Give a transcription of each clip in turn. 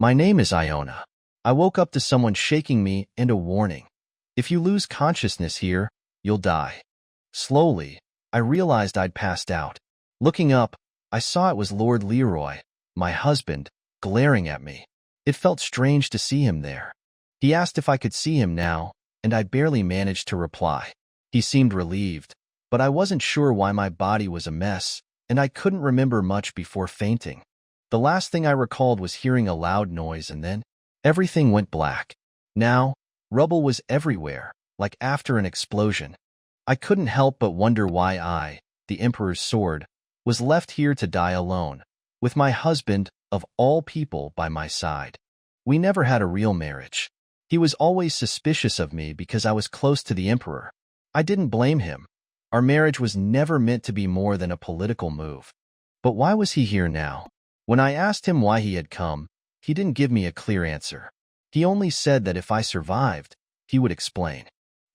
My name is Iona. I woke up to someone shaking me and a warning. If you lose consciousness here, you'll die. Slowly, I realized I'd passed out. Looking up, I saw it was Lord Leroy, my husband, glaring at me. It felt strange to see him there. He asked if I could see him now, and I barely managed to reply. He seemed relieved, but I wasn't sure why. My body was a mess, and I couldn't remember much before fainting. The last thing I recalled was hearing a loud noise, and then everything went black. Now, rubble was everywhere, like after an explosion. I couldn't help but wonder why I, the Emperor's sword, was left here to die alone, with my husband, of all people, by my side. We never had a real marriage. He was always suspicious of me because I was close to the Emperor. I didn't blame him. Our marriage was never meant to be more than a political move. But why was he here now? When I asked him why he had come, he didn't give me a clear answer. He only said that if I survived, he would explain.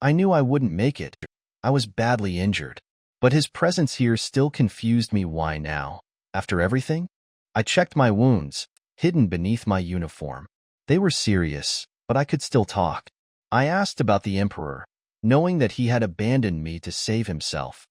I knew I wouldn't make it. I was badly injured. But his presence here still confused me. Why now? After everything? I checked my wounds, hidden beneath my uniform. They were serious, but I could still talk. I asked about the Emperor, knowing that he had abandoned me to save himself.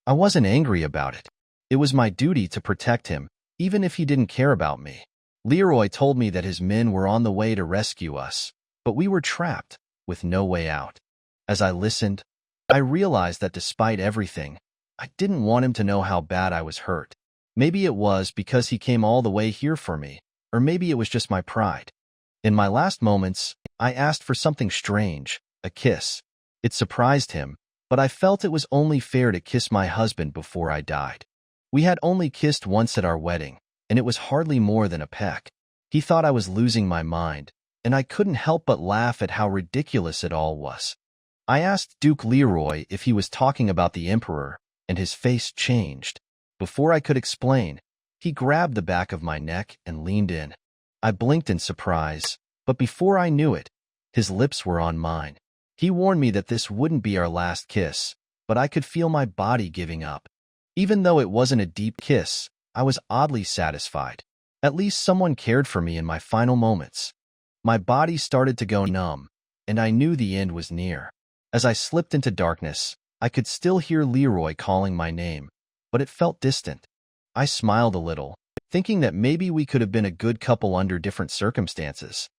I wasn't angry about it. It was my duty to protect him, even if he didn't care about me. Leroy told me that his men were on the way to rescue us, but we were trapped, with no way out. As I listened, I realized that despite everything, I didn't want him to know how bad I was hurt. Maybe it was because he came all the way here for me, or maybe it was just my pride. In my last moments, I asked for something strange, a kiss. It surprised him, but I felt it was only fair to kiss my husband before I died. We had only kissed once at our wedding, and it was hardly more than a peck. He thought I was losing my mind, and I couldn't help but laugh at how ridiculous it all was. I asked Duke Leroy if he was talking about the Emperor, and his face changed. Before I could explain, he grabbed the back of my neck and leaned in. I blinked in surprise, but before I knew it, his lips were on mine. He warned me that this wouldn't be our last kiss, but I could feel my body giving up. Even though it wasn't a deep kiss, I was oddly satisfied. At least someone cared for me in my final moments. My body started to go numb, and I knew the end was near. As I slipped into darkness, I could still hear Leroy calling my name, but it felt distant. I smiled a little, thinking that maybe we could have been a good couple under different circumstances.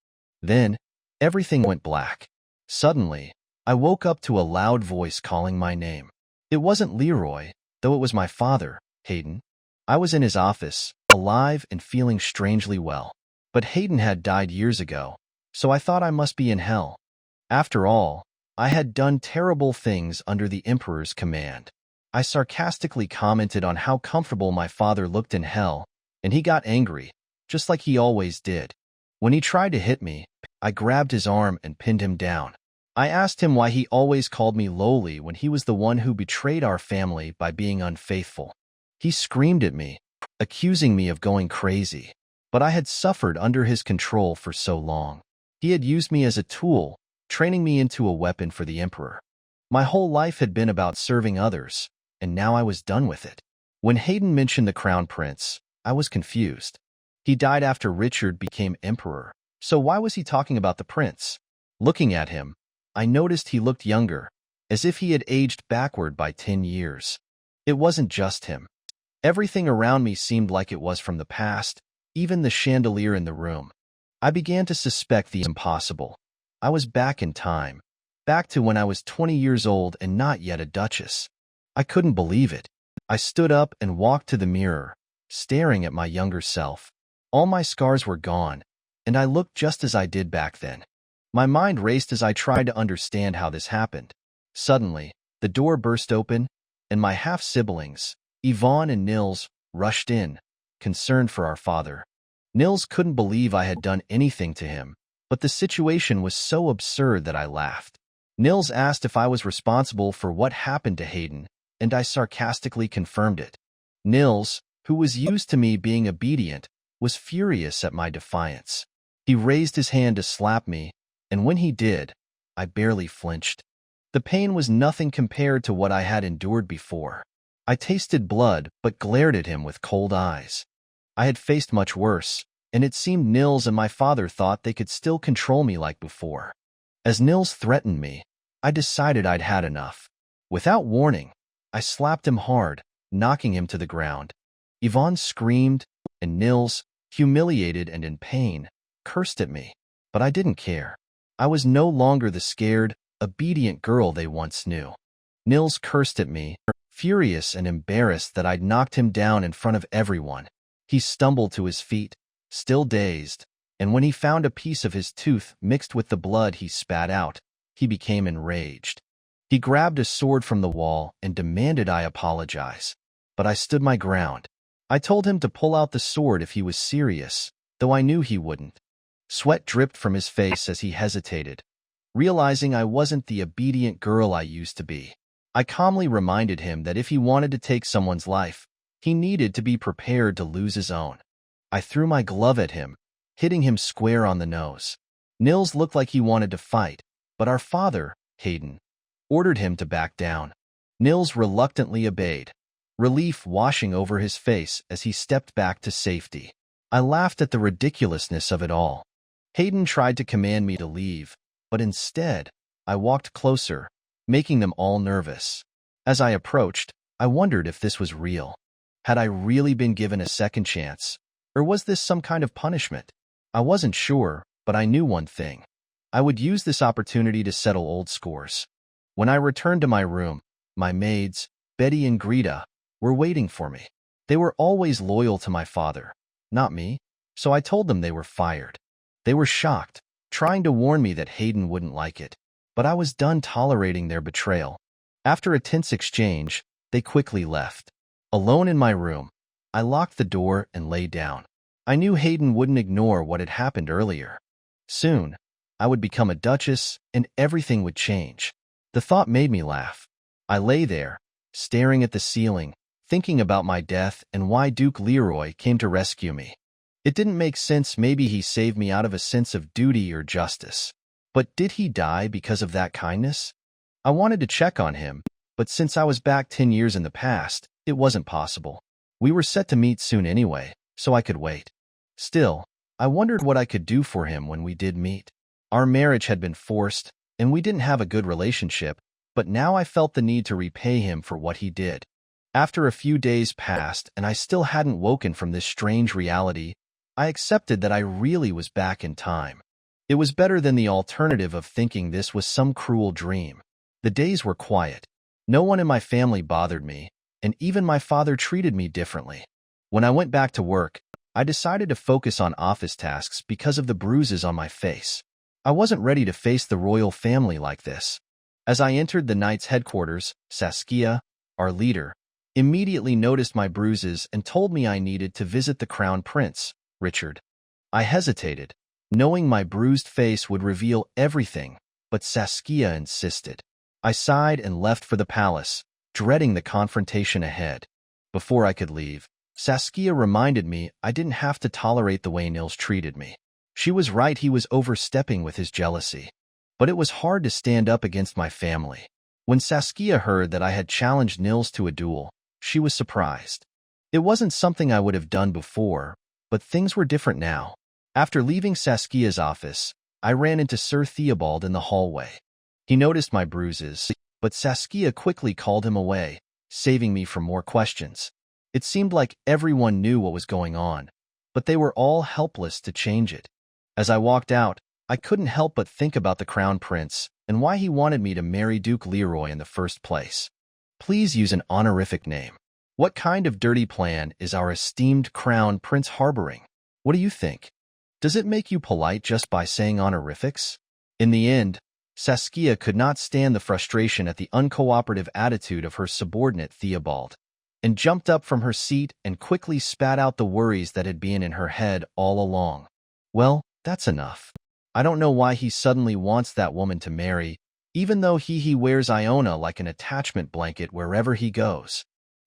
Then, everything went black. Suddenly, I woke up to a loud voice calling my name. It wasn't Leroy, though it was my father, Hayden. I was in his office, alive and feeling strangely well. But Hayden had died years ago, so I thought I must be in hell. After all, I had done terrible things under the Emperor's command. I sarcastically commented on how comfortable my father looked in hell, and he got angry, just like he always did. When he tried to hit me, I grabbed his arm and pinned him down. I asked him why he always called me lowly when he was the one who betrayed our family by being unfaithful. He screamed at me, accusing me of going crazy. But I had suffered under his control for so long. He had used me as a tool, training me into a weapon for the Emperor. My whole life had been about serving others, and now I was done with it. When Hayden mentioned the Crown Prince, I was confused. He died after Richard became Emperor, so why was he talking about the prince? Looking at him, I noticed he looked younger, as if he had aged backward by 10 years. It wasn't just him. Everything around me seemed like it was from the past, even the chandelier in the room. I began to suspect the impossible. I was back in time, back to when I was 20 years old and not yet a duchess. I couldn't believe it. I stood up and walked to the mirror, staring at my younger self. All my scars were gone, and I looked just as I did back then. My mind raced as I tried to understand how this happened. Suddenly, the door burst open, and my half-siblings, Yvonne and Nils, rushed in, concerned for our father. Nils couldn't believe I had done anything to him, but the situation was so absurd that I laughed. Nils asked if I was responsible for what happened to Hayden, and I sarcastically confirmed it. Nils, who was used to me being obedient, was furious at my defiance. He raised his hand to slap me, and when he did, I barely flinched. The pain was nothing compared to what I had endured before. I tasted blood but glared at him with cold eyes. I had faced much worse, and it seemed Nils and my father thought they could still control me like before. As Nils threatened me, I decided I'd had enough. Without warning, I slapped him hard, knocking him to the ground. Yvonne screamed, and Nils, humiliated and in pain, cursed at me. But I didn't care. I was no longer the scared, obedient girl they once knew. Nils cursed at me, furious and embarrassed that I'd knocked him down in front of everyone. He stumbled to his feet, still dazed, and when he found a piece of his tooth mixed with the blood he spat out, he became enraged. He grabbed a sword from the wall and demanded I apologize. But I stood my ground. I told him to pull out the sword if he was serious, though I knew he wouldn't. Sweat dripped from his face as he hesitated. Realizing I wasn't the obedient girl I used to be, I calmly reminded him that if he wanted to take someone's life, he needed to be prepared to lose his own. I threw my glove at him, hitting him square on the nose. Nils looked like he wanted to fight, but our father, Hayden, ordered him to back down. Nils reluctantly obeyed, relief washing over his face as he stepped back to safety. I laughed at the ridiculousness of it all. Hayden tried to command me to leave, but instead, I walked closer, making them all nervous. As I approached, I wondered if this was real. Had I really been given a second chance, or was this some kind of punishment? I wasn't sure, but I knew one thing. I would use this opportunity to settle old scores. When I returned to my room, my maids, Betty and Greta, were waiting for me. They were always loyal to my father, not me, so I told them they were fired. They were shocked, trying to warn me that Hayden wouldn't like it, but I was done tolerating their betrayal. After a tense exchange, they quickly left. Alone in my room, I locked the door and lay down. I knew Hayden wouldn't ignore what had happened earlier. Soon, I would become a duchess and everything would change. The thought made me laugh. I lay there, staring at the ceiling, thinking about my death and why Duke Leroy came to rescue me. It didn't make sense. Maybe he saved me out of a sense of duty or justice. But did he die because of that kindness? I wanted to check on him, but since I was back 10 years in the past, it wasn't possible. We were set to meet soon anyway, so I could wait. Still, I wondered what I could do for him when we did meet. Our marriage had been forced, and we didn't have a good relationship, but now I felt the need to repay him for what he did. After a few days passed and I still hadn't woken from this strange reality, I accepted that I really was back in time. It was better than the alternative of thinking this was some cruel dream. The days were quiet. No one in my family bothered me, and even my father treated me differently. When I went back to work, I decided to focus on office tasks because of the bruises on my face. I wasn't ready to face the royal family like this. As I entered the knight's headquarters, Saskia, our leader, immediately noticed my bruises and told me I needed to visit the crown prince, Richard. I hesitated, knowing my bruised face would reveal everything, but Saskia insisted. I sighed and left for the palace, dreading the confrontation ahead. Before I could leave, Saskia reminded me I didn't have to tolerate the way Nils treated me. She was right, he was overstepping with his jealousy. But it was hard to stand up against my family. When Saskia heard that I had challenged Nils to a duel, she was surprised. It wasn't something I would have done before, but things were different now. After leaving Saskia's office, I ran into Sir Theobald in the hallway. He noticed my bruises, but Saskia quickly called him away, saving me from more questions. It seemed like everyone knew what was going on, but they were all helpless to change it. As I walked out, I couldn't help but think about the crown prince and why he wanted me to marry Duke Leroy in the first place. Please use an honorific name. What kind of dirty plan is our esteemed crown prince harboring? What do you think? Does it make you polite just by saying honorifics? In the end, Saskia could not stand the frustration at the uncooperative attitude of her subordinate Theobald, and jumped up from her seat and quickly spat out the worries that had been in her head all along. Well, that's enough. I don't know why he suddenly wants that woman to marry, even though he wears Iona like an attachment blanket wherever he goes.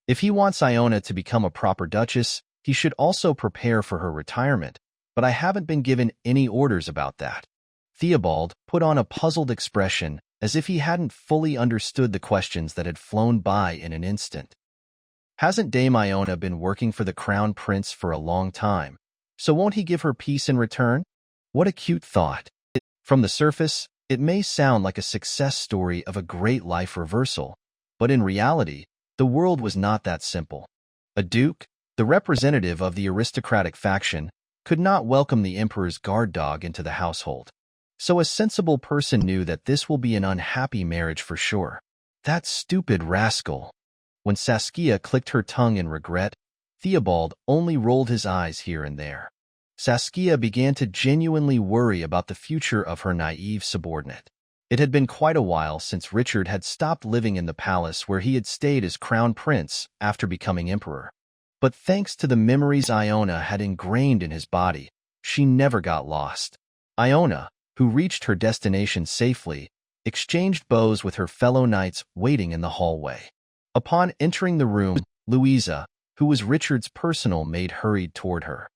If he wants Iona to become a proper duchess, he should also prepare for her retirement, but I haven't been given any orders about that. Theobald put on a puzzled expression, as if he hadn't fully understood the questions that had flown by in an instant. Hasn't Dame Iona been working for the crown prince for a long time? So won't he give her peace in return? What a cute thought. From the surface, it may sound like a success story of a great life reversal, but in reality, the world was not that simple. A duke, the representative of the aristocratic faction, could not welcome the emperor's guard dog into the household. So a sensible person knew that this will be an unhappy marriage for sure. That stupid rascal. When Saskia clicked her tongue in regret, Theobald only rolled his eyes here and there. Saskia began to genuinely worry about the future of her naive subordinate. It had been quite a while since Richard had stopped living in the palace where he had stayed as crown prince after becoming emperor. But thanks to the memories Iona had ingrained in his body, she never got lost. Iona, who reached her destination safely, exchanged bows with her fellow knights waiting in the hallway. Upon entering the room, Louisa, who was Richard's personal maid, hurried toward her.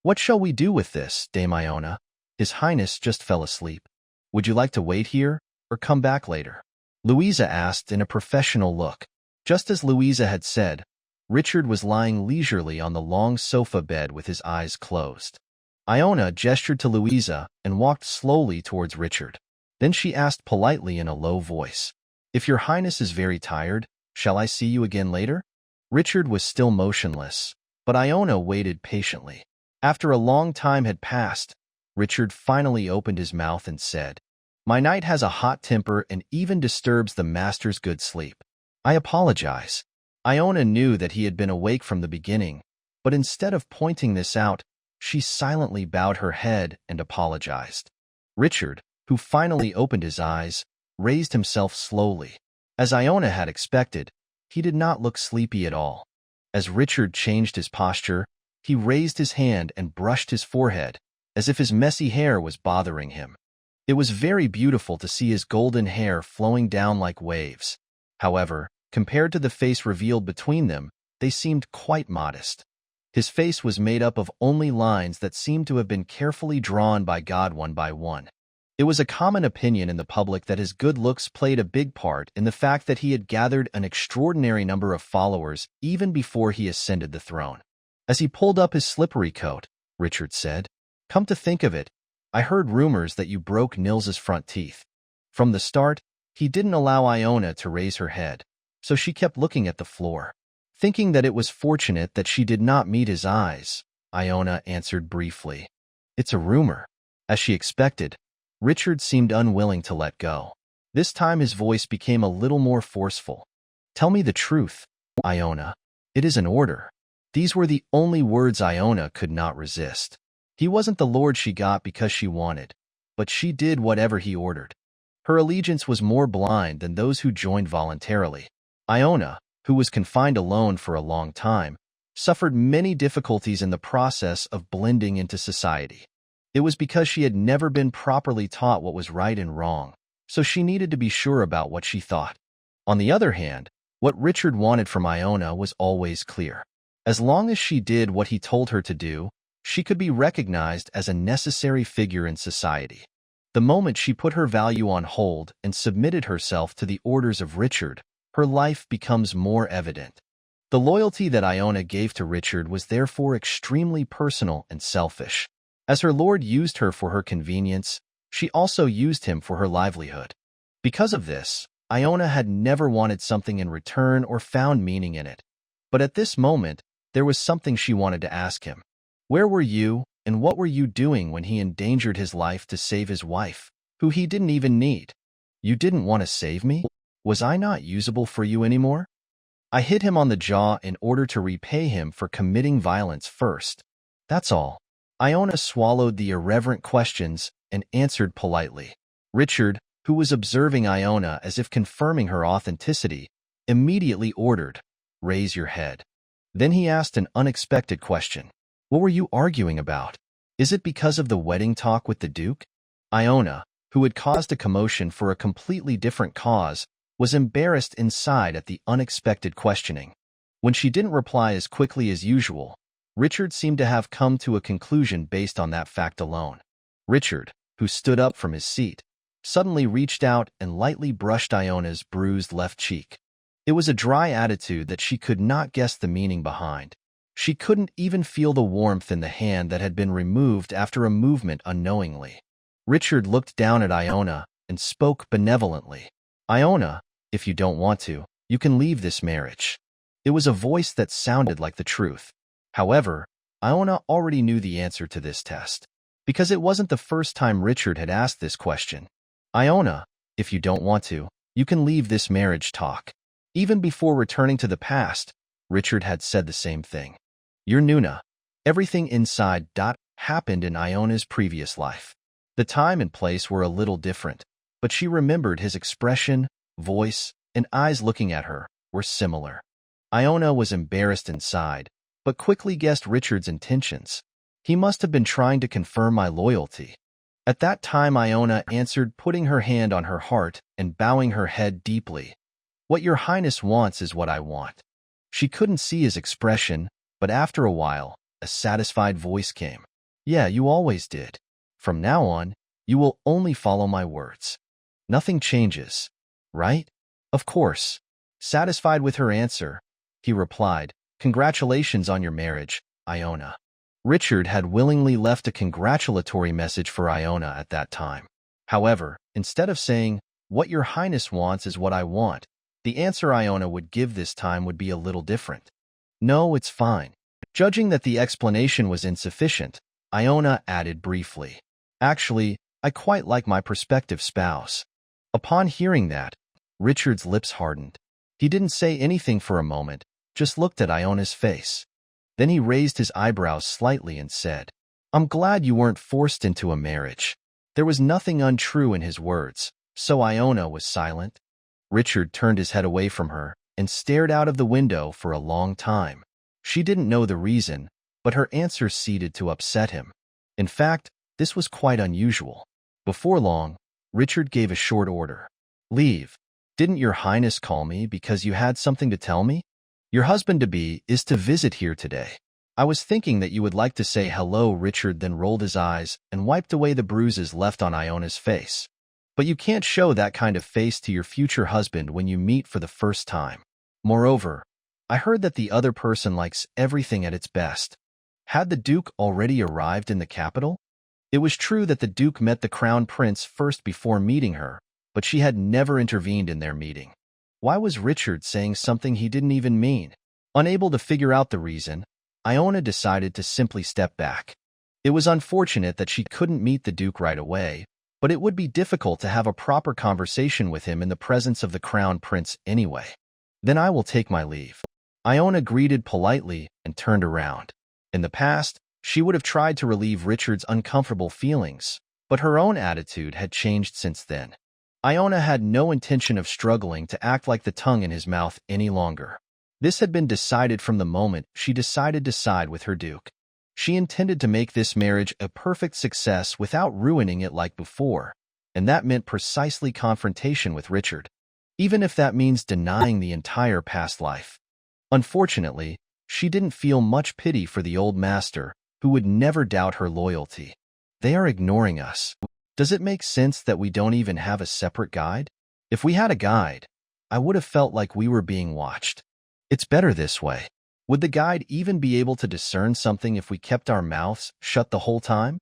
What shall we do with this, Dame Iona? His Highness just fell asleep. Would you like to wait here, or come back later? Louisa asked in a professional look. Just as Louisa had said, Richard was lying leisurely on the long sofa bed with his eyes closed. Iona gestured to Louisa and walked slowly towards Richard. Then she asked politely in a low voice, "If your Highness is very tired, shall I see you again later?" Richard was still motionless, but Iona waited patiently. After a long time had passed, Richard finally opened his mouth and said, "My knight has a hot temper and even disturbs the master's good sleep. I apologize." Iona knew that he had been awake from the beginning, but instead of pointing this out, she silently bowed her head and apologized. Richard, who finally opened his eyes, raised himself slowly. As Iona had expected, he did not look sleepy at all. As Richard changed his posture, he raised his hand and brushed his forehead, as if his messy hair was bothering him. It was very beautiful to see his golden hair flowing down like waves. However, compared to the face revealed between them, they seemed quite modest. His face was made up of only lines that seemed to have been carefully drawn by God one by one. It was a common opinion in the public that his good looks played a big part in the fact that he had gathered an extraordinary number of followers even before he ascended the throne. As he pulled up his slippery coat, Richard said, "Come to think of it, I heard rumors that you broke Nils's front teeth." From the start, he didn't allow Iona to raise her head, so she kept looking at the floor. Thinking that it was fortunate that she did not meet his eyes, Iona answered briefly, "It's a rumor." As she expected, Richard seemed unwilling to let go. This time his voice became a little more forceful. "Tell me the truth, Iona. It is an order." These were the only words Iona could not resist. He wasn't the lord she got because she wanted, but she did whatever he ordered. Her allegiance was more blind than those who joined voluntarily. Iona, who was confined alone for a long time, suffered many difficulties in the process of blending into society. It was because she had never been properly taught what was right and wrong, so she needed to be sure about what she thought. On the other hand, what Richard wanted from Iona was always clear. As long as she did what he told her to do, she could be recognized as a necessary figure in society. The moment she put her value on hold and submitted herself to the orders of Richard, her life becomes more evident. The loyalty that Iona gave to Richard was therefore extremely personal and selfish. As her lord used her for her convenience, she also used him for her livelihood. Because of this, Iona had never wanted something in return or found meaning in it. But at this moment, there was something she wanted to ask him. Where were you, and what were you doing when he endangered his life to save his wife, who he didn't even need? You didn't want to save me? Was I not usable for you anymore? I hit him on the jaw in order to repay him for committing violence first. That's all. Iona swallowed the irreverent questions and answered politely. Richard, who was observing Iona as if confirming her authenticity, immediately ordered, "Raise your head." Then he asked an unexpected question. "What were you arguing about? Is it because of the wedding talk with the Duke?" Iona, who had caused a commotion for a completely different cause, was embarrassed inside at the unexpected questioning. When she didn't reply as quickly as usual, Richard seemed to have come to a conclusion based on that fact alone. Richard, who stood up from his seat, suddenly reached out and lightly brushed Iona's bruised left cheek. It was a dry attitude that she could not guess the meaning behind. She couldn't even feel the warmth in the hand that had been removed after a movement unknowingly. Richard looked down at Iona and spoke benevolently. Iona, if you don't want to, you can leave this marriage. It was a voice that sounded like the truth. However, Iona already knew the answer to this test, because it wasn't the first time Richard had asked this question. Iona, if you don't want to, you can leave this marriage talk. Even before returning to the past, Richard had said the same thing. You're Nuna. Everything inside happened in Iona's previous life. The time and place were a little different, but she remembered his expression, voice, and eyes looking at her were similar. Iona was embarrassed inside, but quickly guessed Richard's intentions. He must have been trying to confirm my loyalty. At that time, Iona answered, putting her hand on her heart and bowing her head deeply. What your highness wants is what I want. She couldn't see his expression, but after a while, a satisfied voice came. Yeah, you always did. From now on, you will only follow my words. Nothing changes, right? Of course. Satisfied with her answer, he replied, Congratulations on your marriage, Iona. Richard had willingly left a congratulatory message for Iona at that time. However, instead of saying, What your highness wants is what I want, the answer Iona would give this time would be a little different. No, it's fine. Judging that the explanation was insufficient, Iona added briefly. Actually, I quite like my prospective spouse. Upon hearing that, Richard's lips hardened. He didn't say anything for a moment, just looked at Iona's face. Then he raised his eyebrows slightly and said, I'm glad you weren't forced into a marriage. There was nothing untrue in his words, so Iona was silent. Richard turned his head away from her and stared out of the window for a long time. She didn't know the reason, but her answer seemed to upset him. In fact, this was quite unusual. Before long, Richard gave a short order. Leave. Didn't your highness call me because you had something to tell me? Your husband-to-be is to visit here today. I was thinking that you would like to say hello. Richard then rolled his eyes and wiped away the bruises left on Iona's face. But you can't show that kind of face to your future husband when you meet for the first time. Moreover, I heard that the other person likes everything at its best. Had the Duke already arrived in the capital? It was true that the Duke met the Crown Prince first before meeting her, but she had never intervened in their meeting. Why was Richard saying something he didn't even mean? Unable to figure out the reason, Iona decided to simply step back. It was unfortunate that she couldn't meet the Duke right away, but it would be difficult to have a proper conversation with him in the presence of the Crown Prince anyway. Then I will take my leave. Iona greeted politely and turned around. In the past, she would have tried to relieve Richard's uncomfortable feelings, but her own attitude had changed since then. Iona had no intention of struggling to act like the tongue in his mouth any longer. This had been decided from the moment she decided to side with her Duke. She intended to make this marriage a perfect success without ruining it like before, and that meant precisely confrontation with Richard, even if that means denying the entire past life. Unfortunately, she didn't feel much pity for the old master, who would never doubt her loyalty. They are ignoring us. Does it make sense that we don't even have a separate guide? If we had a guide, I would have felt like we were being watched. It's better this way. Would the guide even be able to discern something if we kept our mouths shut the whole time?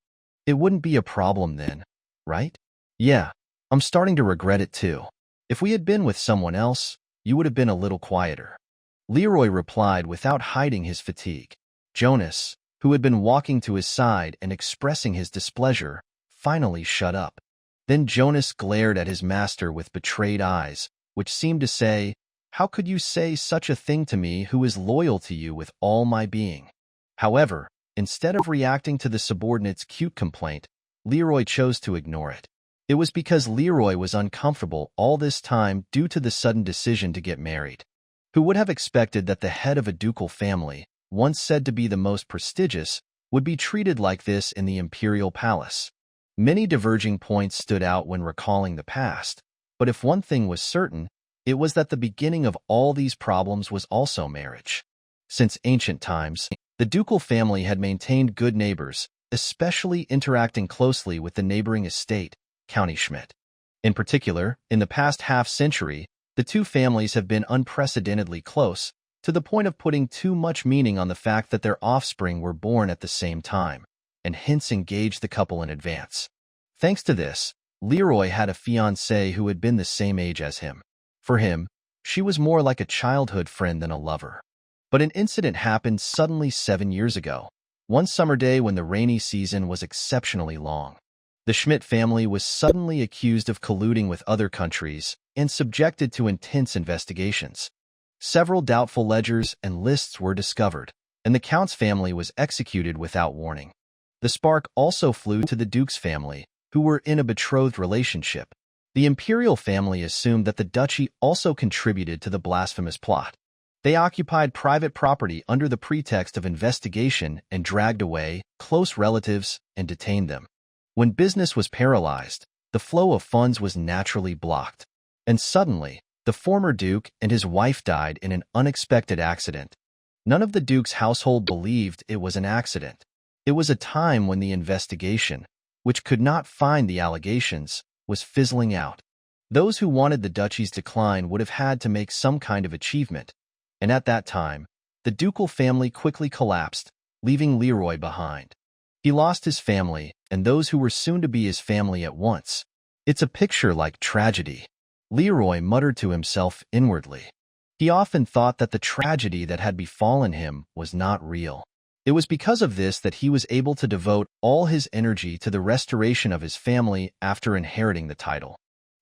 It wouldn't be a problem then, right? Yeah, I'm starting to regret it too. If we had been with someone else, you would have been a little quieter. Leroy replied without hiding his fatigue. Jonas, who had been walking to his side and expressing his displeasure, finally shut up. Then Jonas glared at his master with betrayed eyes, which seemed to say, How could you say such a thing to me who is loyal to you with all my being? However, instead of reacting to the subordinate's cute complaint, Leroy chose to ignore it. It was because Leroy was uncomfortable all this time due to the sudden decision to get married. Who would have expected that the head of a ducal family, once said to be the most prestigious, would be treated like this in the imperial palace? Many diverging points stood out when recalling the past, but if one thing was certain, it was that the beginning of all these problems was also marriage. Since ancient times, the ducal family had maintained good neighbors, especially interacting closely with the neighboring estate, County Schmidt. In particular, in the past half-century, the two families have been unprecedentedly close, to the point of putting too much meaning on the fact that their offspring were born at the same time, and hence engaged the couple in advance. Thanks to this, Leroy had a fiancée who had been the same age as him. For him, she was more like a childhood friend than a lover. But an incident happened suddenly 7 years ago, one summer day when the rainy season was exceptionally long. The Schmidt family was suddenly accused of colluding with other countries and subjected to intense investigations. Several doubtful ledgers and lists were discovered, and the Count's family was executed without warning. The spark also flew to the Duke's family, who were in a betrothed relationship. The imperial family assumed that the duchy also contributed to the blasphemous plot. They occupied private property under the pretext of investigation and dragged away close relatives and detained them. When business was paralyzed, the flow of funds was naturally blocked. And suddenly, the former Duke and his wife died in an unexpected accident. None of the Duke's household believed it was an accident. It was a time when the investigation, which could not find the allegations, was fizzling out. Those who wanted the duchy's decline would have had to make some kind of achievement, and at that time, the ducal family quickly collapsed, leaving Leroy behind. He lost his family and those who were soon to be his family at once. It's a picture like tragedy, Leroy muttered to himself inwardly. He often thought that the tragedy that had befallen him was not real. It was because of this that he was able to devote all his energy to the restoration of his family after inheriting the title.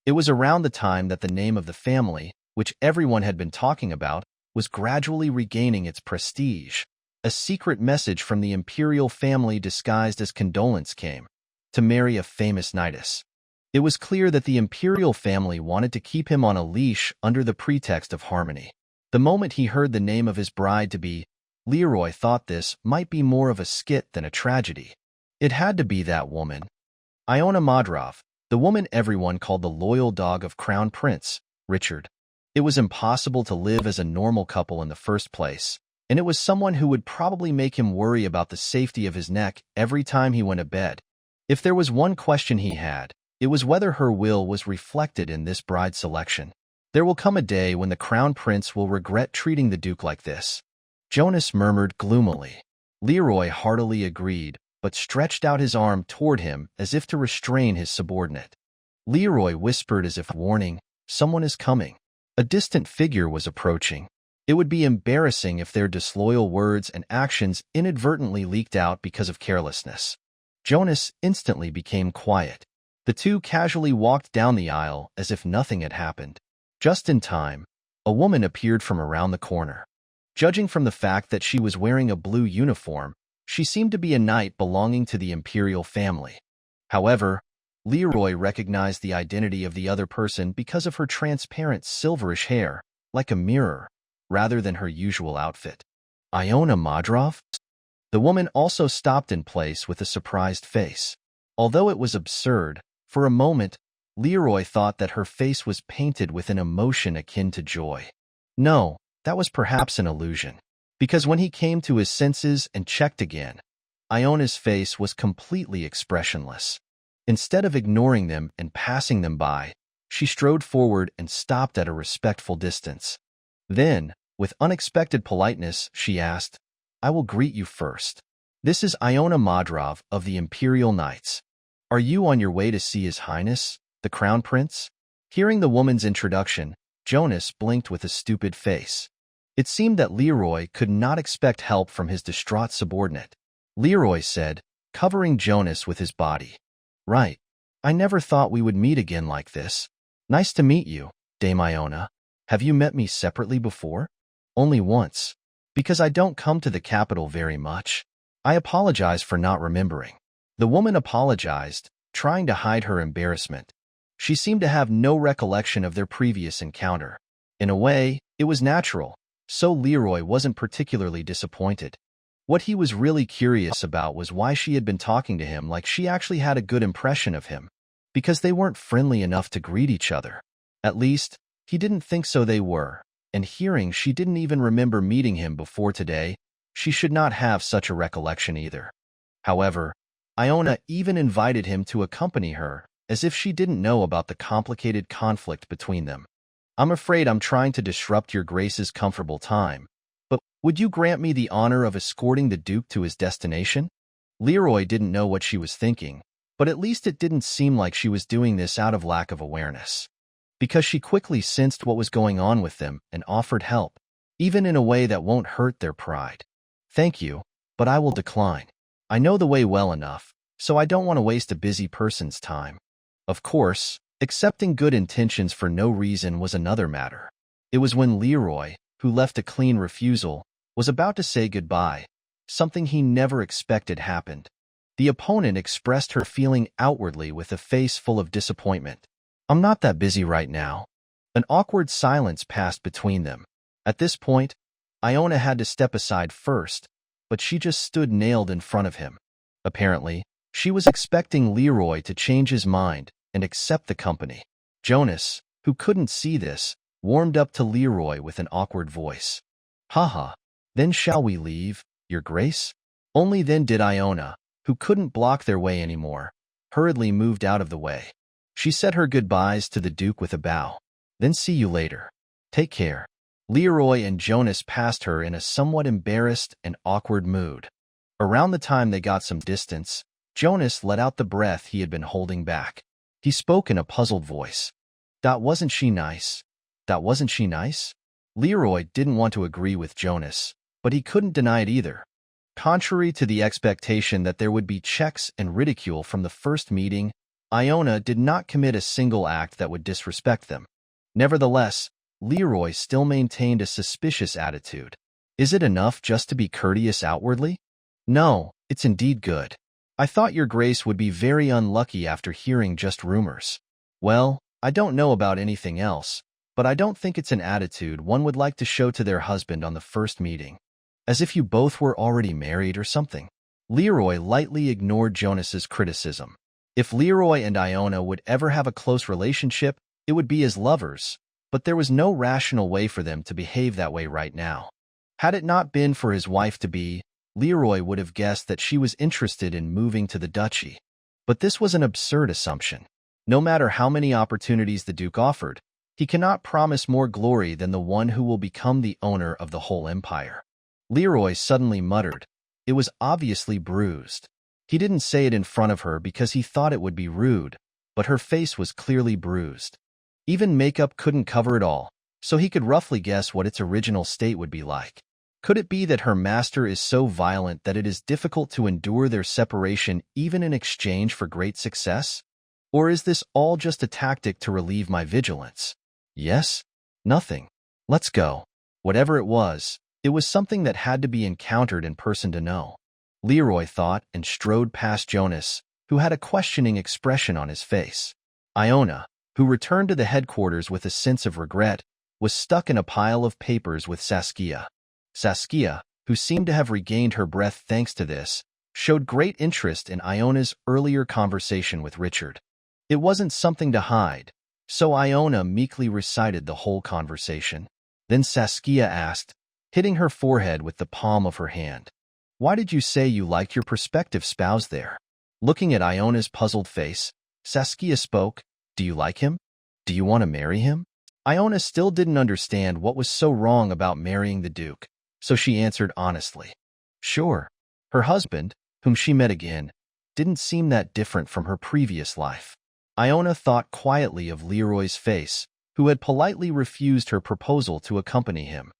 It was around the time that the name of the family, which everyone had been talking about, was gradually regaining its prestige. A secret message from the imperial family disguised as condolence came to marry a famous knightess. It was clear that the imperial family wanted to keep him on a leash under the pretext of harmony. The moment he heard the name of his bride-to-be, Leroy thought this might be more of a skit than a tragedy. It had to be that woman, Iona Madrov, the woman everyone called the loyal dog of Crown Prince, Richard. It was impossible to live as a normal couple in the first place, and it was someone who would probably make him worry about the safety of his neck every time he went to bed. If there was one question he had, it was whether her will was reflected in this bride selection. There will come a day when the Crown Prince will regret treating the Duke like this, Jonas murmured gloomily. Leroy heartily agreed, but stretched out his arm toward him as if to restrain his subordinate. Leroy whispered as if warning, "Someone is coming." A distant figure was approaching. It would be embarrassing if their disloyal words and actions inadvertently leaked out because of carelessness. Jonas instantly became quiet. The two casually walked down the aisle as if nothing had happened. Just in time, a woman appeared from around the corner. Judging from the fact that she was wearing a blue uniform, she seemed to be a knight belonging to the imperial family. However, Leroy recognized the identity of the other person because of her transparent silverish hair, like a mirror, rather than her usual outfit. Iona Madrov? The woman also stopped in place with a surprised face. Although it was absurd, for a moment, Leroy thought that her face was painted with an emotion akin to joy. No, that was perhaps an illusion, because when he came to his senses and checked again, Iona's face was completely expressionless. Instead of ignoring them and passing them by, she strode forward and stopped at a respectful distance. Then, with unexpected politeness, she asked, "I will greet you first. This is Iona Madrov of the Imperial Knights. Are you on your way to see His Highness, the Crown Prince?" Hearing the woman's introduction, Jonas blinked with a stupid face. It seemed that Leroy could not expect help from his distraught subordinate. Leroy said, covering Jonas with his body, "Right. I never thought we would meet again like this. Nice to meet you, Dame Iona. Have you met me separately before?" "Only once. Because I don't come to the capital very much. I apologize for not remembering." The woman apologized, trying to hide her embarrassment. She seemed to have no recollection of their previous encounter. In a way, it was natural, so Leroy wasn't particularly disappointed. What he was really curious about was why she had been talking to him like she actually had a good impression of him, because they weren't friendly enough to greet each other. At least, he didn't think so they were, and hearing she didn't even remember meeting him before today, she should not have such a recollection either. However, Iona even invited him to accompany her, as if she didn't know about the complicated conflict between them. "I'm afraid I'm trying to disrupt your Grace's comfortable time," But would you grant me the honor of escorting the Duke to his destination? Leroy didn't know what she was thinking, but at least it didn't seem like she was doing this out of lack of awareness. Because she quickly sensed what was going on with them and offered help, even in a way that won't hurt their pride. Thank you, but I will decline. I know the way well enough, so I don't want to waste a busy person's time. Of course, accepting good intentions for no reason was another matter. It was when Leroy, who left a clean refusal, was about to say goodbye. Something he never expected happened. The opponent expressed her feeling outwardly with a face full of disappointment. I'm not that busy right now. An awkward silence passed between them. At this point, Iona had to step aside first, but she just stood nailed in front of him. Apparently, she was expecting Leroy to change his mind and accept the company. Jonas, who couldn't see this, warmed up to Leroy with an awkward voice. Haha, then shall we leave, Your Grace? Only then did Iona, who couldn't block their way anymore, hurriedly moved out of the way. She said her goodbyes to the Duke with a bow. Then see you later. Take care. Leroy and Jonas passed her in a somewhat embarrassed and awkward mood. Around the time they got some distance, Jonas let out the breath he had been holding back. He spoke in a puzzled voice. Wasn't she nice? Wasn't she nice? Leroy didn't want to agree with Jonas, but he couldn't deny it either. Contrary to the expectation that there would be checks and ridicule from the first meeting, Iona did not commit a single act that would disrespect them. Nevertheless, Leroy still maintained a suspicious attitude. Is it enough just to be courteous outwardly? No, it's indeed good. I thought Your Grace would be very unlucky after hearing just rumors. Well, I don't know about anything else, but I don't think it's an attitude one would like to show to their husband on the first meeting. As if you both were already married or something. Leroy lightly ignored Jonas's criticism. If Leroy and Iona would ever have a close relationship, it would be as lovers, but there was no rational way for them to behave that way right now. Had it not been for his wife-to-be, Leroy would have guessed that she was interested in moving to the duchy. But this was an absurd assumption. No matter how many opportunities the Duke offered, he cannot promise more glory than the one who will become the owner of the whole empire. Leroy suddenly muttered. It was obviously bruised. He didn't say it in front of her because he thought it would be rude, but her face was clearly bruised. Even makeup couldn't cover it all, so he could roughly guess what its original state would be like. Could it be that her master is so violent that it is difficult to endure their separation even in exchange for great success? Or is this all just a tactic to relieve my vigilance? Yes? Nothing. Let's go. Whatever it was something that had to be encountered in person to know. Leroy thought and strode past Jonas, who had a questioning expression on his face. Iona, who returned to the headquarters with a sense of regret, was stuck in a pile of papers with Saskia. Saskia, who seemed to have regained her breath thanks to this, showed great interest in Iona's earlier conversation with Richard. It wasn't something to hide, so Iona meekly recited the whole conversation. Then Saskia asked, hitting her forehead with the palm of her hand, "Why did you say you liked your prospective spouse there?" Looking at Iona's puzzled face, Saskia spoke, "Do you like him? Do you want to marry him?" Iona still didn't understand what was so wrong about marrying the Duke, so she answered honestly. Sure. Her husband, whom she met again, didn't seem that different from her previous life. Iona thought quietly of Leroy's face, who had politely refused her proposal to accompany him.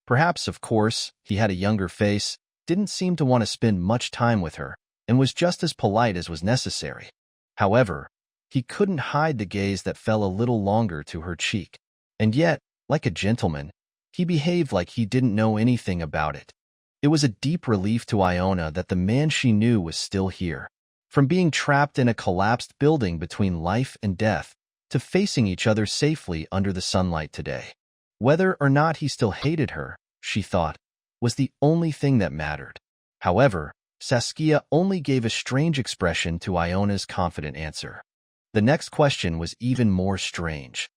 Perhaps, of course, he had a younger face, didn't seem to want to spend much time with her, and was just as polite as was necessary. However, he couldn't hide the gaze that fell a little longer to her cheek. And yet, like a gentleman, he behaved like he didn't know anything about it. It was a deep relief to Iona that the man she knew was still here. From being trapped in a collapsed building between life and death, to facing each other safely under the sunlight today. Whether or not he still hated her, she thought, was the only thing that mattered. However, Saskia only gave a strange expression to Iona's confident answer. The next question was even more strange.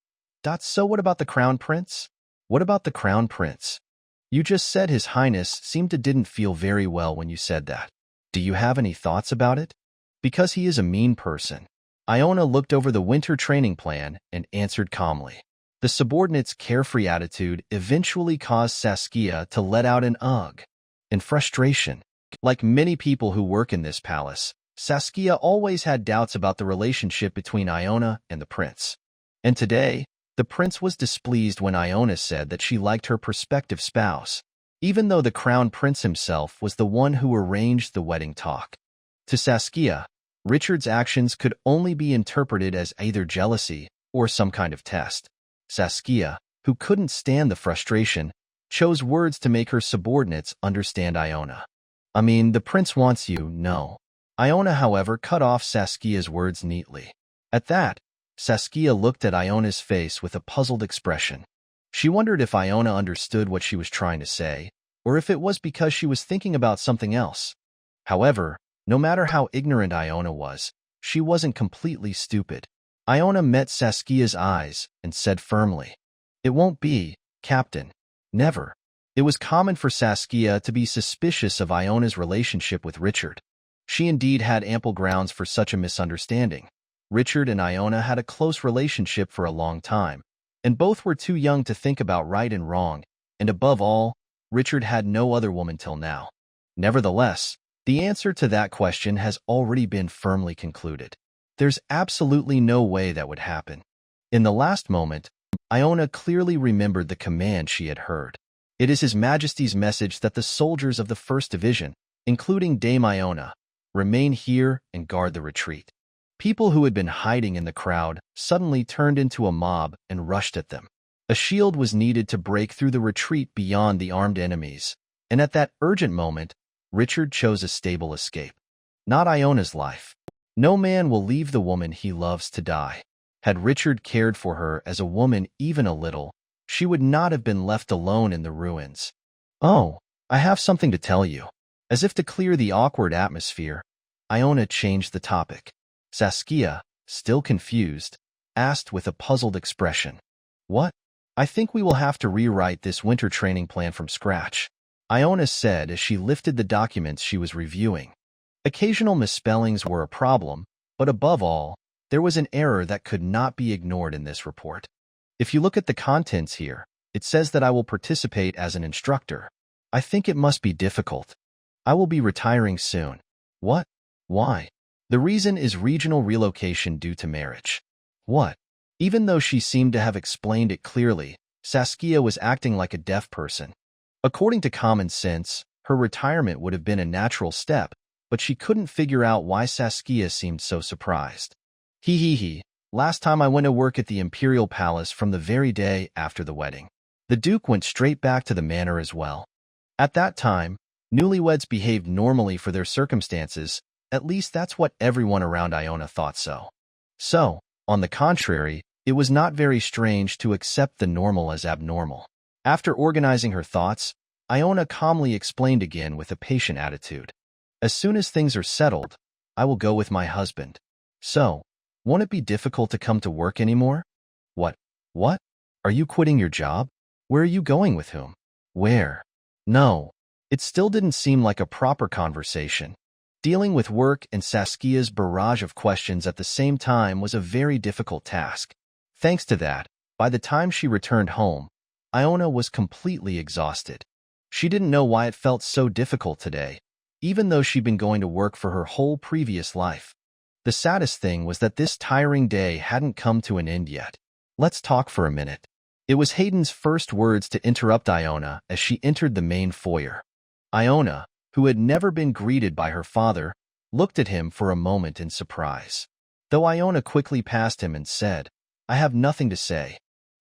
So what about the Crown Prince? What about the Crown Prince? You just said His Highness seemed to didn't feel very well when you said that. Do you have any thoughts about it? Because he is a mean person. Iona looked over the winter training plan and answered calmly. The subordinate's carefree attitude eventually caused Saskia to let out an ugh in frustration. Like many people who work in this palace, Saskia always had doubts about the relationship between Iona and the prince. And today, the prince was displeased when Iona said that she liked her prospective spouse, even though the crown prince himself was the one who arranged the wedding talk. To Saskia, Richard's actions could only be interpreted as either jealousy or some kind of test. Saskia, who couldn't stand the frustration, chose words to make her subordinates understand Iona. I mean, the prince wants you, no. Iona, however, cut off Saskia's words neatly. At that, Saskia looked at Iona's face with a puzzled expression. She wondered if Iona understood what she was trying to say, or if it was because she was thinking about something else. However, no matter how ignorant Iona was, she wasn't completely stupid. Iona met Saskia's eyes and said firmly, "It won't be, Captain. Never." It was common for Saskia to be suspicious of Iona's relationship with Richard. She indeed had ample grounds for such a misunderstanding. Richard and Iona had a close relationship for a long time, and both were too young to think about right and wrong, and above all, Richard had no other woman till now. Nevertheless, the answer to that question has already been firmly concluded. There's absolutely no way that would happen. In the last moment, Iona clearly remembered the command she had heard. It is His Majesty's message that the soldiers of the 1st Division, including Dame Iona, remain here and guard the retreat. People who had been hiding in the crowd suddenly turned into a mob and rushed at them. A shield was needed to break through the retreat beyond the armed enemies, and at that urgent moment, Richard chose a stable escape. Not Iona's life. No man will leave the woman he loves to die. Had Richard cared for her as a woman even a little, she would not have been left alone in the ruins. "Oh, I have something to tell you." As if to clear the awkward atmosphere, Iona changed the topic. Saskia, still confused, asked with a puzzled expression, "What?" "I think we will have to rewrite this winter training plan from scratch," Iona said as she lifted the documents she was reviewing. Occasional misspellings were a problem, but above all, there was an error that could not be ignored in this report. If you look at the contents here, it says that I will participate as an instructor. I think it must be difficult. I will be retiring soon. What? Why? The reason is regional relocation due to marriage. What? Even though she seemed to have explained it clearly, Saskia was acting like a deaf person. According to common sense, her retirement would have been a natural step, but she couldn't figure out why Saskia seemed so surprised. He. Last time I went to work at the Imperial Palace from the very day after the wedding. The Duke went straight back to the manor as well. At that time, newlyweds behaved normally for their circumstances, at least that's what everyone around Iona thought so. So, on the contrary, it was not very strange to accept the normal as abnormal. After organizing her thoughts, Iona calmly explained again with a patient attitude. As soon as things are settled, I will go with my husband. So, won't it be difficult to come to work anymore? What? Are you quitting your job? Where are you going with whom? Where? No. It still didn't seem like a proper conversation. Dealing with work and Saskia's barrage of questions at the same time was a very difficult task. Thanks to that, by the time she returned home, Iona was completely exhausted. She didn't know why it felt so difficult today, even though she'd been going to work for her whole previous life. The saddest thing was that this tiring day hadn't come to an end yet. "Let's talk for a minute." It was Hayden's first words to interrupt Iona as she entered the main foyer. Iona, who had never been greeted by her father, looked at him for a moment in surprise. Though Iona quickly passed him and said, "I have nothing to say."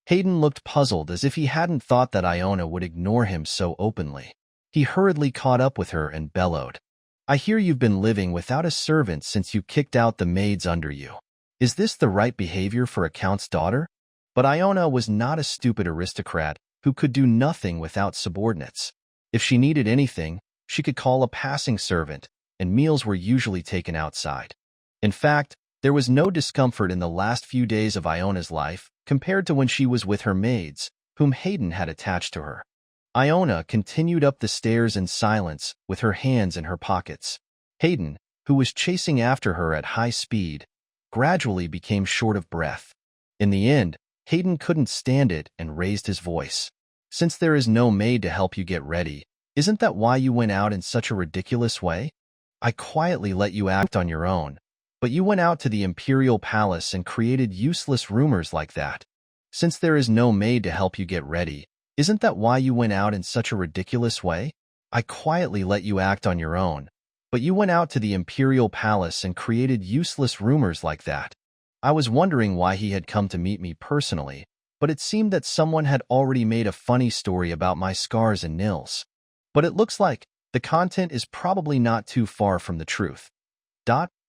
Hayden looked puzzled as if he hadn't thought that Iona would ignore him so openly. He hurriedly caught up with her and bellowed, "I hear you've been living without a servant since you kicked out the maids under you. Is this the right behavior for a count's daughter?" But Iona was not a stupid aristocrat who could do nothing without subordinates. If she needed anything, she could call a passing servant, and meals were usually taken outside. In fact, there was no discomfort in the last few days of Iona's life compared to when she was with her maids, whom Hayden had attached to her. Iona continued up the stairs in silence with her hands in her pockets. Hayden, who was chasing after her at high speed, gradually became short of breath. In the end, Hayden couldn't stand it and raised his voice. Since there is no maid to help you get ready, isn't that why you went out in such a ridiculous way? I quietly let you act on your own, but you went out to the imperial palace and created useless rumors like that. Since there is no maid to help you get ready, isn't that why you went out in such a ridiculous way? I quietly let you act on your own, but you went out to the imperial palace and created useless rumors like that. I was wondering why he had come to meet me personally, but it seemed that someone had already made a funny story about my scars and nils. But it looks like the content is probably not too far from the truth.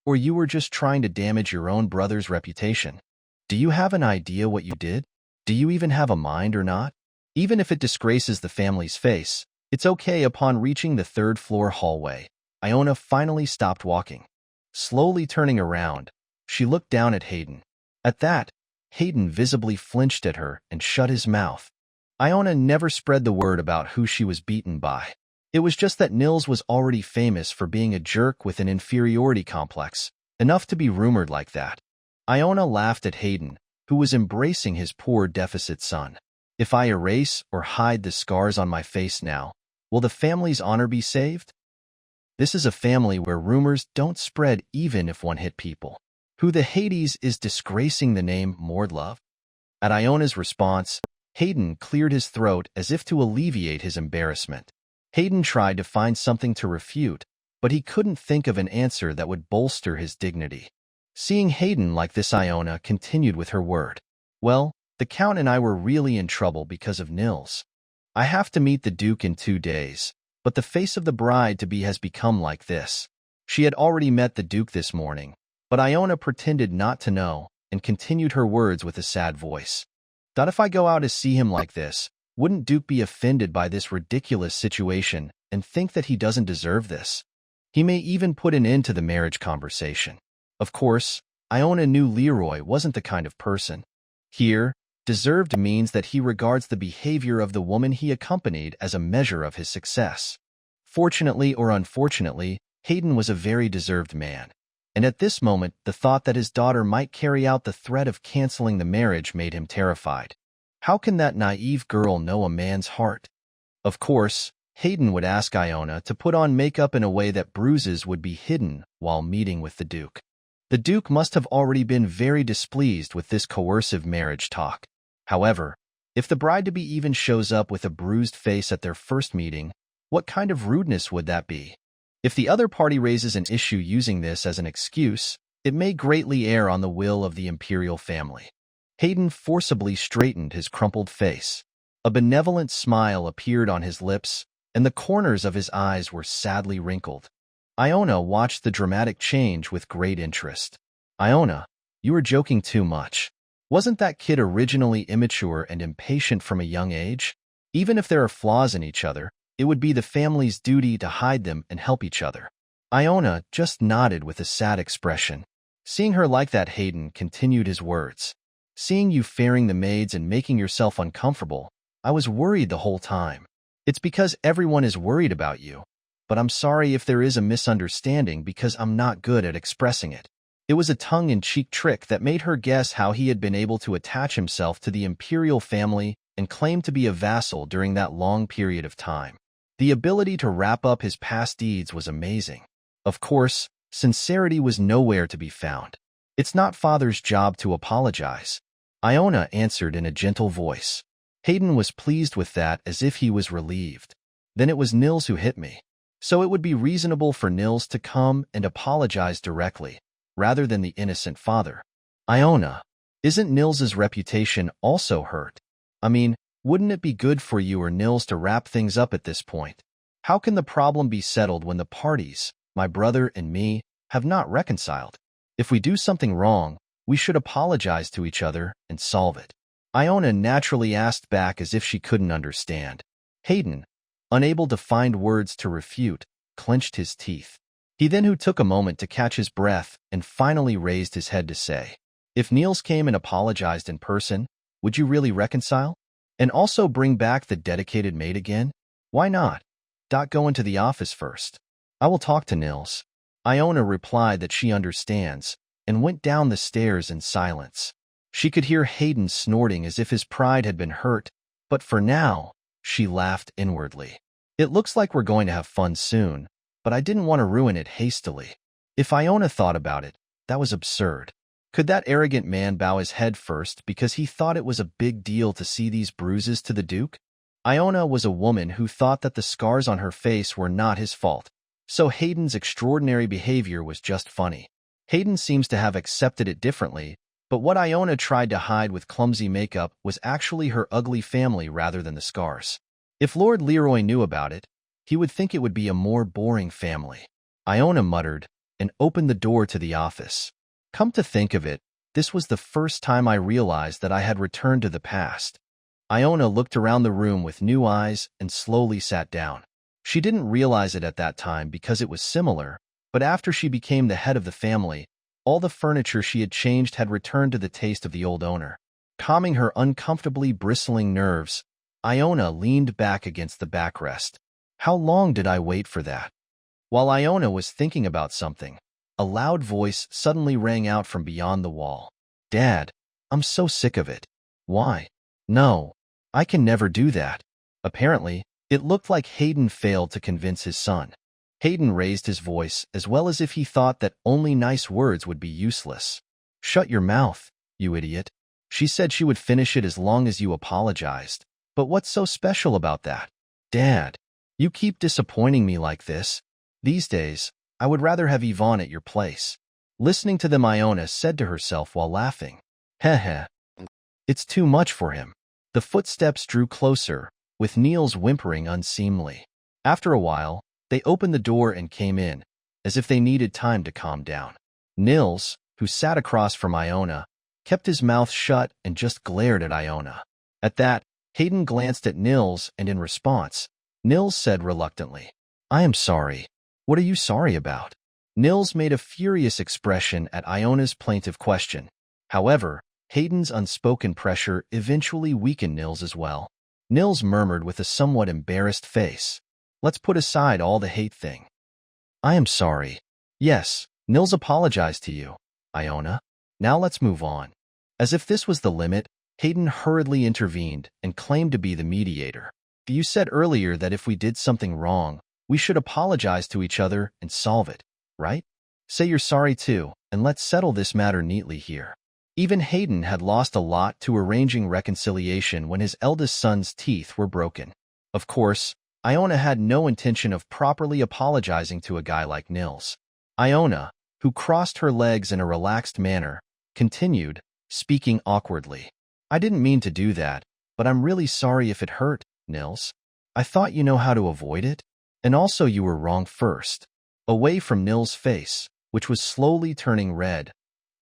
Or you were just trying to damage your own brother's reputation. Do you have an idea what you did? Do you even have a mind or not? Even if it disgraces the family's face, it's okay. Upon reaching the third-floor hallway, Iona finally stopped walking. Slowly turning around, she looked down at Hayden. At that, Hayden visibly flinched at her and shut his mouth. Iona never spread the word about who she was beaten by. It was just that Nils was already famous for being a jerk with an inferiority complex, enough to be rumored like that. Iona laughed at Hayden, who was embracing his poor deficit son. If I erase or hide the scars on my face now, will the family's honor be saved? This is a family where rumors don't spread even if one hit people. Who the Hades is disgracing the name Mordlove? At Iona's response, Hayden cleared his throat as if to alleviate his embarrassment. Hayden tried to find something to refute, but he couldn't think of an answer that would bolster his dignity. Seeing Hayden like this, Iona continued with her word. Well, the Count and I were really in trouble because of Nils. I have to meet the Duke in 2 days, but the face of the bride-to-be has become like this. She had already met the Duke this morning, but Iona pretended not to know and continued her words with a sad voice. If I go out to see him like this, wouldn't Duke be offended by this ridiculous situation and think that he doesn't deserve this? He may even put an end to the marriage conversation. Of course, Iona knew Leroy wasn't the kind of person. Here, deserved means that he regards the behavior of the woman he accompanied as a measure of his success. Fortunately or unfortunately, Hayden was a very deserved man. And at this moment, the thought that his daughter might carry out the threat of canceling the marriage made him terrified. How can that naive girl know a man's heart? Of course, Hayden would ask Iona to put on makeup in a way that bruises would be hidden while meeting with the Duke. The Duke must have already been very displeased with this coercive marriage talk. However, if the bride-to-be even shows up with a bruised face at their first meeting, what kind of rudeness would that be? If the other party raises an issue using this as an excuse, it may greatly err on the will of the imperial family. Hayden forcibly straightened his crumpled face. A benevolent smile appeared on his lips, and the corners of his eyes were sadly wrinkled. Iona watched the dramatic change with great interest. Iona, you are joking too much. Wasn't that kid originally immature and impatient from a young age? Even if there are flaws in each other, it would be the family's duty to hide them and help each other. Iona just nodded with a sad expression. Seeing her like that, Hayden continued his words. Seeing you ferrying the maids and making yourself uncomfortable, I was worried the whole time. It's because everyone is worried about you. But I'm sorry if there is a misunderstanding because I'm not good at expressing it. It was a tongue-in-cheek trick that made her guess how he had been able to attach himself to the imperial family and claim to be a vassal during that long period of time. The ability to wrap up his past deeds was amazing. Of course, sincerity was nowhere to be found. It's not father's job to apologize. Iona answered in a gentle voice. Hayden was pleased with that as if he was relieved. Then it was Nils who hit me. So it would be reasonable for Nils to come and apologize directly, rather than the innocent father. Iona, isn't Nils's reputation also hurt? I mean, wouldn't it be good for you or Nils to wrap things up at this point? How can the problem be settled when the parties, my brother and me, have not reconciled? If we do something wrong, we should apologize to each other and solve it. Iona naturally asked back as if she couldn't understand. Hayden, unable to find words to refute, clenched his teeth. He then took a moment to catch his breath and finally raised his head to say, if Nils came and apologized in person, would you really reconcile? And also bring back the dedicated maid again? Why not? Go into the office first. I will talk to Nils. Iona replied that she understands and went down the stairs in silence. She could hear Hayden snorting as if his pride had been hurt, but for now, she laughed inwardly. It looks like we're going to have fun soon, but I didn't want to ruin it hastily. If Iona thought about it, that was absurd. Could that arrogant man bow his head first because he thought it was a big deal to see these bruises to the Duke? Iona was a woman who thought that the scars on her face were not his fault, so Hayden's extraordinary behavior was just funny. Hayden seems to have accepted it differently, but what Iona tried to hide with clumsy makeup was actually her ugly family rather than the scars. If Lord Leroy knew about it, he would think it would be a more boring family. Iona muttered and opened the door to the office. Come to think of it, this was the first time I realized that I had returned to the past. Iona looked around the room with new eyes and slowly sat down. She didn't realize it at that time because it was similar, but after she became the head of the family, all the furniture she had changed had returned to the taste of the old owner. Calming her uncomfortably bristling nerves, Iona leaned back against the backrest. How long did I wait for that? While Iona was thinking about something, a loud voice suddenly rang out from beyond the wall. Dad, I'm so sick of it. Why? No, I can never do that. Apparently, it looked like Hayden failed to convince his son. Hayden raised his voice as well as if he thought that only nice words would be useless. Shut your mouth, you idiot. She said she would finish it as long as you apologized. But what's so special about that? Dad, you keep disappointing me like this. These days, I would rather have Yvonne at your place. Listening to them, Iona said to herself while laughing. Heh. It's too much for him. The footsteps drew closer, with Niels whimpering unseemly. After a while, they opened the door and came in, as if they needed time to calm down. Niels, who sat across from Iona, kept his mouth shut and just glared at Iona. At that, Hayden glanced at Niels and in response, Niels said reluctantly, I am sorry. What are you sorry about? Niels made a furious expression at Iona's plaintive question. However, Hayden's unspoken pressure eventually weakened Niels as well. Niels murmured with a somewhat embarrassed face, Let's put aside all the hate thing. I am sorry. Yes, Niels apologized to you, Iona. Now let's move on. As if this was the limit, Hayden hurriedly intervened and claimed to be the mediator. You said earlier that if we did something wrong, we should apologize to each other and solve it, right? Say you're sorry too, and let's settle this matter neatly here. Even Hayden had lost a lot to arranging reconciliation when his eldest son's teeth were broken. Of course, Iona had no intention of properly apologizing to a guy like Niels. Iona, who crossed her legs in a relaxed manner, continued, speaking awkwardly. I didn't mean to do that, but I'm really sorry if it hurt, Niels. I thought you know how to avoid it. And also you were wrong first. Away from Niels' face, which was slowly turning red,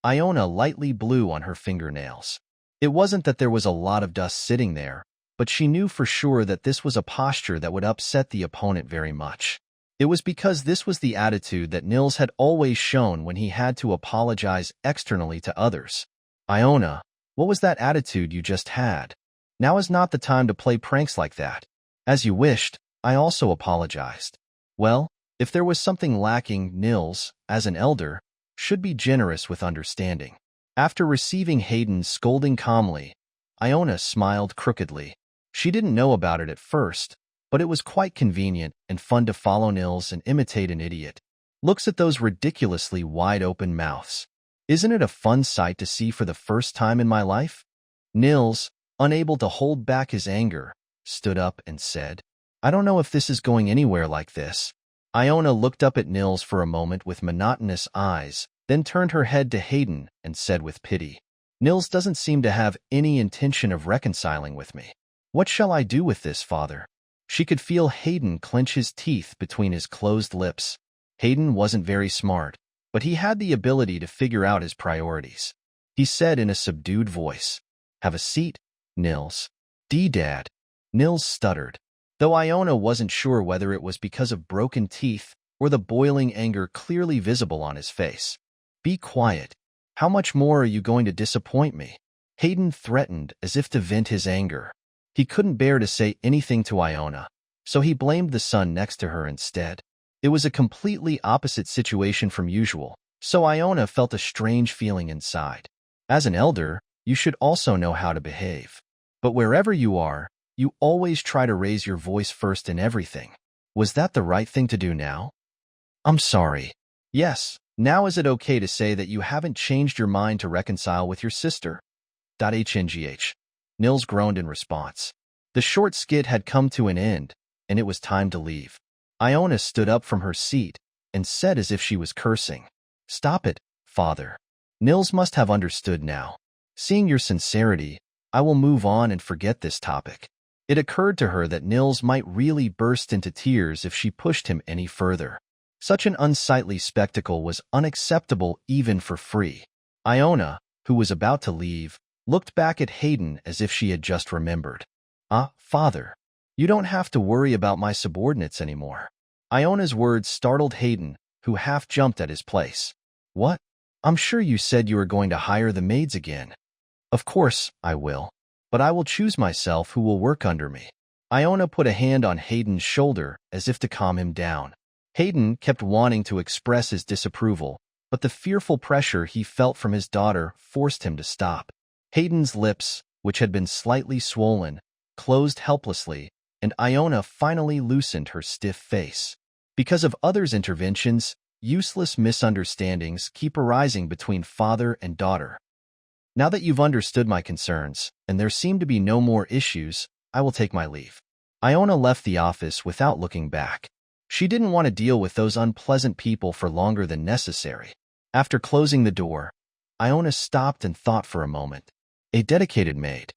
Iona lightly blew on her fingernails. It wasn't that there was a lot of dust sitting there, but she knew for sure that this was a posture that would upset the opponent very much. It was because this was the attitude that Niels had always shown when he had to apologize externally to others. Iona, what was that attitude you just had? Now is not the time to play pranks like that. As you wished, I also apologized. Well, if there was something lacking, Niels, as an elder, should be generous with understanding. After receiving Hayden's scolding calmly, Iona smiled crookedly. She didn't know about it at first, but it was quite convenient and fun to follow Niels and imitate an idiot. Looks at those ridiculously wide-open mouths. Isn't it a fun sight to see for the first time in my life? Niels, unable to hold back his anger, stood up and said, I don't know if this is going anywhere like this. Iona looked up at Niels for a moment with monotonous eyes, then turned her head to Hayden and said with pity, Niels doesn't seem to have any intention of reconciling with me. What shall I do with this, father? She could feel Hayden clench his teeth between his closed lips. Hayden wasn't very smart, but he had the ability to figure out his priorities. He said in a subdued voice, Have a seat, Niels. Dad. Niels stuttered, though Iona wasn't sure whether it was because of broken teeth or the boiling anger clearly visible on his face. Be quiet. How much more are you going to disappoint me? Hayden threatened as if to vent his anger. He couldn't bear to say anything to Iona, so he blamed the son next to her instead. It was a completely opposite situation from usual, so Iona felt a strange feeling inside. As an elder, you should also know how to behave. But wherever you are, you always try to raise your voice first in everything. Was that the right thing to do now? I'm sorry. Yes, now is it okay to say that you haven't changed your mind to reconcile with your sister? HNGH. Nils groaned in response. The short skit had come to an end, and it was time to leave. Iona stood up from her seat and said as if she was cursing, "Stop it, father." Nils must have understood now. Seeing your sincerity, I will move on and forget this topic. It occurred to her that Nils might really burst into tears if she pushed him any further. Such an unsightly spectacle was unacceptable even for free. Iona, who was about to leave, looked back at Hayden as if she had just remembered. Father, you don't have to worry about my subordinates anymore." Iona's words startled Hayden, who half jumped at his place. "What? I'm sure you said you were going to hire the maids again." "Of course, I will. But I will choose myself who will work under me." Iona put a hand on Hayden's shoulder as if to calm him down. Hayden kept wanting to express his disapproval, but the fearful pressure he felt from his daughter forced him to stop. Hayden's lips, which had been slightly swollen, closed helplessly, and Iona finally loosened her stiff face. Because of others' interventions, useless misunderstandings keep arising between father and daughter. Now that you've understood my concerns, and there seem to be no more issues, I will take my leave. Iona left the office without looking back. She didn't want to deal with those unpleasant people for longer than necessary. After closing the door, Iona stopped and thought for a moment. A dedicated maid.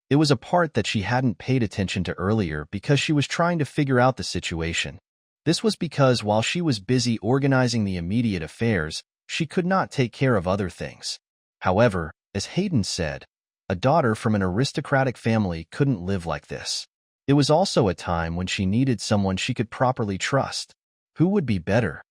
It was a part that she hadn't paid attention to earlier because she was trying to figure out the situation. This was because while she was busy organizing the immediate affairs, she could not take care of other things. However, as Hayden said, a daughter from an aristocratic family couldn't live like this. It was also a time when she needed someone she could properly trust. Who would be better?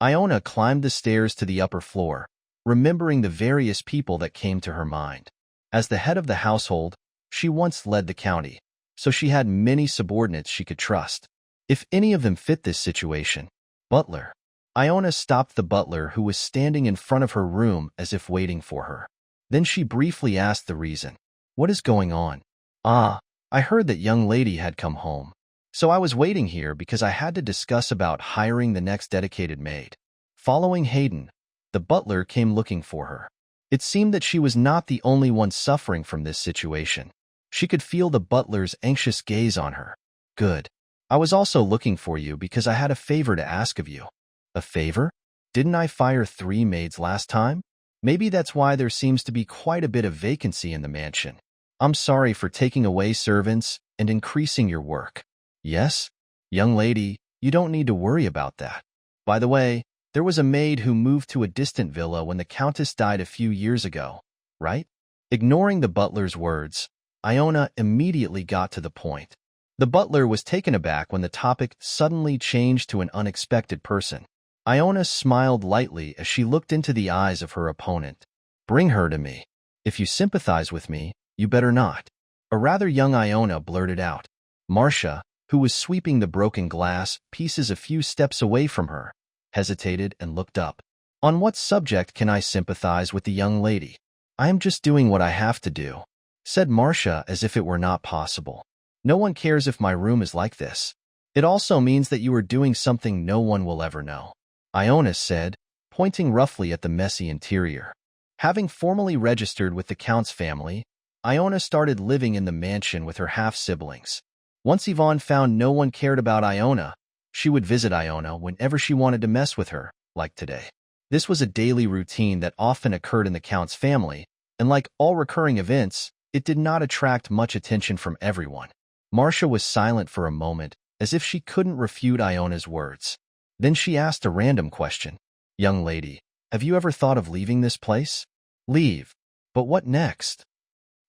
Iona climbed the stairs to the upper floor, remembering the various people that came to her mind. As the head of the household, she once led the county, so she had many subordinates she could trust. If any of them fit this situation. Butler. Iona stopped the butler who was standing in front of her room as if waiting for her. Then she briefly asked the reason. "What is going on?" I heard that young lady had come home. So I was waiting here because I had to discuss about hiring the next dedicated maid." Following Hayden, the butler came looking for her. It seemed that she was not the only one suffering from this situation. She could feel the butler's anxious gaze on her. "Good. I was also looking for you because I had a favor to ask of you." "A favor? Didn't I fire 3 maids last time? Maybe that's why there seems to be quite a bit of vacancy in the mansion. I'm sorry for taking away servants and increasing your work." "Yes? Young lady, you don't need to worry about that. By the way, there was a maid who moved to a distant villa when the countess died a few years ago, right?" Ignoring the butler's words, Iona immediately got to the point. The butler was taken aback when the topic suddenly changed to an unexpected person. Iona smiled lightly as she looked into the eyes of her opponent. "Bring her to me. If you sympathize with me, you better not." A rather young Iona blurted out. Marcia, who was sweeping the broken glass pieces a few steps away from her, hesitated and looked up. "On what subject can I sympathize with the young lady?" "I am just doing what I have to do," said Marcia as if it were not possible. "No one cares if my room is like this. It also means that you are doing something no one will ever know," Iona said, pointing roughly at the messy interior. Having formally registered with the Count's family, Iona started living in the mansion with her half-siblings. Once Yvonne found no one cared about Iona, she would visit Iona whenever she wanted to mess with her, like today. This was a daily routine that often occurred in the Count's family, and like all recurring events, it did not attract much attention from everyone. Marcia was silent for a moment, as if she couldn't refute Iona's words. Then she asked a random question. "Young lady, have you ever thought of leaving this place?" "Leave? But what next?"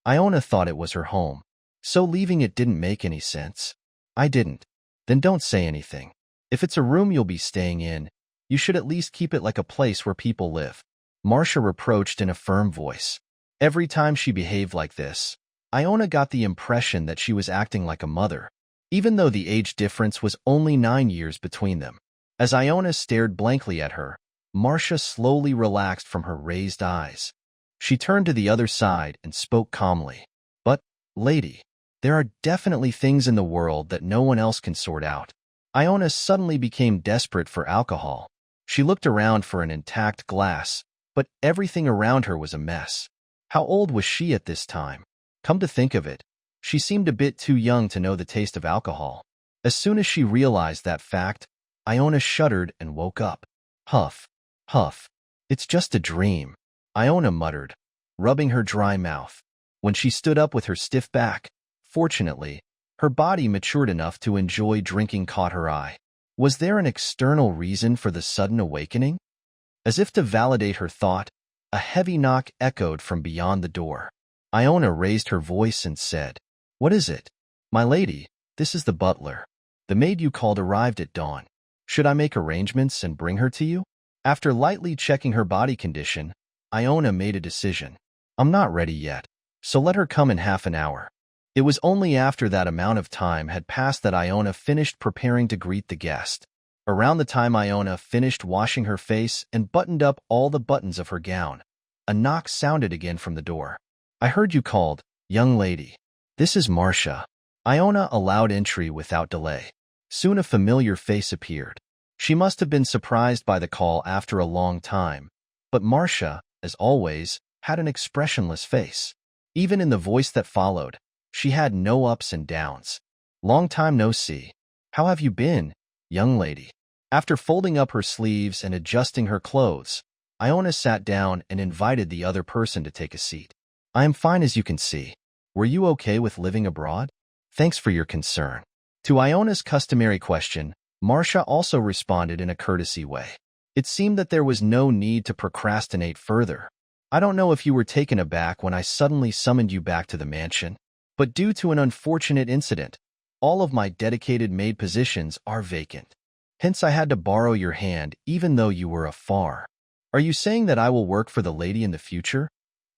Iona thought it was her home, so leaving it didn't make any sense. "I didn't." "Then don't say anything. If it's a room you'll be staying in, you should at least keep it like a place where people live," Marcia reproached in a firm voice. Every time she behaved like this, Iona got the impression that she was acting like a mother, even though the age difference was only 9 years between them. As Iona stared blankly at her, Marcia slowly relaxed from her raised eyes. She turned to the other side and spoke calmly. But, lady, there are definitely things in the world that no one else can sort out. Iona suddenly became desperate for alcohol. She looked around for an intact glass, but everything around her was a mess. How old was she at this time? Come to think of it, she seemed a bit too young to know the taste of alcohol. As soon as she realized that fact, Iona shuddered and woke up. Huff, huff. It's just a dream, Iona muttered, rubbing her dry mouth. When she stood up with her stiff back, fortunately, her body matured enough to enjoy drinking caught her eye. Was there an external reason for the sudden awakening? As if to validate her thought, a heavy knock echoed from beyond the door. Iona raised her voice and said, "What is it?" "My lady, this is the butler. The maid you called arrived at dawn. Should I make arrangements and bring her to you?" After lightly checking her body condition, Iona made a decision. "I'm not ready yet, so let her come in half an hour." It was only after that amount of time had passed that Iona finished preparing to greet the guest. Around the time Iona finished washing her face and buttoned up all the buttons of her gown, a knock sounded again from the door. "I heard you called, young lady. This is Marcia." Iona allowed entry without delay. Soon a familiar face appeared. She must have been surprised by the call after a long time, but Marcia, as always, had an expressionless face. Even in the voice that followed, she had no ups and downs. "Long time no see. How have you been, young lady?" After folding up her sleeves and adjusting her clothes, Iona sat down and invited the other person to take a seat. "I am fine, as you can see. Were you okay with living abroad? Thanks for your concern." To Iona's customary question, Marcia also responded in a courtesy way. It seemed that there was no need to procrastinate further. "I don't know if you were taken aback when I suddenly summoned you back to the mansion, but due to an unfortunate incident, all of my dedicated maid positions are vacant. Hence I had to borrow your hand even though you were afar." "Are you saying that I will work for the lady in the future?"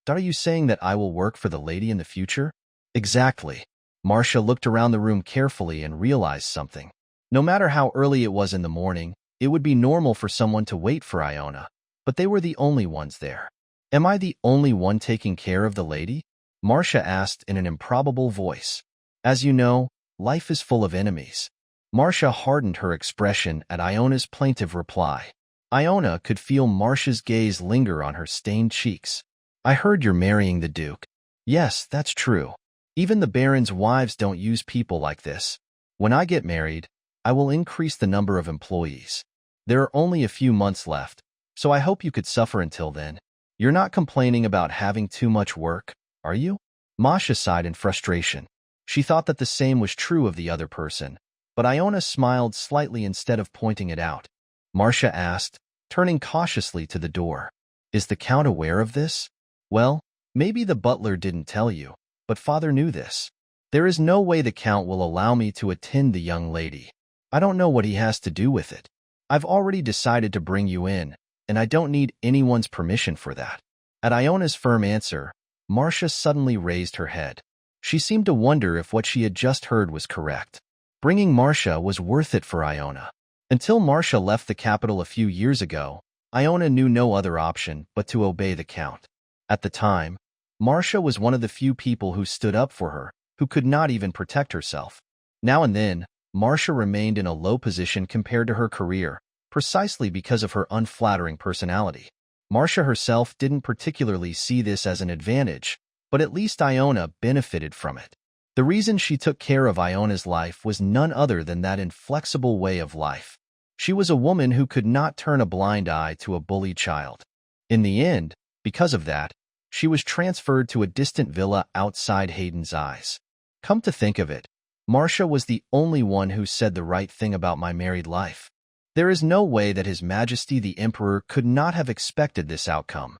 "Are you saying that I will work for the lady in the future?" "Exactly." Marcia looked around the room carefully and realized something. No matter how early it was in the morning, it would be normal for someone to wait for Iona, but they were the only ones there. "Am I the only one taking care of the lady?" Marcia asked in an improbable voice. "As you know, life is full of enemies." Marcia hardened her expression at Iona's plaintive reply. Iona could feel Marcia's gaze linger on her stained cheeks. "I heard you're marrying the Duke." "Yes, that's true. Even the Baron's wives don't use people like this. When I get married, I will increase the number of employees. There are only a few months left, so I hope you could suffer until then. You're not complaining about having too much work, are you?" Masha sighed in frustration. She thought that the same was true of the other person, but Iona smiled slightly instead of pointing it out. Marcia asked, turning cautiously to the door, "Is the Count aware of this?" "Well, maybe the butler didn't tell you, but Father knew this. There is no way the Count will allow me to attend the young lady. I don't know what he has to do with it. I've already decided to bring you in, and I don't need anyone's permission for that." At Iona's firm answer, Marcia suddenly raised her head. She seemed to wonder if what she had just heard was correct. Bringing Marcia was worth it for Iona. Until Marcia left the capital a few years ago, Iona knew no other option but to obey the Count. At the time, Marcia was one of the few people who stood up for her, who could not even protect herself. Now and then, Marcia remained in a low position compared to her career, precisely because of her unflattering personality. Marcia herself didn't particularly see this as an advantage, but at least Iona benefited from it. The reason she took care of Iona's life was none other than that inflexible way of life. She was a woman who could not turn a blind eye to a bullied child. In the end, because of that, she was transferred to a distant villa outside Hayden's eyes. Come to think of it, Marcia was the only one who said the right thing about my married life. There is no way that His Majesty the Emperor could not have expected this outcome.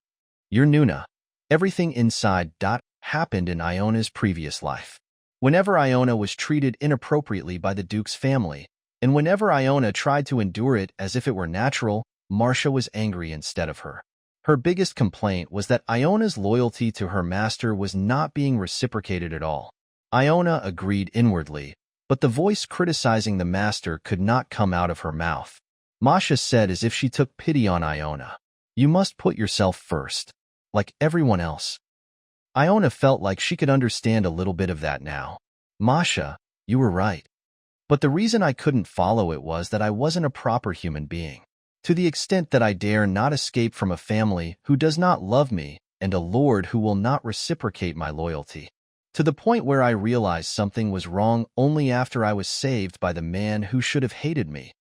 Your Nuna. Everything inside happened in Iona's previous life. Whenever Iona was treated inappropriately by the Duke's family, and whenever Iona tried to endure it as if it were natural, Marcia was angry instead of her. Her biggest complaint was that Iona's loyalty to her master was not being reciprocated at all. Iona agreed inwardly, but the voice criticizing the master could not come out of her mouth. Masha said as if she took pity on Iona, "You must put yourself first. like everyone else. Iona felt like she could understand a little bit of that now. Masha, you were right. But the reason I couldn't follow it was that I wasn't a proper human being. To the extent that I dare not escape from a family who does not love me and a lord who will not reciprocate my loyalty. To the point where I realized something was wrong only after I was saved by the man who should have hated me.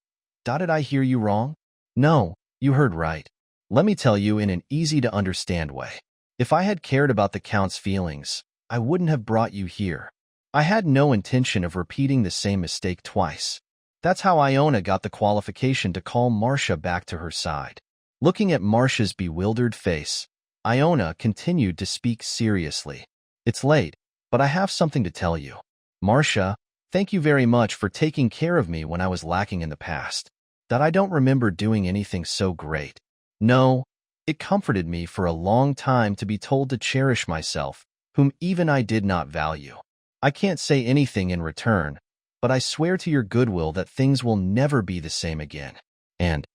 Did I hear you wrong? No, you heard right. Let me tell you in an easy-to-understand way. If I had cared about the Count's feelings, I wouldn't have brought you here. I had no intention of repeating the same mistake twice. That's how Iona got the qualification to call Marcia back to her side. Looking at Marcia's bewildered face, Iona continued to speak seriously. It's late, but I have something to tell you. Marcia, thank you very much for taking care of me when I was lacking in the past. That I don't remember doing anything so great. No, it comforted me for a long time to be told to cherish myself, whom even I did not value. I can't say anything in return, but I swear to your goodwill that things will never be the same again. And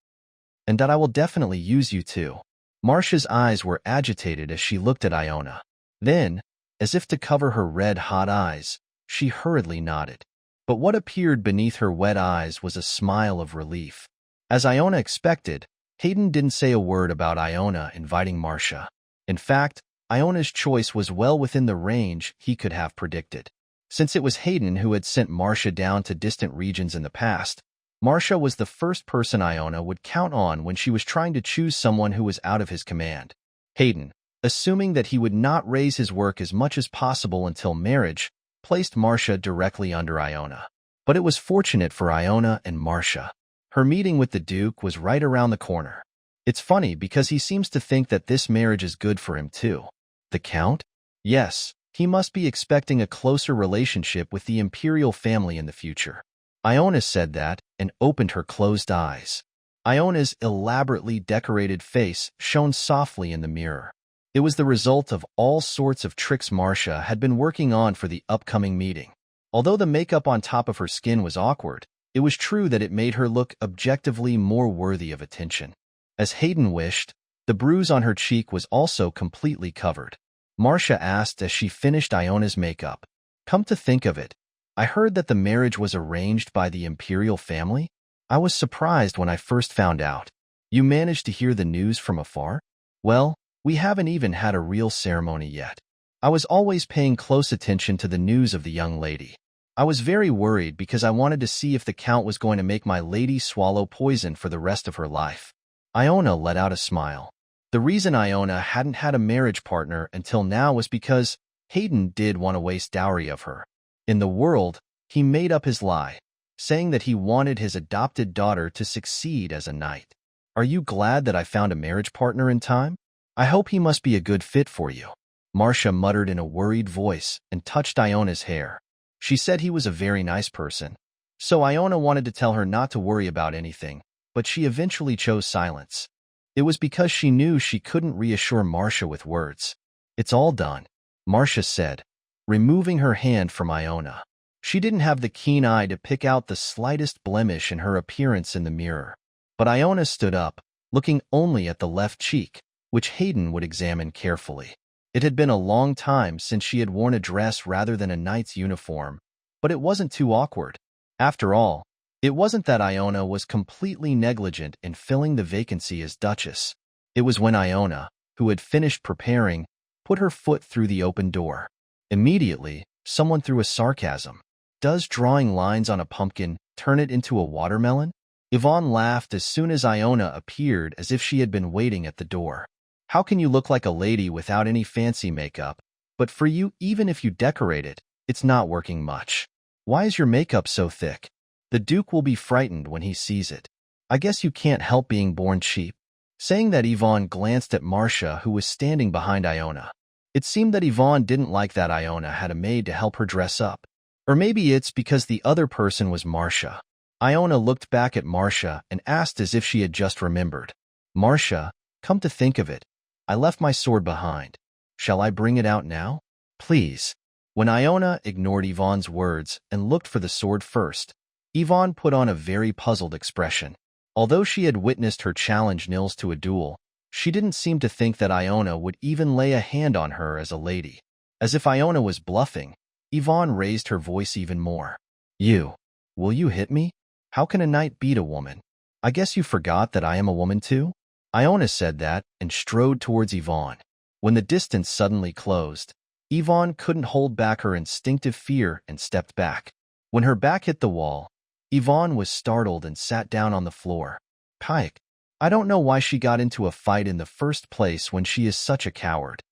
that I will definitely use you too. Marcia's eyes were agitated as she looked at Iona. Then, as if to cover her red-hot eyes, she hurriedly nodded. But what appeared beneath her wet eyes was a smile of relief. As Iona expected, Hayden didn't say a word about Iona inviting Marcia. In fact, Iona's choice was well within the range he could have predicted. Since it was Hayden who had sent Marcia down to distant regions in the past, Marcia was the first person Iona would count on when she was trying to choose someone who was out of his command. Hayden, assuming that he would not raise his work as much as possible until marriage, placed Marcia directly under Iona. But it was fortunate for Iona and Marcia. Her meeting with the Duke was right around the corner. It's funny because he seems to think that this marriage is good for him too. The Count? Yes, he must be expecting a closer relationship with the imperial family in the future. Iona said that and opened her closed eyes. Iona's elaborately decorated face shone softly in the mirror. It was the result of all sorts of tricks Marcia had been working on for the upcoming meeting. Although the makeup on top of her skin was awkward, it was true that it made her look objectively more worthy of attention. As Hayden wished, the bruise on her cheek was also completely covered. Marcia asked as she finished Iona's makeup. Come to think of it, I heard that the marriage was arranged by the imperial family? I was surprised when I first found out. You managed to hear the news from afar? Well, we haven't even had a real ceremony yet. I was always paying close attention to the news of the young lady. I was very worried because I wanted to see if the Count was going to make my lady swallow poison for the rest of her life. Iona let out a smile. The reason Iona hadn't had a marriage partner until now was because Hayden did want to waste dowry of her. In the world, he made up his lie, saying that he wanted his adopted daughter to succeed as a knight. Are you glad that I found a marriage partner in time? I hope he must be a good fit for you. Marcia muttered in a worried voice and touched Iona's hair. She said he was a very nice person. So Iona wanted to tell her not to worry about anything, but she eventually chose silence. It was because she knew she couldn't reassure Marcia with words. It's all done, Marcia said, removing her hand from Iona. She didn't have the keen eye to pick out the slightest blemish in her appearance in the mirror. But Iona stood up, looking only at the left cheek, which Hayden would examine carefully. It had been a long time since she had worn a dress rather than a knight's uniform, but it wasn't too awkward. After all, it wasn't that Iona was completely negligent in filling the vacancy as Duchess. It was when Iona, who had finished preparing, put her foot through the open door. Immediately, someone threw a sarcasm. Does drawing lines on a pumpkin turn it into a watermelon? Yvonne laughed as soon as Iona appeared as if she had been waiting at the door. How can you look like a lady without any fancy makeup? But for you, even if you decorate it, it's not working much. Why is your makeup so thick? The Duke will be frightened when he sees it. I guess you can't help being born cheap. Saying that, Yvonne glanced at Marcia, who was standing behind Iona. It seemed that Yvonne didn't like that Iona had a maid to help her dress up. Or maybe it's because the other person was Marcia. Iona looked back at Marcia and asked as if she had just remembered. Marcia, come to think of it, I left my sword behind. Shall I bring it out now? Please. When Iona ignored Yvonne's words and looked for the sword first, Yvonne put on a very puzzled expression. Although she had witnessed her challenge Nils to a duel, She didn't seem to think that Iona would even lay a hand on her as a lady. As if Iona was bluffing, Yvonne raised her voice even more. Will you hit me? How can a knight beat a woman? I guess you forgot that I am a woman too? Iona said that and strode towards Yvonne. When the distance suddenly closed, Yvonne couldn't hold back her instinctive fear and stepped back. When her back hit the wall, Yvonne was startled and sat down on the floor. Pike, I don't know why she got into a fight in the first place when she is such a coward.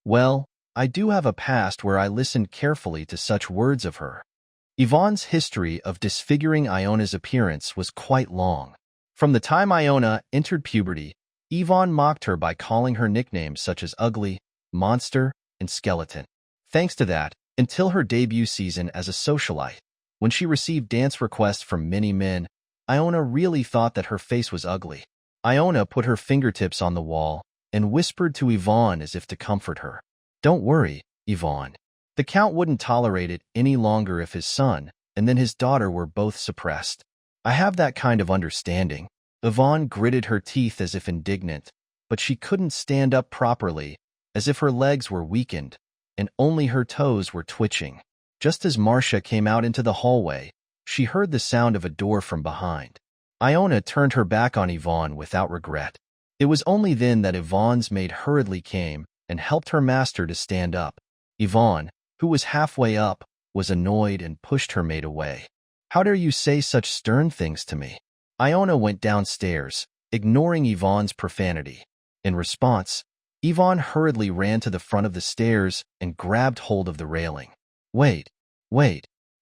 Well, I do have a past where I listened carefully to such words of her. Yvonne's history of disfiguring Iona's appearance was quite long. From the time Iona entered puberty, Yvonne mocked her by calling her nicknames such as ugly, monster, and skeleton. Thanks to that, until her debut season as a socialite, when she received dance requests from many men, Iona really thought that her face was ugly. Iona put her fingertips on the wall and whispered to Yvonne as if to comfort her. Don't worry, Yvonne. The Count wouldn't tolerate it any longer if his son and then his daughter were both suppressed. I have that kind of understanding. Yvonne gritted her teeth as if indignant, but she couldn't stand up properly, as if her legs were weakened, and only her toes were twitching. Just as Marcia came out into the hallway, she heard the sound of a door from behind. Iona turned her back on Yvonne without regret. It was only then that Yvonne's maid hurriedly came and helped her master to stand up. Yvonne, who was halfway up, was annoyed and pushed her maid away. How dare you say such stern things to me? Iona went downstairs, ignoring Yvonne's profanity. In response, Yvonne hurriedly ran to the front of the stairs and grabbed hold of the railing. Wait.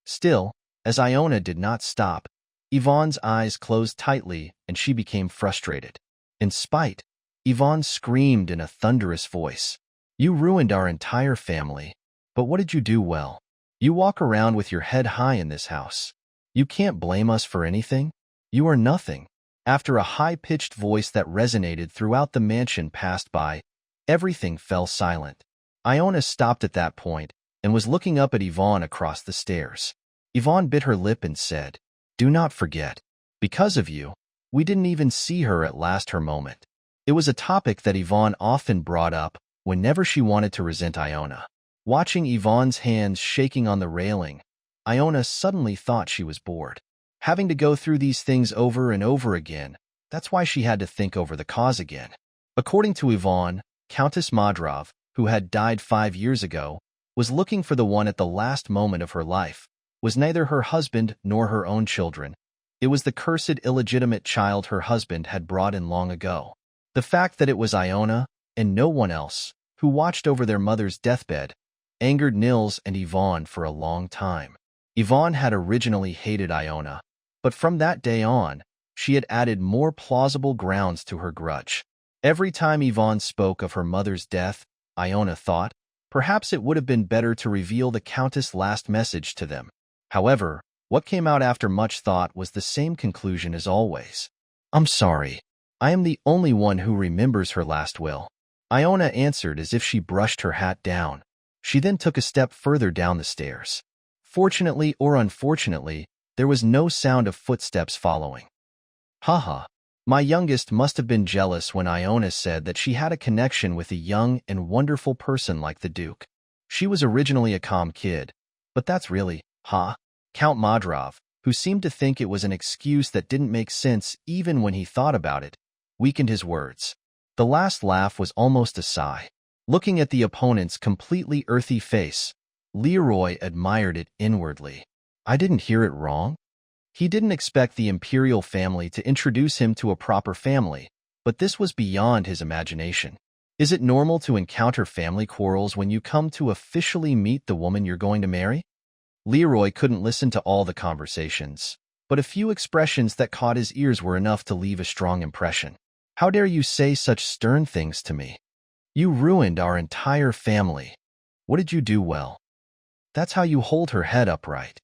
Still, as Iona did not stop, Yvonne's eyes closed tightly and she became frustrated. In spite, Yvonne screamed in a thunderous voice. You ruined our entire family, but what did you do well? You walk around with your head high in this house. You can't blame us for anything. You are nothing. After a high-pitched voice that resonated throughout the mansion passed by, everything fell silent. Iona stopped at that point and was looking up at Yvonne across the stairs. Yvonne bit her lip and said, Do not forget. Because of you, we didn't even see her at last her moment. It was a topic that Yvonne often brought up whenever she wanted to resent Iona. Watching Yvonne's hands shaking on the railing, Iona suddenly thought she was bored. Having to go through these things over and over again, that's why she had to think over the cause again. According to Yvonne, Countess Modrov, who had died 5 years ago, was looking for the one at the last moment of her life, was neither her husband nor her own children. It was the cursed illegitimate child her husband had brought in long ago. The fact that it was Iona, and no one else, who watched over their mother's deathbed, angered Nils and Yvonne for a long time. Yvonne had originally hated Iona, but from that day on, she had added more plausible grounds to her grudge. Every time Yvonne spoke of her mother's death, Iona thought, perhaps it would have been better to reveal the Countess' last message to them. However, what came out after much thought was the same conclusion as always. I'm sorry. I am the only one who remembers her last will. Iona answered as if she brushed her hat down. She then took a step further down the stairs. Fortunately or unfortunately, there was no sound of footsteps following. Haha. My youngest must have been jealous when Iona said that she had a connection with a young and wonderful person like the Duke. She was originally a calm kid, but that's really, Count Modrov, who seemed to think it was an excuse that didn't make sense even when he thought about it, weakened his words. The last laugh was almost a sigh. Looking at the opponent's completely earthy face, Leroy admired it inwardly. I didn't hear it wrong. He didn't expect the imperial family to introduce him to a proper family, but this was beyond his imagination. Is it normal to encounter family quarrels when you come to officially meet the woman you're going to marry? Leroy couldn't listen to all the conversations, but a few expressions that caught his ears were enough to leave a strong impression. How dare you say such stern things to me? You ruined our entire family. What did you do well? That's how you hold her head upright.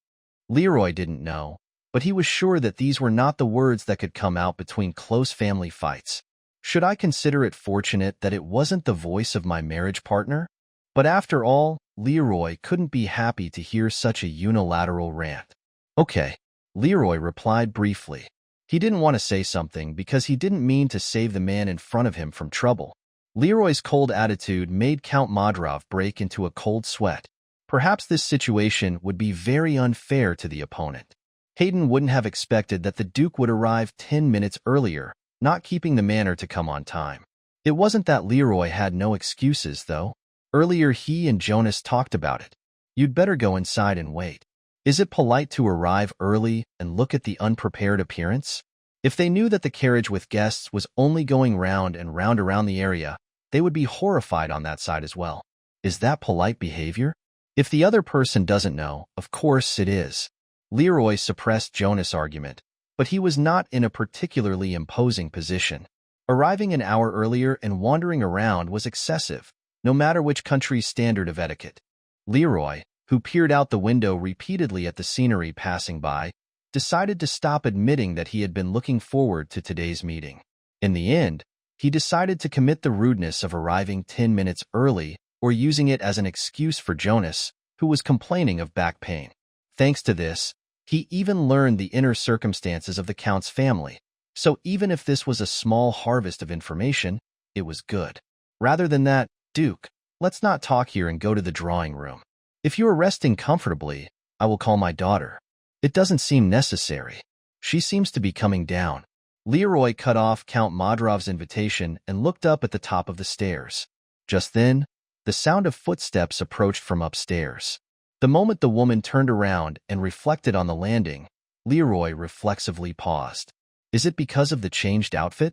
Leroy didn't know, but he was sure that these were not the words that could come out between close family fights. Should I consider it fortunate that it wasn't the voice of my marriage partner? But after all, Leroy couldn't be happy to hear such a unilateral rant. Okay, Leroy replied briefly. He didn't want to say something because he didn't mean to save the man in front of him from trouble. Leroy's cold attitude made Count Modrov break into a cold sweat. Perhaps this situation would be very unfair to the opponent. Hayden wouldn't have expected that the Duke would arrive 10 minutes earlier, not keeping the manner to come on time. It wasn't that Leroy had no excuses, though. Earlier he and Jonas talked about it. You'd better go inside and wait. Is it polite to arrive early and look at the unprepared appearance? If they knew that the carriage with guests was only going round and round around the area, they would be horrified on that side as well. Is that polite behavior? If the other person doesn't know, of course it is. Leroy suppressed Jonas' argument, but he was not in a particularly imposing position. Arriving an hour earlier and wandering around was excessive, no matter which country's standard of etiquette. Leroy, who peered out the window repeatedly at the scenery passing by, decided to stop admitting that he had been looking forward to today's meeting. In the end, he decided to commit the rudeness of arriving 10 minutes early or using it as an excuse for Jonas, who was complaining of back pain. Thanks to this, he even learned the inner circumstances of the Count's family, so even if this was a small harvest of information, it was good. Rather than that, Duke, let's not talk here and go to the drawing room. If you are resting comfortably, I will call my daughter. It doesn't seem necessary. She seems to be coming down. Leroy cut off Count Modrov's invitation and looked up at the top of the stairs. Just then, the sound of footsteps approached from upstairs. The moment the woman turned around and reflected on the landing, Leroy reflexively paused. Is it because of the changed outfit?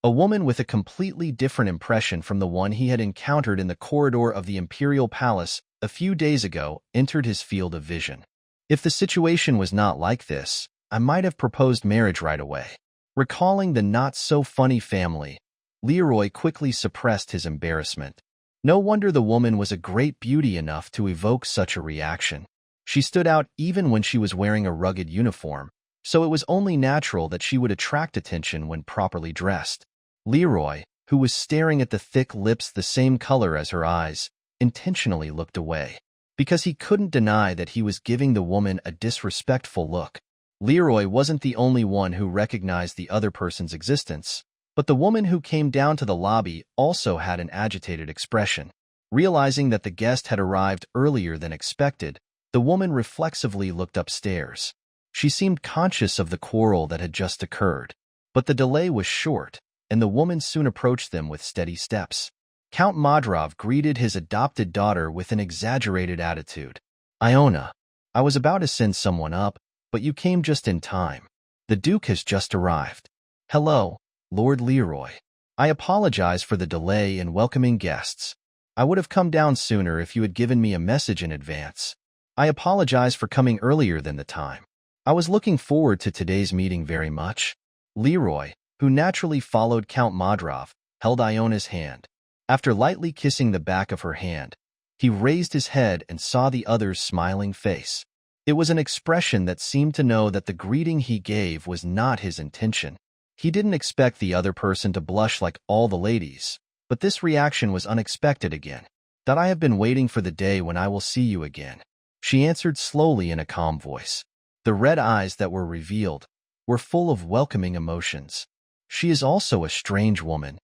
A woman with a completely different impression from the one he had encountered in the corridor of the Imperial Palace a few days ago entered his field of vision. If the situation was not like this, I might have proposed marriage right away. Recalling the not-so-funny family, Leroy quickly suppressed his embarrassment. No wonder the woman was a great beauty enough to evoke such a reaction. She stood out even when she was wearing a rugged uniform, so it was only natural that she would attract attention when properly dressed. Leroy, who was staring at the thick lips the same color as her eyes, intentionally looked away, because he couldn't deny that he was giving the woman a disrespectful look. Leroy wasn't the only one who recognized the other person's existence, but the woman who came down to the lobby also had an agitated expression. Realizing that the guest had arrived earlier than expected, the woman reflexively looked upstairs. She seemed conscious of the quarrel that had just occurred, but the delay was short, and the woman soon approached them with steady steps. Count Modrov greeted his adopted daughter with an exaggerated attitude. Iona, I was about to send someone up, but you came just in time. The Duke has just arrived. Hello, Lord Leroy. I apologize for the delay in welcoming guests. I would have come down sooner if you had given me a message in advance. I apologize for coming earlier than the time. I was looking forward to today's meeting very much. Leroy, who naturally followed Count Modrov, held Iona's hand. After lightly kissing the back of her hand, he raised his head and saw the other's smiling face. It was an expression that seemed to know that the greeting he gave was not his intention. He didn't expect the other person to blush like all the ladies, but this reaction was unexpected again. That I have been waiting for the day when I will see you again, she answered slowly in a calm voice. The red eyes that were revealed were full of welcoming emotions. She is also a strange woman.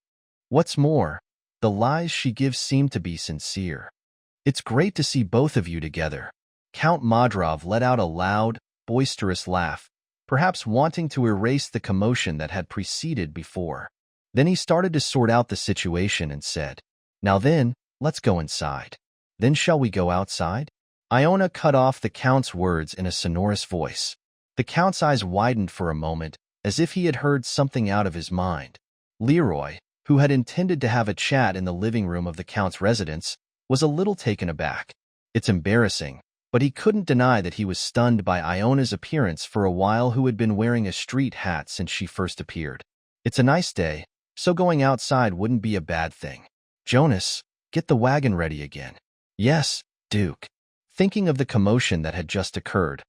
What's more, the lies she gives seem to be sincere. It's great to see both of you together. Count Modrov let out a loud, boisterous laugh, perhaps wanting to erase the commotion that had preceded before. Then he started to sort out the situation and said, Now then, let's go inside. Then shall we go outside? Iona cut off the Count's words in a sonorous voice. The Count's eyes widened for a moment, as if he had heard something out of his mind. Leroy, who had intended to have a chat in the living room of the Count's residence, was a little taken aback. It's embarrassing, but he couldn't deny that he was stunned by Iona's appearance for a while, who had been wearing a street hat since she first appeared. It's a nice day, so going outside wouldn't be a bad thing. Jonas, get the wagon ready again. Yes, Duke. Thinking of the commotion that had just occurred,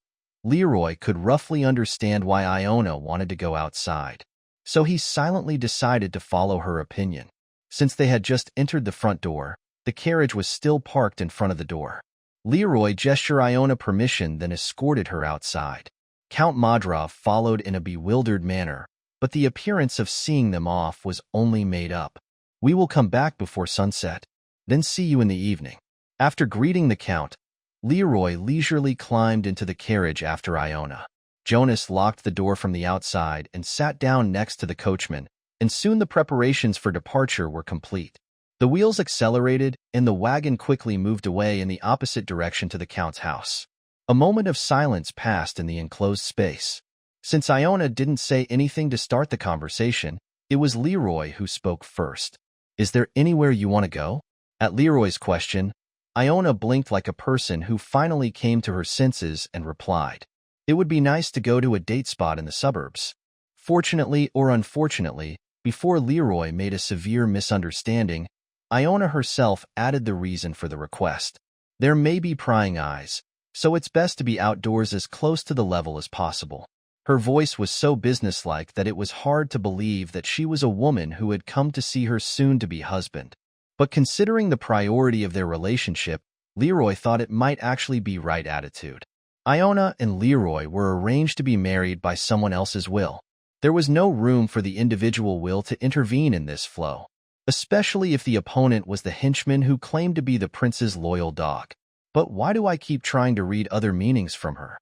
Leroy could roughly understand why Iona wanted to go outside, so he silently decided to follow her opinion. Since they had just entered the front door, the carriage was still parked in front of the door. Leroy gestured Iona permission, then escorted her outside. Count Madra followed in a bewildered manner, but the appearance of seeing them off was only made up. We will come back before sunset, then see you in the evening. After greeting the Count, Leroy leisurely climbed into the carriage after Iona. Jonas locked the door from the outside and sat down next to the coachman, and soon the preparations for departure were complete. The wheels accelerated, and the wagon quickly moved away in the opposite direction to the Count's house. A moment of silence passed in the enclosed space. Since Iona didn't say anything to start the conversation, it was Leroy who spoke first. Is there anywhere you want to go? At Leroy's question, Iona blinked like a person who finally came to her senses and replied, "It would be nice to go to a date spot in the suburbs." Fortunately or unfortunately, before Leroy made a severe misunderstanding, Iona herself added the reason for the request. There may be prying eyes, so it's best to be outdoors as close to the level as possible. Her voice was so businesslike that it was hard to believe that she was a woman who had come to see her soon-to-be husband. But considering the priority of their relationship, Leroy thought it might actually be right attitude. Iona and Leroy were arranged to be married by someone else's will. There was no room for the individual will to intervene in this flow, especially if the opponent was the henchman who claimed to be the prince's loyal dog. But why do I keep trying to read other meanings from her?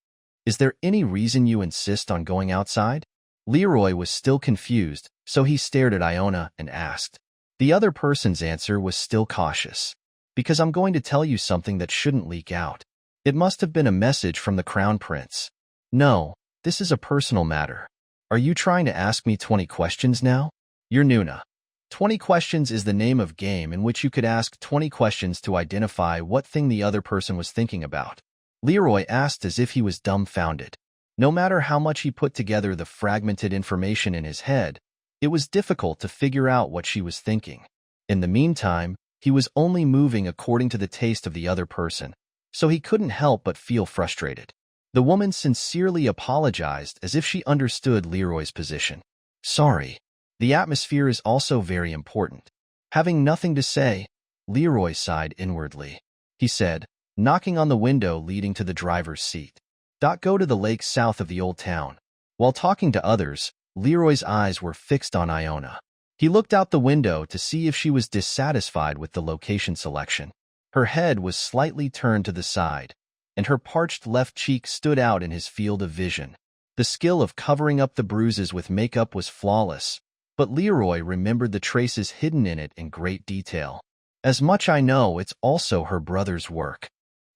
Is there any reason you insist on going outside? Leroy was still confused, so he stared at Iona and asked. The other person's answer was still cautious. Because I'm going to tell you something that shouldn't leak out. It must have been a message from the Crown Prince. No, this is a personal matter. Are you trying to ask me 20 questions now? You're Nuna. 20 questions is the name of game in which you could ask 20 questions to identify what thing the other person was thinking about. Leroy asked as if he was dumbfounded. No matter how much he put together the fragmented information in his head, it was difficult to figure out what she was thinking. In the meantime, he was only moving according to the taste of the other person, so he couldn't help but feel frustrated. The woman sincerely apologized as if she understood Leroy's position. Sorry. The atmosphere is also very important. Having nothing to say, Leroy sighed inwardly. He said, knocking on the window leading to the driver's seat. Go to the lake south of the old town. While talking to others, Leroy's eyes were fixed on Iona. He looked out the window to see if she was dissatisfied with the location selection. Her head was slightly turned to the side, and her parched left cheek stood out in his field of vision. The skill of covering up the bruises with makeup was flawless, but Leroy remembered the traces hidden in it in great detail. As much I know, it's also her brother's work.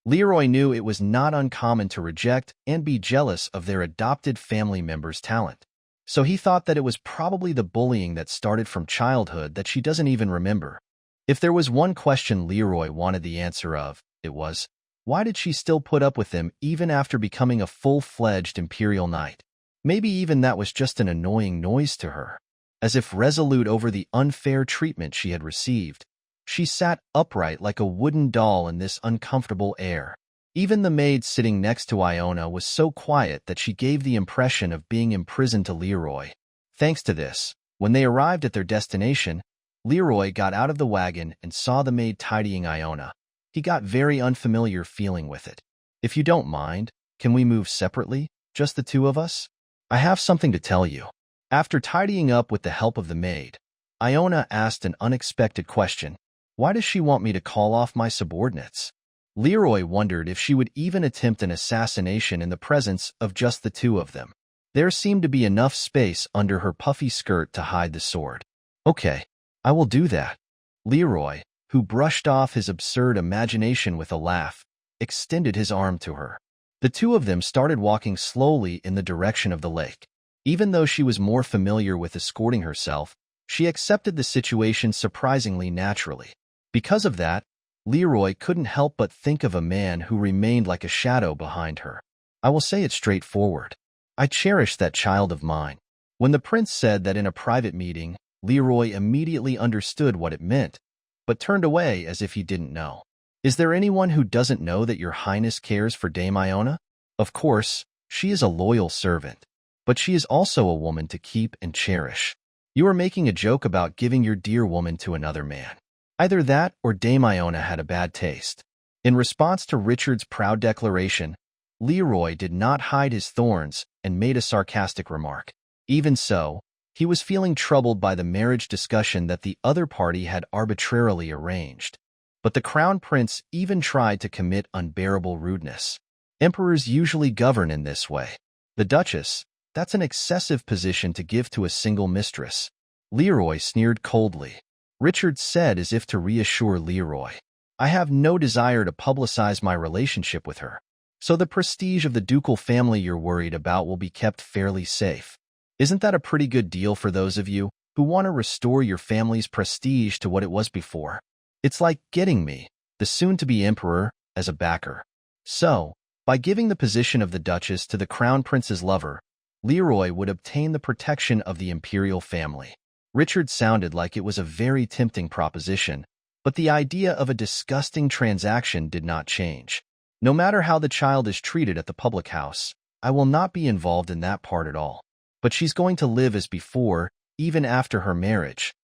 Leroy knew it was not uncommon to reject and be jealous of their adopted family member's talent. So he thought that it was probably the bullying that started from childhood that she doesn't even remember. If there was one question Leroy wanted the answer of, it was, why did she still put up with him even after becoming a full-fledged Imperial Knight? Maybe even that was just an annoying noise to her. As if resolute over the unfair treatment she had received, she sat upright like a wooden doll in this uncomfortable air. Even the maid sitting next to Iona was so quiet that she gave the impression of being imprisoned to Leroy. Thanks to this, when they arrived at their destination, Leroy got out of the wagon and saw the maid tidying Iona. He got very unfamiliar feeling with it. If you don't mind, can we move separately, just the two of us? I have something to tell you. After tidying up with the help of the maid, Iona asked an unexpected question. Why does she want me to call off my subordinates? Leroy wondered if she would even attempt an assassination in the presence of just the two of them. There seemed to be enough space under her puffy skirt to hide the sword. Okay, I will do that. Leroy, who brushed off his absurd imagination with a laugh, extended his arm to her. The two of them started walking slowly in the direction of the lake. Even though she was more familiar with escorting herself, she accepted the situation surprisingly naturally. Because of that, Leroy couldn't help but think of a man who remained like a shadow behind her. I will say it straightforward. I cherish that child of mine. When the prince said that in a private meeting, Leroy immediately understood what it meant, but turned away as if he didn't know. Is there anyone who doesn't know that your highness cares for Dame Iona? Of course, she is a loyal servant, but she is also a woman to keep and cherish. You are making a joke about giving your dear woman to another man. Either that or Dame Iona had a bad taste. In response to Richard's proud declaration, Leroy did not hide his thorns and made a sarcastic remark. Even so, he was feeling troubled by the marriage discussion that the other party had arbitrarily arranged. But the crown prince even tried to commit unbearable rudeness. Emperors usually govern in this way. The duchess, that's an excessive position to give to a single mistress. Leroy sneered coldly. Richard said as if to reassure Leroy. I have no desire to publicize my relationship with her. So the prestige of the ducal family you're worried about will be kept fairly safe. Isn't that a pretty good deal for those of you who want to restore your family's prestige to what it was before? It's like getting me, the soon-to-be emperor, as a backer. So, by giving the position of the duchess to the crown prince's lover, Leroy would obtain the protection of the imperial family. Richard sounded like it was a very tempting proposition, but the idea of a disgusting transaction did not change. No matter how the child is treated at the public house, I will not be involved in that part at all. But she's going to live as before, even after her marriage.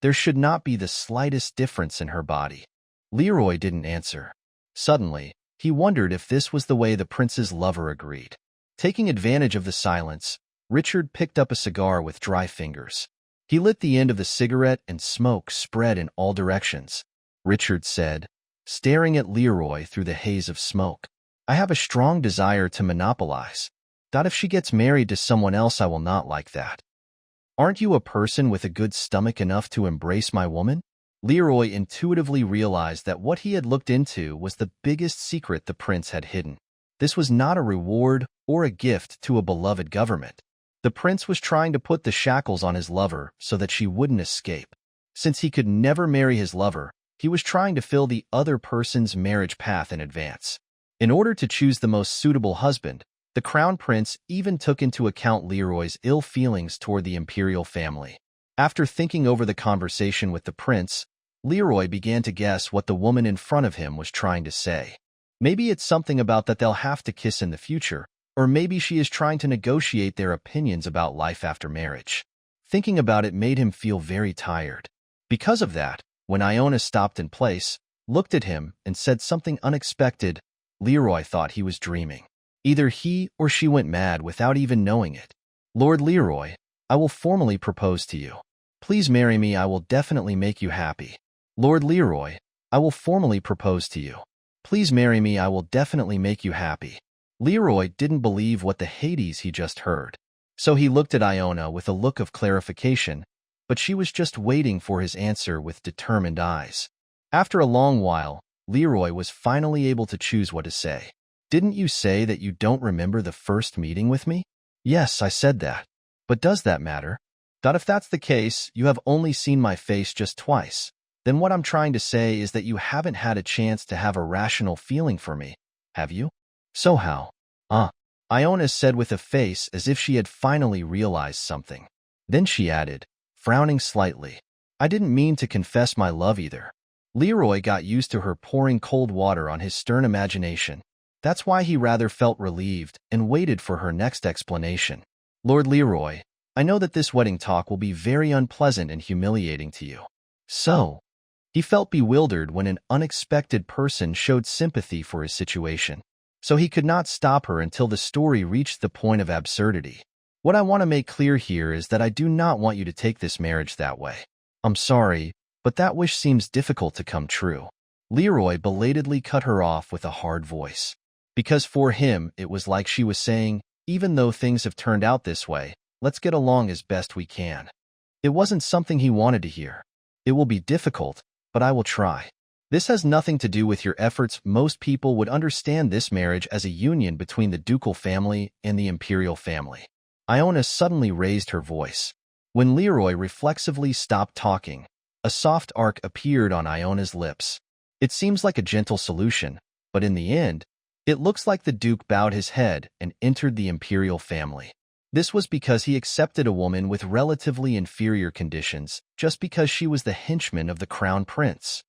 There should not be the slightest difference in her body. Leroy didn't answer. Suddenly, he wondered if this was the way the prince's lover agreed. Taking advantage of the silence, Richard picked up a cigar with dry fingers. He lit the end of the cigarette and smoke spread in all directions. Richard said, staring at Leroy through the haze of smoke, I have a strong desire to monopolize. If she gets married to someone else, I will not like that. Aren't you a person with a good stomach enough to embrace my woman? Leroy intuitively realized that what he had looked into was the biggest secret the prince had hidden. This was not a reward or a gift to a beloved government. The prince was trying to put the shackles on his lover so that she wouldn't escape. Since he could never marry his lover, he was trying to fill the other person's marriage path in advance. In order to choose the most suitable husband, the crown prince even took into account Leroy's ill feelings toward the imperial family. After thinking over the conversation with the prince, Leroy began to guess what the woman in front of him was trying to say. Maybe it's something about that they'll have to kiss in the future, or maybe she is trying to negotiate their opinions about life after marriage. Thinking about it made him feel very tired. Because of that, when Iona stopped in place, looked at him, and said something unexpected, Leroy thought he was dreaming. Either he or she went mad without even knowing it. Lord Leroy, I will formally propose to you. Please marry me, I will definitely make you happy. Lord Leroy, I will formally propose to you. Please marry me, I will definitely make you happy. Leroy didn't believe what the Hades he just heard. So he looked at Iona with a look of clarification, but she was just waiting for his answer with determined eyes. After a long while, Leroy was finally able to choose what to say. Didn't you say that you don't remember the first meeting with me? Yes, I said that. But does that matter? If that's the case, you have only seen my face just twice. Then what I'm trying to say is that you haven't had a chance to have a rational feeling for me, have you? So how? Iona said with a face as if she had finally realized something. Then she added, frowning slightly, I didn't mean to confess my love either. Leroy got used to her pouring cold water on his stern imagination. That's why he rather felt relieved and waited for her next explanation. Lord Leroy, I know that this wedding talk will be very unpleasant and humiliating to you. So, he felt bewildered when an unexpected person showed sympathy for his situation. So he could not stop her until the story reached the point of absurdity. What I want to make clear here is that I do not want you to take this marriage that way. I'm sorry, but that wish seems difficult to come true. Leroy belatedly cut her off with a hard voice. Because for him, it was like she was saying, even though things have turned out this way, let's get along as best we can. It wasn't something he wanted to hear. It will be difficult, but I will try. This has nothing to do with your efforts. Most people would understand this marriage as a union between the ducal family and the imperial family. Iona suddenly raised her voice. When Leroy reflexively stopped talking, a soft arc appeared on Iona's lips. It seems like a gentle solution, but in the end, it looks like the Duke bowed his head and entered the imperial family. This was because he accepted a woman with relatively inferior conditions just because she was the henchman of the crown prince.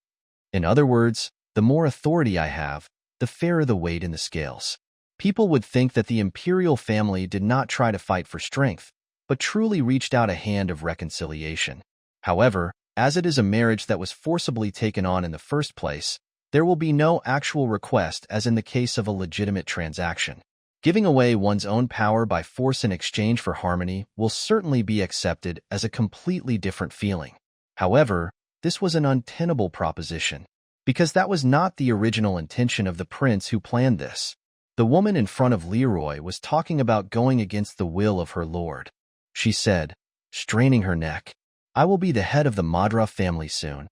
In other words, the more authority I have, the fairer the weight in the scales. People would think that the imperial family did not try to fight for strength, but truly reached out a hand of reconciliation. However, as it is a marriage that was forcibly taken on in the first place, there will be no actual request as in the case of a legitimate transaction. Giving away one's own power by force in exchange for harmony will certainly be accepted as a completely different feeling. However, this was an untenable proposition, because that was not the original intention of the prince who planned this. The woman in front of Leroy was talking about going against the will of her lord. She said, straining her neck, "I will be the head of the Manhwa family soon."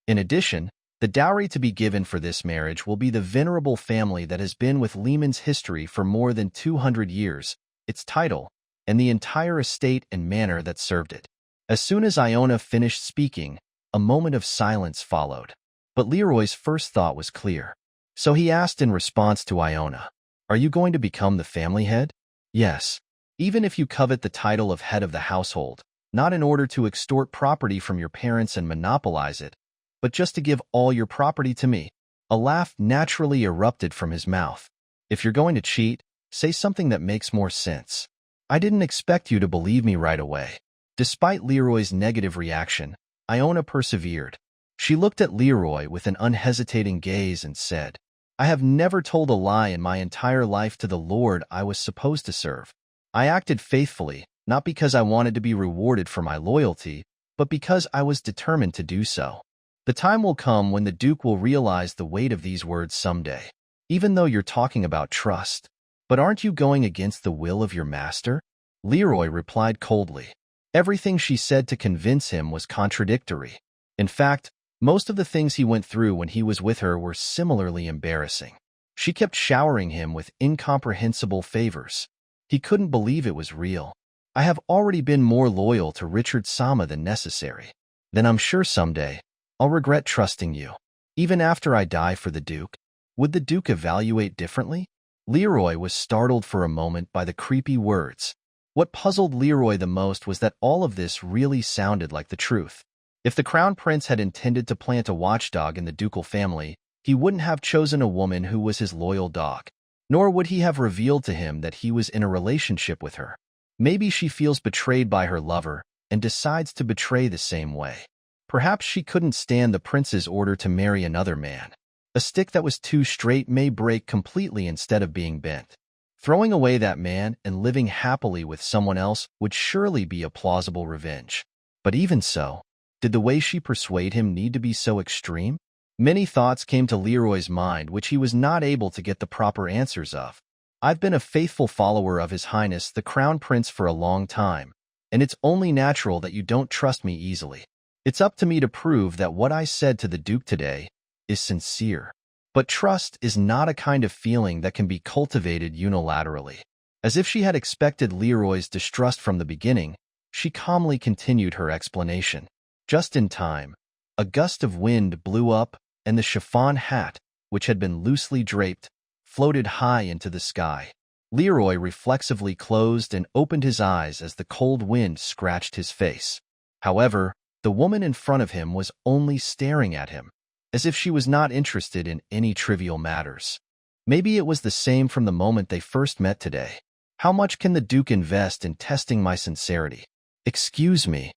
In addition, the dowry to be given for this marriage will be the venerable family that has been with Lehman's history for more than 200 years, its title, and the entire estate and manor that served it. As soon as Iona finished speaking, a moment of silence followed. But Leroy's first thought was clear. So he asked in response to Iona, "Are you going to become the family head?" "Yes. Even if you covet the title of head of the household, not in order to extort property from your parents and monopolize it, but just to give all your property to me." A laugh naturally erupted from his mouth. "If you're going to cheat, say something that makes more sense. I didn't expect you to believe me right away." Despite Leroy's negative reaction, Iona persevered. She looked at Leroy with an unhesitating gaze and said, "I have never told a lie in my entire life to the lord I was supposed to serve. I acted faithfully, not because I wanted to be rewarded for my loyalty, but because I was determined to do so. The time will come when the Duke will realize the weight of these words someday, even though you're talking about trust. But aren't you going against the will of your master?" Leroy replied coldly. Everything she said to convince him was contradictory. In fact, most of the things he went through when he was with her were similarly embarrassing. She kept showering him with incomprehensible favors. He couldn't believe it was real. "I have already been more loyal to Richard Sama than necessary. Then I'm sure someday I'll regret trusting you. Even after I die for the Duke." Would the Duke evaluate differently? Leroy was startled for a moment by the creepy words. What puzzled Leroy the most was that all of this really sounded like the truth. If the Crown Prince had intended to plant a watchdog in the ducal family, he wouldn't have chosen a woman who was his loyal dog. Nor would he have revealed to him that he was in a relationship with her. Maybe she feels betrayed by her lover and decides to betray the same way. Perhaps she couldn't stand the prince's order to marry another man. A stick that was too straight may break completely instead of being bent. Throwing away that man and living happily with someone else would surely be a plausible revenge. But even so, did the way she persuade him need to be so extreme? Many thoughts came to Leroy's mind which he was not able to get the proper answers of. "I've been a faithful follower of His Highness the Crown Prince for a long time, and it's only natural that you don't trust me easily. It's up to me to prove that what I said to the Duke today is sincere." But trust is not a kind of feeling that can be cultivated unilaterally. As if she had expected Leroy's distrust from the beginning, she calmly continued her explanation. Just in time, a gust of wind blew up, and the chiffon hat, which had been loosely draped, floated high into the sky. Leroy reflexively closed and opened his eyes as the cold wind scratched his face. However, the woman in front of him was only staring at him, as if she was not interested in any trivial matters. Maybe it was the same from the moment they first met today. "How much can the Duke invest in testing my sincerity?" "Excuse me."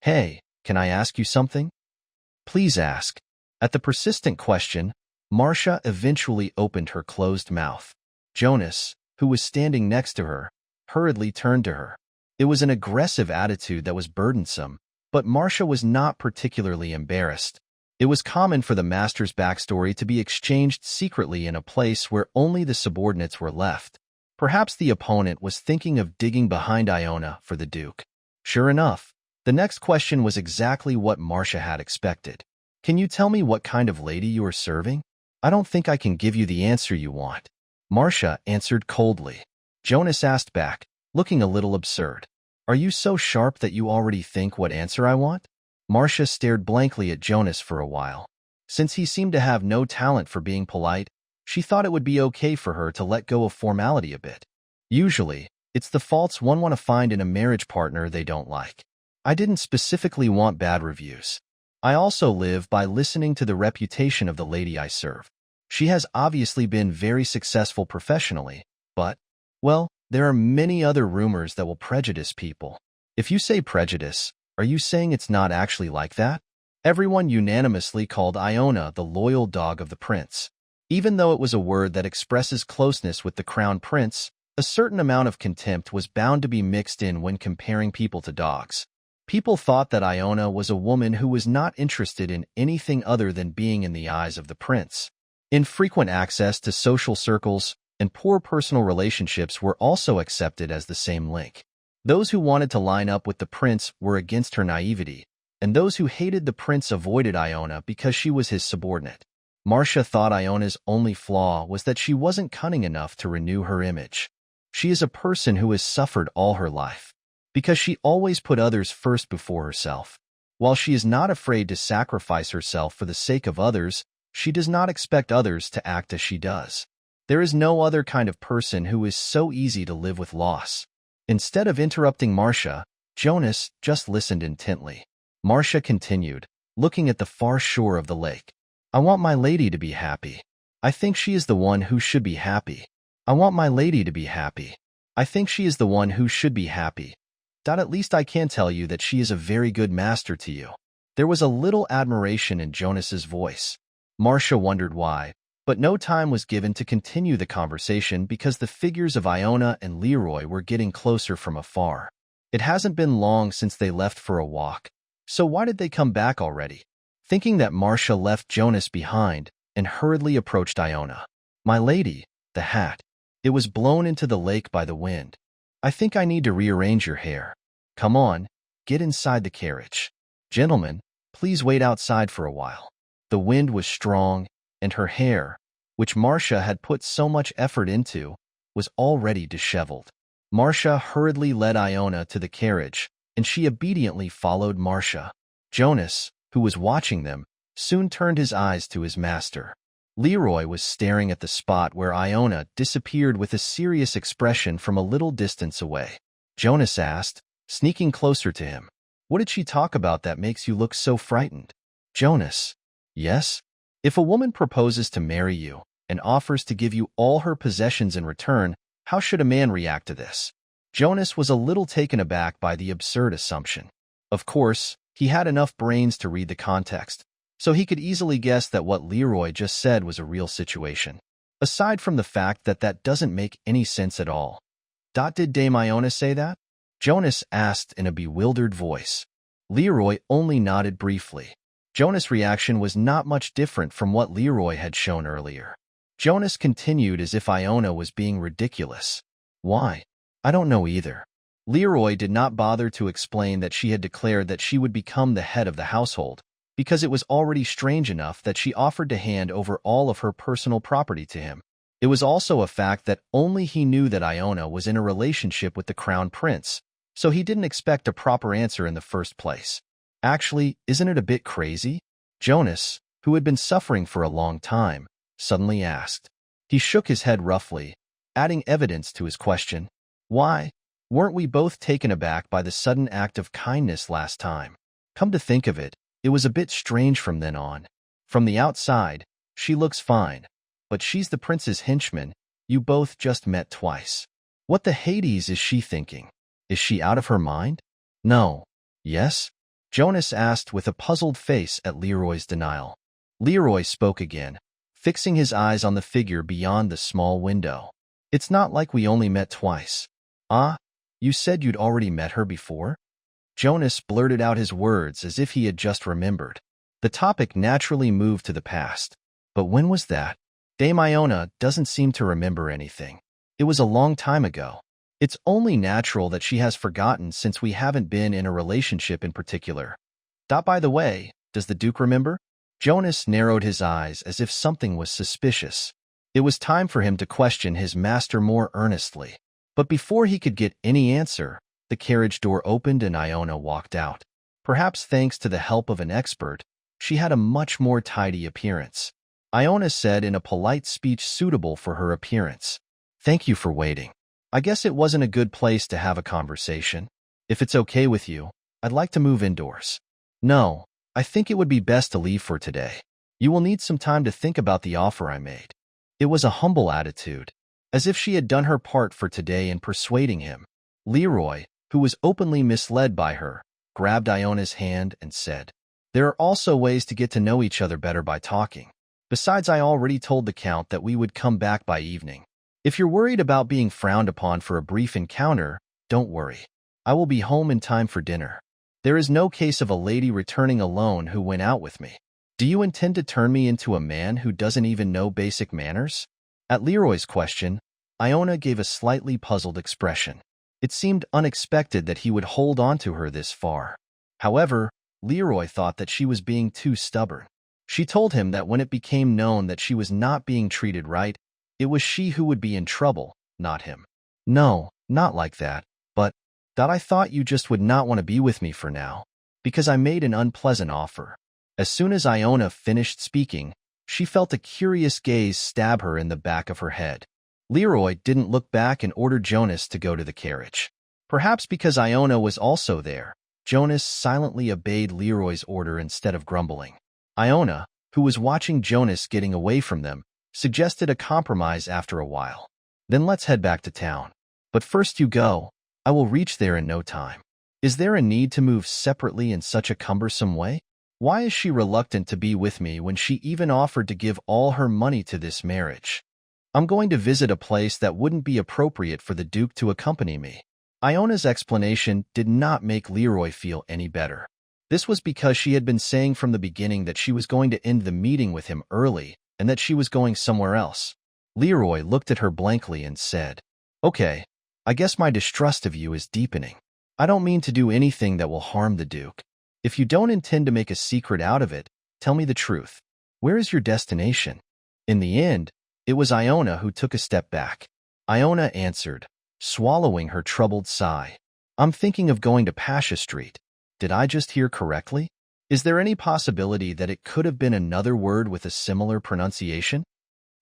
"Hey, can I ask you something?" "Please ask." At the persistent question, Marcia eventually opened her closed mouth. Jonas, who was standing next to her, hurriedly turned to her. It was an aggressive attitude that was burdensome, but Marcia was not particularly embarrassed. It was common for the master's backstory to be exchanged secretly in a place where only the subordinates were left. Perhaps the opponent was thinking of digging behind Iona for the Duke. Sure enough, the next question was exactly what Marcia had expected. "Can you tell me what kind of lady you are serving?" "I don't think I can give you the answer you want," Marcia answered coldly. Jonas asked back, looking a little absurd. "Are you so sharp that you already think what answer I want?" Marcia stared blankly at Jonas for a while. Since he seemed to have no talent for being polite, she thought it would be okay for her to let go of formality a bit. Usually, it's the faults one want to find in a marriage partner they don't like. "I didn't specifically want bad reviews. I also live by listening to the reputation of the lady I serve. She has obviously been very successful professionally, but, well, there are many other rumors that will prejudice people." "If you say prejudice, are you saying it's not actually like that?" Everyone unanimously called Iona the loyal dog of the prince. Even though it was a word that expresses closeness with the crown prince, a certain amount of contempt was bound to be mixed in when comparing people to dogs. People thought that Iona was a woman who was not interested in anything other than being in the eyes of the prince. Infrequent access to social circles and poor personal relationships were also accepted as the same link. Those who wanted to line up with the prince were against her naivety, and those who hated the prince avoided Iona because she was his subordinate. Marcia thought Iona's only flaw was that she wasn't cunning enough to renew her image. She is a person who has suffered all her life, because she always put others first before herself. While she is not afraid to sacrifice herself for the sake of others, she does not expect others to act as she does. There is no other kind of person who is so easy to live with loss. Instead of interrupting Marcia, Jonas just listened intently. Marcia continued, looking at the far shore of the lake. I want my lady to be happy. I think she is the one who should be happy. I want my lady to be happy. I think she is the one who should be happy. At least I can tell you that she is a very good master to you. There was a little admiration in Jonas's voice. Marcia wondered why, but no time was given to continue the conversation because the figures of Iona and Leroy were getting closer from afar. It hasn't been long since they left for a walk, so why did they come back already? Thinking that Marcia left Jonas behind and hurriedly approached Iona. My lady, the hat. It was blown into the lake by the wind. I think I need to rearrange your hair. Come on, get inside the carriage. Gentlemen, please wait outside for a while. The wind was strong, and her hair, which Marcia had put so much effort into, was already disheveled. Marcia hurriedly led Iona to the carriage, and she obediently followed Marcia. Jonas, who was watching them, soon turned his eyes to his master. Leroy was staring at the spot where Iona disappeared with a serious expression from a little distance away. Jonas asked, sneaking closer to him, "What did she talk about that makes you look so frightened?" Jonas, yes? If a woman proposes to marry you and offers to give you all her possessions in return, how should a man react to this? Jonas was a little taken aback by the absurd assumption. Of course, he had enough brains to read the context, so he could easily guess that what Leroy just said was a real situation. Aside from the fact that that doesn't make any sense at all. Did Dame Iona say that? Jonas asked in a bewildered voice. Leroy only nodded briefly. Jonas' reaction was not much different from what Leroy had shown earlier. Jonas continued as if Iona was being ridiculous. Why? I don't know either. Leroy did not bother to explain that she had declared that she would become the head of the household, because it was already strange enough that she offered to hand over all of her personal property to him. It was also a fact that only he knew that Iona was in a relationship with the crown prince, so he didn't expect a proper answer in the first place. Actually, isn't it a bit crazy? Jonas, who had been suffering for a long time, suddenly asked. He shook his head roughly, adding evidence to his question. Why? Weren't we both taken aback by the sudden act of kindness last time? Come to think of it, it was a bit strange from then on. From the outside, she looks fine, but she's the prince's henchman. You both just met twice. What the Hades is she thinking? Is she out of her mind? No. Yes? Jonas asked with a puzzled face at Leroy's denial. Leroy spoke again, fixing his eyes on the figure beyond the small window. It's not like we only met twice. Ah? You said you'd already met her before? Jonas blurted out his words as if he had just remembered. The topic naturally moved to the past. But when was that? Dame Iona doesn't seem to remember anything. It was a long time ago. It's only natural that she has forgotten since we haven't been in a relationship in particular. By the way, does the Duke remember? Jonas narrowed his eyes as if something was suspicious. It was time for him to question his master more earnestly. But before he could get any answer, the carriage door opened and Iona walked out. Perhaps thanks to the help of an expert, she had a much more tidy appearance. Iona said in a polite speech suitable for her appearance. Thank you for waiting. I guess it wasn't a good place to have a conversation. If it's okay with you, I'd like to move indoors. No, I think it would be best to leave for today. You will need some time to think about the offer I made. It was a humble attitude, as if she had done her part for today in persuading him. Leroy, who was openly misled by her, grabbed Iona's hand and said, There are also ways to get to know each other better by talking. Besides, I already told the Count that we would come back by evening. If you're worried about being frowned upon for a brief encounter, don't worry. I will be home in time for dinner. There is no case of a lady returning alone who went out with me. Do you intend to turn me into a man who doesn't even know basic manners? At Leroy's question, Iona gave a slightly puzzled expression. It seemed unexpected that he would hold on to her this far. However, Leroy thought that she was being too stubborn. She told him that when it became known that she was not being treated right, it was she who would be in trouble, not him. No, not like that, but that I thought you just would not want to be with me for now, because I made an unpleasant offer. As soon as Iona finished speaking, she felt a curious gaze stab her in the back of her head. Leroy didn't look back and ordered Jonas to go to the carriage. Perhaps because Iona was also there, Jonas silently obeyed Leroy's order instead of grumbling. Iona, who was watching Jonas getting away from them, suggested a compromise after a while. Then let's head back to town. But first you go. I will reach there in no time. Is there a need to move separately in such a cumbersome way? Why is she reluctant to be with me when she even offered to give all her money to this marriage? I'm going to visit a place that wouldn't be appropriate for the Duke to accompany me. Iona's explanation did not make Leroy feel any better. This was because she had been saying from the beginning that she was going to end the meeting with him early and that she was going somewhere else. Leroy looked at her blankly and said, "Okay, I guess my distrust of you is deepening. I don't mean to do anything that will harm the Duke. If you don't intend to make a secret out of it, tell me the truth. Where is your destination?" In the end, it was Iona who took a step back. Iona answered, swallowing her troubled sigh. "I'm thinking of going to Pasha Street. Did I just hear correctly? Is there any possibility that it could have been another word with a similar pronunciation?"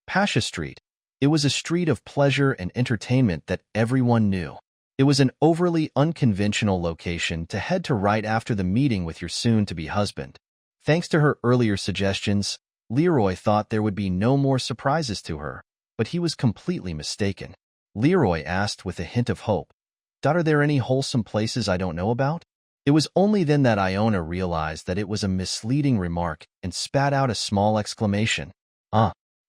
Pasha Street. It was a street of pleasure and entertainment that everyone knew. It was an overly unconventional location to head to right after the meeting with your soon-to-be husband. Thanks to her earlier suggestions, Leroy thought there would be no more surprises to her, but he was completely mistaken. Leroy asked with a hint of hope, "Are there any wholesome places I don't know about?" It was only then that Iona realized that it was a misleading remark and spat out a small exclamation.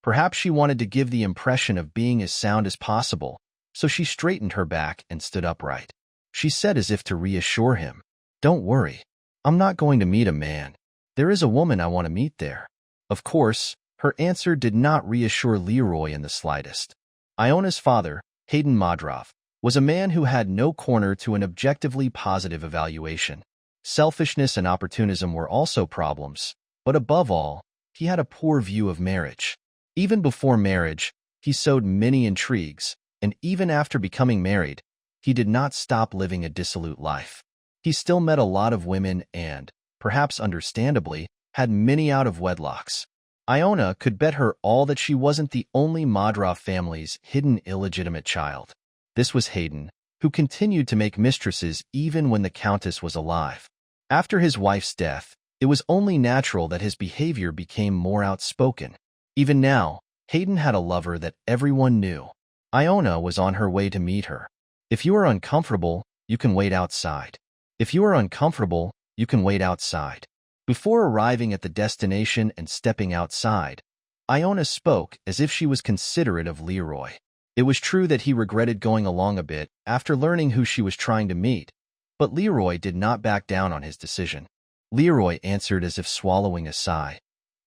Perhaps she wanted to give the impression of being as sound as possible, so she straightened her back and stood upright. She said as if to reassure him, "Don't worry, I'm not going to meet a man. There is a woman I want to meet there." Of course, her answer did not reassure Leroy in the slightest. Iona's father, Hayden Modroff, was a man who had no corner to an objectively positive evaluation. Selfishness and opportunism were also problems, but above all, he had a poor view of marriage. Even before marriage, he sowed many intrigues, and even after becoming married, he did not stop living a dissolute life. He still met a lot of women and, perhaps understandably, had many out of wedlocks. Iona could bet her all that she wasn't the only Modroff family's hidden illegitimate child. This was Hayden, who continued to make mistresses even when the Countess was alive. After his wife's death, it was only natural that his behavior became more outspoken. Even now, Hayden had a lover that everyone knew. Iona was on her way to meet her. If you are uncomfortable, you can wait outside. If you are uncomfortable, you can wait outside. Before arriving at the destination and stepping outside, Iona spoke as if she was considerate of Leroy. It was true that he regretted going along a bit after learning who she was trying to meet, but Leroy did not back down on his decision. Leroy answered as if swallowing a sigh,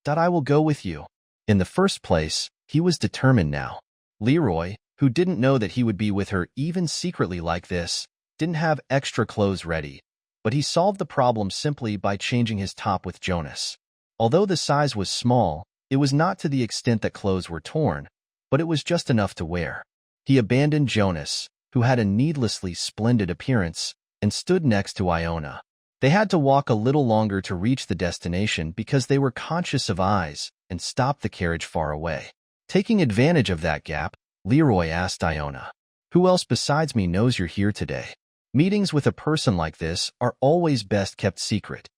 "I will go with you." In the first place, he was determined now. Leroy, who didn't know that he would be with her even secretly like this, didn't have extra clothes ready, but he solved the problem simply by changing his top with Jonas. Although the size was small, it was not to the extent that clothes were torn, but it was just enough to wear. He abandoned Jonas, who had a needlessly splendid appearance, and stood next to Iona. They had to walk a little longer to reach the destination because they were conscious of eyes and stopped the carriage far away. Taking advantage of that gap, Leroy asked Iona, "Who else besides me knows you're here today? Meetings with a person like this are always best kept secret.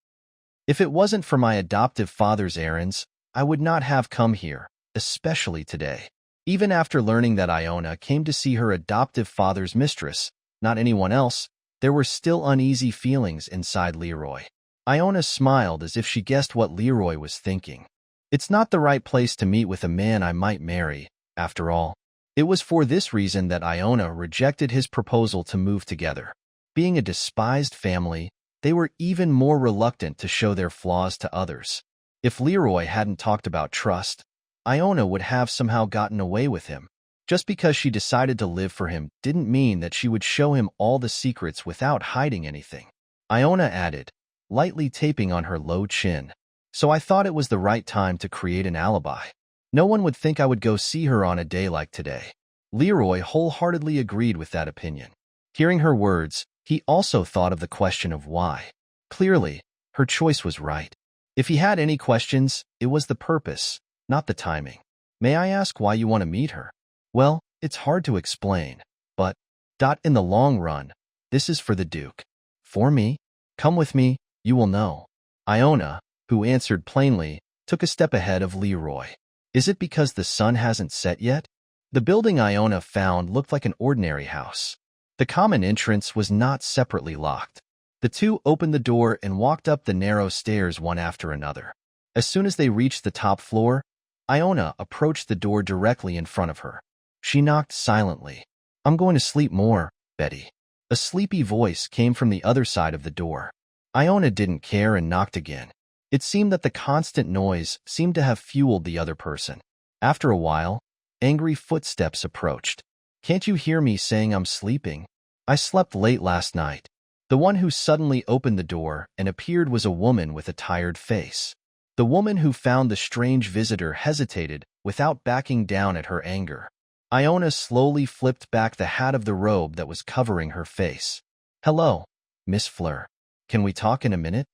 If it wasn't for my adoptive father's errands, I would not have come here, especially today." Even after learning that Iona came to see her adoptive father's mistress, not anyone else, there were still uneasy feelings inside Leroy. Iona smiled as if she guessed what Leroy was thinking. It's not the right place to meet with a man I might marry, after all. It was for this reason that Iona rejected his proposal to move together. Being a despised family, they were even more reluctant to show their flaws to others. If Leroy hadn't talked about trust, Iona would have somehow gotten away with him. Just because she decided to live for him didn't mean that she would show him all the secrets without hiding anything. Iona added, lightly taping on her low chin. So I thought it was the right time to create an alibi. No one would think I would go see her on a day like today. Leroy wholeheartedly agreed with that opinion. Hearing her words, he also thought of the question of why. Clearly, her choice was right. If he had any questions, it was the purpose, not the timing. May I ask why you want to meet her? Well, it's hard to explain, but, in the long run, this is for the Duke. For me? Come with me, you will know. Iona, who answered plainly, took a step ahead of Leroy. Is it because the sun hasn't set yet? The building Iona found looked like an ordinary house. The common entrance was not separately locked. The two opened the door and walked up the narrow stairs one after another. As soon as they reached the top floor, Iona approached the door directly in front of her. She knocked silently. I'm going to sleep more, Betty. A sleepy voice came from the other side of the door. Iona didn't care and knocked again. It seemed that the constant noise seemed to have fueled the other person. After a while, angry footsteps approached. Can't you hear me saying I'm sleeping? I slept late last night. The one who suddenly opened the door and appeared was a woman with a tired face. The woman who found the strange visitor hesitated without backing down at her anger. Iona slowly flipped back the hat of the robe that was covering her face. Hello, Miss Fleur. Can we talk in a minute?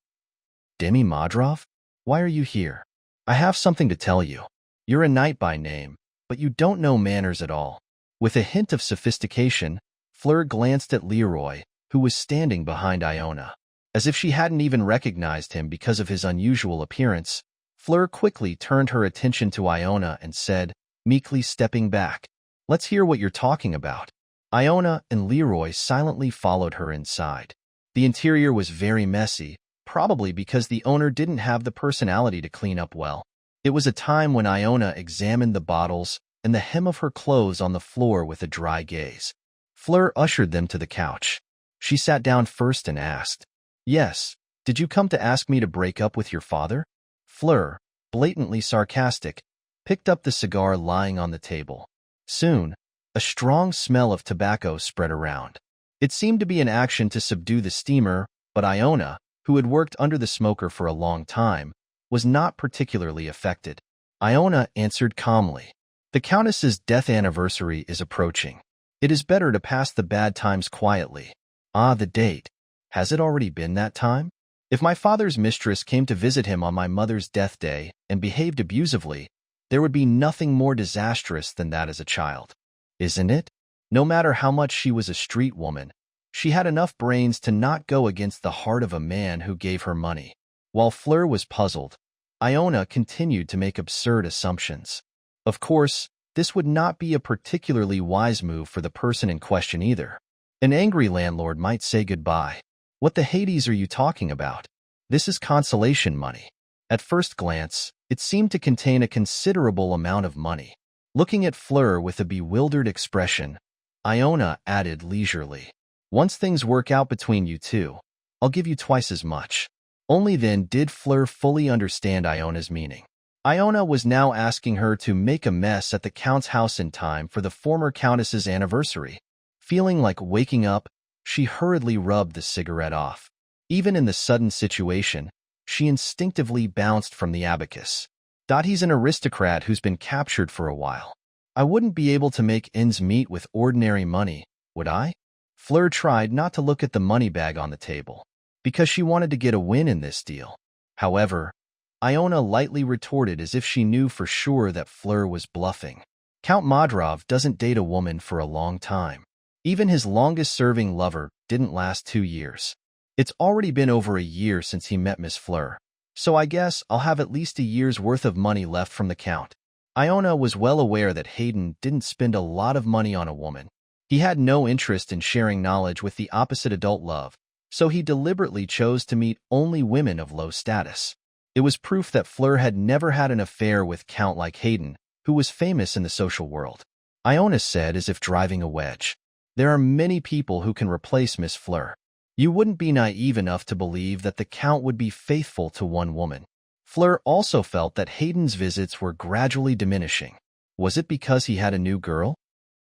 Demi Madrov? Why are you here? I have something to tell you. You're a knight by name, but you don't know manners at all. With a hint of sophistication, Fleur glanced at Leroy, who was standing behind Iona. As if she hadn't even recognized him because of his unusual appearance, Fleur quickly turned her attention to Iona and said, meekly stepping back, Let's hear what you're talking about. Iona and Leroy silently followed her inside. The interior was very messy, probably because the owner didn't have the personality to clean up well. It was a time when Iona examined the bottles and the hem of her clothes on the floor with a dry gaze. Fleur ushered them to the couch. She sat down first and asked, Yes, did you come to ask me to break up with your father? Fleur, blatantly sarcastic, picked up the cigar lying on the table. Soon, a strong smell of tobacco spread around. It seemed to be an action to subdue the steamer, but Iona, who had worked under the smoker for a long time, was not particularly affected. Iona answered calmly, The Countess's death anniversary is approaching. It is better to pass the bad times quietly. Ah, the date. Has it already been that time? If my father's mistress came to visit him on my mother's death day and behaved abusively, there would be nothing more disastrous than that as a child. Isn't it? No matter how much she was a street woman, she had enough brains to not go against the heart of a man who gave her money. While Fleur was puzzled, Iona continued to make absurd assumptions. Of course, this would not be a particularly wise move for the person in question either. An angry landlord might say goodbye. What the Hades are you talking about? This is consolation money. At first glance, it seemed to contain a considerable amount of money. Looking at Fleur with a bewildered expression, Iona added leisurely, Once things work out between you two, I'll give you twice as much. Only then did Fleur fully understand Iona's meaning. Iona was now asking her to make a mess at the Count's house in time for the former Countess's anniversary. Feeling like waking up, she hurriedly rubbed the cigarette off. Even in the sudden situation, she instinctively bounced from the abacus. He's an aristocrat who's been captured for a while. I wouldn't be able to make ends meet with ordinary money, would I? Fleur tried not to look at the money bag on the table, because she wanted to get a win in this deal. However, Iona lightly retorted as if she knew for sure that Fleur was bluffing. Count Madrov doesn't date a woman for a long time. Even his longest-serving lover didn't last 2 years. It's already been over a year since he met Miss Fleur, so I guess I'll have at least a year's worth of money left from the Count. Iona was well aware that Hayden didn't spend a lot of money on a woman. He had no interest in sharing knowledge with the opposite adult love, so he deliberately chose to meet only women of low status. It was proof that Fleur had never had an affair with Count like Hayden, who was famous in the social world. Iona said as if driving a wedge. There are many people who can replace Miss Fleur. You wouldn't be naive enough to believe that the Count would be faithful to one woman. Fleur also felt that Hayden's visits were gradually diminishing. Was it because he had a new girl?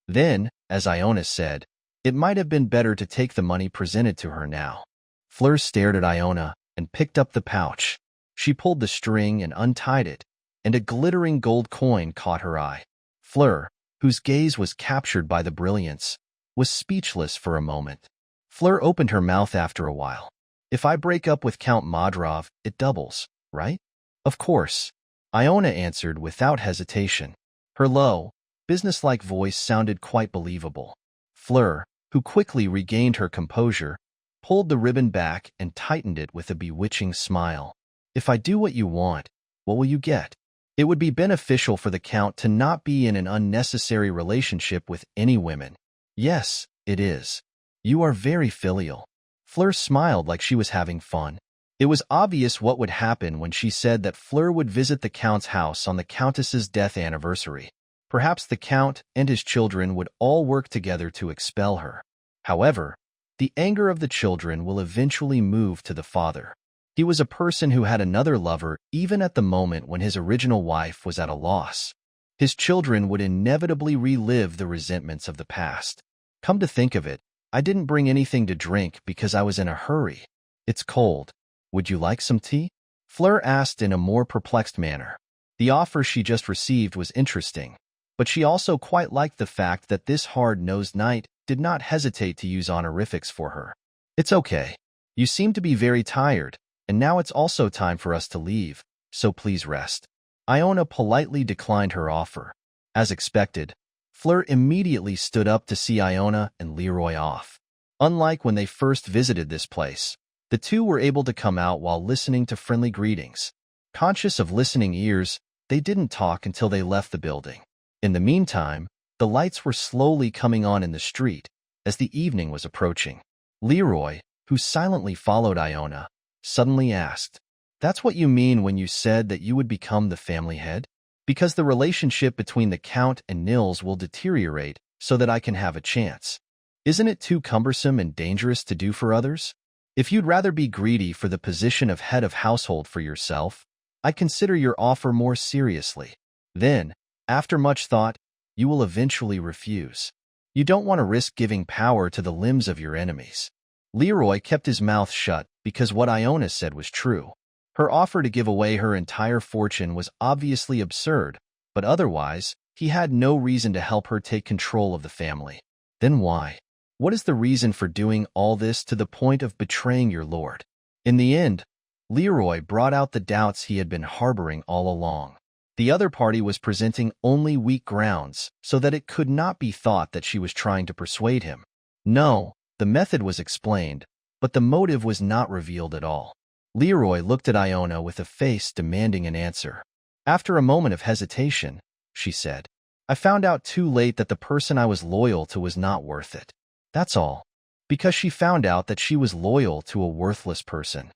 Then, as Iona said, it might have been better to take the money presented to her now. Fleur stared at Iona and picked up the pouch. She pulled the string and untied it, and a glittering gold coin caught her eye. Fleur, whose gaze was captured by the brilliance, was speechless for a moment. Fleur opened her mouth after a while. If I break up with Count Modrov, it doubles, right? Of course, Iona answered without hesitation. Her low, businesslike voice sounded quite believable. Fleur, who quickly regained her composure, pulled the ribbon back and tightened it with a bewitching smile. If I do what you want, what will you get? It would be beneficial for the Count to not be in an unnecessary relationship with any women. Yes, it is. You are very filial. Fleur smiled like she was having fun. It was obvious what would happen when she said that Fleur would visit the Count's house on the Countess's death anniversary. Perhaps the Count and his children would all work together to expel her. However, the anger of the children will eventually move to the father. He was a person who had another lover even at the moment when his original wife was at a loss. His children would inevitably relive the resentments of the past. Come to think of it, I didn't bring anything to drink because I was in a hurry. It's cold. Would you like some tea? Fleur asked in a more perplexed manner. The offer she just received was interesting, but she also quite liked the fact that this hard-nosed knight did not hesitate to use honorifics for her. It's okay. You seem to be very tired, and now it's also time for us to leave, so please rest. Iona politely declined her offer. As expected, Fleur immediately stood up to see Iona and Leroy off. Unlike when they first visited this place, the two were able to come out while listening to friendly greetings. Conscious of listening ears, they didn't talk until they left the building. In the meantime, the lights were slowly coming on in the street as the evening was approaching. Leroy, who silently followed Iona, suddenly asked, "That's what you mean when you said that you would become the family head? Because the relationship between the Count and Nils will deteriorate so that I can have a chance. Isn't it too cumbersome and dangerous to do for others? If you'd rather be greedy for the position of head of household for yourself, I consider your offer more seriously. Then, after much thought, you will eventually refuse. You don't want to risk giving power to the limbs of your enemies." Leroy kept his mouth shut because what Iona said was true. Her offer to give away her entire fortune was obviously absurd, but otherwise, he had no reason to help her take control of the family. Then why? What is the reason for doing all this to the point of betraying your lord? In the end, Leroy brought out the doubts he had been harboring all along. The other party was presenting only weak grounds so that it could not be thought that she was trying to persuade him. No, the method was explained, but the motive was not revealed at all. Leroy looked at Iona with a face demanding an answer. After a moment of hesitation, she said, "I found out too late that the person I was loyal to was not worth it. That's all." Because she found out that she was loyal to a worthless person.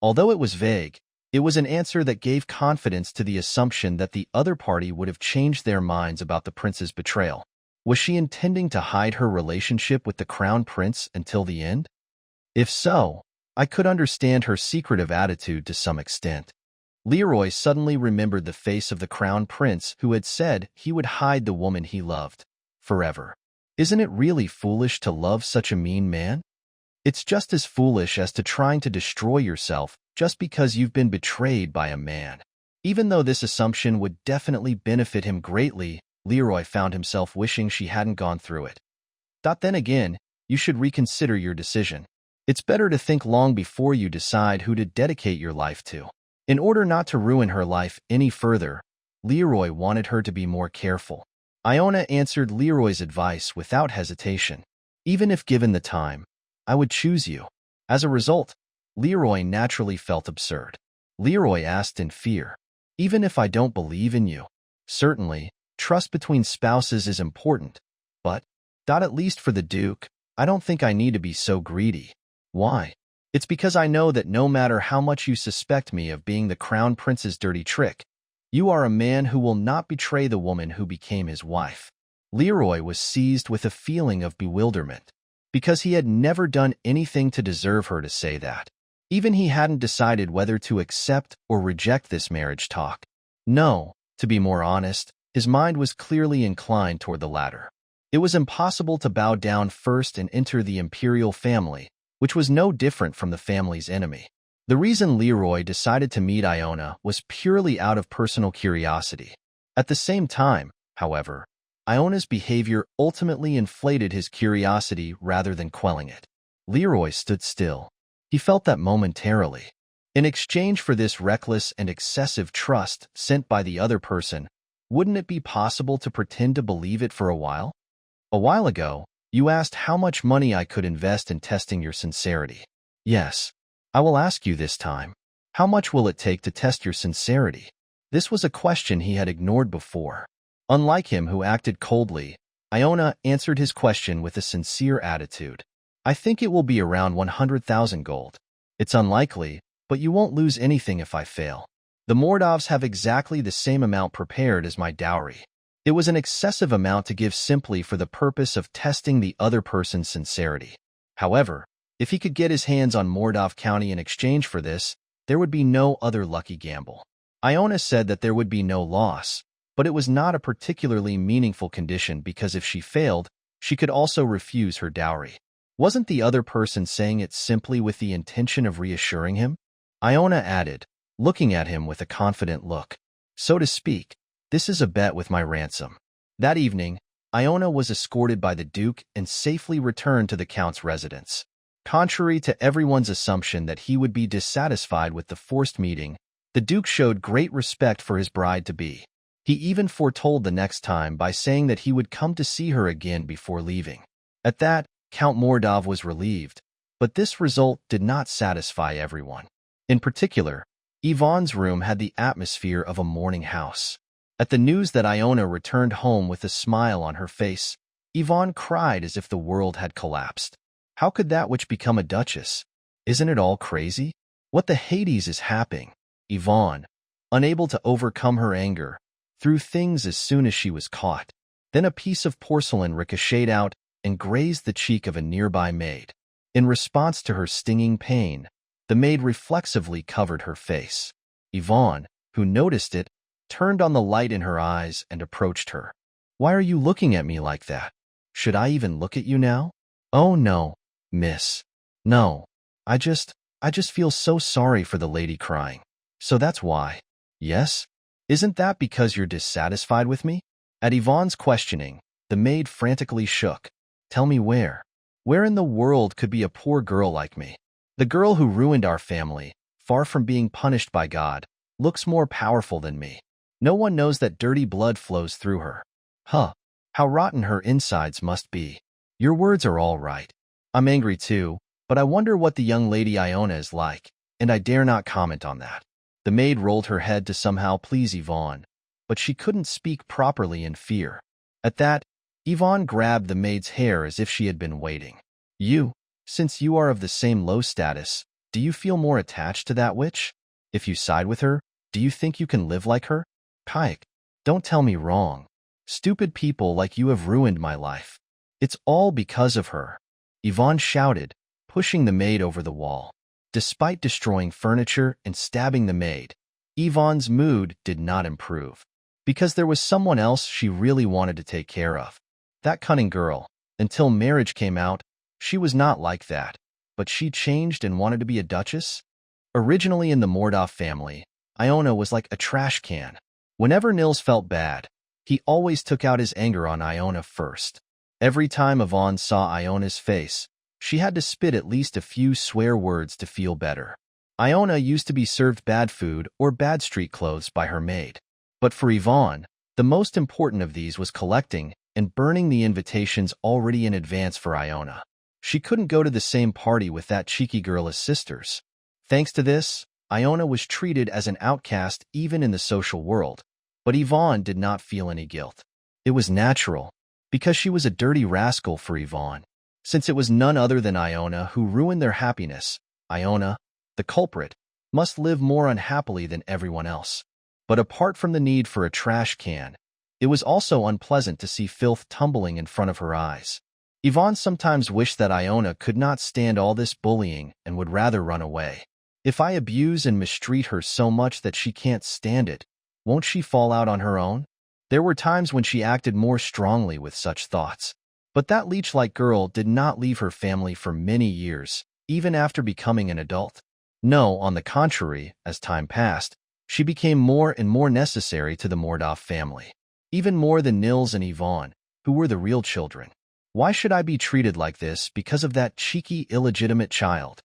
Although it was vague, it was an answer that gave confidence to the assumption that the other party would have changed their minds about the prince's betrayal. Was she intending to hide her relationship with the crown prince until the end? If so, I could understand her secretive attitude to some extent. Leroy suddenly remembered the face of the crown prince who had said he would hide the woman he loved forever. Isn't it really foolish to love such a mean man? It's just as foolish as to trying to destroy yourself just because you've been betrayed by a man. Even though this assumption would definitely benefit him greatly, Leroy found himself wishing she hadn't gone through it. Then again, you should reconsider your decision. It's better to think long before you decide who to dedicate your life to. In order not to ruin her life any further, Leroy wanted her to be more careful. Iona answered Leroy's advice without hesitation. Even if given the time, I would choose you. As a result, Leroy naturally felt absurd. Leroy asked in fear, "Even if I don't believe in you?" Certainly, trust between spouses is important, but, at least for the Duke, I don't think I need to be so greedy. Why? It's because I know that no matter how much you suspect me of being the crown prince's dirty trick, you are a man who will not betray the woman who became his wife. Leroy was seized with a feeling of bewilderment, because he had never done anything to deserve her to say that. Even he hadn't decided whether to accept or reject this marriage talk. No, to be more honest, his mind was clearly inclined toward the latter. It was impossible to bow down first and enter the imperial family, which was no different from the family's enemy. The reason Leroy decided to meet Iona was purely out of personal curiosity. At the same time, however, Iona's behavior ultimately inflated his curiosity rather than quelling it. Leroy stood still. He felt that momentarily. In exchange for this reckless and excessive trust sent by the other person, wouldn't it be possible to pretend to believe it for a while? A while ago, you asked how much money I could invest in testing your sincerity. Yes, I will ask you this time. How much will it take to test your sincerity? This was a question he had ignored before. Unlike him who acted coldly, Iona answered his question with a sincere attitude. I think it will be around 100,000 gold. It's unlikely, but you won't lose anything if I fail. The Mordovs have exactly the same amount prepared as my dowry. It was an excessive amount to give simply for the purpose of testing the other person's sincerity. However, if he could get his hands on Mordov County in exchange for this, there would be no other lucky gamble. Iona said that there would be no loss, but it was not a particularly meaningful condition because if she failed, she could also refuse her dowry. Wasn't the other person saying it simply with the intention of reassuring him? Iona added, looking at him with a confident look. So to speak, this is a bet with my ransom. That evening, Iona was escorted by the Duke and safely returned to the Count's residence. Contrary to everyone's assumption that he would be dissatisfied with the forced meeting, the Duke showed great respect for his bride-to-be. He even foretold the next time by saying that he would come to see her again before leaving. At that, Count Mordov was relieved, but this result did not satisfy everyone. In particular, Yvonne's room had the atmosphere of a mourning house. At the news that Iona returned home with a smile on her face, Yvonne cried as if the world had collapsed. How could that which become a duchess? Isn't it all crazy? What the Hades is happening? Yvonne, unable to overcome her anger, threw things as soon as she was caught. Then a piece of porcelain ricocheted out and grazed the cheek of a nearby maid. In response to her stinging pain, the maid reflexively covered her face. Yvonne, who noticed it, turned on the light in her eyes and approached her. Why are you looking at me like that? Should I even look at you now? Oh no, miss. No, I just feel so sorry for the lady crying. So that's why. Yes? Isn't that because you're dissatisfied with me? At Yvonne's questioning, the maid frantically shook. Tell me where. Where in the world could be a poor girl like me? The girl who ruined our family, far from being punished by God, looks more powerful than me. No one knows that dirty blood flows through her. Huh, how rotten her insides must be. Your words are all right. I'm angry too, but I wonder what the young lady Iona is like, and I dare not comment on that. The maid rolled her head to somehow please Yvonne, but she couldn't speak properly in fear. At that, Yvonne grabbed the maid's hair as if she had been waiting. Since you are of the same low status, do you feel more attached to that witch? If you side with her, do you think you can live like her? Kaik, don't tell me wrong. Stupid people like you have ruined my life. It's all because of her. Yvonne shouted, pushing the maid over the wall. Despite destroying furniture and stabbing the maid, Yvonne's mood did not improve, because there was someone else she really wanted to take care of. That cunning girl. Until marriage came out, she was not like that, but she changed and wanted to be a duchess? Originally in the Mordov family, Iona was like a trash can. Whenever Nils felt bad, he always took out his anger on Iona first. Every time Yvonne saw Iona's face, she had to spit at least a few swear words to feel better. Iona used to be served bad food or bad street clothes by her maid. But for Yvonne, the most important of these was collecting and burning the invitations already in advance for Iona. She couldn't go to the same party with that cheeky girl as sisters. Thanks to this, Iona was treated as an outcast even in the social world, but Yvonne did not feel any guilt. It was natural, because she was a dirty rascal for Yvonne. Since it was none other than Iona who ruined their happiness, Iona, the culprit, must live more unhappily than everyone else. But apart from the need for a trash can, it was also unpleasant to see filth tumbling in front of her eyes. Yvonne sometimes wished that Iona could not stand all this bullying and would rather run away. If I abuse and mistreat her so much that she can't stand it, won't she fall out on her own? There were times when she acted more strongly with such thoughts. But that leech-like girl did not leave her family for many years, even after becoming an adult. No, on the contrary, as time passed, she became more and more necessary to the Mordov family. Even more than Nils and Yvonne, who were the real children. Why should I be treated like this because of that cheeky, illegitimate child?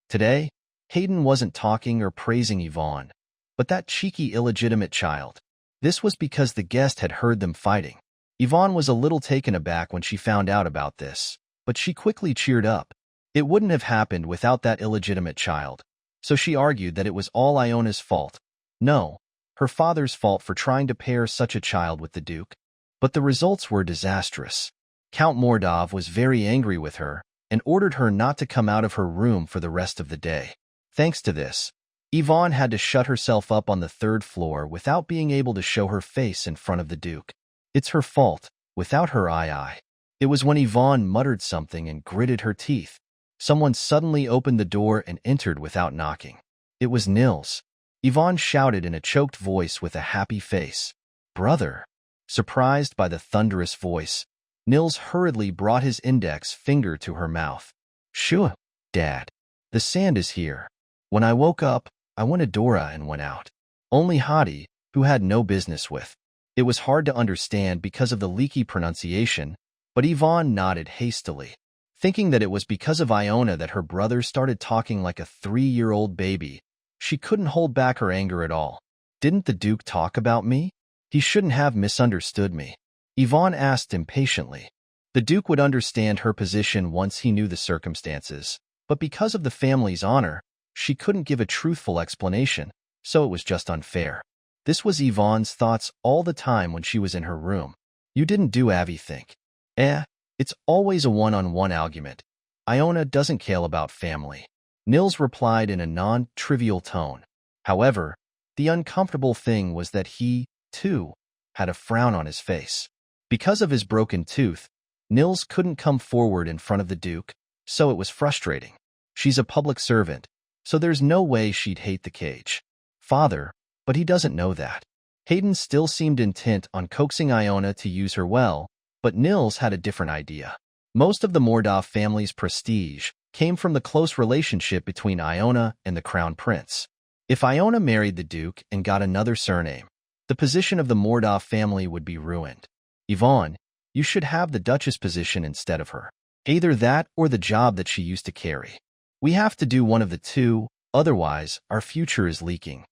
Today, Hayden wasn't talking or praising Yvonne, but that cheeky, illegitimate child. This was because the guest had heard them fighting. Yvonne was a little taken aback when she found out about this, but she quickly cheered up. It wouldn't have happened without that illegitimate child, so she argued that it was all Iona's fault. No, her father's fault for trying to pair such a child with the Duke. But the results were disastrous. Count Mordov was very angry with her and ordered her not to come out of her room for the rest of the day. Thanks to this, Yvonne had to shut herself up on the third floor without being able to show her face in front of the Duke. It's her fault, without her eye. It was when Yvonne muttered something and gritted her teeth. Someone suddenly opened the door and entered without knocking. It was Nils. Yvonne shouted in a choked voice with a happy face. "Brother!" Surprised by the thunderous voice, Nils hurriedly brought his index finger to her mouth. "Shoo, Dad. The sand is here. When I woke up, I went to Dora and went out. Only Hadi, who had no business with." It was hard to understand because of the leaky pronunciation, but Yvonne nodded hastily, thinking that it was because of Iona that her brother started talking like a 3-year-old baby. She couldn't hold back her anger at all. "Didn't the Duke talk about me? He shouldn't have misunderstood me," Yvonne asked impatiently. The Duke would understand her position once he knew the circumstances, but because of the family's honor, she couldn't give a truthful explanation, so it was just unfair. This was Yvonne's thoughts all the time when she was in her room. "You didn't do think. It's always a one-on-one argument. Iona doesn't care about family," Nils replied in a non-trivial tone. However, the uncomfortable thing was that he, too, had a frown on his face. Because of his broken tooth, Nils couldn't come forward in front of the Duke, so it was frustrating. She's a public servant, so there's no way she'd hate the cage. Father, but he doesn't know that. Hayden still seemed intent on coaxing Iona to use her well, but Nils had a different idea. Most of the Mordov family's prestige came from the close relationship between Iona and the Crown Prince. If Iona married the Duke and got another surname, the position of the Mordov family would be ruined. "Yvonne, you should have the Duchess position instead of her. Either that or the job that she used to carry. We have to do one of the two, otherwise our future is leaking.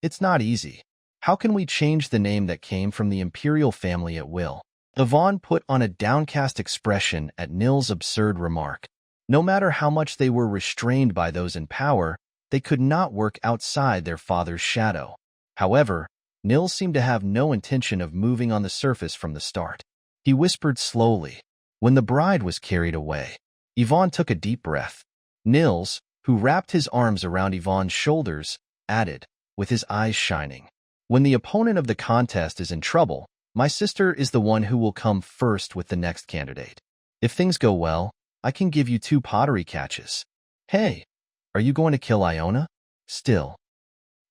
It's not easy. How can we change the name that came from the imperial family at will?" Yvonne put on a downcast expression at Nils' absurd remark. No matter how much they were restrained by those in power, they could not work outside their father's shadow. However, Nils seemed to have no intention of moving on the surface from the start. He whispered slowly. When the bride was carried away, Yvonne took a deep breath. Nils, who wrapped his arms around Yvonne's shoulders, added, with his eyes shining, "When the opponent of the contest is in trouble, my sister is the one who will come first with the next candidate. If things go well, I can give you 2 pottery catches. Hey, are you going to kill Iona? Still.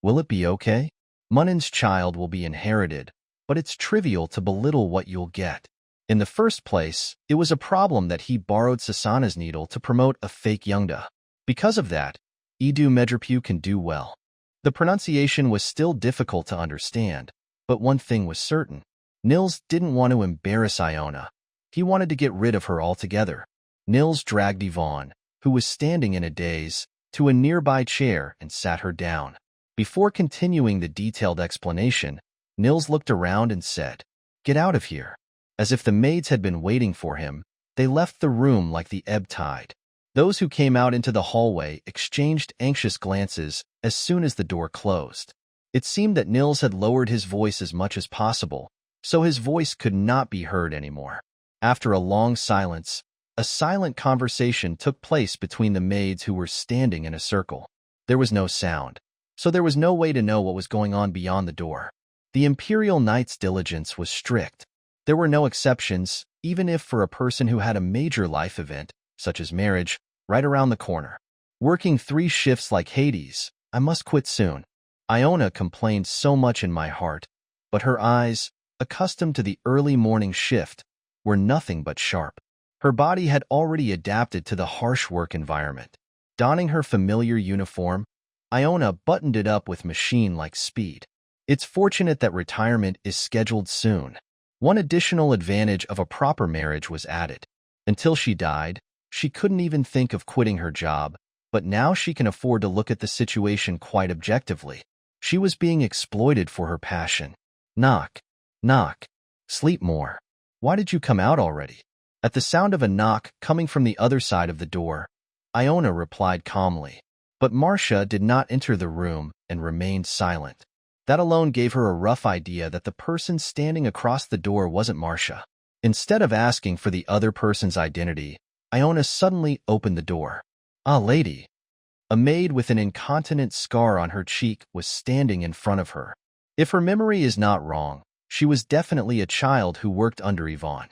Will it be okay? Munin's child will be inherited, but it's trivial to belittle what you'll get. In the first place, it was a problem that he borrowed Sasana's needle to promote a fake Youngda. Because of that, Edu Medrupu can do well." The pronunciation was still difficult to understand, but one thing was certain. Nils didn't want to embarrass Iona. He wanted to get rid of her altogether. Nils dragged Yvonne, who was standing in a daze, to a nearby chair and sat her down. Before continuing the detailed explanation, Nils looked around and said, "Get out of here." As if the maids had been waiting for him, they left the room like the ebb tide. Those who came out into the hallway exchanged anxious glances as soon as the door closed. It seemed that Nils had lowered his voice as much as possible, so his voice could not be heard anymore. After a long silence, A silent conversation took place between the maids who were standing in a circle. There was no sound, so there was no way to know what was going on beyond the door. The Imperial Knight's diligence was strict. There were no exceptions, even if for a person who had a major life event, such as marriage, right around the corner. Working 3 shifts like Hades, I must quit soon. Iona complained so much in my heart, but her eyes, accustomed to the early morning shift, were nothing but sharp. Her body had already adapted to the harsh work environment. Donning her familiar uniform, Iona buttoned it up with machine-like speed. It's fortunate that retirement is scheduled soon. One additional advantage of a proper marriage was added. Until she died, she couldn't even think of quitting her job, but now she can afford to look at the situation quite objectively. She was being exploited for her passion. Knock. Knock. Sleep more. Why did you come out already? At the sound of a knock coming from the other side of the door, Iona replied calmly. But Marcia did not enter the room and remained silent. That alone gave her a rough idea that the person standing across the door wasn't Marcia. Instead of asking for the other person's identity, Iona suddenly opened the door. "Ah, lady." A maid with an incontinent scar on her cheek was standing in front of her. If her memory is not wrong, she was definitely a child who worked under Yvonne.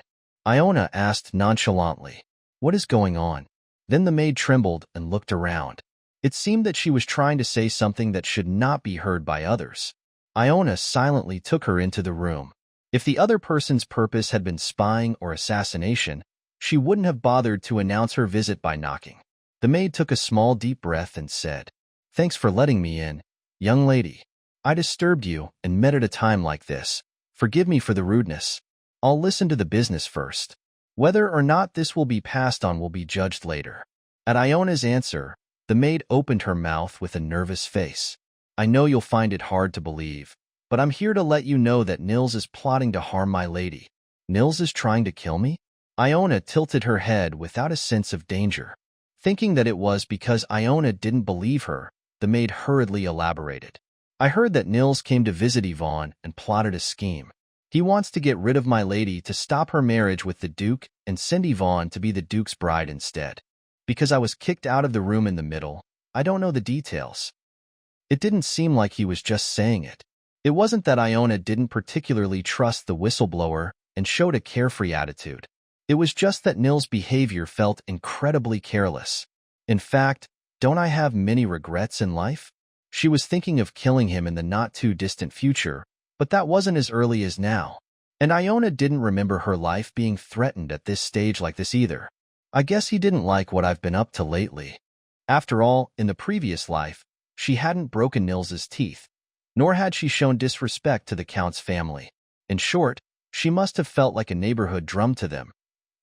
Iona asked nonchalantly, "What is going on?" Then the maid trembled and looked around. It seemed that she was trying to say something that should not be heard by others. Iona silently took her into the room. If the other person's purpose had been spying or assassination, she wouldn't have bothered to announce her visit by knocking. The maid took a small deep breath and said, "Thanks for letting me in, young lady. I disturbed you and met at a time like this. Forgive me for the rudeness. I'll listen to the business first. Whether or not this will be passed on will be judged later." At Iona's answer, the maid opened her mouth with a nervous face. "I know you'll find it hard to believe, but I'm here to let you know that Nils is plotting to harm my lady." "Nils is trying to kill me?" Iona tilted her head without a sense of danger. Thinking that it was because Iona didn't believe her, the maid hurriedly elaborated. "I heard that Nils came to visit Yvonne and plotted a scheme. He wants to get rid of my lady to stop her marriage with the Duke and send Yvonne to be the Duke's bride instead. Because I was kicked out of the room in the middle, I don't know the details." It didn't seem like he was just saying it. It wasn't that Iona didn't particularly trust the whistleblower and showed a carefree attitude. It was just that Nils' behavior felt incredibly careless. In fact, don't I have many regrets in life? She was thinking of killing him in the not-too-distant future, but that wasn't as early as now. And Iona didn't remember her life being threatened at this stage like this either. "I guess he didn't like what I've been up to lately." After all, in the previous life, she hadn't broken Nils's teeth, nor had she shown disrespect to the Count's family. In short, she must have felt like a neighborhood drum to them.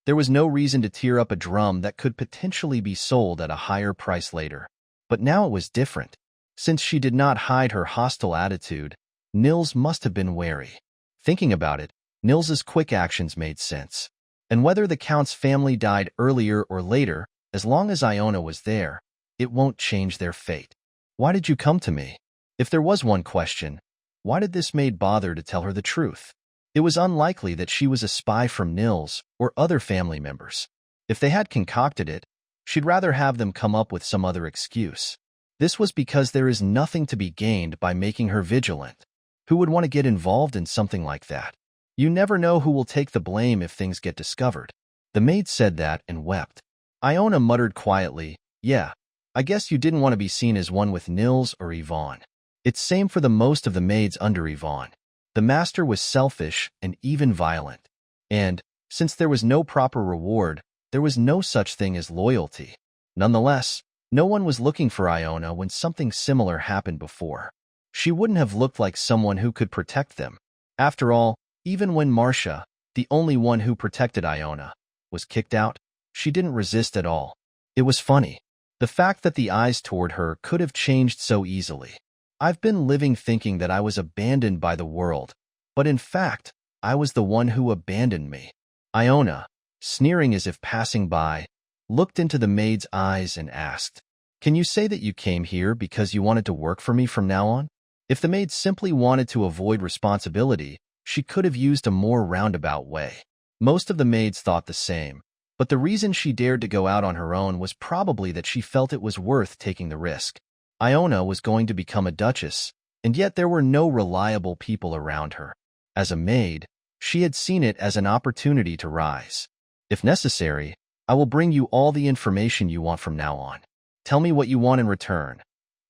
There was no reason to tear up a drum that could potentially be sold at a higher price later. But now it was different. Since she did not hide her hostile attitude, Nils must have been wary. Thinking about it, Nils's quick actions made sense. And whether the Count's family died earlier or later, as long as Iona was there, it won't change their fate. "Why did you come to me?" If there was one question, why did this maid bother to tell her the truth? It was unlikely that she was a spy from Nils or other family members. If they had concocted it, she'd rather have them come up with some other excuse. This was because there is nothing to be gained by making her vigilant. Who would want to get involved in something like that? You never know who will take the blame if things get discovered. The maid said that and wept. Iona muttered quietly, "Yeah, I guess you didn't want to be seen as one with Nils or Yvonne." It's same for the most of the maids under Yvonne. The master was selfish and even violent. And, since there was no proper reward, there was no such thing as loyalty. Nonetheless, no one was looking for Iona when something similar happened before. She wouldn't have looked like someone who could protect them. After all, even when Marcia, the only one who protected Iona, was kicked out, she didn't resist at all. It was funny. The fact that the eyes toward her could have changed so easily. I've been living thinking that I was abandoned by the world, but in fact, I was the one who abandoned me. Iona, sneering as if passing by, looked into the maid's eyes and asked, "Can you say that you came here because you wanted to work for me from now on?" If the maid simply wanted to avoid responsibility, she could have used a more roundabout way. Most of the maids thought the same, But the reason she dared to go out on her own was probably that she felt it was worth taking the risk. Iona was going to become a duchess, and yet there were no reliable people around her. As a maid, she had seen it as an opportunity to rise. If necessary, I will bring you all the information you want from now on. Tell me what you want in return.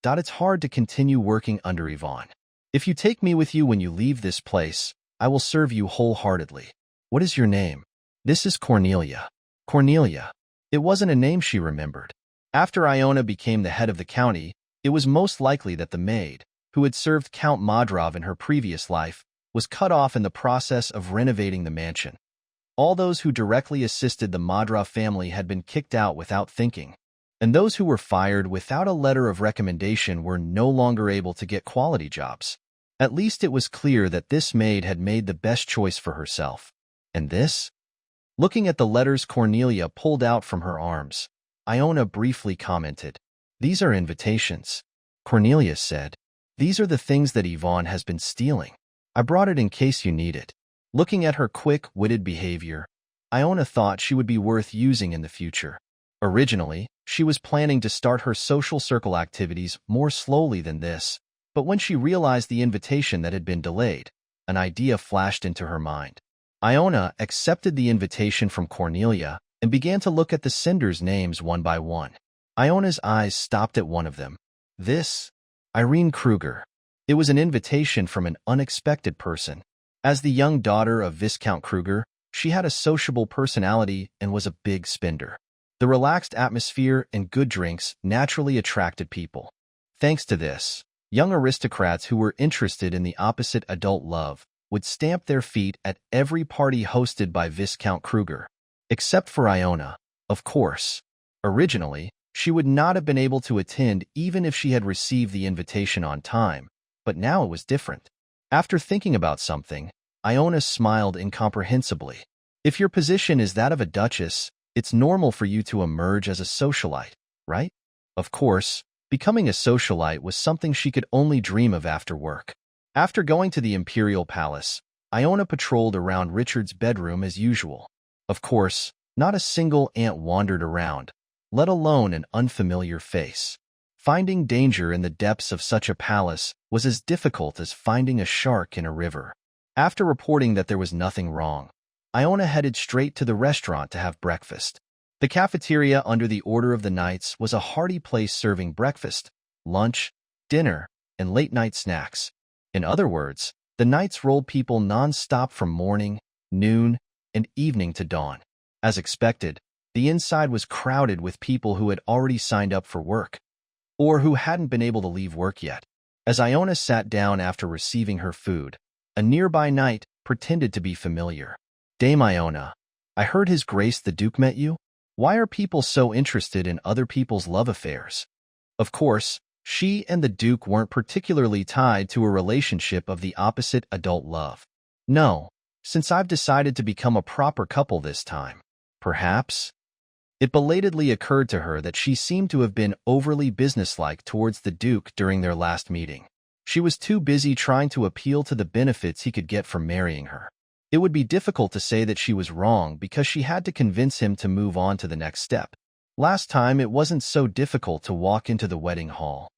It's hard to continue working under Yvonne. If you take me with you when you leave this place, I will serve you wholeheartedly. What is your name? This is Cornelia. Cornelia. It wasn't a name she remembered. After Iona became the head of the county, it was most likely that the maid, who had served Count Modrov in her previous life, was cut off in the process of renovating the mansion. All those who directly assisted the Modrov family had been kicked out without thinking, and those who were fired without a letter of recommendation were no longer able to get quality jobs. At least it was clear that this maid had made the best choice for herself. And this? Looking at the letters Cornelia pulled out from her arms, Iona briefly commented, "These are invitations." Cornelia said, "These are the things that Yvonne has been stealing. I brought it in case you need it." Looking at her quick-witted behavior, Iona thought she would be worth using in the future. Originally, she was planning to start her social circle activities more slowly than this, but when she realized the invitation that had been delayed, an idea flashed into her mind. Iona accepted the invitation from Cornelia and began to look at the senders' names one by one. Iona's eyes stopped at one of them. This? Irene Kruger. It was an invitation from an unexpected person. As the young daughter of Viscount Kruger, she had a sociable personality and was a big spender. The relaxed atmosphere and good drinks naturally attracted people. Thanks to this, young aristocrats who were interested in the opposite adult love would stamp their feet at every party hosted by Viscount Kruger. Except for Iona, of course. Originally, she would not have been able to attend even if she had received the invitation on time, but now it was different. After thinking about something, Iona smiled incomprehensibly. If your position is that of a duchess, it's normal for you to emerge as a socialite, right? Of course, becoming a socialite was something she could only dream of after work. After going to the Imperial Palace, Iona patrolled around Richard's bedroom as usual. Of course, not a single ant wandered around, let alone an unfamiliar face. Finding danger in the depths of such a palace was as difficult as finding a shark in a river. After reporting that there was nothing wrong, Iona headed straight to the restaurant to have breakfast. The cafeteria under the Order of the Knights was a hearty place serving breakfast, lunch, dinner, and late-night snacks. In other words, the Knights rolled people non-stop from morning, noon, and evening to dawn. As expected, the inside was crowded with people who had already signed up for work, or who hadn't been able to leave work yet. As Iona sat down after receiving her food, a nearby knight pretended to be familiar. "Dame Iona, I heard His Grace the Duke met you? Why are people so interested in other people's love affairs?" Of course, she and the Duke weren't particularly tied to a relationship of the opposite adult love. "No, since I've decided to become a proper couple this time. Perhaps?" It belatedly occurred to her that she seemed to have been overly businesslike towards the Duke during their last meeting. She was too busy trying to appeal to the benefits he could get from marrying her. It would be difficult to say that she was wrong because she had to convince him to move on to the next step. Last time, it wasn't so difficult to walk into the wedding hall.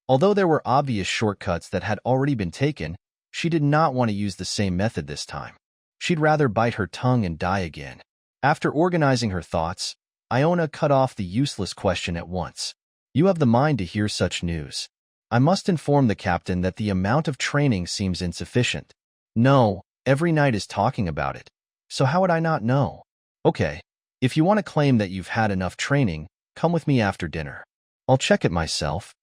Although there were obvious shortcuts that had already been taken, she did not want to use the same method this time. She'd rather bite her tongue and die again. After organizing her thoughts, Iona cut off the useless question at once. "You have the mind to hear such news. I must inform the captain that the amount of training seems insufficient." "No, every night is talking about it. So how would I not know?" "Okay, if you want to claim that you've had enough training, come with me after dinner. I'll check it myself."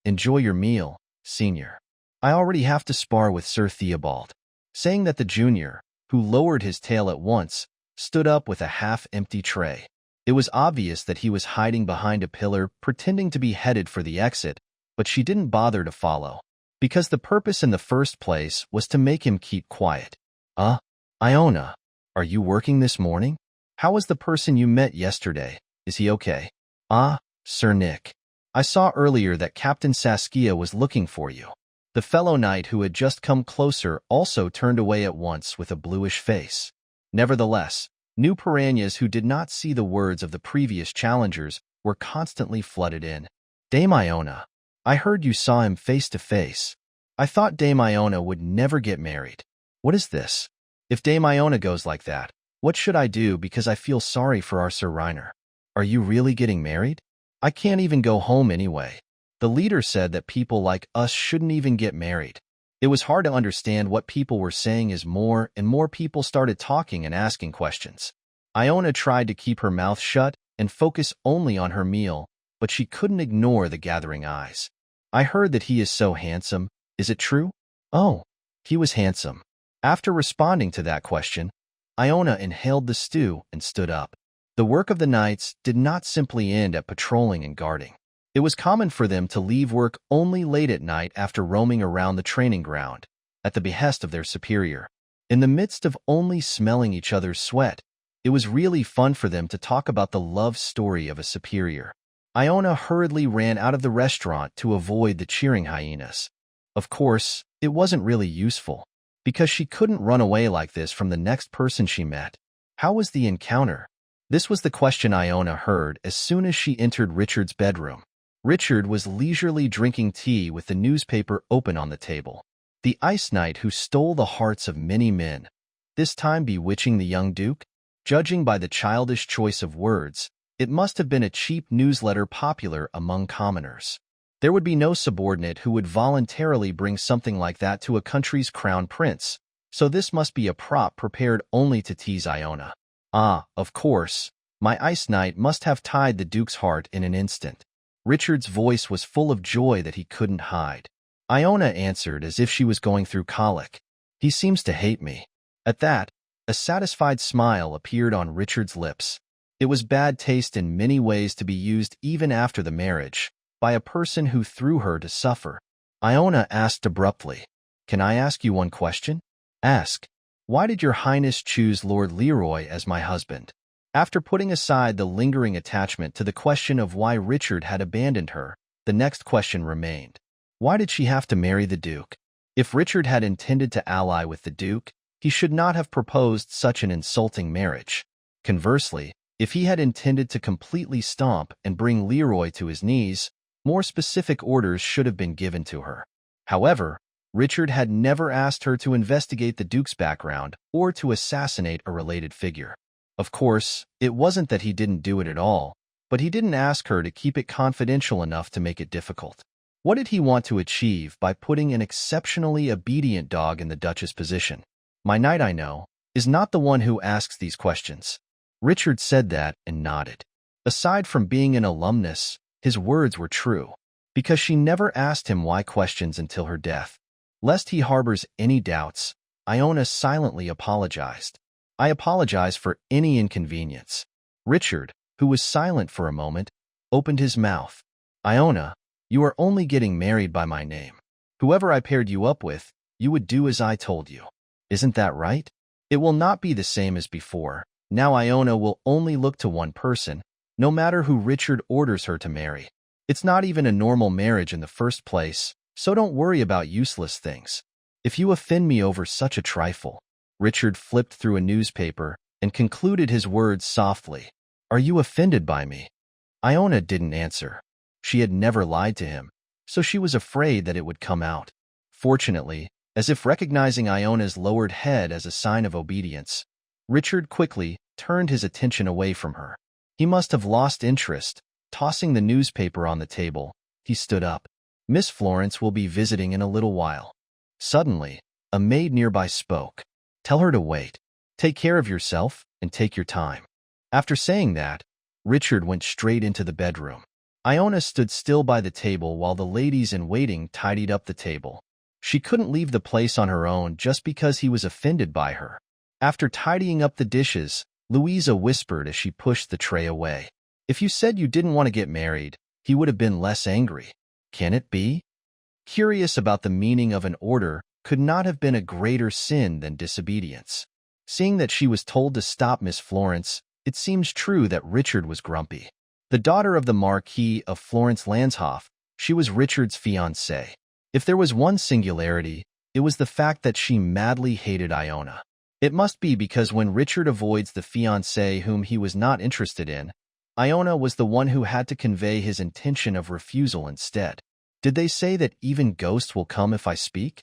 Enjoy your meal, senior. I already have to spar with Sir Theobald." Saying that, the junior, who lowered his tail at once, stood up with a half-empty tray. It was obvious that he was hiding behind a pillar, pretending to be headed for the exit, but she didn't bother to follow, because the purpose in the first place was to make him keep quiet. Iona, are you working this morning? How was the person you met yesterday? Is he okay?" Sir Nick. I saw earlier that Captain Saskia was looking for you." The fellow knight who had just come closer also turned away at once with a bluish face. Nevertheless, New piranhas who did not see the words of the previous challengers were constantly flooded in. Dame Iona, I heard you saw him face to face. I thought Dame Iona would never get married. What is this? If Dame Iona goes like that, what should I do because I feel sorry for our Sir Reiner? Are you really getting married? I can't even go home anyway. The leader said that people like us shouldn't even get married. It was hard to understand what people were saying as more and more people started talking and asking questions. Iona tried to keep her mouth shut and focus only on her meal, but she couldn't ignore the gathering eyes. I heard that he is so handsome. Is it true? Oh, he was handsome. After responding to that question, Iona inhaled the stew and stood up. The work of the knights did not simply end at patrolling and guarding. It was common for them to leave work only late at night after roaming around the training ground, at the behest of their superior. In the midst of only smelling each other's sweat, it was really fun for them to talk about the love story of a superior. Iona hurriedly ran out of the restaurant to avoid the cheering hyenas. Of course, it wasn't really useful, because she couldn't run away like this from the next person she met. How was the encounter? This was the question Iona heard as soon as she entered Richard's bedroom. Richard was leisurely drinking tea with the newspaper open on the table. The ice knight who stole the hearts of many men, this time bewitching the young duke? Judging by the childish choice of words, it must have been a cheap newsletter popular among commoners. There would be no subordinate who would voluntarily bring something like that to a country's crown prince, so this must be a prop prepared only to tease Iona. Ah, of course, my ice knight must have tied the duke's heart in an instant. Richard's voice was full of joy that he couldn't hide. Iona answered as if she was going through colic. He seems to hate me. At that, a satisfied smile appeared on Richard's lips. It was bad taste in many ways to be used even after the marriage, by a person who threw her to suffer. Iona asked abruptly, "Can I ask you one question?" "Ask. Why did your highness choose Lord Leroy as my husband?" After putting aside the lingering attachment to the question of why Richard had abandoned her, the next question remained. Why did she have to marry the Duke? If Richard had intended to ally with the Duke, he should not have proposed such an insulting marriage. Conversely, if he had intended to completely stomp and bring Leroy to his knees, more specific orders should have been given to her. However, Richard had never asked her to investigate the Duke's background or to assassinate a related figure. Of course, it wasn't that he didn't do it at all, but he didn't ask her to keep it confidential enough to make it difficult. What did he want to achieve by putting an exceptionally obedient dog in the Duchess' position? My knight, I know, is not the one who asks these questions. Richard said that and nodded. Aside from being an alumnus, his words were true, because she never asked him why questions until her death. Lest he harbors any doubts, Iona silently apologized. "I apologize for any inconvenience." Richard, who was silent for a moment, opened his mouth. "Iona, you are only getting married by my name. Whoever I paired you up with, you would do as I told you. Isn't that right? It will not be the same as before. Now Iona will only look to one person, no matter who Richard orders her to marry. It's not even a normal marriage in the first place, so don't worry about useless things. If you offend me over such a trifle." Richard flipped through a newspaper and concluded his words softly. "Are you offended by me?" Iona didn't answer. She had never lied to him, so she was afraid that it would come out. Fortunately, as if recognizing Iona's lowered head as a sign of obedience, Richard quickly turned his attention away from her. He must have lost interest. Tossing the newspaper on the table, he stood up. "Miss Florence will be visiting in a little while." Suddenly, a maid nearby spoke. "Tell her to wait. Take care of yourself and take your time." After saying that, Richard went straight into the bedroom. Iona stood still by the table while the ladies in waiting tidied up the table. She couldn't leave the place on her own just because he was offended by her. After tidying up the dishes, Louisa whispered as she pushed the tray away. "If you said you didn't want to get married, he would have been less angry. Can it be?" Curious about the meaning of an order could not have been a greater sin than disobedience. Seeing that she was told to stop Miss Florence, it seems true that Richard was grumpy. The daughter of the Marquis of Florence Lanshoff, she was Richard's fiancée. If there was one singularity, it was the fact that she madly hated Iona. It must be because when Richard avoids the fiancée whom he was not interested in, Iona was the one who had to convey his intention of refusal instead. Did they say that even ghosts will come if I speak?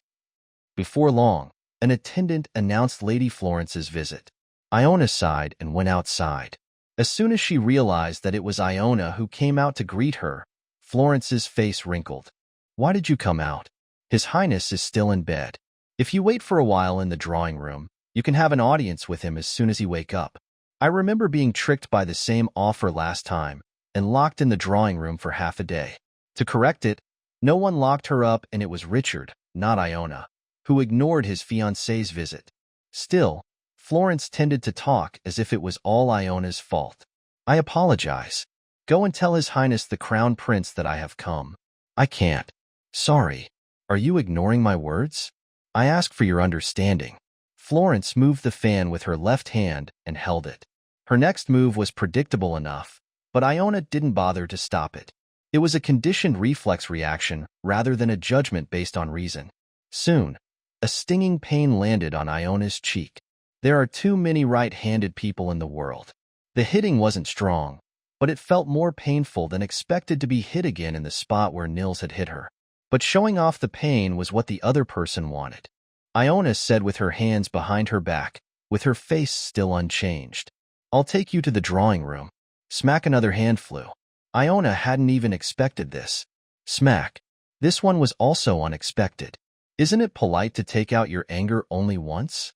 Before long, an attendant announced Lady Florence's visit. Iona sighed and went outside. As soon as she realized that it was Iona who came out to greet her, Florence's face wrinkled. Why did you come out? His Highness is still in bed. If you wait for a while in the drawing room, you can have an audience with him as soon as he wake up. I remember being tricked by the same offer last time and locked in the drawing room for half a day. To correct it, no one locked her up and it was Richard, not Iona, who ignored his fiancée's visit. Still, Florence tended to talk as if it was all Iona's fault. I apologize. Go and tell His Highness the Crown Prince that I have come. I can't. Sorry. Are you ignoring my words? I ask for your understanding. Florence moved the fan with her left hand and held it. Her next move was predictable enough, but Iona didn't bother to stop it. It was a conditioned reflex reaction rather than a judgment based on reason. Soon, a stinging pain landed on Iona's cheek. There are too many right-handed people in the world. The hitting wasn't strong, but it felt more painful than expected to be hit again in the spot where Nils had hit her. But showing off the pain was what the other person wanted. Iona said with her hands behind her back, with her face still unchanged. I'll take you to the drawing room. Smack. Another hand flew. Iona hadn't even expected this. Smack. This one was also unexpected. Isn't it polite to take out your anger only once?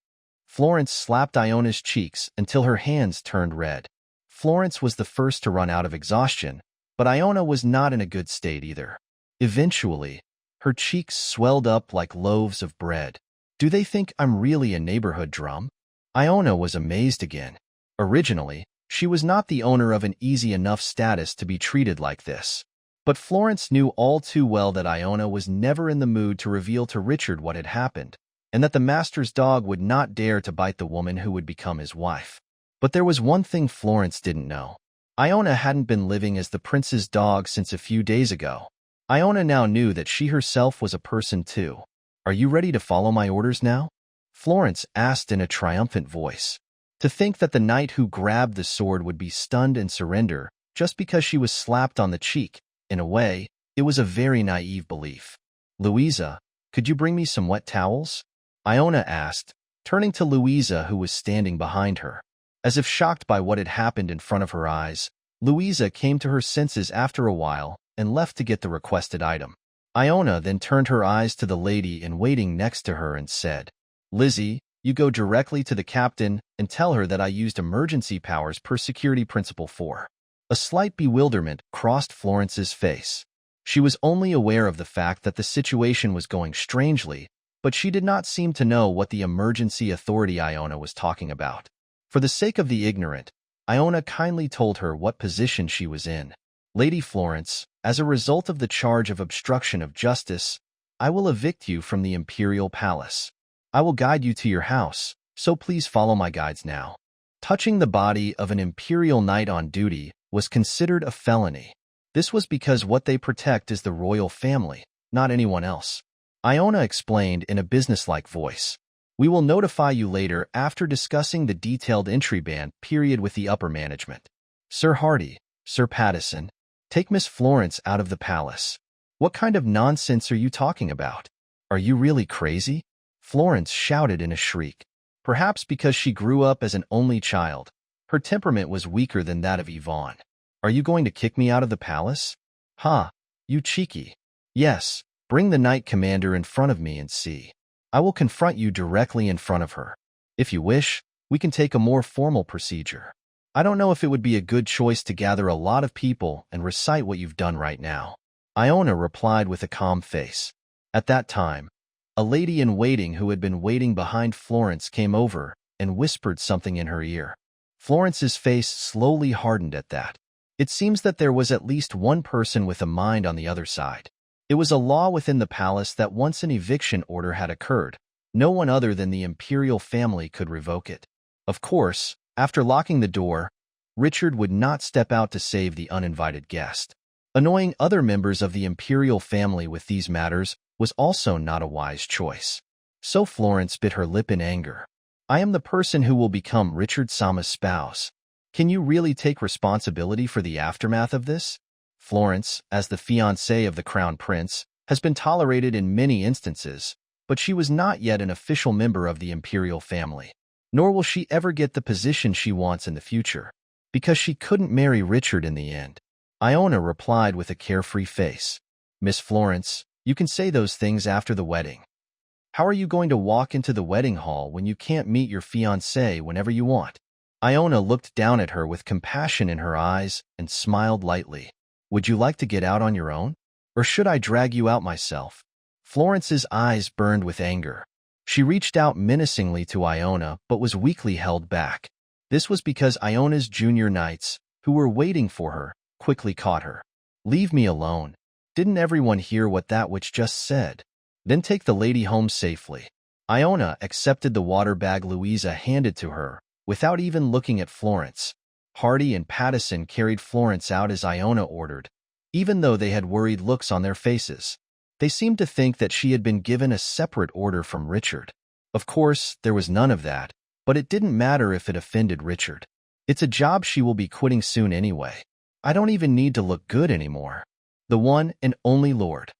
Florence slapped Iona's cheeks until her hands turned red. Florence was the first to run out of exhaustion, but Iona was not in a good state either. Eventually, her cheeks swelled up like loaves of bread. Do they think I'm really a neighborhood drum? Iona was amazed again. Originally, she was not the owner of an easy enough status to be treated like this. But Florence knew all too well that Iona was never in the mood to reveal to Richard what had happened, and that the master's dog would not dare to bite the woman who would become his wife. But there was one thing Florence didn't know. Iona hadn't been living as the prince's dog since a few days ago. Iona now knew that she herself was a person too. Are you ready to follow my orders now? Florence asked in a triumphant voice. To think that the knight who grabbed the sword would be stunned and surrender just because she was slapped on the cheek, in a way, it was a very naive belief. Louisa, could you bring me some wet towels? Iona asked, turning to Louisa who was standing behind her. As if shocked by what had happened in front of her eyes, Louisa came to her senses after a while and left to get the requested item. Iona then turned her eyes to the lady in waiting next to her and said, Lizzie, you go directly to the captain and tell her that I used emergency powers per Security Principle 4. A slight bewilderment crossed Florence's face. She was only aware of the fact that the situation was going strangely, but she did not seem to know what the emergency authority Iona was talking about. For the sake of the ignorant, Iona kindly told her what position she was in. Lady Florence, as a result of the charge of obstruction of justice, I will evict you from the imperial palace. I will guide you to your house, so please follow my guides now. Touching the body of an imperial knight on duty was considered a felony. This was because what they protect is the royal family, not anyone else. Iona explained in a businesslike voice. We will notify you later after discussing the detailed entry ban period with the upper management. Sir Hardy, Sir Pattison, take Miss Florence out of the palace. What kind of nonsense are you talking about? Are you really crazy? Florence shouted in a shriek. Perhaps because she grew up as an only child, her temperament was weaker than that of Yvonne. Are you going to kick me out of the palace? Ha, you cheeky. Yes, bring the knight commander in front of me and see. I will confront you directly in front of her. If you wish, we can take a more formal procedure. I don't know if it would be a good choice to gather a lot of people and recite what you've done right now. Iona replied with a calm face. At that time, a lady-in-waiting who had been waiting behind Florence came over and whispered something in her ear. Florence's face slowly hardened at that. It seems that there was at least one person with a mind on the other side. It was a law within the palace that once an eviction order had occurred, no one other than the imperial family could revoke it. Of course, after locking the door, Richard would not step out to save the uninvited guest. Annoying other members of the imperial family with these matters was also not a wise choice. So Florence bit her lip in anger. I am the person who will become Richard-sama's spouse. Can you really take responsibility for the aftermath of this? Florence, as the fiancée of the crown prince, has been tolerated in many instances, but she was not yet an official member of the imperial family. Nor will she ever get the position she wants in the future, because she couldn't marry Richard in the end. Iona replied with a carefree face. Miss Florence, you can say those things after the wedding. How are you going to walk into the wedding hall when you can't meet your fiancé whenever you want? Iona looked down at her with compassion in her eyes and smiled lightly. Would you like to get out on your own? Or should I drag you out myself? Florence's eyes burned with anger. She reached out menacingly to Iona but was weakly held back. This was because Iona's junior knights, who were waiting for her, quickly caught her. Leave me alone. Didn't everyone hear what that witch just said? Then take the lady home safely. Iona accepted the water bag Louisa handed to her, without even looking at Florence. Hardy and Pattison carried Florence out as Iona ordered, even though they had worried looks on their faces. They seemed to think that she had been given a separate order from Richard. Of course, there was none of that, but it didn't matter if it offended Richard. It's a job she will be quitting soon anyway. I don't even need to look good anymore. The one and only Lord.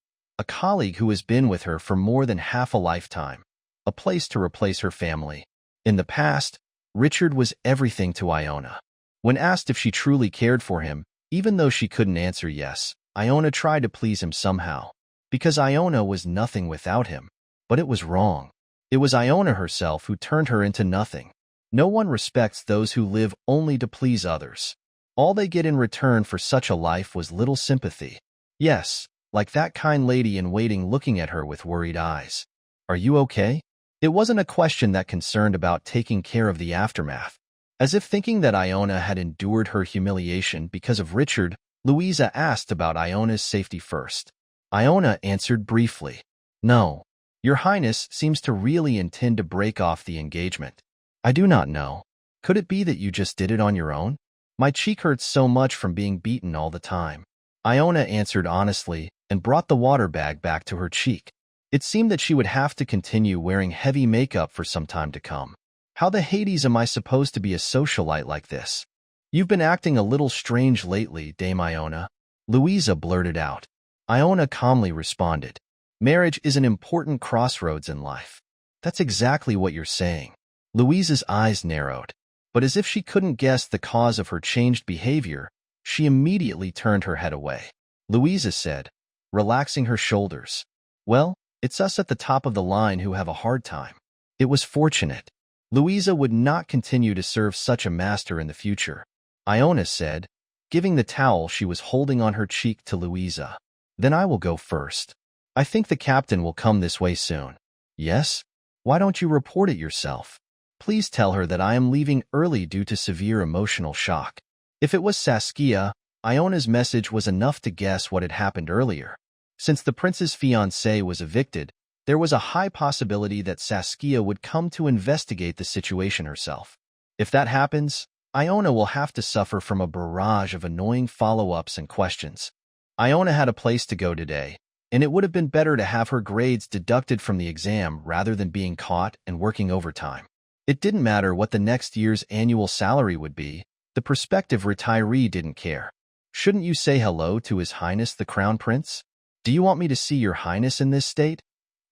A colleague who has been with her for more than half a lifetime. A place to replace her family. In the past, Richard was everything to Iona. When asked if she truly cared for him, even though she couldn't answer yes, Iona tried to please him somehow. Because Iona was nothing without him. But it was wrong. It was Iona herself who turned her into nothing. No one respects those who live only to please others. All they get in return for such a life was little sympathy. Yes, like that kind lady in waiting looking at her with worried eyes. Are you okay? It wasn't a question that concerned about taking care of the aftermath. As if thinking that Iona had endured her humiliation because of Richard, Louisa asked about Iona's safety first. Iona answered briefly. No. Your Highness seems to really intend to break off the engagement. I do not know. Could it be that you just did it on your own? My cheek hurts so much from being beaten all the time. Iona answered honestly and brought the water bag back to her cheek. It seemed that she would have to continue wearing heavy makeup for some time to come. How the Hades am I supposed to be a socialite like this? You've been acting a little strange lately, Dame Iona. Louisa blurted out. Iona calmly responded. Marriage is an important crossroads in life. That's exactly what you're saying. Louisa's eyes narrowed. But as if she couldn't guess the cause of her changed behavior, she immediately turned her head away. Louisa said, relaxing her shoulders. Well, it's us at the top of the line who have a hard time. It was fortunate. Louisa would not continue to serve such a master in the future. Iona said, giving the towel she was holding on her cheek to Louisa. Then I will go first. I think the captain will come this way soon. Yes? Why don't you report it yourself? Please tell her that I am leaving early due to severe emotional shock. If it was Saskia, Iona's message was enough to guess what had happened earlier. Since the prince's fiancé was evicted, there was a high possibility that Saskia would come to investigate the situation herself. If that happens, Iona will have to suffer from a barrage of annoying follow-ups and questions. Iona had a place to go today, and it would have been better to have her grades deducted from the exam rather than being caught and working overtime. It didn't matter what the next year's annual salary would be, the prospective retiree didn't care. Shouldn't you say hello to His Highness the Crown Prince? Do you want me to see Your Highness in this state?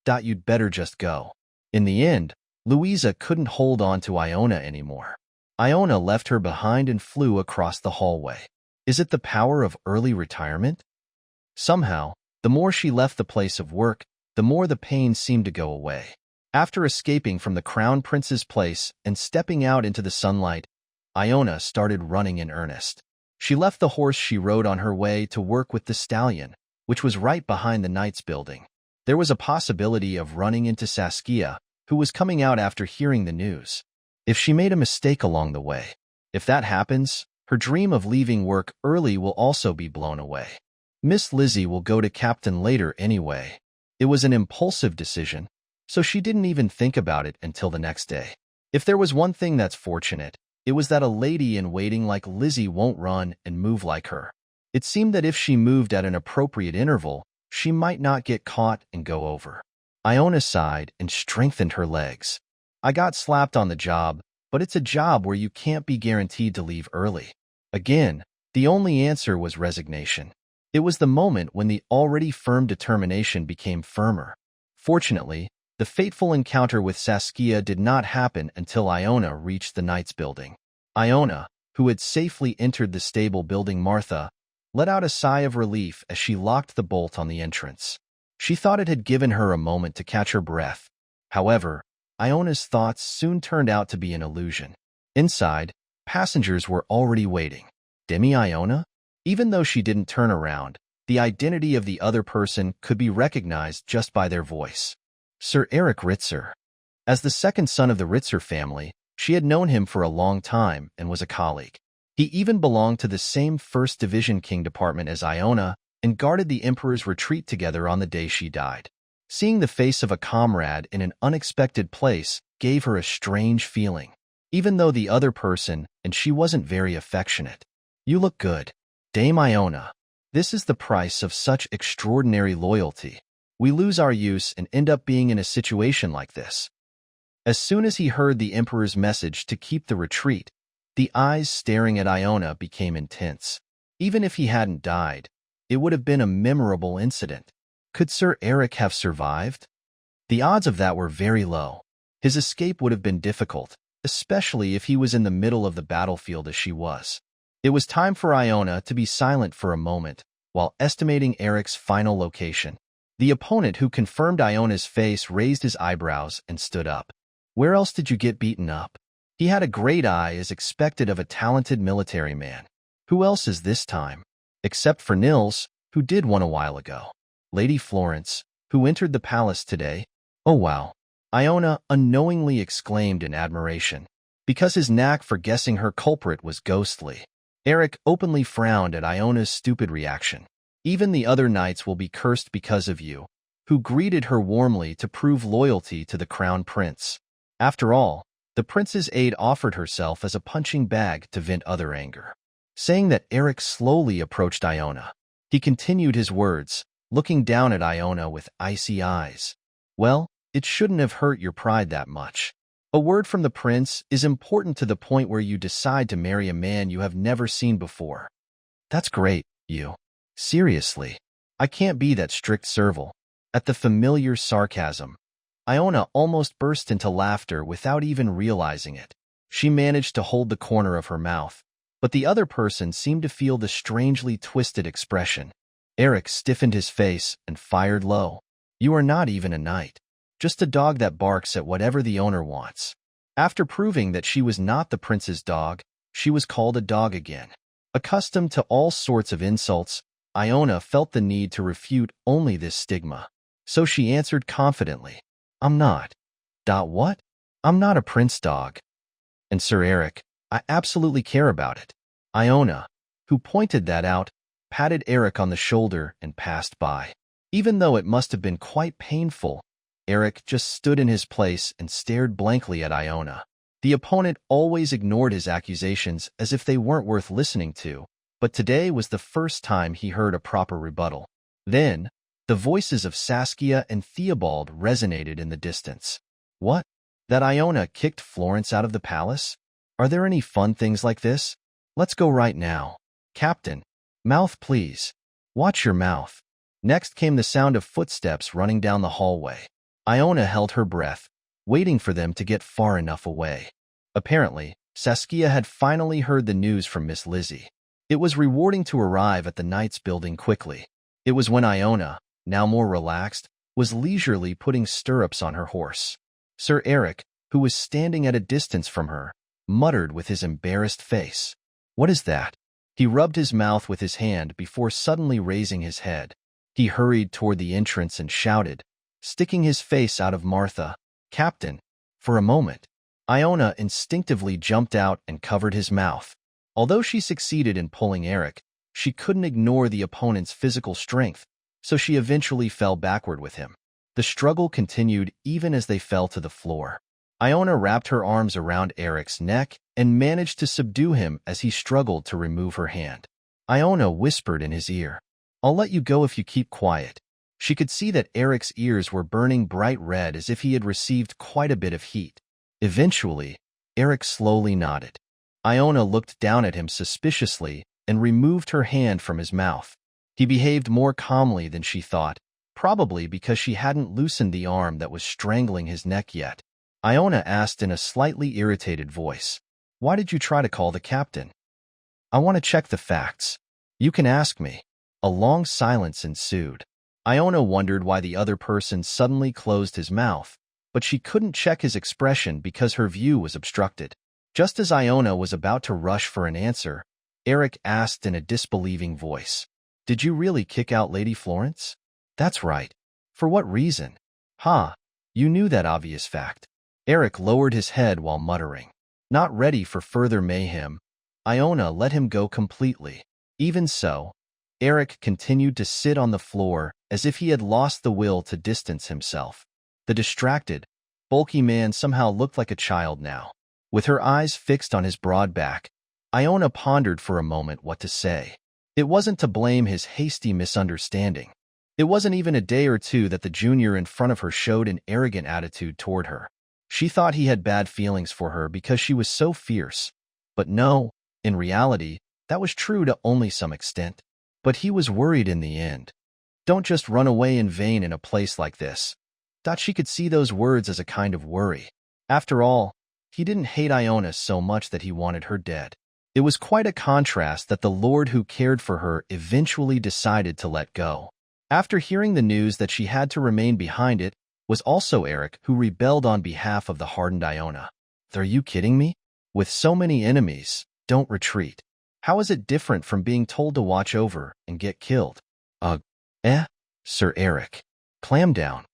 You'd better just go. In the end, Louisa couldn't hold on to Iona anymore. Iona left her behind and flew across the hallway. Is it the power of early retirement? Somehow, the more she left the place of work, the more the pain seemed to go away. After escaping from the Crown Prince's place and stepping out into the sunlight, Iona started running in earnest. She left the horse she rode on her way to work with the stallion, which was right behind the Knights building. There was a possibility of running into Saskia, who was coming out after hearing the news. If she made a mistake along the way, if that happens, her dream of leaving work early will also be blown away. Miss Lizzie will go to Captain later anyway. It was an impulsive decision, so she didn't even think about it until the next day. If there was one thing that's fortunate, it was that a lady in waiting like Lizzie won't run and move like her. It seemed that if she moved at an appropriate interval, she might not get caught and go over. Iona sighed and strengthened her legs. I got slapped on the job, but it's a job where you can't be guaranteed to leave early. Again, the only answer was resignation. It was the moment when the already firm determination became firmer. Fortunately, the fateful encounter with Saskia did not happen until Iona reached the Knight's building. Iona, who had safely entered the stable building Martha, let out a sigh of relief as she locked the bolt on the entrance. She thought it had given her a moment to catch her breath. However, Iona's thoughts soon turned out to be an illusion. Inside, passengers were already waiting. Demi Iona? Even though she didn't turn around, the identity of the other person could be recognized just by their voice. Sir Eric Ritzer. As the second son of the Ritzer family, she had known him for a long time and was a colleague. He even belonged to the same 1st Division King department as Iona and guarded the Emperor's retreat together on the day she died. Seeing the face of a comrade in an unexpected place gave her a strange feeling, even though the other person and she wasn't very affectionate. You look good, Dame Iona. This is the price of such extraordinary loyalty. We lose our use and end up being in a situation like this. As soon as he heard the Emperor's message to keep the retreat, the eyes staring at Iona became intense. Even if he hadn't died, it would have been a memorable incident. Could Sir Eric have survived? The odds of that were very low. His escape would have been difficult, especially if he was in the middle of the battlefield as she was. It was time for Iona to be silent for a moment while estimating Eric's final location. The opponent who confirmed Iona's face raised his eyebrows and stood up. Where else did you get beaten up? He had a great eye as expected of a talented military man. Who else is this time? Except for Nils, who did one a while ago. Lady Florence, who entered the palace today. Oh wow. Iona unknowingly exclaimed in admiration, because his knack for guessing her culprit was ghostly. Eric openly frowned at Iona's stupid reaction. Even the other knights will be cursed because of you, who greeted her warmly to prove loyalty to the crown prince. After all, the prince's aide offered herself as a punching bag to vent other anger. Saying that, Eric slowly approached Iona. He continued his words, looking down at Iona with icy eyes. Well, it shouldn't have hurt your pride that much. A word from the prince is important to the point where you decide to marry a man you have never seen before. That's great, you. Seriously, I can't be that strict servile. At the familiar sarcasm, Iona almost burst into laughter without even realizing it. She managed to hold the corner of her mouth, but the other person seemed to feel the strangely twisted expression. Eric stiffened his face and fired low. You are not even a knight. Just a dog that barks at whatever the owner wants. After proving that she was not the prince's dog, she was called a dog again. Accustomed to all sorts of insults, Iona felt the need to refute only this stigma. So she answered confidently, I'm not. What? I'm not a prince dog. And Sir Eric, I absolutely care about it. Iona, who pointed that out, patted Eric on the shoulder and passed by. Even though it must have been quite painful, Eric just stood in his place and stared blankly at Iona. The opponent always ignored his accusations as if they weren't worth listening to, but today was the first time he heard a proper rebuttal. Then, the voices of Saskia and Theobald resonated in the distance. What? That Iona kicked Florence out of the palace? Are there any fun things like this? Let's go right now. Captain. Mouth please. Watch your mouth. Next came the sound of footsteps running down the hallway. Iona held her breath, waiting for them to get far enough away. Apparently, Saskia had finally heard the news from Miss Lizzie. It was rewarding to arrive at the Knight's building quickly. It was when Iona, now more relaxed, was leisurely putting stirrups on her horse. Sir Eric, who was standing at a distance from her, muttered with his embarrassed face. What is that? He rubbed his mouth with his hand before suddenly raising his head. He hurried toward the entrance and shouted, sticking his face out of Martha, Captain. For a moment, Iona instinctively jumped out and covered his mouth. Although she succeeded in pulling Eric, she couldn't ignore the opponent's physical strength, so she eventually fell backward with him. The struggle continued even as they fell to the floor. Iona wrapped her arms around Eric's neck and managed to subdue him as he struggled to remove her hand. Iona whispered in his ear, I'll let you go if you keep quiet. She could see that Eric's ears were burning bright red as if he had received quite a bit of heat. Eventually, Eric slowly nodded. Iona looked down at him suspiciously and removed her hand from his mouth. He behaved more calmly than she thought, probably because she hadn't loosened the arm that was strangling his neck yet. Iona asked in a slightly irritated voice, "Why did you try to call the captain?" "I want to check the facts. You can ask me." A long silence ensued. Iona wondered why the other person suddenly closed his mouth, but she couldn't check his expression because her view was obstructed. Just as Iona was about to rush for an answer, Eric asked in a disbelieving voice, "Did you really kick out Lady Florence?" "That's right. For what reason?" "Ha, you knew that obvious fact." Eric lowered his head while muttering. Not ready for further mayhem, Iona let him go completely. Even so, Eric continued to sit on the floor as if he had lost the will to distance himself. The distracted, bulky man somehow looked like a child now. With her eyes fixed on his broad back, Iona pondered for a moment what to say. It wasn't to blame his hasty misunderstanding. It wasn't even a day or two that the junior in front of her showed an arrogant attitude toward her. She thought he had bad feelings for her because she was so fierce. But no, in reality, that was true to only some extent. But he was worried in the end. "Don't just run away in vain in a place like this." Thought she could see those words as a kind of worry. After all, he didn't hate Iona so much that he wanted her dead. It was quite a contrast that the Lord who cared for her eventually decided to let go. After hearing the news that she had to remain behind, it was also Eric who rebelled on behalf of the hardened Iona. "Are you kidding me? With so many enemies, don't retreat. How is it different from being told to watch over and get killed?" Sir Eric. Clam down.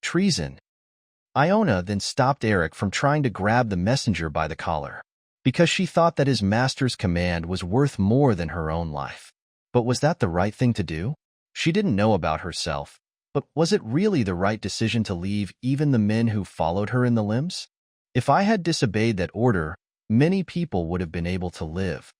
Treason." Iona then stopped Eric from trying to grab the messenger by the collar, because she thought that his master's command was worth more than her own life. But was that the right thing to do? She didn't know about herself, but was it really the right decision to leave even the men who followed her in the limbs? If I had disobeyed that order, many people would have been able to live.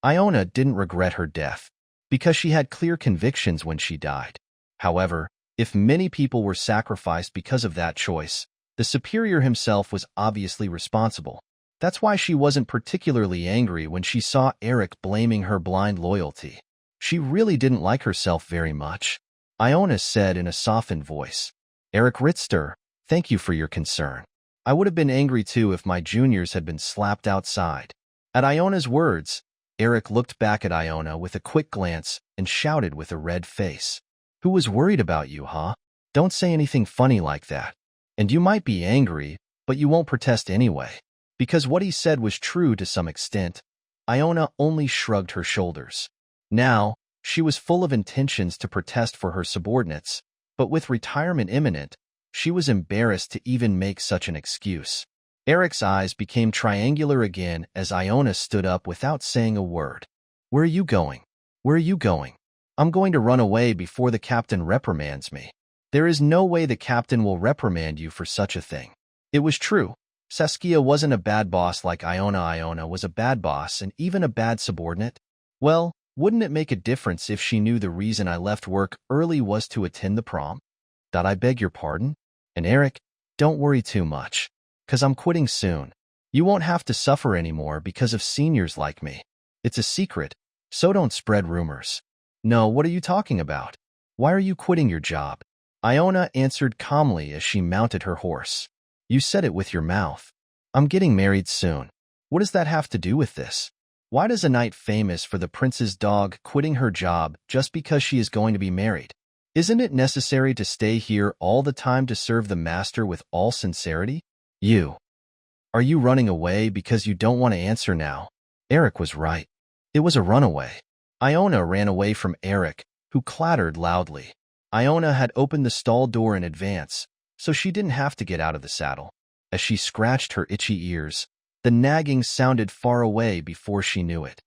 Iona didn't regret her death, because she had clear convictions when she died. However, if many people were sacrificed because of that choice, the superior himself was obviously responsible. That's why she wasn't particularly angry when she saw Eric blaming her blind loyalty. She really didn't like herself very much. Iona said in a softened voice, "Eric Ritzter, thank you for your concern. I would have been angry too if my juniors had been slapped outside." At Iona's words, Eric looked back at Iona with a quick glance and shouted with a red face, "Who was worried about you, huh? Don't say anything funny like that. And you might be angry, but you won't protest anyway." Because what he said was true to some extent, Iona only shrugged her shoulders. Now, she was full of intentions to protest for her subordinates, but with retirement imminent, she was embarrassed to even make such an excuse. Eric's eyes became triangular again as Iona stood up without saying a word. "Where are you going? Where are you going?" "I'm going to run away before the captain reprimands me." "There is no way the captain will reprimand you for such a thing." It was true. Saskia wasn't a bad boss like Iona. Iona was a bad boss and even a bad subordinate. Well, wouldn't it make a difference if she knew the reason I left work early was to attend the prom? "I beg your pardon?" "And Eric, don't worry too much, 'cause I'm quitting soon. You won't have to suffer anymore because of seniors like me. It's a secret, so don't spread rumors." "No, what are you talking about? Why are you quitting your job?" Iona answered calmly as she mounted her horse. "You said it with your mouth. I'm getting married soon. What does that have to do with this? Why does a knight famous for the prince's dog quitting her job just because she is going to be married? Isn't it necessary to stay here all the time to serve the master with all sincerity?" Are you running away because you don't want to answer now?" Eric was right. It was a runaway. Iona ran away from Eric, who clattered loudly. Iona had opened the stall door in advance, so she didn't have to get out of the saddle. As she scratched her itchy ears, the nagging sounded far away before she knew it.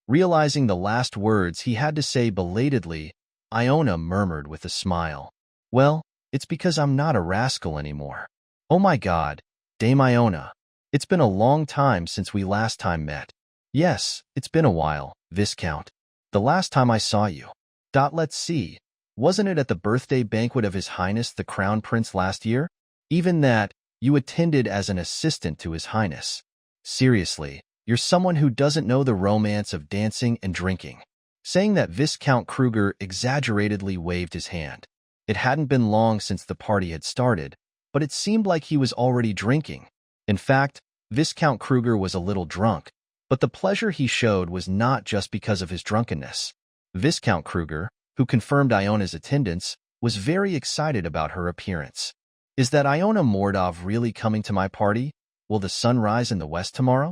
Realizing the last words he had to say belatedly, Iona murmured with a smile, "Well, it's because I'm not a rascal anymore." "Oh my God, Dame Iona. It's been a long time since we last time met." "Yes, it's been a while, Viscount. The last time I saw you. Let's see. Wasn't it at the birthday banquet of His Highness the Crown Prince last year? Even that, You attended as an assistant to His Highness. Seriously, you're someone who doesn't know the romance of dancing and drinking." Saying that, Viscount Kruger exaggeratedly waved his hand. It hadn't been long since the party had started, but it seemed like he was already drinking. In fact, Viscount Kruger was a little drunk, but the pleasure he showed was not just because of his drunkenness. Viscount Kruger, who confirmed Iona's attendance, was very excited about her appearance. "Is that Iona Mordov really coming to my party? Will the sun rise in the west tomorrow?"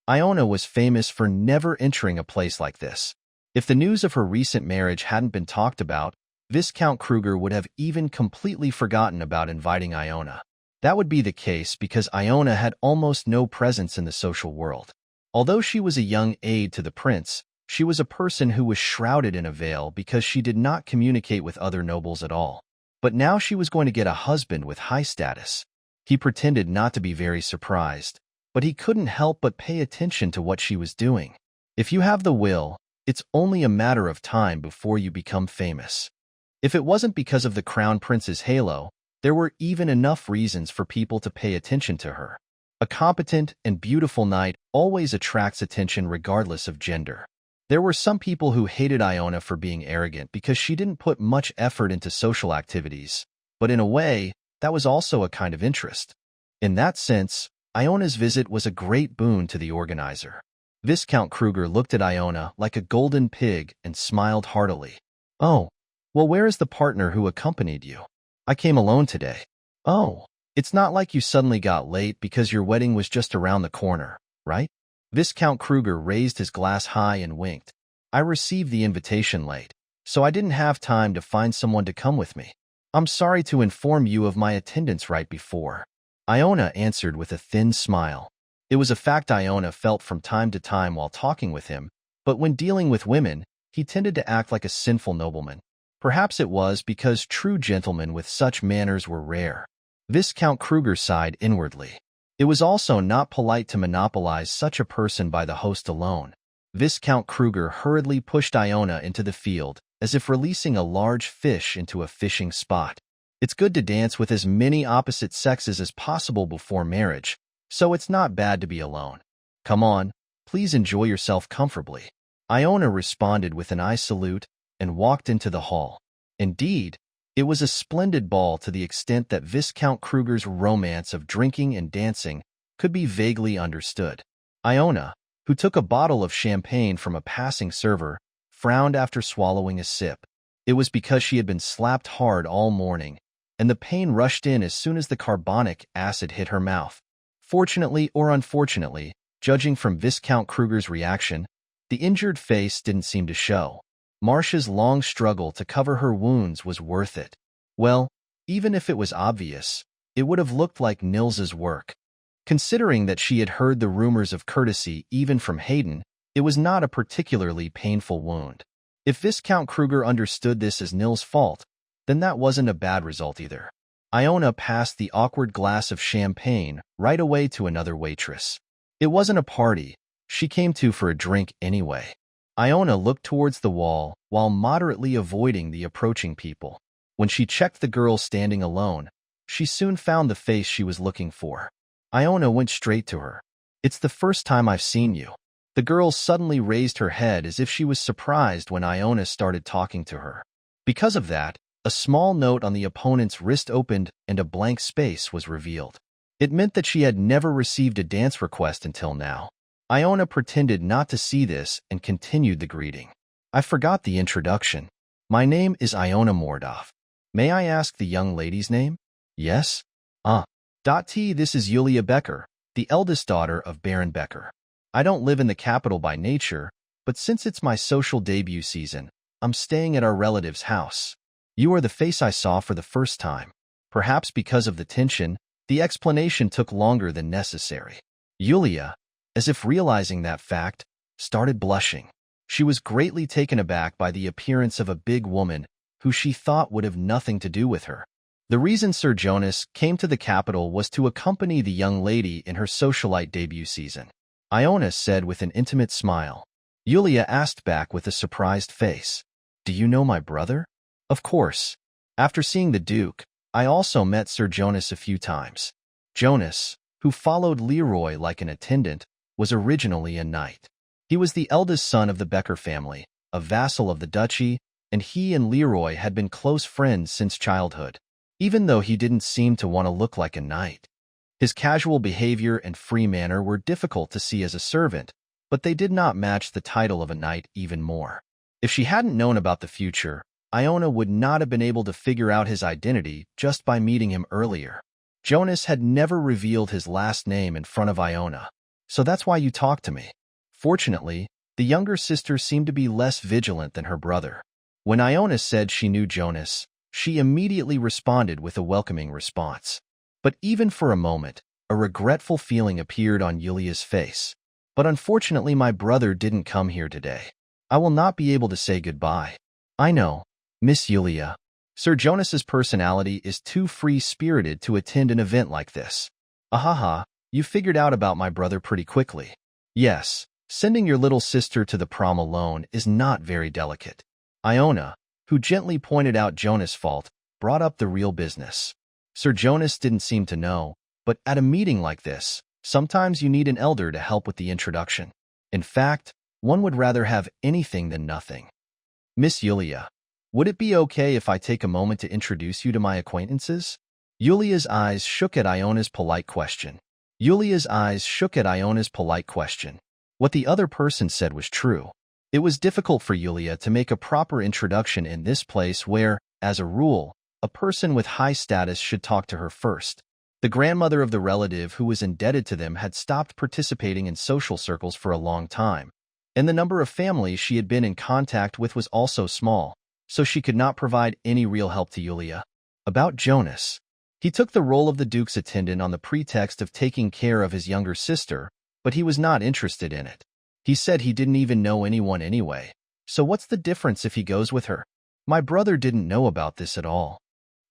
Iona was famous for never entering a place like this. If the news of her recent marriage hadn't been talked about, Viscount Kruger would have even completely forgotten about inviting Iona. That would be the case because Iona had almost no presence in the social world. Although she was a young aide to the prince, she was a person who was shrouded in a veil because she did not communicate with other nobles at all. But now she was going to get a husband with high status. He pretended not to be very surprised, but he couldn't help but pay attention to what she was doing. If you have the will, it's only a matter of time before you become famous. If it wasn't because of the crown prince's halo, there were even enough reasons for people to pay attention to her. A competent and beautiful knight always attracts attention regardless of gender. There were some people who hated Iona for being arrogant because she didn't put much effort into social activities, but in a way, that was also a kind of interest. In that sense, Iona's visit was a great boon to the organizer. Viscount Kruger looked at Iona like a golden pig and smiled heartily. "Oh, well, where is the partner who accompanied you?" "I came alone today." "Oh, it's not like you suddenly got late because your wedding was just around the corner, right?" Viscount Kruger raised his glass high and winked. "I received the invitation late, so I didn't have time to find someone to come with me. I'm sorry to inform you of my attendance right before." Iona answered with a thin smile. It was a fact Iona felt from time to time while talking with him, but when dealing with women, he tended to act like a sinful nobleman. Perhaps it was because true gentlemen with such manners were rare. Viscount Kruger sighed inwardly. It was also not polite to monopolize such a person by the host alone. Viscount Kruger hurriedly pushed Iona into the field, as if releasing a large fish into a fishing spot. It's good to dance with as many opposite sexes as possible before marriage, so it's not bad to be alone. Come on, please enjoy yourself comfortably. Iona responded with an eye salute and walked into the hall. Indeed, it was a splendid ball to the extent that Viscount Kruger's romance of drinking and dancing could be vaguely understood. Iona, who took a bottle of champagne from a passing server, frowned after swallowing a sip. It was because she had been slapped hard all morning, and the pain rushed in as soon as the carbonic acid hit her mouth. Fortunately or unfortunately, judging from Viscount Kruger's reaction, the injured face didn't seem to show. Marcia's long struggle to cover her wounds was worth it. Well, even if it was obvious, it would have looked like Nils's work. Considering that she had heard the rumors of courtesy even from Hayden, it was not a particularly painful wound. If Viscount Kruger understood this as Nil's fault, then that wasn't a bad result either. Iona passed the awkward glass of champagne right away to another waitress. It wasn't a party. She came to for a drink anyway. Iona looked towards the wall while moderately avoiding the approaching people. When she checked the girl standing alone, she soon found the face she was looking for. Iona went straight to her. "It's the first time I've seen you." The girl suddenly raised her head as if she was surprised when Iona started talking to her. Because of that, a small note on the opponent's wrist opened and a blank space was revealed. It meant that she had never received a dance request until now. Iona pretended not to see this and continued the greeting. "I forgot the introduction. My name is Iona Mordov. May I ask the young lady's name?" "Yes? This is Yulia Becker, the eldest daughter of Baron Becker. I don't live in the capital by nature, but since it's my social debut season, I'm staying at our relative's house. You are the face I saw for the first time." Perhaps because of the tension, the explanation took longer than necessary. Yulia, as if realizing that fact, started blushing. She was greatly taken aback by the appearance of a big woman who she thought would have nothing to do with her. The reason Sir Jonas came to the capital was to accompany the young lady in her socialite debut season. Iona said with an intimate smile. Yulia asked back with a surprised face, "Do you know my brother?" "Of course. After seeing the Duke, I also met Sir Jonas a few times." Jonas, who followed Leroy like an attendant, was originally a knight. He was the eldest son of the Becker family, a vassal of the duchy, and he and Leroy had been close friends since childhood, even though he didn't seem to want to look like a knight. His casual behavior and free manner were difficult to see as a servant, but they did not match the title of a knight even more. If she hadn't known about the future, Iona would not have been able to figure out his identity just by meeting him earlier. Jonas had never revealed his last name in front of Iona. So that's why you talked to me. Fortunately, the younger sister seemed to be less vigilant than her brother. When Iona said she knew Jonas, she immediately responded with a welcoming response. But even for a moment, a regretful feeling appeared on Yulia's face. But unfortunately, my brother didn't come here today. I will not be able to say goodbye. I know, Miss Yulia. Sir Jonas's personality is too free-spirited to attend an event like this. Ahaha, you figured out about my brother pretty quickly. Yes, sending your little sister to the prom alone is not very delicate. Iona, who gently pointed out Jonas' fault, brought up the real business. Sir Jonas didn't seem to know, but at a meeting like this, sometimes you need an elder to help with the introduction. In fact, one would rather have anything than nothing. Miss Yulia, would it be okay if I take a moment to introduce you to my acquaintances? Yulia's eyes shook at Iona's polite question. What the other person said was true. It was difficult for Yulia to make a proper introduction in this place where, as a rule, a person with high status should talk to her first. The grandmother of the relative who was indebted to them had stopped participating in social circles for a long time, and the number of families she had been in contact with was also small, so she could not provide any real help to Yulia. About Jonas. He took the role of the Duke's attendant on the pretext of taking care of his younger sister, but he was not interested in it. He said he didn't even know anyone anyway, so what's the difference if he goes with her? My brother didn't know about this at all.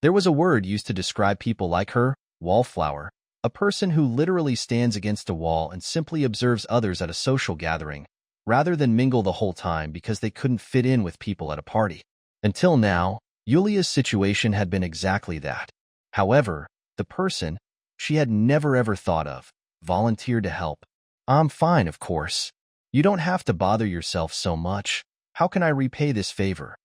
There was a word used to describe people like her, wallflower, a person who literally stands against a wall and simply observes others at a social gathering, rather than mingle the whole time because they couldn't fit in with people at a party. Until now, Yulia's situation had been exactly that. However, the person she had never ever thought of volunteered to help. I'm fine, of course. You don't have to bother yourself so much. How can I repay this favor?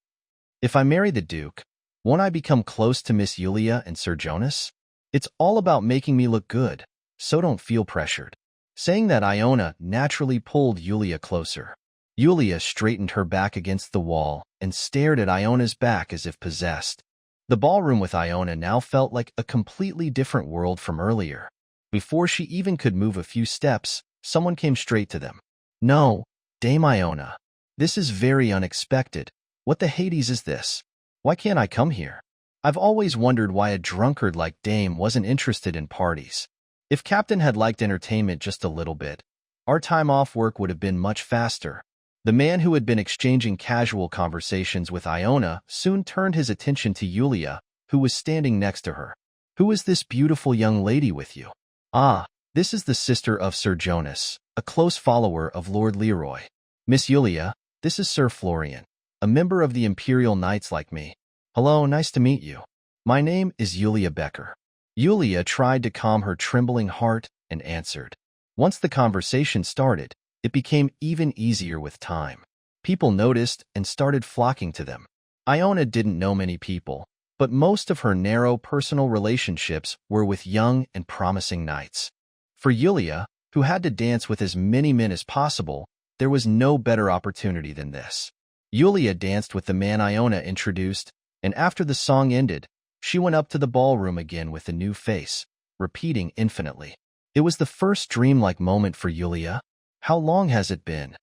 If I marry the Duke, won't I become close to Miss Yulia and Sir Jonas? It's all about making me look good, so don't feel pressured. Saying that, Iona naturally pulled Yulia closer. Yulia straightened her back against the wall and stared at Iona's back as if possessed. The ballroom with Iona now felt like a completely different world from earlier. Before she even could move a few steps, someone came straight to them. No, Dame Iona. This is very unexpected. What the Hades is this? Why can't I come here? I've always wondered why a drunkard like Dame wasn't interested in parties. If Captain had liked entertainment just a little bit, our time off work would have been much faster. The man who had been exchanging casual conversations with Iona soon turned his attention to Yulia, who was standing next to her. Who is this beautiful young lady with you? Ah, this is the sister of Sir Jonas, a close follower of Lord Leroy. Miss Yulia, this is Sir Florian, a member of the Imperial Knights like me. Hello, nice to meet you. My name is Yulia Becker. Yulia tried to calm her trembling heart and answered. Once the conversation started, it became even easier with time. People noticed and started flocking to them. Iona didn't know many people, but most of her narrow personal relationships were with young and promising knights. For Yulia, who had to dance with as many men as possible, there was no better opportunity than this. Yulia danced with the man Iona introduced, and after the song ended, she went up to the ballroom again with a new face, repeating infinitely. It was the first dreamlike moment for Yulia. How long has it been?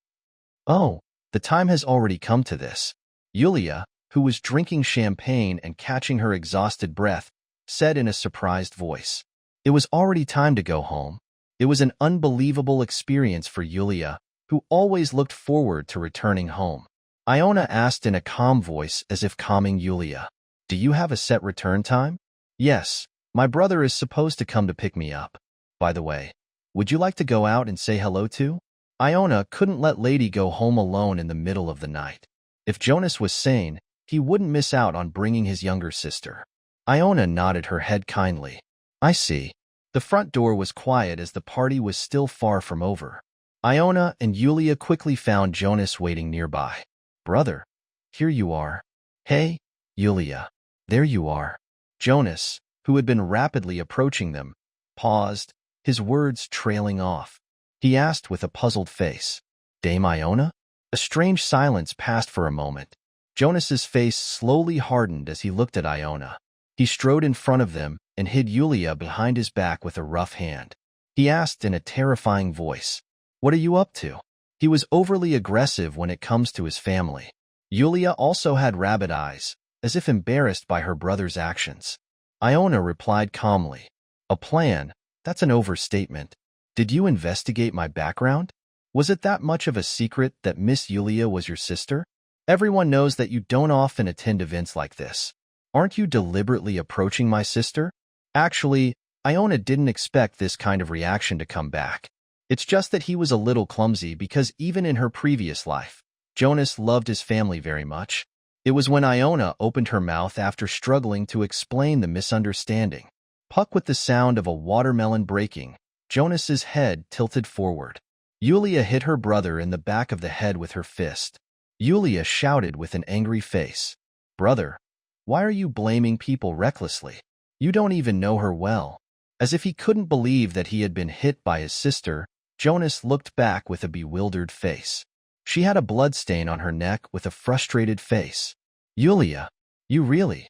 Oh, the time has already come to this. Yulia, who was drinking champagne and catching her exhausted breath, said in a surprised voice. It was already time to go home. It was an unbelievable experience for Yulia, who always looked forward to returning home. Iona asked in a calm voice as if calming Yulia. Do you have a set return time? Yes, my brother is supposed to come to pick me up. By the way, would you like to go out and say hello to? Iona couldn't let Lady go home alone in the middle of the night. If Jonas was sane, he wouldn't miss out on bringing his younger sister. Iona nodded her head kindly. I see. The front door was quiet as the party was still far from over. Iona and Yulia quickly found Jonas waiting nearby. Brother, here you are. Hey, Yulia, there you are. Jonas, who had been rapidly approaching them, paused, his words trailing off. He asked with a puzzled face, Dame Iona? A strange silence passed for a moment. Jonas's face slowly hardened as he looked at Iona. He strode in front of them and hid Yulia behind his back with a rough hand. He asked in a terrifying voice, What are you up to? He was overly aggressive when it comes to his family. Yulia also had rabbit eyes, as if embarrassed by her brother's actions. Iona replied calmly, A plan? That's an overstatement. Did you investigate my background? Was it that much of a secret that Miss Yulia was your sister? Everyone knows that you don't often attend events like this. Aren't you deliberately approaching my sister? Actually, Iona didn't expect this kind of reaction to come back. It's just that he was a little clumsy because even in her previous life, Jonas loved his family very much. It was when Iona opened her mouth after struggling to explain the misunderstanding. Puck with the sound of a watermelon breaking, Jonas's head tilted forward. Yulia hit her brother in the back of the head with her fist. Yulia shouted with an angry face, Brother, why are you blaming people recklessly? You don't even know her well. As if he couldn't believe that he had been hit by his sister, Jonas looked back with a bewildered face. She had a bloodstain on her neck with a frustrated face. Yulia, you really?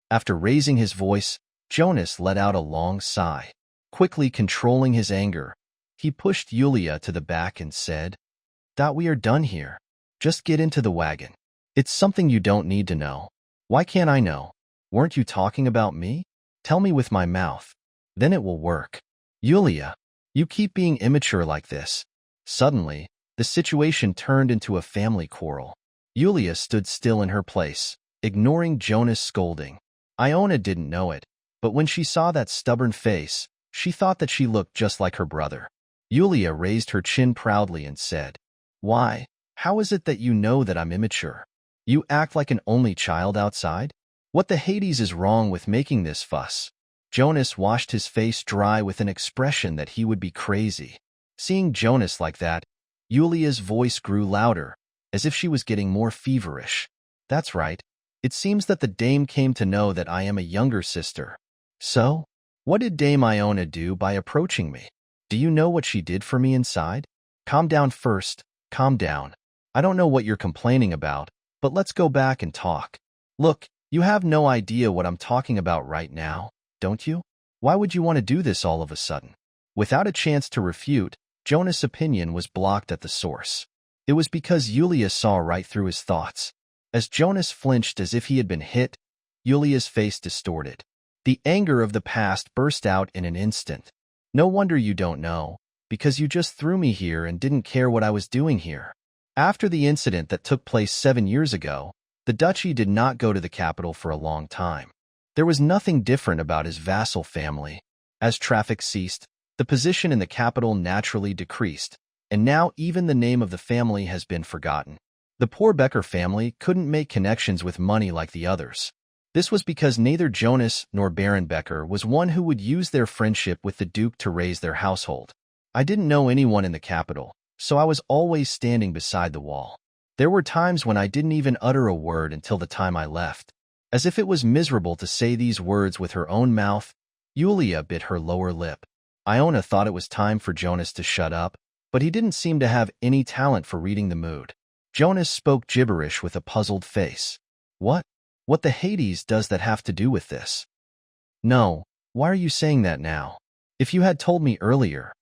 After raising his voice, Jonas let out a long sigh. Quickly controlling his anger, he pushed Yulia to the back and said, That we are done here. Just get into the wagon. It's something you don't need to know. Why can't I know? Weren't you talking about me? Tell me with my mouth. Then it will work. Yulia, you keep being immature like this. Suddenly, the situation turned into a family quarrel. Yulia stood still in her place, ignoring Jonas' scolding. Iona didn't know it, but when she saw that stubborn face, she thought that she looked just like her brother. Yulia raised her chin proudly and said, Why? How is it that you know that I'm immature? You act like an only child outside? What the Hades is wrong with making this fuss? Jonas washed his face dry with an expression that he would be crazy. Seeing Jonas like that, Yulia's voice grew louder, as if she was getting more feverish. That's right. It seems that the dame came to know that I am a younger sister. So, what did Dame Iona do by approaching me? Do you know what she did for me inside? Calm down first, calm down. I don't know what you're complaining about, but let's go back and talk. Look, you have no idea what I'm talking about right now, don't you? Why would you want to do this all of a sudden? Without a chance to refute, Jonas' opinion was blocked at the source. It was because Yulia saw right through his thoughts. As Jonas flinched as if he had been hit, Yulia's face distorted. The anger of the past burst out in an instant. No wonder you don't know, because you just threw me here and didn't care what I was doing here. After the incident that took place 7 years ago, the duchy did not go to the capital for a long time. There was nothing different about his vassal family. As traffic ceased, the position in the capital naturally decreased, and now even the name of the family has been forgotten. The poor Becker family couldn't make connections with money like the others. This was because neither Jonas nor Baron Becker was one who would use their friendship with the Duke to raise their household. I didn't know anyone in the capital, so I was always standing beside the wall. There were times when I didn't even utter a word until the time I left. As if it was miserable to say these words with her own mouth, Yulia bit her lower lip. Iona thought it was time for Jonas to shut up, but he didn't seem to have any talent for reading the mood. Jonas spoke gibberish with a puzzled face. What? What the Hades does that have to do with this? No, why are you saying that now? If you had told me earlier,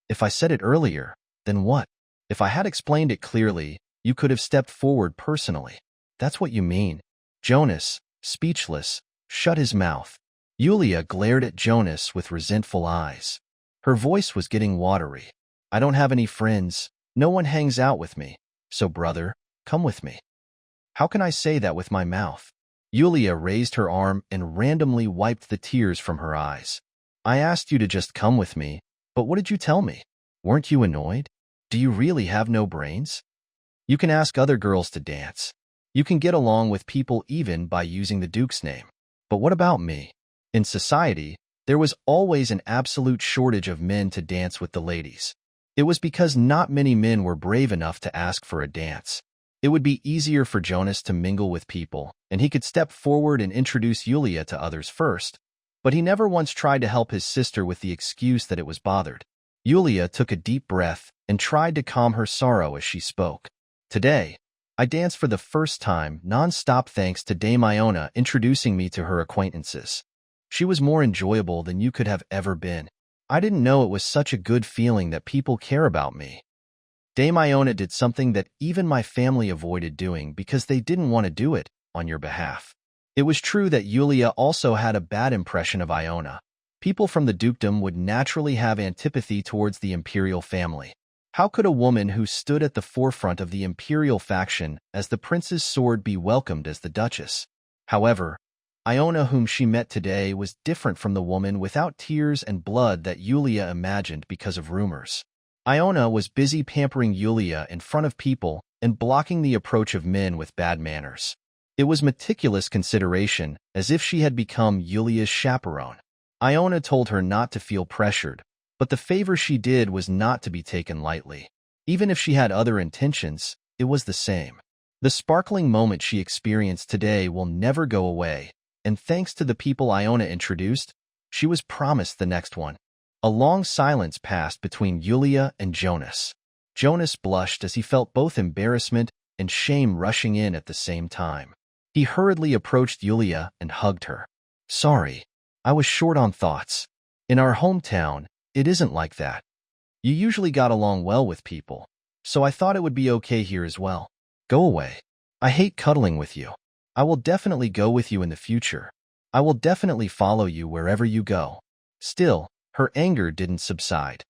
If I said it earlier, then what? If I had explained it clearly, you could have stepped forward personally. That's what you mean. Jonas, speechless, shut his mouth. Yulia glared at Jonas with resentful eyes. Her voice was getting watery. I don't have any friends. No one hangs out with me. So, brother, come with me. How can I say that with my mouth? Yulia raised her arm and randomly wiped the tears from her eyes. I asked you to just come with me, but what did you tell me? Weren't you annoyed? Do you really have no brains? You can ask other girls to dance. You can get along with people even by using the Duke's name. But what about me? In society, There was always an absolute shortage of men to dance with the ladies. It was because not many men were brave enough to ask for a dance. It would be easier for Jonas to mingle with people, and he could step forward and introduce Yulia to others first. But he never once tried to help his sister with the excuse that it was bothered. Yulia took a deep breath and tried to calm her sorrow as she spoke. Today, I danced for the first time non-stop thanks to Dame Iona introducing me to her acquaintances. She was more enjoyable than you could have ever been. I didn't know it was such a good feeling that people care about me. Dame Iona did something that even my family avoided doing because they didn't want to do it on your behalf. It was true that Yulia also had a bad impression of Iona. People from the dukedom would naturally have antipathy towards the imperial family. How could a woman who stood at the forefront of the imperial faction as the prince's sword be welcomed as the duchess? However, Iona, whom she met today, was different from the woman without tears and blood that Yulia imagined because of rumors. Iona was busy pampering Yulia in front of people and blocking the approach of men with bad manners. It was meticulous consideration, as if she had become Yulia's chaperone. Iona told her not to feel pressured, but the favor she did was not to be taken lightly. Even if she had other intentions, it was the same. The sparkling moment she experienced today will never go away, and thanks to the people Iona introduced, she was promised the next one. A long silence passed between Yulia and Jonas. Jonas blushed as he felt both embarrassment and shame rushing in at the same time. He hurriedly approached Yulia and hugged her. "Sorry, I was short on thoughts. In our hometown, it isn't like that. You usually got along well with people, so I thought it would be okay here as well. Go away. I hate cuddling with you. I will definitely go with you in the future. I will definitely follow you wherever you go." Still, her anger didn't subside.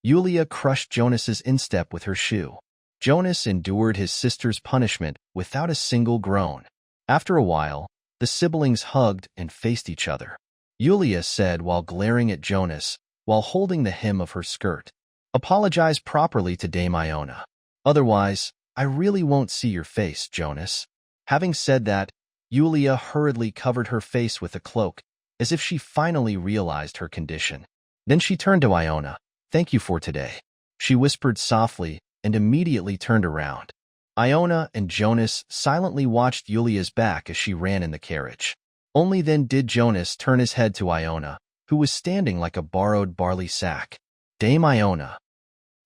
Yulia crushed Jonas's instep with her shoe. Jonas endured his sister's punishment without a single groan. After a while, the siblings hugged and faced each other. Yulia said while glaring at Jonas, while holding the hem of her skirt, "Apologize properly to Dame Iona. Otherwise, I really won't see your face, Jonas." Having said that, Yulia hurriedly covered her face with a cloak, as if she finally realized her condition. Then she turned to Iona. "Thank you for today," she whispered softly and immediately turned around. Iona and Jonas silently watched Yulia's back as she ran in the carriage. Only then did Jonas turn his head to Iona, who was standing like a borrowed barley sack. "Dame Iona,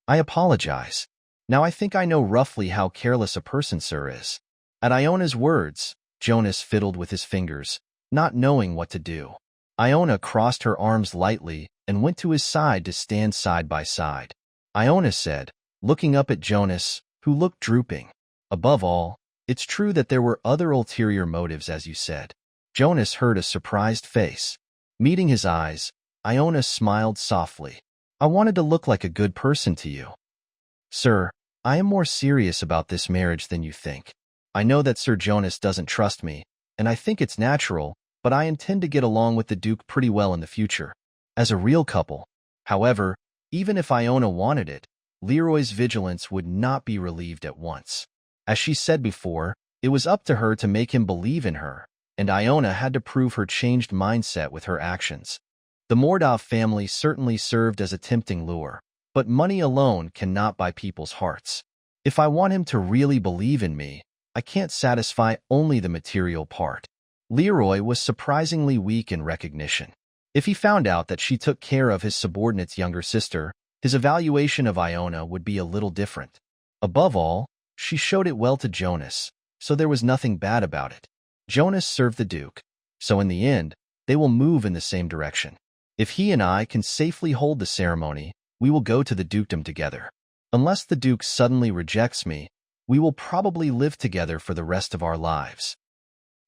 I apologize. Now I think I know roughly how careless a person Sir is." At Iona's words, Jonas fiddled with his fingers, not knowing what to do. Iona crossed her arms lightly and went to his side to stand side by side. Iona said, looking up at Jonas, who looked drooping, "Above all, it's true that there were other ulterior motives, as you said." Jonas heard a surprised face. Meeting his eyes, Iona smiled softly. "I wanted to look like a good person to you. Sir, I am more serious about this marriage than you think. I know that Sir Jonas doesn't trust me, and I think it's natural, but I intend to get along with the Duke pretty well in the future, as a real couple. However, even if Iona wanted it, Leroy's vigilance would not be relieved at once. As she said before, it was up to her to make him believe in her, and Iona had to prove her changed mindset with her actions. The Mordov family certainly served as a tempting lure, but money alone cannot buy people's hearts. If I want him to really believe in me, I can't satisfy only the material part. Leroy was surprisingly weak in recognition. If he found out that she took care of his subordinate's younger sister, his evaluation of Iona would be a little different. Above all, she showed it well to Jonas, so there was nothing bad about it. Jonas served the Duke, so in the end, they will move in the same direction. If he and I can safely hold the ceremony, we will go to the dukedom together. Unless the Duke suddenly rejects me, we will probably live together for the rest of our lives.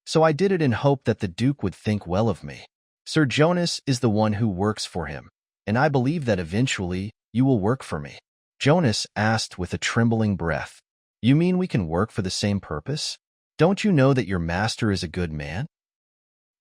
So I did it in hope that the Duke would think well of me. Sir Jonas is the one who works for him, and I believe that eventually you will work for me." Jonas asked with a trembling breath. "You mean we can work for the same purpose? Don't you know that your master is a good man?"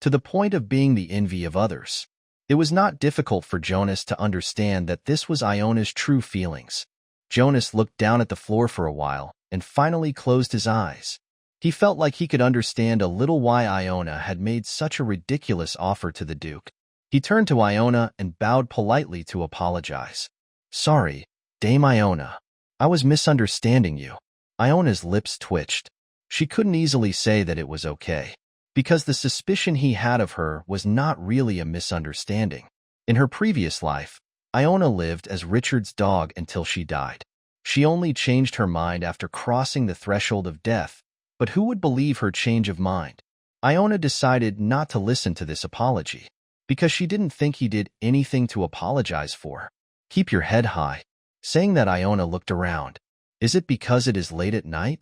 To the point of being the envy of others. It was not difficult for Jonas to understand that this was Iona's true feelings. Jonas looked down at the floor for a while, and finally closed his eyes. He felt like he could understand a little why Iona had made such a ridiculous offer to the Duke. He turned to Iona and bowed politely to apologize. Sorry, Dame Iona. I was misunderstanding you. Iona's lips twitched. She couldn't easily say that it was okay, because the suspicion he had of her was not really a misunderstanding. In her previous life, Iona lived as Richard's dog until she died. She only changed her mind after crossing the threshold of death, but who would believe her change of mind? Iona decided not to listen to this apology, because she didn't think he did anything to apologize for. Keep your head high. Saying that, Iona looked around. Is it because it is late at night?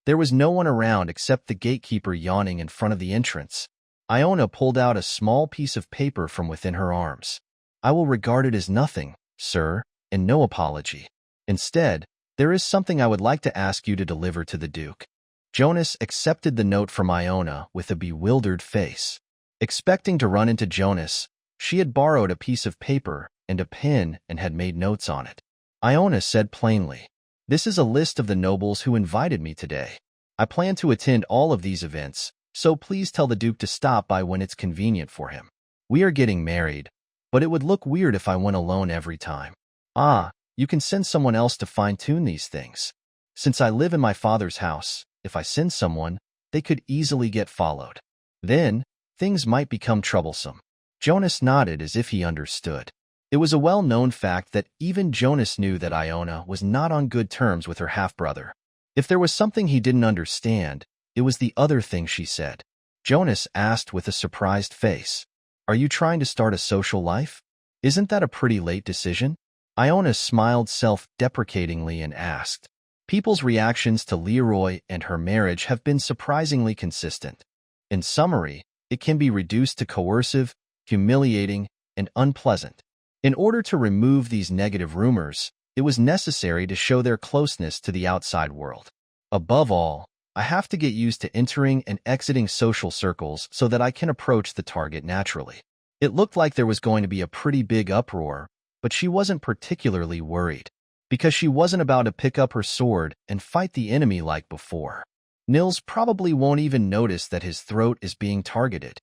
There was no one around except the gatekeeper yawning in front of the entrance. Iona pulled out a small piece of paper from within her arms. I will regard it as nothing, sir, and no apology. Instead, there is something I would like to ask you to deliver to the Duke. Jonas accepted the note from Iona with a bewildered face. Expecting to run into Jonas, she had borrowed a piece of paper and a pen and had made notes on it. Iona said plainly, This is a list of the nobles who invited me today. I plan to attend all of these events, so please tell the Duke to stop by when it's convenient for him. We are getting married, but it would look weird if I went alone every time. You can send someone else to fine-tune these things. Since I live in my father's house, if I send someone, they could easily get followed. Then, things might become troublesome. Jonas nodded as if he understood. It was a well-known fact that even Jonas knew that Iona was not on good terms with her half-brother. If there was something he didn't understand, it was the other thing she said. Jonas asked with a surprised face, Are you trying to start a social life? Isn't that a pretty late decision? Iona smiled self-deprecatingly and asked. People's reactions to Leroy and her marriage have been surprisingly consistent. In summary, it can be reduced to coercive, humiliating, and unpleasant. In order to remove these negative rumors, it was necessary to show their closeness to the outside world. Above all, I have to get used to entering and exiting social circles so that I can approach the target naturally. It looked like there was going to be a pretty big uproar, but she wasn't particularly worried, because she wasn't about to pick up her sword and fight the enemy like before. Nils probably won't even notice that his throat is being targeted.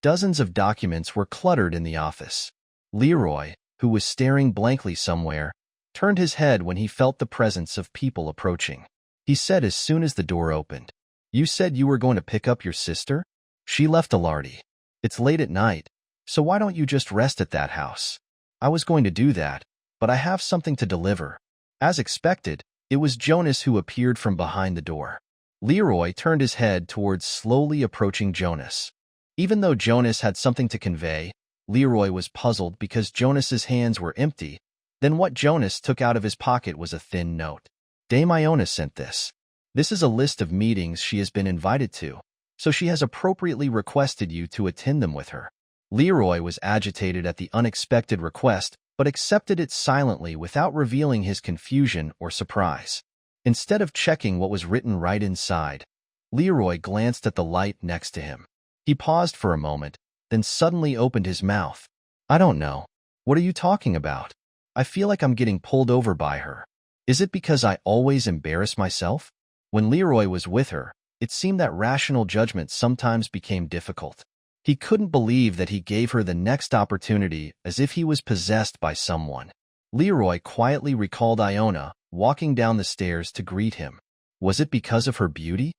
Dozens of documents were cluttered in the office. Leroy, who was staring blankly somewhere, turned his head when he felt the presence of people approaching. He said as soon as the door opened, You said you were going to pick up your sister? She left Alardi. It's late at night, so why don't you just rest at that house? I was going to do that, but I have something to deliver. As expected, it was Jonas who appeared from behind the door. Leroy turned his head towards slowly approaching Jonas. Even though Jonas had something to convey, Leroy was puzzled because Jonas's hands were empty. Then what Jonas took out of his pocket was a thin note. Dame Iona sent this. This is a list of meetings she has been invited to, so she has appropriately requested you to attend them with her. Leroy was agitated at the unexpected request, but accepted it silently without revealing his confusion or surprise. Instead of checking what was written right inside, Leroy glanced at the light next to him. He paused for a moment, then suddenly opened his mouth. I don't know. What are you talking about? I feel like I'm getting pulled over by her. Is it because I always embarrass myself? When Leroy was with her, it seemed that rational judgment sometimes became difficult. He couldn't believe that he gave her the next opportunity as if he was possessed by someone. Leroy quietly recalled Iona walking down the stairs to greet him. Was it because of her beauty?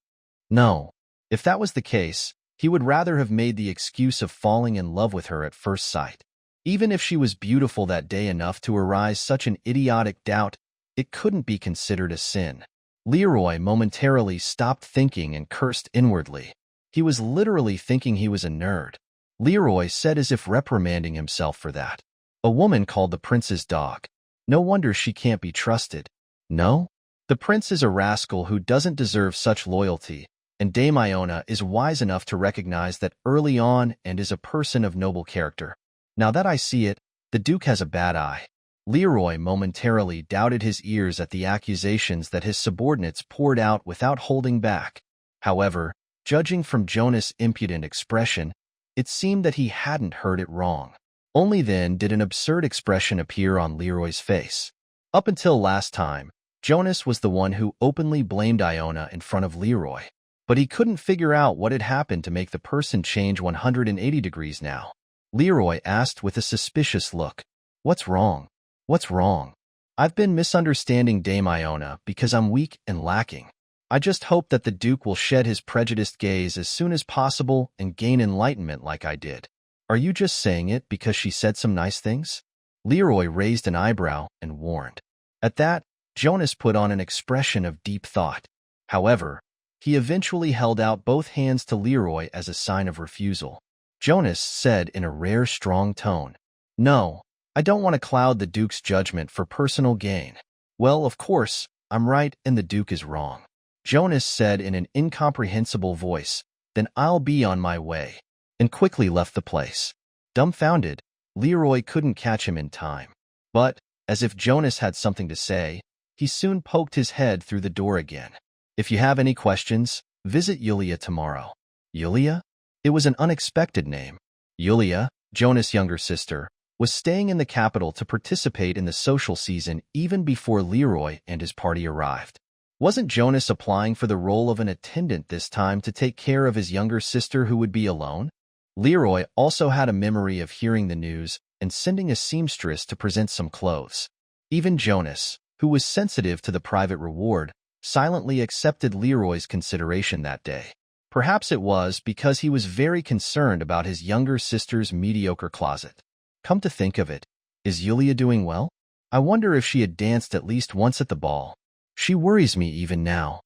No. If that was the case, he would rather have made the excuse of falling in love with her at first sight. Even if she was beautiful that day enough to arise such an idiotic doubt, it couldn't be considered a sin. Leroy momentarily stopped thinking and cursed inwardly. He was literally thinking he was a nerd. Leroy said as if reprimanding himself for that. A woman called the prince's dog. No wonder she can't be trusted. No? The prince is a rascal who doesn't deserve such loyalty, and Dame Iona is wise enough to recognize that early on and is a person of noble character. Now that I see it, the Duke has a bad eye. Leroy momentarily doubted his ears at the accusations that his subordinates poured out without holding back. However, judging from Jonas' impudent expression, it seemed that he hadn't heard it wrong. Only then did an absurd expression appear on Leroy's face. Up until last time, Jonas was the one who openly blamed Iona in front of Leroy. But he couldn't figure out what had happened to make the person change 180 degrees now. Leroy asked with a suspicious look. What's wrong? What's wrong? I've been misunderstanding Dame Iona because I'm weak and lacking. I just hope that the Duke will shed his prejudiced gaze as soon as possible and gain enlightenment like I did. Are you just saying it because she said some nice things? Leroy raised an eyebrow and warned. At that, Jonas put on an expression of deep thought. However, he eventually held out both hands to Leroy as a sign of refusal. Jonas said in a rare strong tone, No, I don't want to cloud the Duke's judgment for personal gain. Well, of course, I'm right and the Duke is wrong. Jonas said in an incomprehensible voice, Then I'll be on my way, and quickly left the place. Dumbfounded, Leroy couldn't catch him in time. But, as if Jonas had something to say, he soon poked his head through the door again. If you have any questions, visit Yulia tomorrow. Yulia? It was an unexpected name. Yulia, Jonas' younger sister, was staying in the capital to participate in the social season even before Leroy and his party arrived. Wasn't Jonas applying for the role of an attendant this time to take care of his younger sister who would be alone? Leroy also had a memory of hearing the news and sending a seamstress to present some clothes. Even Jonas, who was sensitive to the private reward, silently accepted Leroy's consideration that day. Perhaps it was because he was very concerned about his younger sister's mediocre closet. Come to think of it, is Yulia doing well? I wonder if she had danced at least once at the ball. She worries me even now.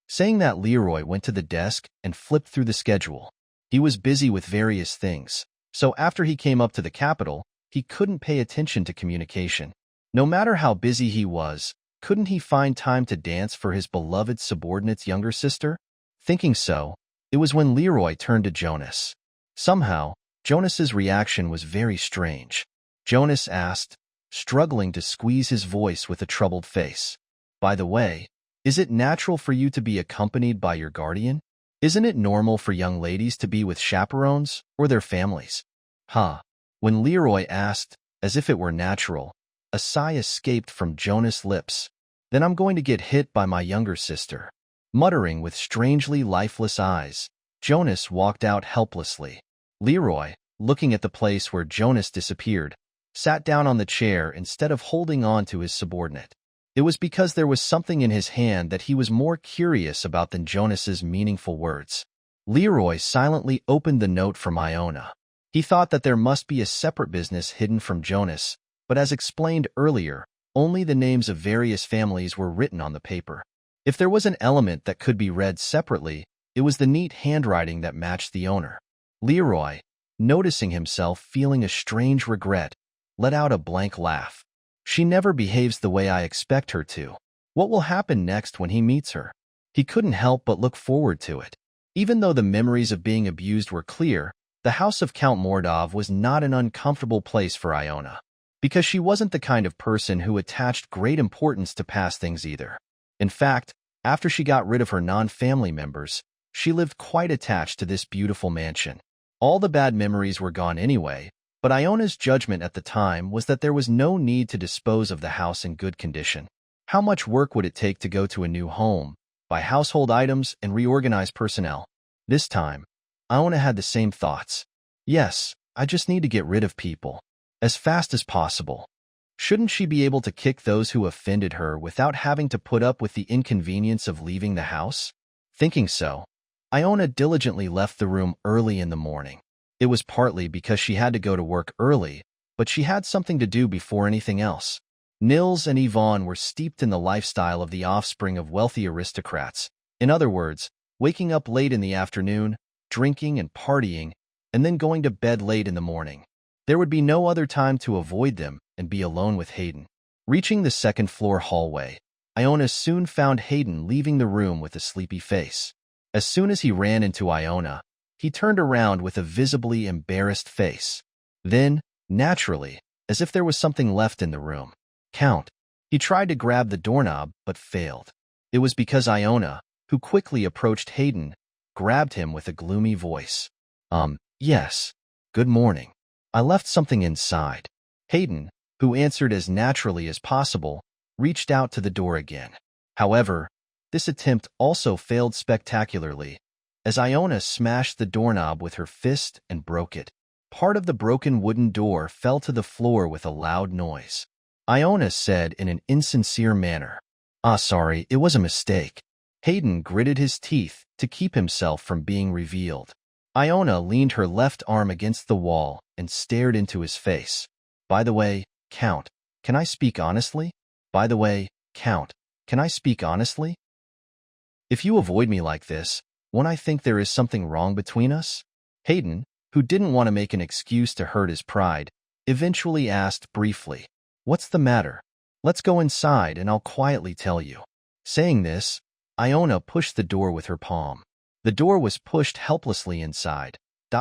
Saying that, Leroy went to the desk and flipped through the schedule. He was busy with various things, so after he came up to the capital, he couldn't pay attention to communication. No matter how busy he was, couldn't he find time to dance for his beloved subordinate's younger sister? Thinking so, it was when Leroy turned to Jonas. Somehow, Jonas's reaction was very strange. Jonas asked, struggling to squeeze his voice with a troubled face. By the way, is it natural for you to be accompanied by your guardian? Isn't it normal for young ladies to be with chaperones or their families? Huh. When Leroy asked, as if it were natural, a sigh escaped from Jonas' lips. Then I'm going to get hit by my younger sister. Muttering with strangely lifeless eyes, Jonas walked out helplessly. Leroy, looking at the place where Jonas disappeared, sat down on the chair instead of holding on to his subordinate. It was because there was something in his hand that he was more curious about than Jonas's meaningful words. Leroy silently opened the note from Iona. He thought that there must be a separate business hidden from Jonas, but as explained earlier, only the names of various families were written on the paper. If there was an element that could be read separately, it was the neat handwriting that matched the owner. Leroy, noticing himself feeling a strange regret, let out a blank laugh. She never behaves the way I expect her to. What will happen next when he meets her? He couldn't help but look forward to it. Even though the memories of being abused were clear, the house of Count Mordov was not an uncomfortable place for Iona, because she wasn't the kind of person who attached great importance to past things either. In fact, after she got rid of her non-family members, she lived quite attached to this beautiful mansion. All the bad memories were gone anyway, but Iona's judgment at the time was that there was no need to dispose of the house in good condition. How much work would it take to go to a new home, buy household items, and reorganize personnel? This time, Iona had the same thoughts. Yes, I just need to get rid of people. As fast as possible. Shouldn't she be able to kick those who offended her without having to put up with the inconvenience of leaving the house? Thinking so, Iona diligently left the room early in the morning. It was partly because she had to go to work early, but she had something to do before anything else. Nils and Yvonne were steeped in the lifestyle of the offspring of wealthy aristocrats. In other words, waking up late in the afternoon, drinking and partying, and then going to bed late in the morning. There would be no other time to avoid them and be alone with Hayden. Reaching the second-floor hallway, Iona soon found Hayden leaving the room with a sleepy face. As soon as he ran into Iona, he turned around with a visibly embarrassed face. Then, naturally, as if there was something left in the room, Count. He tried to grab the doorknob but failed. It was because Iona, who quickly approached Hayden, grabbed him with a gloomy voice. Yes. Good morning. I left something inside. Hayden, who answered as naturally as possible, reached out to the door again. However, this attempt also failed spectacularly, as Iona smashed the doorknob with her fist and broke it. Part of the broken wooden door fell to the floor with a loud noise. Iona said in an insincere manner, "Ah, sorry, it was a mistake." Hayden gritted his teeth to keep himself from being revealed. Iona leaned her left arm against the wall and stared into his face. "By the way, Count, can I speak honestly? By the way, Count, can I speak honestly? If you avoid me like this, won't I think there is something wrong between us?" Hayden, who didn't want to make an excuse to hurt his pride, eventually asked briefly, "What's the matter? Let's go inside and I'll quietly tell you." Saying this, Iona pushed the door with her palm. The door was pushed helplessly inside.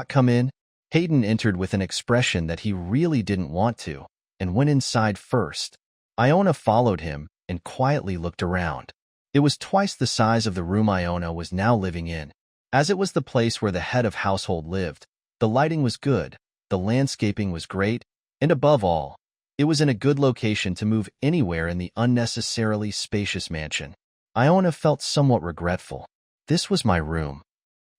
"Come in." Hayden entered with an expression that he really didn't want to, and went inside first. Iona followed him and quietly looked around. It was twice the size of the room Iona was now living in. As it was the place where the head of household lived, the lighting was good, the landscaping was great, and above all, it was in a good location to move anywhere in the unnecessarily spacious mansion. Iona felt somewhat regretful. This was my room.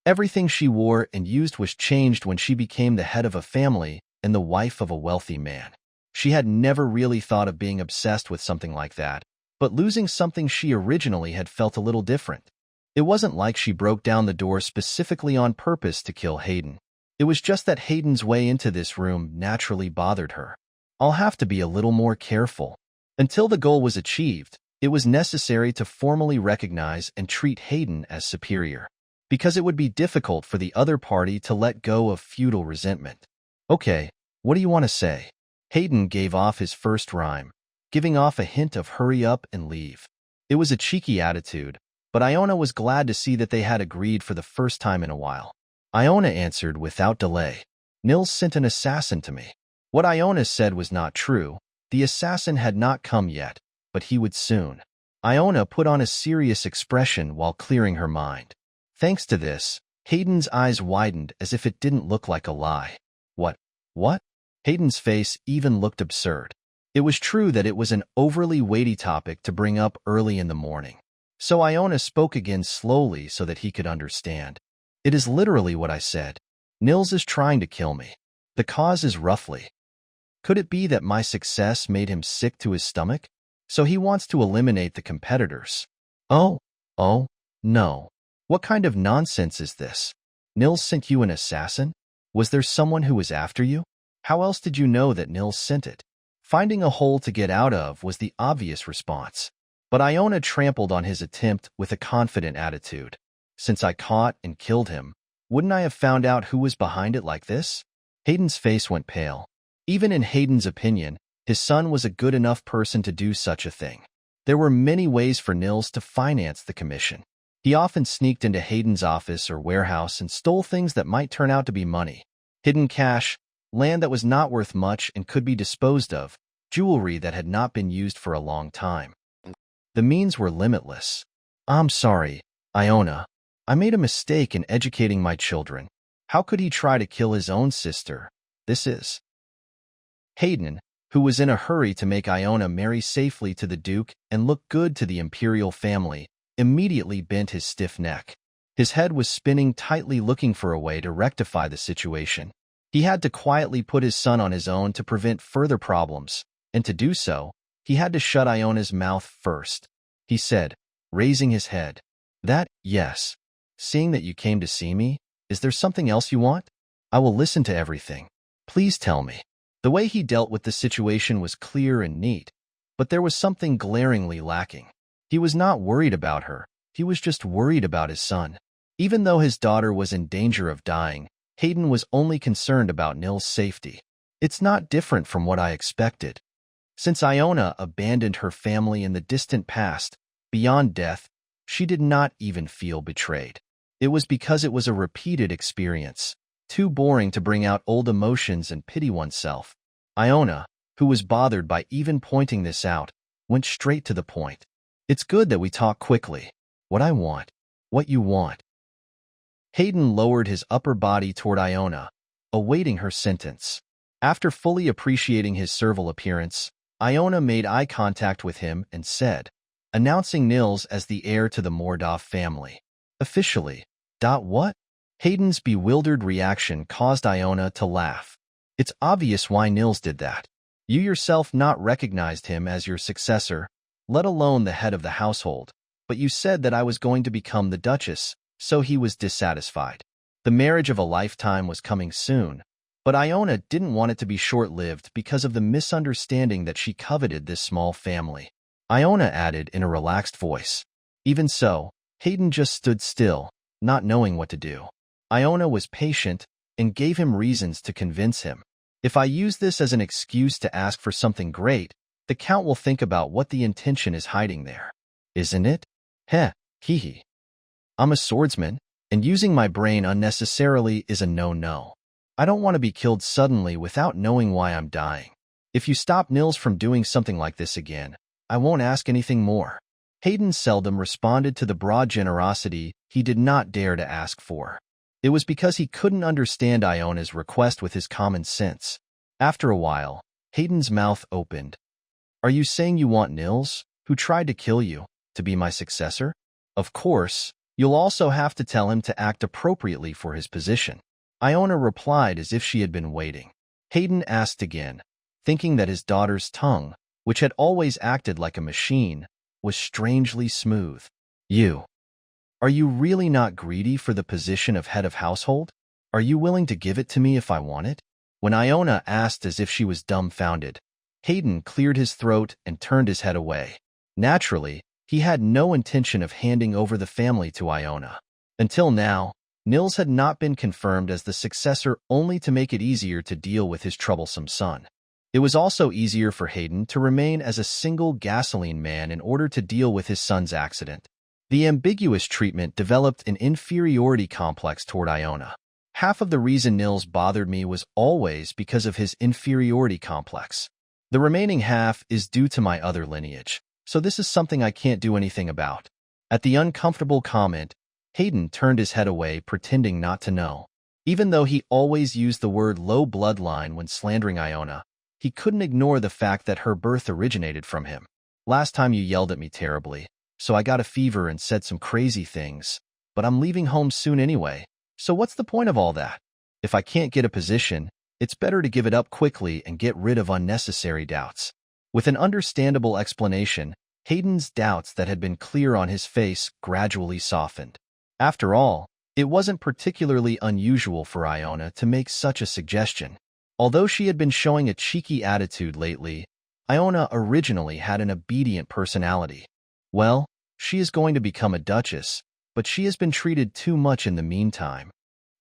Everything she wore and used was changed when she became the head of a family and the wife of a wealthy man. She had never really thought of being obsessed with something like that, but losing something she originally had felt a little different. It wasn't like she broke down the door specifically on purpose to kill Hayden. It was just that Hayden's way into this room naturally bothered her. "I'll have to be a little more careful." Until the goal was achieved, it was necessary to formally recognize and treat Hayden as superior, because it would be difficult for the other party to let go of feudal resentment. "Okay, what do you want to say?" Hayden gave off his first rhyme, giving off a hint of hurry up and leave. It was a cheeky attitude, but Iona was glad to see that they had agreed for the first time in a while. Iona answered without delay, "Nils sent an assassin to me." What Iona said was not true. The assassin had not come yet, but he would soon. Iona put on a serious expression while clearing her mind. Thanks to this, Hayden's eyes widened as if it didn't look like a lie. What? Hayden's face even looked absurd. It was true that it was an overly weighty topic to bring up early in the morning. So Iona spoke again slowly so that he could understand. "It is literally what I said. Nils is trying to kill me. The cause is roughly. Could it be that my success made him sick to his stomach? So he wants to eliminate the competitors." Oh, no. What kind of nonsense is this? Nils sent you an assassin? Was there someone who was after you? How else did you know that Nils sent it? Finding a hole to get out of was the obvious response. But Iona trampled on his attempt with a confident attitude. "Since I caught and killed him, wouldn't I have found out who was behind it like this?" Hayden's face went pale. Even in Hayden's opinion, his son was a good enough person to do such a thing. There were many ways for Nils to finance the commission. He often sneaked into Hayden's office or warehouse and stole things that might turn out to be money. Hidden cash, land that was not worth much and could be disposed of, jewelry that had not been used for a long time. The means were limitless. "I'm sorry, Iona. I made a mistake in educating my children. How could he try to kill his own sister? This is..." Hayden, who was in a hurry to make Iona marry safely to the Duke and look good to the imperial family, immediately bent his stiff neck. His head was spinning tightly, looking for a way to rectify the situation. He had to quietly put his son on his own to prevent further problems, and to do so, he had to shut Iona's mouth first. He said, raising his head, "Yes. Seeing that you came to see me, is there something else you want? I will listen to everything. Please tell me." The way he dealt with the situation was clear and neat, but there was something glaringly lacking. He was not worried about her. He was just worried about his son. Even though his daughter was in danger of dying, Hayden was only concerned about Nils' safety. "It's not different from what I expected." Since Iona abandoned her family in the distant past, beyond death, she did not even feel betrayed. It was because it was a repeated experience, too boring to bring out old emotions and pity oneself. Iona, who was bothered by even pointing this out, went straight to the point. "It's good that we talk quickly. What I want. What you want." Hayden lowered his upper body toward Iona, awaiting her sentence. After fully appreciating his servile appearance, Iona made eye contact with him and said, announcing Nils as the heir to the Mordov family. "Officially. What?" Hayden's bewildered reaction caused Iona to laugh. It's obvious why Nils did that. You yourself not recognized him as your successor, let alone the head of the household. But you said that I was going to become the Duchess, so he was dissatisfied. The marriage of a lifetime was coming soon, but Iona didn't want it to be short-lived because of the misunderstanding that she coveted this small family. Iona added in a relaxed voice. Even so, Hayden just stood still, not knowing what to do. Iona was patient and gave him reasons to convince him. If I use this as an excuse to ask for something great, the Count will think about what the intention is hiding there. Isn't it? Heh, hee. I'm a swordsman, and using my brain unnecessarily is a no-no. I don't want to be killed suddenly without knowing why I'm dying. If you stop Nils from doing something like this again, I won't ask anything more. Hayden seldom responded to the broad generosity he did not dare to ask for. It was because he couldn't understand Iona's request with his common sense. After a while, Hayden's mouth opened. Are you saying you want Nils, who tried to kill you, to be my successor? Of course, you'll also have to tell him to act appropriately for his position. Iona replied as if she had been waiting. Hayden asked again, thinking that his daughter's tongue, which had always acted like a machine, was strangely smooth. Are you really not greedy for the position of head of household? Are you willing to give it to me if I want it? When Iona asked as if she was dumbfounded, Hayden cleared his throat and turned his head away. Naturally, he had no intention of handing over the family to Iona. Until now, Nils had not been confirmed as the successor only to make it easier to deal with his troublesome son. It was also easier for Hayden to remain as a single gasoline man in order to deal with his son's accident. The ambiguous treatment developed an inferiority complex toward Iona. Half of the reason Nils bothered me was always because of his inferiority complex. The remaining half is due to my other lineage, so this is something I can't do anything about. At the uncomfortable comment, Hayden turned his head away, pretending not to know. Even though he always used the word low bloodline when slandering Iona, he couldn't ignore the fact that her birth originated from him. Last time you yelled at me terribly, so I got a fever and said some crazy things, but I'm leaving home soon anyway, so what's the point of all that? If I can't get a position, it's better to give it up quickly and get rid of unnecessary doubts. With an understandable explanation, Hayden's doubts that had been clear on his face gradually softened. After all, it wasn't particularly unusual for Iona to make such a suggestion. Although she had been showing a cheeky attitude lately, Iona originally had an obedient personality. Well, she is going to become a duchess, but she has been treated too much in the meantime.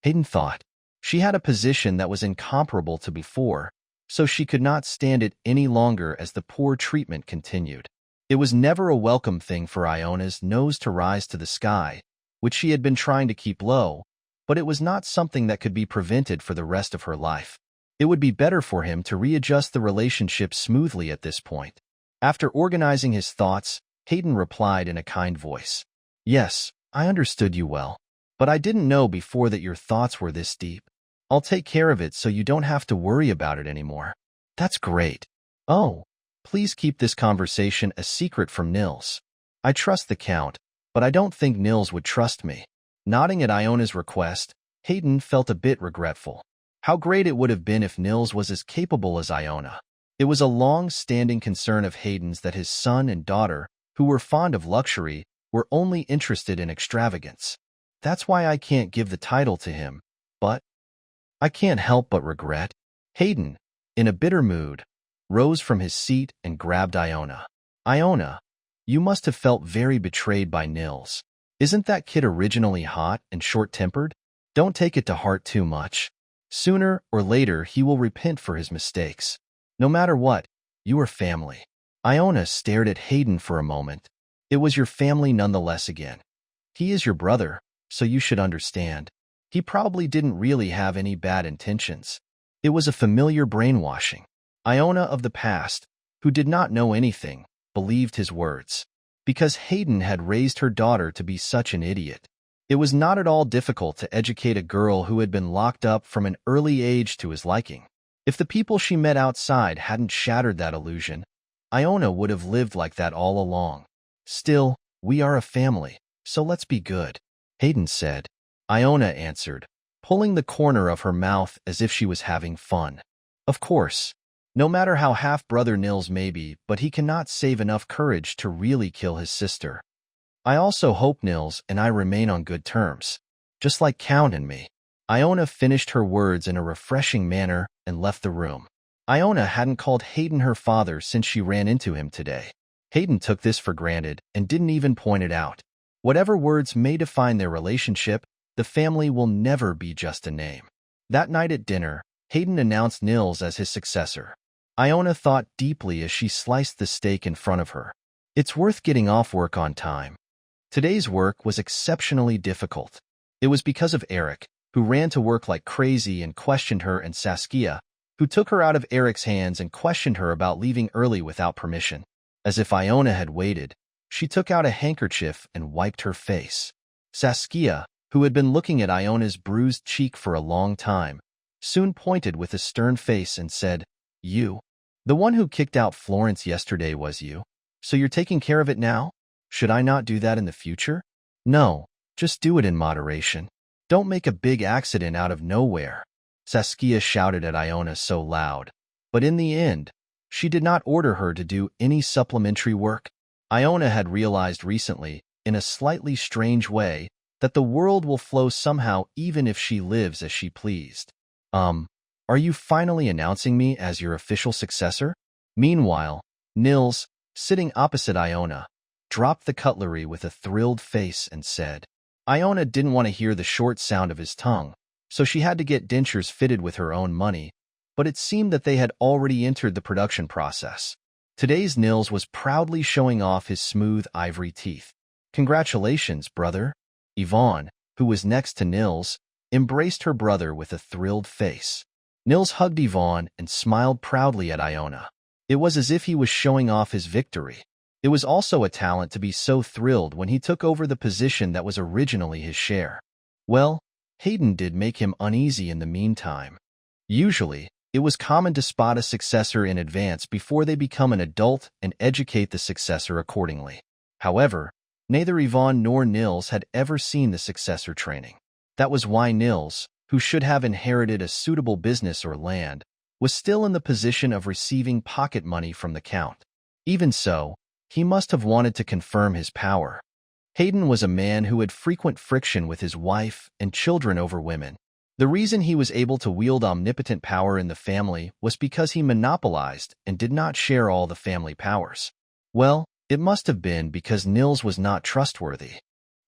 Hayden thought. She had a position that was incomparable to before, so she could not stand it any longer as the poor treatment continued. It was never a welcome thing for Iona's nose to rise to the sky, which she had been trying to keep low, but it was not something that could be prevented for the rest of her life. It would be better for him to readjust the relationship smoothly at this point. After organizing his thoughts, Hayden replied in a kind voice. Yes, I understood you well, but I didn't know before that your thoughts were this deep. I'll take care of it so you don't have to worry about it anymore. That's great. Oh, please keep this conversation a secret from Nils. I trust the Count, but I don't think Nils would trust me. Nodding at Iona's request, Hayden felt a bit regretful. How great it would have been if Nils was as capable as Iona. It was a long-standing concern of Hayden's that his son and daughter, who were fond of luxury, were only interested in extravagance. That's why I can't give the title to him, but I can't help but regret. Hayden, in a bitter mood, rose from his seat and grabbed Iona. Iona, you must have felt very betrayed by Nils. Isn't that kid originally hot and short-tempered? Don't take it to heart too much. Sooner or later, he will repent for his mistakes. No matter what, you are family. Iona stared at Hayden for a moment. It was your family nonetheless again. He is your brother, so you should understand. He probably didn't really have any bad intentions. It was a familiar brainwashing. Iona of the past, who did not know anything, believed his words. Because Hayden had raised her daughter to be such an idiot. It was not at all difficult to educate a girl who had been locked up from an early age to his liking. If the people she met outside hadn't shattered that illusion, Iona would have lived like that all along. Still, we are a family, so let's be good, Hayden said. Iona answered, pulling the corner of her mouth as if she was having fun. Of course. No matter how half-brother Nils may be, but he cannot save enough courage to really kill his sister. I also hope Nils and I remain on good terms, just like Count and me. Iona finished her words in a refreshing manner and left the room. Iona hadn't called Hayden her father since she ran into him today. Hayden took this for granted and didn't even point it out. Whatever words may define their relationship, the family will never be just a name. That night at dinner, Hayden announced Nils as his successor. Iona thought deeply as she sliced the steak in front of her. It's worth getting off work on time. Today's work was exceptionally difficult. It was because of Eric, who ran to work like crazy and questioned her, and Saskia, who took her out of Eric's hands and questioned her about leaving early without permission. As if Iona had waited, she took out a handkerchief and wiped her face. Saskia, who had been looking at Iona's bruised cheek for a long time, soon pointed with a stern face and said, "You? The one who kicked out Florence yesterday was you? So you're taking care of it now? Should I not do that in the future? No, just do it in moderation. Don't make a big accident out of nowhere." Saskia shouted at Iona so loud. But in the end, she did not order her to do any supplementary work. Iona had realized recently, in a slightly strange way, that the world will flow somehow even if she lives as she pleased. Are you finally announcing me as your official successor? Meanwhile, Nils, sitting opposite Iona, dropped the cutlery with a thrilled face and said, Iona didn't want to hear the short sound of his tongue, so she had to get dentures fitted with her own money, but it seemed that they had already entered the production process. Today's Nils was proudly showing off his smooth ivory teeth. Congratulations, brother. Yvonne, who was next to Nils, embraced her brother with a thrilled face. Nils hugged Yvonne and smiled proudly at Iona. It was as if he was showing off his victory. It was also a talent to be so thrilled when he took over the position that was originally his share. Well, Hayden did make him uneasy in the meantime. Usually, it was common to spot a successor in advance before they become an adult and educate the successor accordingly. However, neither Yvonne nor Nils had ever seen the successor training. That was why Nils, who should have inherited a suitable business or land, was still in the position of receiving pocket money from the Count. Even so, he must have wanted to confirm his power. Hayden was a man who had frequent friction with his wife and children over women. The reason he was able to wield omnipotent power in the family was because he monopolized and did not share all the family powers. Well, it must have been because Nils was not trustworthy.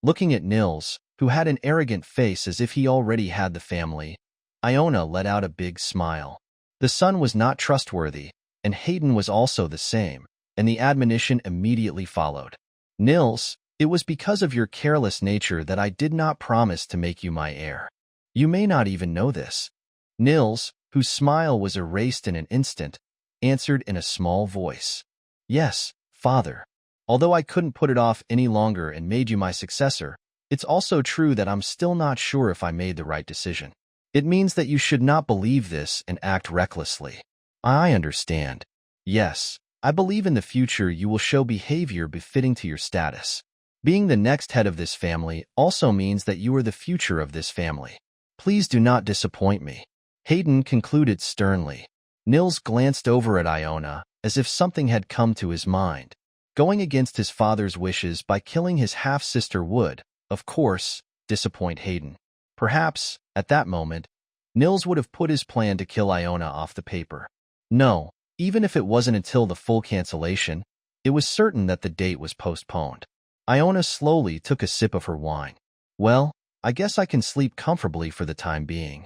Looking at Nils, who had an arrogant face as if he already had the family, Iona let out a big smile. The son was not trustworthy, and Hayden was also the same, and the admonition immediately followed. Nils, it was because of your careless nature that I did not promise to make you my heir. You may not even know this. Nils, whose smile was erased in an instant, answered in a small voice. Yes, father. Although I couldn't put it off any longer and made you my successor, it's also true that I'm still not sure if I made the right decision. It means that you should not believe this and act recklessly. I understand. Yes, I believe in the future you will show behavior befitting to your status. Being the next head of this family also means that you are the future of this family. Please do not disappoint me. Hayden concluded sternly. Nils glanced over at Iona as if something had come to his mind. Going against his father's wishes by killing his half-sister would, of course, disappoint Hayden. Perhaps, at that moment, Nils would have put his plan to kill Iona off the paper. No, even if it wasn't until the full cancellation, it was certain that the date was postponed. Iona slowly took a sip of her wine. Well, I guess I can sleep comfortably for the time being.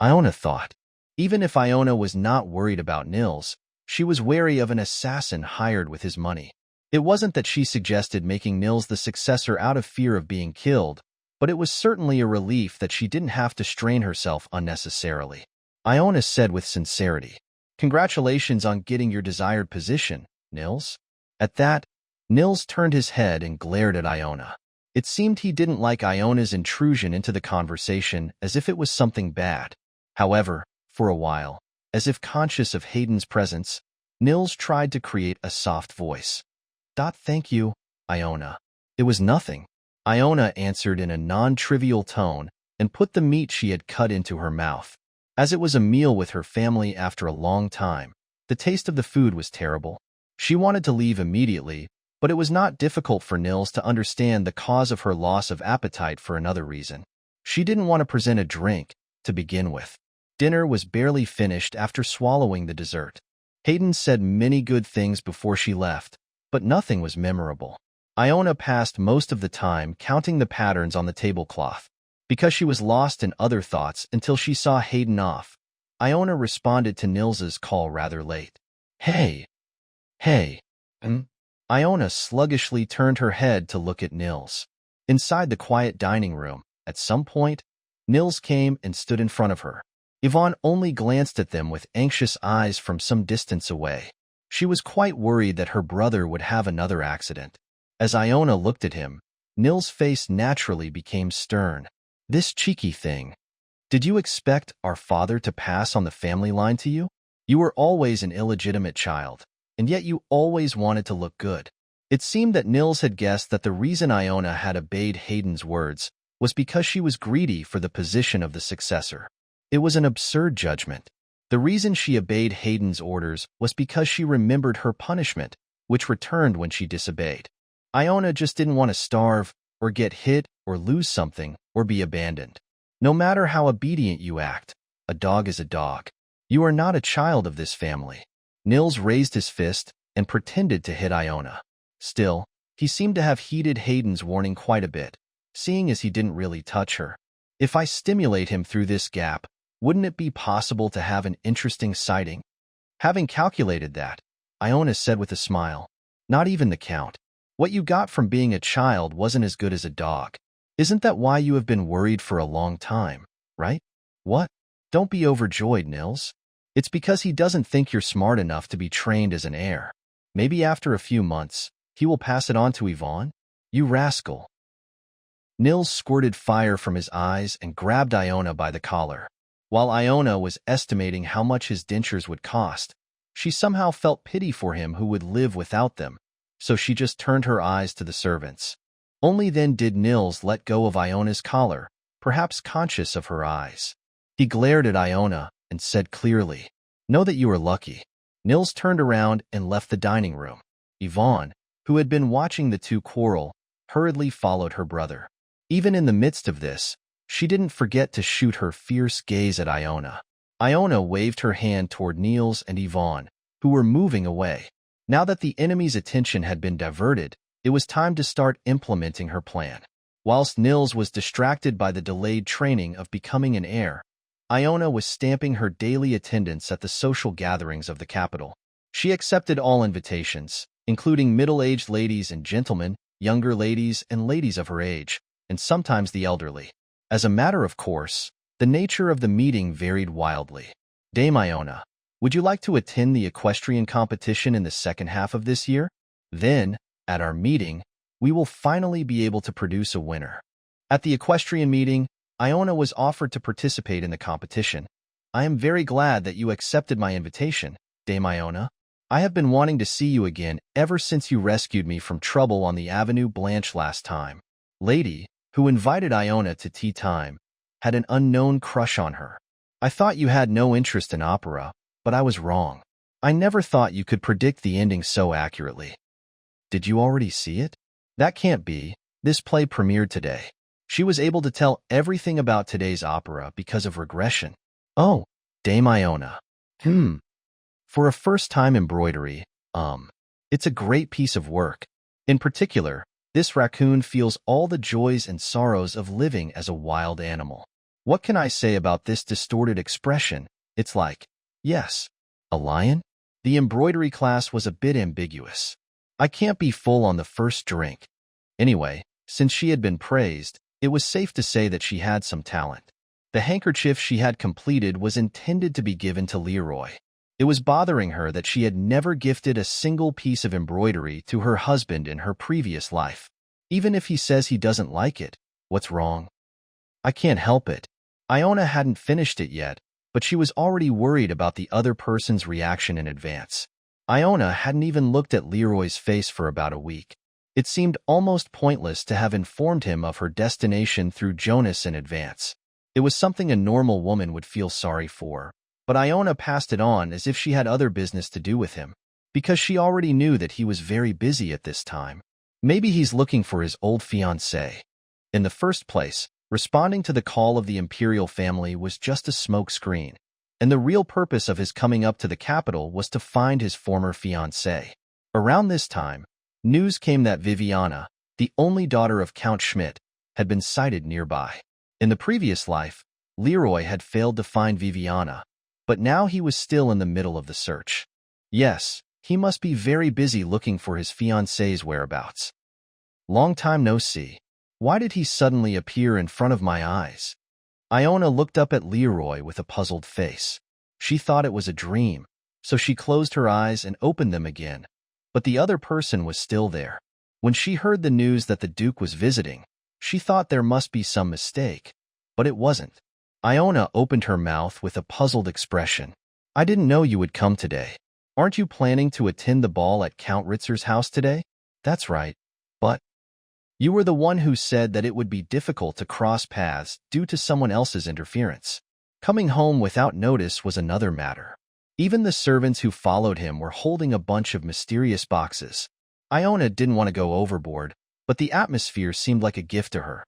Iona thought. Even if Iona was not worried about Nils, she was wary of an assassin hired with his money. It wasn't that she suggested making Nils the successor out of fear of being killed, but it was certainly a relief that she didn't have to strain herself unnecessarily. Iona said with sincerity, Congratulations on getting your desired position, Nils. At that, Nils turned his head and glared at Iona. It seemed he didn't like Iona's intrusion into the conversation as if it was something bad. However, for a while, as if conscious of Hayden's presence, Nils tried to create a soft voice. Thank you, Iona. It was nothing. Iona answered in a non-trivial tone, and put the meat she had cut into her mouth. As it was a meal with her family after a long time, the taste of the food was terrible. She wanted to leave immediately, but it was not difficult for Nils to understand the cause of her loss of appetite for another reason. She didn't want to present a drink to begin with. Dinner was barely finished after swallowing the dessert. Hayden said many good things before she left, but nothing was memorable. Iona passed most of the time counting the patterns on the tablecloth. Because she was lost in other thoughts until she saw Hayden off, Iona responded to Nils's call rather late. Hey. Iona sluggishly turned her head to look at Nils. Inside the quiet dining room, at some point, Nils came and stood in front of her. Yvonne only glanced at them with anxious eyes from some distance away. She was quite worried that her brother would have another accident. As Iona looked at him, Nils' face naturally became stern. This cheeky thing. Did you expect our father to pass on the family line to you? You were always an illegitimate child, and yet you always wanted to look good. It seemed that Nils had guessed that the reason Iona had obeyed Hayden's words was because she was greedy for the position of the successor. It was an absurd judgment. The reason she obeyed Hayden's orders was because she remembered her punishment, which returned when she disobeyed. Iona just didn't want to starve, or get hit, or lose something, or be abandoned. No matter how obedient you act, a dog is a dog. You are not a child of this family. Nils raised his fist and pretended to hit Iona. Still, he seemed to have heeded Hayden's warning quite a bit, seeing as he didn't really touch her. If I stimulate him through this gap, wouldn't it be possible to have an interesting sighting? Having calculated that, Iona said with a smile, not even the count. What you got from being a child wasn't as good as a dog. Isn't that why you have been worried for a long time, right? What? Don't be overjoyed, Nils. It's because he doesn't think you're smart enough to be trained as an heir. Maybe after a few months, he will pass it on to Yvonne? You rascal. Nils squirted fire from his eyes and grabbed Iona by the collar. While Iona was estimating how much his dentures would cost, she somehow felt pity for him who would live without them, so she just turned her eyes to the servants. Only then did Nils let go of Iona's collar, perhaps conscious of her eyes. He glared at Iona and said clearly, "Know that you are lucky." Nils turned around and left the dining room. Yvonne, who had been watching the two quarrel, hurriedly followed her brother. Even in the midst of this, she didn't forget to shoot her fierce gaze at Iona. Iona waved her hand toward Nils and Yvonne, who were moving away. Now that the enemy's attention had been diverted, it was time to start implementing her plan. Whilst Nils was distracted by the delayed training of becoming an heir, Iona was stamping her daily attendance at the social gatherings of the capital. She accepted all invitations, including middle-aged ladies and gentlemen, younger ladies and ladies of her age, and sometimes the elderly. As a matter of course, the nature of the meeting varied wildly. Dame Iona, would you like to attend the equestrian competition in the second half of this year? Then, at our meeting, we will finally be able to produce a winner. At the equestrian meeting, Iona was offered to participate in the competition. I am very glad that you accepted my invitation, Dame Iona. I have been wanting to see you again ever since you rescued me from trouble on the Avenue Blanche last time. Lady, who invited Iona to tea time, had an unknown crush on her. I thought you had no interest in opera, but I was wrong. I never thought you could predict the ending so accurately. Did you already see it? That can't be. This play premiered today. She was able to tell everything about today's opera because of regression. Oh, Dame Iona. For a first-time embroidery, it's a great piece of work. In particular, this raccoon feels all the joys and sorrows of living as a wild animal. What can I say about this distorted expression? It's like, yes, a lion? The embroidery class was a bit ambiguous. I can't be full on the first drink. Anyway, since she had been praised, it was safe to say that she had some talent. The handkerchief she had completed was intended to be given to Leroy. It was bothering her that she had never gifted a single piece of embroidery to her husband in her previous life. Even if he says he doesn't like it, what's wrong? I can't help it. Iona hadn't finished it yet, but she was already worried about the other person's reaction in advance. Iona hadn't even looked at Leroy's face for about a week. It seemed almost pointless to have informed him of her destination through Jonas in advance. It was something a normal woman would feel sorry for, but Iona passed it on as if she had other business to do with him, because she already knew that he was very busy at this time. Maybe he's looking for his old fiancée. In the first place, responding to the call of the imperial family was just a smokescreen, and the real purpose of his coming up to the capital was to find his former fiancée. Around this time, news came that Viviana, the only daughter of Count Schmidt, had been sighted nearby. In the previous life, Leroy had failed to find Viviana, but now he was still in the middle of the search. Yes, he must be very busy looking for his fiancée's whereabouts. Long time no see. Why did he suddenly appear in front of my eyes? Iona looked up at Leroy with a puzzled face. She thought it was a dream, so she closed her eyes and opened them again. But the other person was still there. When she heard the news that the Duke was visiting, she thought there must be some mistake, but it wasn't. Iona opened her mouth with a puzzled expression. I didn't know you would come today. Aren't you planning to attend the ball at Count Ritzer's house today? That's right. But you were the one who said that it would be difficult to cross paths due to someone else's interference. Coming home without notice was another matter. Even the servants who followed him were holding a bunch of mysterious boxes. Iona didn't want to go overboard, but the atmosphere seemed like a gift to her.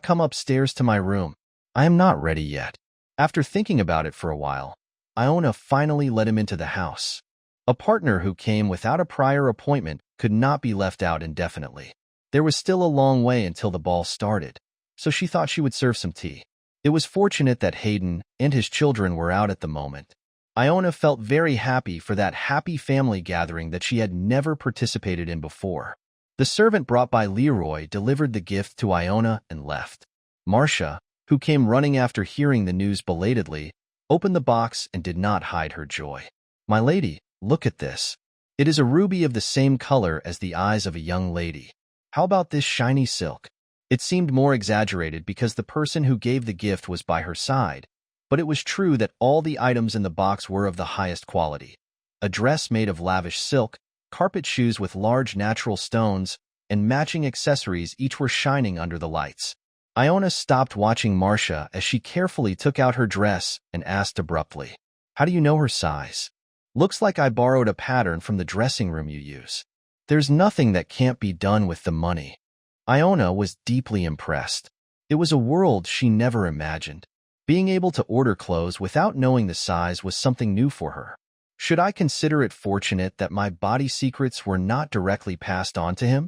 Come upstairs to my room. I am not ready yet. After thinking about it for a while, Iona finally let him into the house. A partner who came without a prior appointment could not be left out indefinitely. There was still a long way until the ball started, so she thought she would serve some tea. It was fortunate that Hayden and his children were out at the moment. Iona felt very happy for that happy family gathering that she had never participated in before. The servant brought by Leroy delivered the gift to Iona and left. Marcia, who came running after hearing the news belatedly, opened the box and did not hide her joy. My lady, look at this. It is a ruby of the same color as the eyes of a young lady. How about this shiny silk? It seemed more exaggerated because the person who gave the gift was by her side, but it was true that all the items in the box were of the highest quality. A dress made of lavish silk, carpet shoes with large natural stones, and matching accessories each were shining under the lights. Iona stopped watching Marcia as she carefully took out her dress and asked abruptly, How do you know her size? Looks like I borrowed a pattern from the dressing room you use. There's nothing that can't be done with the money. Iona was deeply impressed. It was a world she never imagined. Being able to order clothes without knowing the size was something new for her. Should I consider it fortunate that my body secrets were not directly passed on to him?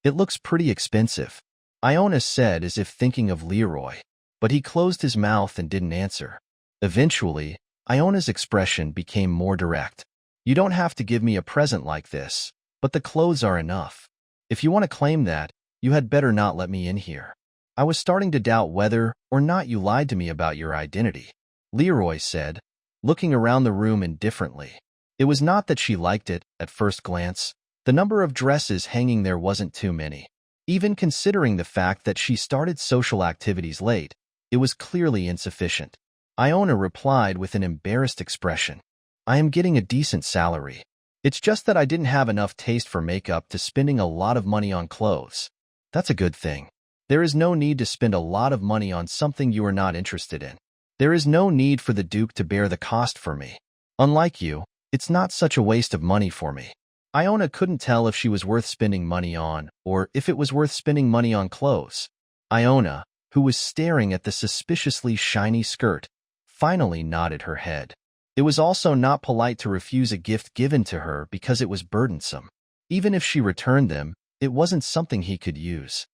It looks pretty expensive, Iona said as if thinking of Leroy, but he closed his mouth and didn't answer. Eventually, Iona's expression became more direct. You don't have to give me a present like this, but the clothes are enough. If you want to claim that, you had better not let me in here. I was starting to doubt whether or not you lied to me about your identity, Leroy said, looking around the room indifferently. It was not that she liked it at first glance. The number of dresses hanging there wasn't too many. Even considering the fact that she started social activities late, it was clearly insufficient. Iona replied with an embarrassed expression. I am getting a decent salary. It's just that I didn't have enough taste for makeup to spending a lot of money on clothes. That's a good thing. There is no need to spend a lot of money on something you are not interested in. There is no need for the Duke to bear the cost for me. Unlike you, it's not such a waste of money for me. Iona couldn't tell if she was worth spending money on or if it was worth spending money on clothes. Iona, who was staring at the suspiciously shiny skirt, finally nodded her head. It was also not polite to refuse a gift given to her because it was burdensome. Even if she returned them, it wasn't something he could use.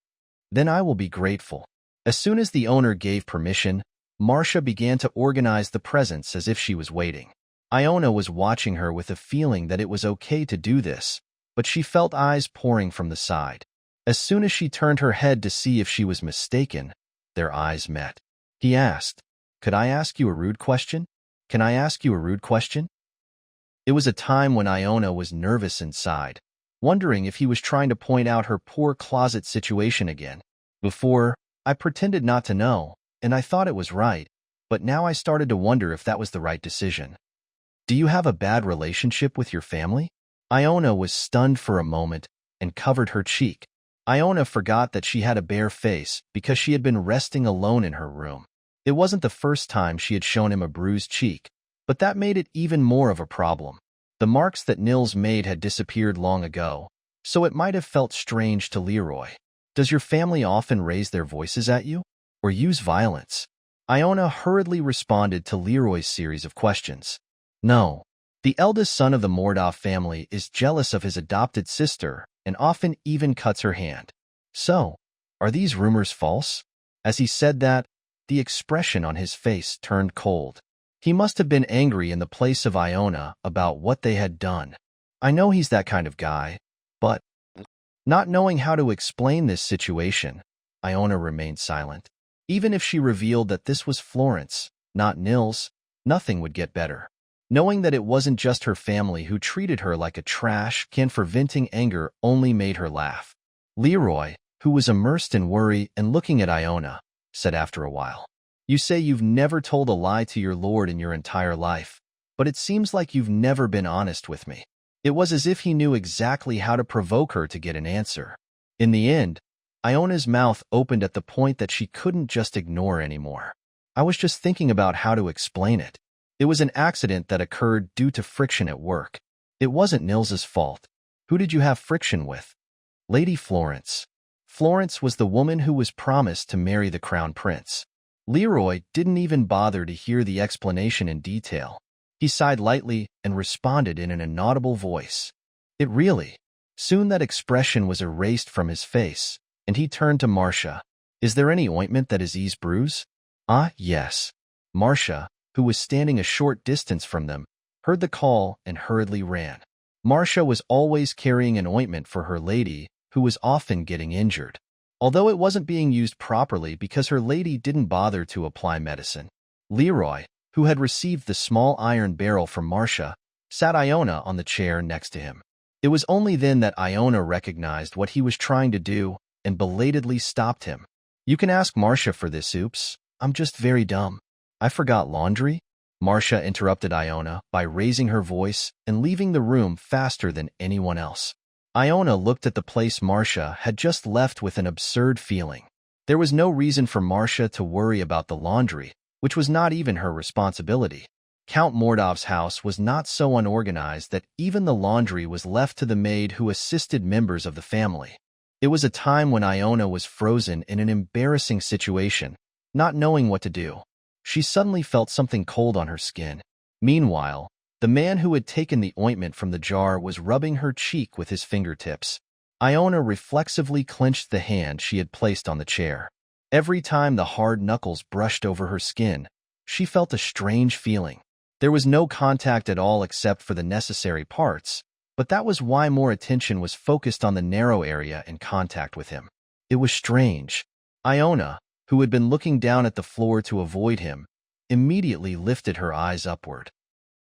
Then I will be grateful. As soon as the owner gave permission, Marcia began to organize the presents as if she was waiting. Iona was watching her with a feeling that it was okay to do this, but she felt eyes pouring from the side. As soon as she turned her head to see if she was mistaken, their eyes met. He asked, Could I ask you a rude question? Can I ask you a rude question? It was a time when Iona was nervous inside, wondering if he was trying to point out her poor closet situation again. Before, I pretended not to know, and I thought it was right, but now I started to wonder if that was the right decision. Do you have a bad relationship with your family? Iona was stunned for a moment and covered her cheek. Iona forgot that she had a bare face because she had been resting alone in her room. It wasn't the first time she had shown him a bruised cheek, but that made it even more of a problem. The marks that Nils made had disappeared long ago, so it might have felt strange to Leroy. Does your family often raise their voices at you? Or use violence? Iona hurriedly responded to Leroy's series of questions. No. The eldest son of the Mordov family is jealous of his adopted sister and often even cuts her hand. So, are these rumors false? As he said that, the expression on his face turned cold. He must have been angry in the place of Iona about what they had done. I know he's that kind of guy, but... Not knowing how to explain this situation, Iona remained silent. Even if she revealed that this was Florence, not Nils, nothing would get better. Knowing that it wasn't just her family who treated her like a trash can for venting anger only made her laugh. Leroy, who was immersed in worry and looking at Iona, said after a while, "You say you've never told a lie to your lord in your entire life, but it seems like you've never been honest with me." It was as if he knew exactly how to provoke her to get an answer. In the end, Iona's mouth opened at the point that she couldn't just ignore anymore. "I was just thinking about how to explain it. It was an accident that occurred due to friction at work. It wasn't Nils's fault. Who did you have friction with?" "Lady Florence." Florence was the woman who was promised to marry the crown prince. Leroy didn't even bother to hear the explanation in detail. He sighed lightly and responded in an inaudible voice. "It really?" Soon that expression was erased from his face, and he turned to Marcia. "Is there any ointment that has eased bruise?" "Ah, yes." Marcia, who was standing a short distance from them, heard the call and hurriedly ran. Marcia was always carrying an ointment for her lady, who was often getting injured. Although it wasn't being used properly because her lady didn't bother to apply medicine. Leroy, who had received the small iron barrel from Marcia, sat Iona on the chair next to him. It was only then that Iona recognized what he was trying to do and belatedly stopped him. "You can ask Marcia for this, oops. I'm just very dumb. I forgot laundry?" Marcia interrupted Iona by raising her voice and leaving the room faster than anyone else. Iona looked at the place Marcia had just left with an absurd feeling. There was no reason for Marcia to worry about the laundry, which was not even her responsibility. Count Mordov's house was not so unorganized that even the laundry was left to the maid who assisted members of the family. It was a time when Iona was frozen in an embarrassing situation, not knowing what to do. She suddenly felt something cold on her skin. Meanwhile, the man who had taken the ointment from the jar was rubbing her cheek with his fingertips. Iona reflexively clenched the hand she had placed on the chair. Every time the hard knuckles brushed over her skin, she felt a strange feeling. There was no contact at all except for the necessary parts, but that was why more attention was focused on the narrow area in contact with him. It was strange. Iona, who had been looking down at the floor to avoid him, immediately lifted her eyes upward.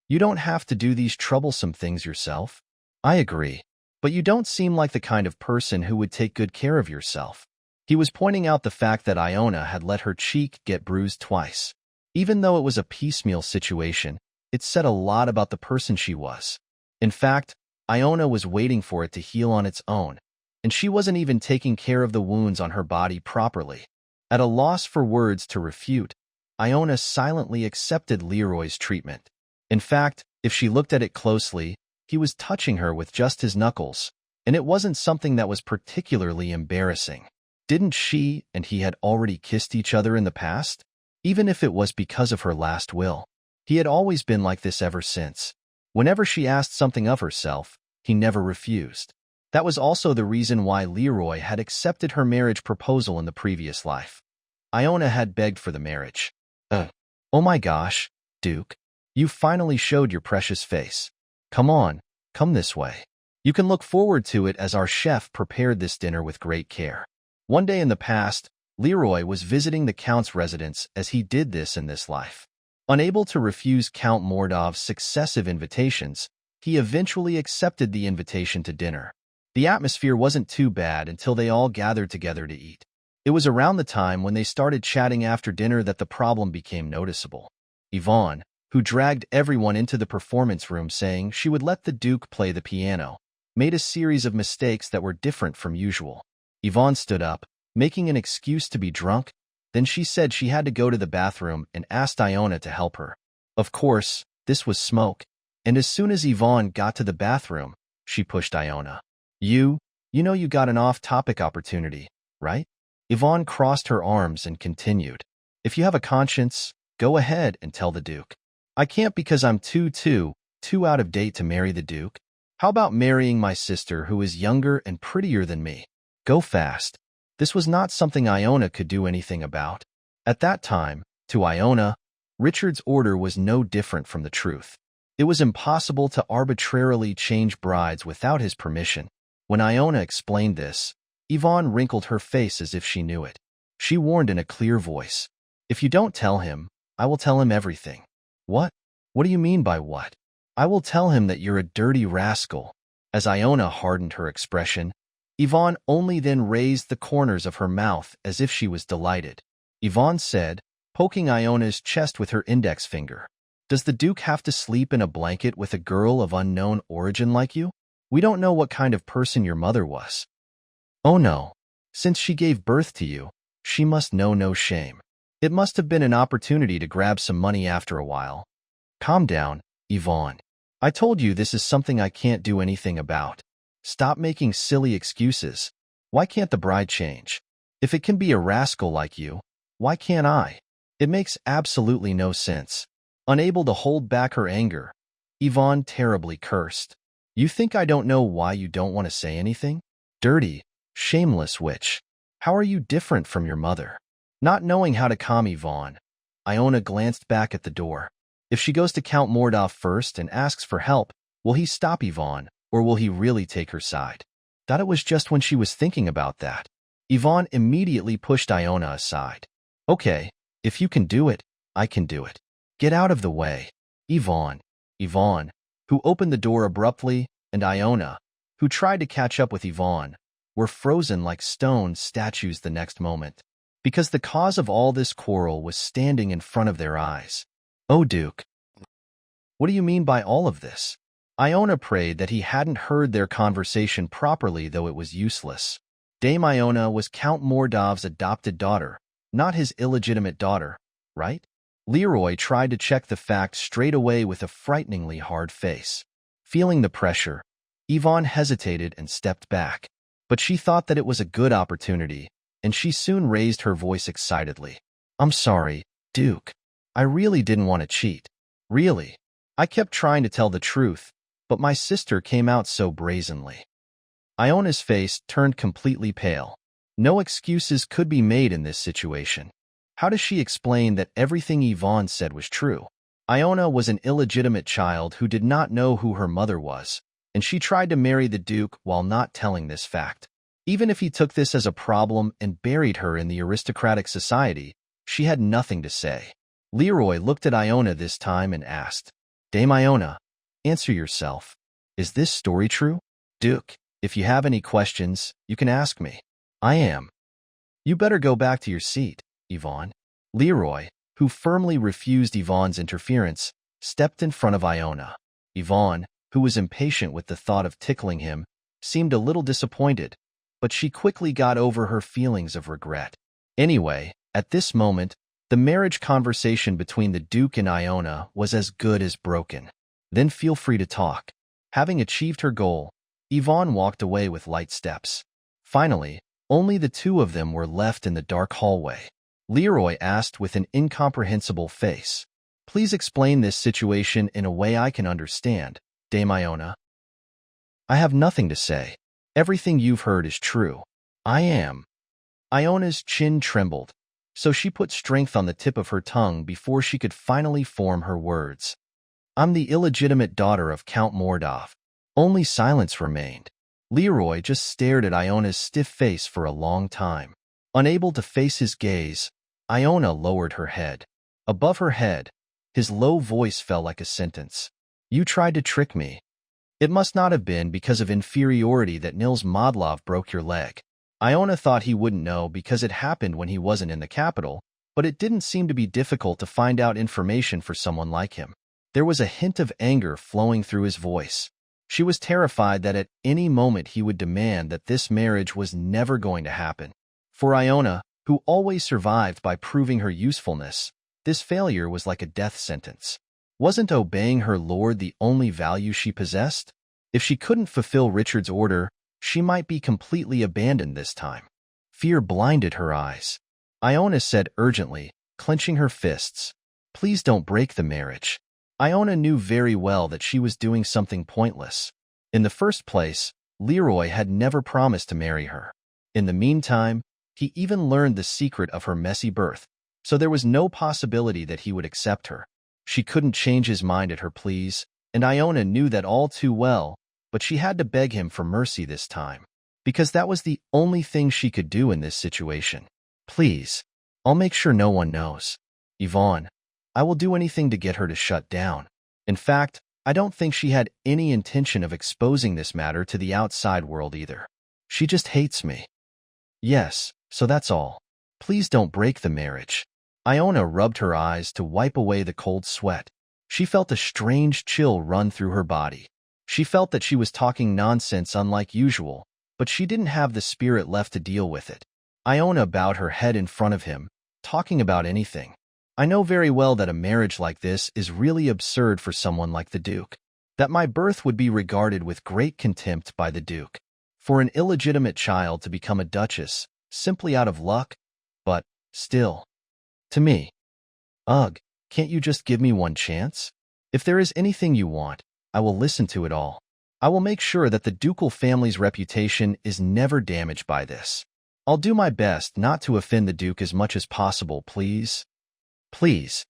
"You don't have to do these troublesome things yourself." "I agree, but you don't seem like the kind of person who would take good care of yourself." He was pointing out the fact that Iona had let her cheek get bruised twice. Even though it was a piecemeal situation, it said a lot about the person she was. In fact, Iona was waiting for it to heal on its own, and she wasn't even taking care of the wounds on her body properly. At a loss for words to refute, Iona silently accepted Leroy's treatment. In fact, if she looked at it closely, he was touching her with just his knuckles, and it wasn't something that was particularly embarrassing. Didn't she and he had already kissed each other in the past? Even if it was because of her last will. He had always been like this ever since. Whenever she asked something of herself, he never refused. That was also the reason why Leroy had accepted her marriage proposal in the previous life. Iona had begged for the marriage. Oh my gosh, Duke. You finally showed your precious face. Come on, come this way. You can look forward to it as our chef prepared this dinner with great care. One day in the past, Leroy was visiting the Count's residence as he did this in this life. Unable to refuse Count Mordov's successive invitations, he eventually accepted the invitation to dinner. The atmosphere wasn't too bad until they all gathered together to eat. It was around the time when they started chatting after dinner that the problem became noticeable. Yvonne, who dragged everyone into the performance room saying she would let the Duke play the piano, made a series of mistakes that were different from usual. Yvonne stood up, making an excuse to be drunk, Then she said she had to go to the bathroom and asked Iona to help her. Of course, this was smoke, and as soon as Yvonne got to the bathroom, she pushed Iona. You know you got an off-topic opportunity, right? Yvonne crossed her arms and continued. If you have a conscience, go ahead and tell the Duke. I can't because I'm too out of date to marry the Duke. How about marrying my sister who is younger and prettier than me? Go fast. This was not something Iona could do anything about. At that time, to Iona, Richard's order was no different from the truth. It was impossible to arbitrarily change brides without his permission. When Iona explained this, Yvonne wrinkled her face as if she knew it. She warned in a clear voice, "If you don't tell him, I will tell him everything." What? What do you mean by what? I will tell him that you're a dirty rascal. As Iona hardened her expression, Yvonne only then raised the corners of her mouth as if she was delighted. Yvonne said, poking Iona's chest with her index finger, "Does the Duke have to sleep in a blanket with a girl of unknown origin like you? We don't know what kind of person your mother was." "Oh no. Since she gave birth to you, she must know no shame. It must have been an opportunity to grab some money after a while." "Calm down, Yvonne. I told you this is something I can't do anything about. Stop making silly excuses. Why can't the bride change? If it can be a rascal like you, why can't I? It makes absolutely no sense." Unable to hold back her anger, Yvonne terribly cursed. "You think I don't know why you don't want to say anything? Dirty, shameless witch. How are you different from your mother?" Not knowing how to calm Yvonne, Iona glanced back at the door. If she goes to Count Mordov first and asks for help, will he stop Yvonne, or will he really take her side? That it was just when she was thinking about that. Yvonne immediately pushed Iona aside. "Okay, if you can do it, I can do it. Get out of the way." Yvonne, who opened the door abruptly, and Iona, who tried to catch up with Yvonne, were frozen like stone statues the next moment, because the cause of all this quarrel was standing in front of their eyes. "Oh, Duke, what do you mean by all of this?" Iona prayed that he hadn't heard their conversation properly, though it was useless. Dame Iona was Count Mordov's adopted daughter, not his illegitimate daughter, right? Leroy tried to check the fact straight away with a frighteningly hard face. Feeling the pressure, Yvonne hesitated and stepped back. But she thought that it was a good opportunity, and she soon raised her voice excitedly. "I'm sorry, Duke. I really didn't want to cheat. Really. I kept trying to tell the truth, but my sister came out so brazenly." Iona's face turned completely pale. No excuses could be made in this situation. How does she explain that everything Yvonne said was true? Iona was an illegitimate child who did not know who her mother was, and she tried to marry the Duke while not telling this fact. Even if he took this as a problem and buried her in the aristocratic society, she had nothing to say. Leroy looked at Iona this time and asked, "Dame Iona, answer yourself. Is this story true?" "Duke, if you have any questions, you can ask me." "I am." "You better go back to your seat, Yvonne." Leroy, who firmly refused Yvonne's interference, stepped in front of Iona. Yvonne, who was impatient with the thought of tickling him, seemed a little disappointed, but she quickly got over her feelings of regret. Anyway, at this moment, the marriage conversation between the Duke and Iona was as good as broken. "Then feel free to talk." Having achieved her goal, Yvonne walked away with light steps. Finally, only the two of them were left in the dark hallway. Leroy asked with an incomprehensible face, "Please explain this situation in a way I can understand, Dame Iona." "I have nothing to say. Everything you've heard is true. I am." Iona's chin trembled, so she put strength on the tip of her tongue before she could finally form her words. "I'm the illegitimate daughter of Count Mordov." Only silence remained. Leroy just stared at Iona's stiff face for a long time. Unable to face his gaze, Iona lowered her head. Above her head, his low voice fell like a sentence. "You tried to trick me. It must not have been because of inferiority that Nils Modlov broke your leg." Iona thought he wouldn't know because it happened when he wasn't in the capital, but it didn't seem to be difficult to find out information for someone like him. There was a hint of anger flowing through his voice. She was terrified that at any moment he would demand that this marriage was never going to happen. For Iona, who always survived by proving her usefulness, this failure was like a death sentence. Wasn't obeying her lord the only value she possessed? If she couldn't fulfill Richard's order, she might be completely abandoned this time. Fear blinded her eyes. Iona said urgently, clenching her fists, "Please don't break the marriage." Iona knew very well that she was doing something pointless. In the first place, Leroy had never promised to marry her. In the meantime, he even learned the secret of her messy birth, so there was no possibility that he would accept her. She couldn't change his mind at her pleas, and Iona knew that all too well, but she had to beg him for mercy this time, because that was the only thing she could do in this situation. "Please, I'll make sure no one knows. Yvonne, I will do anything to get her to shut down." In fact, I don't think she had any intention of exposing this matter to the outside world either. She just hates me. Yes, so that's all. Please don't break the marriage. Iona rubbed her eyes to wipe away the cold sweat. She felt a strange chill run through her body. She felt that she was talking nonsense unlike usual, but she didn't have the spirit left to deal with it. Iona bowed her head in front of him, talking about anything. "I know very well that a marriage like this is really absurd for someone like the Duke, that my birth would be regarded with great contempt by the Duke. For an illegitimate child to become a duchess, simply out of luck, but, still, to me. Ugh, can't you just give me one chance? If there is anything you want, I will listen to it all. I will make sure that the ducal family's reputation is never damaged by this. I'll do my best not to offend the Duke as much as possible, please. Please."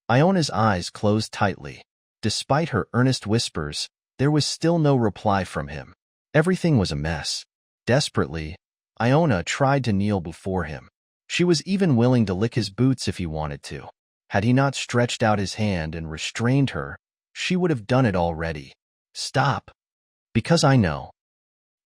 Iona's eyes closed tightly. Despite her earnest whispers, there was still no reply from him. Everything was a mess. Desperately, Iona tried to kneel before him. She was even willing to lick his boots if he wanted to. Had he not stretched out his hand and restrained her, she would have done it already. "Stop. Because I know.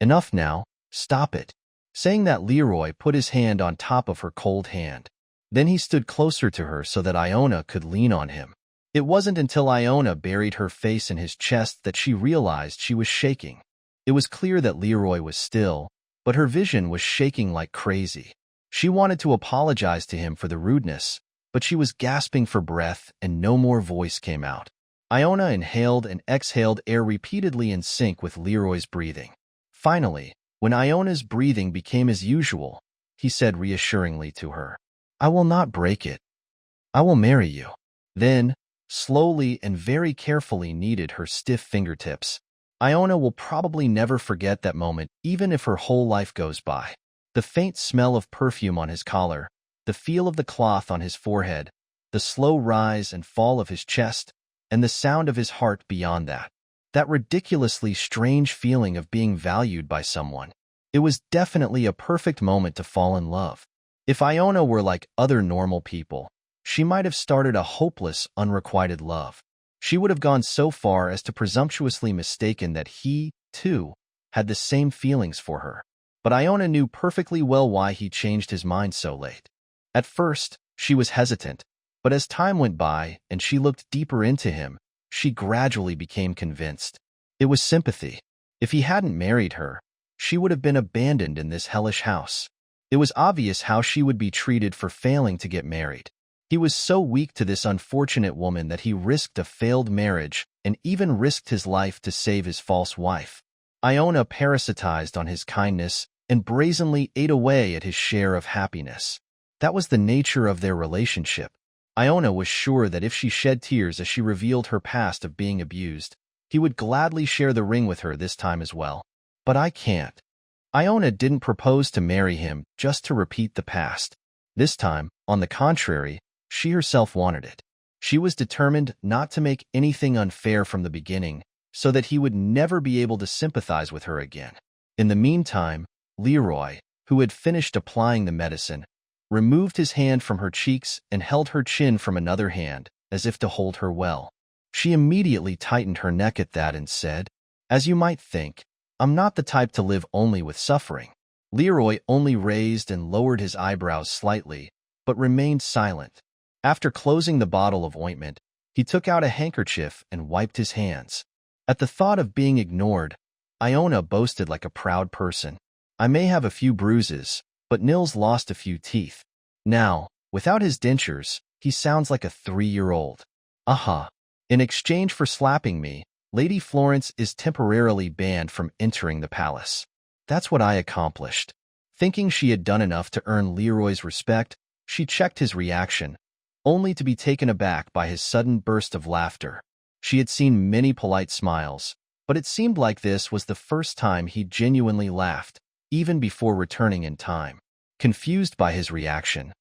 Enough now, stop it." Saying that, Leroy put his hand on top of her cold hand. Then he stood closer to her so that Iona could lean on him. It wasn't until Iona buried her face in his chest that she realized she was shaking. It was clear that Leroy was still, but her vision was shaking like crazy. She wanted to apologize to him for the rudeness, but she was gasping for breath and no more voice came out. Iona inhaled and exhaled air repeatedly in sync with Leroy's breathing. Finally, when Iona's breathing became as usual, he said reassuringly to her, "I will not break it. I will marry you." Then, slowly and very carefully kneaded her stiff fingertips. Iona will probably never forget that moment, even if her whole life goes by. The faint smell of perfume on his collar, the feel of the cloth on his forehead, the slow rise and fall of his chest, and the sound of his heart beyond that. That ridiculously strange feeling of being valued by someone. It was definitely a perfect moment to fall in love. If Iona were like other normal people, she might have started a hopeless, unrequited love. She would have gone so far as to presumptuously mistaken that he, too, had the same feelings for her. But Iona knew perfectly well why he changed his mind so late. At first, she was hesitant, but as time went by and she looked deeper into him, she gradually became convinced. It was sympathy. If he hadn't married her, she would have been abandoned in this hellish house. It was obvious how she would be treated for failing to get married. He was so weak to this unfortunate woman that he risked a failed marriage and even risked his life to save his false wife. Iona parasitized on his kindness and brazenly ate away at his share of happiness. That was the nature of their relationship. Iona was sure that if she shed tears as she revealed her past of being abused, he would gladly share the ring with her this time as well. But I can't. Iona didn't propose to marry him just to repeat the past. This time, on the contrary, she herself wanted it. She was determined not to make anything unfair from the beginning, so that he would never be able to sympathize with her again. In the meantime, Leroy, who had finished applying the medicine, removed his hand from her cheeks and held her chin from another hand, as if to hold her well. She immediately tightened her neck at that and said, "As you might think, I'm not the type to live only with suffering." Leroy only raised and lowered his eyebrows slightly, but remained silent. After closing the bottle of ointment, he took out a handkerchief and wiped his hands. At the thought of being ignored, Iona boasted like a proud person. "I may have a few bruises, but Nils lost a few teeth. Now, without his dentures, he sounds like a 3-year-old. Aha. In exchange for slapping me, Lady Florence is temporarily banned from entering the palace. That's what I accomplished. Thinking she had done enough to earn Leroy's respect, she checked his reaction, only to be taken aback by his sudden burst of laughter. She had seen many polite smiles, but it seemed like this was the first time he genuinely laughed, even before returning in time. Confused by his reaction,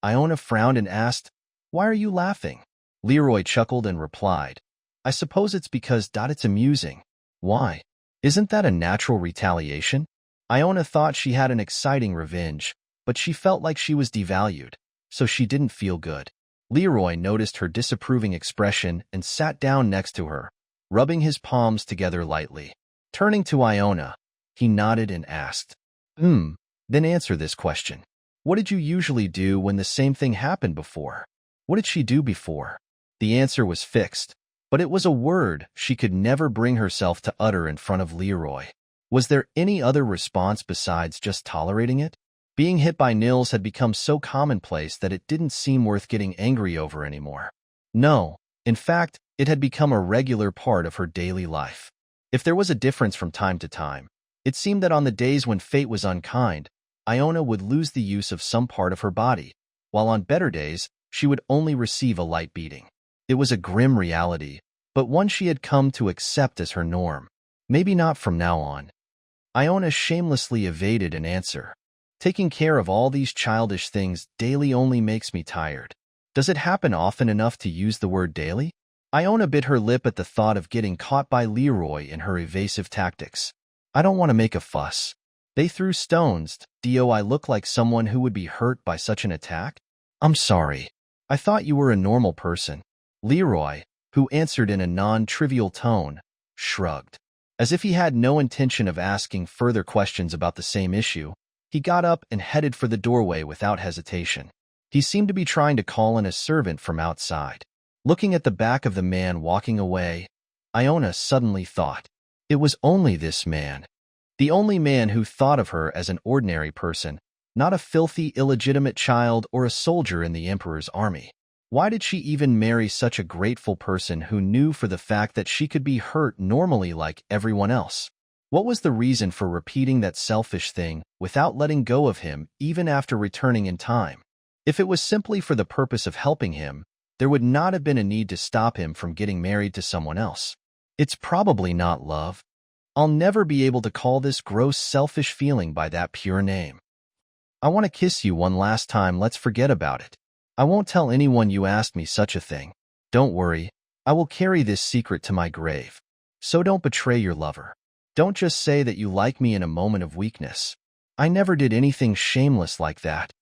Iona frowned and asked, "Why are you laughing?" Leroy chuckled and replied, "I suppose it's because it's amusing." "Why? Isn't that a natural retaliation?" Iona thought she had an exciting revenge, but she felt like she was devalued, so she didn't feel good. Leroy noticed her disapproving expression and sat down next to her, rubbing his palms together lightly. Turning to Iona, he nodded and asked, Then answer this question. What did you usually do when the same thing happened before?" What did she do before? The answer was fixed, but it was a word she could never bring herself to utter in front of Leroy. Was there any other response besides just tolerating it? Being hit by Nils had become so commonplace that it didn't seem worth getting angry over anymore. No, in fact, it had become a regular part of her daily life. If there was a difference from time to time, it seemed that on the days when fate was unkind, Iona would lose the use of some part of her body, while on better days, she would only receive a light beating. It was a grim reality, but one she had come to accept as her norm. Maybe not from now on. Iona shamelessly evaded an answer. Taking care of all these childish things daily only makes me tired. Does it happen often enough to use the word daily? Iona bit her lip at the thought of getting caught by Leroy in her evasive tactics. I don't want to make a fuss. They threw stones. Do I look like someone who would be hurt by such an attack? I'm sorry. I thought you were a normal person. Leroy, who answered in a non-trivial tone, shrugged. As if he had no intention of asking further questions about the same issue, he got up and headed for the doorway without hesitation. He seemed to be trying to call in a servant from outside. Looking at the back of the man walking away, Iona suddenly thought, it was only this man. The only man who thought of her as an ordinary person, not a filthy, illegitimate child or a soldier in the Emperor's army. Why did she even marry such a grateful person who knew for the fact that she could be hurt normally like everyone else? What was the reason for repeating that selfish thing without letting go of him even after returning in time? If it was simply for the purpose of helping him, there would not have been a need to stop him from getting married to someone else. It's probably not love. I'll never be able to call this gross selfish feeling by that pure name. I want to kiss you one last time. Let's forget about it. I won't tell anyone you asked me such a thing. Don't worry. I will carry this secret to my grave. So don't betray your lover. Don't just say that you like me in a moment of weakness. I never did anything shameless like that.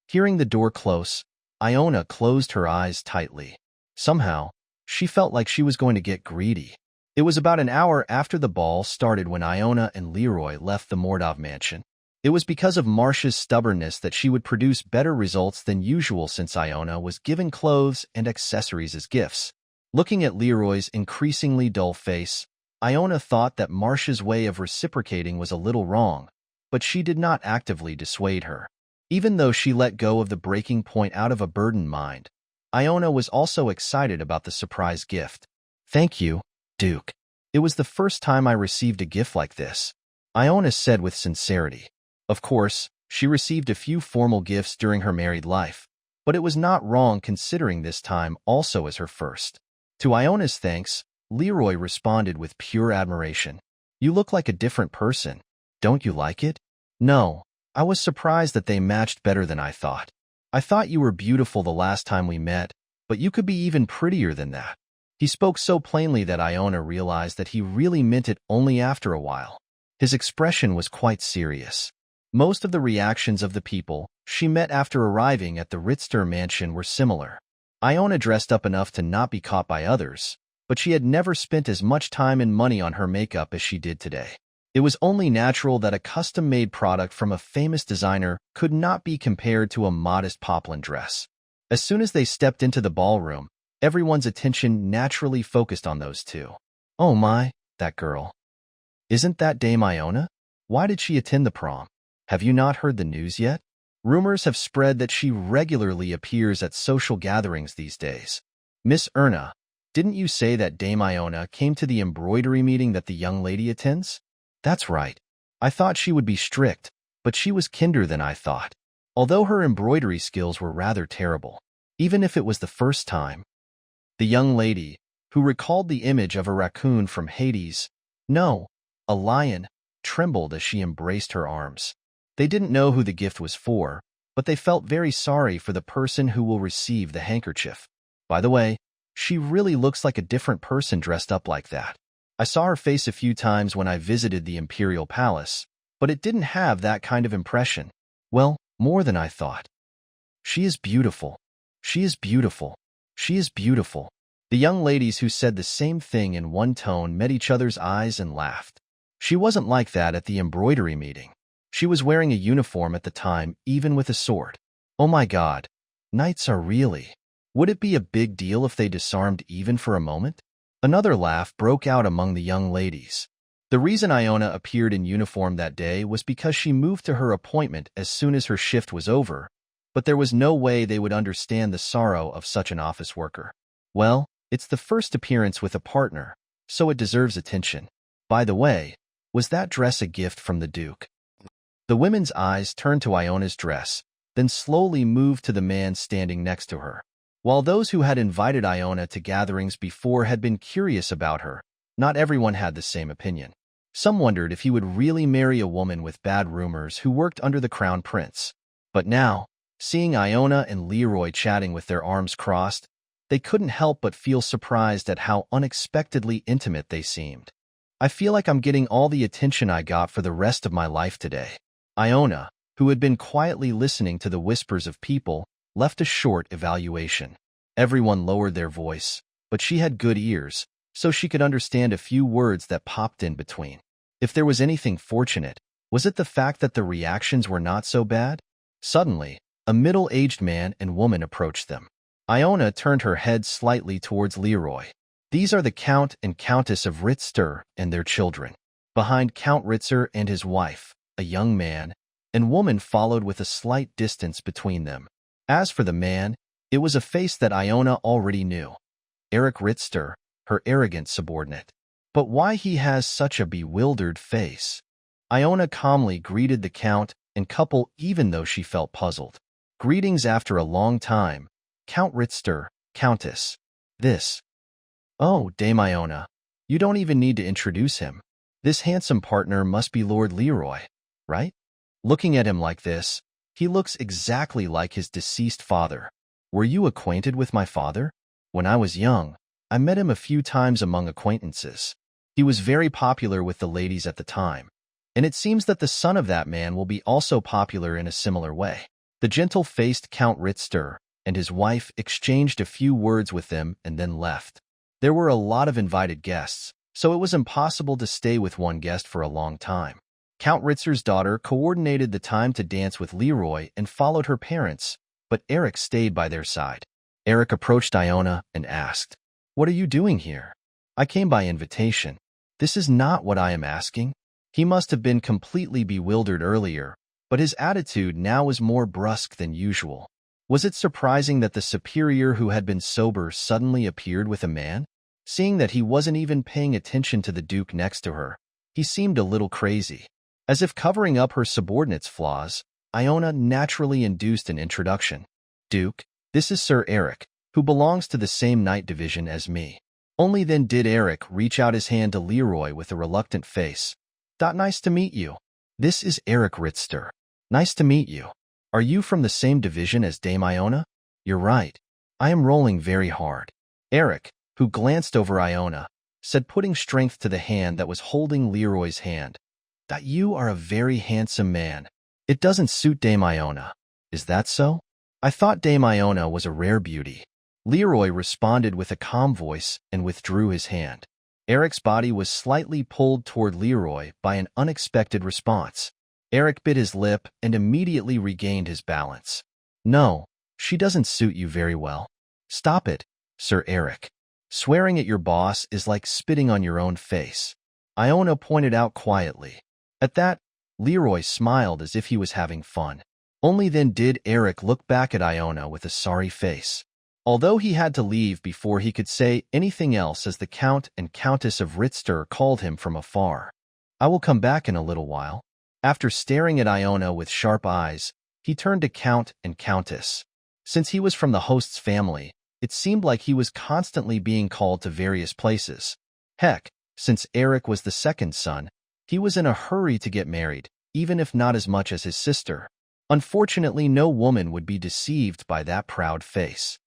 Hearing the door close, Iona closed her eyes tightly. Somehow, she felt like she was going to get greedy. It was about an hour after the ball started when Iona and Leroy left the Mordov mansion. It was because of Marcia's stubbornness that she would produce better results than usual since Iona was given clothes and accessories as gifts. Looking at Leroy's increasingly dull face, Iona thought that Marcia's way of reciprocating was a little wrong, but she did not actively dissuade her. Even though she let go of the breaking point out of a burdened mind, Iona was also excited about the surprise gift. Thank you, Duke. It was the first time I received a gift like this, Iona said with sincerity. Of course, she received a few formal gifts during her married life, but it was not wrong considering this time also as her first. To Iona's thanks, Leroy responded with pure admiration. You look like a different person. Don't you like it? No, I was surprised that they matched better than I thought. I thought you were beautiful the last time we met, but you could be even prettier than that. He spoke so plainly that Iona realized that he really meant it only after a while. His expression was quite serious. Most of the reactions of the people she met after arriving at the Ritzter mansion were similar. Iona dressed up enough to not be caught by others, but she had never spent as much time and money on her makeup as she did today. It was only natural that a custom-made product from a famous designer could not be compared to a modest poplin dress. As soon as they stepped into the ballroom, everyone's attention naturally focused on those two. Oh my, that girl. Isn't that Dame Iona? Why did she attend the prom? Have you not heard the news yet? Rumors have spread that she regularly appears at social gatherings these days. Miss Erna, didn't you say that Dame Iona came to the embroidery meeting that the young lady attends? That's right. I thought she would be strict, but she was kinder than I thought. Although her embroidery skills were rather terrible, even if it was the first time. The young lady, who recalled the image of a raccoon from Hades, no, a lion, trembled as she embraced her arms. They didn't know who the gift was for, but they felt very sorry for the person who will receive the handkerchief. By the way, she really looks like a different person dressed up like that. I saw her face a few times when I visited the Imperial Palace, but it didn't have that kind of impression. Well, more than I thought. She is beautiful. She is beautiful. She is beautiful. The young ladies who said the same thing in one tone met each other's eyes and laughed. She wasn't like that at the embroidery meeting. She was wearing a uniform at the time, even with a sword. Oh my God. Knights are really... Would it be a big deal if they disarmed even for a moment? Another laugh broke out among the young ladies. The reason Iona appeared in uniform that day was because she moved to her appointment as soon as her shift was over, but there was no way they would understand the sorrow of such an office worker. Well, it's the first appearance with a partner, so it deserves attention. By the way, was that dress a gift from the Duke? The women's eyes turned to Iona's dress, then slowly moved to the man standing next to her. While those who had invited Iona to gatherings before had been curious about her, not everyone had the same opinion. Some wondered if he would really marry a woman with bad rumors who worked under the crown prince. But now, seeing Iona and Leroy chatting with their arms crossed, they couldn't help but feel surprised at how unexpectedly intimate they seemed. I feel like I'm getting all the attention I got for the rest of my life today. Iona, who had been quietly listening to the whispers of people, left a short evaluation. Everyone lowered their voice, but she had good ears, so she could understand a few words that popped in between. If there was anything fortunate, was it the fact that the reactions were not so bad? Suddenly, a middle-aged man and woman approached them. Iona turned her head slightly towards Leroy. These are the Count and Countess of Ritzter and their children. Behind Count Ritzer and his wife, a young man and woman followed with a slight distance between them. As for the man, it was a face that Iona already knew. Eric Ritzter, her arrogant subordinate. But why he has such a bewildered face? Iona calmly greeted the Count and couple even though she felt puzzled. Greetings after a long time. Count Ritzter, Countess. This. Oh, Dame Iona. You don't even need to introduce him. This handsome partner must be Lord Leroy, right? Looking at him like this, he looks exactly like his deceased father. Were you acquainted with my father? When I was young, I met him a few times among acquaintances. He was very popular with the ladies at the time, and it seems that the son of that man will be also popular in a similar way. The gentle-faced Count Ritzter and his wife exchanged a few words with them and then left. There were a lot of invited guests, so it was impossible to stay with one guest for a long time. Count Ritzer's daughter coordinated the time to dance with Leroy and followed her parents, but Eric stayed by their side. Eric approached Iona and asked, "What are you doing here?" "I came by invitation." "This is not what I am asking." He must have been completely bewildered earlier, but his attitude now was more brusque than usual. Was it surprising that the superior who had been sober suddenly appeared with a man? Seeing that he wasn't even paying attention to the Duke next to her, he seemed a little crazy. As if covering up her subordinate's flaws, Iona naturally induced an introduction. "Duke, this is Sir Eric, who belongs to the same night division as me." Only then did Eric reach out his hand to Leroy with a reluctant face. "Nice to meet you. This is Eric Ritzter. Nice to meet you. Are you from the same division as Dame Iona?" "You're right. I am rolling very hard." Eric, who glanced over Iona, said, putting strength to the hand that was holding Leroy's hand, "That you are a very handsome man. It doesn't suit Dame Iona. Is that so? I thought Dame Iona was a rare beauty." Leroy responded with a calm voice and withdrew his hand. Eric's body was slightly pulled toward Leroy by an unexpected response. Eric bit his lip and immediately regained his balance. "No, she doesn't suit you very well." "Stop it, Sir Eric. Swearing at your boss is like spitting on your own face," Iona pointed out quietly. At that, Leroy smiled as if he was having fun. Only then did Eric look back at Iona with a sorry face. Although he had to leave before he could say anything else as the Count and Countess of Ritzter called him from afar. I will come back in a little while. After staring at Iona with sharp eyes, he turned to Count and Countess. Since he was from the host's family, it seemed like he was constantly being called to various places. Heck, since Eric was the second son, he was in a hurry to get married, even if not as much as his sister. Unfortunately, no woman would be deceived by that proud face.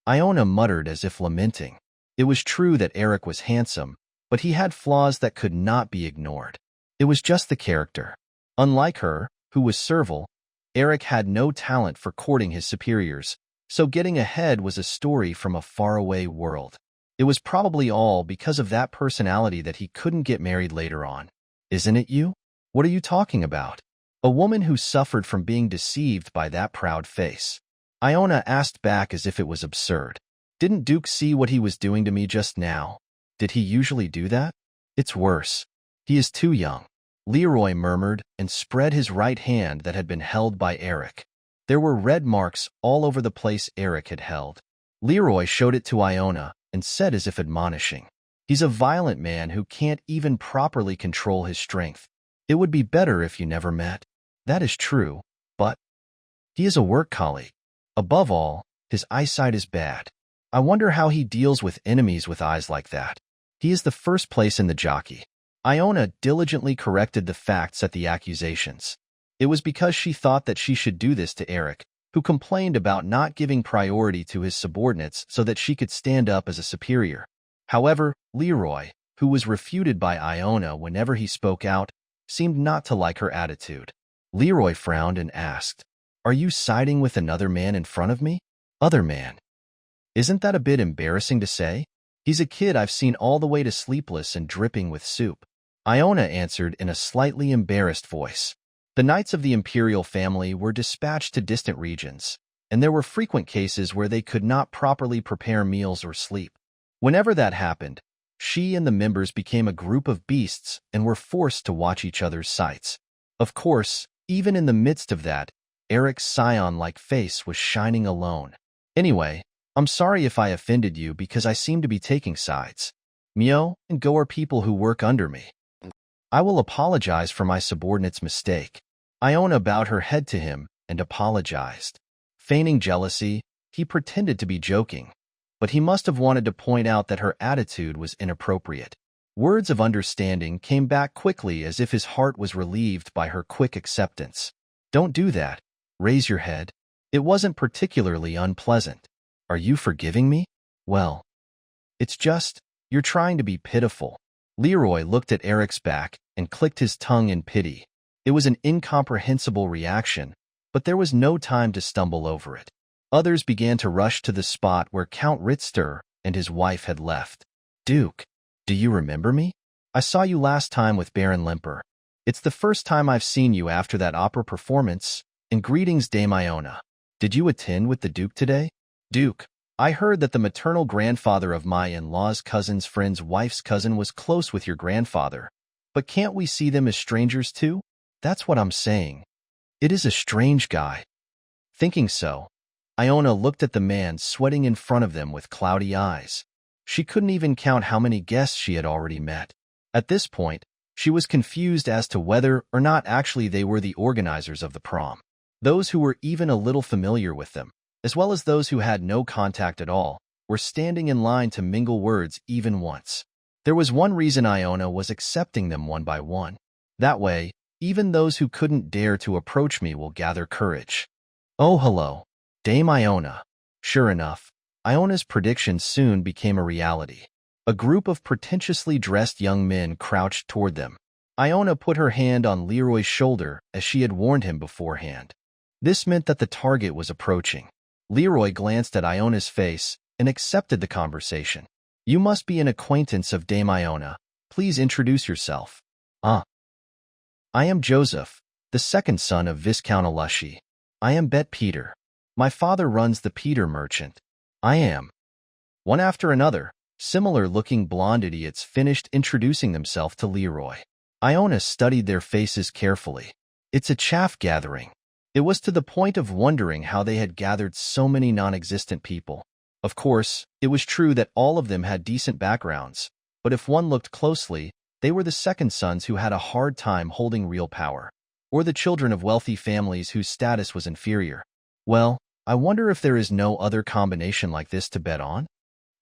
Iona muttered as if lamenting. It was true that Eric was handsome, but he had flaws that could not be ignored. It was just the character. Unlike her, who was servile, Eric had no talent for courting his superiors, so getting ahead was a story from a faraway world. It was probably all because of that personality that he couldn't get married later on. Isn't it you? What are you talking about? A woman who suffered from being deceived by that proud face. Iona asked back as if it was absurd. Didn't Duke see what he was doing to me just now? Did he usually do that? It's worse. He is too young. Leroy murmured and spread his right hand that had been held by Eric. There were red marks all over the place Eric had held. Leroy showed it to Iona and said as if admonishing. He's a violent man who can't even properly control his strength. It would be better if you never met. That is true, but he is a work colleague. Above all, his eyesight is bad. I wonder how he deals with enemies with eyes like that. He is the first place in the jockey. Iona diligently corrected the facts at the accusations. It was because she thought that she should do this to Eric, who complained about not giving priority to his subordinates so that she could stand up as a superior. However, Leroy, who was refuted by Iona whenever he spoke out, seemed not to like her attitude. Leroy frowned and asked, "Are you siding with another man in front of me?" "Other man? Isn't that a bit embarrassing to say? He's a kid I've seen all the way to sleepless and dripping with soup." Iona answered in a slightly embarrassed voice. The knights of the imperial family were dispatched to distant regions, and there were frequent cases where they could not properly prepare meals or sleep. Whenever that happened, she and the members became a group of beasts and were forced to watch each other's sights. Of course, even in the midst of that, Eric's scion-like face was shining alone. "Anyway, I'm sorry if I offended you because I seem to be taking sides. Mio and Go are people who work under me. I will apologize for my subordinate's mistake." Iona bowed her head to him and apologized. Feigning jealousy, he pretended to be joking, but he must have wanted to point out that her attitude was inappropriate. Words of understanding came back quickly as if his heart was relieved by her quick acceptance. "Don't do that. Raise your head. It wasn't particularly unpleasant. Are you forgiving me?" "Well, it's just, you're trying to be pitiful." Leroy looked at Eric's back and clicked his tongue in pity. It was an incomprehensible reaction, but there was no time to stumble over it. Others began to rush to the spot where Count Ritzter and his wife had left. "Duke, do you remember me? I saw you last time with Baron Lemper. It's the first time I've seen you after that opera performance, and greetings, Dame Iona. Did you attend with the Duke today?" "Duke, I heard that the maternal grandfather of my in-law's cousin's friend's wife's cousin was close with your grandfather, but can't we see them as strangers too? That's what I'm saying. It is a strange guy." Thinking so, Iona looked at the man sweating in front of them with cloudy eyes. She couldn't even count how many guests she had already met. At this point, she was confused as to whether or not actually they were the organizers of the prom. Those who were even a little familiar with them, as well as those who had no contact at all, were standing in line to mingle words even once. There was one reason Iona was accepting them one by one. That way, even those who couldn't dare to approach me will gather courage. "Oh, hello, Dame Iona." Sure enough, Iona's prediction soon became a reality. A group of pretentiously dressed young men crouched toward them. Iona put her hand on Leroy's shoulder as she had warned him beforehand. This meant that the target was approaching. Leroy glanced at Iona's face and accepted the conversation. "You must be an acquaintance of Dame Iona. Please introduce yourself." "I am Joseph, the second son of Viscount Alushi. I am Bet Peter. My father runs the Peter Merchant." "I am." One after another, similar-looking blonde idiots finished introducing themselves to Leroy. Iona studied their faces carefully. It's a chaff gathering. It was to the point of wondering how they had gathered so many non-existent people. Of course, it was true that all of them had decent backgrounds, but if one looked closely, they were the second sons who had a hard time holding real power, or the children of wealthy families whose status was inferior. Well, I wonder if there is no other combination like this to bet on?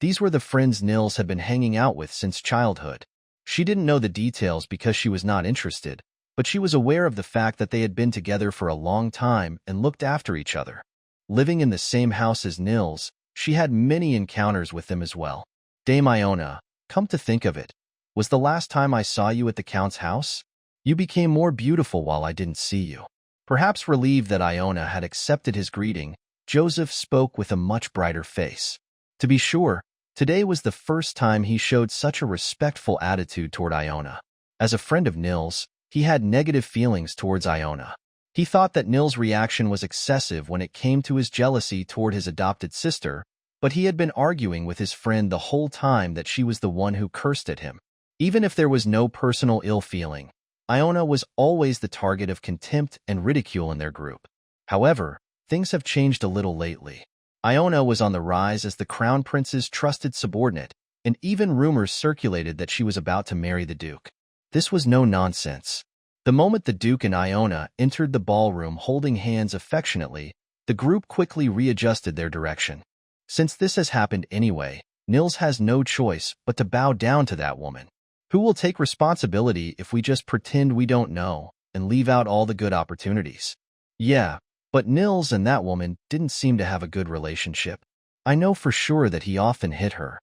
These were the friends Nils had been hanging out with since childhood. She didn't know the details because she was not interested, but she was aware of the fact that they had been together for a long time and looked after each other. Living in the same house as Nils, she had many encounters with them as well. Dame Iona, come to think of it, was the last time I saw you at the Count's house? You became more beautiful while I didn't see you. Perhaps relieved that Iona had accepted his greeting, Joseph spoke with a much brighter face. To be sure, today was the first time he showed such a respectful attitude toward Iona. As a friend of Nils, he had negative feelings towards Iona. He thought that Nils' reaction was excessive when it came to his jealousy toward his adopted sister, but he had been arguing with his friend the whole time that she was the one who cursed at him. Even if there was no personal ill feeling, Iona was always the target of contempt and ridicule in their group. However, things have changed a little lately. Iona was on the rise as the Crown Prince's trusted subordinate, and even rumors circulated that she was about to marry the Duke. This was no nonsense. The moment the Duke and Iona entered the ballroom holding hands affectionately, the group quickly readjusted their direction. Since this has happened anyway, Nils has no choice but to bow down to that woman. Who will take responsibility if we just pretend we don't know and leave out all the good opportunities? Yeah, but Nils and that woman didn't seem to have a good relationship. I know for sure that he often hit her.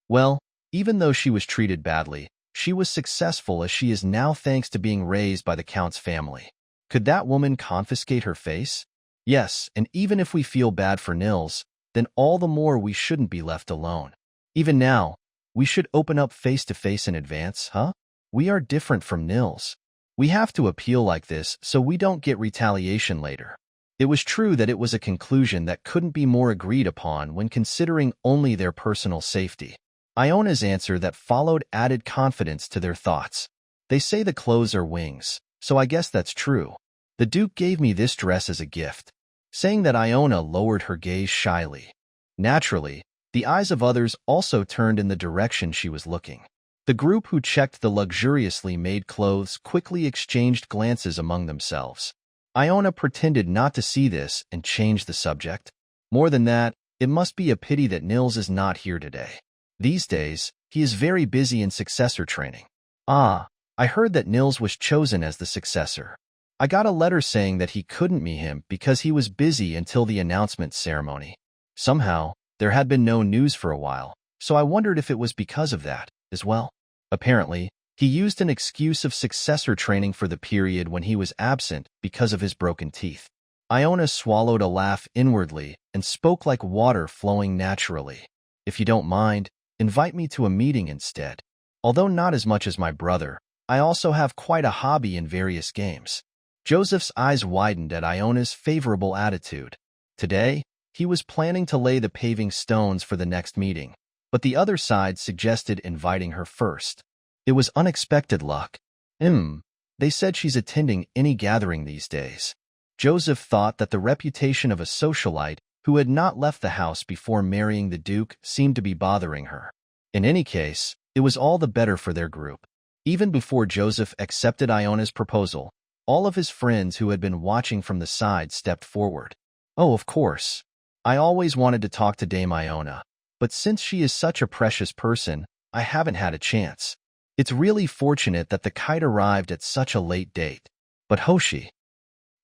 Well, even though she was treated badly, she was successful as she is now thanks to being raised by the Count's family. Could that woman confiscate her face? Yes, and even if we feel bad for Nils, then all the more we shouldn't be left alone. Even now, we should open up face-to-face in advance, huh? We are different from Nils. We have to appeal like this so we don't get retaliation later. It was true that it was a conclusion that couldn't be more agreed upon when considering only their personal safety. Iona's answer that followed added confidence to their thoughts. They say the clothes are wings, so I guess that's true. The Duke gave me this dress as a gift. Saying that, Iona lowered her gaze shyly. Naturally, the eyes of others also turned in the direction she was looking. The group who checked the luxuriously made clothes quickly exchanged glances among themselves. Iona pretended not to see this and changed the subject. More than that, it must be a pity that Nils is not here today. These days, he is very busy in successor training. Ah, I heard that Nils was chosen as the successor. I got a letter saying that he couldn't meet him because he was busy until the announcement ceremony. Somehow, there had been no news for a while, so I wondered if it was because of that, as well. Apparently, he used an excuse of successor training for the period when he was absent because of his broken teeth. Iona swallowed a laugh inwardly and spoke like water flowing naturally. If you don't mind, invite me to a meeting instead. Although not as much as my brother, I also have quite a hobby in various games. Joseph's eyes widened at Iona's favorable attitude. Today, he was planning to lay the paving stones for the next meeting, but the other side suggested inviting her first. It was unexpected luck. They said she's attending any gathering these days. Joseph thought that the reputation of a socialite who had not left the house before marrying the Duke seemed to be bothering her. In any case, it was all the better for their group. Even before Joseph accepted Iona's proposal, all of his friends who had been watching from the side stepped forward. Oh, of course. I always wanted to talk to Dame Iona, but since she is such a precious person, I haven't had a chance. It's really fortunate that the kite arrived at such a late date. But Hoshi,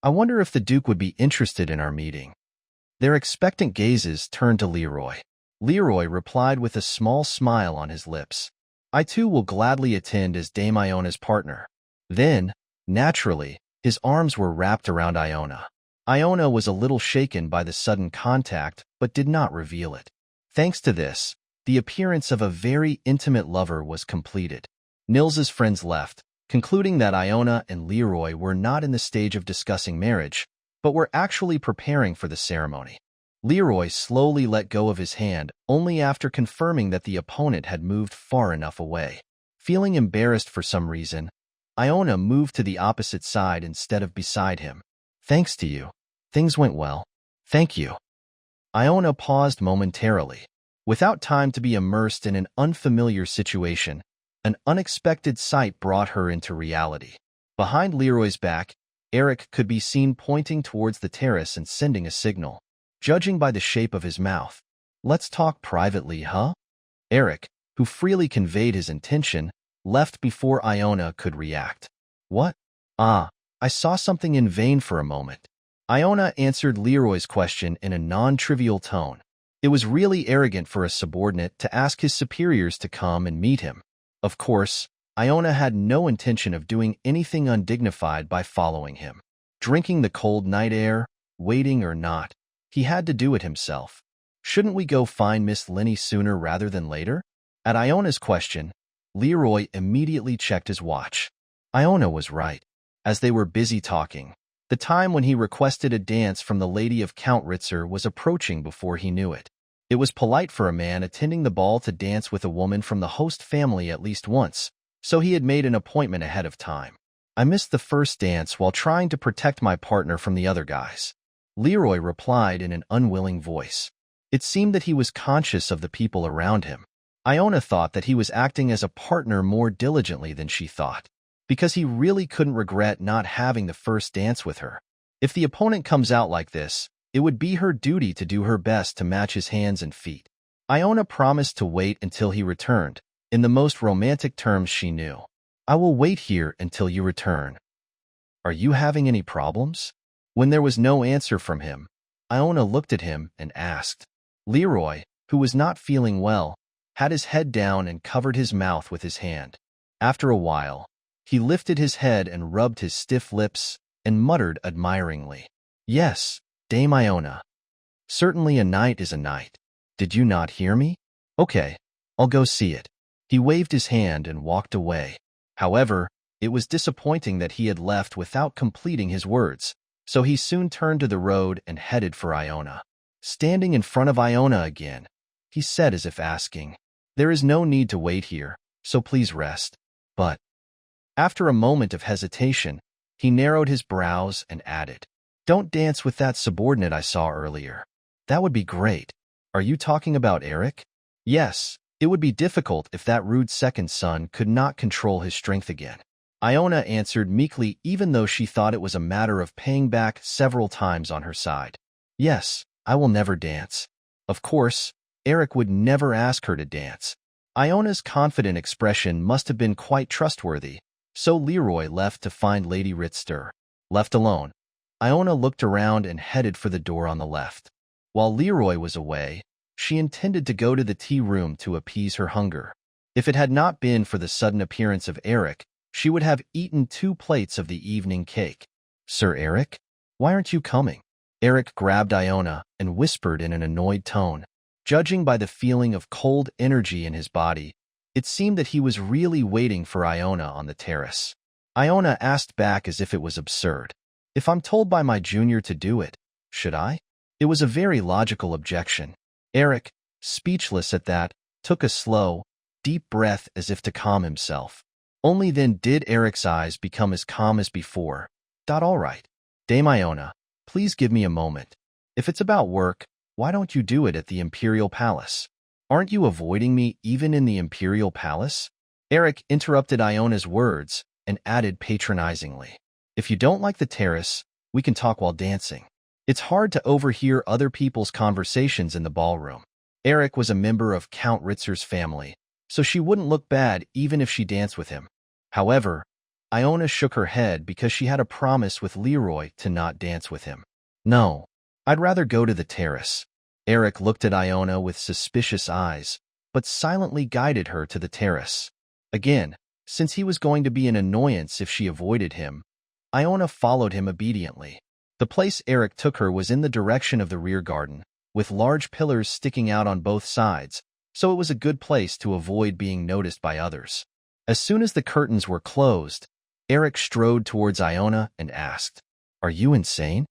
I wonder if the Duke would be interested in our meeting. Their expectant gazes turned to Leroy. Leroy replied with a small smile on his lips. I too will gladly attend as Dame Iona's partner. Then, naturally, his arms were wrapped around Iona. Iona was a little shaken by the sudden contact, but did not reveal it. Thanks to this, the appearance of a very intimate lover was completed. Nils's friends left, concluding that Iona and Leroy were not in the stage of discussing marriage, but were actually preparing for the ceremony. Leroy slowly let go of his hand only after confirming that the opponent had moved far enough away. Feeling embarrassed for some reason, Iona moved to the opposite side instead of beside him. Thanks to you. Things went well. Thank you. Iona paused momentarily. Without time to be immersed in an unfamiliar situation, an unexpected sight brought her into reality. Behind Leroy's back, Eric could be seen pointing towards the terrace and sending a signal. Judging by the shape of his mouth, "Let's talk privately, huh?" Eric, who freely conveyed his intention, left before Iona could react. What? Ah, I saw something in vain for a moment. Iona answered Leroy's question in a non-trivial tone. It was really arrogant for a subordinate to ask his superiors to come and meet him. Of course, Iona had no intention of doing anything undignified by following him. Drinking the cold night air, waiting or not, he had to do it himself. Shouldn't we go find Miss Lenny sooner rather than later? At Iona's question, Leroy immediately checked his watch. Iona was right. As they were busy talking, the time when he requested a dance from the lady of Count Ritzer was approaching before he knew it. It was polite for a man attending the ball to dance with a woman from the host family at least once, so he had made an appointment ahead of time. I missed the first dance while trying to protect my partner from the other guys. Leroy replied in an unwilling voice. It seemed that he was conscious of the people around him. Iona thought that he was acting as a partner more diligently than she thought, because he really couldn't regret not having the first dance with her. If the opponent comes out like this, it would be her duty to do her best to match his hands and feet. Iona promised to wait until he returned, in the most romantic terms she knew. I will wait here until you return. Are you having any problems? When there was no answer from him, Iona looked at him and asked. Leroy, who was not feeling well, had his head down and covered his mouth with his hand. After a while, he lifted his head and rubbed his stiff lips and muttered admiringly. Yes, Dame Iona. Certainly a night is a night. Did you not hear me? Okay, I'll go see it. He waved his hand and walked away. However, it was disappointing that he had left without completing his words, so he soon turned to the road and headed for Iona. Standing in front of Iona again, he said as if asking, There is no need to wait here, so please rest. But, after a moment of hesitation, he narrowed his brows and added, Don't dance with that subordinate I saw earlier. That would be great. Are you talking about Eric? Yes, it would be difficult if that rude second son could not control his strength again. Iona answered meekly even though she thought it was a matter of paying back several times on her side. Yes, I will never dance. Of course, Eric would never ask her to dance. Iona's confident expression must have been quite trustworthy, so Leroy left to find Lady Ritzer. Left alone, Iona looked around and headed for the door on the left. While Leroy was away, she intended to go to the tea room to appease her hunger. If it had not been for the sudden appearance of Eric, she would have eaten 2 plates of the evening cake. Sir Eric? Why aren't you coming? Eric grabbed Iona and whispered in an annoyed tone. Judging by the feeling of cold energy in his body, it seemed that he was really waiting for Iona on the terrace. Iona asked back as if it was absurd. If I'm told by my junior to do it, should I? It was a very logical objection. Eric, speechless at that, took a slow, deep breath as if to calm himself. Only then did Eric's eyes become as calm as before. All right. Dame Iona, please give me a moment. If it's about work, why don't you do it at the Imperial Palace? Aren't you avoiding me even in the Imperial Palace? Eric interrupted Iona's words and added patronizingly. If you don't like the terrace, we can talk while dancing. It's hard to overhear other people's conversations in the ballroom. Eric was a member of Count Ritzer's family, so she wouldn't look bad even if she danced with him. However, Iona shook her head because she had a promise with Leroy to not dance with him. No, I'd rather go to the terrace. Eric looked at Iona with suspicious eyes, but silently guided her to the terrace. Again, since he was going to be an annoyance if she avoided him, Iona followed him obediently. The place Eric took her was in the direction of the rear garden, with large pillars sticking out on both sides, so it was a good place to avoid being noticed by others. As soon as the curtains were closed, Eric strode towards Iona and asked, Are you insane?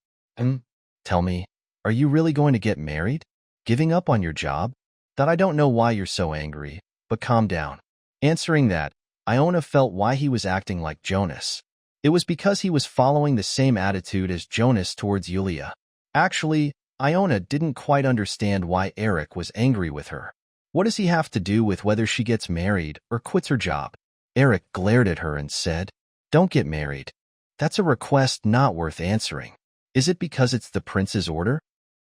Tell me, are you really going to get married? Giving up on your job? That I don't know why you're so angry, but calm down. Answering that, Iona felt why he was acting like Jonas. It was because he was following the same attitude as Jonas towards Yulia. Actually, Iona didn't quite understand why Eric was angry with her. What does he have to do with whether she gets married or quits her job? Eric glared at her and said, "Don't get married. That's a request not worth answering. Is it because it's the prince's order?"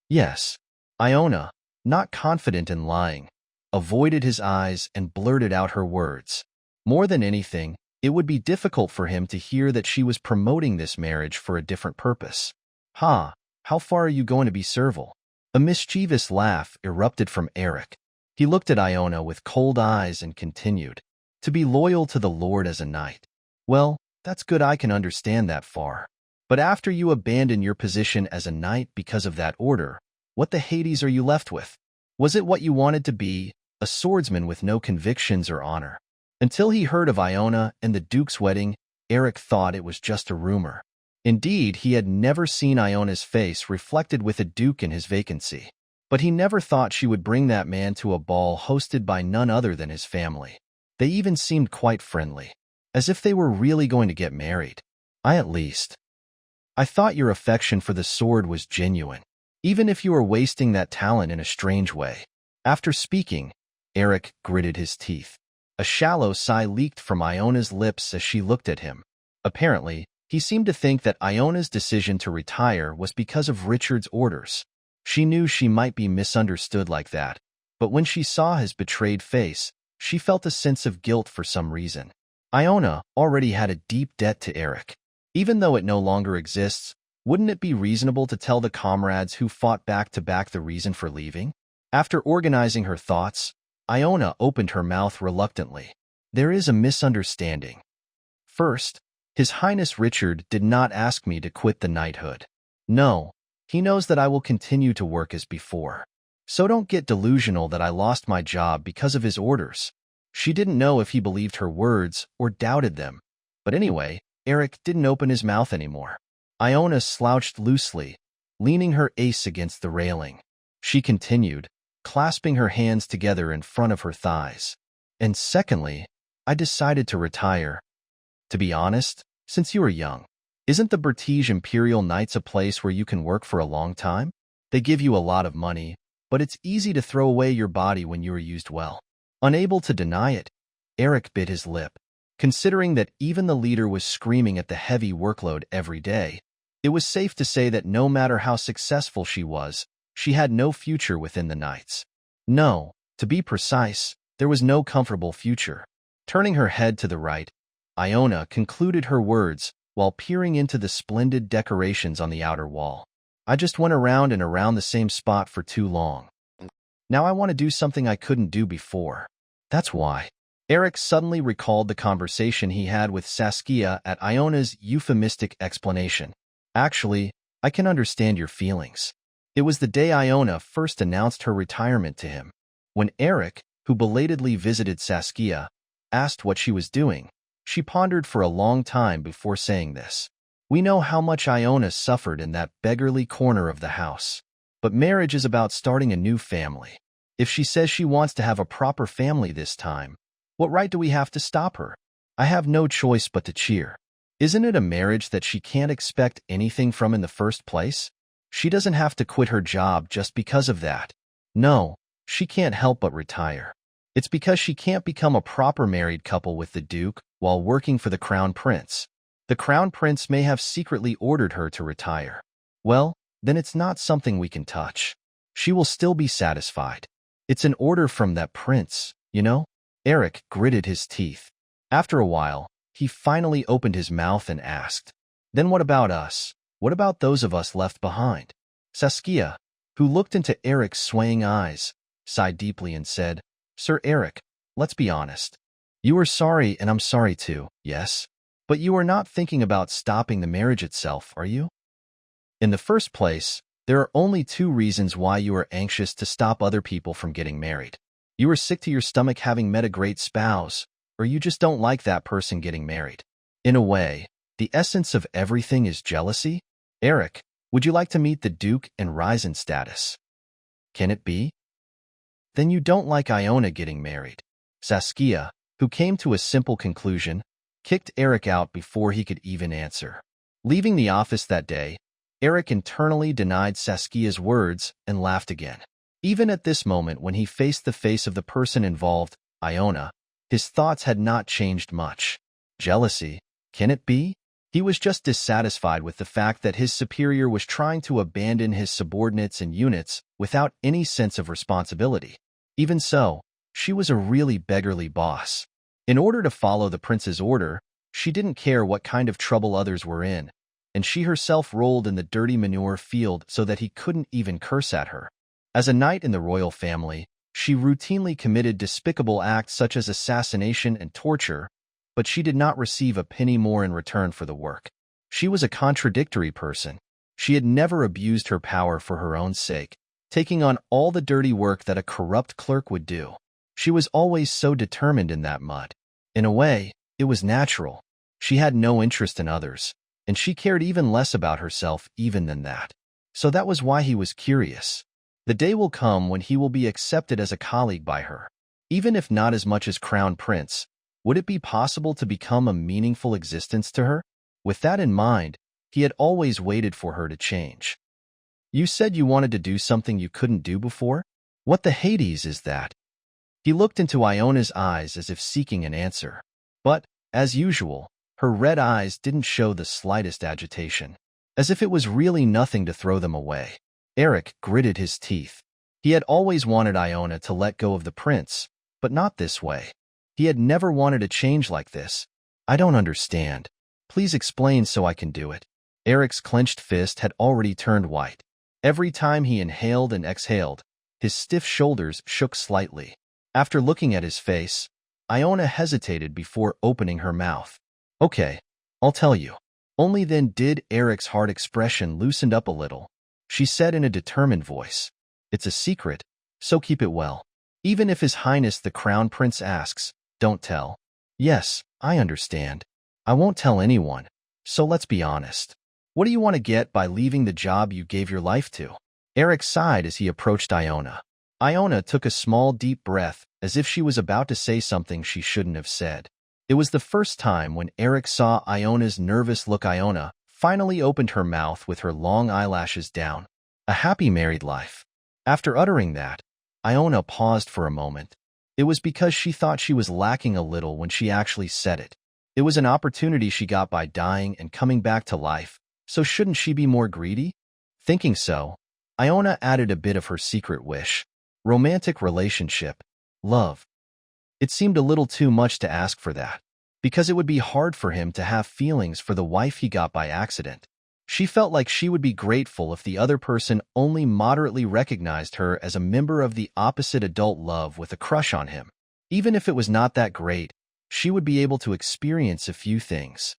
Yes. Iona, not confident in lying, avoided his eyes and blurted out her words. More than anything, it would be difficult for him to hear that she was promoting this marriage for a different purpose. "Ha, how far are you going to be servile?" A mischievous laugh erupted from Eric. He looked at Iona with cold eyes and continued, "To be loyal to the Lord as a knight. Well, that's good, I can understand that far. But after you abandon your position as a knight because of that order, what the Hades are you left with? Was it what you wanted to be, a swordsman with no convictions or honor?" Until he heard of Iona and the Duke's wedding, Eric thought it was just a rumor. Indeed, he had never seen Iona's face reflected with a Duke in his vacancy. But he never thought she would bring that man to a ball hosted by none other than his family. They even seemed quite friendly, as if they were really going to get married. I thought your affection for the sword was genuine, even if you were wasting that talent in a strange way." After speaking, Eric gritted his teeth. A shallow sigh leaked from Iona's lips as she looked at him. Apparently, he seemed to think that Iona's decision to retire was because of Richard's orders. She knew she might be misunderstood like that, but when she saw his betrayed face, she felt a sense of guilt for some reason. Iona already had a deep debt to Eric. Even though it no longer exists, wouldn't it be reasonable to tell the comrades who fought back to back the reason for leaving? After organizing her thoughts, Iona opened her mouth reluctantly. "There is a misunderstanding. First, His Highness Richard did not ask me to quit the knighthood. No, he knows that I will continue to work as before. So don't get delusional that I lost my job because of his orders." She didn't know if he believed her words or doubted them. But anyway, Eric didn't open his mouth anymore. Iona slouched loosely, leaning her ace against the railing. She continued, clasping her hands together in front of her thighs. "And secondly, I decided to retire. To be honest, since you are young, isn't the British Imperial Knights a place where you can work for a long time? They give you a lot of money, but it's easy to throw away your body when you are used well." Unable to deny it, Eric bit his lip. Considering that even the leader was screaming at the heavy workload every day, it was safe to say that no matter how successful she was, she had no future within the Knights. No, to be precise, there was no comfortable future. Turning her head to the right, Iona concluded her words while peering into the splendid decorations on the outer wall. "I just went around and around the same spot for too long. Now I want to do something I couldn't do before. That's why." Eric suddenly recalled the conversation he had with Saskia at Iona's euphemistic explanation. "Actually, I can understand your feelings." It was the day Iona first announced her retirement to him. When Eric, who belatedly visited Saskia, asked what she was doing, she pondered for a long time before saying this. We know how much Iona suffered in that beggarly corner of the house. But marriage is about starting a new family. If she says she wants to have a proper family this time, what right do we have to stop her? I have no choice but to cheer. Isn't it a marriage that she can't expect anything from in the first place? She doesn't have to quit her job just because of that. No, she can't help but retire. It's because she can't become a proper married couple with the Duke while working for the Crown Prince. The Crown Prince may have secretly ordered her to retire. Well, then it's not something we can touch. She will still be satisfied. It's an order from that prince, you know? Eric gritted his teeth. After a while, he finally opened his mouth and asked, "Then what about us? What about those of us left behind?" Saskia, who looked into Eric's swaying eyes, sighed deeply and said, "Sir Eric, let's be honest. You are sorry and I'm sorry too, yes? But you are not thinking about stopping the marriage itself, are you? In the first place, there are only two reasons why you are anxious to stop other people from getting married. You are sick to your stomach having met a great spouse, or you just don't like that person getting married. In a way, the essence of everything is jealousy. Eric, would you like to meet the Duke and rise in status? Can it be? Then you don't like Iona getting married." Saskia, who came to a simple conclusion, kicked Eric out before he could even answer. Leaving the office that day, Eric internally denied Saskia's words and laughed again. Even at this moment when he faced the face of the person involved, Iona, his thoughts had not changed much. Jealousy? Can it be? He was just dissatisfied with the fact that his superior was trying to abandon his subordinates and units without any sense of responsibility. Even so, she was a really beggarly boss. In order to follow the prince's order, she didn't care what kind of trouble others were in, and she herself rolled in the dirty manure field so that he couldn't even curse at her. As a knight in the royal family, she routinely committed despicable acts such as assassination and torture, but she did not receive a penny more in return for the work. She was a contradictory person. She had never abused her power for her own sake, taking on all the dirty work that a corrupt clerk would do. She was always so determined in that mud. In a way, it was natural. She had no interest in others, and she cared even less about herself even than that. So that was why he was curious. The day will come when he will be accepted as a colleague by her. Even if not as much as Crown Prince, would it be possible to become a meaningful existence to her? With that in mind, he had always waited for her to change. You said you wanted to do something you couldn't do before? What the Hades is that? He looked into Iona's eyes as if seeking an answer. But, as usual, her red eyes didn't show the slightest agitation, as if it was really nothing to throw them away. Eric gritted his teeth. He had always wanted Iona to let go of the prince, but not this way. He had never wanted a change like this. I don't understand. Please explain so I can do it. Eric's clenched fist had already turned white. Every time he inhaled and exhaled, his stiff shoulders shook slightly. After looking at his face, Iona hesitated before opening her mouth. Okay, I'll tell you. Only then did Eric's hard expression loosened up a little. She said in a determined voice, "It's a secret, so keep it well. Even if His Highness the Crown Prince asks, don't tell." Yes, I understand. I won't tell anyone, so let's be honest. What do you want to get by leaving the job you gave your life to? Eric sighed as he approached Iona. Iona took a small deep breath as if she was about to say something she shouldn't have said. It was the first time when Eric saw Iona's nervous look. Iona finally opened her mouth with her long eyelashes down. A happy married life. After uttering that, Iona paused for a moment. It was because she thought she was lacking a little when she actually said it. It was an opportunity she got by dying and coming back to life, so shouldn't she be more greedy? Thinking so, Iona added a bit of her secret wish. Romantic relationship. Love. It seemed a little too much to ask for that, because it would be hard for him to have feelings for the wife he got by accident. She felt like she would be grateful if the other person only moderately recognized her as a member of the opposite adult love with a crush on him. Even if it was not that great, she would be able to experience a few things.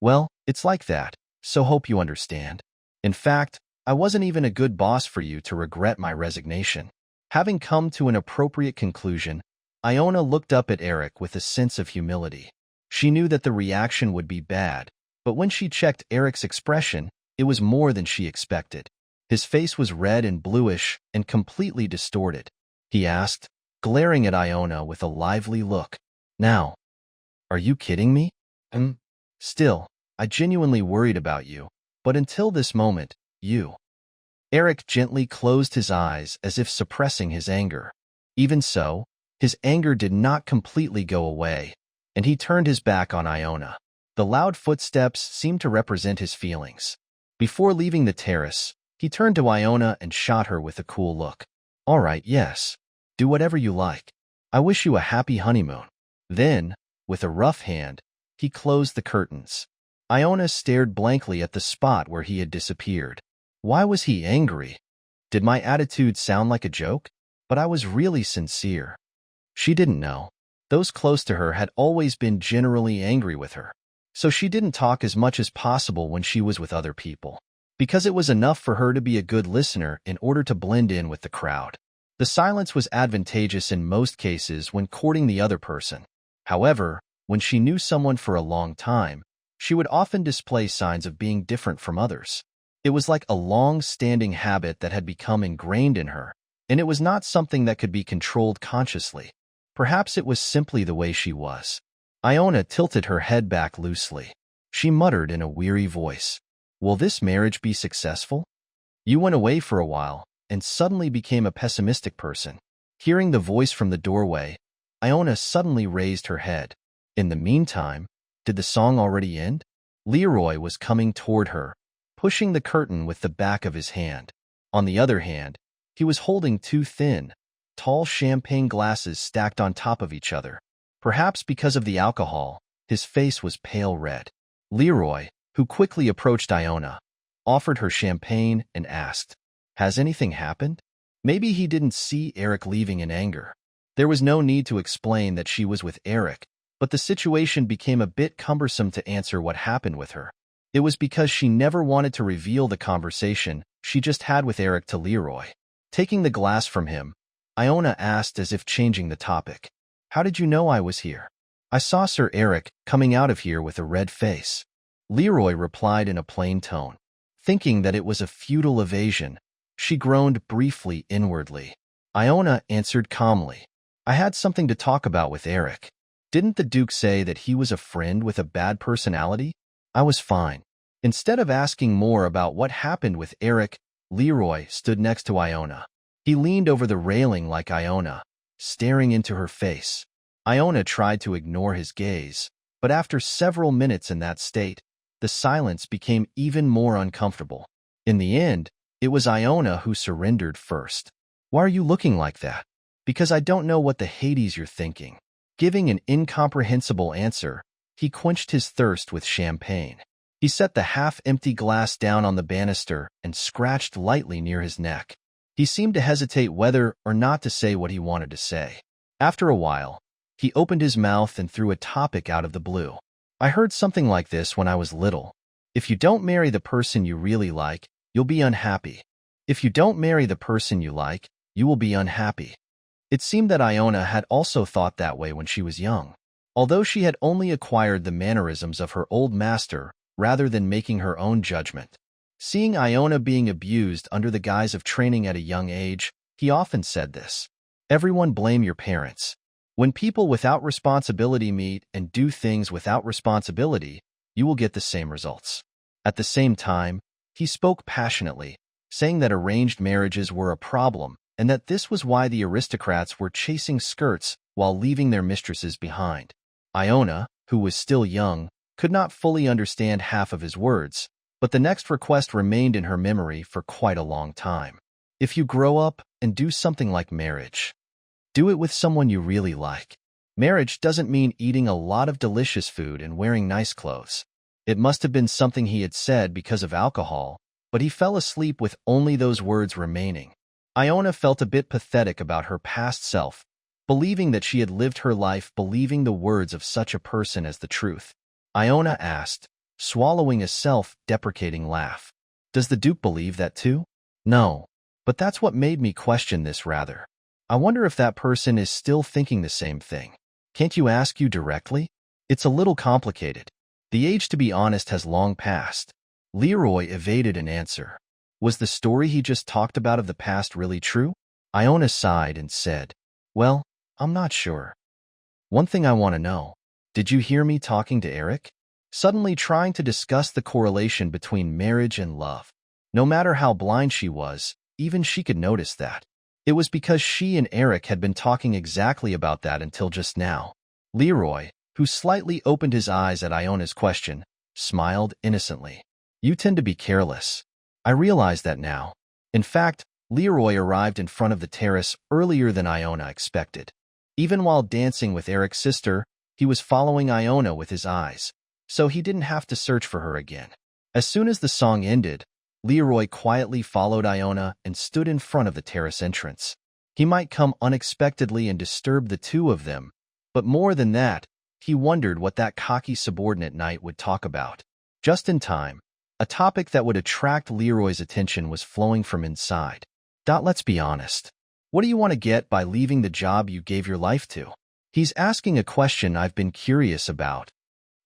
Well, it's like that, so hope you understand. In fact, I wasn't even a good boss for you to regret my resignation. Having come to an appropriate conclusion, Iona looked up at Eric with a sense of humility. She knew that the reaction would be bad, but when she checked Eric's expression, it was more than she expected. His face was red and bluish and completely distorted. He asked, glaring at Iona with a lively look, "Now, are you kidding me?" Still, I genuinely worried about you, but until this moment, you." Eric gently closed his eyes as if suppressing his anger. Even so, his anger did not completely go away, and he turned his back on Iona. The loud footsteps seemed to represent his feelings. Before leaving the terrace, he turned to Iona and shot her with a cool look. "All right, yes. Do whatever you like. I wish you a happy honeymoon." Then, with a rough hand, he closed the curtains. Iona stared blankly at the spot where he had disappeared. Why was he angry? Did my attitude sound like a joke? But I was really sincere. She didn't know. Those close to her had always been generally angry with her, so she didn't talk as much as possible when she was with other people, because it was enough for her to be a good listener in order to blend in with the crowd. The silence was advantageous in most cases when courting the other person. However, when she knew someone for a long time, she would often display signs of being different from others. It was like a long-standing habit that had become ingrained in her, and it was not something that could be controlled consciously. Perhaps it was simply the way she was. Iona tilted her head back loosely. She muttered in a weary voice, "Will this marriage be successful? You went away for a while and suddenly became a pessimistic person." Hearing the voice from the doorway, Iona suddenly raised her head. In the meantime, did the song already end? Leroy was coming toward her, pushing the curtain with the back of his hand. On the other hand, he was holding two thin, tall champagne glasses stacked on top of each other. Perhaps because of the alcohol, his face was pale red. Leroy, who quickly approached Iona, offered her champagne and asked, "Has anything happened?" Maybe he didn't see Eric leaving in anger. There was no need to explain that she was with Eric, but the situation became a bit cumbersome to answer what happened with her. It was because she never wanted to reveal the conversation she just had with Eric to Leroy. Taking the glass from him, Iona asked as if changing the topic, "How did you know I was here?" "I saw Sir Eric coming out of here with a red face." Leroy replied in a plain tone. Thinking that it was a futile evasion, she groaned briefly inwardly. Iona answered calmly, "I had something to talk about with Eric. Didn't the Duke say that he was a friend with a bad personality?" "I was fine." Instead of asking more about what happened with Eric, Leroy stood next to Iona. He leaned over the railing like Iona, staring into her face. Iona tried to ignore his gaze, but after several minutes in that state, the silence became even more uncomfortable. In the end, it was Iona who surrendered first. "Why are you looking like that?" "Because I don't know what the Hades you're thinking." Giving an incomprehensible answer, he quenched his thirst with champagne. He set the half-empty glass down on the banister and scratched lightly near his neck. He seemed to hesitate whether or not to say what he wanted to say. After a while, he opened his mouth and threw a topic out of the blue. "I heard something like this when I was little. If you don't marry the person you really like, you'll be unhappy. If you don't marry the person you like, you will be unhappy." It seemed that Iona had also thought that way when she was young. Although she had only acquired the mannerisms of her old master rather than making her own judgment. Seeing Iona being abused under the guise of training at a young age, he often said this. "Everyone blame your parents. When people without responsibility meet and do things without responsibility, you will get the same results." At the same time, he spoke passionately, saying that arranged marriages were a problem and that this was why the aristocrats were chasing skirts while leaving their mistresses behind. Iona, who was still young, could not fully understand half of his words, but the next request remained in her memory for quite a long time. "If you grow up and do something like marriage, do it with someone you really like." Marriage doesn't mean eating a lot of delicious food and wearing nice clothes. It must have been something he had said because of alcohol, but he fell asleep with only those words remaining. Iona felt a bit pathetic about her past self, believing that she had lived her life believing the words of such a person as the truth. Iona asked, swallowing a self-deprecating laugh, "Does the Duke believe that too?" "No, but that's what made me question this rather. I wonder if that person is still thinking the same thing. Can't you ask you directly? It's a little complicated. The age to be honest has long passed." Leroy evaded an answer. Was the story he just talked about of the past really true? Iona sighed and said, "Well, I'm not sure. One thing I want to know. Did you hear me talking to Eric?" Suddenly trying to discuss the correlation between marriage and love. No matter how blind she was, even she could notice that. It was because she and Eric had been talking exactly about that until just now. Leroy, who slightly opened his eyes at Iona's question, smiled innocently. "You tend to be careless. I realize that now." In fact, Leroy arrived in front of the terrace earlier than Iona expected. Even while dancing with Eric's sister, he was following Iona with his eyes, so he didn't have to search for her again. As soon as the song ended, Leroy quietly followed Iona and stood in front of the terrace entrance. He might come unexpectedly and disturb the two of them, but more than that, he wondered what that cocky subordinate knight would talk about. Just in time, a topic that would attract Leroy's attention was flowing from inside. Let's be honest. What do you want to get by leaving the job you gave your life to?" "He's asking a question I've been curious about."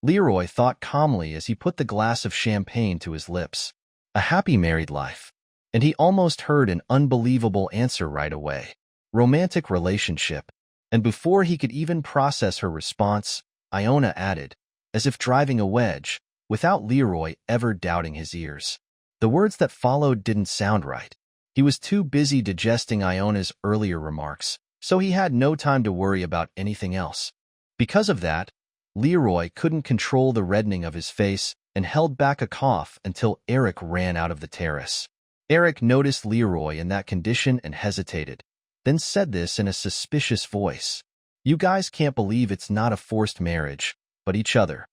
Leroy thought calmly as he put the glass of champagne to his lips. A happy married life. And he almost heard an unbelievable answer right away. Romantic relationship. And before he could even process her response, Iona added, as if driving a wedge, without Leroy ever doubting his ears. The words that followed didn't sound right. He was too busy digesting Iona's earlier remarks, so he had no time to worry about anything else. Because of that, Leroy couldn't control the reddening of his face and held back a cough until Eric ran out of the terrace. Eric noticed Leroy in that condition and hesitated, then said this in a suspicious voice. "You guys can't believe it's not a forced marriage, but each other."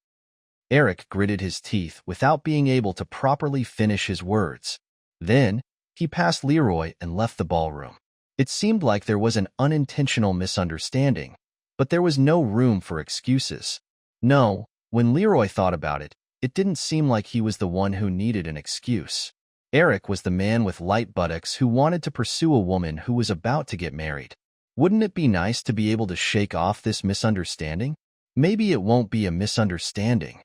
Eric gritted his teeth without being able to properly finish his words. Then, he passed Leroy and left the ballroom. It seemed like there was an unintentional misunderstanding, but there was no room for excuses. No, when Leroy thought about it, it didn't seem like he was the one who needed an excuse. Eric was the man with light buttocks who wanted to pursue a woman who was about to get married. Wouldn't it be nice to be able to shake off this misunderstanding? Maybe it won't be a misunderstanding.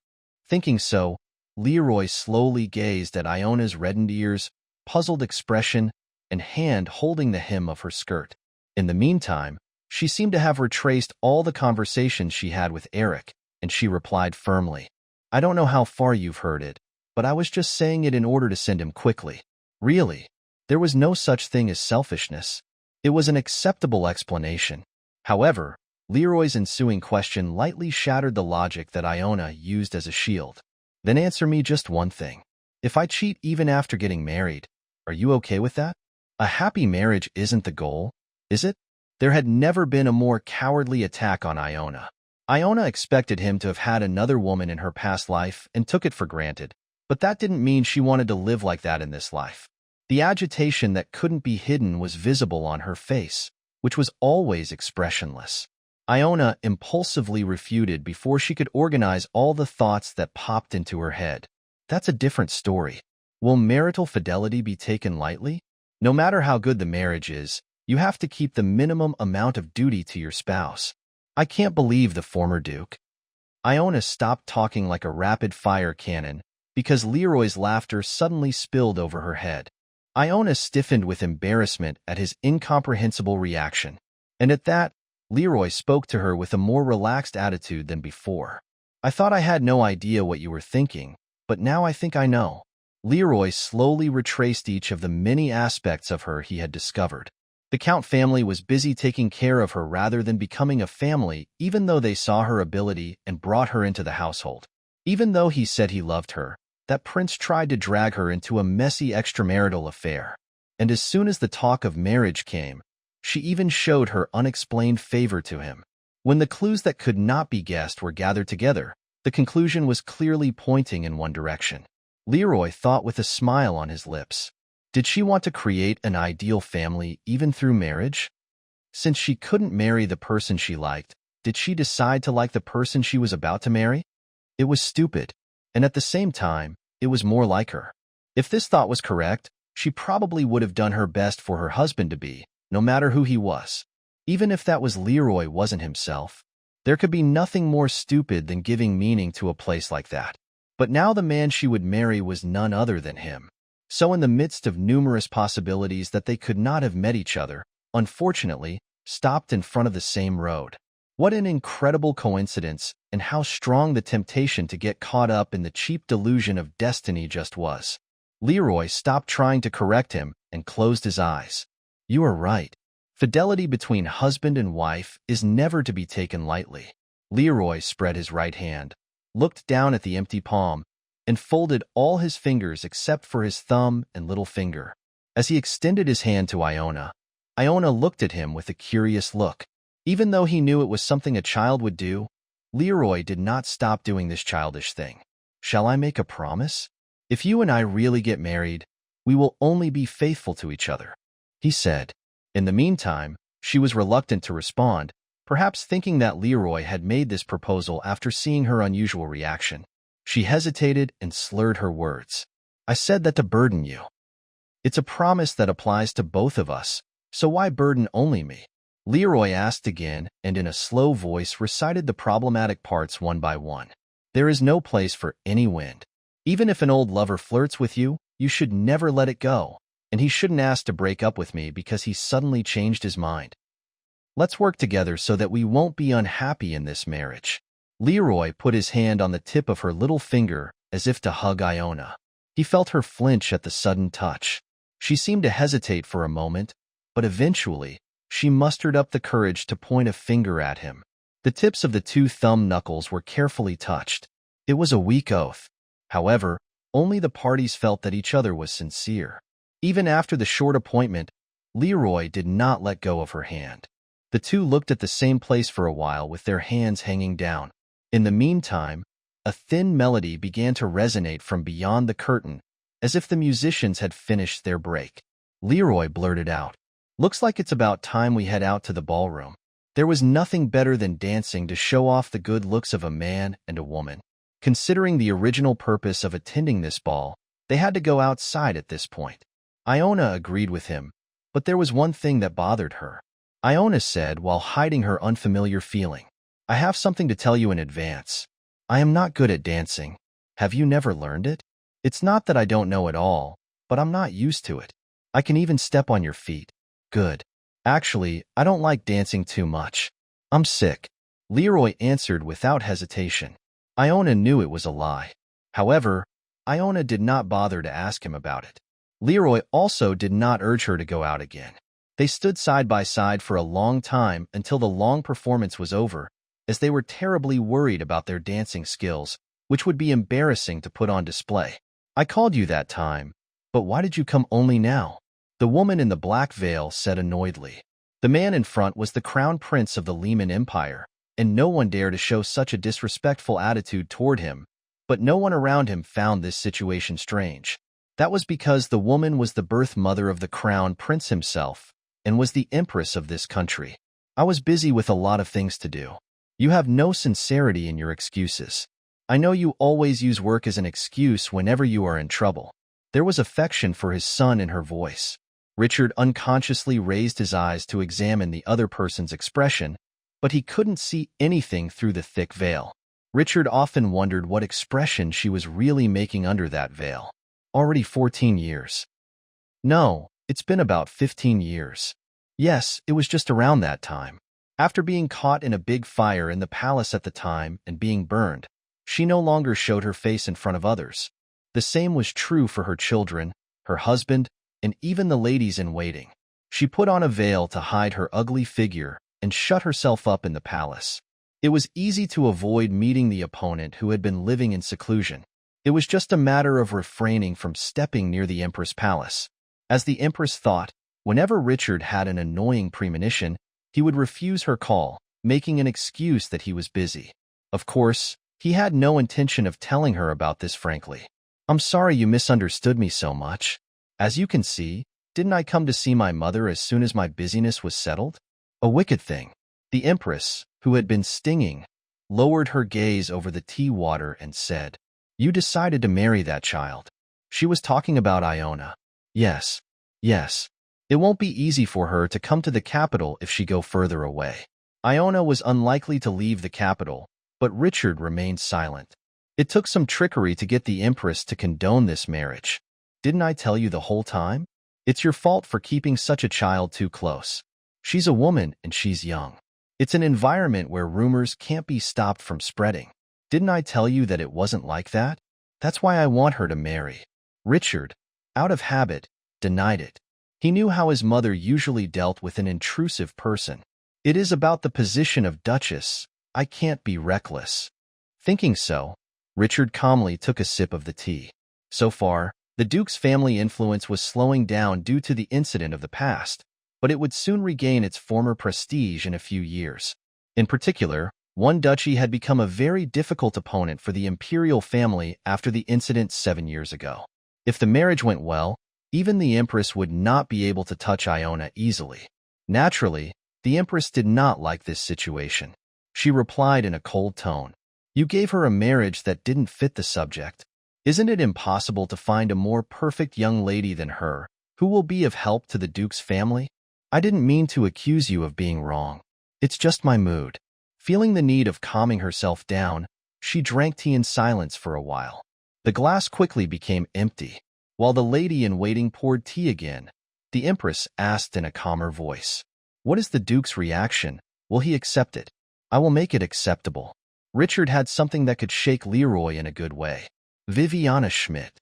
Thinking so, Leroy slowly gazed at Iona's reddened ears, puzzled expression, and hand holding the hem of her skirt. In the meantime, she seemed to have retraced all the conversations she had with Eric, and she replied firmly, "I don't know how far you've heard it, but I was just saying it in order to send him quickly." Really, there was no such thing as selfishness. It was an acceptable explanation. However, Leroy's ensuing question lightly shattered the logic that Iona used as a shield. "Then answer me just one thing. If I cheat even after getting married, are you okay with that? A happy marriage isn't the goal, is it?" There had never been a more cowardly attack on Iona. Iona expected him to have had another woman in her past life and took it for granted, but that didn't mean she wanted to live like that in this life. The agitation that couldn't be hidden was visible on her face, which was always expressionless. Iona impulsively refuted before she could organize all the thoughts that popped into her head. That's a different story. Will marital fidelity be taken lightly? No matter how good the marriage is, you have to keep the minimum amount of duty to your spouse. I can't believe the former Duke. Iona stopped talking like a rapid-fire cannon because Leroy's laughter suddenly spilled over her head. Iona stiffened with embarrassment at his incomprehensible reaction, and at that, Leroy spoke to her with a more relaxed attitude than before. "I thought I had no idea what you were thinking, but now I think I know." Leroy slowly retraced each of the many aspects of her he had discovered. The Count family was busy taking care of her rather than becoming a family, even though they saw her ability and brought her into the household. Even though he said he loved her, that prince tried to drag her into a messy extramarital affair. And as soon as the talk of marriage came, she even showed her unexplained favor to him. When the clues that could not be guessed were gathered together, the conclusion was clearly pointing in one direction. Leroy thought with a smile on his lips. Did she want to create an ideal family even through marriage? Since she couldn't marry the person she liked, did she decide to like the person she was about to marry? It was stupid, and at the same time, it was more like her. If this thought was correct, she probably would have done her best for her husband-to-be, no matter who he was. Even if that was Leroy wasn't himself, there could be nothing more stupid than giving meaning to a place like that. But now the man she would marry was none other than him. So in the midst of numerous possibilities that they could not have met each other, unfortunately, stopped in front of the same road. What an incredible coincidence, and how strong the temptation to get caught up in the cheap delusion of destiny just was. Leroy stopped trying to correct him and closed his eyes. You are right. Fidelity between husband and wife is never to be taken lightly. Leroy spread his right hand, looked down at the empty palm, and folded all his fingers except for his thumb and little finger. As he extended his hand to Iona, Iona looked at him with a curious look. Even though he knew it was something a child would do, Leroy did not stop doing this childish thing. Shall I make a promise? If you and I really get married, we will only be faithful to each other, he said. In the meantime, she was reluctant to respond, perhaps thinking that Leroy had made this proposal after seeing her unusual reaction. She hesitated and slurred her words. I said that to burden you. It's a promise that applies to both of us, so why burden only me? Leroy asked again and in a slow voice recited the problematic parts one by one. There is no place for any wind. Even if an old lover flirts with you, you should never let it go, and he shouldn't ask to break up with me because he suddenly changed his mind. Let's work together so that we won't be unhappy in this marriage. Leroy put his hand on the tip of her little finger as if to hug Iona. He felt her flinch at the sudden touch. She seemed to hesitate for a moment, but eventually, she mustered up the courage to point a finger at him. The tips of the two thumb knuckles were carefully touched. It was a weak oath. However, only the parties felt that each other was sincere. Even after the short appointment, Leroy did not let go of her hand. The two looked at the same place for a while with their hands hanging down. In the meantime, a thin melody began to resonate from beyond the curtain, as if the musicians had finished their break. Leroy blurted out, "Looks like it's about time we head out to the ballroom." There was nothing better than dancing to show off the good looks of a man and a woman. Considering the original purpose of attending this ball, they had to go outside at this point. Iona agreed with him, but there was one thing that bothered her. Iona said while hiding her unfamiliar feeling, "I have something to tell you in advance. I am not good at dancing. Have you never learned it? It's not that I don't know it all, but I'm not used to it. I can even step on your feet." "Good. Actually, I don't like dancing too much. I'm sick," Leroy answered without hesitation. Iona knew it was a lie. However, Iona did not bother to ask him about it. Leroy also did not urge her to go out again. They stood side by side for a long time until the long performance was over, as they were terribly worried about their dancing skills, which would be embarrassing to put on display. "I called you that time, but why did you come only now?" the woman in the black veil said annoyedly. The man in front was the crown prince of the Lehman Empire, and no one dared to show such a disrespectful attitude toward him, but no one around him found this situation strange. That was because the woman was the birth mother of the crown prince himself, and was the empress of this country. "I was busy with a lot of things to do. You have no sincerity in your excuses. I know you always use work as an excuse whenever you are in trouble." There was affection for his son in her voice. Richard unconsciously raised his eyes to examine the other person's expression, but he couldn't see anything through the thick veil. Richard often wondered what expression she was really making under that veil. "Already 14 years. "No, it's been about 15 years. "Yes, it was just around that time. After being caught in a big fire in the palace at the time and being burned, she no longer showed her face in front of others. The same was true for her children, her husband, and even the ladies in waiting. She put on a veil to hide her ugly figure and shut herself up in the palace. It was easy to avoid meeting the opponent who had been living in seclusion. It was just a matter of refraining from stepping near the Empress' palace. As the Empress thought, whenever Richard had an annoying premonition, he would refuse her call, making an excuse that he was busy. Of course, he had no intention of telling her about this frankly. "I'm sorry you misunderstood me so much. As you can see, didn't I come to see my mother as soon as my busyness was settled?" A wicked thing. The Empress, who had been stinging, lowered her gaze over the tea water and said, "You decided to marry that child." She was talking about Iona. Yes. It won't be easy for her to come to the capital if she go further away. Iona was unlikely to leave the capital, but Richard remained silent. It took some trickery to get the Empress to condone this marriage. "Didn't I tell you the whole time? It's your fault for keeping such a child too close. She's a woman and she's young. It's an environment where rumors can't be stopped from spreading. Didn't I tell you that it wasn't like that? That's why I want her to marry." Richard, out of habit, denied it. He knew how his mother usually dealt with an intrusive person. "It is about the position of Duchess. I can't be reckless." Thinking so, Richard calmly took a sip of the tea. So far, the Duke's family influence was slowing down due to the incident of the past, but it would soon regain its former prestige in a few years. In particular, one duchy had become a very difficult opponent for the imperial family after the incident 7 years ago. If the marriage went well, even the Empress would not be able to touch Iona easily. Naturally, the Empress did not like this situation. She replied in a cold tone, "You gave her a marriage that didn't fit the subject. Isn't it impossible to find a more perfect young lady than her, who will be of help to the Duke's family? I didn't mean to accuse you of being wrong. It's just my mood." Feeling the need of calming herself down, she drank tea in silence for a while. The glass quickly became empty. While the lady in waiting poured tea again, the Empress asked in a calmer voice, What is the Duke's reaction? Will he accept it? I will make it acceptable. Richard had something that could shake Leroy in a good way. Viviana Schmidt.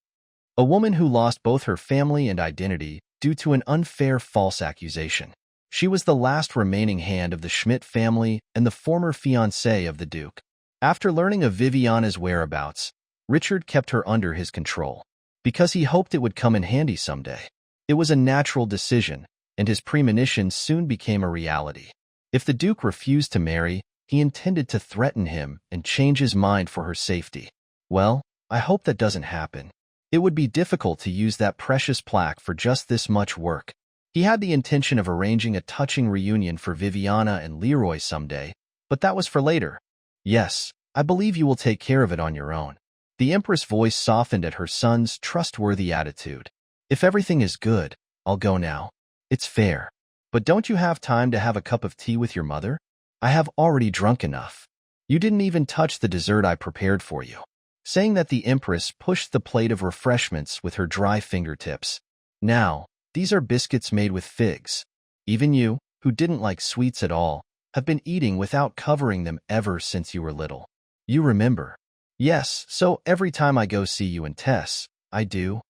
A woman who lost both her family and identity due to an unfair false accusation. She was the last remaining hand of the Schmidt family and the former fiancée of the Duke. After learning of Viviana's whereabouts, Richard kept her under his control, because he hoped it would come in handy someday. It was a natural decision, and his premonition soon became a reality. If the Duke refused to marry, he intended to threaten him and change his mind for her safety. Well, I hope that doesn't happen. It would be difficult to use that precious plaque for just this much work. He had the intention of arranging a touching reunion for Viviana and Leroy someday, but that was for later. Yes, I believe you will take care of it on your own. The Empress' voice softened at her son's trustworthy attitude. If everything is good, I'll go now. It's fair. But don't you have time to have a cup of tea with your mother? I have already drunk enough. You didn't even touch the dessert I prepared for you. Saying that, the Empress pushed the plate of refreshments with her dry fingertips. Now, these are biscuits made with figs. Even you, who didn't like sweets at all, have been eating without covering them ever since you were little. You remember? Yes, so every time I go see you and Tess, I do.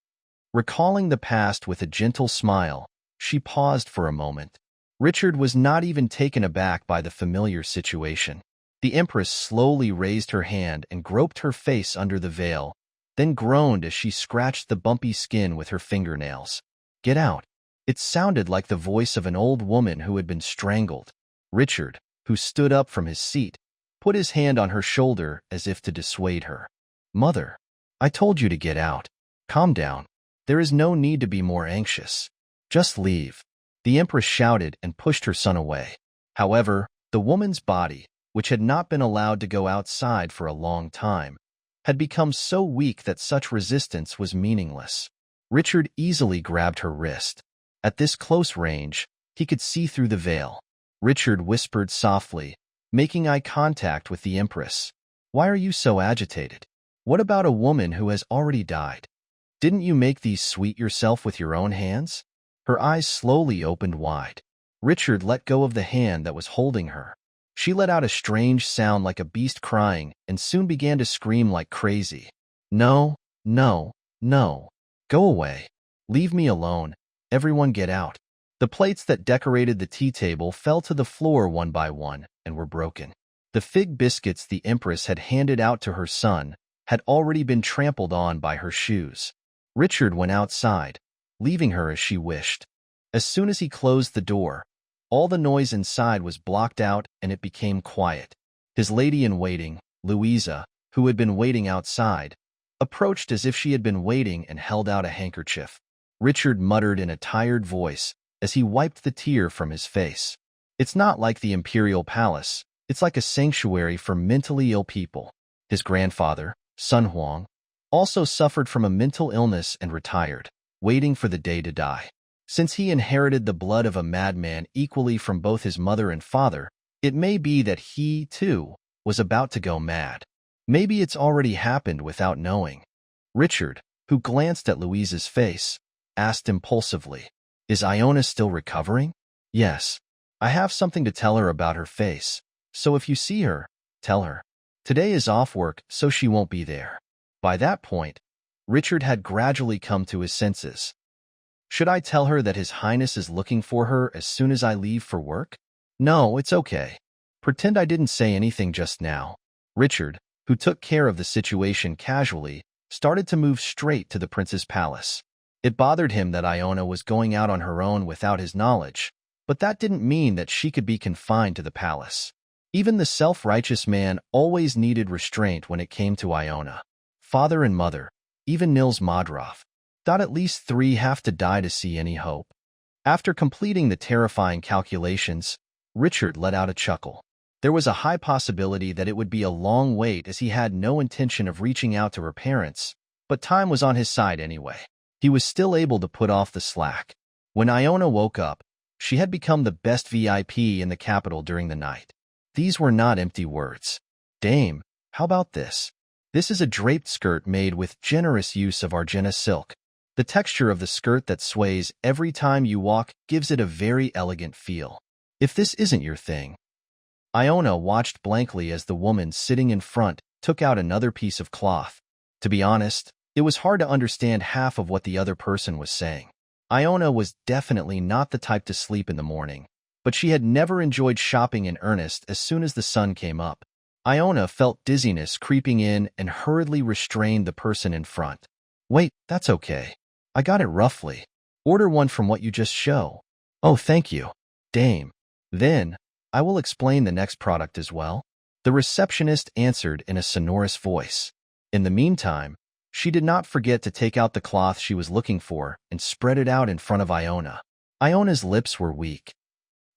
Recalling the past with a gentle smile, she paused for a moment. Richard was not even taken aback by the familiar situation. The Empress slowly raised her hand and groped her face under the veil, then groaned as she scratched the bumpy skin with her fingernails. Get out. It sounded like the voice of an old woman who had been strangled. Richard, who stood up from his seat, put his hand on her shoulder as if to dissuade her. Mother, I told you to get out. Calm down. There is no need to be more anxious. Just leave. The Empress shouted and pushed her son away. However, the woman's body, which had not been allowed to go outside for a long time, had become so weak that such resistance was meaningless. Richard easily grabbed her wrist. At this close range, he could see through the veil. Richard whispered softly, making eye contact with the Empress. Why are you so agitated? What about a woman who has already died? Didn't you make these sweet yourself with your own hands? Her eyes slowly opened wide. Richard let go of the hand that was holding her. She let out a strange sound like a beast crying and soon began to scream like crazy. No, no, no. Go away. Leave me alone. Everyone get out. The plates that decorated the tea table fell to the floor one by one and were broken. The fig biscuits the Empress had handed out to her son had already been trampled on by her shoes. Richard went outside, leaving her as she wished. As soon as he closed the door, all the noise inside was blocked out and it became quiet. His lady-in-waiting, Louisa, who had been waiting outside, approached as if she had been waiting and held out a handkerchief. Richard muttered in a tired voice as he wiped the tear from his face. It's not like the Imperial Palace. It's like a sanctuary for mentally ill people. His grandfather, Sun Huang, also suffered from a mental illness and retired, waiting for the day to die. Since he inherited the blood of a madman equally from both his mother and father, it may be that he, too, was about to go mad. Maybe it's already happened without knowing. Richard, who glanced at Louise's face, asked impulsively, Is Iona still recovering? Yes. I have something to tell her about her face, so if you see her, tell her. Today is off work, so she won't be there. By that point, Richard had gradually come to his senses. Should I tell her that His Highness is looking for her as soon as I leave for work? No, it's okay. Pretend I didn't say anything just now. Richard, who took care of the situation casually, started to move straight to the prince's palace. It bothered him that Iona was going out on her own without his knowledge, but that didn't mean that she could be confined to the palace. Even the self-righteous man always needed restraint when it came to Iona. Father and mother, even Nils Modrov, thought at least 3 have to die to see any hope. After completing the terrifying calculations, Richard let out a chuckle. There was a high possibility that it would be a long wait as he had no intention of reaching out to her parents, but time was on his side anyway. He was still able to put off the slack. When Iona woke up, she had become the best VIP in the capital during the night. These were not empty words. Dame, how about this? This is a draped skirt made with generous use of Argenta silk. The texture of the skirt that sways every time you walk gives it a very elegant feel. If this isn't your thing. Iona watched blankly as the woman sitting in front took out another piece of cloth. To be honest, it was hard to understand half of what the other person was saying. Iona was definitely not the type to sleep in the morning, but she had never enjoyed shopping in earnest as soon as the sun came up. Iona felt dizziness creeping in and hurriedly restrained the person in front. Wait, that's okay. I got it roughly. Order one from what you just show. Oh, thank you, dame. Then, I will explain the next product as well. The receptionist answered in a sonorous voice. In the meantime, she did not forget to take out the cloth she was looking for and spread it out in front of Iona. Iona's lips were weak.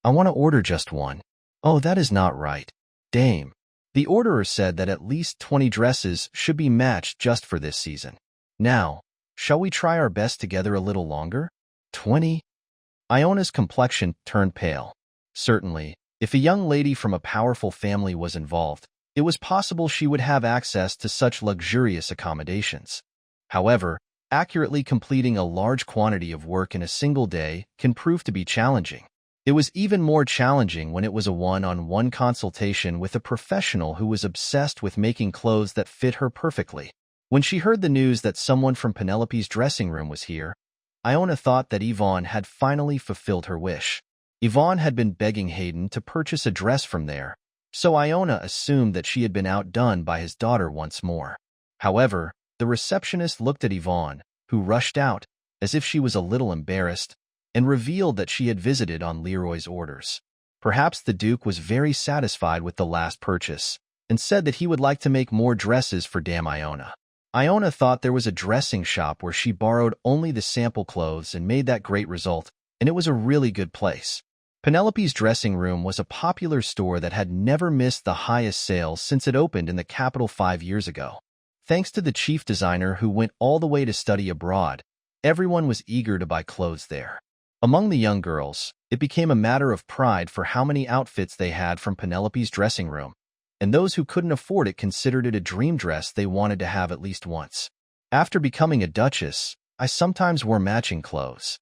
I want to order just one. Oh, that is not right, dame. The orderer said that at least 20 dresses should be matched just for this season. Now, shall we try our best together a little longer? 20? Iona's complexion turned pale. Certainly, if a young lady from a powerful family was involved, it was possible she would have access to such luxurious accommodations. However, accurately completing a large quantity of work in a single day can prove to be challenging. It was even more challenging when it was a one-on-one consultation with a professional who was obsessed with making clothes that fit her perfectly. When she heard the news that someone from Penelope's dressing room was here, Iona thought that Yvonne had finally fulfilled her wish. Yvonne had been begging Hayden to purchase a dress from there, so Iona assumed that she had been outdone by his daughter once more. However, the receptionist looked at Yvonne, who rushed out, as if she was a little embarrassed, and revealed that she had visited on Leroy's orders. Perhaps the Duke was very satisfied with the last purchase, and said that he would like to make more dresses for Dame Iona. Iona thought there was a dressing shop where she borrowed only the sample clothes and made that great result, and it was a really good place. Penelope's dressing room was a popular store that had never missed the highest sales since it opened in the capital 5 years ago. Thanks to the chief designer who went all the way to study abroad, everyone was eager to buy clothes there. Among the young girls, it became a matter of pride for how many outfits they had from Penelope's dressing room, and those who couldn't afford it considered it a dream dress they wanted to have at least once. After becoming a duchess, I sometimes wore matching clothes.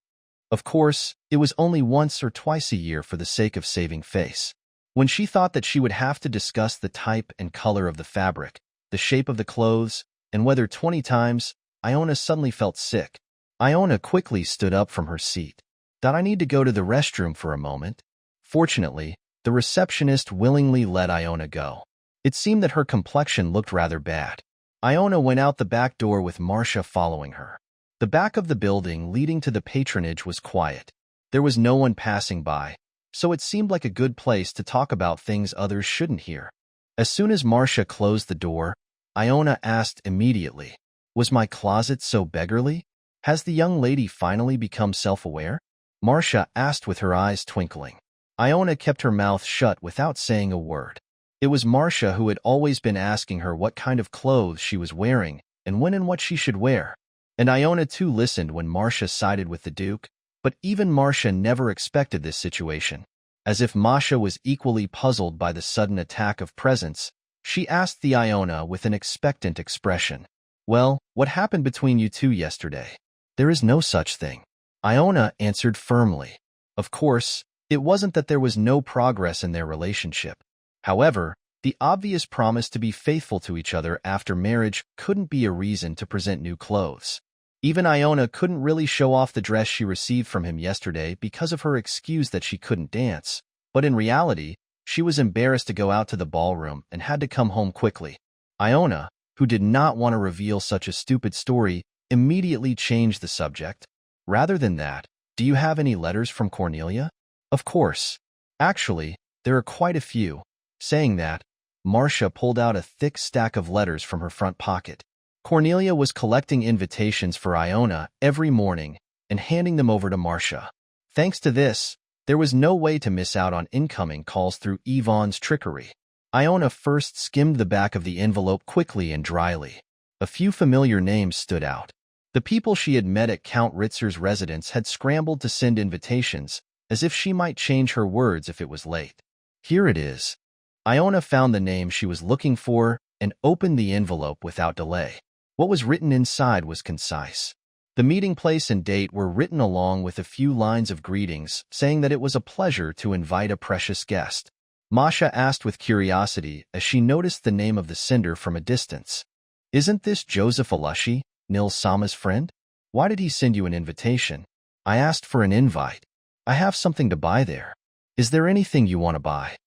Of course, it was only once or twice a year for the sake of saving face. When she thought that she would have to discuss the type and color of the fabric, the shape of the clothes, and whether 20 times, Iona suddenly felt sick. Iona quickly stood up from her seat. Did I need to go to the restroom for a moment? Fortunately, the receptionist willingly let Iona go. It seemed that her complexion looked rather bad. Iona went out the back door with Marcia following her. The back of the building leading to the patronage was quiet. There was no one passing by, so it seemed like a good place to talk about things others shouldn't hear. As soon as Marcia closed the door, Iona asked immediately, "Was my closet so beggarly? Has the young lady finally become self-aware?" Marcia asked with her eyes twinkling. Iona kept her mouth shut without saying a word. It was Marcia who had always been asking her what kind of clothes she was wearing and when and what she should wear. And Iona too listened when Marcia sided with the Duke, but even Marcia never expected this situation. As if Masha was equally puzzled by the sudden attack of presents, she asked the Iona with an expectant expression, "Well, what happened between you two yesterday?" "There is no such thing," Iona answered firmly. Of course, it wasn't that there was no progress in their relationship. However, the obvious promise to be faithful to each other after marriage couldn't be a reason to present new clothes. Even Iona couldn't really show off the dress she received from him yesterday because of her excuse that she couldn't dance, but in reality, she was embarrassed to go out to the ballroom and had to come home quickly. Iona, who did not want to reveal such a stupid story, immediately changed the subject. Rather than that, "Do you have any letters from Cornelia?" "Of course. Actually, there are quite a few." Saying that, Marcia pulled out a thick stack of letters from her front pocket. Cornelia was collecting invitations for Iona every morning and handing them over to Marcia. Thanks to this, there was no way to miss out on incoming calls through Yvonne's trickery. Iona first skimmed the back of the envelope quickly and dryly. A few familiar names stood out. The people she had met at Count Ritzer's residence had scrambled to send invitations, as if she might change her words if it was late. Here it is. Iona found the name she was looking for and opened the envelope without delay. What was written inside was concise. The meeting place and date were written along with a few lines of greetings, saying that it was a pleasure to invite a precious guest. Masha asked with curiosity as she noticed the name of the sender from a distance. Isn't this Joseph Alushi, Nil Sama's friend? Why did he send you an invitation? I asked for an invite. I have something to buy there. Is there anything you want to buy?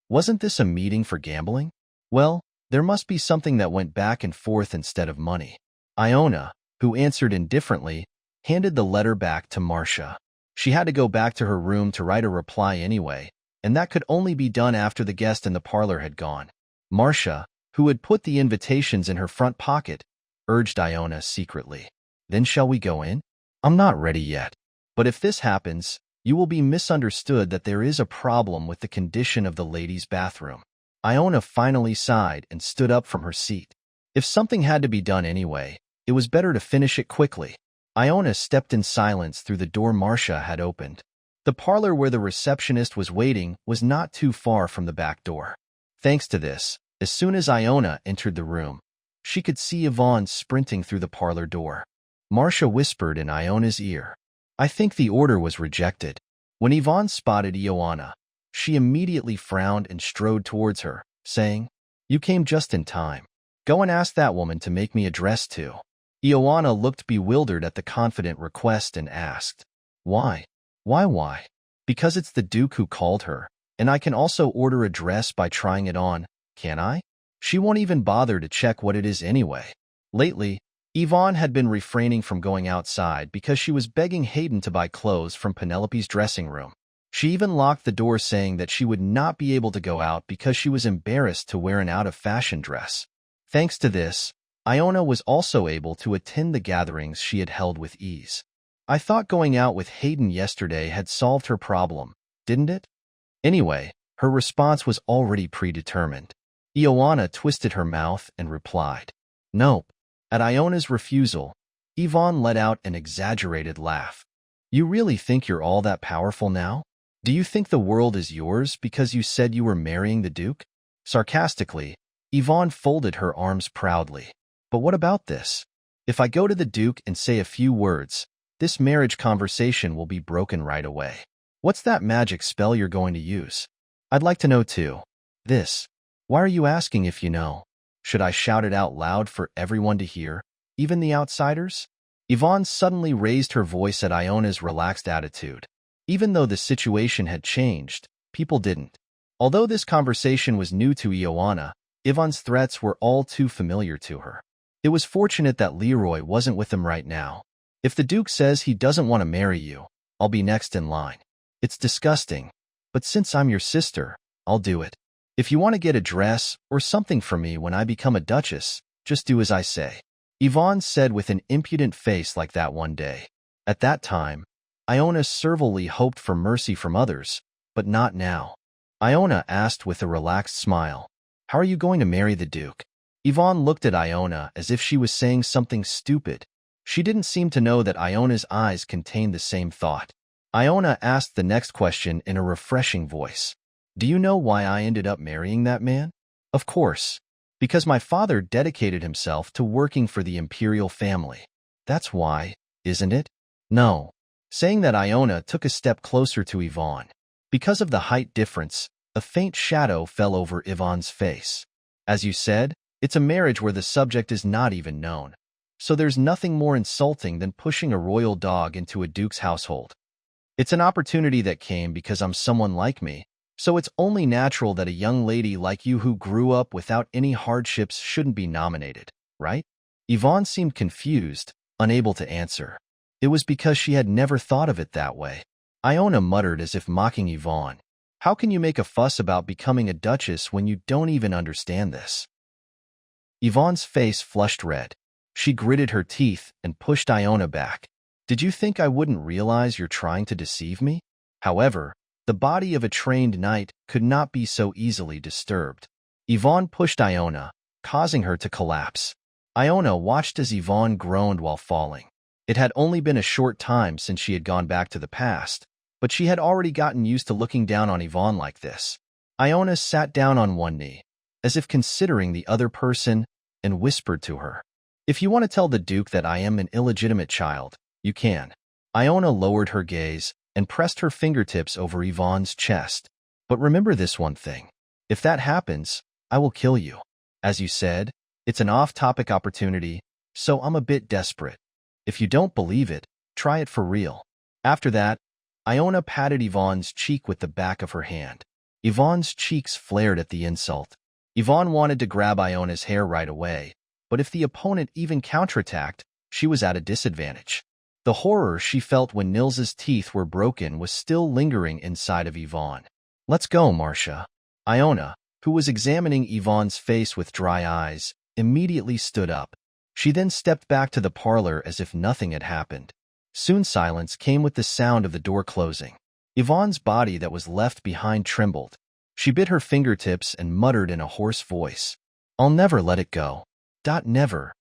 Wasn't this a meeting for gambling? Well, there must be something that went back and forth instead of money. Iona, who answered indifferently, handed the letter back to Marcia. She had to go back to her room to write a reply anyway, and that could only be done after the guest in the parlor had gone. Marcia, who had put the invitations in her front pocket, urged Iona secretly. Then shall we go in? I'm not ready yet. But if this happens, you will be misunderstood that there is a problem with the condition of the ladies' bathroom. Iona finally sighed and stood up from her seat. If something had to be done anyway, it was better to finish it quickly. Iona stepped in silence through the door Marcia had opened. The parlor where the receptionist was waiting was not too far from the back door. Thanks to this, as soon as Iona entered the room, she could see Yvonne sprinting through the parlor door. Marcia whispered in Iona's ear. I think the order was rejected. When Yvonne spotted Ioana, she immediately frowned and strode towards her, saying, You came just in time. Go and ask that woman to make me a dress too. Ioana looked bewildered at the confident request and asked, Why? Why? Because it's the Duke who called her, and I can also order a dress by trying it on, can I? She won't even bother to check what it is anyway. Lately, Yvonne had been refraining from going outside because she was begging Hayden to buy clothes from Penelope's dressing room. She even locked the door saying that she would not be able to go out because she was embarrassed to wear an out-of-fashion dress. Thanks to this, Iona was also able to attend the gatherings she had held with ease. I thought going out with Hayden yesterday had solved her problem, didn't it? Anyway, her response was already predetermined. Ioana twisted her mouth and replied, Nope. At Iona's refusal, Yvonne let out an exaggerated laugh. You really think you're all that powerful now? Do you think the world is yours because you said you were marrying the Duke? Sarcastically, Yvonne folded her arms proudly. But what about this? If I go to the Duke and say a few words, this marriage conversation will be broken right away. What's that magic spell you're going to use? I'd like to know too. This. Why are you asking if you know? Should I shout it out loud for everyone to hear, even the outsiders? Yvonne suddenly raised her voice at Iona's relaxed attitude. Even though the situation had changed, people didn't. Although this conversation was new to Ioana, Yvonne's threats were all too familiar to her. It was fortunate that Leroy wasn't with them right now. If the Duke says he doesn't want to marry you, I'll be next in line. It's disgusting, but since I'm your sister, I'll do it. If you want to get a dress or something for me when I become a duchess, just do as I say. Yvonne said with an impudent face like that one day. At that time, Iona servilely hoped for mercy from others, but not now. Iona asked with a relaxed smile, How are you going to marry the Duke? Yvonne looked at Iona as if she was saying something stupid. She didn't seem to know that Iona's eyes contained the same thought. Iona asked the next question in a refreshing voice. Do you know why I ended up marrying that man? Of course. Because my father dedicated himself to working for the imperial family. That's why, isn't it? No. Saying that, Iona took a step closer to Yvonne. Because of the height difference, a faint shadow fell over Yvonne's face. As you said, it's a marriage where the subject is not even known. So there's nothing more insulting than pushing a royal dog into a duke's household. It's an opportunity that came because I'm someone like me, so it's only natural that a young lady like you who grew up without any hardships shouldn't be nominated, right? Yvonne seemed confused, unable to answer. It was because she had never thought of it that way. Iona muttered as if mocking Yvonne. How can you make a fuss about becoming a duchess when you don't even understand this? Yvonne's face flushed red. She gritted her teeth and pushed Iona back. Did you think I wouldn't realize you're trying to deceive me? However, the body of a trained knight could not be so easily disturbed. Yvonne pushed Iona, causing her to collapse. Iona watched as Yvonne groaned while falling. It had only been a short time since she had gone back to the past, but she had already gotten used to looking down on Yvonne like this. Iona sat down on one knee, as if considering the other person, and whispered to her. If you want to tell the Duke that I am an illegitimate child, you can. Iona lowered her gaze and pressed her fingertips over Yvonne's chest. But remember this one thing. If that happens, I will kill you. As you said, it's an off-topic opportunity, so I'm a bit desperate. If you don't believe it, try it for real. After that, Iona patted Yvonne's cheek with the back of her hand. Yvonne's cheeks flared at the insult. Yvonne wanted to grab Iona's hair right away, but if the opponent even counterattacked, she was at a disadvantage. The horror she felt when Nils's teeth were broken was still lingering inside of Yvonne. Let's go, Marcia. Iona, who was examining Yvonne's face with dry eyes, immediately stood up. She then stepped back to the parlor as if nothing had happened. Soon silence came with the sound of the door closing. Yvonne's body that was left behind trembled. She bit her fingertips and muttered in a hoarse voice, "I'll never let it go. Never."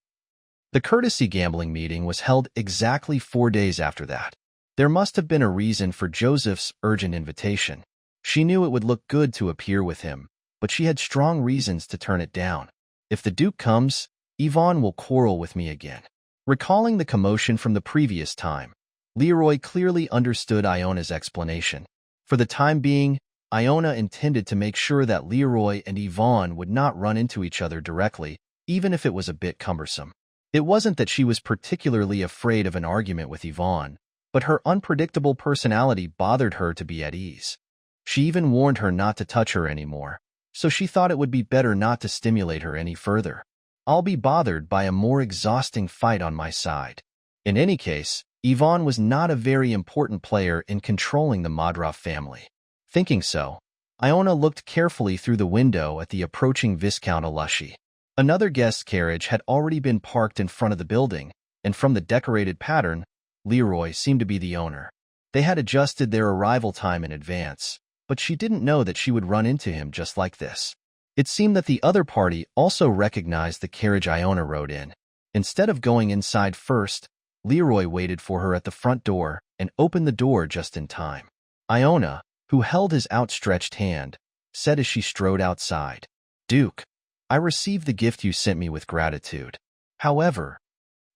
The courtesy gambling meeting was held exactly 4 days after that. There must have been a reason for Joseph's urgent invitation. She knew it would look good to appear with him, but she had strong reasons to turn it down. If the Duke comes, Yvonne will quarrel with me again. Recalling the commotion from the previous time, Leroy clearly understood Iona's explanation. For the time being, Iona intended to make sure that Leroy and Yvonne would not run into each other directly, even if it was a bit cumbersome. It wasn't that she was particularly afraid of an argument with Yvonne, but her unpredictable personality bothered her to be at ease. She even warned her not to touch her anymore, so she thought it would be better not to stimulate her any further. I'll be bothered by a more exhausting fight on my side. In any case, Yvonne was not a very important player in controlling the Madra family. Thinking so, Iona looked carefully through the window at the approaching Viscount Alushi. Another guest carriage had already been parked in front of the building, and from the decorated pattern, Leroy seemed to be the owner. They had adjusted their arrival time in advance, but she didn't know that she would run into him just like this. It seemed that the other party also recognized the carriage Iona rode in. Instead of going inside first, Leroy waited for her at the front door and opened the door just in time. Iona, who held his outstretched hand, said as she strode outside, "Duke, I received the gift you sent me with gratitude. However,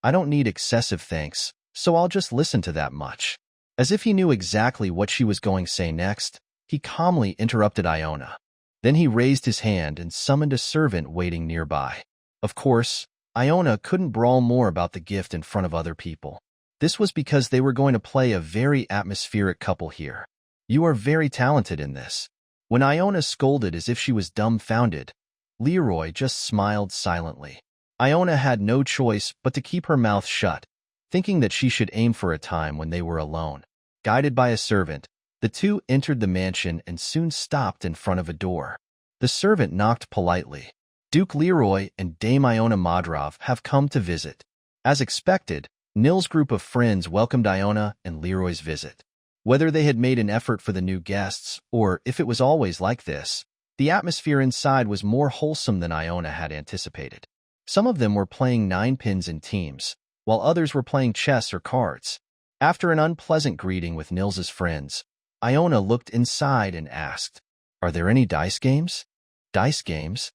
I don't need excessive thanks, so I'll just listen to that much." As if he knew exactly what she was going to say next, he calmly interrupted Iona. Then he raised his hand and summoned a servant waiting nearby. Of course, Iona couldn't brawl more about the gift in front of other people. This was because they were going to play a very atmospheric couple here. "You are very talented in this." When Iona scolded as if she was dumbfounded, Leroy just smiled silently. Iona had no choice but to keep her mouth shut, thinking that she should aim for a time when they were alone. Guided by a servant, the two entered the mansion and soon stopped in front of a door. The servant knocked politely. "Duke Leroy and Dame Iona Madrov have come to visit." As expected, Nil's group of friends welcomed Iona and Leroy's visit. Whether they had made an effort for the new guests, or if it was always like this, the atmosphere inside was more wholesome than Iona had anticipated. Some of them were playing ninepins in teams, while others were playing chess or cards. After an unpleasant greeting with Nils's friends, Iona looked inside and asked, "Are there any dice games?" "Dice games?"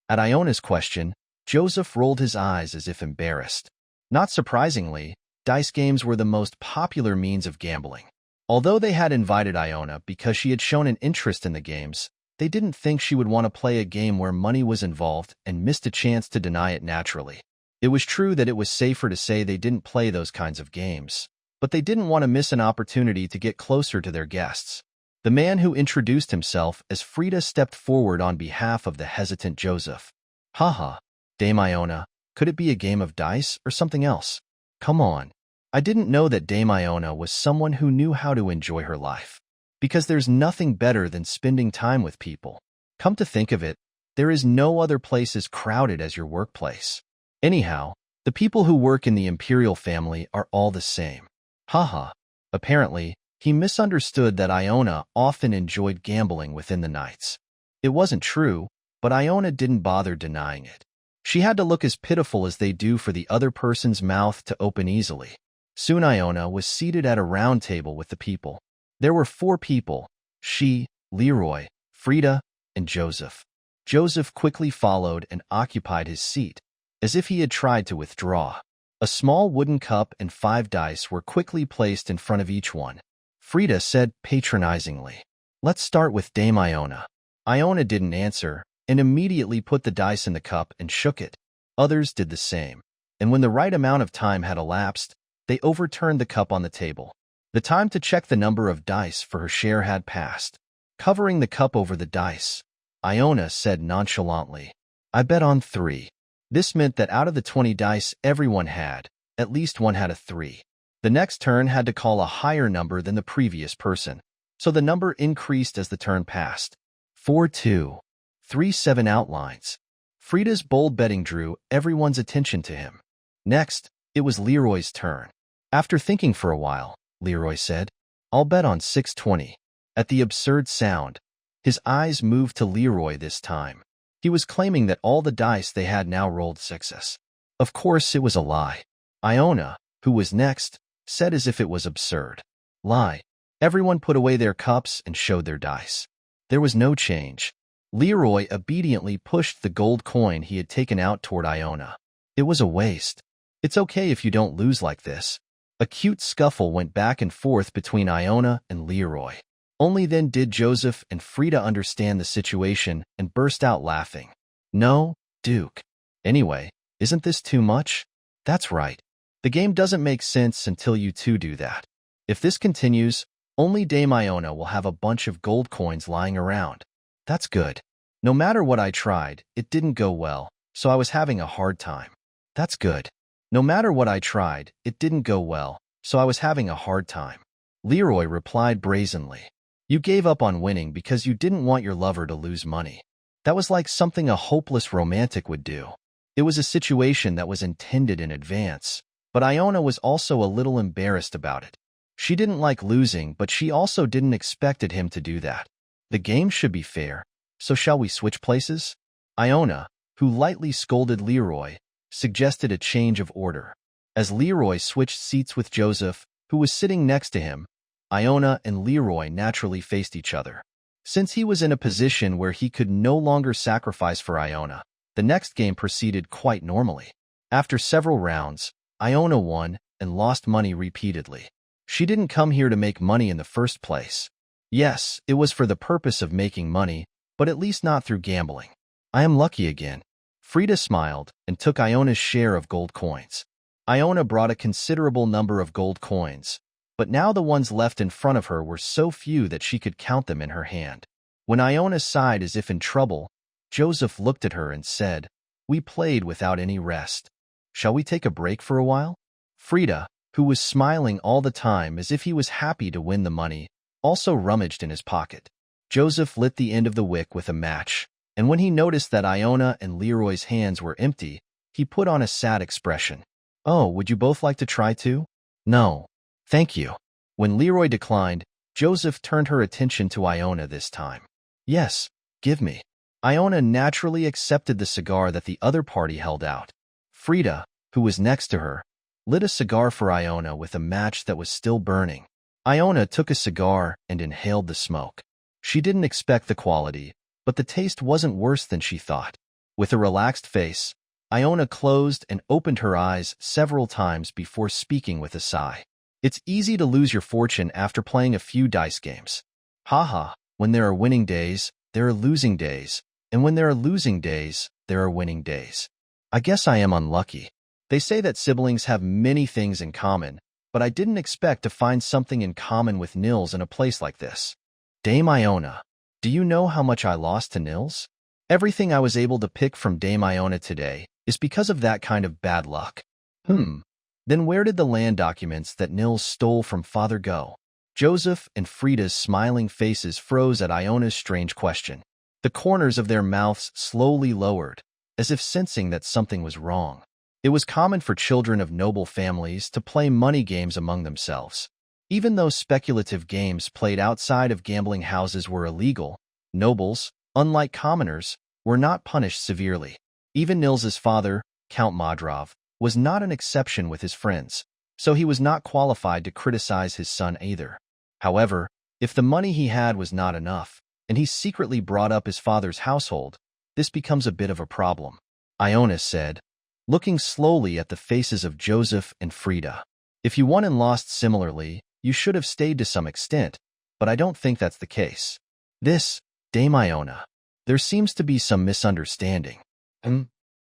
At Iona's question, Joseph rolled his eyes as if embarrassed. Not surprisingly, dice games were the most popular means of gambling. Although they had invited Iona because she had shown an interest in the games, they didn't think she would want to play a game where money was involved and missed a chance to deny it naturally. It was true that it was safer to say they didn't play those kinds of games, but they didn't want to miss an opportunity to get closer to their guests. The man who introduced himself as Frida stepped forward on behalf of the hesitant Joseph. "Haha, Dame Iona, could it be a game of dice or something else? Come on. I didn't know that Dame Iona was someone who knew how to enjoy her life. Because there's nothing better than spending time with people. Come to think of it, there is no other place as crowded as your workplace. Anyhow, the people who work in the imperial family are all the same." Haha. Apparently, he misunderstood that Iona often enjoyed gambling within the nights. It wasn't true, but Iona didn't bother denying it. She had to look as pitiful as they do for the other person's mouth to open easily. Soon Iona was seated at a round table with the people. There were 4 people: she, Leroy, Frida, and Joseph. Joseph quickly followed and occupied his seat. as if he had tried to withdraw. A small wooden cup and 5 dice were quickly placed in front of each one. Frida said patronizingly, "Let's start with Dame Iona." Iona didn't answer and immediately put the dice in the cup and shook it. Others did the same, and when the right amount of time had elapsed, they overturned the cup on the table. The time to check the number of dice for her share had passed. Covering the cup over the dice, Iona said nonchalantly, "I bet on 3. This meant that out of the 20 dice everyone had, at least one had a 3. The next turn had to call a higher number than the previous person, so the number increased as the turn passed. 4-2. 3-7 outlines. Frida's bold betting drew everyone's attention to him. Next, it was Leroy's turn. After thinking for a while, Leroy said, "I'll bet on 6-20. At the absurd sound, his eyes moved to Leroy this time. He was claiming that all the dice they had now rolled 6s. Of course, it was a lie. Iona, who was next, said as if it was absurd. Lie. Everyone put away their cups and showed their dice. There was no change. Leroy obediently pushed the gold coin he had taken out toward Iona. It was a waste. It's okay if you don't lose like this. A cute scuffle went back and forth between Iona and Leroy. Only then did Joseph and Frida understand the situation and burst out laughing. No, Duke. Anyway, isn't this too much? That's right. The game doesn't make sense until you two do that. If this continues, only Dame Iona will have a bunch of gold coins lying around. That's good. No matter what I tried, it didn't go well, so I was having a hard time. That's good. No matter what I tried, it didn't go well, so I was having a hard time. Leroy replied brazenly. You gave up on winning because you didn't want your lover to lose money. That was like something a hopeless romantic would do. It was a situation that was intended in advance, but Iona was also a little embarrassed about it. She didn't like losing, but she also didn't expect him to do that. The game should be fair, so shall we switch places? Iona, who lightly scolded Leroy, suggested a change of order. As Leroy switched seats with Joseph, who was sitting next to him, Iona and Leroy naturally faced each other. Since he was in a position where he could no longer sacrifice for Iona, the next game proceeded quite normally. After several rounds, Iona won and lost money repeatedly. She didn't come here to make money in the first place. Yes, it was for the purpose of making money, but at least not through gambling. I am lucky again. Frida smiled and took Iona's share of gold coins. Iona brought a considerable number of gold coins, but now the ones left in front of her were so few that she could count them in her hand. When Iona sighed as if in trouble, Joseph looked at her and said, "We played without any rest. Shall we take a break for a while?" Frida, who was smiling all the time as if he was happy to win the money, also rummaged in his pocket. Joseph lit the end of the wick with a match, and when he noticed that Iona and Leroy's hands were empty, he put on a sad expression. "Oh, would you both like to try too?" "No, thank you." When Leroy declined, Joseph turned her attention to Iona this time. "Yes, give me." Iona naturally accepted the cigar that the other party held out. Frida, who was next to her, lit a cigar for Iona with a match that was still burning. Iona took a cigar and inhaled the smoke. She didn't expect the quality, but the taste wasn't worse than she thought. With a relaxed face, Iona closed and opened her eyes several times before speaking with a sigh. It's easy to lose your fortune after playing a few dice games. Haha, when there are winning days, there are losing days, and when there are losing days, there are winning days. I guess I am unlucky. They say that siblings have many things in common, but I didn't expect to find something in common with Nils in a place like this. Dame Iona, do you know how much I lost to Nils? Everything I was able to pick from Dame Iona today is because of that kind of bad luck. Then where did the land documents that Nils stole from Father go? Joseph and Frida's smiling faces froze at Iona's strange question. The corners of their mouths slowly lowered, as if sensing that something was wrong. It was common for children of noble families to play money games among themselves. Even though speculative games played outside of gambling houses were illegal, nobles, unlike commoners, were not punished severely. Even Nils's father, Count Modrov, was not an exception with his friends, so he was not qualified to criticize his son either. However, if the money he had was not enough, and he secretly brought up his father's household, this becomes a bit of a problem. Iona said, looking slowly at the faces of Joseph and Frida. If you won and lost similarly, you should have stayed to some extent, but I don't think that's the case. This, Dame Iona. There seems to be some misunderstanding.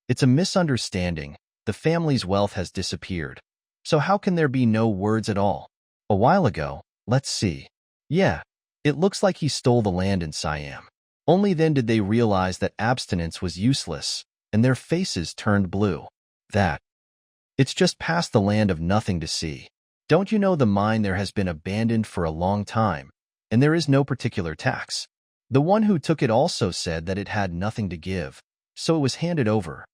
It's a misunderstanding. The family's wealth has disappeared. So how can there be no words at all? A while ago, let's see. Yeah, it looks like he stole the land in Siam. Only then did they realize that abstinence was useless, and their faces turned blue. It's just past the land of nothing to see. Don't you know the mine there has been abandoned for a long time, and there is no particular tax? The one who took it also said that it had nothing to give, so it was handed over.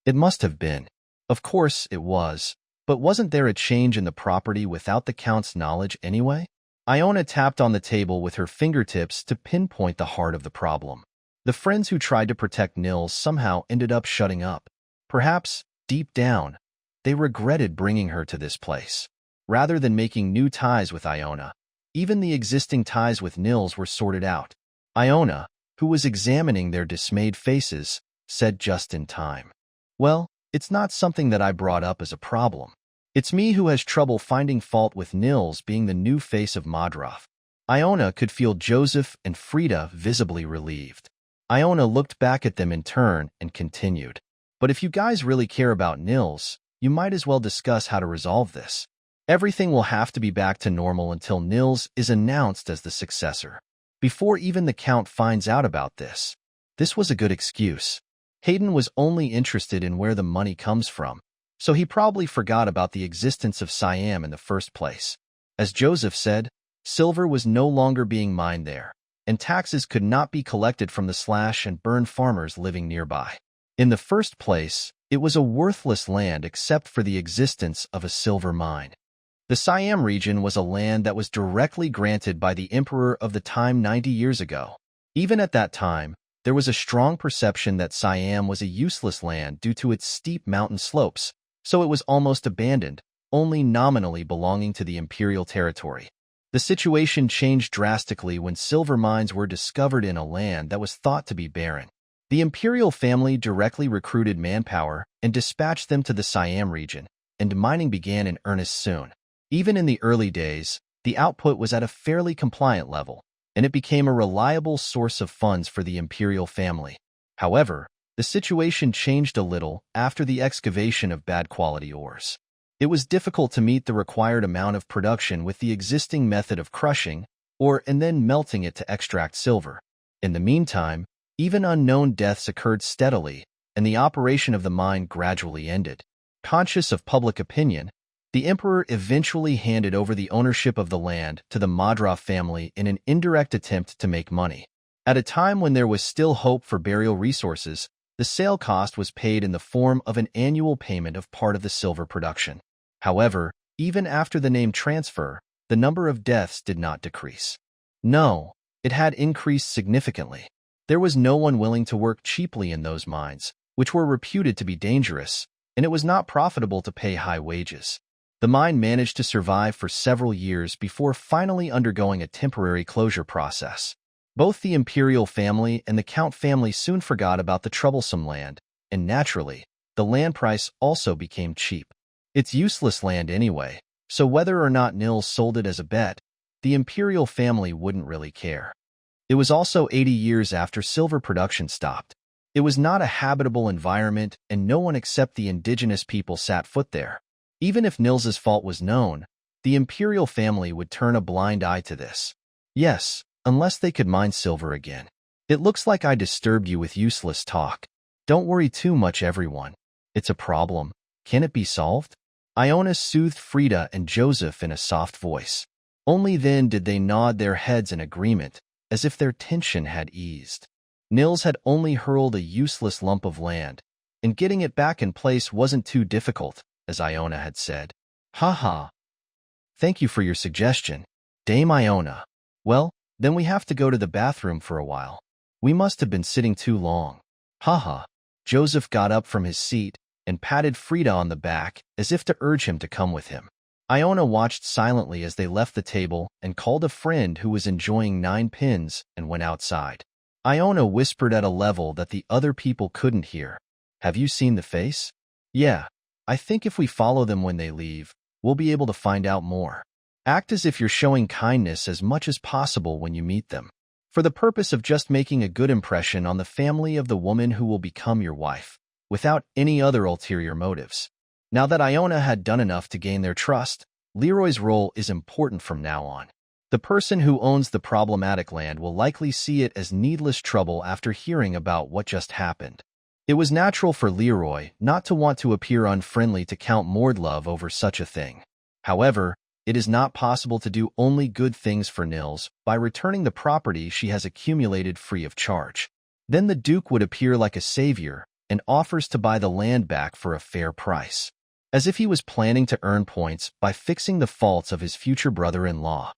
It must have been. Of course it was, but wasn't there a change in the property without the Count's knowledge anyway? Iona tapped on the table with her fingertips to pinpoint the heart of the problem. The friends who tried to protect Nils somehow ended up shutting up. Perhaps, deep down, they regretted bringing her to this place. Rather than making new ties with Iona, even the existing ties with Nils were sorted out. Iona, who was examining their dismayed faces, said just in time, "Well, it's not something that I brought up as a problem. It's me who has trouble finding fault with Nils being the new face of Madras." Iona could feel Joseph and Frida visibly relieved. Iona looked back at them in turn and continued, "But if you guys really care about Nils, you might as well discuss how to resolve this. Everything will have to be back to normal until Nils is announced as the successor. Before even the Count finds out about this." This was a good excuse. Hayden was only interested in where the money comes from, so he probably forgot about the existence of Siam in the first place. As Joseph said, silver was no longer being mined there, and taxes could not be collected from the slash-and-burn farmers living nearby. In the first place, it was a worthless land except for the existence of a silver mine. The Siam region was a land that was directly granted by the emperor of the time 90 years ago. Even at that time, there was a strong perception that Siam was a useless land due to its steep mountain slopes, so it was almost abandoned, only nominally belonging to the imperial territory. The situation changed drastically when silver mines were discovered in a land that was thought to be barren. The imperial family directly recruited manpower and dispatched them to the Siam region, and mining began in earnest soon. Even in the early days, the output was at a fairly compliant level, and it became a reliable source of funds for the imperial family. However, the situation changed a little after the excavation of bad quality ores. It was difficult to meet the required amount of production with the existing method of crushing and then melting it to extract silver. In the meantime, even unknown deaths occurred steadily, and the operation of the mine gradually ended. Conscious of public opinion, the emperor eventually handed over the ownership of the land to the Madras family in an indirect attempt to make money. At a time when there was still hope for burial resources, the sale cost was paid in the form of an annual payment of part of the silver production. However, even after the name transfer, the number of deaths did not decrease. No, it had increased significantly. There was no one willing to work cheaply in those mines, which were reputed to be dangerous, and it was not profitable to pay high wages. The mine managed to survive for several years before finally undergoing a temporary closure process. Both the imperial family and the Count family soon forgot about the troublesome land, and naturally, the land price also became cheap. It's useless land anyway, so whether or not Nils sold it as a bet, the imperial family wouldn't really care. It was also 80 years after silver production stopped. It was not a habitable environment, and no one except the indigenous people sat foot there. Even if Nils's fault was known, the imperial family would turn a blind eye to this. Yes, unless they could mine silver again. It looks like I disturbed you with useless talk. Don't worry too much, everyone. It's a problem. Can it be solved? Iona soothed Frida and Joseph in a soft voice. Only then did they nod their heads in agreement, as if their tension had eased. Nils had only hurled a useless lump of land, and getting it back in place wasn't too difficult, as Iona had said. "Ha. Thank you for your suggestion, Dame Iona. Well, then we have to go to the bathroom for a while. We must have been sitting too long." Ha. Joseph got up from his seat and patted Frida on the back as if to urge him to come with him. Iona watched silently as they left the table and called a friend who was enjoying 9 pins and went outside. Iona whispered at a level that the other people couldn't hear, "Have you seen the face?" Yeah, I think if we follow them when they leave, we'll be able to find out more. Act as if you're showing kindness as much as possible when you meet them, for the purpose of just making a good impression on the family of the woman who will become your wife, without any other ulterior motives. Now that Iona had done enough to gain their trust, Leroy's role is important from now on. The person who owns the problematic land will likely see it as needless trouble after hearing about what just happened. It was natural for Leroy not to want to appear unfriendly to Count Mordlove over such a thing. However, it is not possible to do only good things for Nils by returning the property she has accumulated free of charge. Then the Duke would appear like a savior and offers to buy the land back for a fair price, as if he was planning to earn points by fixing the faults of his future brother-in-law.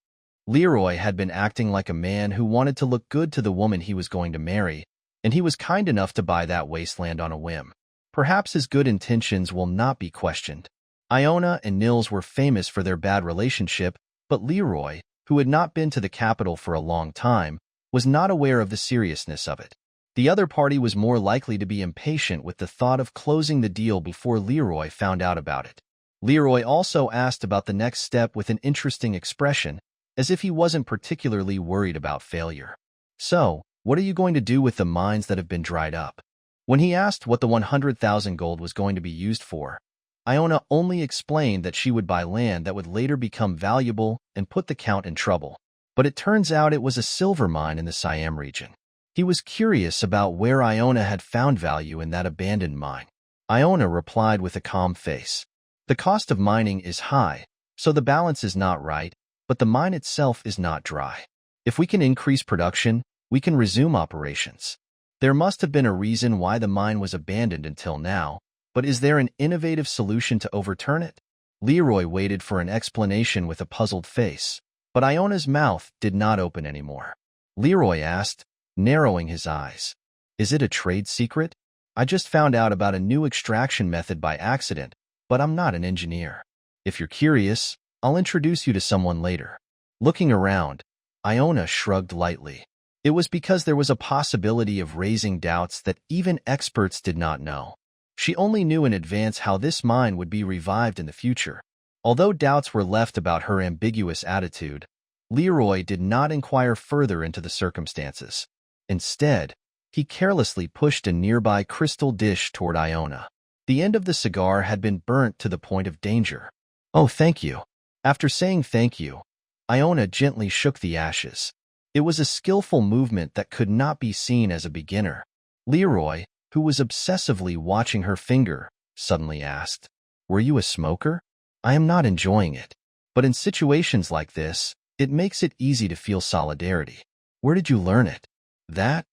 Leroy had been acting like a man who wanted to look good to the woman he was going to marry, and he was kind enough to buy that wasteland on a whim. Perhaps his good intentions will not be questioned. Iona and Nils were famous for their bad relationship, but Leroy, who had not been to the capital for a long time, was not aware of the seriousness of it. The other party was more likely to be impatient with the thought of closing the deal before Leroy found out about it. Leroy also asked about the next step with an interesting expression, as if he wasn't particularly worried about failure. So, what are you going to do with the mines that have been dried up? When he asked what the 100,000 gold was going to be used for, Iona only explained that she would buy land that would later become valuable and put the Count in trouble. But it turns out it was a silver mine in the Siam region. He was curious about where Iona had found value in that abandoned mine. Iona replied with a calm face. The cost of mining is high, so the balance is not right, but the mine itself is not dry. If we can increase production, we can resume operations. There must have been a reason why the mine was abandoned until now, but is there an innovative solution to overturn it? Leroy waited for an explanation with a puzzled face, but Iona's mouth did not open anymore. Leroy asked, narrowing his eyes, "Is it a trade secret? I just found out about a new extraction method by accident, but I'm not an engineer. If you're curious, I'll introduce you to someone later." Looking around, Iona shrugged lightly. It was because there was a possibility of raising doubts that even experts did not know. She only knew in advance how this mine would be revived in the future. Although doubts were left about her ambiguous attitude, Leroy did not inquire further into the circumstances. Instead, he carelessly pushed a nearby crystal dish toward Iona. The end of the cigar had been burnt to the point of danger. "Oh, thank you." After saying thank you, Iona gently shook the ashes. It was a skillful movement that could not be seen as a beginner. Leroy, who was obsessively watching her finger, suddenly asked, "Were you a smoker? I am not enjoying it. But in situations like this, it makes it easy to feel solidarity. Where did you learn it?" "That?"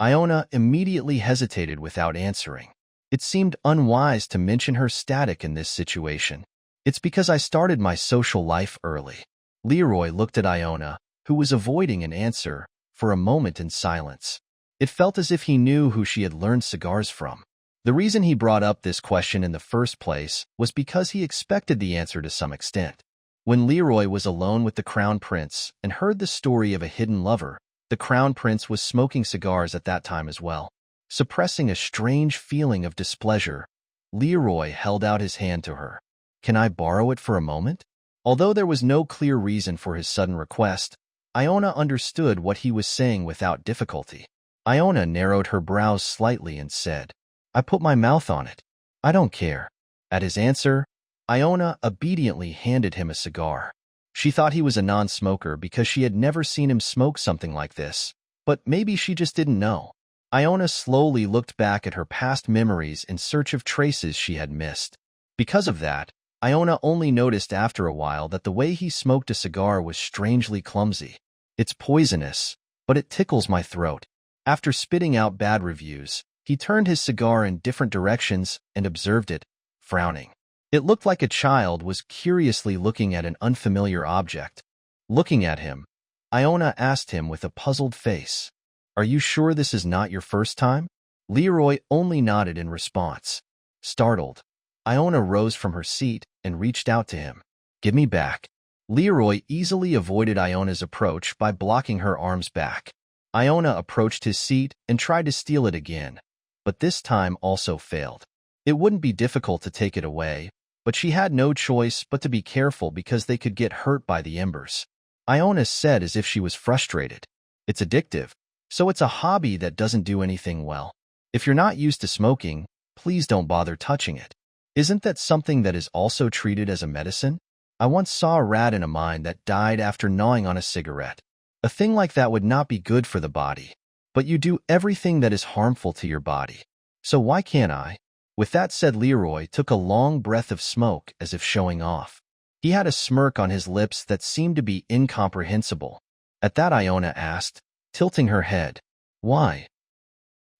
Iona immediately hesitated without answering. It seemed unwise to mention her static in this situation. "It's because I started my social life early." Leroy looked at Iona, who was avoiding an answer, for a moment in silence. It felt as if he knew who she had learned cigars from. The reason he brought up this question in the first place was because he expected the answer to some extent. When Leroy was alone with the Crown Prince and heard the story of a hidden lover, the Crown Prince was smoking cigars at that time as well. Suppressing a strange feeling of displeasure, Leroy held out his hand to her. "Can I borrow it for a moment?" Although there was no clear reason for his sudden request, Iona understood what he was saying without difficulty. Iona narrowed her brows slightly and said, "I put my mouth on it. I don't care." At his answer, Iona obediently handed him a cigar. She thought he was a non-smoker because she had never seen him smoke something like this, but maybe she just didn't know. Iona slowly looked back at her past memories in search of traces she had missed. Because of that, Iona only noticed after a while that the way he smoked a cigar was strangely clumsy. "It's poisonous, but it tickles my throat." After spitting out bad reviews, he turned his cigar in different directions and observed it, frowning. It looked like a child was curiously looking at an unfamiliar object. Looking at him, Iona asked him with a puzzled face, "Are you sure this is not your first time?" Leroy only nodded in response. Startled, Iona rose from her seat and reached out to him. "Give me back." Leroy easily avoided Iona's approach by blocking her arms back. Iona approached his seat and tried to steal it again, but this time also failed. It wouldn't be difficult to take it away, but she had no choice but to be careful because they could get hurt by the embers. Iona said as if she was frustrated. It's addictive, so it's a hobby that doesn't do anything well. If you're not used to smoking, please don't bother touching it. Isn't that something that is also treated as a medicine? I once saw a rat in a mine that died after gnawing on a cigarette. A thing like that would not be good for the body. But you do everything that is harmful to your body. So why can't I? With that said, Leroy took a long breath of smoke as if showing off. He had a smirk on his lips that seemed to be incomprehensible. At that, Iona asked, tilting her head, "Why?"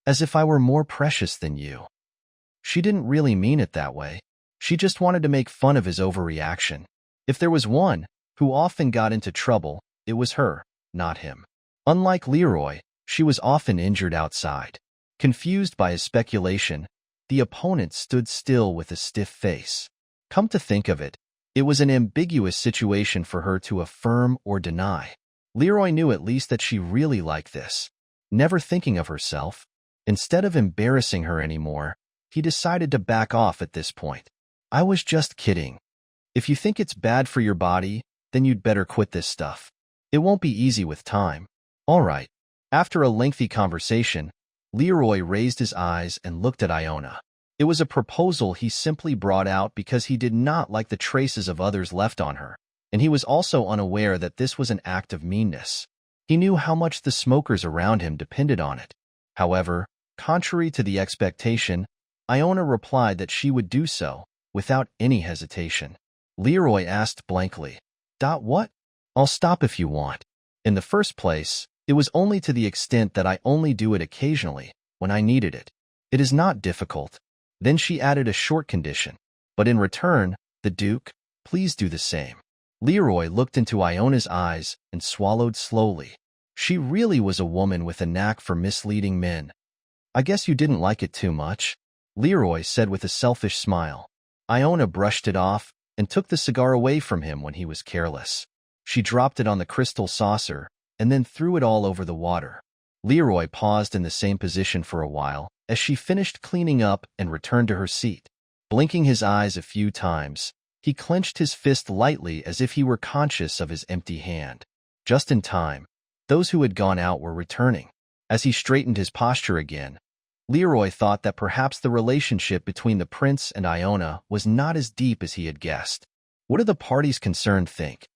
"As if I were more precious than you." She didn't really mean it that way. She just wanted to make fun of his overreaction. If there was one who often got into trouble, it was her, not him. Unlike Leroy, she was often injured outside. Confused by his speculation, the opponent stood still with a stiff face. Come to think of it, it was an ambiguous situation for her to affirm or deny. Leroy knew at least that she really liked this. Never thinking of herself, instead of embarrassing her anymore, he decided to back off at this point. "I was just kidding. If you think it's bad for your body, then you'd better quit this stuff. It won't be easy with time." "All right." After a lengthy conversation, Leroy raised his eyes and looked at Iona. It was a proposal he simply brought out because he did not like the traces of others left on her, and he was also unaware that this was an act of meanness. He knew how much the smokers around him depended on it. However, contrary to the expectation, Iona replied that she would do so, without any hesitation. Leroy asked blankly, "What?" "I'll stop if you want. In the first place, it was only to the extent that I only do it occasionally, when I needed it. It is not difficult." Then she added a short condition. "But in return, the Duke, please do the same." Leroy looked into Iona's eyes and swallowed slowly. She really was a woman with a knack for misleading men. "I guess you didn't like it too much," Leroy said with a selfish smile. Iona brushed it off and took the cigar away from him when he was careless. She dropped it on the crystal saucer and then threw it all over the water. Leroy paused in the same position for a while as she finished cleaning up and returned to her seat. Blinking his eyes a few times, he clenched his fist lightly as if he were conscious of his empty hand. Just in time, those who had gone out were returning. As he straightened his posture again, Leroy thought that perhaps the relationship between the prince and Iona was not as deep as he had guessed. What did the parties concerned think?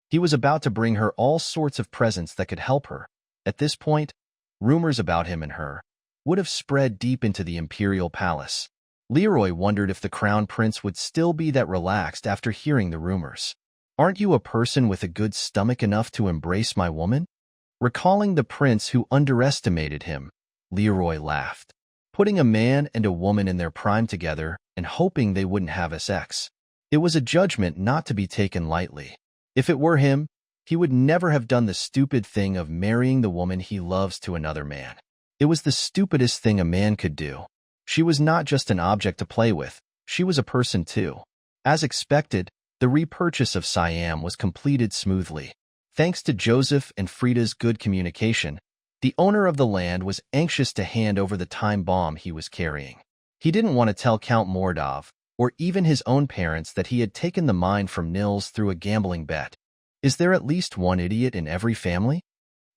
He was about to bring her all sorts of presents that could help her. At this point, rumors about him and her would have spread deep into the imperial palace. Leroy wondered if the crown prince would still be that relaxed after hearing the rumors. "Aren't you a person with a good stomach enough to embrace my woman?" Recalling the prince who underestimated him, Leroy laughed. Putting a man and a woman in their prime together and hoping they wouldn't have sex. It was a judgment not to be taken lightly. If it were him, he would never have done the stupid thing of marrying the woman he loves to another man. It was the stupidest thing a man could do. She was not just an object to play with, she was a person too. As expected, the repurchase of Siam was completed smoothly. Thanks to Joseph and Frida's good communication, the owner of the land was anxious to hand over the time bomb he was carrying. He didn't want to tell Count Mordov, or even his own parents, that he had taken the mine from Nils through a gambling bet. Is there at least one idiot in every family?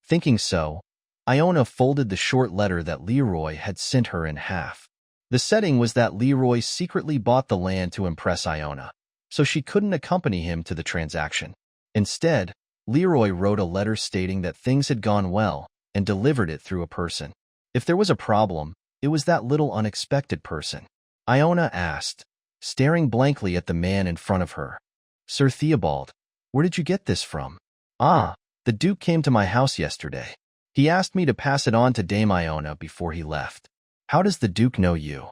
Thinking so, Iona folded the short letter that Leroy had sent her in half. The setting was that Leroy secretly bought the land to impress Iona, so she couldn't accompany him to the transaction. Instead, Leroy wrote a letter stating that things had gone well and delivered it through a person. If there was a problem, it was that little unexpected person. Iona asked, staring blankly at the man in front of her. "Sir Theobald, where did you get this from?" "Ah, the Duke came to my house yesterday. He asked me to pass it on to Dame Iona before he left." "How does the Duke know you?"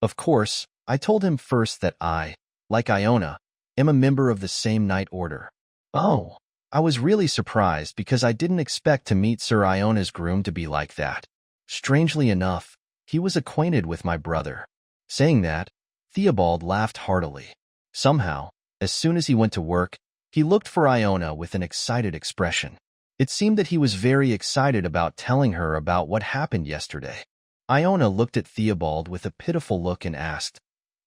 "Of course, I told him first that I, like Iona, am a member of the same Knight Order." "Oh." I was really surprised because I didn't expect to meet Sir Iona's groom to be like that. Strangely enough, he was acquainted with my brother. Saying that, Theobald laughed heartily. Somehow, as soon as he went to work, he looked for Iona with an excited expression. It seemed that he was very excited about telling her about what happened yesterday. Iona looked at Theobald with a pitiful look and asked,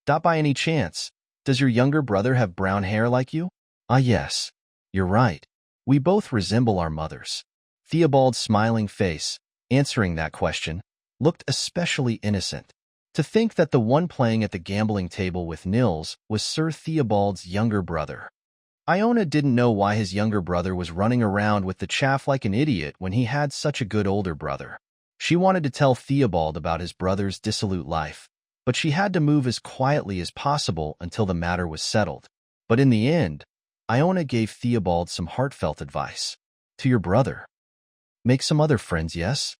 Dot by any chance, does your younger brother have brown hair like you? Ah, yes. You're right. We both resemble our mothers. Theobald's smiling face, answering that question, looked especially innocent. To think that the one playing at the gambling table with Nils was Sir Theobald's younger brother. Iona didn't know why his younger brother was running around with the chaff like an idiot when he had such a good older brother. She wanted to tell Theobald about his brother's dissolute life, but she had to move as quietly as possible until the matter was settled. But in the end, Iona gave Theobald some heartfelt advice. To your brother. Make some other friends, yes?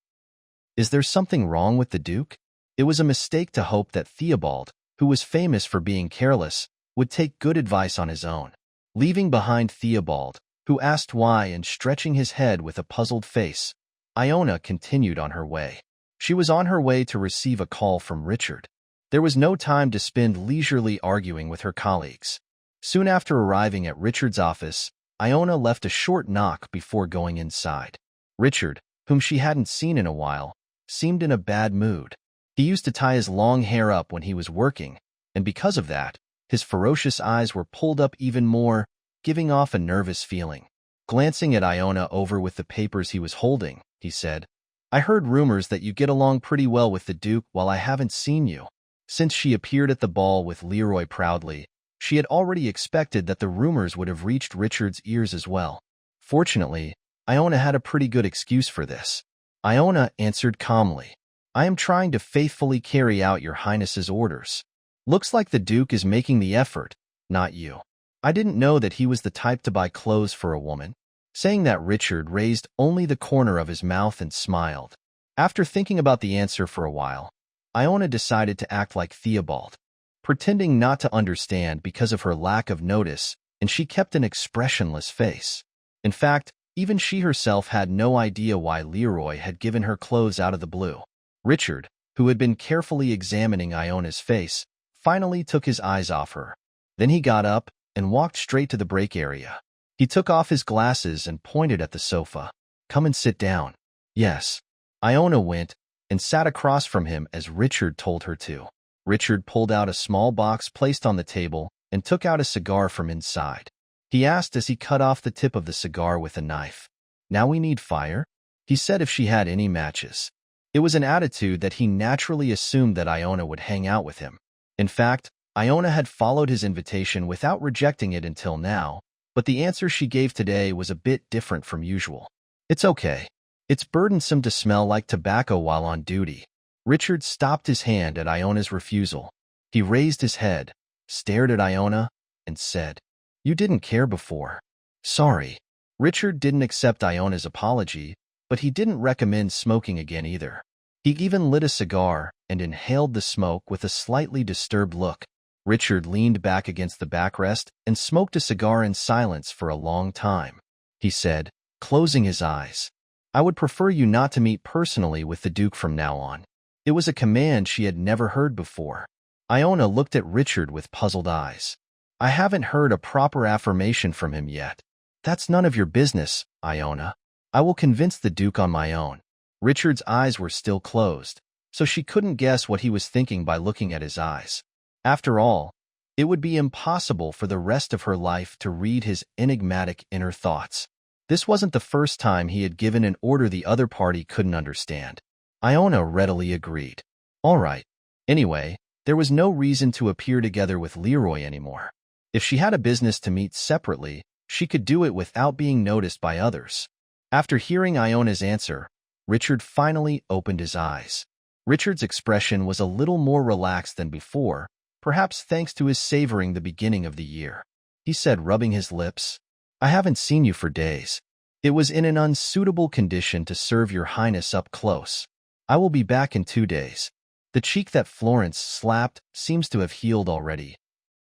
Is there something wrong with the Duke? It was a mistake to hope that Theobald, who was famous for being careless, would take good advice on his own. Leaving behind Theobald, who asked why and stretching his head with a puzzled face, Iona continued on her way. She was on her way to receive a call from Richard. There was no time to spend leisurely arguing with her colleagues. Soon after arriving at Richard's office, Iona left a short knock before going inside. Richard, whom she hadn't seen in a while, seemed in a bad mood. He used to tie his long hair up when he was working, and because of that, his ferocious eyes were pulled up even more, giving off a nervous feeling. Glancing at Iona over with the papers he was holding, he said, I heard rumors that you get along pretty well with the Duke while I haven't seen you. Since she appeared at the ball with Leroy proudly, she had already expected that the rumors would have reached Richard's ears as well. Fortunately, Iona had a pretty good excuse for this. Iona answered calmly, I am trying to faithfully carry out your Highness's orders. Looks like the Duke is making the effort, not you. I didn't know that he was the type to buy clothes for a woman. Saying that, Richard raised only the corner of his mouth and smiled. After thinking about the answer for a while, Iona decided to act like Theobald, pretending not to understand because of her lack of notice, and she kept an expressionless face. In fact, even she herself had no idea why Leroy had given her clothes out of the blue. Richard, who had been carefully examining Iona's face, finally took his eyes off her. Then he got up and walked straight to the break area. He took off his glasses and pointed at the sofa. Come and sit down. Yes. Iona went and sat across from him as Richard told her to. Richard pulled out a small box placed on the table and took out a cigar from inside. He asked as he cut off the tip of the cigar with a knife. Now we need fire? He said if she had any matches. It was an attitude that he naturally assumed that Iona would hang out with him. In fact, Iona had followed his invitation without rejecting it until now, but the answer she gave today was a bit different from usual. It's okay. It's burdensome to smell like tobacco while on duty. Richard stopped his hand at Iona's refusal. He raised his head, stared at Iona, and said, You didn't care before. Sorry. Richard didn't accept Iona's apology, but he didn't recommend smoking again either. He even lit a cigar and inhaled the smoke with a slightly disturbed look. Richard leaned back against the backrest and smoked a cigar in silence for a long time. He said, closing his eyes, I would prefer you not to meet personally with the Duke from now on. It was a command she had never heard before. Iona looked at Richard with puzzled eyes. I haven't heard a proper affirmation from him yet. That's none of your business, Iona. I will convince the Duke on my own. Richard's eyes were still closed, so she couldn't guess what he was thinking by looking at his eyes. After all, it would be impossible for the rest of her life to read his enigmatic inner thoughts. This wasn't the first time he had given an order the other party couldn't understand. Iona readily agreed. All right. Anyway, there was no reason to appear together with Leroy anymore. If she had a business to meet separately, she could do it without being noticed by others. After hearing Iona's answer, Richard finally opened his eyes. Richard's expression was a little more relaxed than before, perhaps thanks to his savoring the beginning of the year. He said, rubbing his lips, I haven't seen you for days. It was in an unsuitable condition to serve your Highness up close. I will be back in 2 days. The cheek that Florence slapped seems to have healed already,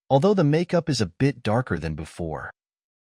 although the makeup is a bit darker than before.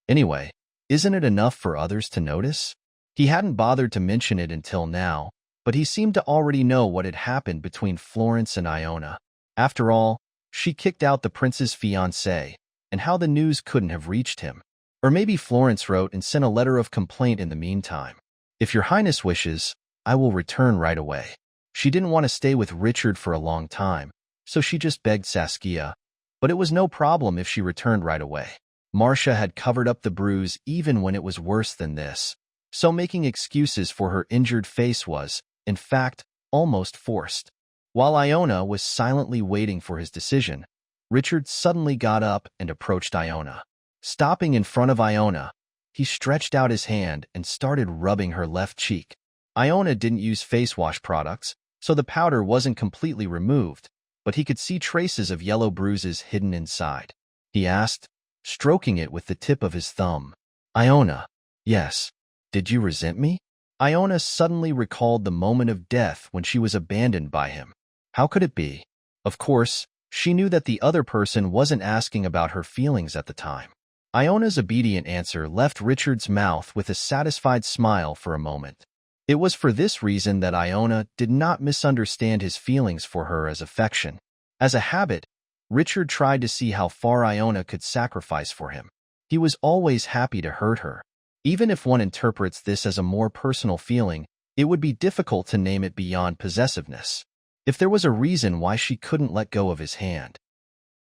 Anyway, isn't it enough for others to notice? He hadn't bothered to mention it until now, but he seemed to already know what had happened between Florence and Iona. After all, she kicked out the prince's fiancé, and how the news couldn't have reached him. Or maybe Florence wrote and sent a letter of complaint in the meantime. If your Highness wishes, I will return right away. She didn't want to stay with Richard for a long time, so she just begged Saskia, but it was no problem if she returned right away. Marcia had covered up the bruise even when it was worse than this, so making excuses for her injured face was, in fact, almost forced. While Iona was silently waiting for his decision, Richard suddenly got up and approached Iona. Stopping in front of Iona, he stretched out his hand and started rubbing her left cheek. Iona didn't use face wash products, so the powder wasn't completely removed, but he could see traces of yellow bruises hidden inside. He asked, stroking it with the tip of his thumb. Iona, yes. Did you resent me? Iona suddenly recalled the moment of death when she was abandoned by him. How could it be? Of course, she knew that the other person wasn't asking about her feelings at the time. Iona's obedient answer left Richard's mouth with a satisfied smile for a moment. It was for this reason that Iona did not misunderstand his feelings for her as affection. As a habit, Richard tried to see how far Iona could sacrifice for him. He was always happy to hurt her. Even if one interprets this as a more personal feeling, it would be difficult to name it beyond possessiveness. If there was a reason why she couldn't let go of his hand.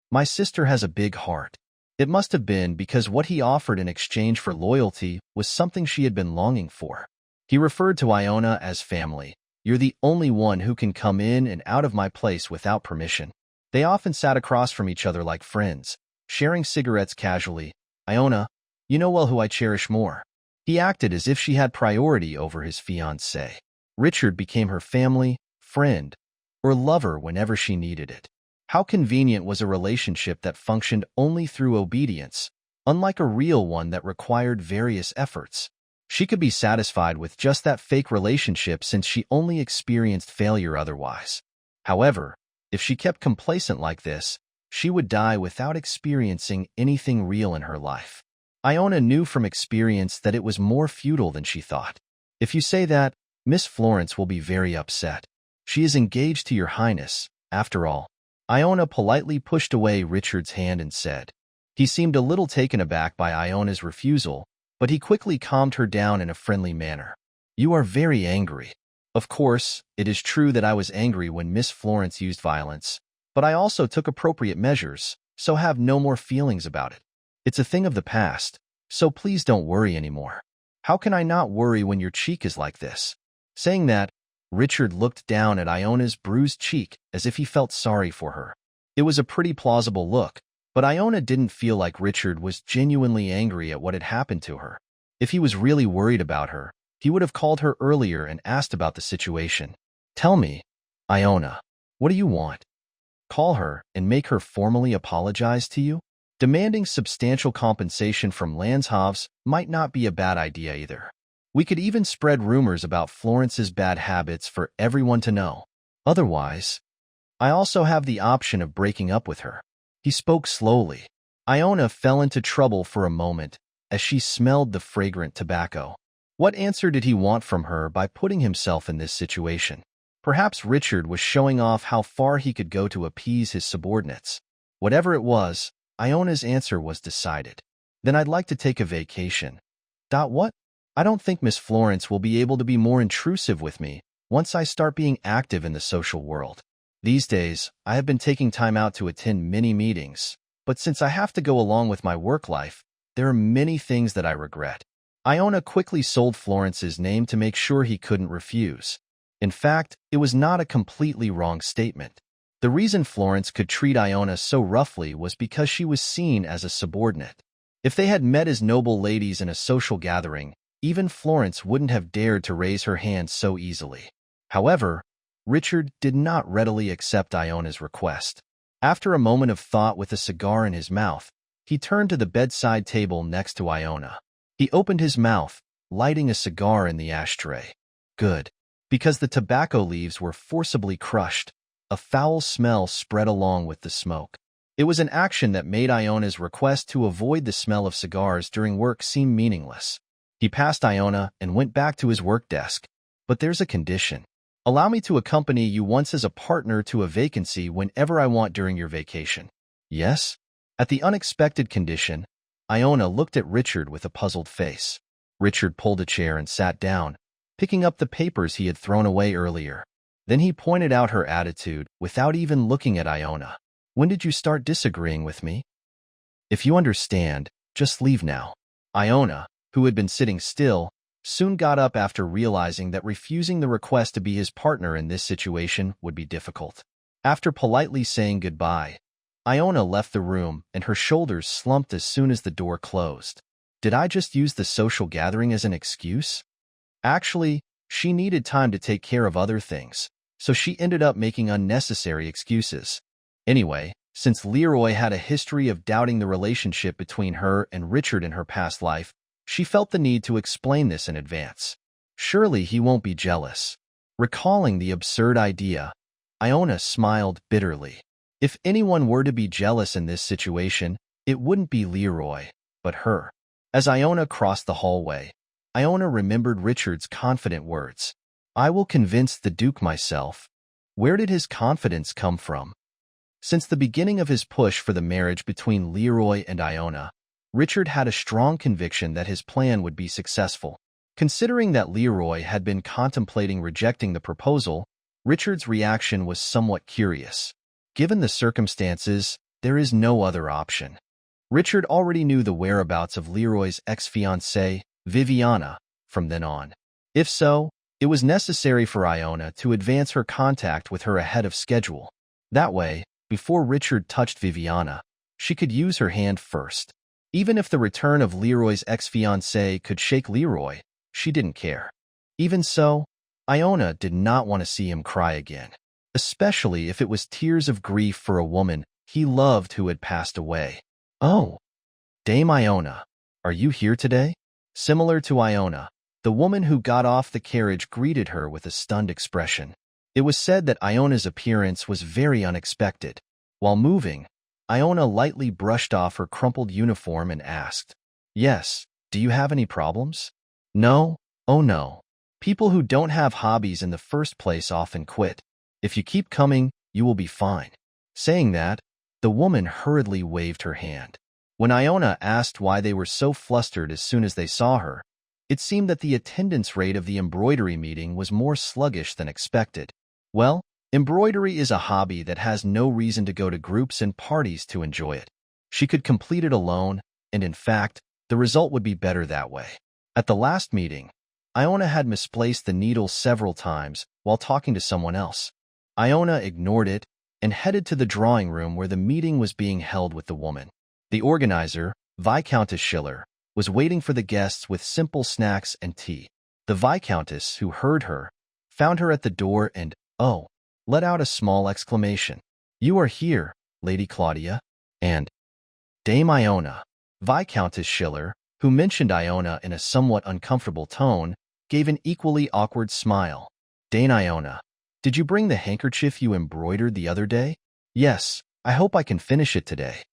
My sister has a big heart. It must have been because what he offered in exchange for loyalty was something she had been longing for. He referred to Iona as family. You're the only one who can come in and out of my place without permission. They often sat across from each other like friends, sharing cigarettes casually. Iona, you know well who I cherish more. He acted as if she had priority over his fiancée. Richard became her family, friend, or lover whenever she needed it. How convenient was a relationship that functioned only through obedience, unlike a real one that required various efforts. She could be satisfied with just that fake relationship since she only experienced failure otherwise. However, if she kept complacent like this, she would die without experiencing anything real in her life. Iona knew from experience that it was more futile than she thought. If you say that, Miss Florence will be very upset. She is engaged to your highness, after all. Iona politely pushed away Richard's hand and said. He seemed a little taken aback by Iona's refusal, but he quickly calmed her down in a friendly manner. You are very angry. Of course, it is true that I was angry when Miss Florence used violence, but I also took appropriate measures, so have no more feelings about it. It's a thing of the past, so please don't worry anymore. How can I not worry when your cheek is like this? Saying that, Richard looked down at Iona's bruised cheek as if he felt sorry for her. It was a pretty plausible look, but Iona didn't feel like Richard was genuinely angry at what had happened to her. If he was really worried about her, he would have called her earlier and asked about the situation. Tell me, Iona, what do you want? Call her and make her formally apologize to you? Demanding substantial compensation from Landshovs might not be a bad idea either. We could even spread rumors about Florence's bad habits for everyone to know. Otherwise, I also have the option of breaking up with her. He spoke slowly. Iona fell into trouble for a moment as she smelled the fragrant tobacco. What answer did he want from her by putting himself in this situation? Perhaps Richard was showing off how far he could go to appease his subordinates. Whatever it was, Iona's answer was decided. Then I'd like to take a vacation. What? I don't think Miss Florence will be able to be more intrusive with me once I start being active in the social world. These days, I have been taking time out to attend many meetings, but since I have to go along with my work life, there are many things that I regret. Iona quickly sold Florence's name to make sure he couldn't refuse. In fact, it was not a completely wrong statement. The reason Florence could treat Iona so roughly was because she was seen as a subordinate. If they had met as noble ladies in a social gathering, even Florence wouldn't have dared to raise her hand so easily. However, Richard did not readily accept Iona's request. After a moment of thought with a cigar in his mouth, he turned to the bedside table next to Iona. He opened his mouth, lighting a cigar in the ashtray. Good. Because the tobacco leaves were forcibly crushed, a foul smell spread along with the smoke. It was an action that made Iona's request to avoid the smell of cigars during work seem meaningless. He passed Iona and went back to his work desk. But there's a condition. Allow me to accompany you once as a partner to a vacancy whenever I want during your vacation. Yes? At the unexpected condition, Iona looked at Richard with a puzzled face. Richard pulled a chair and sat down, picking up the papers he had thrown away earlier. Then he pointed out her attitude without even looking at Iona. When did you start disagreeing with me? If you understand, just leave now. Iona, who had been sitting still, soon got up after realizing that refusing the request to be his partner in this situation would be difficult. After politely saying goodbye, Iona left the room and her shoulders slumped as soon as the door closed. Did I just use the social gathering as an excuse? Actually, she needed time to take care of other things, so she ended up making unnecessary excuses. Anyway, since Leroy had a history of doubting the relationship between her and Richard in her past life, she felt the need to explain this in advance. Surely he won't be jealous. Recalling the absurd idea, Iona smiled bitterly. If anyone were to be jealous in this situation, it wouldn't be Leroy, but her. As Iona crossed the hallway, Iona remembered Richard's confident words. I will convince the Duke myself. Where did his confidence come from? Since the beginning of his push for the marriage between Leroy and Iona, Richard had a strong conviction that his plan would be successful. Considering that Leroy had been contemplating rejecting the proposal, Richard's reaction was somewhat curious. Given the circumstances, there is no other option. Richard already knew the whereabouts of Leroy's ex-fiancée, Viviana, from then on. If so, it was necessary for Iona to advance her contact with her ahead of schedule. That way, before Richard touched Viviana, she could use her hand first. Even if the return of Leroy's ex-fiancée could shake Leroy, she didn't care. Even so, Iona did not want to see him cry again, especially if it was tears of grief for a woman he loved who had passed away. Oh, Dame Iona, are you here today? Similar to Iona, the woman who got off the carriage greeted her with a stunned expression. It was said that Iona's appearance was very unexpected. While moving, Iona lightly brushed off her crumpled uniform and asked, Yes, do you have any problems? No, oh no. People who don't have hobbies in the first place often quit. If you keep coming, you will be fine. Saying that, the woman hurriedly waved her hand. When Iona asked why they were so flustered as soon as they saw her, it seemed that the attendance rate of the embroidery meeting was more sluggish than expected. Well, embroidery is a hobby that has no reason to go to groups and parties to enjoy it. She could complete it alone, and in fact, the result would be better that way. At the last meeting, Iona had misplaced the needle several times while talking to someone else. Iona ignored it and headed to the drawing room where the meeting was being held with the woman. The organizer, Viscountess Schiller, was waiting for the guests with simple snacks and tea. The Viscountess, who heard her, found her at the door and, oh, let out a small exclamation. You are here, Lady Claudia, and Dame Iona. Viscountess Schiller, who mentioned Iona in a somewhat uncomfortable tone, gave an equally awkward smile. Dame Iona, did you bring the handkerchief you embroidered the other day? Yes, I hope I can finish it today.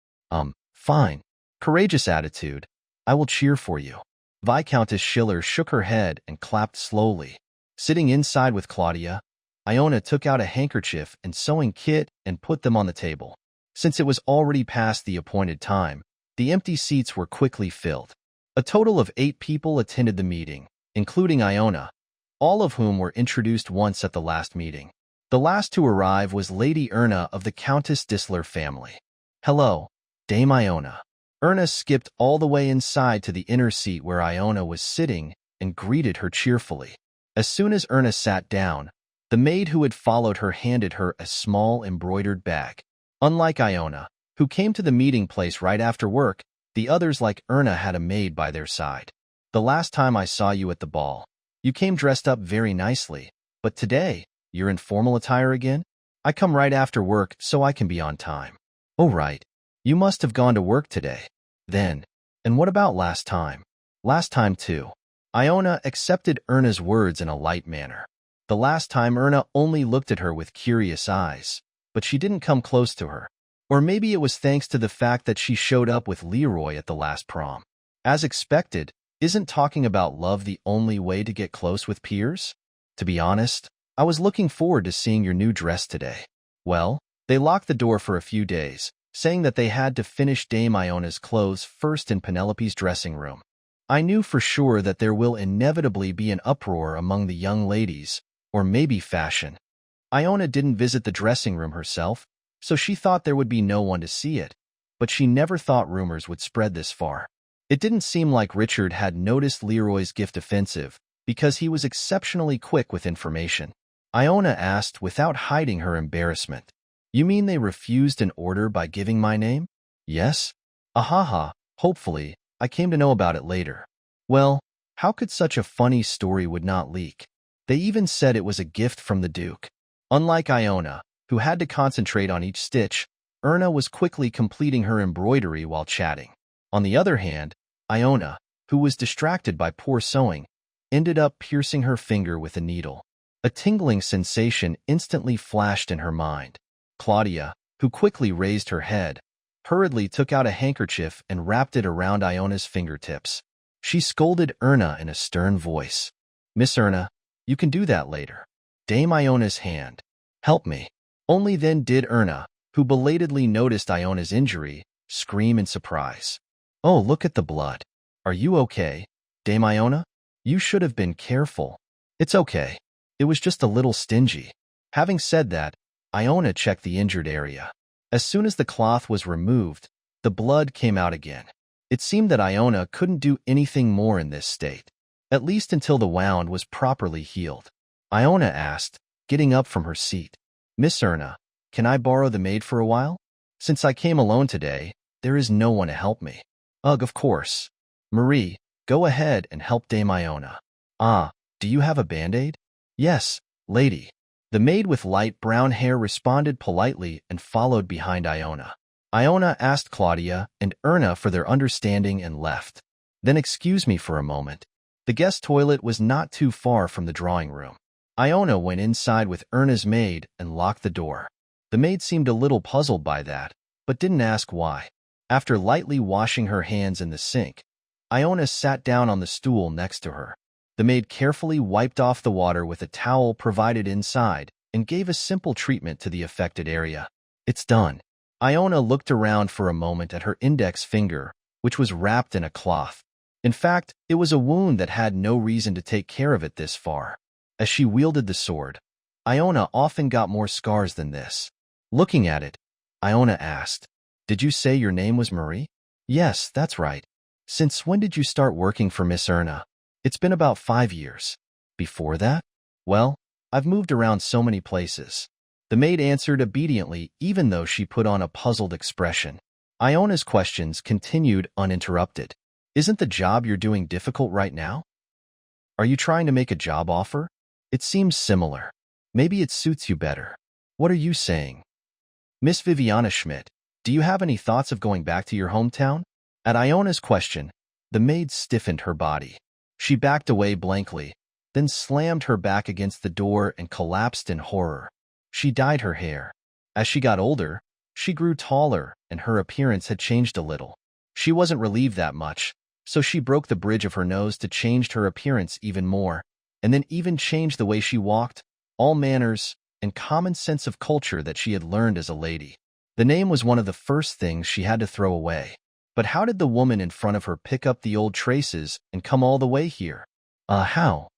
Fine. Courageous attitude. I will cheer for you. Viscountess Schiller shook her head and clapped slowly. Sitting inside with Claudia, Iona took out a handkerchief and sewing kit and put them on the table. Since it was already past the appointed time, the empty seats were quickly filled. A total of 8 people attended the meeting, including Iona, all of whom were introduced once at the last meeting. The last to arrive was Lady Erna of the Countess Disler family. Hello, Dame Iona. Erna skipped all the way inside to the inner seat where Iona was sitting and greeted her cheerfully. As soon as Erna sat down, the maid who had followed her handed her a small embroidered bag. Unlike Iona, who came to the meeting place right after work, the others like Erna had a maid by their side. The last time I saw you at the ball, you came dressed up very nicely, but today, you're in formal attire again? I come right after work so I can be on time. Oh right, you must have gone to work today. Then, and what about last time? Last time too. Iona accepted Erna's words in a light manner. The last time Erna only looked at her with curious eyes, but she didn't come close to her. Or maybe it was thanks to the fact that she showed up with Leroy at the last prom. As expected, isn't talking about love the only way to get close with peers? To be honest, I was looking forward to seeing your new dress today. Well, they locked the door for a few days, saying that they had to finish Dame Iona's clothes first in Penelope's dressing room. I knew for sure that there will inevitably be an uproar among the young ladies, or maybe fashion. Iona didn't visit the dressing room herself, so she thought there would be no one to see it, but she never thought rumors would spread this far. It didn't seem like Richard had noticed Leroy's gift offensive, because he was exceptionally quick with information. Iona asked without hiding her embarrassment. You mean they refused an order by giving my name? Yes. Ahaha, hopefully, I came to know about it later. Well, how could such a funny story would not leak? They even said it was a gift from the Duke. Unlike Iona, who had to concentrate on each stitch, Erna was quickly completing her embroidery while chatting. On the other hand, Iona, who was distracted by poor sewing, ended up piercing her finger with a needle. A tingling sensation instantly flashed in her mind. Claudia, who quickly raised her head, hurriedly took out a handkerchief and wrapped it around Iona's fingertips. She scolded Erna in a stern voice. Miss Erna, you can do that later. Dame Iona's hand. Help me. Only then did Erna, who belatedly noticed Iona's injury, scream in surprise. Oh, look at the blood. Are you okay, Dame Iona? You should have been careful. It's okay. It was just a little stingy. Having said that, Iona checked the injured area. As soon as the cloth was removed, the blood came out again. It seemed that Iona couldn't do anything more in this state, at least until the wound was properly healed. Iona asked, getting up from her seat. Miss Erna, can I borrow the maid for a while? Since I came alone today, there is no one to help me. Ugh, of course. Marie, go ahead and help Dame Iona. Ah, do you have a band-aid? Yes, lady. The maid with light brown hair responded politely and followed behind Iona. Iona asked Claudia and Erna for their understanding and left. Then excuse me for a moment. The guest toilet was not too far from the drawing room. Iona went inside with Erna's maid and locked the door. The maid seemed a little puzzled by that, but didn't ask why. After lightly washing her hands in the sink, Iona sat down on the stool next to her. The maid carefully wiped off the water with a towel provided inside and gave a simple treatment to the affected area. It's done. Iona looked around for a moment at her index finger, which was wrapped in a cloth. In fact, it was a wound that had no reason to take care of it this far. As she wielded the sword, Iona often got more scars than this. Looking at it, Iona asked, Did you say your name was Marie? Yes, that's right. Since when did you start working for Miss Erna? It's been about 5 years. Before that? Well, I've moved around so many places. The maid answered obediently, even though she put on a puzzled expression. Iona's questions continued uninterrupted. Isn't the job you're doing difficult right now? Are you trying to make a job offer? It seems similar. Maybe it suits you better. What are you saying? Miss Viviana Schmidt, do you have any thoughts of going back to your hometown? At Iona's question, the maid stiffened her body. She backed away blankly, then slammed her back against the door and collapsed in horror. She dyed her hair. As she got older, she grew taller and her appearance had changed a little. She wasn't relieved that much, so she broke the bridge of her nose to change her appearance even more, and then even changed the way she walked, all manners and common sense of culture that she had learned as a lady. The name was one of the first things she had to throw away. But how did the woman in front of her pick up the old traces and come all the way here? How?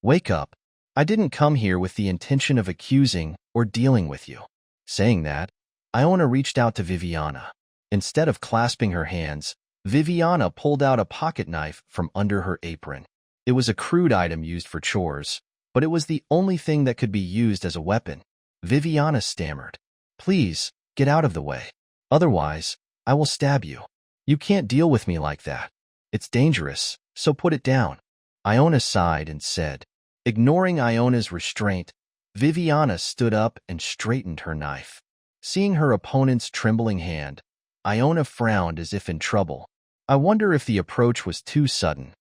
Wake up. I didn't come here with the intention of accusing or dealing with you. Saying that, Iona reached out to Viviana. Instead of clasping her hands, Viviana pulled out a pocket knife from under her apron. It was a crude item used for chores, but it was the only thing that could be used as a weapon. Viviana stammered, Please, get out of the way. Otherwise, I will stab you. You can't deal with me like that. It's dangerous, so put it down. Iona sighed and said. Ignoring Iona's restraint, Viviana stood up and straightened her knife. Seeing her opponent's trembling hand, Iona frowned as if in trouble. I wonder if the approach was too sudden.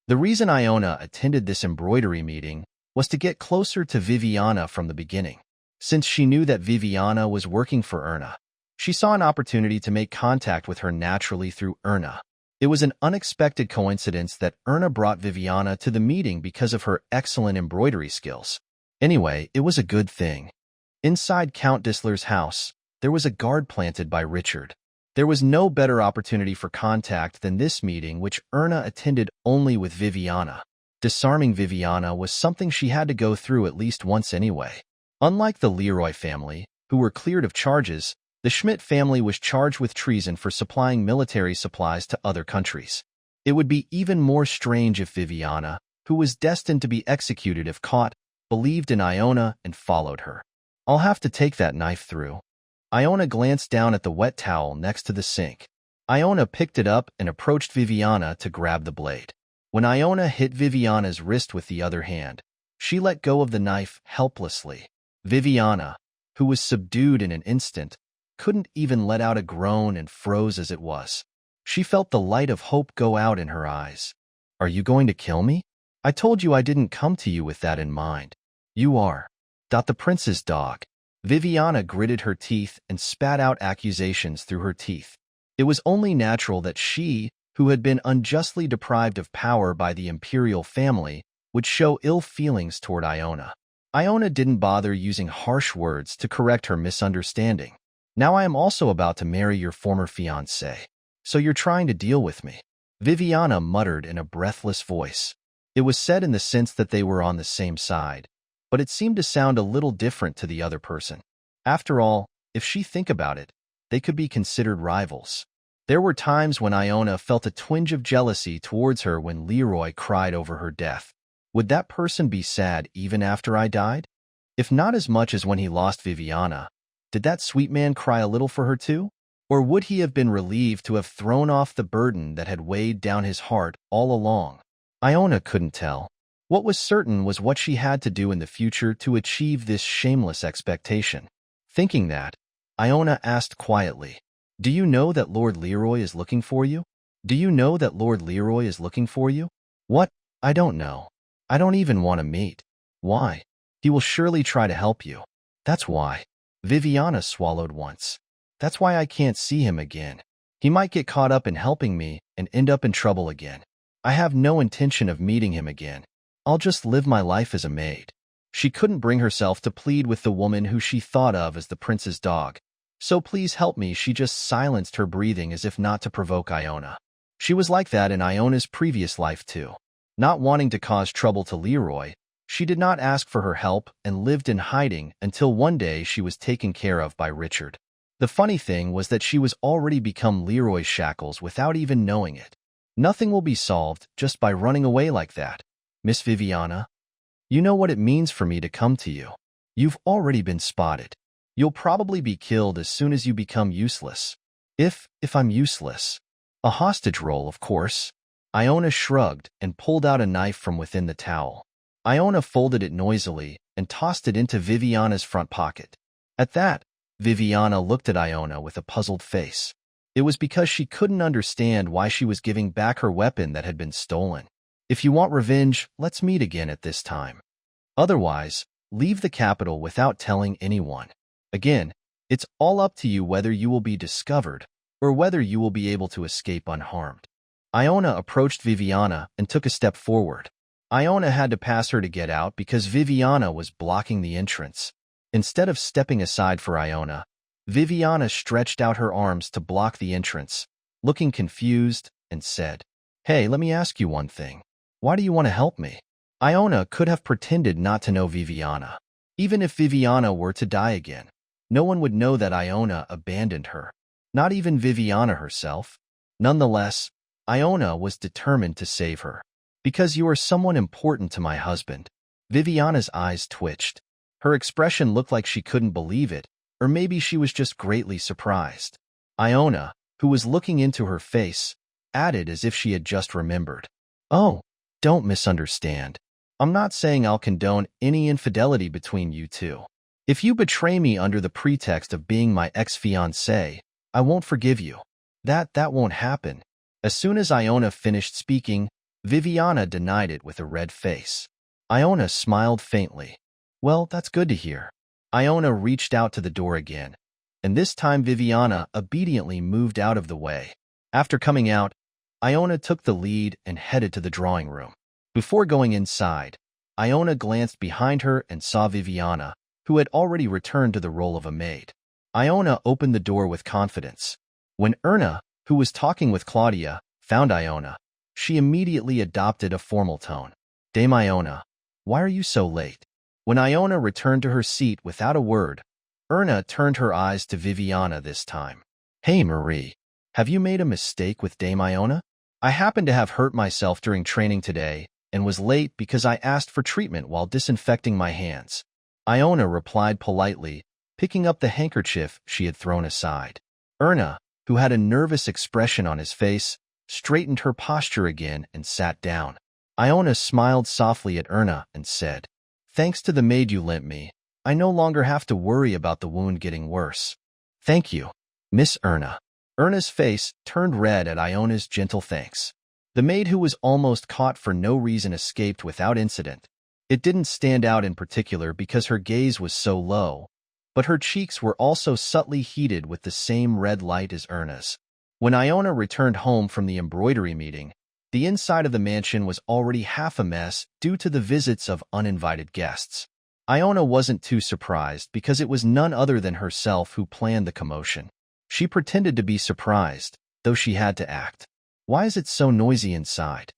The reason Iona attended this embroidery meeting was to get closer to Viviana from the beginning. Since she knew that Viviana was working for Erna, she saw an opportunity to make contact with her naturally through Erna. It was an unexpected coincidence that Erna brought Viviana to the meeting because of her excellent embroidery skills. Anyway, it was a good thing. Inside Count Dissler's house, there was a guard planted by Richard. There was no better opportunity for contact than this meeting, which Erna attended only with Viviana. Disarming Viviana was something she had to go through at least once anyway. Unlike the Leroy family, who were cleared of charges, the Schmidt family was charged with treason for supplying military supplies to other countries. It would be even more strange if Viviana, who was destined to be executed if caught, believed in Iona and followed her. I'll have to take that knife through. Iona glanced down at the wet towel next to the sink. Iona picked it up and approached Viviana to grab the blade. When Iona hit Viviana's wrist with the other hand, she let go of the knife helplessly. Viviana, who was subdued in an instant, couldn't even let out a groan and froze as it was. She felt the light of hope go out in her eyes. Are you going to kill me? I told you I didn't come to you with that in mind. You are. The prince's dog. Viviana gritted her teeth and spat out accusations through her teeth. It was only natural that she, who had been unjustly deprived of power by the imperial family, would show ill feelings toward Iona. Iona didn't bother using harsh words to correct her misunderstanding. Now I am also about to marry your former fiancé. So you're trying to deal with me. Viviana muttered in a breathless voice. It was said in the sense that they were on the same side, but it seemed to sound a little different to the other person. After all, if she think about it, they could be considered rivals. There were times when Iona felt a twinge of jealousy towards her when Leroy cried over her death. Would that person be sad even after I died? If not as much as when he lost Viviana, did that sweet man cry a little for her too? Or would he have been relieved to have thrown off the burden that had weighed down his heart all along? Iona couldn't tell. What was certain was what she had to do in the future to achieve this shameless expectation. Thinking that, Iona asked quietly, Do you know that Lord Leroy is looking for you? Do you know that Lord Leroy is looking for you? What? I don't know. I don't even want to meet. Why? He will surely try to help you. That's why. Viviana swallowed once. That's why I can't see him again. He might get caught up in helping me and end up in trouble again. I have no intention of meeting him again. I'll just live my life as a maid. She couldn't bring herself to plead with the woman who she thought of as the prince's dog. So please help me, she just silenced her breathing as if not to provoke Iona. She was like that in Iona's previous life too. Not wanting to cause trouble to Leroy, she did not ask for her help and lived in hiding until one day she was taken care of by Richard. The funny thing was that she was already become Leroy's shackles without even knowing it. Nothing will be solved just by running away like that. Miss Viviana, you know what it means for me to come to you. You've already been spotted. You'll probably be killed as soon as you become useless. If I'm useless. A hostage role, of course. Iona shrugged and pulled out a knife from within the towel. Iona folded it noisily and tossed it into Viviana's front pocket. At that, Viviana looked at Iona with a puzzled face. It was because she couldn't understand why she was giving back her weapon that had been stolen. If you want revenge, let's meet again at this time. Otherwise, leave the capital without telling anyone. Again, it's all up to you whether you will be discovered or whether you will be able to escape unharmed. Iona approached Viviana and took a step forward. Iona had to pass her to get out because Viviana was blocking the entrance. Instead of stepping aside for Iona, Viviana stretched out her arms to block the entrance, looking confused, and said, Hey, let me ask you one thing. Why do you want to help me? Iona could have pretended not to know Viviana. Even if Viviana were to die again, no one would know that Iona abandoned her. Not even Viviana herself. Nonetheless, Iona was determined to save her. Because you are someone important to my husband. Viviana's eyes twitched. Her expression looked like she couldn't believe it, or maybe she was just greatly surprised. Iona, who was looking into her face, added as if she had just remembered. Oh, don't misunderstand. I'm not saying I'll condone any infidelity between you two. If you betray me under the pretext of being my ex-fiancé, I won't forgive you. That won't happen. As soon as Iona finished speaking, Viviana denied it with a red face. Iona smiled faintly. Well, that's good to hear. Iona reached out to the door again, and this time Viviana obediently moved out of the way. After coming out, Iona took the lead and headed to the drawing room. Before going inside, Iona glanced behind her and saw Viviana, who had already returned to the role of a maid. Iona opened the door with confidence. When Erna, who was talking with Claudia, found Iona, she immediately adopted a formal tone. Dame Iona, why are you so late? When Iona returned to her seat without a word, Erna turned her eyes to Viviana this time. Hey, Marie. Have you made a mistake with Dame Iona? I happened to have hurt myself during training today and was late because I asked for treatment while disinfecting my hands. Iona replied politely, picking up the handkerchief she had thrown aside. Erna, who had a nervous expression on his face, straightened her posture again and sat down. Iona smiled softly at Erna and said, Thanks to the maid you lent me, I no longer have to worry about the wound getting worse. Thank you, Miss Erna. Erna's face turned red at Iona's gentle thanks. The maid who was almost caught for no reason escaped without incident. It didn't stand out in particular because her gaze was so low, but her cheeks were also subtly heated with the same red light as Erna's. When Iona returned home from the embroidery meeting, the inside of the mansion was already half a mess due to the visits of uninvited guests. Iona wasn't too surprised because it was none other than herself who planned the commotion. She pretended to be surprised, though she had to act. Why is it so noisy inside?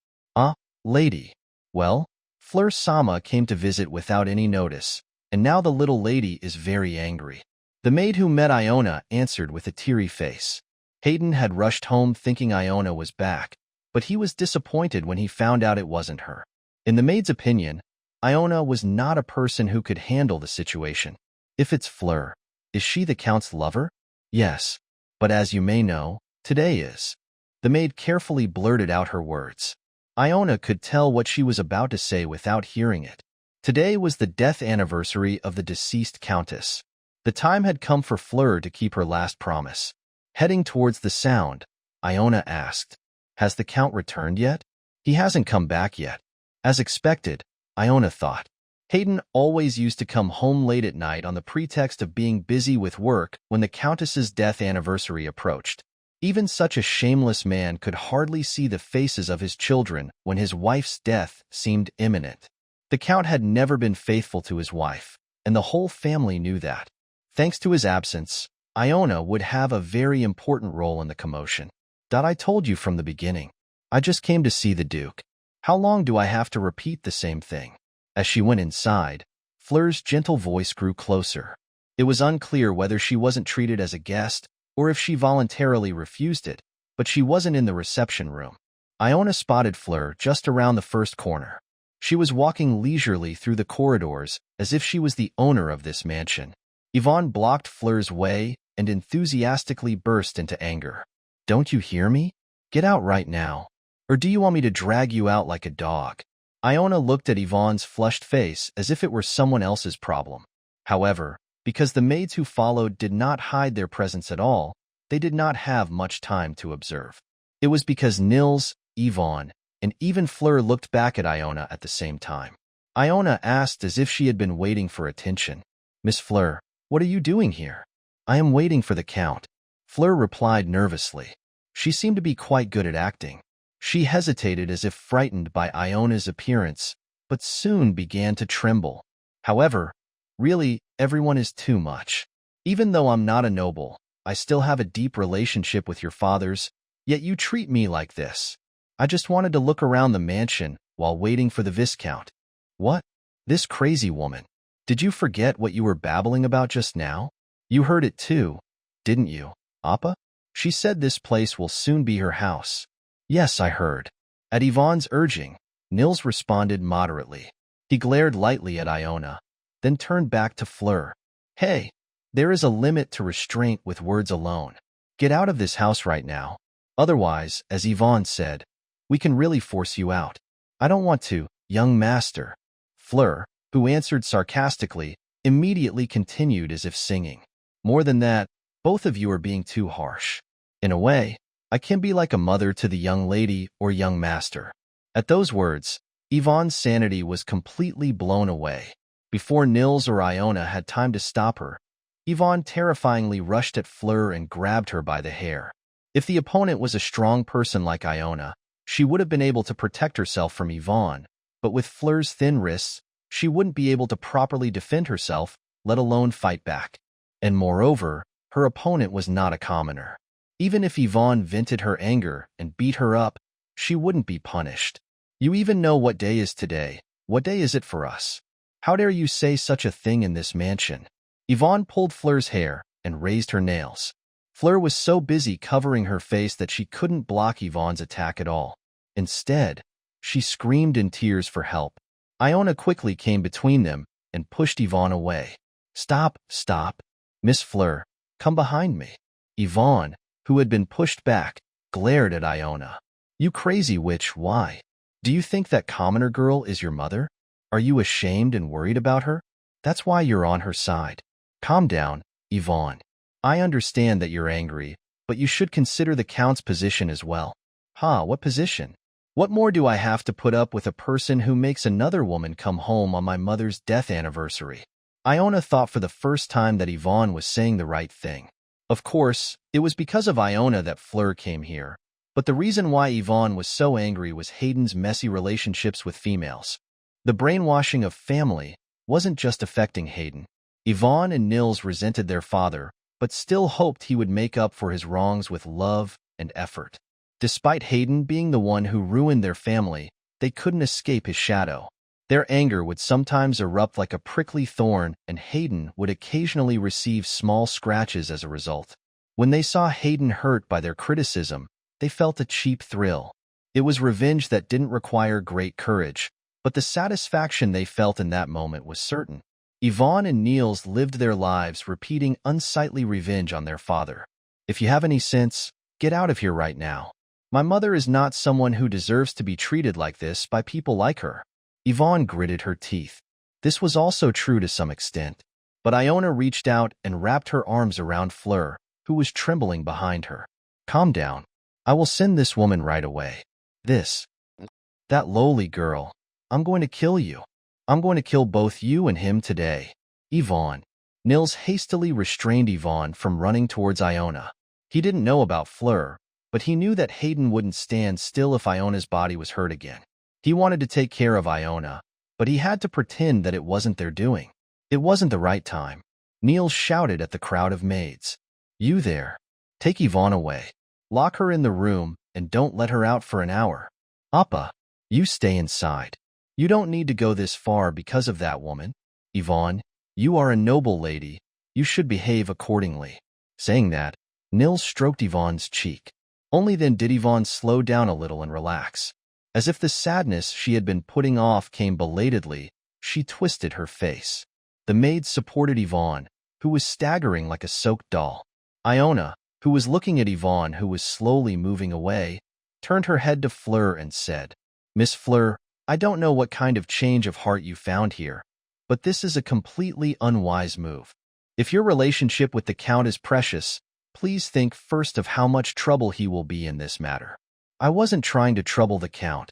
Lady. Well, Fleur-sama came to visit without any notice, and now the little lady is very angry. The maid who met Iona answered with a teary face. Hayden had rushed home thinking Iona was back, but he was disappointed when he found out it wasn't her. In the maid's opinion, Iona was not a person who could handle the situation. If it's Fleur, is she the Count's lover? Yes, but as you may know, today is. The maid carefully blurted out her words. Iona could tell what she was about to say without hearing it. Today was the death anniversary of the deceased countess. The time had come for Fleur to keep her last promise. Heading towards the sound, Iona asked, Has the Count returned yet? He hasn't come back yet. As expected, Iona thought. Hayden always used to come home late at night on the pretext of being busy with work when the Countess's death anniversary approached. Even such a shameless man could hardly see the faces of his children when his wife's death seemed imminent. The Count had never been faithful to his wife, and the whole family knew that. Thanks to his absence, Iona would have a very important role in the commotion. I told you from the beginning. I just came to see the Duke. How long do I have to repeat the same thing? As she went inside, Fleur's gentle voice grew closer. It was unclear whether she wasn't treated as a guest or if she voluntarily refused it, but she wasn't in the reception room. Iona spotted Fleur just around the first corner. She was walking leisurely through the corridors as if she was the owner of this mansion. Yvonne blocked Fleur's way and enthusiastically burst into anger. Don't you hear me? Get out right now. Or do you want me to drag you out like a dog? Iona looked at Yvonne's flushed face as if it were someone else's problem. However, because the maids who followed did not hide their presence at all, they did not have much time to observe. It was because Nils, Yvonne, and even Fleur looked back at Iona at the same time. Iona asked as if she had been waiting for attention. Miss Fleur, what are you doing here? I am waiting for the Count. Fleur replied nervously. She seemed to be quite good at acting. She hesitated as if frightened by Iona's appearance, but soon began to tremble. However, really, everyone is too much. Even though I'm not a noble, I still have a deep relationship with your fathers, yet you treat me like this. I just wanted to look around the mansion while waiting for the Viscount. What? This crazy woman. Did you forget what you were babbling about just now? You heard it too, didn't you, Appa? She said this place will soon be her house. Yes, I heard. At Yvonne's urging, Nils responded moderately. He glared lightly at Iona, then turned back to Fleur. Hey, there is a limit to restraint with words alone. Get out of this house right now. Otherwise, as Yvonne said, we can really force you out. I don't want to, young master. Fleur, who answered sarcastically, immediately continued as if singing. More than that, both of you are being too harsh. In a way, I can be like a mother to the young lady or young master. At those words, Yvonne's sanity was completely blown away. Before Nils or Iona had time to stop her, Yvonne terrifyingly rushed at Fleur and grabbed her by the hair. If the opponent was a strong person like Iona, she would have been able to protect herself from Yvonne, but with Fleur's thin wrists, she wouldn't be able to properly defend herself, let alone fight back. And moreover, her opponent was not a commoner. Even if Yvonne vented her anger and beat her up, she wouldn't be punished. You even know what day is today. What day is it for us? How dare you say such a thing in this mansion? Yvonne pulled Fleur's hair and raised her nails. Fleur was so busy covering her face that she couldn't block Yvonne's attack at all. Instead, she screamed in tears for help. Iona quickly came between them and pushed Yvonne away. Stop, stop. Miss Fleur, come behind me. Yvonne, who had been pushed back, glared at Iona. You crazy witch, why? Do you think that commoner girl is your mother? Are you ashamed and worried about her? That's why you're on her side. Calm down, Yvonne. I understand that you're angry, but you should consider the Count's position as well. What position? What more do I have to put up with a person who makes another woman come home on my mother's death anniversary? Iona thought for the first time that Yvonne was saying the right thing. Of course, it was because of Iona that Fleur came here, but the reason why Yvonne was so angry was Hayden's messy relationships with females. The brainwashing of family wasn't just affecting Hayden. Yvonne and Nils resented their father, but still hoped he would make up for his wrongs with love and effort. Despite Hayden being the one who ruined their family, they couldn't escape his shadow. Their anger would sometimes erupt like a prickly thorn, and Hayden would occasionally receive small scratches as a result. When they saw Hayden hurt by their criticism, they felt a cheap thrill. It was revenge that didn't require great courage, but the satisfaction they felt in that moment was certain. Yvonne and Niels lived their lives repeating unsightly revenge on their father. If you have any sense, get out of here right now. My mother is not someone who deserves to be treated like this by people like her. Yvonne gritted her teeth. This was also true to some extent, but Iona reached out and wrapped her arms around Fleur, who was trembling behind her. Calm down. I will send this woman right away. That lowly girl. I'm going to kill you. I'm going to kill both you and him today. Yvonne. Nils hastily restrained Yvonne from running towards Iona. He didn't know about Fleur, but he knew that Hayden wouldn't stand still if Iona's body was hurt again. He wanted to take care of Iona, but he had to pretend that it wasn't their doing. It wasn't the right time. Nils shouted at the crowd of maids. You there. Take Yvonne away. Lock her in the room and don't let her out for an hour. Appa, you stay inside. You don't need to go this far because of that woman. Yvonne, you are a noble lady. You should behave accordingly. Saying that, Nils stroked Yvonne's cheek. Only then did Yvonne slow down a little and relax. As if the sadness she had been putting off came belatedly, she twisted her face. The maids supported Yvonne, who was staggering like a soaked doll. Iona, who was looking at Yvonne, who was slowly moving away, turned her head to Fleur and said, Miss Fleur, I don't know what kind of change of heart you found here, but this is a completely unwise move. If your relationship with the Count is precious, please think first of how much trouble he will be in this matter. I wasn't trying to trouble the Count.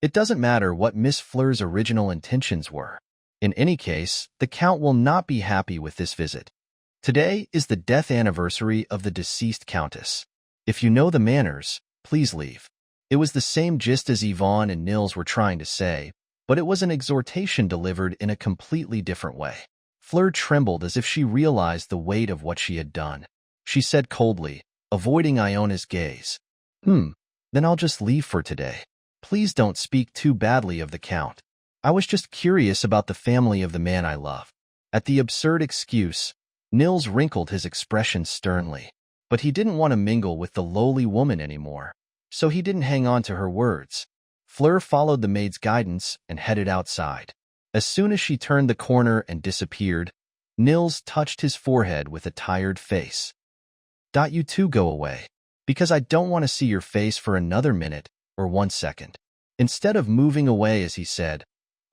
It doesn't matter what Miss Fleur's original intentions were. In any case, the Count will not be happy with this visit. Today is the death anniversary of the deceased Countess. If you know the manners, please leave. It was the same gist as Yvonne and Nils were trying to say, but it was an exhortation delivered in a completely different way. Fleur trembled as if she realized the weight of what she had done. She said coldly, avoiding Iona's gaze, Then I'll just leave for today. Please don't speak too badly of the Count. I was just curious about the family of the man I love. At the absurd excuse, Nils wrinkled his expression sternly, but he didn't want to mingle with the lowly woman anymore. So he didn't hang on to her words. Fleur followed the maid's guidance and headed outside. As soon as she turned the corner and disappeared, Nils touched his forehead with a tired face. You two go away, because I don't want to see your face for another minute or 1 second. Instead of moving away as he said,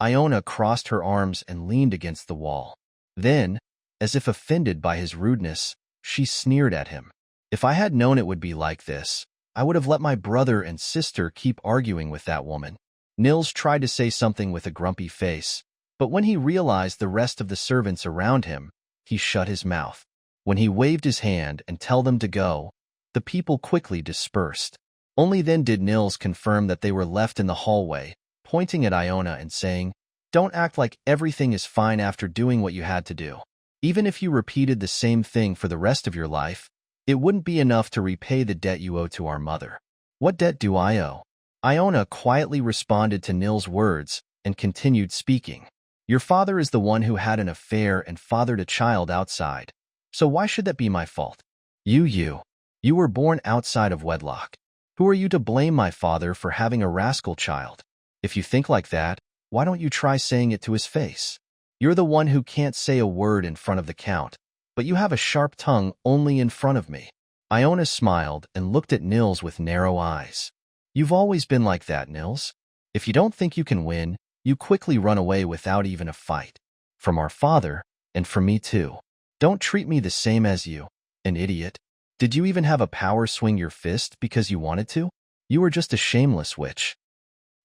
Iona crossed her arms and leaned against the wall. Then, as if offended by his rudeness, she sneered at him. If I had known it would be like this, I would have let my brother and sister keep arguing with that woman. Nils tried to say something with a grumpy face, but when he realized the rest of the servants around him, he shut his mouth. When he waved his hand and told them to go, the people quickly dispersed. Only then did Nils confirm that they were left in the hallway, pointing at Iona and saying, Don't act like everything is fine after doing what you had to do. Even if you repeated the same thing for the rest of your life, it wouldn't be enough to repay the debt you owe to our mother. What debt do I owe? Iona quietly responded to Nils' words and continued speaking. Your father is the one who had an affair and fathered a child outside. So why should that be my fault? You were born outside of wedlock. Who are you to blame my father for having a rascal child? If you think like that, why don't you try saying it to his face? You're the one who can't say a word in front of the Count, but you have a sharp tongue only in front of me. Iona smiled and looked at Nils with narrow eyes. You've always been like that, Nils. If you don't think you can win, you quickly run away without even a fight. From our father, and from me too. Don't treat me the same as you, an idiot. Did you even have a power swing your fist because you wanted to? You were just a shameless witch.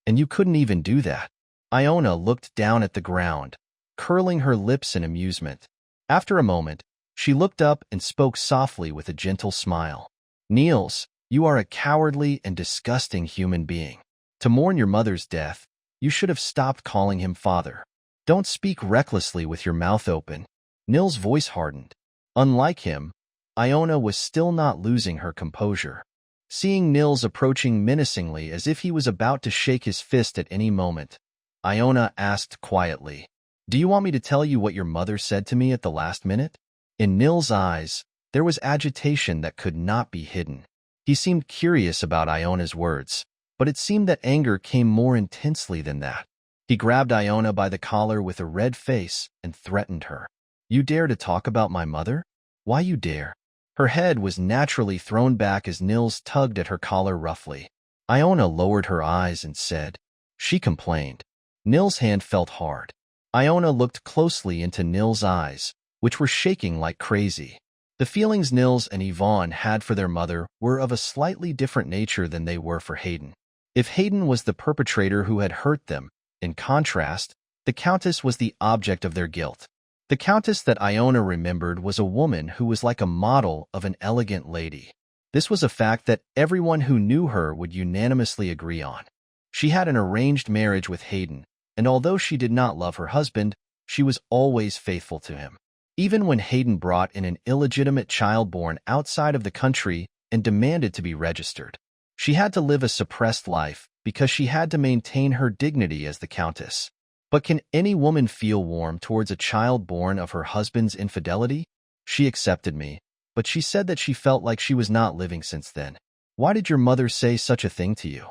And you couldn't even do that. Iona looked down at the ground, curling her lips in amusement. After a moment, she looked up and spoke softly with a gentle smile. Nils, you are a cowardly and disgusting human being. To mourn your mother's death, you should have stopped calling him father. Don't speak recklessly with your mouth open. Nils' voice hardened. Unlike him, Iona was still not losing her composure. Seeing Nils approaching menacingly as if he was about to shake his fist at any moment, Iona asked quietly, Do you want me to tell you what your mother said to me at the last minute? In Nils' eyes, there was agitation that could not be hidden. He seemed curious about Iona's words, but it seemed that anger came more intensely than that. He grabbed Iona by the collar with a red face and threatened her. You dare to talk about my mother? Why you dare? Her head was naturally thrown back as Nils tugged at her collar roughly. Iona lowered her eyes and said, She complained. Nils' hand felt hard. Iona looked closely into Nils' eyes, which were shaking like crazy. The feelings Nils and Yvonne had for their mother were of a slightly different nature than they were for Hayden. If Hayden was the perpetrator who had hurt them, in contrast, the Countess was the object of their guilt. The Countess that Iona remembered was a woman who was like a model of an elegant lady. This was a fact that everyone who knew her would unanimously agree on. She had an arranged marriage with Hayden, and although she did not love her husband, she was always faithful to him. Even when Hayden brought in an illegitimate child born outside of the country and demanded to be registered, she had to live a suppressed life because she had to maintain her dignity as the Countess. But can any woman feel warm towards a child born of her husband's infidelity? She accepted me, but she said that she felt like she was not living since then. Why did your mother say such a thing to you?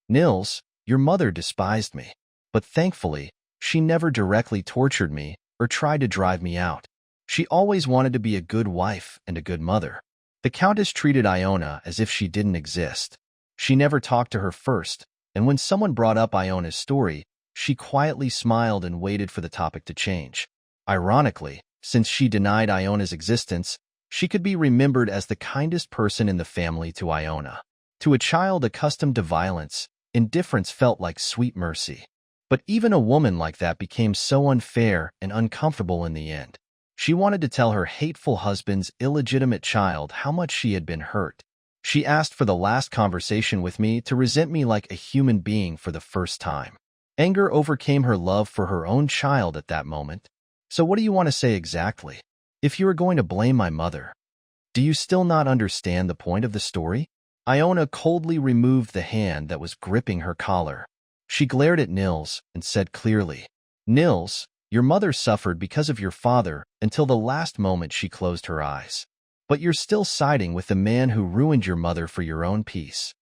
Nils, your mother despised me, but thankfully, she never directly tortured me or tried to drive me out. She always wanted to be a good wife and a good mother. The Countess treated Iona as if she didn't exist. She never talked to her first, and when someone brought up Iona's story, she quietly smiled and waited for the topic to change. Ironically, since she denied Iona's existence, she could be remembered as the kindest person in the family to Iona. To a child accustomed to violence, indifference felt like sweet mercy. But even a woman like that became so unfair and uncomfortable in the end. She wanted to tell her hateful husband's illegitimate child how much she had been hurt. She asked for the last conversation with me to resent me like a human being for the first time. Anger overcame her love for her own child at that moment. So what do you want to say exactly? If you are going to blame my mother, do you still not understand the point of the story? Iona coldly removed the hand that was gripping her collar. She glared at Nils and said clearly, Nils, your mother suffered because of your father until the last moment she closed her eyes. But you're still siding with the man who ruined your mother for your own peace.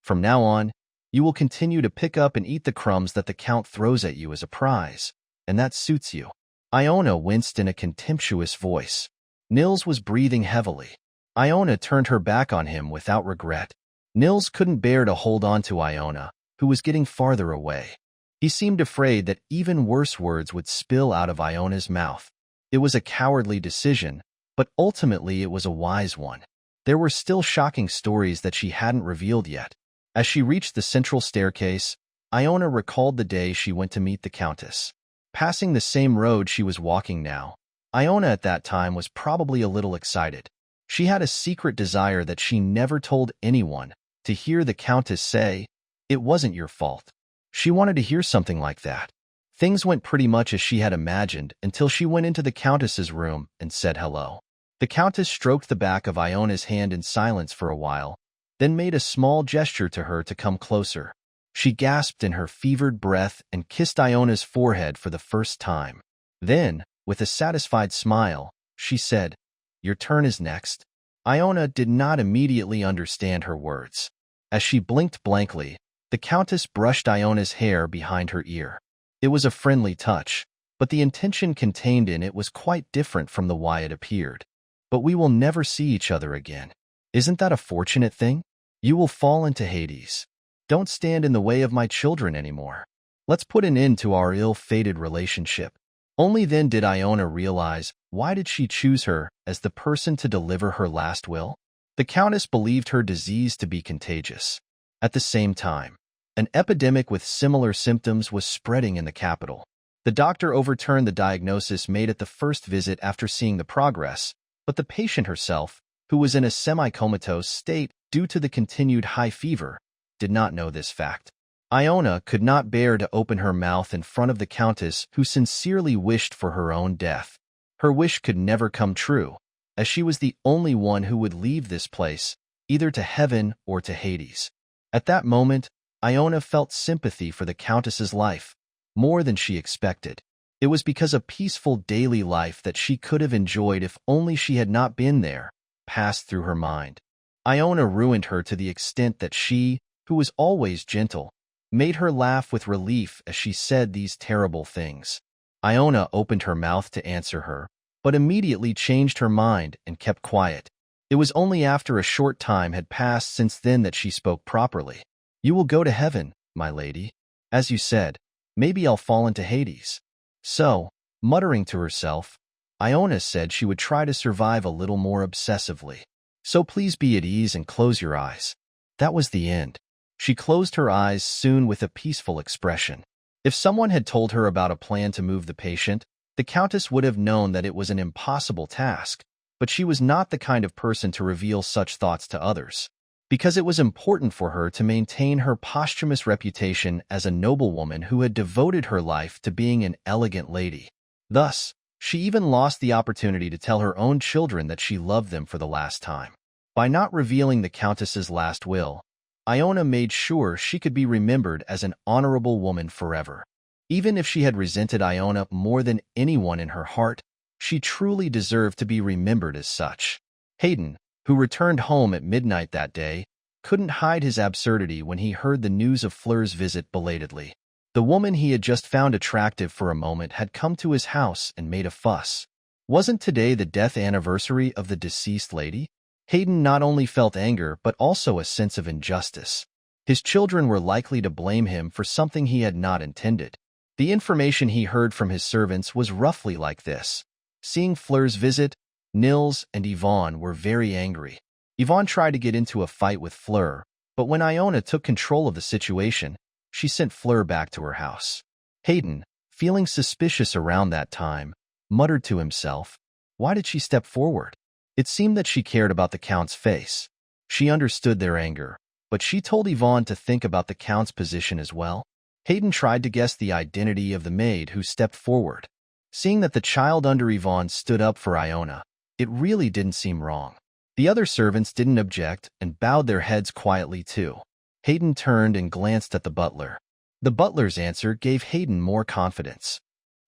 From now on, you will continue to pick up and eat the crumbs that the Count throws at you as a prize, and that suits you. Iona winced in a contemptuous voice. Nils was breathing heavily. Iona turned her back on him without regret. Nils couldn't bear to hold on to Iona, who was getting farther away. He seemed afraid that even worse words would spill out of Iona's mouth. It was a cowardly decision, but ultimately it was a wise one. There were still shocking stories that she hadn't revealed yet. As she reached the central staircase, Iona recalled the day she went to meet the Countess. Passing the same road she was walking now, Iona at that time was probably a little excited. She had a secret desire that she never told anyone, to hear the Countess say, "It wasn't your fault." She wanted to hear something like that. Things went pretty much as she had imagined until she went into the Countess's room and said hello. The Countess stroked the back of Iona's hand in silence for a while, then made a small gesture to her to come closer. She gasped in her fevered breath and kissed Iona's forehead for the first time. Then, with a satisfied smile, she said, "Your turn is next." Iona did not immediately understand her words. As she blinked blankly, the Countess brushed Iona's hair behind her ear. It was a friendly touch, but the intention contained in it was quite different from the why it appeared. "But we will never see each other again. Isn't that a fortunate thing? You will fall into Hades. Don't stand in the way of my children anymore. Let's put an end to our ill-fated relationship." Only then did Iona realize why did she choose her as the person to deliver her last will. The Countess believed her disease to be contagious. At the same time, an epidemic with similar symptoms was spreading in the capital. The doctor overturned the diagnosis made at the first visit after seeing the progress, but the patient herself, who was in a semi-comatose state due to the continued high fever, did not know this fact. Iona could not bear to open her mouth in front of the Countess, who sincerely wished for her own death. Her wish could never come true, as she was the only one who would leave this place, either to heaven or to Hades. At that moment, Iona felt sympathy for the Countess's life, more than she expected. It was because a peaceful daily life that she could have enjoyed if only she had not been there, passed through her mind. Iona ruined her to the extent that she, who was always gentle, made her laugh with relief as she said these terrible things. Iona opened her mouth to answer her, but immediately changed her mind and kept quiet. It was only after a short time had passed since then that she spoke properly. "You will go to heaven, my lady. As you said, maybe I'll fall into Hades." So, muttering to herself, Iona said she would try to survive a little more obsessively. "So please be at ease and close your eyes." That was the end. She closed her eyes soon with a peaceful expression. If someone had told her about a plan to move the patient, the Countess would have known that it was an impossible task, but she was not the kind of person to reveal such thoughts to others, because it was important for her to maintain her posthumous reputation as a noblewoman who had devoted her life to being an elegant lady. Thus, she even lost the opportunity to tell her own children that she loved them for the last time. By not revealing the Countess's last will, Iona made sure she could be remembered as an honorable woman forever. Even if she had resented Iona more than anyone in her heart, she truly deserved to be remembered as such. Hayden, who returned home at midnight that day, couldn't hide his absurdity when he heard the news of Fleur's visit belatedly. The woman he had just found attractive for a moment had come to his house and made a fuss. Wasn't today the death anniversary of the deceased lady? Hayden not only felt anger but also a sense of injustice. His children were likely to blame him for something he had not intended. The information he heard from his servants was roughly like this. Seeing Fleur's visit, Nils and Yvonne were very angry. Yvonne tried to get into a fight with Fleur, but when Iona took control of the situation, she sent Fleur back to her house. Hayden, feeling suspicious around that time, muttered to himself, why did she step forward? It seemed that she cared about the Count's face. She understood their anger, but she told Yvonne to think about the Count's position as well. Hayden tried to guess the identity of the maid who stepped forward. Seeing that the child under Yvonne stood up for Iona, it really didn't seem wrong. The other servants didn't object and bowed their heads quietly too. Hayden turned and glanced at the butler. The butler's answer gave Hayden more confidence.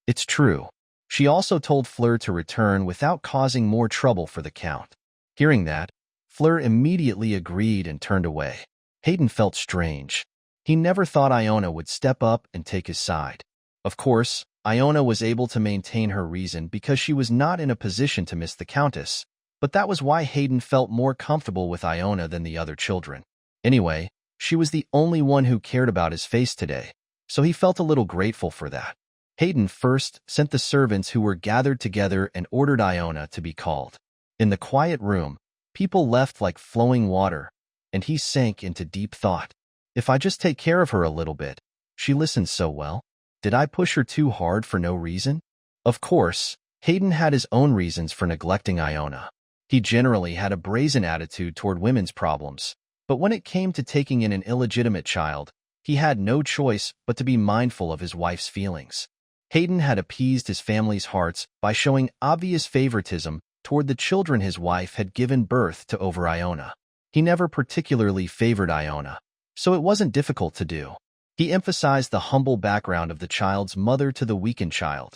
It's true. She also told Fleur to return without causing more trouble for the Count. Hearing that, Fleur immediately agreed and turned away. Hayden felt strange. He never thought Iona would step up and take his side. Of course, Iona was able to maintain her reason because she was not in a position to miss the Countess, but that was why Hayden felt more comfortable with Iona than the other children. Anyway, she was the only one who cared about his face today, so he felt a little grateful for that. Hayden first sent the servants who were gathered together and ordered Iona to be called. In the quiet room, people left like flowing water, and he sank into deep thought. If I just take care of her a little bit, she listens so well. Did I push her too hard for no reason? Of course, Hayden had his own reasons for neglecting Iona. He generally had a brazen attitude toward women's problems, but when it came to taking in an illegitimate child, he had no choice but to be mindful of his wife's feelings. Hayden had appeased his family's hearts by showing obvious favoritism toward the children his wife had given birth to over Iona. He never particularly favored Iona, so it wasn't difficult to do. He emphasized the humble background of the child's mother to the weakened child.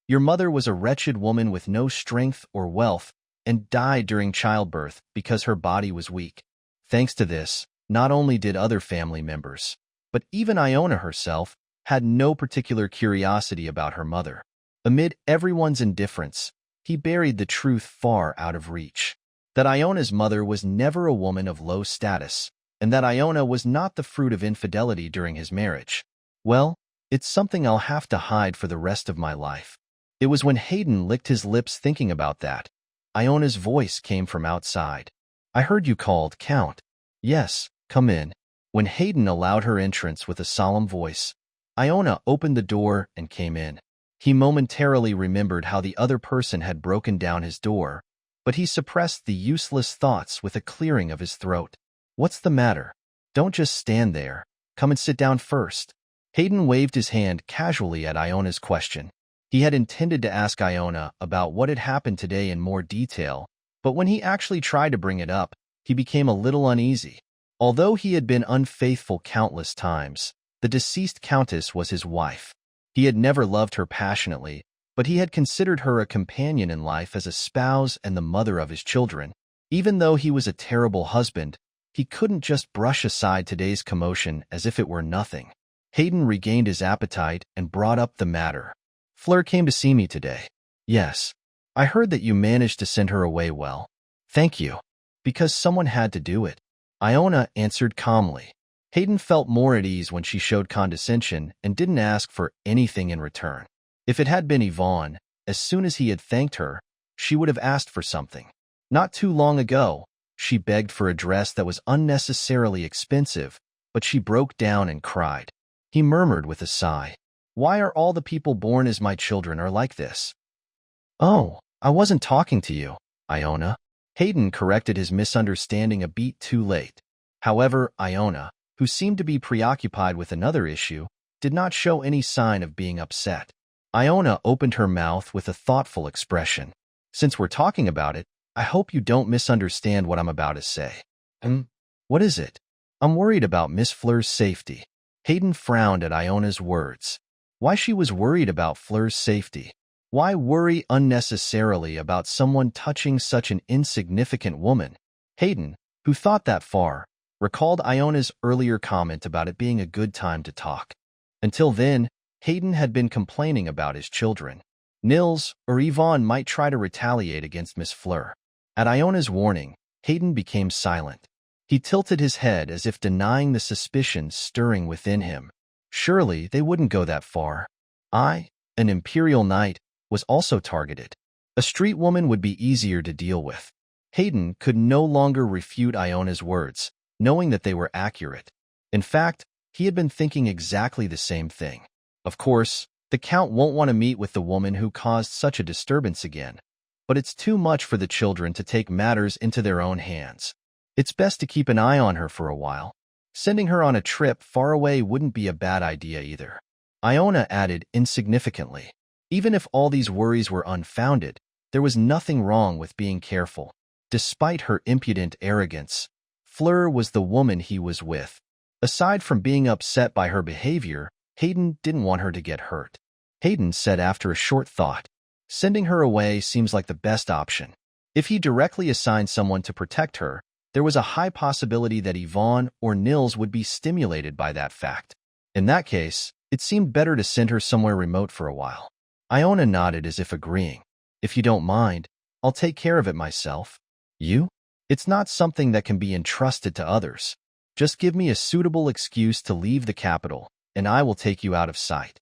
Your mother was a wretched woman with no strength or wealth and died during childbirth because her body was weak. Thanks to this, not only did other family members, but even Iona herself had no particular curiosity about her mother. Amid everyone's indifference, he buried the truth far out of reach. That Iona's mother was never a woman of low status, and that Iona was not the fruit of infidelity during his marriage. Well, it's something I'll have to hide for the rest of my life. It was when Hayden licked his lips thinking about that. Iona's voice came from outside. I heard you called, Count. Yes, come in. When Hayden allowed her entrance with a solemn voice, Iona opened the door and came in. He momentarily remembered how the other person had broken down his door, but he suppressed the useless thoughts with a clearing of his throat. What's the matter? Don't just stand there. Come and sit down first. Hayden waved his hand casually at Iona's question. He had intended to ask Iona about what had happened today in more detail, but when he actually tried to bring it up, he became a little uneasy. Although he had been unfaithful countless times, the deceased countess was his wife. He had never loved her passionately, but he had considered her a companion in life as a spouse and the mother of his children. Even though he was a terrible husband, he couldn't just brush aside today's commotion as if it were nothing. Hayden regained his appetite and brought up the matter. Fleur came to see me today. Yes. I heard that you managed to send her away well. Thank you. Because someone had to do it. Iona answered calmly. Hayden felt more at ease when she showed condescension and didn't ask for anything in return. If it had been Yvonne, as soon as he had thanked her, she would have asked for something. Not too long ago, she begged for a dress that was unnecessarily expensive, but she broke down and cried. He murmured with a sigh. Why are all the people born as my children are like this? Oh, I wasn't talking to you, Iona. Hayden corrected his misunderstanding a beat too late. However, Iona, who seemed to be preoccupied with another issue, did not show any sign of being upset. Iona opened her mouth with a thoughtful expression. Since we're talking about it, I hope you don't misunderstand what I'm about to say. What is it? I'm worried about Miss Fleur's safety. Hayden frowned at Iona's words. Why she was worried about Fleur's safety? Why worry unnecessarily about someone touching such an insignificant woman? Hayden, who thought that far, recalled Iona's earlier comment about it being a good time to talk. Until then, Hayden had been complaining about his children. Nils or Yvonne might try to retaliate against Miss Fleur. At Iona's warning, Hayden became silent. He tilted his head as if denying the suspicion stirring within him. Surely they wouldn't go that far. An imperial knight, was also targeted. A street woman would be easier to deal with. Hayden could no longer refute Iona's words, knowing that they were accurate. In fact, he had been thinking exactly the same thing. Of course, the Count won't want to meet with the woman who caused such a disturbance again, but it's too much for the children to take matters into their own hands. It's best to keep an eye on her for a while. Sending her on a trip far away wouldn't be a bad idea either. Iona added insignificantly. Even if all these worries were unfounded, there was nothing wrong with being careful. Despite her impudent arrogance, Fleur was the woman he was with. Aside from being upset by her behavior, Hayden didn't want her to get hurt. Hayden said after a short thought, sending her away seems like the best option. If he directly assigned someone to protect her, there was a high possibility that Yvonne or Nils would be stimulated by that fact. In that case, it seemed better to send her somewhere remote for a while. Iona nodded as if agreeing. If you don't mind, I'll take care of it myself. You? It's not something that can be entrusted to others. Just give me a suitable excuse to leave the capital, and I will take you out of sight.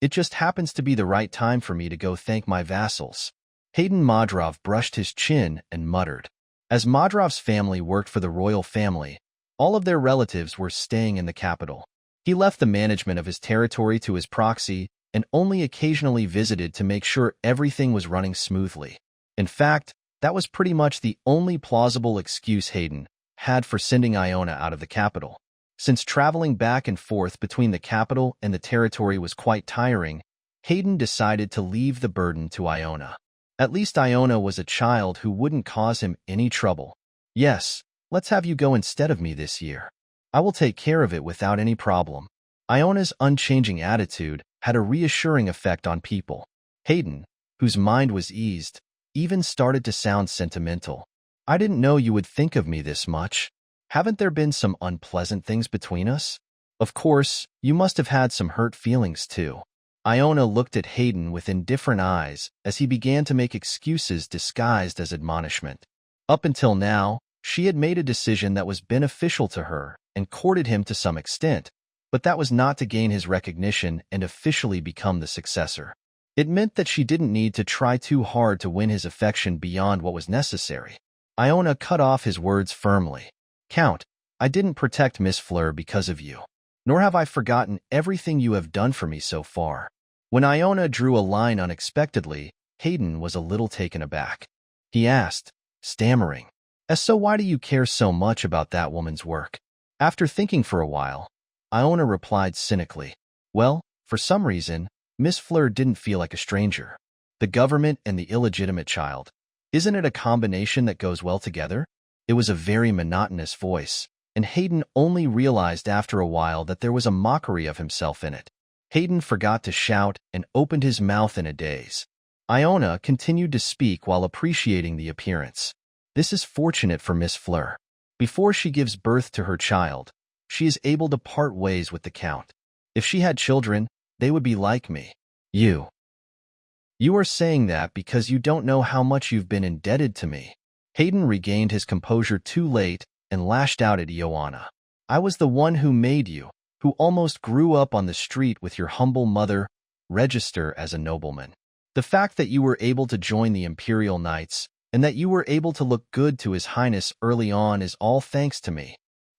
It just happens to be the right time for me to go thank my vassals. Hayden Modrov brushed his chin and muttered. As Modrov's family worked for the royal family, all of their relatives were staying in the capital. He left the management of his territory to his proxy and only occasionally visited to make sure everything was running smoothly. In fact, that was pretty much the only plausible excuse Hayden had for sending Iona out of the capital. Since traveling back and forth between the capital and the territory was quite tiring, Hayden decided to leave the burden to Iona. At least Iona was a child who wouldn't cause him any trouble. Yes, let's have you go instead of me this year. I will take care of it without any problem. Iona's unchanging attitude had a reassuring effect on people. Hayden, whose mind was eased, even started to sound sentimental. I didn't know you would think of me this much. Haven't there been some unpleasant things between us? Of course, you must have had some hurt feelings too. Iona looked at Hayden with indifferent eyes as he began to make excuses disguised as admonishment. Up until now, she had made a decision that was beneficial to her and courted him to some extent, but that was not to gain his recognition and officially become the successor. It meant that she didn't need to try too hard to win his affection beyond what was necessary. Iona cut off his words firmly. Count, I didn't protect Miss Fleur because of you, nor have I forgotten everything you have done for me so far. When Iona drew a line unexpectedly, Hayden was a little taken aback. He asked, stammering, So why do you care so much about that woman's work? After thinking for a while, Iona replied cynically, Well, for some reason, Miss Fleur didn't feel like a stranger. The government and the illegitimate child. Isn't it a combination that goes well together? It was a very monotonous voice, and Hayden only realized after a while that there was a mockery of himself in it. Hayden forgot to shout and opened his mouth in a daze. Iona continued to speak while appreciating the appearance. This is fortunate for Miss Fleur. Before she gives birth to her child, she is able to part ways with the Count. If she had children, they would be like me. You are saying that because you don't know how much you've been indebted to me. Hayden regained his composure too late and lashed out at Ioana. I was the one who made you, who almost grew up on the street with your humble mother, register as a nobleman. The fact that you were able to join the Imperial Knights and that you were able to look good to His Highness early on is all thanks to me.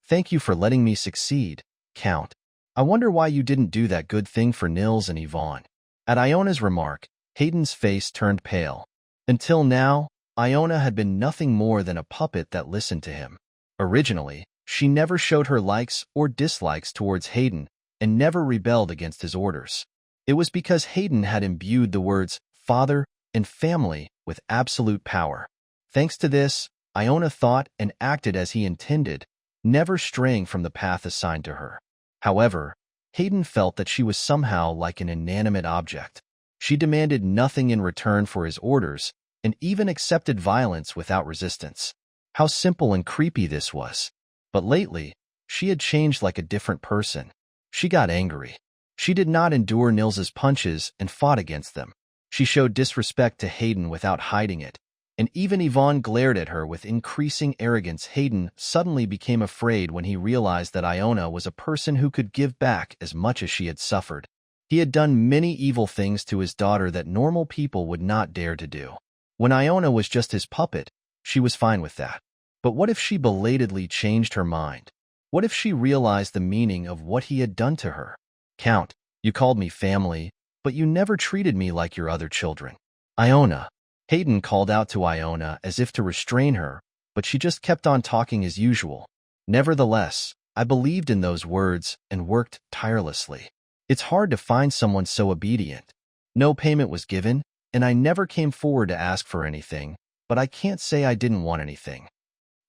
Thank you for letting me succeed, Count. I wonder why you didn't do that good thing for Nils and Yvonne. At Iona's remark, Hayden's face turned pale. Until now, Iona had been nothing more than a puppet that listened to him. Originally, she never showed her likes or dislikes towards Hayden and never rebelled against his orders. It was because Hayden had imbued the words father and family with absolute power. Thanks to this, Iona thought and acted as he intended, never straying from the path assigned to her. However, Hayden felt that she was somehow like an inanimate object. She demanded nothing in return for his orders and even accepted violence without resistance. How simple and creepy this was. But lately, she had changed like a different person. She got angry. She did not endure Nils's punches and fought against them. She showed disrespect to Hayden without hiding it, and even Yvonne glared at her with increasing arrogance. Hayden suddenly became afraid when he realized that Iona was a person who could give back as much as she had suffered. He had done many evil things to his daughter that normal people would not dare to do. When Iona was just his puppet, she was fine with that. But what if she belatedly changed her mind? What if she realized the meaning of what he had done to her? Count, you called me family, but you never treated me like your other children. Iona. Hayden called out to Iona as if to restrain her, but she just kept on talking as usual. Nevertheless, I believed in those words and worked tirelessly. It's hard to find someone so obedient. No payment was given, and I never came forward to ask for anything, but I can't say I didn't want anything.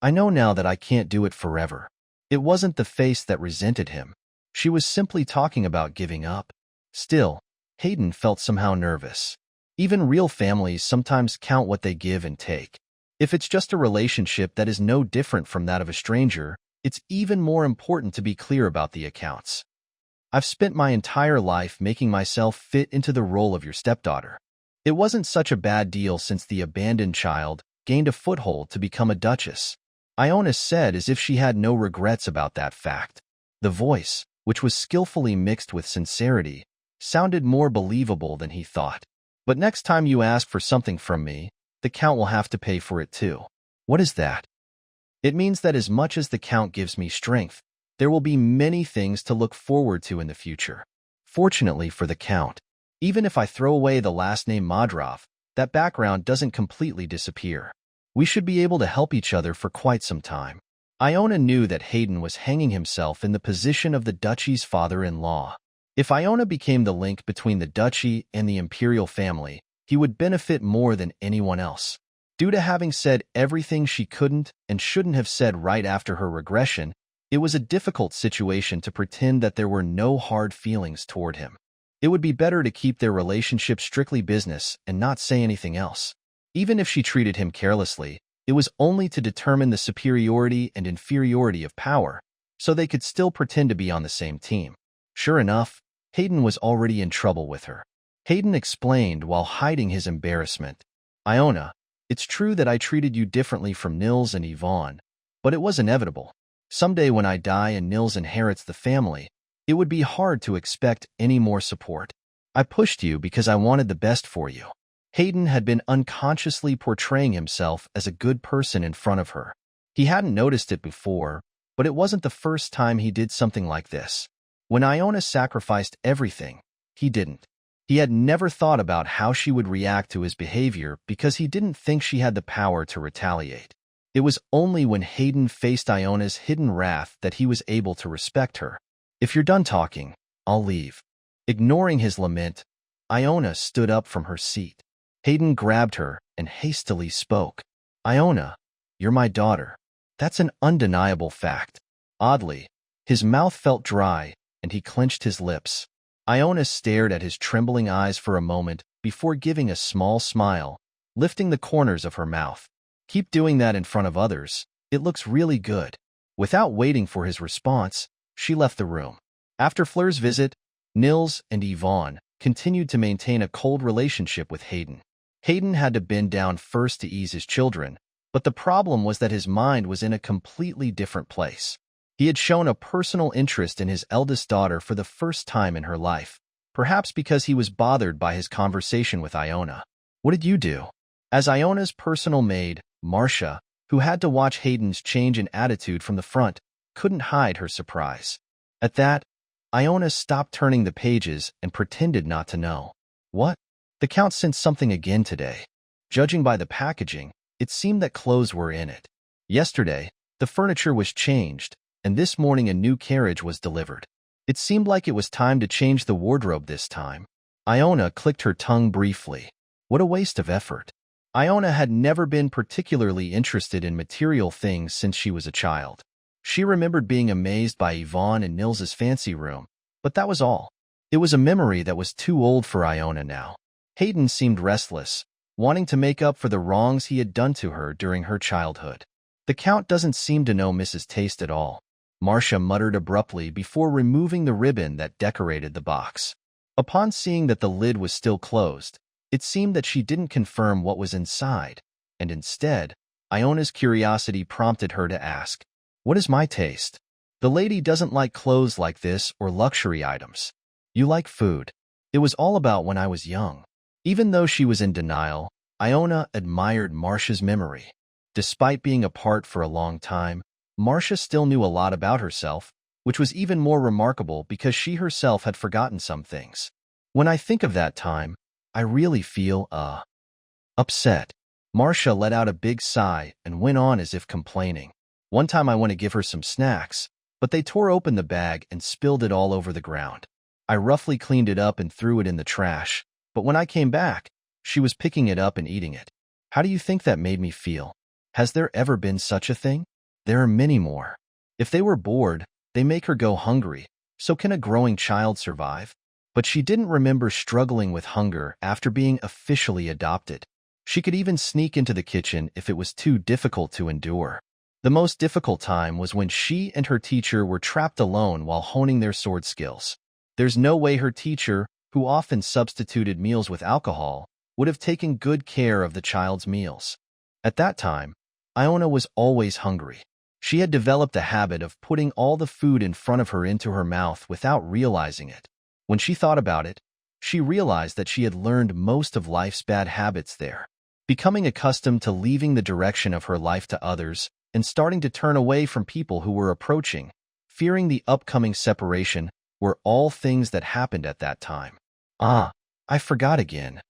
I know now that I can't do it forever. It wasn't the face that resented him. She was simply talking about giving up. Still, Hayden felt somehow nervous. Even real families sometimes count what they give and take. If it's just a relationship that is no different from that of a stranger, it's even more important to be clear about the accounts. I've spent my entire life making myself fit into the role of your stepdaughter. It wasn't such a bad deal since the abandoned child gained a foothold to become a duchess. Iona said as if she had no regrets about that fact. The voice, which was skillfully mixed with sincerity, sounded more believable than he thought. But next time you ask for something from me, the Count will have to pay for it too. What is that? It means that as much as the Count gives me strength, there will be many things to look forward to in the future. Fortunately for the Count, even if I throw away the last name Madrov, that background doesn't completely disappear. We should be able to help each other for quite some time. Iona knew that Hayden was hanging himself in the position of the duchy's father-in-law. If Iona became the link between the duchy and the imperial family, he would benefit more than anyone else. Due to having said everything she couldn't and shouldn't have said right after her regression, It was a difficult situation to pretend that there were no hard feelings toward him. It would be better to keep their relationship strictly business and not say anything else. Even if she treated him carelessly, it was only to determine the superiority and inferiority of power, so they could still pretend to be on the same team. Sure enough, Hayden was already in trouble with her. Hayden explained while hiding his embarrassment. Iona, it's true that I treated you differently from Nils and Yvonne, but it was inevitable. Someday when I die and Nils inherits the family, it would be hard to expect any more support. I pushed you because I wanted the best for you. Hayden had been unconsciously portraying himself as a good person in front of her. He hadn't noticed it before, but it wasn't the first time he did something like this. When Iona sacrificed everything, he didn't. He had never thought about how she would react to his behavior because he didn't think she had the power to retaliate. It was only when Hayden faced Iona's hidden wrath that he was able to respect her. If you're done talking, I'll leave. Ignoring his lament, Iona stood up from her seat. Hayden grabbed her and hastily spoke. Iona, you're my daughter. That's an undeniable fact. Oddly, his mouth felt dry and he clenched his lips. Iona stared at his trembling eyes for a moment before giving a small smile, lifting the corners of her mouth. Keep doing that in front of others. It looks really good. Without waiting for his response, she left the room. After Fleur's visit, Nils and Yvonne continued to maintain a cold relationship with Hayden. Hayden had to bend down first to ease his children, but the problem was that his mind was in a completely different place. He had shown a personal interest in his eldest daughter for the first time in her life, perhaps because he was bothered by his conversation with Iona. What did you do? As Iona's personal maid, Marcia, who had to watch Hayden's change in attitude from the front, couldn't hide her surprise. At that, Iona stopped turning the pages and pretended not to know. What? The Count sent something again today. Judging by the packaging, it seemed that clothes were in it. Yesterday, the furniture was changed, and this morning a new carriage was delivered. It seemed like it was time to change the wardrobe this time. Iona clicked her tongue briefly. What a waste of effort. Iona had never been particularly interested in material things since she was a child. She remembered being amazed by Yvonne and Nils's fancy room, but that was all. It was a memory that was too old for Iona now. Hayden seemed restless, wanting to make up for the wrongs he had done to her during her childhood. The Count doesn't seem to know Mrs. Taste at all, Marcia muttered abruptly before removing the ribbon that decorated the box. Upon seeing that the lid was still closed, it seemed that she didn't confirm what was inside, and instead, Iona's curiosity prompted her to ask, what is my taste? The lady doesn't like clothes like this or luxury items. You like food. It was all about when I was young. Even though she was in denial, Iona admired Marcia's memory. Despite being apart for a long time, Marcia still knew a lot about herself, which was even more remarkable because she herself had forgotten some things. When I think of that time, I really feel, upset. Marcia let out a big sigh and went on as if complaining. One time I went to give her some snacks, but they tore open the bag and spilled it all over the ground. I roughly cleaned it up and threw it in the trash, but when I came back, she was picking it up and eating it. How do you think that made me feel? Has there ever been such a thing? There are many more. If they were bored, they make her go hungry, so can a growing child survive? But she didn't remember struggling with hunger after being officially adopted. She could even sneak into the kitchen if it was too difficult to endure. The most difficult time was when she and her teacher were trapped alone while honing their sword skills. There's no way her teacher, who often substituted meals with alcohol, would have taken good care of the child's meals. At that time, Iona was always hungry. She had developed a habit of putting all the food in front of her into her mouth without realizing it. When she thought about it, she realized that she had learned most of life's bad habits there. Becoming accustomed to leaving the direction of her life to others and starting to turn away from people who were approaching, fearing the upcoming separation, were all things that happened at that time. I forgot again.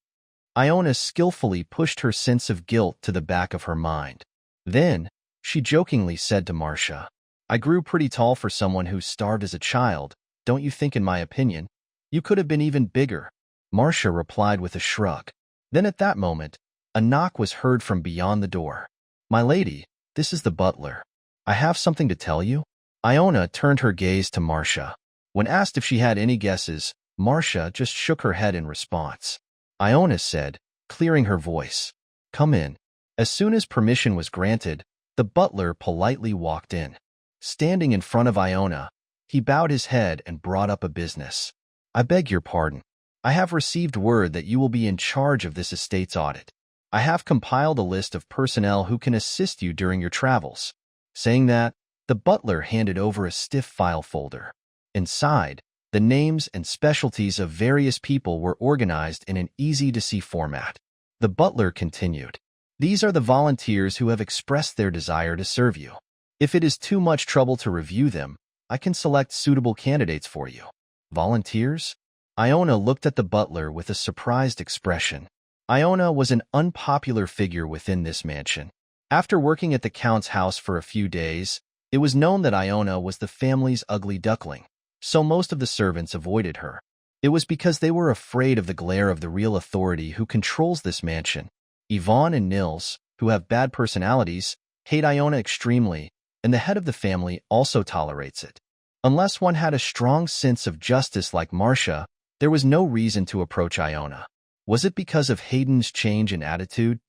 Iona skillfully pushed her sense of guilt to the back of her mind. Then, she jokingly said to Marcia, I grew pretty tall for someone who starved as a child, don't you think in my opinion? You could have been even bigger. Marcia replied with a shrug. Then at that moment, a knock was heard from beyond the door. My lady, this is the butler. I have something to tell you. Iona turned her gaze to Marcia. When asked if she had any guesses, Marcia just shook her head in response. Iona said, clearing her voice, "Come in." As soon as permission was granted, the butler politely walked in. Standing in front of Iona, he bowed his head and brought up a business. "I beg your pardon. I have received word that you will be in charge of this estate's audit. I have compiled a list of personnel who can assist you during your travels." Saying that, the butler handed over a stiff file folder. Inside, the names and specialties of various people were organized in an easy-to-see format. The butler continued, "These are the volunteers who have expressed their desire to serve you. If it is too much trouble to review them, I can select suitable candidates for you." Volunteers? Iona looked at the butler with a surprised expression. Iona was an unpopular figure within this mansion. After working at the Count's house for a few days, it was known that Iona was the family's ugly duckling, so most of the servants avoided her. It was because they were afraid of the glare of the real authority who controls this mansion. Yvonne and Nils, who have bad personalities, hate Iona extremely, and the head of the family also tolerates it. Unless one had a strong sense of justice like Marcia, there was no reason to approach Iona. Was it because of Hayden's change in attitude?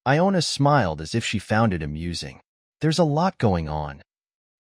Iona smiled as if she found it amusing. "There's a lot going on."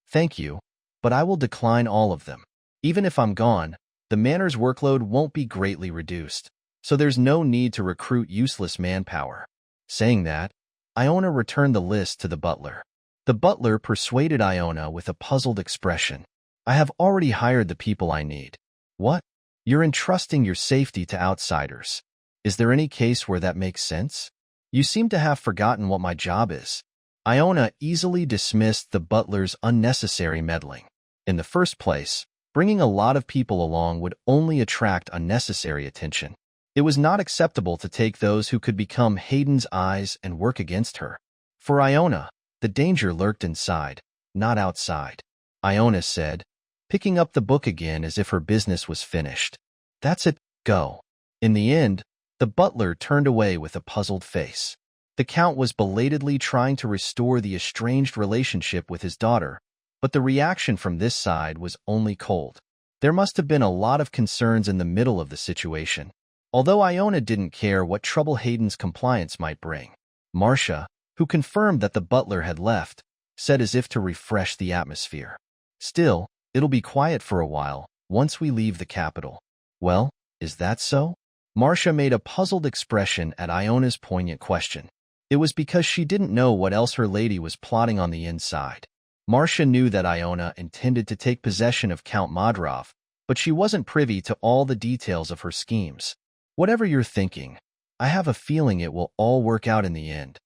"Thank you, but I will decline all of them. Even if I'm gone, the manor's workload won't be greatly reduced, so there's no need to recruit useless manpower." Saying that, Iona returned the list to the butler. The butler persuaded Iona with a puzzled expression. "I have already hired the people I need." "What? You're entrusting your safety to outsiders. Is there any case where that makes sense? You seem to have forgotten what my job is." Iona easily dismissed the butler's unnecessary meddling. In the first place, bringing a lot of people along would only attract unnecessary attention. It was not acceptable to take those who could become Hayden's eyes and work against her. For Iona, the danger lurked inside, not outside. Iona said, picking up the book again as if her business was finished. "That's it, go." In the end, the butler turned away with a puzzled face. The Count was belatedly trying to restore the estranged relationship with his daughter, but the reaction from this side was only cold. There must have been a lot of concerns in the middle of the situation. Although Iona didn't care what trouble Hayden's compliance might bring. Marcia, who confirmed that the butler had left, said as if to refresh the atmosphere. "Still, it'll be quiet for a while, once we leave the capital." "Well, is that so?" Marcia made a puzzled expression at Iona's poignant question. It was because she didn't know what else her lady was plotting on the inside. Marcia knew that Iona intended to take possession of Count Modrov, but she wasn't privy to all the details of her schemes. "Whatever you're thinking, I have a feeling it will all work out in the end."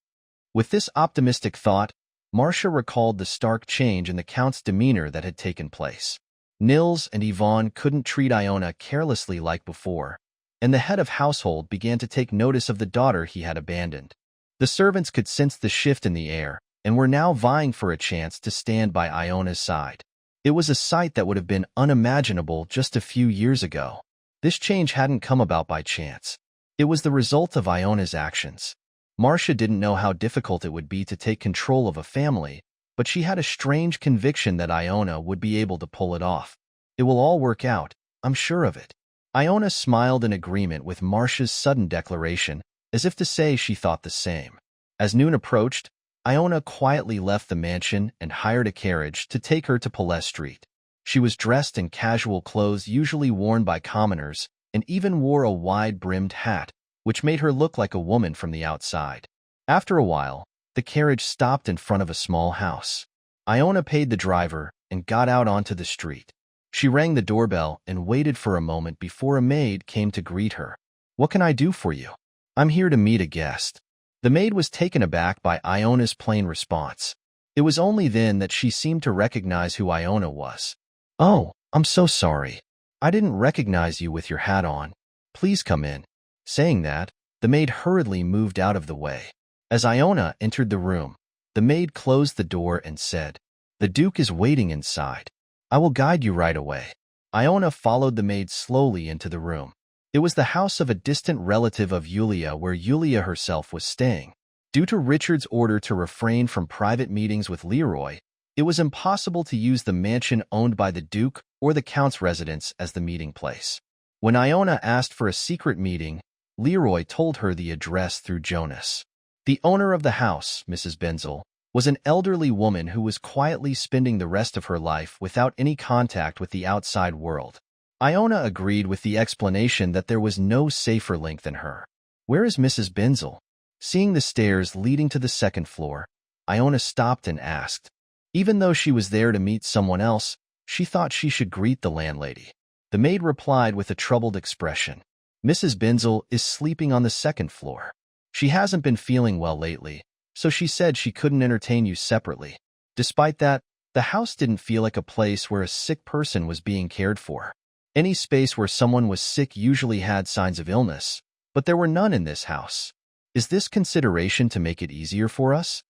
With this optimistic thought, Marcia recalled the stark change in the Count's demeanor that had taken place. Nils and Yvonne couldn't treat Iona carelessly like before, and the head of household began to take notice of the daughter he had abandoned. The servants could sense the shift in the air, and were now vying for a chance to stand by Iona's side. It was a sight that would have been unimaginable just a few years ago. This change hadn't come about by chance. It was the result of Iona's actions. Marcia didn't know how difficult it would be to take control of a family, but she had a strange conviction that Iona would be able to pull it off. "It will all work out, I'm sure of it." Iona smiled in agreement with Marcia's sudden declaration, as if to say she thought the same. As noon approached, Iona quietly left the mansion and hired a carriage to take her to Palais Street. She was dressed in casual clothes usually worn by commoners, and even wore a wide-brimmed hat, which made her look like a woman from the outside. After a while, the carriage stopped in front of a small house. Iona paid the driver and got out onto the street. She rang the doorbell and waited for a moment before a maid came to greet her. "What can I do for you?" "I'm here to meet a guest." The maid was taken aback by Iona's plain response. It was only then that she seemed to recognize who Iona was. "Oh, I'm so sorry. I didn't recognize you with your hat on. Please come in." Saying that, the maid hurriedly moved out of the way. As Iona entered the room, the maid closed the door and said, "The Duke is waiting inside. I will guide you right away." Iona followed the maid slowly into the room. It was the house of a distant relative of Yulia where Yulia herself was staying. Due to Richard's order to refrain from private meetings with Leroy, It was impossible to use the mansion owned by the Duke or the Count's residence as the meeting place. When Iona asked for a secret meeting, Leroy told her the address through Jonas. The owner of the house, Mrs. Benzel, was an elderly woman who was quietly spending the rest of her life without any contact with the outside world. Iona agreed with the explanation that there was no safer link than her. "Where is Mrs. Benzel?" Seeing the stairs leading to the second floor, Iona stopped and asked. Even though she was there to meet someone else, she thought she should greet the landlady. The maid replied with a troubled expression. "Mrs. Benzel is sleeping on the second floor. She hasn't been feeling well lately, so she said she couldn't entertain you separately." Despite that, the house didn't feel like a place where a sick person was being cared for. Any space where someone was sick usually had signs of illness, but there were none in this house. Is this consideration to make it easier for us?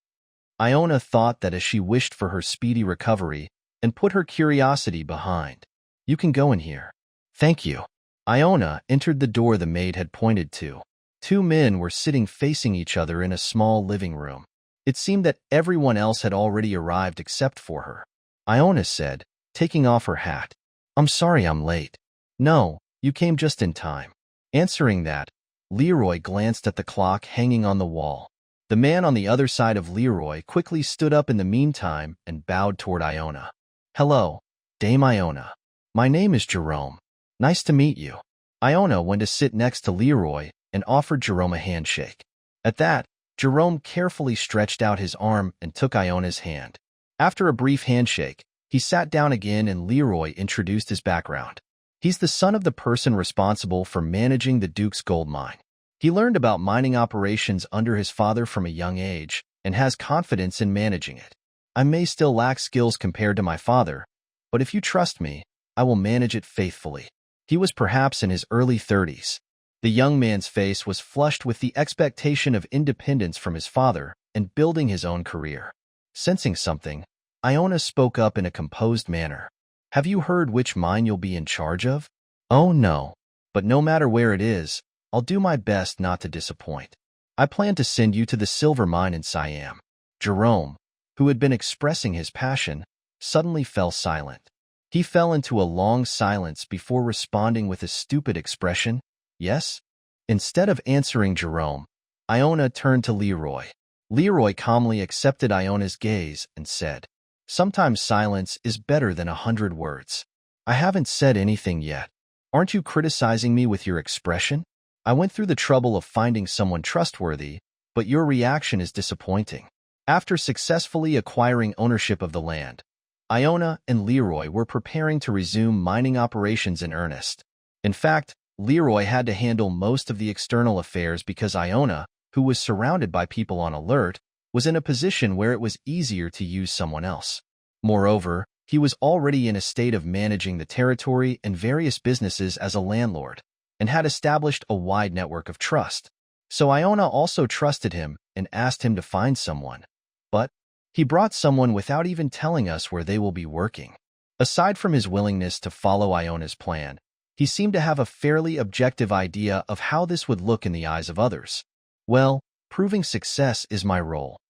Iona thought that as she wished for her speedy recovery and put her curiosity behind. "You can go in here." "Thank you." Iona entered the door the maid had pointed to. Two men were sitting facing each other in a small living room. It seemed that everyone else had already arrived except for her. Iona said, taking off her hat, "I'm sorry I'm late." "No, you came just in time." Answering that, Leroy glanced at the clock hanging on the wall. The man on the other side of Leroy quickly stood up in the meantime and bowed toward Iona. "Hello, Dame Iona. My name is Jerome. Nice to meet you." Iona went to sit next to Leroy and offered Jerome a handshake. At that, Jerome carefully stretched out his arm and took Iona's hand. After a brief handshake, he sat down again and Leroy introduced his background. He's the son of the person responsible for managing the Duke's gold mine. He learned about mining operations under his father from a young age and has confidence in managing it. "I may still lack skills compared to my father, but if you trust me, I will manage it faithfully." He was perhaps in his early 30s. The young man's face was flushed with the expectation of independence from his father and building his own career. Sensing something, Iona spoke up in a composed manner. "Have you heard which mine you'll be in charge of?" "Oh no, but no matter where it is, I'll do my best not to disappoint. I plan to send you to the silver mine in Siam." Jerome, who had been expressing his passion, suddenly fell silent. He fell into a long silence before responding with a stupid expression, "Yes?" Instead of answering Jerome, Iona turned to Leroy. Leroy calmly accepted Iona's gaze and said, "Sometimes silence is better than 100 words. I haven't said anything yet. Aren't you criticizing me with your expression? I went through the trouble of finding someone trustworthy, but your reaction is disappointing." After successfully acquiring ownership of the land, Iona and Leroy were preparing to resume mining operations in earnest. In fact, Leroy had to handle most of the external affairs because Iona, who was surrounded by people on alert, was in a position where it was easier to use someone else. Moreover, he was already in a state of managing the territory and various businesses as a landlord, and had established a wide network of trust. So Iona also trusted him and asked him to find someone. But he brought someone without even telling us where they will be working. Aside from his willingness to follow Iona's plan, he seemed to have a fairly objective idea of how this would look in the eyes of others. "Well, proving success is my role."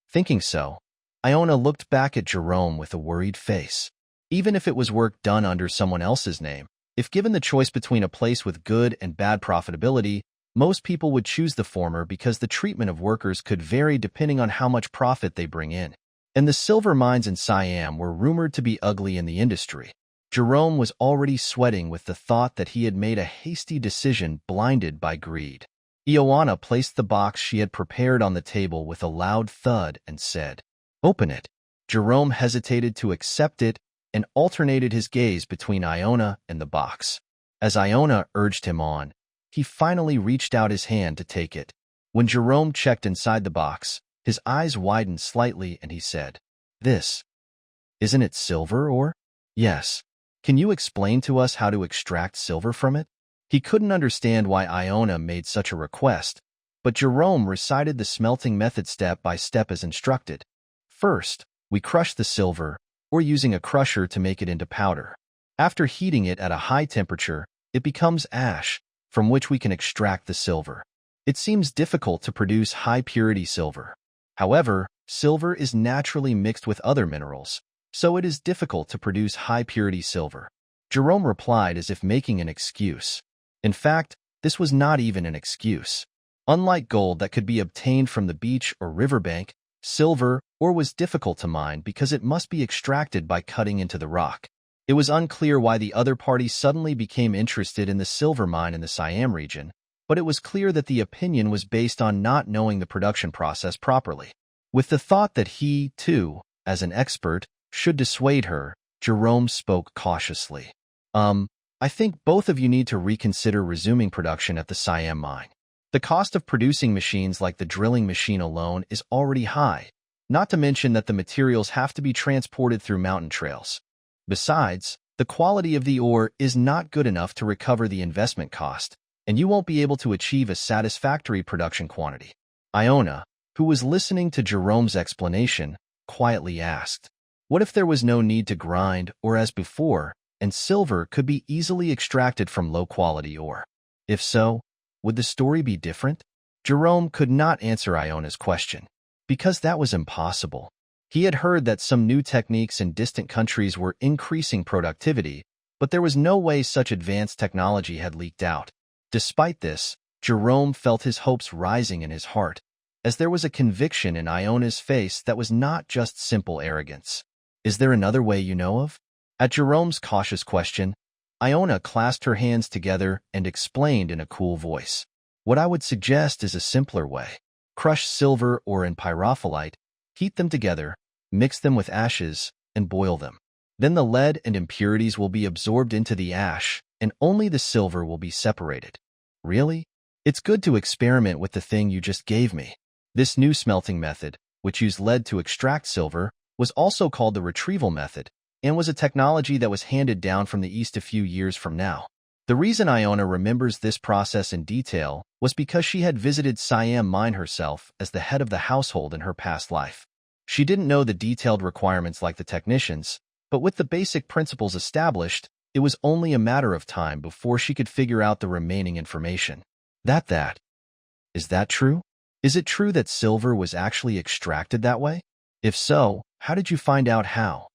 Thinking so, Iona looked back at Jerome with a worried face. Even if it was work done under someone else's name, if given the choice between a place with good and bad profitability, most people would choose the former because the treatment of workers could vary depending on how much profit they bring in. And the silver mines in Siam were rumored to be ugly in the industry. Jerome was already sweating with the thought that he had made a hasty decision blinded by greed. Ioana placed the box she had prepared on the table with a loud thud and said, "Open it." Jerome hesitated to accept it and alternated his gaze between Iona and the box. As Iona urged him on, he finally reached out his hand to take it. When Jerome checked inside the box, his eyes widened slightly and he said, Isn't it silver or?" "Yes. Can you explain to us how to extract silver from it?" He couldn't understand why Iona made such a request, but Jerome recited the smelting method step by step as instructed. "First, we crush the silver, or using a crusher to make it into powder. After heating it at a high temperature, it becomes ash, from which we can extract the silver. It seems difficult to produce high-purity silver. However, silver is naturally mixed with other minerals, so it is difficult to produce high-purity silver. Jerome replied as if making an excuse. In fact, this was not even an excuse. Unlike gold that could be obtained from the beach or riverbank, silver ore was difficult to mine because it must be extracted by cutting into the rock. It was unclear why the other party suddenly became interested in the silver mine in the Siam region, but it was clear that the opinion was based on not knowing the production process properly. With the thought that he, too, as an expert, should dissuade her, Jerome spoke cautiously. I think both of you need to reconsider resuming production at the Siam mine. The cost of producing machines like the drilling machine alone is already high, not to mention that the materials have to be transported through mountain trails. Besides, the quality of the ore is not good enough to recover the investment cost, and you won't be able to achieve a satisfactory production quantity. Iona, who was listening to Jerome's explanation, quietly asked, "What if there was no need to grind, or as before, and silver could be easily extracted from low-quality ore? If so, would the story be different?" Jerome could not answer Iona's question, because that was impossible. He had heard that some new techniques in distant countries were increasing productivity, but there was no way such advanced technology had leaked out. Despite this, Jerome felt his hopes rising in his heart, as there was a conviction in Iona's face that was not just simple arrogance. "Is there another way you know of?" At Jerome's cautious question, Iona clasped her hands together and explained in a cool voice, "What I would suggest is a simpler way. Crush silver ore and pyrophyllite, heat them together, mix them with ashes, and boil them. Then the lead and impurities will be absorbed into the ash, and only the silver will be separated." "Really? It's good to experiment with the thing you just gave me." This new smelting method, which used lead to extract silver, was also called the retrieval method, and was a technology that was handed down from the East a few years from now. The reason Iona remembers this process in detail was because she had visited Siam mine herself as the head of the household in her past life. She didn't know the detailed requirements like the technicians, but with the basic principles established, it was only a matter of time before she could figure out the remaining information. Is that true? Is it true that silver was actually extracted that way? If so, how did you find out how?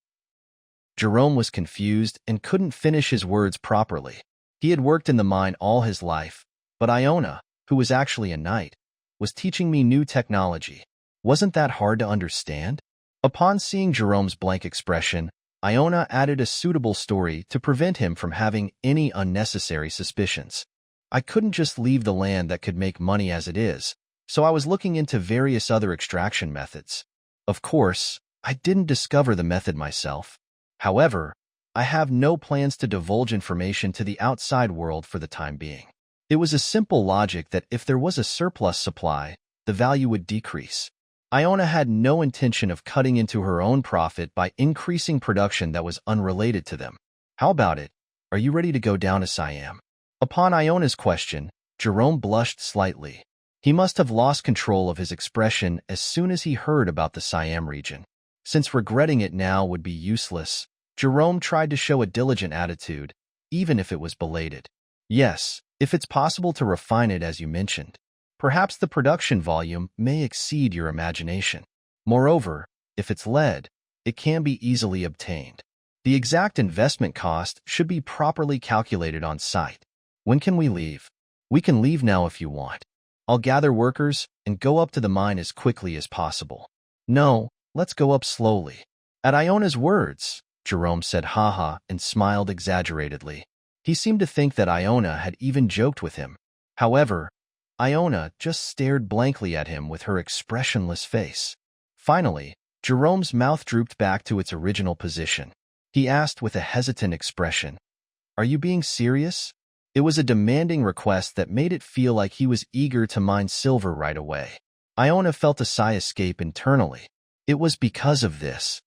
Jerome was confused and couldn't finish his words properly. He had worked in the mine all his life, but Iona, who was actually a knight, was teaching me new technology. Wasn't that hard to understand? Upon seeing Jerome's blank expression, Iona added a suitable story to prevent him from having any unnecessary suspicions. "I couldn't just leave the land that could make money as it is, so I was looking into various other extraction methods. Of course, I didn't discover the method myself. However, I have no plans to divulge information to the outside world for the time being." It was a simple logic that if there was a surplus supply, the value would decrease. Iona had no intention of cutting into her own profit by increasing production that was unrelated to them. "How about it? Are you ready to go down to Siam?" Upon Iona's question, Jerome blushed slightly. He must have lost control of his expression as soon as he heard about the Siam region. Since regretting it now would be useless, Jerome tried to show a diligent attitude, even if it was belated. "Yes, if it's possible to refine it as you mentioned. Perhaps the production volume may exceed your imagination. Moreover, if it's lead, it can be easily obtained. The exact investment cost should be properly calculated on site. When can we leave?" "We can leave now if you want. I'll gather workers and go up to the mine as quickly as possible." "No, let's go up slowly." At Iona's words, Jerome said haha and smiled exaggeratedly. He seemed to think that Iona had even joked with him. However, Iona just stared blankly at him with her expressionless face. Finally, Jerome's mouth drooped back to its original position. He asked with a hesitant expression, "Are you being serious?" It was a demanding request that made it feel like he was eager to mine silver right away. Iona felt a sigh escape internally. It was because of this.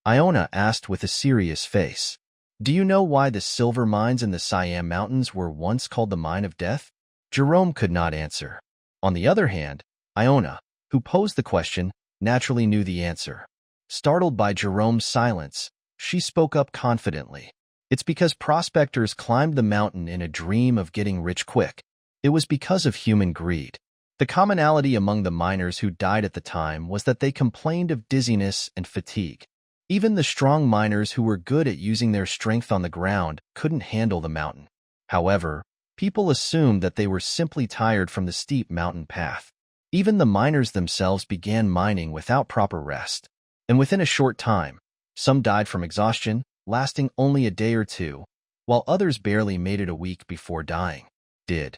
Iona asked with a serious face, "Do you know why the silver mines in the Siam Mountains were once called the Mine of Death?" Jerome could not answer. On the other hand, Iona, who posed the question, naturally knew the answer. Startled by Jerome's silence, she spoke up confidently. "It's because prospectors climbed the mountain in a dream of getting rich quick. It was because of human greed. The commonality among the miners who died at the time was that they complained of dizziness and fatigue. Even the strong miners who were good at using their strength on the ground couldn't handle the mountain. However, people assumed that they were simply tired from the steep mountain path. Even the miners themselves began mining without proper rest. And within a short time, some died from exhaustion, lasting only a day or two, while others barely made it a week before dying. Did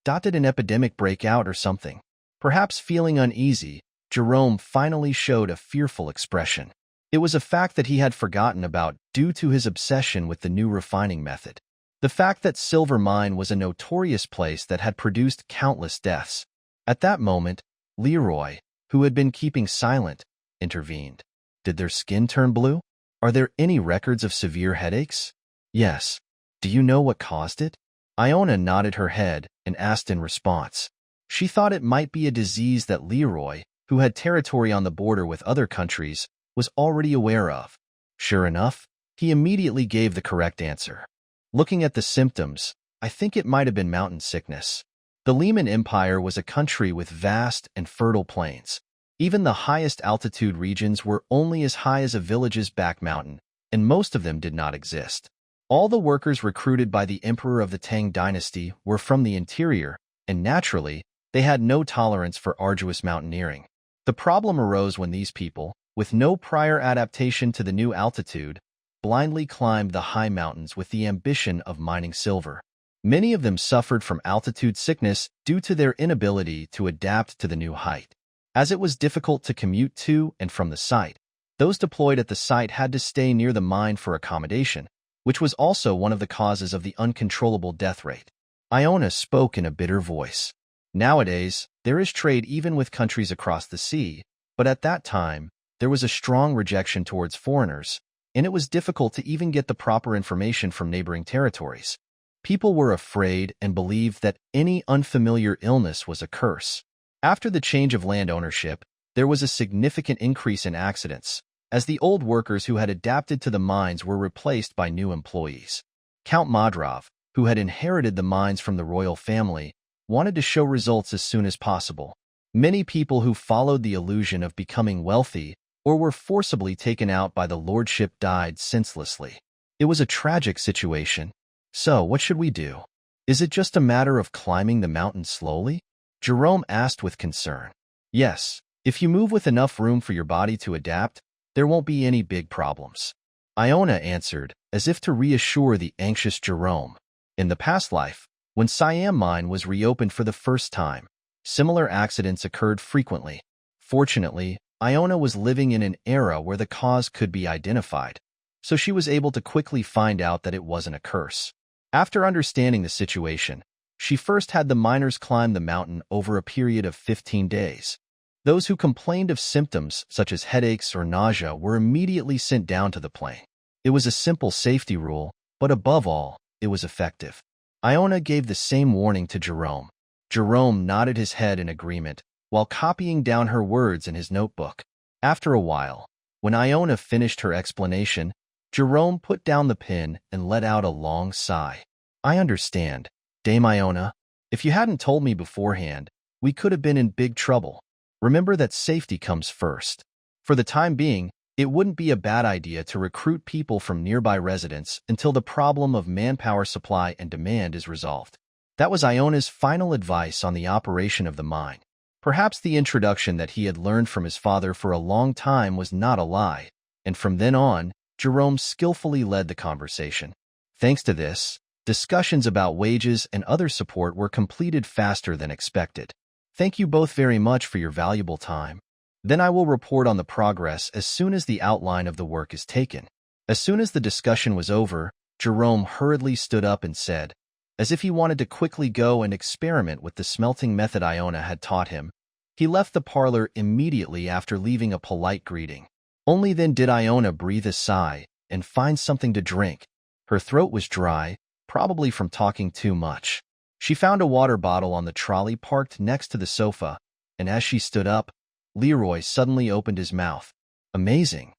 an epidemic break out or something? Perhaps feeling uneasy, Jerome finally showed a fearful expression. It was a fact that he had forgotten about due to his obsession with the new refining method. The fact that Silver Mine was a notorious place that had produced countless deaths. At that moment, Leroy, who had been keeping silent, intervened. Did their skin turn blue? Are there any records of severe headaches? Yes. Do you know what caused it? Iona nodded her head and asked in response. She thought it might be a disease that Leroy, who had territory on the border with other countries, was already aware of. Sure enough, he immediately gave the correct answer. Looking at the symptoms, I think it might have been mountain sickness. The Lehman Empire was a country with vast and fertile plains. Even the highest altitude regions were only as high as a village's back mountain, and most of them did not exist. All the workers recruited by the emperor of the Tang dynasty were from the interior, and naturally, they had no tolerance for arduous mountaineering. The problem arose when these people, with no prior adaptation to the new altitude, blindly climbed the high mountains with the ambition of mining silver. Many of them suffered from altitude sickness due to their inability to adapt to the new height. As it was difficult to commute to and from the site, those deployed at the site had to stay near the mine for accommodation, which was also one of the causes of the uncontrollable death rate. Iona spoke in a bitter voice. Nowadays, there is trade even with countries across the sea, but at that time, there was a strong rejection towards foreigners, and it was difficult to even get the proper information from neighboring territories. People were afraid and believed that any unfamiliar illness was a curse. After the change of land ownership, there was a significant increase in accidents, as the old workers who had adapted to the mines were replaced by new employees. Count Madrov, who had inherited the mines from the royal family, wanted to show results as soon as possible. Many people who followed the illusion of becoming wealthy or were forcibly taken out by the lordship died senselessly. It was a tragic situation. So, what should we do? Is it just a matter of climbing the mountain slowly? Jerome asked with concern. Yes, if you move with enough room for your body to adapt, there won't be any big problems. Iona answered, as if to reassure the anxious Jerome. In the past life, when Siam Mine was reopened for the first time, similar accidents occurred frequently. Fortunately, Iona was living in an era where the cause could be identified, so she was able to quickly find out that it wasn't a curse. After understanding the situation, she first had the miners climb the mountain over a period of 15 days. Those who complained of symptoms such as headaches or nausea were immediately sent down to the plain. It was a simple safety rule, but above all, it was effective. Iona gave the same warning to Jerome. Jerome nodded his head in agreement, while copying down her words in his notebook. After a while, when Iona finished her explanation, Jerome put down the pen and let out a long sigh. I understand, Dame Iona. If you hadn't told me beforehand, we could have been in big trouble. Remember that safety comes first. For the time being, it wouldn't be a bad idea to recruit people from nearby residents until the problem of manpower supply and demand is resolved. That was Iona's final advice on the operation of the mine. Perhaps the introduction that he had learned from his father for a long time was not a lie, and from then on, Jerome skillfully led the conversation. Thanks to this, discussions about wages and other support were completed faster than expected. Thank you both very much for your valuable time. Then I will report on the progress as soon as the outline of the work is taken. As soon as the discussion was over, Jerome hurriedly stood up and said, as if he wanted to quickly go and experiment with the smelting method Iona had taught him. He left the parlor immediately after leaving a polite greeting. Only then did Iona breathe a sigh and find something to drink. Her throat was dry, probably from talking too much. She found a water bottle on the trolley parked next to the sofa, and as she stood up, Leroy suddenly opened his mouth. Amazing.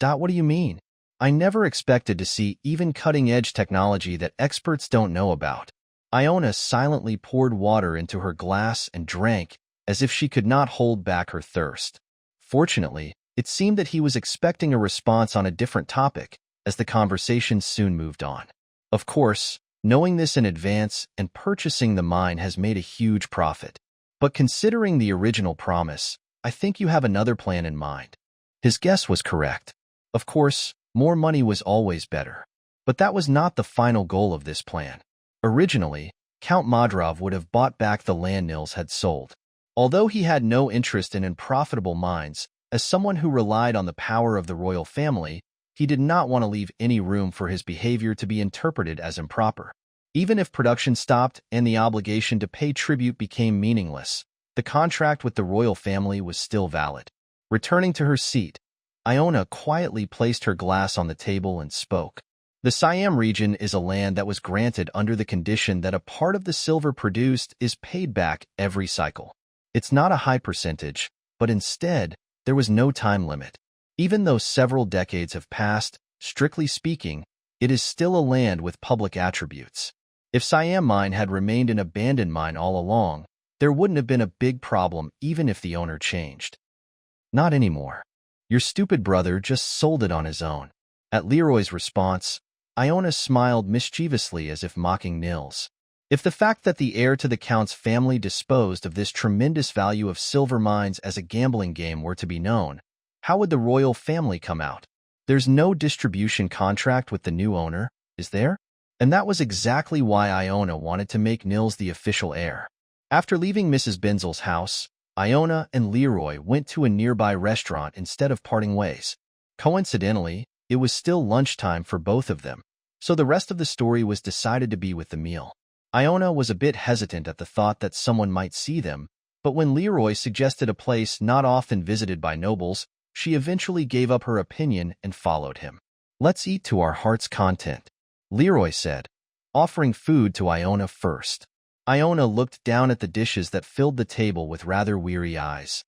What do you mean? I never expected to see even cutting-edge technology that experts don't know about. Iona silently poured water into her glass and drank as if she could not hold back her thirst. Fortunately, It seemed that he was expecting a response on a different topic, as the conversation soon moved on. Of course, knowing this in advance and purchasing the mine has made a huge profit. But considering the original promise, I think you have another plan in mind. His guess was correct. Of course, more money was always better. But that was not the final goal of this plan. Originally, Count Madrov would have bought back the land Nils had sold. Although he had no interest in unprofitable mines, as someone who relied on the power of the royal family, he did not want to leave any room for his behavior to be interpreted as improper. Even if production stopped and the obligation to pay tribute became meaningless, the contract with the royal family was still valid. Returning to her seat, Iona quietly placed her glass on the table and spoke. The Siam region is a land that was granted under the condition that a part of the silver produced is paid back every cycle. It's not a high percentage, but instead, there was no time limit. Even though several decades have passed, strictly speaking, it is still a land with public attributes. If Siam Mine had remained an abandoned mine all along, there wouldn't have been a big problem even if the owner changed. Not anymore. Your stupid brother just sold it on his own. At Leroy's response, Iona smiled mischievously as if mocking Nils. If the fact that the heir to the Count's family disposed of this tremendous value of silver mines as a gambling game were to be known, how would the royal family come out? There's no distribution contract with the new owner, is there? And that was exactly why Iona wanted to make Nils the official heir. After leaving Mrs. Benzel's house, Iona and Leroy went to a nearby restaurant instead of parting ways. Coincidentally, it was still lunchtime for both of them, so the rest of the story was decided to be with the meal. Iona was a bit hesitant at the thought that someone might see them, but when Leroy suggested a place not often visited by nobles, she eventually gave up her opinion and followed him. "Let's eat to our heart's content," Leroy said, offering food to Iona first. Iona looked down at the dishes that filled the table with rather weary eyes.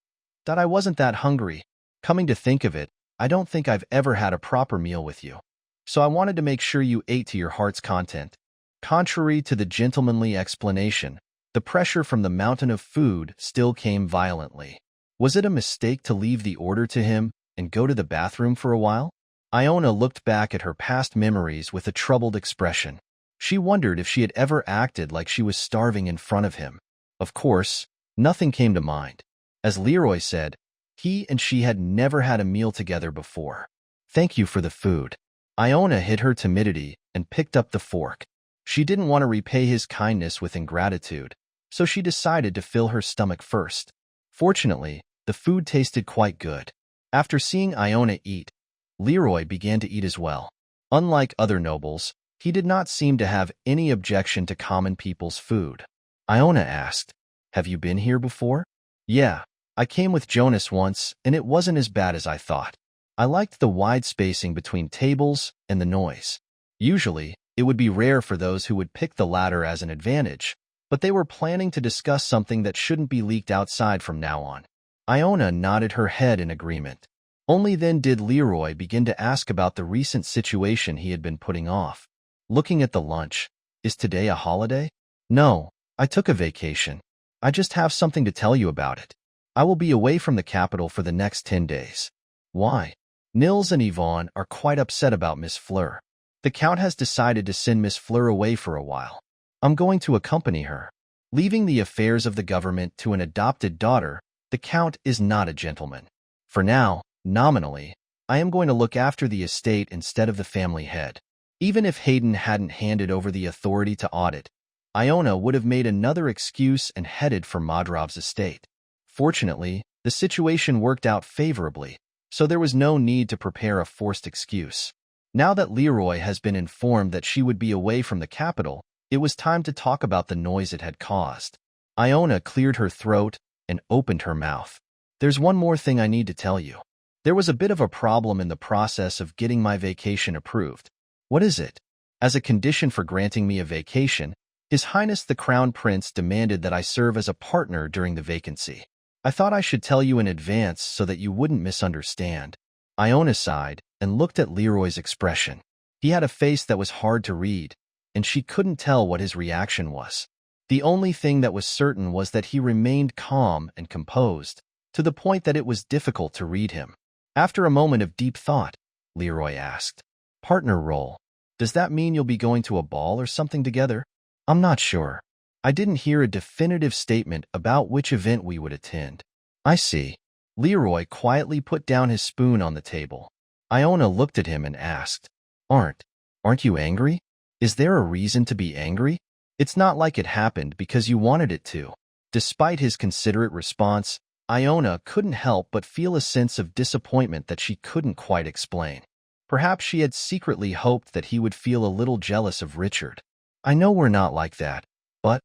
"That I wasn't that hungry. Coming to think of it, I don't think I've ever had a proper meal with you. So I wanted to make sure you ate to your heart's content." Contrary to the gentlemanly explanation, the pressure from the mountain of food still came violently. Was it a mistake to leave the order to him and go to the bathroom for a while? Iona looked back at her past memories with a troubled expression. She wondered if she had ever acted like she was starving in front of him. Of course, nothing came to mind. As Leroy said, he and she had never had a meal together before. "Thank you for the food." Iona hid her timidity and picked up the fork. She didn't want to repay his kindness with ingratitude, so she decided to fill her stomach first. Fortunately, the food tasted quite good. After seeing Iona eat, Leroy began to eat as well. Unlike other nobles, he did not seem to have any objection to common people's food. Iona asked, "Have you been here before?" "Yeah, I came with Jonas once, and it wasn't as bad as I thought. I liked the wide spacing between tables and the noise. Usually, it would be rare for those who would pick the latter as an advantage, but they were planning to discuss something that shouldn't be leaked outside from now on." Iona nodded her head in agreement. Only then did Leroy begin to ask about the recent situation he had been putting off. Looking at the lunch, "Is today a holiday?" "No, I took a vacation. I just have something to tell you about it. I will be away from the capital for the next 10 days. "Why?" "Nils and Yvonne are quite upset about Miss Fleur. The Count has decided to send Miss Fleur away for a while. I'm going to accompany her. Leaving the affairs of the government to an adopted daughter, the Count is not a gentleman. For now, nominally, I am going to look after the estate instead of the family head." Even if Hayden hadn't handed over the authority to audit, Iona would have made another excuse and headed for Madrov's estate. Fortunately, the situation worked out favorably, so there was no need to prepare a forced excuse. Now that Leroy has been informed that she would be away from the capital, it was time to talk about the noise it had caused. Iona cleared her throat and opened her mouth. "There's one more thing I need to tell you. There was a bit of a problem in the process of getting my vacation approved." "What is it?" "As a condition for granting me a vacation, His Highness the Crown Prince demanded that I serve as a partner during the vacancy. I thought I should tell you in advance so that you wouldn't misunderstand." Iona sighed and looked at Leroy's expression. He had a face that was hard to read, and she couldn't tell what his reaction was. The only thing that was certain was that he remained calm and composed, to the point that it was difficult to read him. After a moment of deep thought, Leroy asked, "Partner role. Does that mean you'll be going to a ball or something together?" "I'm not sure. I didn't hear a definitive statement about which event we would attend." "I see." Leroy quietly put down his spoon on the table. Iona looked at him and asked, Aren't you angry? Is there a reason to be angry? It's not like it happened because you wanted it to." Despite his considerate response, Iona couldn't help but feel a sense of disappointment that she couldn't quite explain. Perhaps she had secretly hoped that he would feel a little jealous of Richard. "I know we're not like that, but—"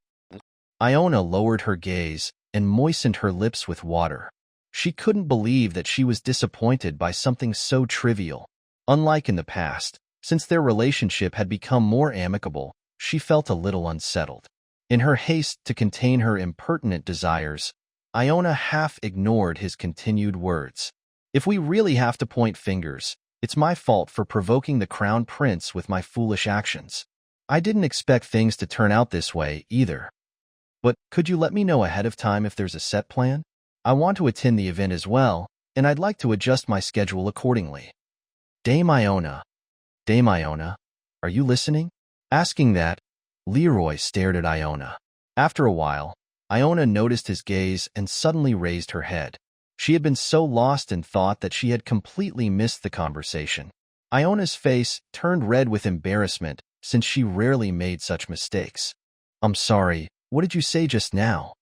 Iona lowered her gaze and moistened her lips with water. She couldn't believe that she was disappointed by something so trivial. Unlike in the past, since their relationship had become more amicable, she felt a little unsettled. In her haste to contain her impertinent desires, Iona half ignored his continued words. "If we really have to point fingers, it's my fault for provoking the crown prince with my foolish actions. I didn't expect things to turn out this way, either. But could you let me know ahead of time if there's a set plan? I want to attend the event as well, and I'd like to adjust my schedule accordingly." Dame Iona, are you listening?" Asking that, Leroy stared at Iona. After a while, Iona noticed his gaze and suddenly raised her head. She had been so lost in thought that she had completely missed the conversation. Iona's face turned red with embarrassment since she rarely made such mistakes. "I'm sorry, what did you say just now?"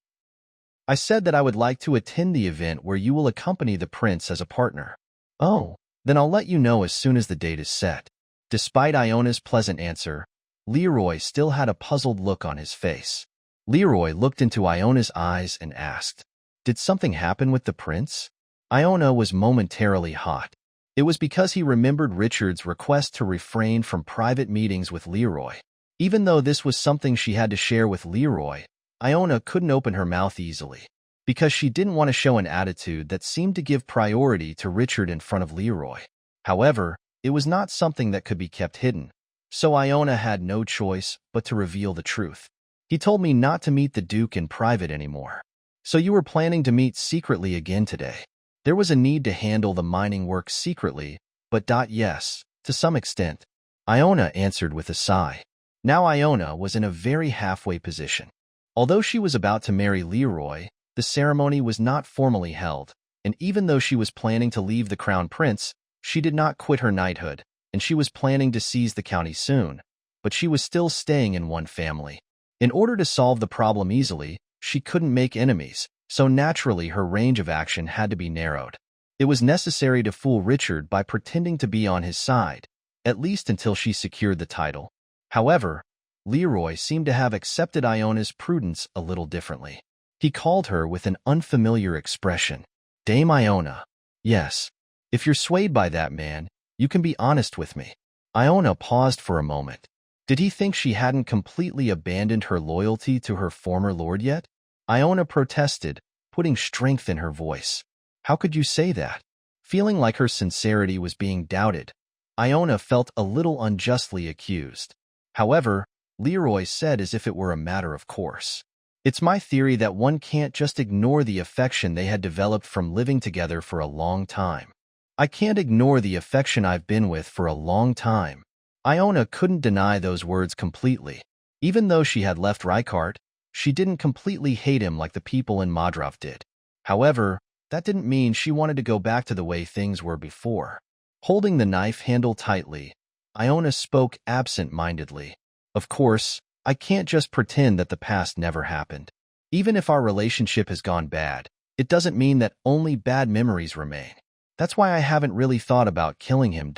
"I said that I would like to attend the event where you will accompany the prince as a partner." "Oh, then I'll let you know as soon as the date is set." Despite Iona's pleasant answer, Leroy still had a puzzled look on his face. Leroy looked into Iona's eyes and asked, "Did something happen with the prince?" Iona was momentarily hot. It was because he remembered Richard's request to refrain from private meetings with Leroy. Even though this was something she had to share with Leroy, Iona couldn't open her mouth easily, because she didn't want to show an attitude that seemed to give priority to Richard in front of Leroy. However, it was not something that could be kept hidden, so Iona had no choice but to reveal the truth. "He told me not to meet the Duke in private anymore. So you were planning to meet secretly again today?" There was a need to handle the mining work secretly, but yes, to some extent. Iona answered with a sigh. Now Iona was in a very halfway position. Although she was about to marry Leroy, the ceremony was not formally held, and even though she was planning to leave the crown prince, she did not quit her knighthood, and she was planning to seize the county soon, but she was still staying in one family. In order to solve the problem easily, she couldn't make enemies, so naturally her range of action had to be narrowed. It was necessary to fool Richard by pretending to be on his side, at least until she secured the title. However, Leroy seemed to have accepted Iona's prudence a little differently. He called her with an unfamiliar expression. "Dame Iona." "Yes. If you're swayed by that man, you can be honest with me." Iona paused for a moment. Did he think she hadn't completely abandoned her loyalty to her former lord yet? Iona protested, putting strength in her voice. "How could you say that?" Feeling like her sincerity was being doubted, Iona felt a little unjustly accused. However, Leroy said as if it were a matter of course. "It's my theory that one can't just ignore the affection they had developed from living together for a long time. I can't ignore the affection I've been with for a long time." Iona couldn't deny those words completely. Even though she had left Reichardt, she didn't completely hate him like the people in Madrov did. However, that didn't mean she wanted to go back to the way things were before. Holding the knife handle tightly, Iona spoke absent-mindedly. "Of course, I can't just pretend that the past never happened. Even if our relationship has gone bad, it doesn't mean that only bad memories remain. That's why I haven't really thought about killing him,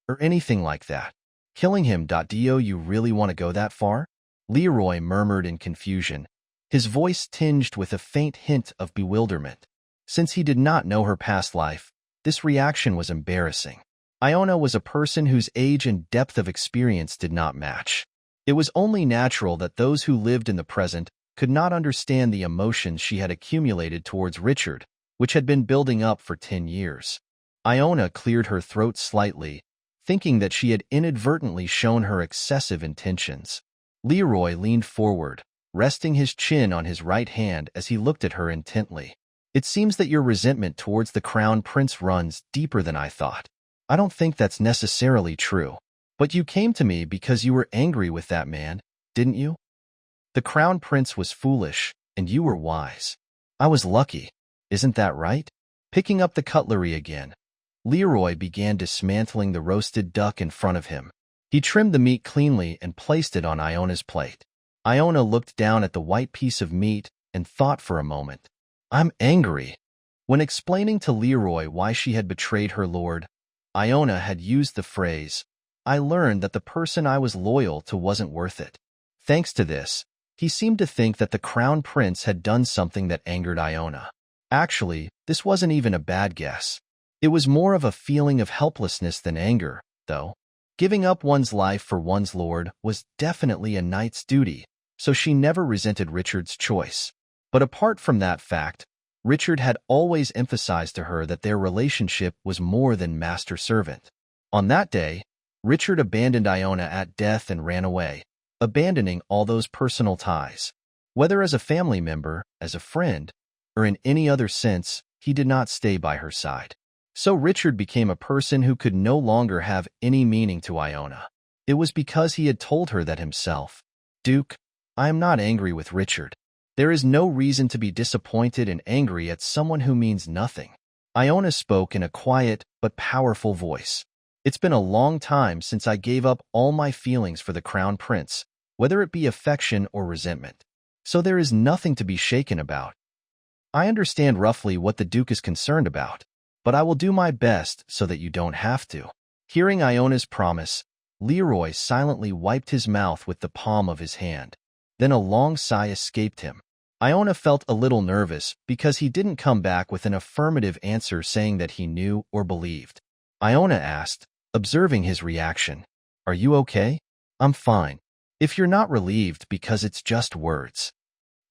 or anything like that." "Killing him, Do you really want to go that far?" Leroy murmured in confusion, his voice tinged with a faint hint of bewilderment. Since he did not know her past life, this reaction was embarrassing. Iona was a person whose age and depth of experience did not match. It was only natural that those who lived in the present could not understand the emotions she had accumulated towards Richard, which had been building up for 10 years. Iona cleared her throat slightly, thinking that she had inadvertently shown her excessive intentions. Leroy leaned forward, resting his chin on his right hand as he looked at her intently. It seems that your resentment towards the crown prince runs deeper than I thought. I don't think that's necessarily true. But you came to me because you were angry with that man, didn't you? The crown prince was foolish, and you were wise. I was lucky. Isn't that right? Picking up the cutlery again, Leroy began dismantling the roasted duck in front of him. He trimmed the meat cleanly and placed it on Iona's plate. Iona looked down at the white piece of meat and thought for a moment. I'm angry. When explaining to Leroy why she had betrayed her lord, Iona had used the phrase, I learned that the person I was loyal to wasn't worth it. Thanks to this, he seemed to think that the crown prince had done something that angered Iona. Actually, this wasn't even a bad guess. It was more of a feeling of helplessness than anger, though. Giving up one's life for one's lord was definitely a knight's duty, so she never resented Richard's choice. But apart from that fact, Richard had always emphasized to her that their relationship was more than master-servant. On that day, Richard abandoned Iona at death and ran away, abandoning all those personal ties. Whether as a family member, as a friend, or in any other sense, he did not stay by her side. So Richard became a person who could no longer have any meaning to Iona. It was because he had told her that himself. Duke, I am not angry with Richard. There is no reason to be disappointed and angry at someone who means nothing. Iona spoke in a quiet but powerful voice. It's been a long time since I gave up all my feelings for the crown prince, whether it be affection or resentment. So there is nothing to be shaken about. I understand roughly what the Duke is concerned about, but I will do my best so that you don't have to. Hearing Iona's promise, Leroy silently wiped his mouth with the palm of his hand. Then a long sigh escaped him. Iona felt a little nervous because he didn't come back with an affirmative answer saying that he knew or believed. Iona asked, observing his reaction, Are you okay? I'm fine. If you're not relieved because it's just words.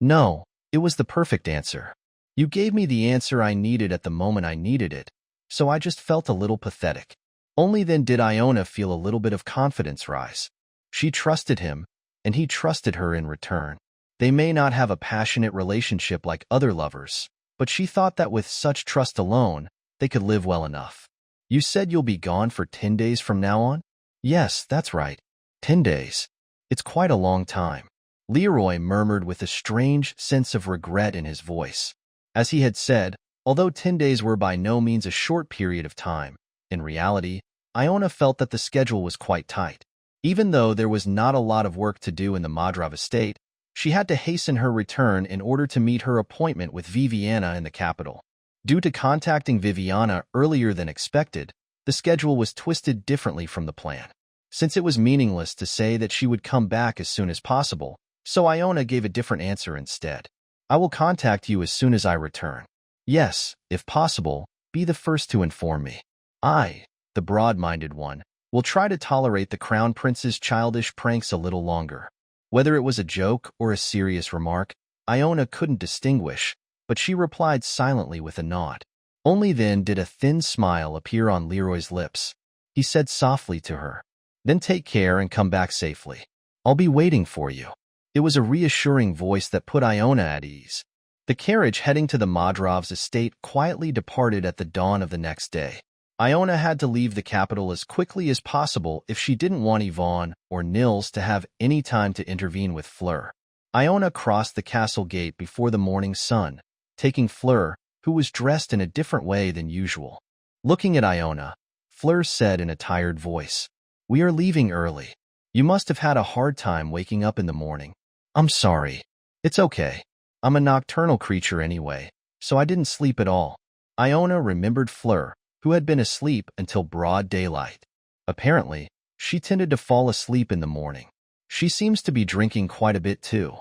No, it was the perfect answer. You gave me the answer I needed at the moment I needed it, so I just felt a little pathetic. Only then did Iona feel a little bit of confidence rise. She trusted him, and he trusted her in return. They may not have a passionate relationship like other lovers, but she thought that with such trust alone, they could live well enough. You said you'll be gone for 10 days from now on? Yes, that's right. 10 days. It's quite a long time. Leroy murmured with a strange sense of regret in his voice. As he had said, although 10 days were by no means a short period of time, in reality, Iona felt that the schedule was quite tight. Even though there was not a lot of work to do in the Madrav estate, she had to hasten her return in order to meet her appointment with Viviana in the capital. Due to contacting Viviana earlier than expected, the schedule was twisted differently from the plan. Since it was meaningless to say that she would come back as soon as possible, so Iona gave a different answer instead. I will contact you as soon as I return. Yes, if possible, be the first to inform me. I, the broad-minded one, will try to tolerate the crown prince's childish pranks a little longer. Whether it was a joke or a serious remark, Iona couldn't distinguish, but she replied silently with a nod. Only then did a thin smile appear on Leroy's lips. He said softly to her, Then take care and come back safely. I'll be waiting for you. It was a reassuring voice that put Iona at ease. The carriage heading to the Madrav's estate quietly departed at the dawn of the next day. Iona had to leave the capital as quickly as possible if she didn't want Yvonne or Nils to have any time to intervene with Fleur. Iona crossed the castle gate before the morning sun, taking Fleur, who was dressed in a different way than usual. Looking at Iona, Fleur said in a tired voice, We are leaving early. You must have had a hard time waking up in the morning. I'm sorry. It's okay. I'm a nocturnal creature anyway, so I didn't sleep at all. Iona remembered Fleur, who had been asleep until broad daylight. Apparently, she tended to fall asleep in the morning. She seems to be drinking quite a bit too.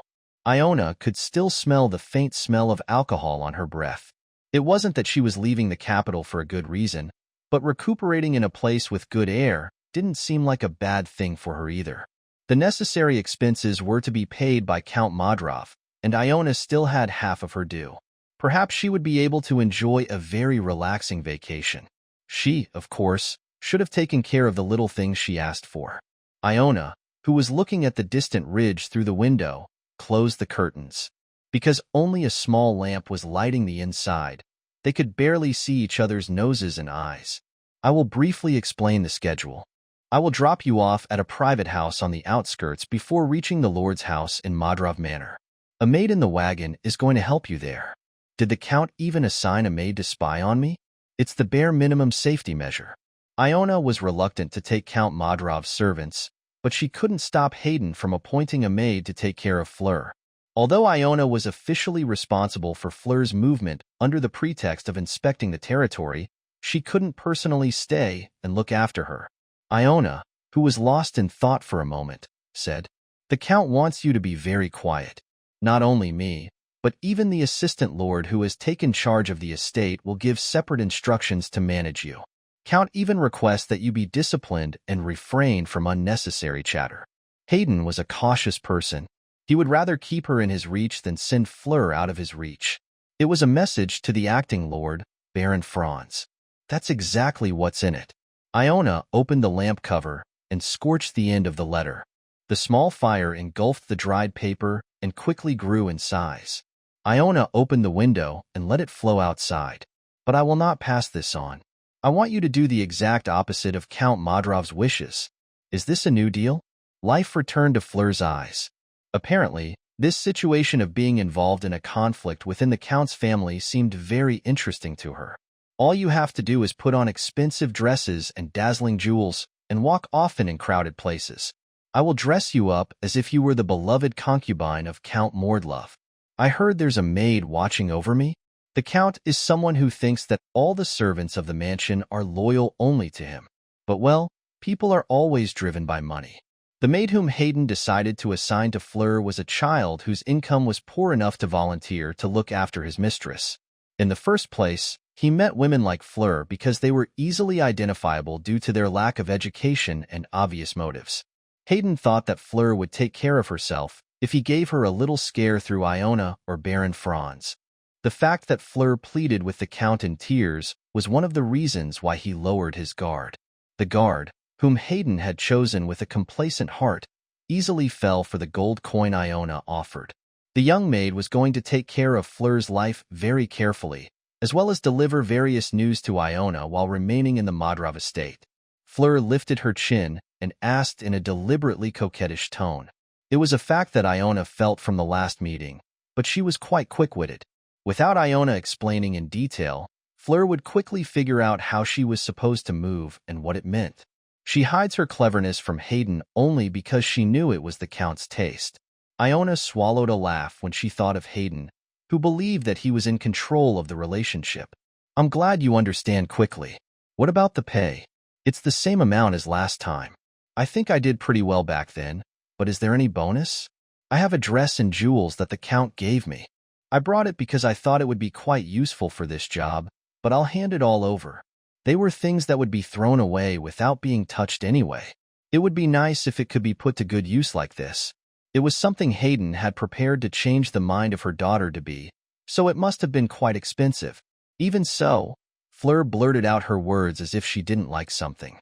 Iona could still smell the faint smell of alcohol on her breath. It wasn't that she was leaving the capital for a good reason, but recuperating in a place with good air didn't seem like a bad thing for her either. The necessary expenses were to be paid by Count Madrav, and Iona still had half of her due. Perhaps she would be able to enjoy a very relaxing vacation. She, of course, should have taken care of the little things she asked for. Iona, who was looking at the distant ridge through the window, closed the curtains. Because only a small lamp was lighting the inside, they could barely see each other's noses and eyes. I will briefly explain the schedule. I will drop you off at a private house on the outskirts before reaching the Lord's house in Madrov Manor. A maid in the wagon is going to help you there. Did the Count even assign a maid to spy on me? It's the bare minimum safety measure. Iona was reluctant to take Count Madrov's servants, but she couldn't stop Hayden from appointing a maid to take care of Fleur. Although Iona was officially responsible for Fleur's movement under the pretext of inspecting the territory, she couldn't personally stay and look after her. Iona, who was lost in thought for a moment, said, "The Count wants you to be very quiet. Not only me, but even the assistant lord who has taken charge of the estate will give separate instructions to manage you. Count even requests that you be disciplined and refrain from unnecessary chatter." Hayden was a cautious person. He would rather keep her in his reach than send Fleur out of his reach. It was a message to the acting lord, Baron Franz. That's exactly what's in it. Iona opened the lamp cover and scorched the end of the letter. The small fire engulfed the dried paper and quickly grew in size. Iona opened the window and let it flow outside. "But I will not pass this on. I want you to do the exact opposite of Count Madrov's wishes. Is this a new deal?" Life returned to Fleur's eyes. Apparently, this situation of being involved in a conflict within the Count's family seemed very interesting to her. All you have to do is put on expensive dresses and dazzling jewels and walk often in crowded places. I will dress you up as if you were the beloved concubine of Count Mordlov. I heard there's a maid watching over me. The Count is someone who thinks that all the servants of the mansion are loyal only to him. But well, people are always driven by money. The maid whom Hayden decided to assign to Fleur was a child whose income was poor enough to volunteer to look after his mistress. In the first place, he met women like Fleur because they were easily identifiable due to their lack of education and obvious motives. Hayden thought that Fleur would take care of herself if he gave her a little scare through Iona or Baron Franz. The fact that Fleur pleaded with the Count in tears was one of the reasons why he lowered his guard. The guard, whom Hayden had chosen with a complacent heart, easily fell for the gold coin Iona offered. The young maid was going to take care of Fleur's life very carefully, as well as deliver various news to Iona while remaining in the Madrov estate. Fleur lifted her chin and asked in a deliberately coquettish tone. It was a fact that Iona felt from the last meeting, but she was quite quick-witted. Without Iona explaining in detail, Fleur would quickly figure out how she was supposed to move and what it meant. She hides her cleverness from Hayden only because she knew it was the Count's taste. Iona swallowed a laugh when she thought of Hayden, who believed that he was in control of the relationship. "I'm glad you understand quickly. What about the pay? It's the same amount as last time. I think I did pretty well back then, but is there any bonus? I have a dress and jewels that the Count gave me. I brought it because I thought it would be quite useful for this job, but I'll hand it all over. They were things that would be thrown away without being touched anyway. It would be nice if it could be put to good use like this." It was something Hayden had prepared to change the mind of her daughter to be, so it must have been quite expensive. Even so, Fleur blurted out her words as if she didn't like something.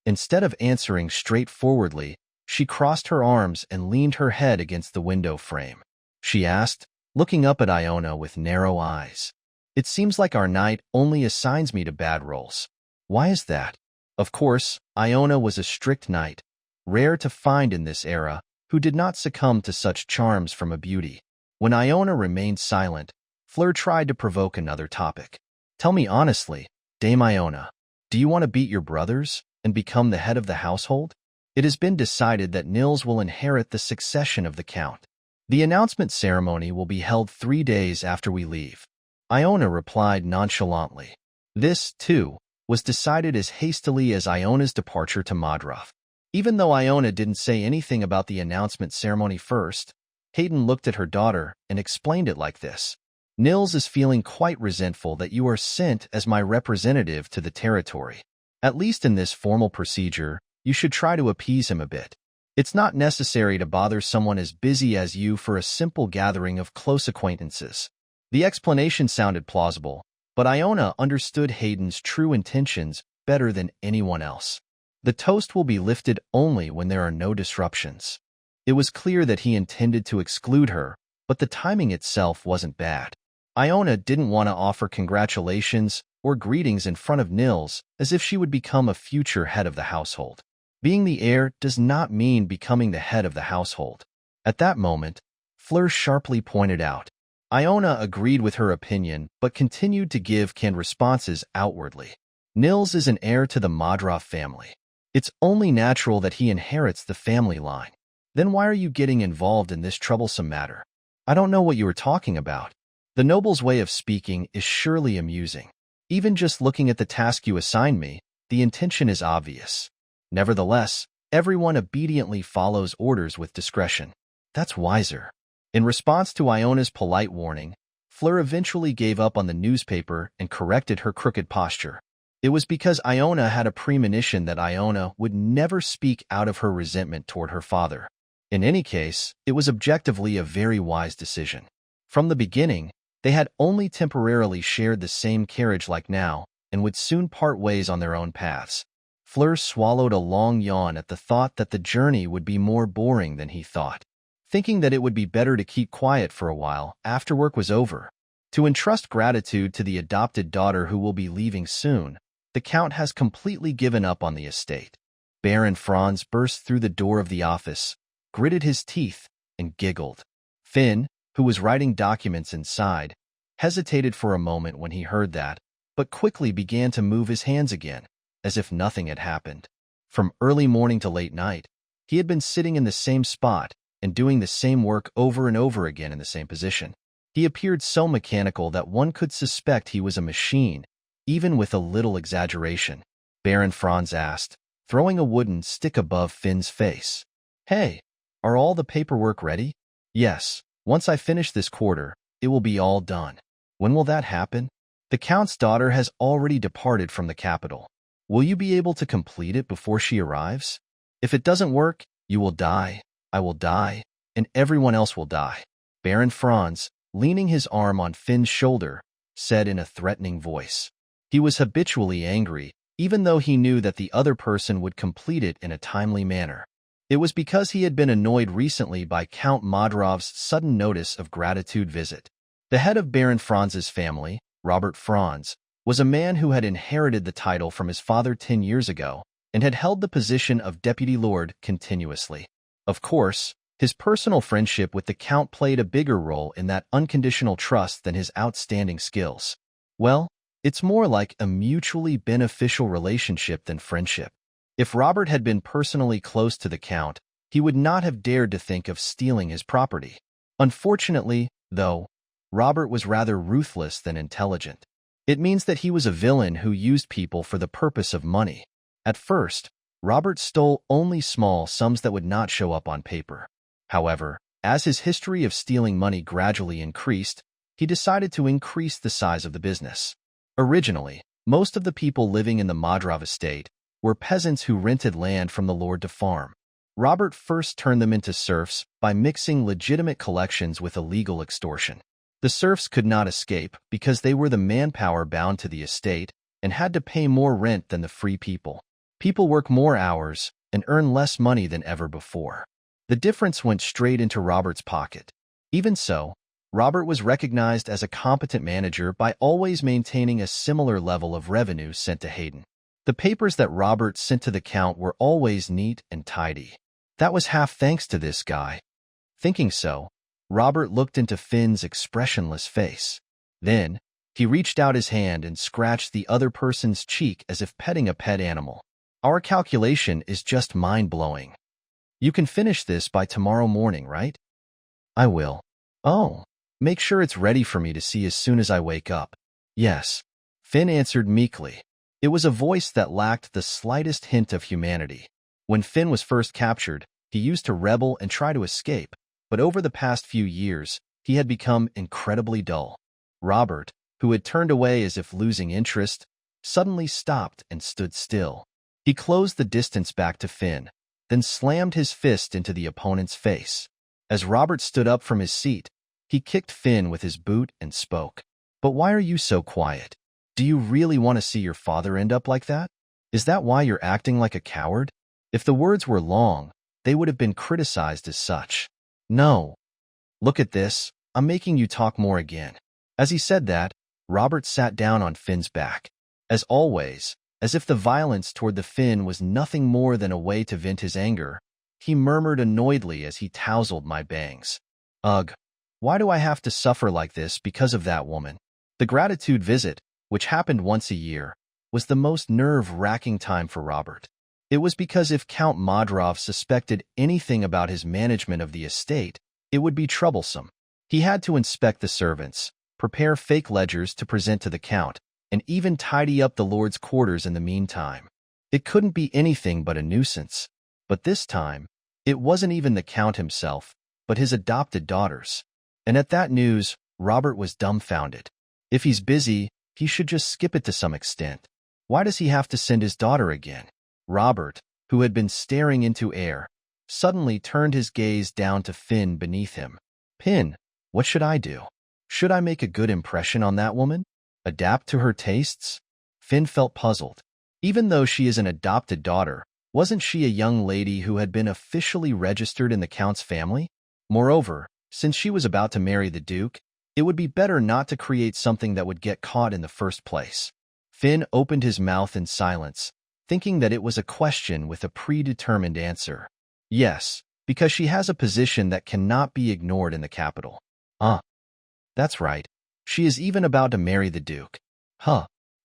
Instead of answering straightforwardly, she crossed her arms and leaned her head against the window frame. She asked, looking up at Iona with narrow eyes. "It seems like our knight only assigns me to bad roles. Why is that?" Of course, Iona was a strict knight, rare to find in this era, who did not succumb to such charms from a beauty. When Iona remained silent, Fleur tried to provoke another topic. "Tell me honestly, Dame Iona, do you want to beat your brothers and become the head of the household? It has been decided that Nils will inherit the succession of the Count. The announcement ceremony will be held 3 days after we leave." Iona replied nonchalantly. This, too, was decided as hastily as Iona's departure to Madrov. Even though Iona didn't say anything about the announcement ceremony first, Hayden looked at her daughter and explained it like this. "Nils is feeling quite resentful that you are sent as my representative to the territory. At least in this formal procedure, you should try to appease him a bit. It's not necessary to bother someone as busy as you for a simple gathering of close acquaintances." The explanation sounded plausible, but Iona understood Hayden's true intentions better than anyone else. The toast will be lifted only when there are no disruptions. It was clear that he intended to exclude her, but the timing itself wasn't bad. Iona didn't want to offer congratulations or greetings in front of Nils as if she would become a future head of the household. Being the heir does not mean becoming the head of the household. At that moment, Fleur sharply pointed out. Iona agreed with her opinion but continued to give canned responses outwardly. Nils is an heir to the Manhwa family. It's only natural that he inherits the family line. Then why are you getting involved in this troublesome matter? I don't know what you are talking about. The noble's way of speaking is surely amusing. Even just looking at the task you assigned me, the intention is obvious. Nevertheless, everyone obediently follows orders with discretion. That's wiser. In response to Iona's polite warning, Fleur eventually gave up on the newspaper and corrected her crooked posture. It was because Iona had a premonition that Iona would never speak out of her resentment toward her father. In any case, it was objectively a very wise decision. From the beginning, they had only temporarily shared the same carriage like now and would soon part ways on their own paths. Fleur swallowed a long yawn at the thought that the journey would be more boring than he thought, thinking that it would be better to keep quiet for a while after work was over. To entrust gratitude to the adopted daughter who will be leaving soon, the Count has completely given up on the estate. Baron Franz burst through the door of the office, gritted his teeth, and giggled. Finn, who was writing documents inside, hesitated for a moment when he heard that, but quickly began to move his hands again, as if nothing had happened. From early morning to late night, he had been sitting in the same spot and doing the same work over and over again in the same position. He appeared so mechanical that one could suspect he was a machine, even with a little exaggeration. Baron Franz asked, throwing a wooden stick above Finn's face. "Hey, are all the paperwork ready?" "Yes. Once I finish this quarter, it will be all done." "When will that happen?" "The Count's daughter has already departed from the capital. Will you be able to complete it before she arrives? If it doesn't work, you will die, I will die, and everyone else will die." Baron Franz, leaning his arm on Finn's shoulder, said in a threatening voice. He was habitually angry, even though he knew that the other person would complete it in a timely manner. It was because he had been annoyed recently by Count Modrov's sudden notice of gratitude visit. The head of Baron Franz's family, Robert Franz, was a man who had inherited the title from his father 10 years ago and had held the position of deputy lord continuously. Of course, his personal friendship with the Count played a bigger role in that unconditional trust than his outstanding skills. Well, it's more like a mutually beneficial relationship than friendship. If Robert had been personally close to the Count, he would not have dared to think of stealing his property. Unfortunately, though, Robert was rather ruthless than intelligent. It means that he was a villain who used people for the purpose of money. At first, Robert stole only small sums that would not show up on paper. However, as his history of stealing money gradually increased, he decided to increase the size of the business. Originally, most of the people living in the Modrov estate were peasants who rented land from the lord to farm. Robert first turned them into serfs by mixing legitimate collections with illegal extortion. The serfs could not escape because they were the manpower bound to the estate and had to pay more rent than the free people. People work more hours and earn less money than ever before. The difference went straight into Robert's pocket. Even so, Robert was recognized as a competent manager by always maintaining a similar level of revenue sent to Hayden. The papers that Robert sent to the Count were always neat and tidy. That was half thanks to this guy. Thinking so, Robert looked into Finn's expressionless face. Then, he reached out his hand and scratched the other person's cheek as if petting a pet animal. "Our calculation is just mind-blowing. You can finish this by tomorrow morning, right?" "I will." "Oh, make sure it's ready for me to see as soon as I wake up." "Yes," Finn answered meekly. It was a voice that lacked the slightest hint of humanity. When Finn was first captured, he used to rebel and try to escape, but over the past few years, he had become incredibly dull. Robert, who had turned away as if losing interest, suddenly stopped and stood still. He closed the distance back to Finn, then slammed his fist into the opponent's face. As Robert stood up from his seat, he kicked Finn with his boot and spoke. "But why are you so quiet? Do you really want to see your father end up like that? Is that why you're acting like a coward?" If the words were long, they would have been criticized as such. "No. Look at this," I'm making you talk more again." As he said that, Robert sat down on Finn's back. As always, as if the violence toward the Finn was nothing more than a way to vent his anger, he murmured annoyedly as he tousled my bangs. "Ugh, why do I have to suffer like this because of that woman?" The gratitude visit, which happened once a year, was the most nerve-wracking time for Robert. It was because if Count Modrov suspected anything about his management of the estate, it would be troublesome. He had to inspect the servants, prepare fake ledgers to present to the Count, and even tidy up the Lord's quarters in the meantime. It couldn't be anything but a nuisance. But this time, it wasn't even the Count himself, but his adopted daughters. And at that news, Robert was dumbfounded. If he's busy, he should just skip it to some extent. Why does he have to send his daughter again? Robert, who had been staring into air, suddenly turned his gaze down to Finn beneath him. "Finn, what should I do? Should I make a good impression on that woman? Adapt to her tastes?" Finn felt puzzled. Even though she is an adopted daughter, wasn't she a young lady who had been officially registered in the Count's family? Moreover, since she was about to marry the Duke, it would be better not to create something that would get caught in the first place. Finn opened his mouth in silence, thinking that it was a question with a predetermined answer. Yes, because she has a position that cannot be ignored in the capital. That's right. She is even about to marry the Duke.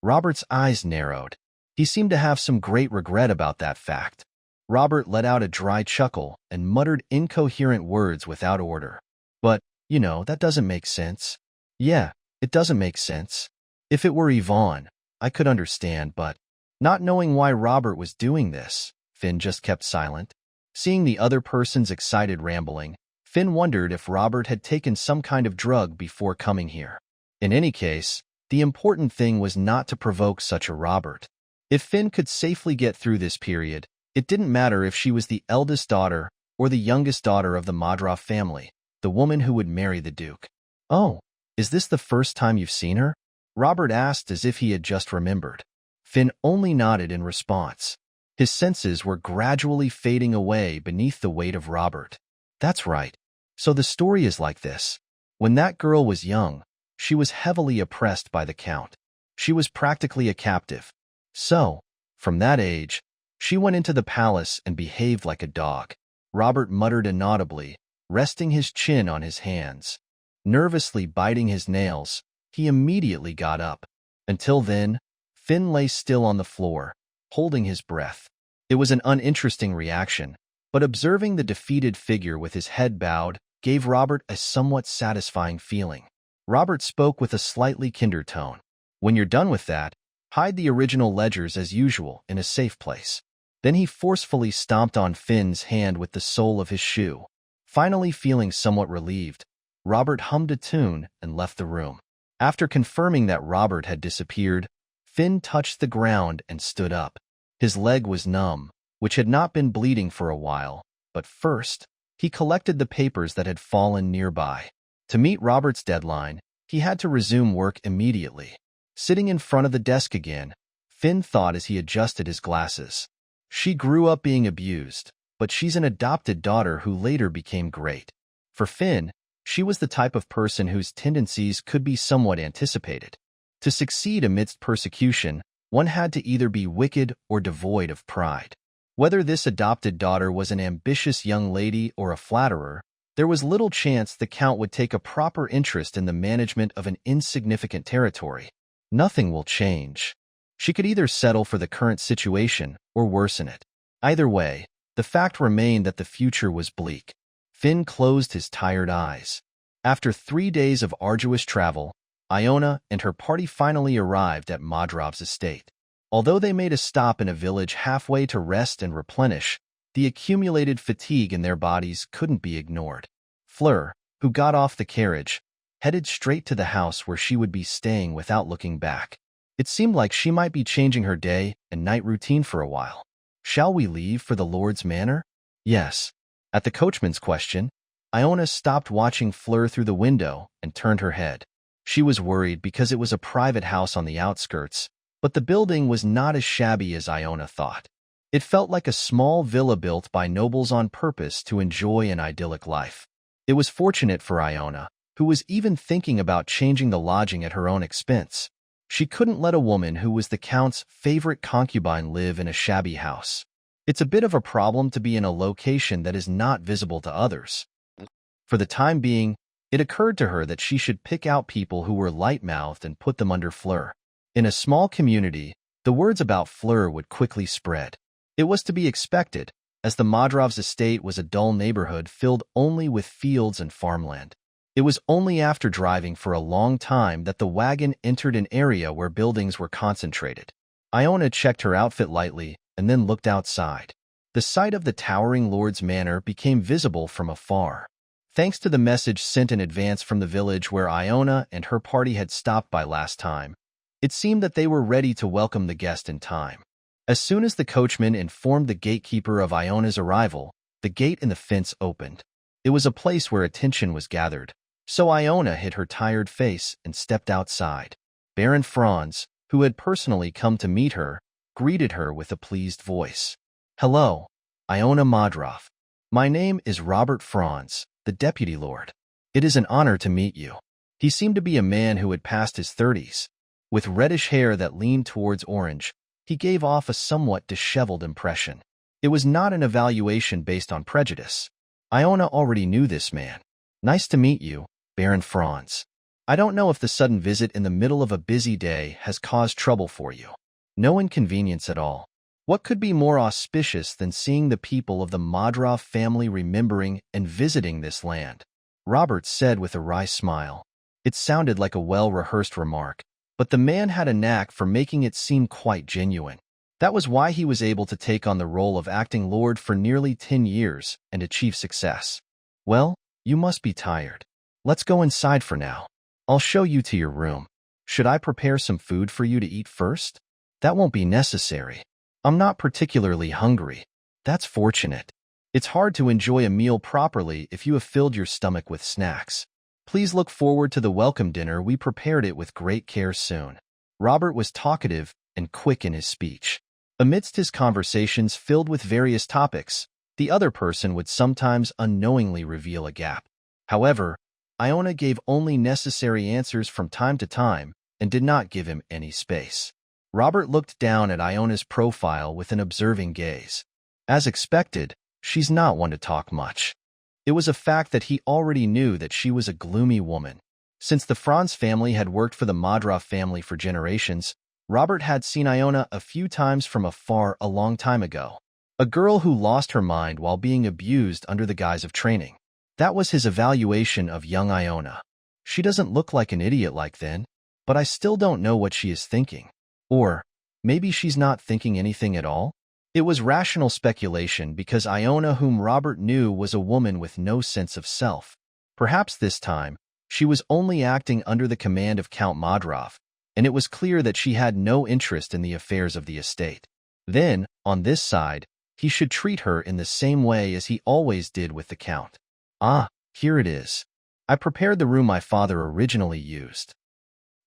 Robert's eyes narrowed. He seemed to have some great regret about that fact. Robert let out a dry chuckle and muttered incoherent words without order. "But, that doesn't make sense." "Yeah, it doesn't make sense. If it were Yvonne, I could understand, but..." Not knowing why Robert was doing this, Finn just kept silent. Seeing the other person's excited rambling, Finn wondered if Robert had taken some kind of drug before coming here. In any case, the important thing was not to provoke such a Robert. If Finn could safely get through this period, it didn't matter if she was the eldest daughter or the youngest daughter of the Modrov family, the woman who would marry the Duke. "Oh, is this the first time you've seen her?" Robert asked as if he had just remembered. Finn only nodded in response. His senses were gradually fading away beneath the weight of Robert. "That's right. So the story is like this. When that girl was young, she was heavily oppressed by the Count. She was practically a captive. So, from that age, she went into the palace and behaved like a dog." Robert muttered inaudibly, resting his chin on his hands. Nervously biting his nails, he immediately got up. Until then, Finn lay still on the floor, holding his breath. It was an uninteresting reaction, but observing the defeated figure with his head bowed gave Robert a somewhat satisfying feeling. Robert spoke with a slightly kinder tone. "When you're done with that, hide the original ledgers as usual in a safe place." Then he forcefully stomped on Finn's hand with the sole of his shoe. Finally feeling somewhat relieved, Robert hummed a tune and left the room. After confirming that Robert had disappeared, Finn touched the ground and stood up. His leg was numb, which had not been bleeding for a while, but first, he collected the papers that had fallen nearby. To meet Robert's deadline, he had to resume work immediately. Sitting in front of the desk again, Finn thought as he adjusted his glasses. She grew up being abused, but she's an adopted daughter who later became great. For Finn, she was the type of person whose tendencies could be somewhat anticipated. To succeed amidst persecution, one had to either be wicked or devoid of pride. Whether this adopted daughter was an ambitious young lady or a flatterer, there was little chance the Count would take a proper interest in the management of an insignificant territory. Nothing will change. She could either settle for the current situation or worsen it. Either way, the fact remained that the future was bleak. Finn closed his tired eyes. After 3 days of arduous travel, Iona and her party finally arrived at Modrov's estate. Although they made a stop in a village halfway to rest and replenish, the accumulated fatigue in their bodies couldn't be ignored. Fleur, who got off the carriage, headed straight to the house where she would be staying without looking back. It seemed like she might be changing her day and night routine for a while. "Shall we leave for the Lord's manor?" "Yes." At the coachman's question, Iona stopped watching Fleur through the window and turned her head. She was worried because it was a private house on the outskirts, but the building was not as shabby as Iona thought. It felt like a small villa built by nobles on purpose to enjoy an idyllic life. It was fortunate for Iona, who was even thinking about changing the lodging at her own expense. She couldn't let a woman who was the Count's favorite concubine live in a shabby house. It's a bit of a problem to be in a location that is not visible to others. For the time being, it occurred to her that she should pick out people who were light-mouthed and put them under Fleur. In a small community, the words about Fleur would quickly spread. It was to be expected, as the Madrovs' estate was a dull neighborhood filled only with fields and farmland. It was only after driving for a long time that the wagon entered an area where buildings were concentrated. Iona checked her outfit lightly and then looked outside. The sight of the towering lord's manor became visible from afar. Thanks to the message sent in advance from the village where Iona and her party had stopped by last time, it seemed that they were ready to welcome the guest in time. As soon as the coachman informed the gatekeeper of Iona's arrival, the gate in the fence opened. It was a place where attention was gathered, so Iona hid her tired face and stepped outside. Baron Franz, who had personally come to meet her, greeted her with a pleased voice. "Hello, Iona Madrov. My name is Robert Franz, the deputy lord. It is an honor to meet you." He seemed to be a man who had passed his 30s. With reddish hair that leaned towards orange, he gave off a somewhat disheveled impression. It was not an evaluation based on prejudice. Iona already knew this man. "Nice to meet you, Baron Franz. I don't know if the sudden visit in the middle of a busy day has caused trouble for you." "No inconvenience at all. What could be more auspicious than seeing the people of the Madrov family remembering and visiting this land?" Robert said with a wry smile. It sounded like a well-rehearsed remark, but the man had a knack for making it seem quite genuine. That was why he was able to take on the role of acting lord for nearly 10 years and achieve success. "Well, you must be tired. Let's go inside for now. I'll show you to your room. Should I prepare some food for you to eat first?" "That won't be necessary. I'm not particularly hungry." "That's fortunate. It's hard to enjoy a meal properly if you have filled your stomach with snacks. Please look forward to the welcome dinner. We prepared it with great care soon." Robert was talkative and quick in his speech. Amidst his conversations filled with various topics, the other person would sometimes unknowingly reveal a gap. However, Iona gave only necessary answers from time to time and did not give him any space. Robert looked down at Iona's profile with an observing gaze. As expected, she's not one to talk much. It was a fact that he already knew that she was a gloomy woman. Since the Franz family had worked for the Madrov family for generations, Robert had seen Iona a few times from afar a long time ago. A girl who lost her mind while being abused under the guise of training. That was his evaluation of young Iona. She doesn't look like an idiot like then, but I still don't know what she is thinking. Or maybe she's not thinking anything at all? It was rational speculation because Iona, whom Robert knew, was a woman with no sense of self. Perhaps this time, she was only acting under the command of Count Madrov, and it was clear that she had no interest in the affairs of the estate. Then, on this side, he should treat her in the same way as he always did with the Count. "Ah, here it is. I prepared the room my father originally used.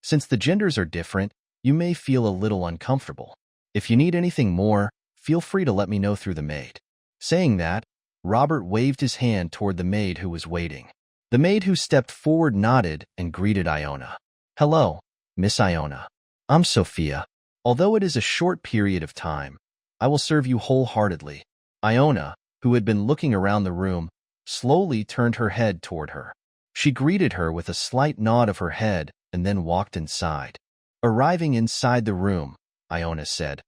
Since the genders are different, you may feel a little uncomfortable. If you need anything more, feel free to let me know through the maid." Saying that, Robert waved his hand toward the maid who was waiting. The maid who stepped forward nodded and greeted Iona. "Hello, Miss Iona. I'm Sophia. Although it is a short period of time, I will serve you wholeheartedly." Iona, who had been looking around the room, slowly turned her head toward her. She greeted her with a slight nod of her head and then walked inside. Arriving inside the room, Iona said,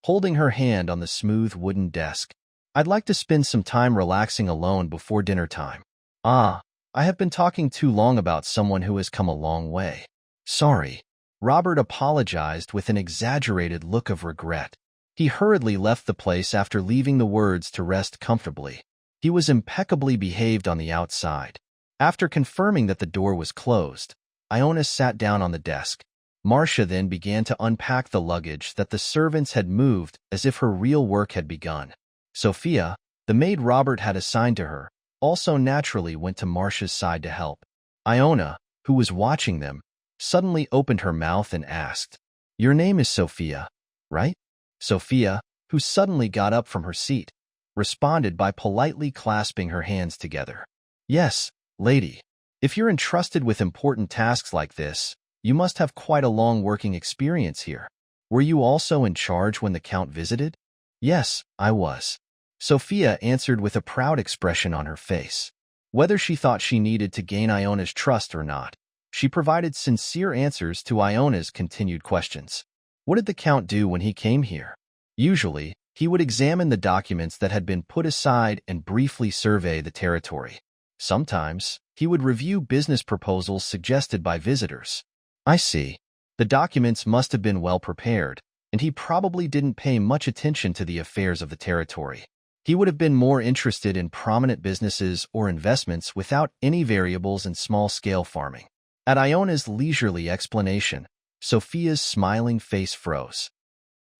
holding her hand on the smooth wooden desk, "I'd like to spend some time relaxing alone before dinner time." "Ah, I have been talking too long about someone who has come a long way. Sorry." Robert apologized with an exaggerated look of regret. He hurriedly left the place after leaving the words to rest comfortably. He was impeccably behaved on the outside. After confirming that the door was closed, Iona sat down on the desk. Marcia then began to unpack the luggage that the servants had moved as if her real work had begun. Sophia, the maid Robert had assigned to her, also naturally went to Marcia's side to help. Iona, who was watching them, suddenly opened her mouth and asked, "Your name is Sophia, right?" Sophia, who suddenly got up from her seat, responded by politely clasping her hands together. "Yes, lady." If you're entrusted with important tasks like this, you must have quite a long working experience here. Were you also in charge when the Count visited? Yes, I was. Sophia answered with a proud expression on her face. Whether she thought she needed to gain Iona's trust or not, she provided sincere answers to Iona's continued questions. What did the Count do when he came here? Usually, he would examine the documents that had been put aside and briefly survey the territory. Sometimes, he would review business proposals suggested by visitors. I see. The documents must have been well prepared, and he probably didn't pay much attention to the affairs of the territory. He would have been more interested in prominent businesses or investments without any variables in small-scale farming. At Iona's leisurely explanation, Sophia's smiling face froze.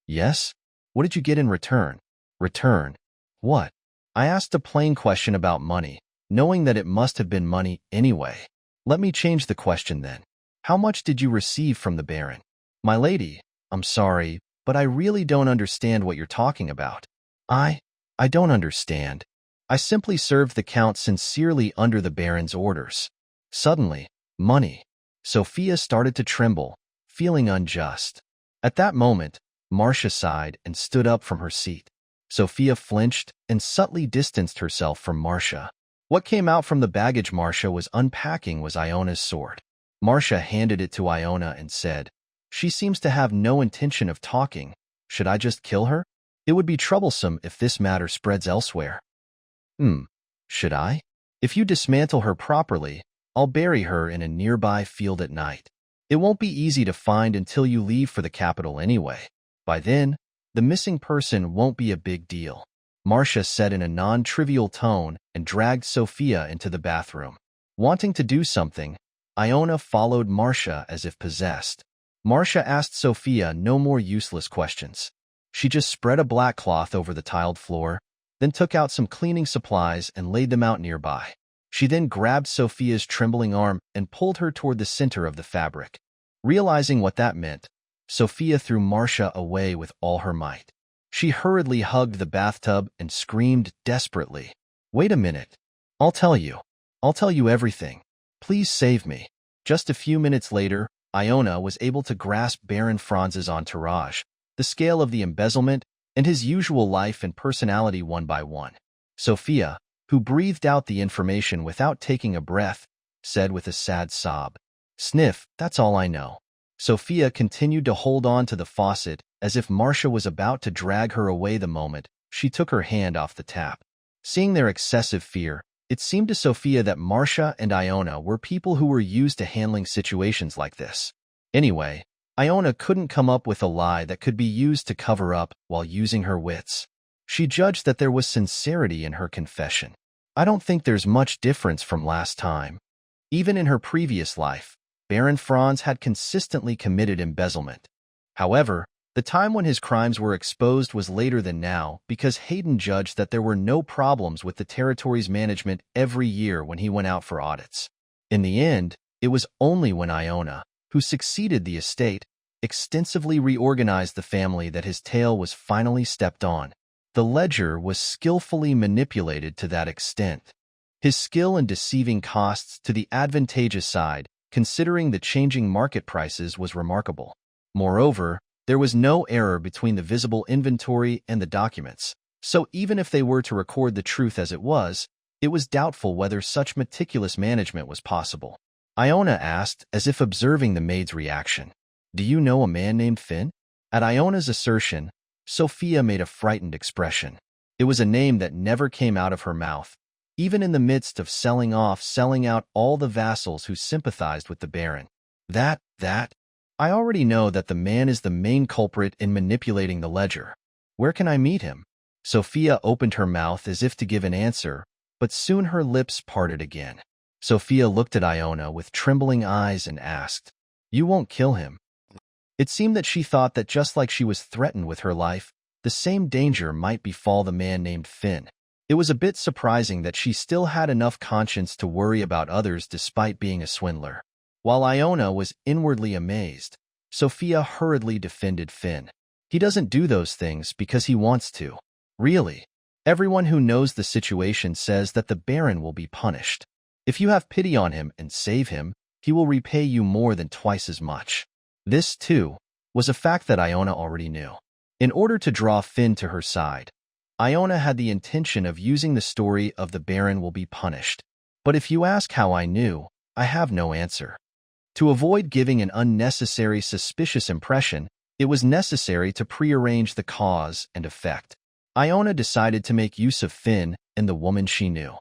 Yes? What did you get in return? Return? What? I asked a plain question about money, knowing that it must have been money anyway. Let me change the question then. How much did you receive from the Baron? My lady, I'm sorry, but I really don't understand what you're talking about. I don't understand. I simply served the Count sincerely under the Baron's orders. Suddenly, money. Sophia started to tremble, feeling unjust. At that moment, Marcia sighed and stood up from her seat. Sophia flinched and subtly distanced herself from Marcia. What came out from the baggage Marcia was unpacking was Iona's sword. Marcia handed it to Iona and said, "She seems to have no intention of talking. Should I just kill her? It would be troublesome if this matter spreads elsewhere." Should I? If you dismantle her properly, I'll bury her in a nearby field at night. It won't be easy to find until you leave for the capital anyway. By then, the missing person won't be a big deal. Marcia said in a non-trivial tone and dragged Sophia into the bathroom. Wanting to do something, Iona followed Marcia as if possessed. Marcia asked Sophia no more useless questions. She just spread a black cloth over the tiled floor, then took out some cleaning supplies and laid them out nearby. She then grabbed Sophia's trembling arm and pulled her toward the center of the fabric. Realizing what that meant, Sophia threw Marcia away with all her might. She hurriedly hugged the bathtub and screamed desperately, "Wait a minute. I'll tell you. I'll tell you everything. Please save me." Just a few minutes later, Iona was able to grasp Baron Franz's entourage, the scale of the embezzlement, and his usual life and personality one by one. Sophia, who breathed out the information without taking a breath, said with a sad sob, "Sniff, that's all I know." Sophia continued to hold on to the faucet as if Marcia was about to drag her away the moment she took her hand off the tap. Seeing their excessive fear, it seemed to Sophia that Marcia and Iona were people who were used to handling situations like this. Anyway, Iona couldn't come up with a lie that could be used to cover up while using her wits. She judged that there was sincerity in her confession. "I don't think there's much difference from last time." Even in her previous life, Baron Franz had consistently committed embezzlement. However, the time when his crimes were exposed was later than now because Hayden judged that there were no problems with the territory's management every year when he went out for audits. In the end, it was only when Iona, who succeeded the estate, extensively reorganized the family that his tail was finally stepped on. The ledger was skillfully manipulated to that extent. His skill in deceiving costs to the advantageous side, considering the changing market prices, was remarkable. Moreover, there was no error between the visible inventory and the documents, so even if they were to record the truth as it was doubtful whether such meticulous management was possible. Iona asked, as if observing the maid's reaction, "Do you know a man named Finn?" At Iona's assertion, Sophia made a frightened expression. It was a name that never came out of her mouth, even in the midst of selling out all the vassals who sympathized with the Baron. That, I already know that the man is the main culprit in manipulating the ledger. Where can I meet him? Sophia opened her mouth as if to give an answer, but soon her lips parted again. Sophia looked at Iona with trembling eyes and asked, "You won't kill him?" It seemed that she thought that just like she was threatened with her life, the same danger might befall the man named Finn. It was a bit surprising that she still had enough conscience to worry about others despite being a swindler. While Iona was inwardly amazed, Sophia hurriedly defended Finn. "He doesn't do those things because he wants to. Really, everyone who knows the situation says that the Baron will be punished." If you have pity on him and save him, he will repay you more than twice as much. This, too, was a fact that Iona already knew. In order to draw Finn to her side, Iona had the intention of using the story of the Baron will be punished. But if you ask how I knew, I have no answer. To avoid giving an unnecessary suspicious impression, it was necessary to prearrange the cause and effect. Iona decided to make use of Finn and the woman she knew.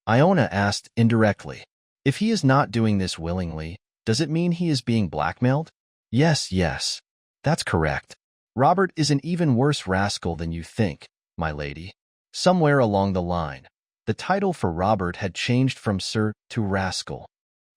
Iona asked indirectly, if he is not doing this willingly, does it mean he is being blackmailed? Yes, that's correct. Robert is an even worse rascal than you think, my lady. Somewhere along the line, the title for Robert had changed from Sir to Rascal.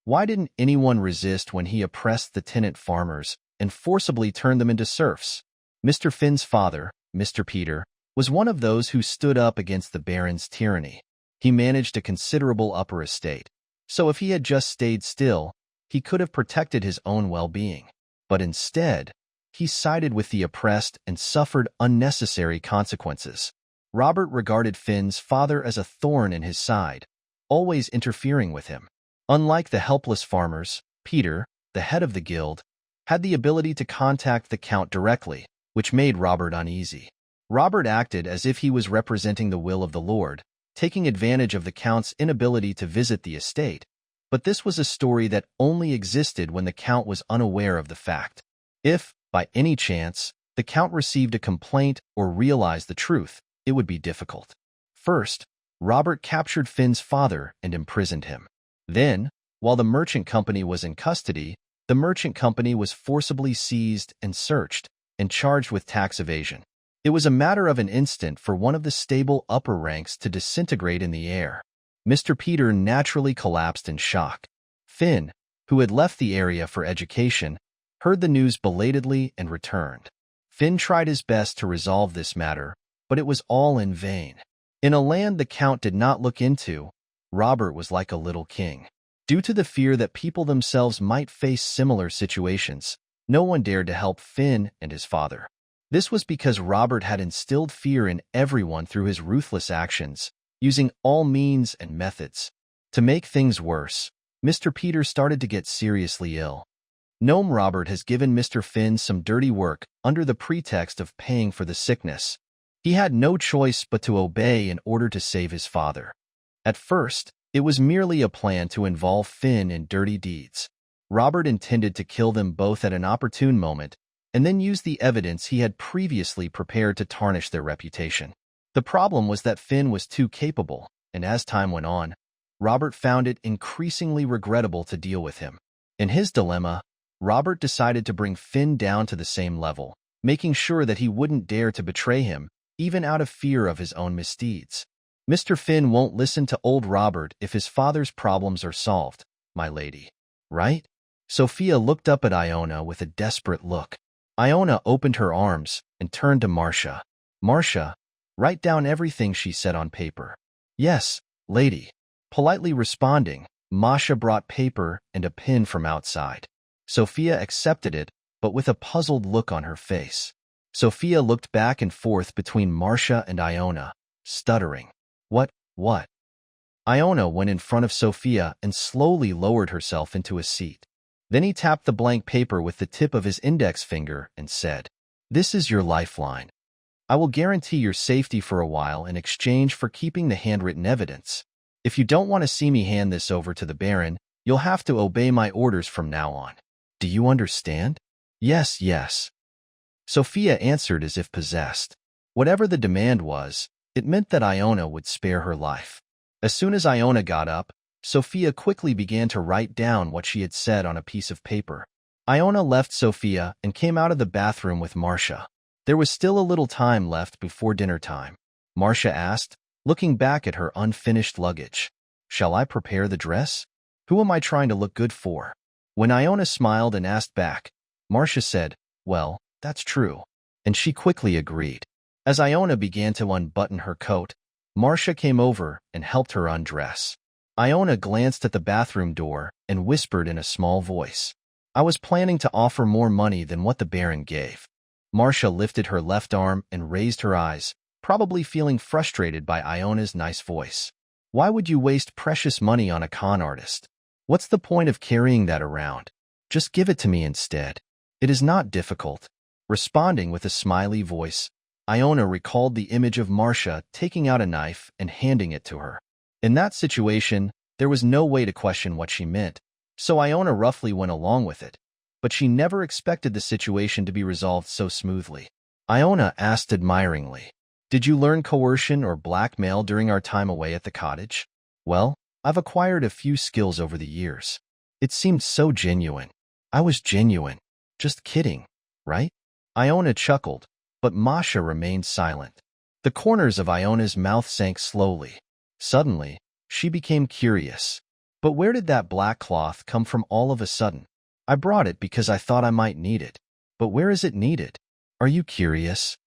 Why didn't anyone resist when he oppressed the tenant farmers and forcibly turned them into serfs? Mr. Finn's father, Mr. Peter, was one of those who stood up against the Baron's tyranny. He managed a considerable upper estate, so if he had just stayed still, he could have protected his own well-being. But instead, he sided with the oppressed and suffered unnecessary consequences. Robert regarded Finn's father as a thorn in his side, always interfering with him. Unlike the helpless farmers, Peter, the head of the guild, had the ability to contact the Count directly, which made Robert uneasy. Robert acted as if he was representing the will of the Lord, taking advantage of the Count's inability to visit the estate, but this was a story that only existed when the Count was unaware of the fact. If, by any chance, the Count received a complaint or realized the truth, it would be difficult. First, Robert captured Finn's father and imprisoned him. Then, while the merchant company was in custody, the merchant company was forcibly seized and searched, and charged with tax evasion. It was a matter of an instant for one of the stable upper ranks to disintegrate in the air. Mr. Peter naturally collapsed in shock. Finn, who had left the area for education, heard the news belatedly and returned. Finn tried his best to resolve this matter, but it was all in vain. In a land the Count did not look into, Robert was like a little king. Due to the fear that people themselves might face similar situations, no one dared to help Finn and his father. This was because Robert had instilled fear in everyone through his ruthless actions, using all means and methods. To make things worse, Mr. Peter started to get seriously ill. Gnome Robert has given Mr. Finn some dirty work under the pretext of paying for the sickness. He had no choice but to obey in order to save his father. At first, it was merely a plan to involve Finn in dirty deeds. Robert intended to kill them both at an opportune moment, and then use the evidence he had previously prepared to tarnish their reputation. The problem was that Finn was too capable, and as time went on, Robert found it increasingly regrettable to deal with him. In his dilemma, Robert decided to bring Finn down to the same level, making sure that he wouldn't dare to betray him, even out of fear of his own misdeeds. Mr. Finn won't listen to old Robert if his father's problems are solved, my lady. Right? Sophia looked up at Iona with a desperate look. Iona opened her arms and turned to Marcia. Marcia, write down everything she said on paper. Yes, lady. Politely responding, Masha brought paper and a pen from outside. Sophia accepted it, but with a puzzled look on her face. Sophia looked back and forth between Marcia and Iona, stuttering. What? Iona went in front of Sophia and slowly lowered herself into a seat. Then he tapped the blank paper with the tip of his index finger and said, "This is your lifeline. I will guarantee your safety for a while in exchange for keeping the handwritten evidence. If you don't want to see me hand this over to the Baron, you'll have to obey my orders from now on. Do you understand?" Yes. Sophia answered as if possessed. Whatever the demand was, it meant that Iona would spare her life. As soon as Iona got up, Sophia quickly began to write down what she had said on a piece of paper. Iona left Sophia and came out of the bathroom with Marcia. There was still a little time left before dinner time. Marcia asked, looking back at her unfinished luggage. "Shall I prepare the dress? Who am I trying to look good for?" When Iona smiled and asked back, Marcia said, "Well, that's true." And she quickly agreed. As Iona began to unbutton her coat, Marcia came over and helped her undress. Iona glanced at the bathroom door and whispered in a small voice, "I was planning to offer more money than what the Baron gave." Marcia lifted her left arm and raised her eyes, probably feeling frustrated by Iona's nice voice. Why would you waste precious money on a con artist? What's the point of carrying that around? Just give it to me instead. It is not difficult. Responding with a smiley voice, Iona recalled the image of Marcia taking out a knife and handing it to her. In that situation, there was no way to question what she meant, so Iona roughly went along with it. But she never expected the situation to be resolved so smoothly. Iona asked admiringly, "Did you learn coercion or blackmail during our time away at the cottage?" "Well, I've acquired a few skills over the years." It seemed so genuine. I was genuine. Just kidding, right? Iona chuckled, but Masha remained silent. The corners of Iona's mouth sank slowly. Suddenly, she became curious. "But where did that black cloth come from all of a sudden?" "I brought it because I thought I might need it." "But where is it needed?" "Are you curious?"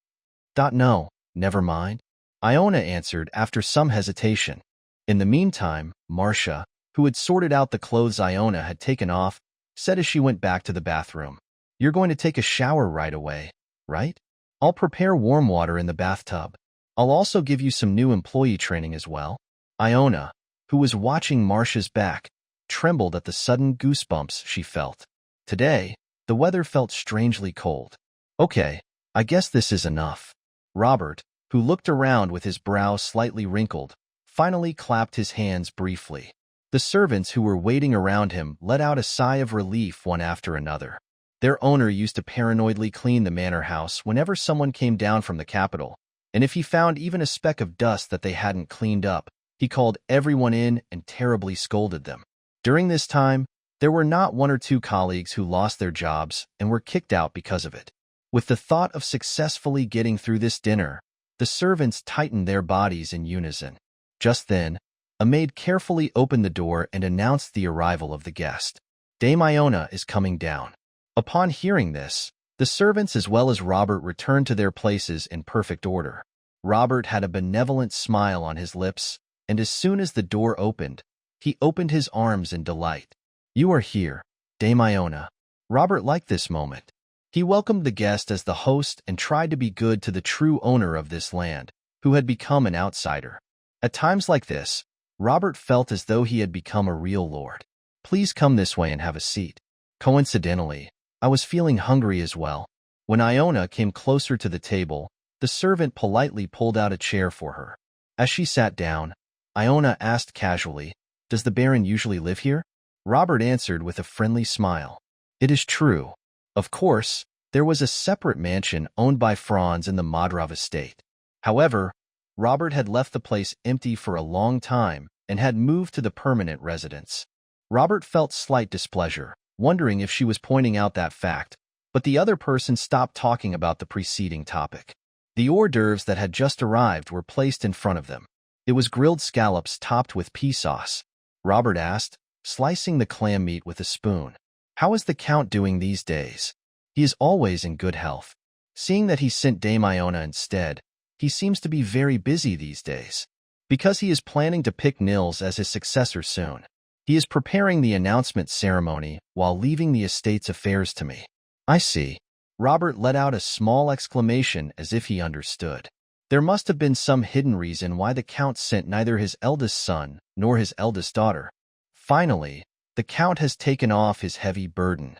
No, never mind," Iona answered after some hesitation. In the meantime, Marcia, who had sorted out the clothes Iona had taken off, said as she went back to the bathroom, "You're going to take a shower right away, right? I'll prepare warm water in the bathtub. I'll also give you some new employee training as well." Iona, who was watching Marcia's back, trembled at the sudden goosebumps she felt. Today, the weather felt strangely cold. "Okay, I guess this is enough." Robert, who looked around with his brow slightly wrinkled, finally clapped his hands briefly. The servants who were waiting around him let out a sigh of relief one after another. Their owner used to paranoidly clean the manor house whenever someone came down from the capital, and if he found even a speck of dust that they hadn't cleaned up, he called everyone in and terribly scolded them. During this time, there were not one or two colleagues who lost their jobs and were kicked out because of it. With the thought of successfully getting through this dinner, the servants tightened their bodies in unison. Just then, a maid carefully opened the door and announced the arrival of the guest. "Dame Iona is coming down." Upon hearing this, the servants as well as Robert returned to their places in perfect order. Robert had a benevolent smile on his lips, and as soon as the door opened, he opened his arms in delight. "You are here, Dame Iona." Robert liked this moment. He welcomed the guest as the host and tried to be good to the true owner of this land, who had become an outsider. At times like this, Robert felt as though he had become a real lord. "Please come this way and have a seat." Coincidentally, I was feeling hungry as well. When Iona came closer to the table, the servant politely pulled out a chair for her. As she sat down, Iona asked casually, "Does the Baron usually live here?" Robert answered with a friendly smile. "It is true. Of course, there was a separate mansion owned by Franz in the Madrov estate. However, Robert had left the place empty for a long time and had moved to the permanent residence." Robert felt slight displeasure, wondering if she was pointing out that fact, but the other person stopped talking about the preceding topic. The hors d'oeuvres that had just arrived were placed in front of them. It was grilled scallops topped with pea sauce. Robert asked, slicing the clam meat with a spoon, "How is the Count doing these days?" "He is always in good health. Seeing that he sent Dame Iona instead, he seems to be very busy these days. Because he is planning to pick Nils as his successor soon. He is preparing the announcement ceremony while leaving the estate's affairs to me." "I see." Robert let out a small exclamation as if he understood. There must have been some hidden reason why the Count sent neither his eldest son nor his eldest daughter. Finally, the Count has taken off his heavy burden.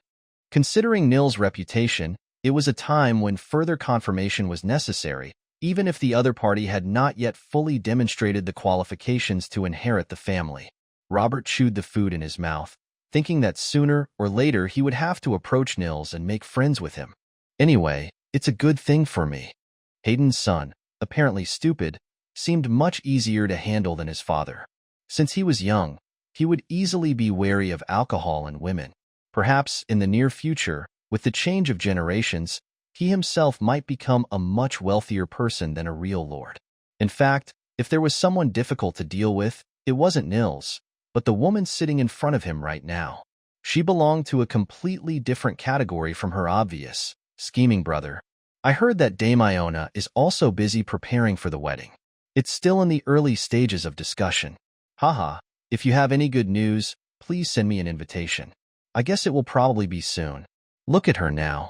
Considering Nils' reputation, it was a time when further confirmation was necessary, even if the other party had not yet fully demonstrated the qualifications to inherit the family. Robert chewed the food in his mouth, thinking that sooner or later he would have to approach Nils and make friends with him. Anyway, it's a good thing for me. Hayden's son, apparently stupid, seemed much easier to handle than his father. Since he was young, he would easily be wary of alcohol and women. Perhaps in the near future, with the change of generations, he himself might become a much wealthier person than a real lord. In fact, if there was someone difficult to deal with, it wasn't Nils, but the woman sitting in front of him right now. She belonged to a completely different category from her obvious, scheming brother. "I heard that Dame Iona is also busy preparing for the wedding. It's still in the early stages of discussion. Haha, if you have any good news, please send me an invitation. I guess it will probably be soon. Look at her now."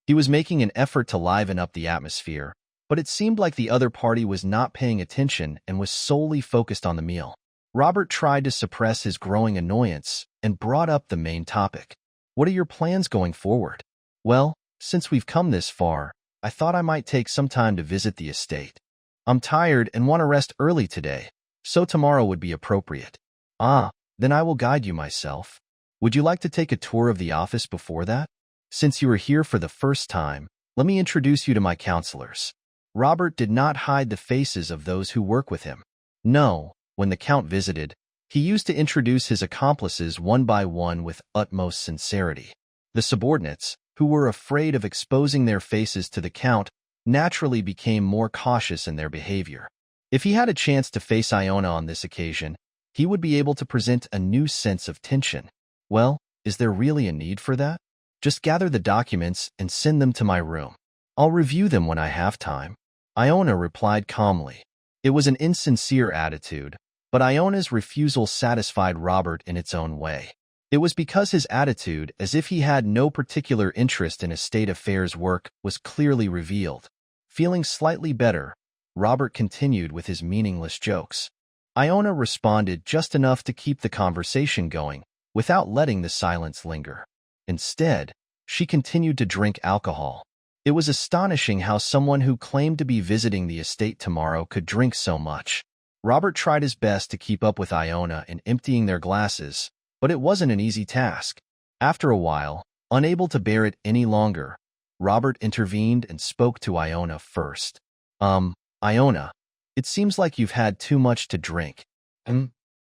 He was making an effort to liven up the atmosphere, but it seemed like the other party was not paying attention and was solely focused on the meal. Robert tried to suppress his growing annoyance and brought up the main topic. What are your plans going forward? Well, since we've come this far, I thought I might take some time to visit the estate. I'm tired and want to rest early today, so tomorrow would be appropriate. Ah, then I will guide you myself. Would you like to take a tour of the office before that? Since you are here for the first time, let me introduce you to my counselors. Robert did not hide the faces of those who work with him. No, when the Count visited, he used to introduce his accomplices one by one with utmost sincerity. The subordinates, who were afraid of exposing their faces to the Count, naturally became more cautious in their behavior. If he had a chance to face Iona on this occasion, he would be able to present a new sense of tension. Well, is there really a need for that? Just gather the documents and send them to my room. I'll review them when I have time. Iona replied calmly. It was an insincere attitude, but Iona's refusal satisfied Robert in its own way. It was because his attitude, as if he had no particular interest in estate affairs work, was clearly revealed. Feeling slightly better, Robert continued with his meaningless jokes. Iona responded just enough to keep the conversation going, without letting the silence linger. Instead, she continued to drink alcohol. It was astonishing how someone who claimed to be visiting the estate tomorrow could drink so much. Robert tried his best to keep up with Iona in emptying their glasses, but it wasn't an easy task. After a while, unable to bear it any longer, Robert intervened and spoke to Iona first. Iona, it seems like you've had too much to drink.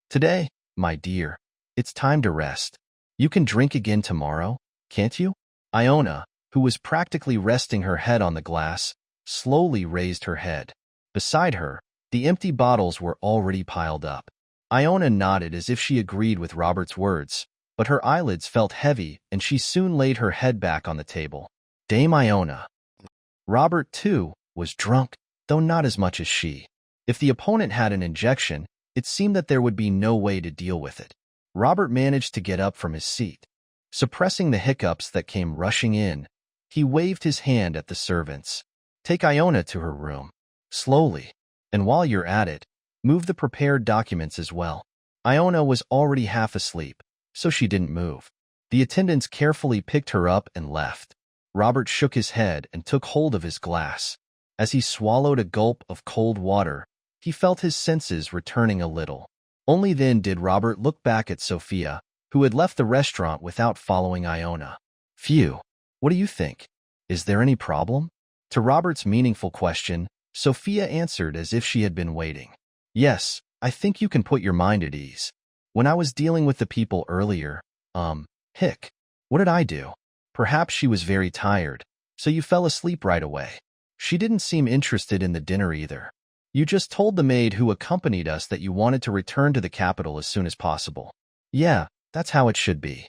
Today, my dear, it's time to rest. You can drink again tomorrow, can't you? Iona, who was practically resting her head on the glass, slowly raised her head. Beside her, the empty bottles were already piled up. Iona nodded as if she agreed with Robert's words, but her eyelids felt heavy and she soon laid her head back on the table. Dame Iona. Robert, too, was drunk, though not as much as she. If the opponent had an injection, it seemed that there would be no way to deal with it. Robert managed to get up from his seat. Suppressing the hiccups that came rushing in, he waved his hand at the servants. Take Iona to her room. Slowly. And while you're at it, move the prepared documents as well. Iona was already half asleep, so she didn't move. The attendants carefully picked her up and left. Robert shook his head and took hold of his glass. As he swallowed a gulp of cold water, he felt his senses returning a little. Only then did Robert look back at Sophia, who had left the restaurant without following Iona. Phew, what do you think? Is there any problem? To Robert's meaningful question, Sophia answered as if she had been waiting. Yes, I think you can put your mind at ease. When I was dealing with the people earlier, what did I do? Perhaps she was very tired, so you fell asleep right away. She didn't seem interested in the dinner either. You just told the maid who accompanied us that you wanted to return to the capital as soon as possible. Yeah, that's how it should be.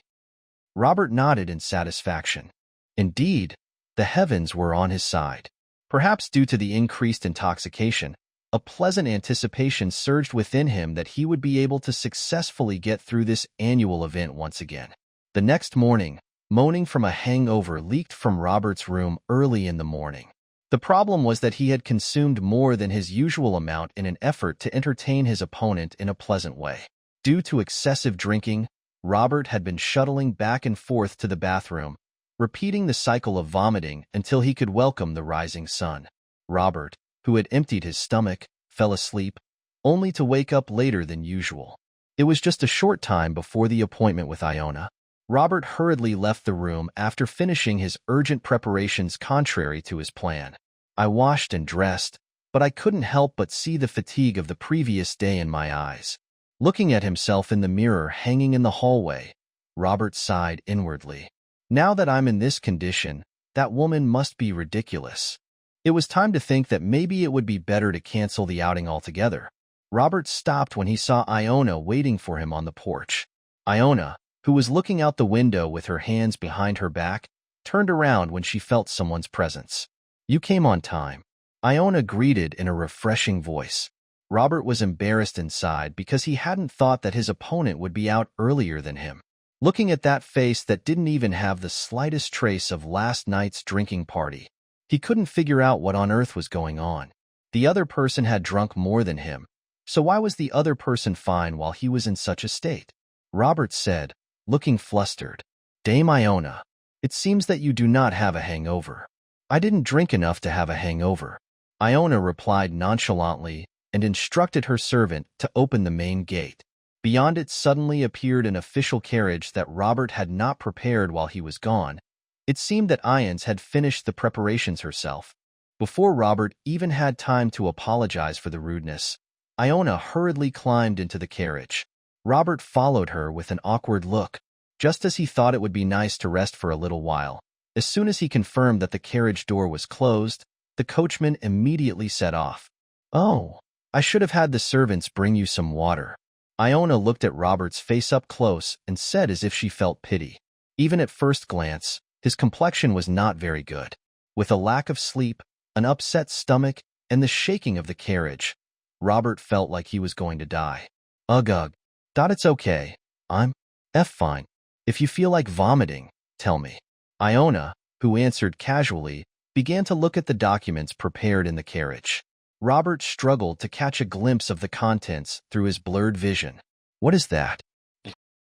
Robert nodded in satisfaction. Indeed, the heavens were on his side. Perhaps due to the increased intoxication, a pleasant anticipation surged within him that he would be able to successfully get through this annual event once again. The next morning, moaning from a hangover leaked from Robert's room early in the morning. The problem was that he had consumed more than his usual amount in an effort to entertain his opponent in a pleasant way. Due to excessive drinking, Robert had been shuttling back and forth to the bathroom, repeating the cycle of vomiting until he could welcome the rising sun. Robert, who had emptied his stomach, fell asleep, only to wake up later than usual. It was just a short time before the appointment with Iona. Robert hurriedly left the room after finishing his urgent preparations contrary to his plan. I washed and dressed, but I couldn't help but see the fatigue of the previous day in my eyes. Looking at himself in the mirror hanging in the hallway, Robert sighed inwardly. Now that I'm in this condition, that woman must be ridiculous. It was time to think that maybe it would be better to cancel the outing altogether. Robert stopped when he saw Iona waiting for him on the porch. Iona, who was looking out the window with her hands behind her back, turned around when she felt someone's presence. You came on time, Iona greeted in a refreshing voice. Robert was embarrassed inside because he hadn't thought that his opponent would be out earlier than him. Looking at that face that didn't even have the slightest trace of last night's drinking party, he couldn't figure out what on earth was going on. The other person had drunk more than him, So why was the other person fine while he was in such a state? Robert said, looking flustered. Dame Iona, it seems that you do not have a hangover. I didn't drink enough to have a hangover. Iona replied nonchalantly and instructed her servant to open the main gate. Beyond it suddenly appeared an official carriage that Robert had not prepared while he was gone. It seemed that Ions had finished the preparations herself. Before Robert even had time to apologize for the rudeness, Iona hurriedly climbed into the carriage. Robert followed her with an awkward look, just as he thought it would be nice to rest for a little while. As soon as he confirmed that the carriage door was closed, the coachman immediately set off. Oh, I should have had the servants bring you some water. Iona looked at Robert's face up close and said as if she felt pity. Even at first glance, his complexion was not very good. With a lack of sleep, an upset stomach, and the shaking of the carriage, Robert felt like he was going to die. Ugh. It's okay. I'm fine. If you feel like vomiting, tell me. Iona, who answered casually, began to look at the documents prepared in the carriage. Robert struggled to catch a glimpse of the contents through his blurred vision. What is that?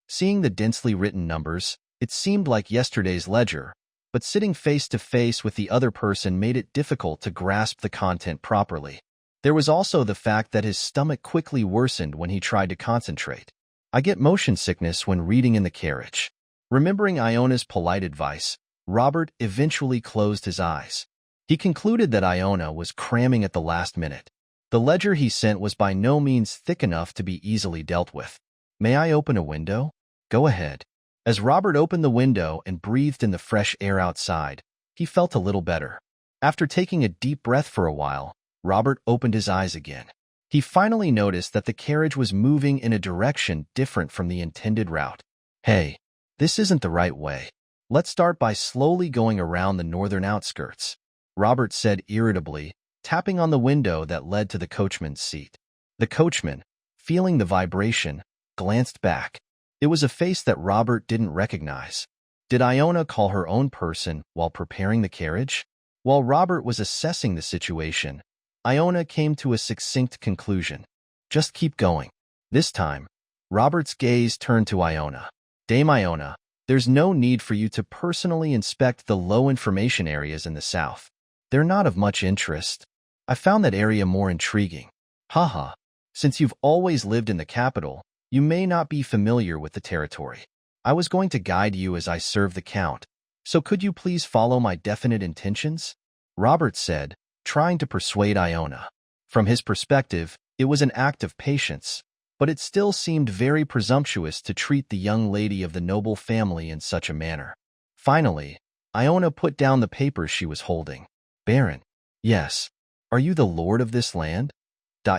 Seeing the densely written numbers, it seemed like yesterday's ledger, but sitting face to face with the other person made it difficult to grasp the content properly. There was also the fact that his stomach quickly worsened when he tried to concentrate. I get motion sickness when reading in the carriage. Remembering Iona's polite advice, Robert eventually closed his eyes. He concluded that Iona was cramming at the last minute. The ledger he sent was by no means thick enough to be easily dealt with. May I open a window? Go ahead. As Robert opened the window and breathed in the fresh air outside, he felt a little better. After taking a deep breath for a while, Robert opened his eyes again. He finally noticed that the carriage was moving in a direction different from the intended route. Hey, this isn't the right way. Let's start by slowly going around the northern outskirts, Robert said irritably, tapping on the window that led to the coachman's seat. The coachman, feeling the vibration, glanced back. It was a face that Robert didn't recognize. Did Iona call her own person while preparing the carriage? While Robert was assessing the situation, Iona came to a succinct conclusion. Just keep going. This time, Robert's gaze turned to Iona. Dame Iona, there's no need for you to personally inspect the low information areas in the south. They're not of much interest. I found that area more intriguing. Haha, since you've always lived in the capital, you may not be familiar with the territory. I was going to guide you as I serve the count, so could you please follow my definite intentions? Robert said, trying to persuade Iona. From his perspective, it was an act of patience, but it still seemed very presumptuous to treat the young lady of the noble family in such a manner. Finally, Iona put down the papers she was holding. Baron. Yes. Are you the lord of this land?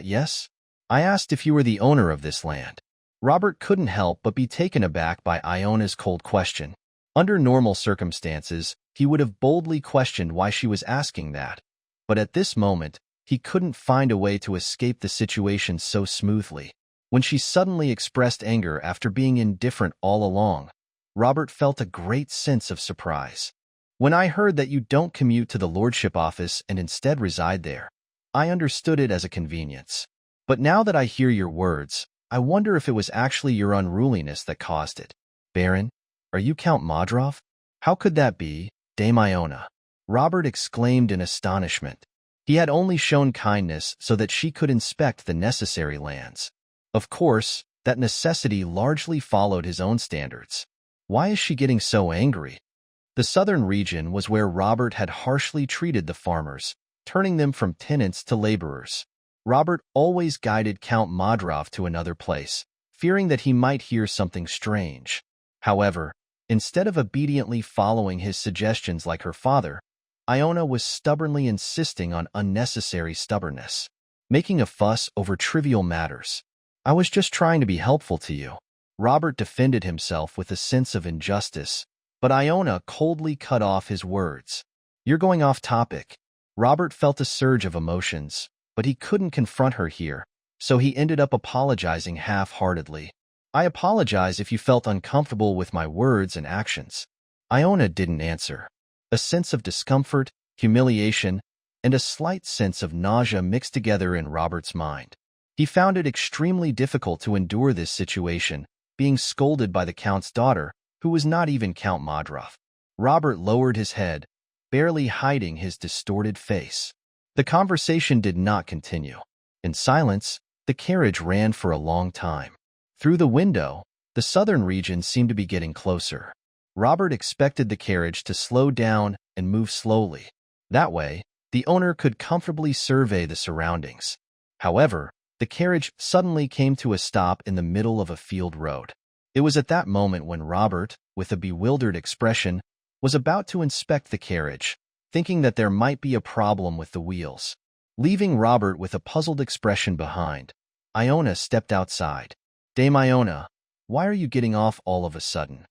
Yes. I asked if you were the owner of this land. Robert couldn't help but be taken aback by Iona's cold question. Under normal circumstances, he would have boldly questioned why she was asking that. But at this moment, he couldn't find a way to escape the situation so smoothly. When she suddenly expressed anger after being indifferent all along, Robert felt a great sense of surprise. When I heard that you don't commute to the lordship office and instead reside there, I understood it as a convenience. But now that I hear your words, I wonder if it was actually your unruliness that caused it. Baron, are you Count Modrov? How could that be, Dame Iona? Robert exclaimed in astonishment. He had only shown kindness so that she could inspect the necessary lands. Of course, that necessity largely followed his own standards. Why is she getting so angry? The southern region was where Robert had harshly treated the farmers, turning them from tenants to laborers. Robert always guided Count Modrov to another place, fearing that he might hear something strange. However, instead of obediently following his suggestions like her father, Iona was stubbornly insisting on unnecessary stubbornness, making a fuss over trivial matters. I was just trying to be helpful to you. Robert defended himself with a sense of injustice, but Iona coldly cut off his words. You're going off topic. Robert felt a surge of emotions, but he couldn't confront her here, so he ended up apologizing half-heartedly. I apologize if you felt uncomfortable with my words and actions. Iona didn't answer. A sense of discomfort, humiliation, and a slight sense of nausea mixed together in Robert's mind. He found it extremely difficult to endure this situation, being scolded by the Count's daughter, who was not even Count Modroff. Robert lowered his head, barely hiding his distorted face. The conversation did not continue. In silence, the carriage ran for a long time. Through the window, the southern region seemed to be getting closer. Robert expected the carriage to slow down and move slowly. That way, the owner could comfortably survey the surroundings. However, the carriage suddenly came to a stop in the middle of a field road. It was at that moment when Robert, with a bewildered expression, was about to inspect the carriage, thinking that there might be a problem with the wheels. Leaving Robert with a puzzled expression behind, Iona stepped outside. "Dame Iona, why are you getting off all of a sudden?"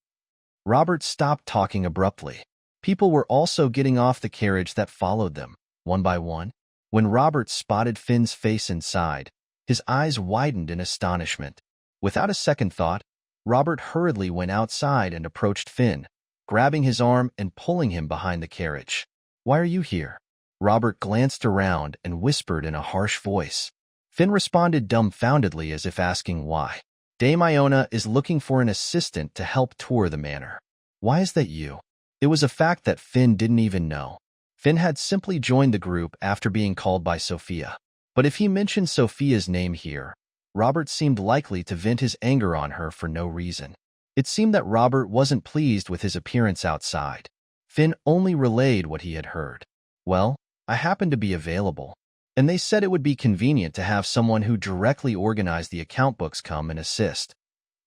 Robert stopped talking abruptly. People were also getting off the carriage that followed them, one by one. When Robert spotted Finn's face inside, his eyes widened in astonishment. Without a second thought, Robert hurriedly went outside and approached Finn, grabbing his arm and pulling him behind the carriage. "Why are you here?" Robert glanced around and whispered in a harsh voice. Finn responded dumbfoundedly as if asking why. "Dame Iona is looking for an assistant to help tour the manor." "Why is that you?" It was a fact that Finn didn't even know. Finn had simply joined the group after being called by Sophia. But if he mentioned Sophia's name here, Robert seemed likely to vent his anger on her for no reason. It seemed that Robert wasn't pleased with his appearance outside. Finn only relayed what he had heard. "Well, I happened to be available, and they said it would be convenient to have someone who directly organized the account books come and assist."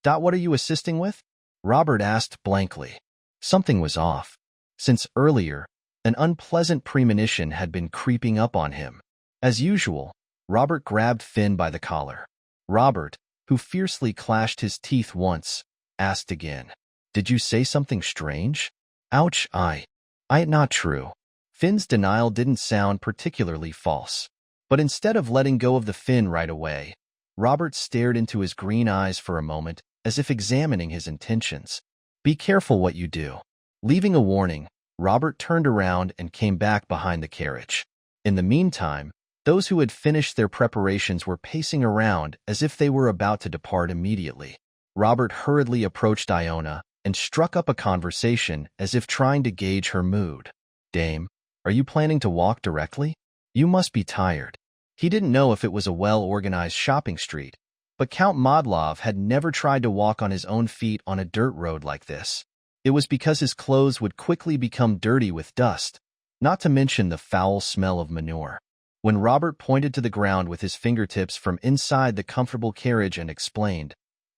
"What are you assisting with?" Robert asked blankly. Something was off. Since earlier, an unpleasant premonition had been creeping up on him. As usual, Robert grabbed Finn by the collar. Robert, who fiercely clashed his teeth once, asked again, "Did you say something strange?" "Ouch, not true." Finn's denial didn't sound particularly false. But instead of letting go of the Finn right away, Robert stared into his green eyes for a moment as if examining his intentions. "Be careful what you do." Leaving a warning, Robert turned around and came back behind the carriage. In the meantime, those who had finished their preparations were pacing around as if they were about to depart immediately. Robert hurriedly approached Iona and struck up a conversation as if trying to gauge her mood. "Dame, are you planning to walk directly? You must be tired." He didn't know if it was a well-organized shopping street, but Count Modlov had never tried to walk on his own feet on a dirt road like this. It was because his clothes would quickly become dirty with dust, not to mention the foul smell of manure. When Robert pointed to the ground with his fingertips from inside the comfortable carriage and explained,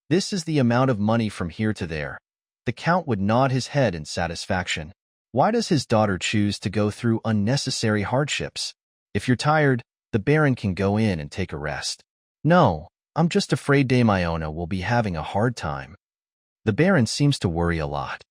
"This is the amount of money from here to there," the Count would nod his head in satisfaction. Why does his daughter choose to go through unnecessary hardships? "If you're tired, the Baron can go in and take a rest." "No, I'm just afraid Dame Iona will be having a hard time. The Baron seems to worry a lot.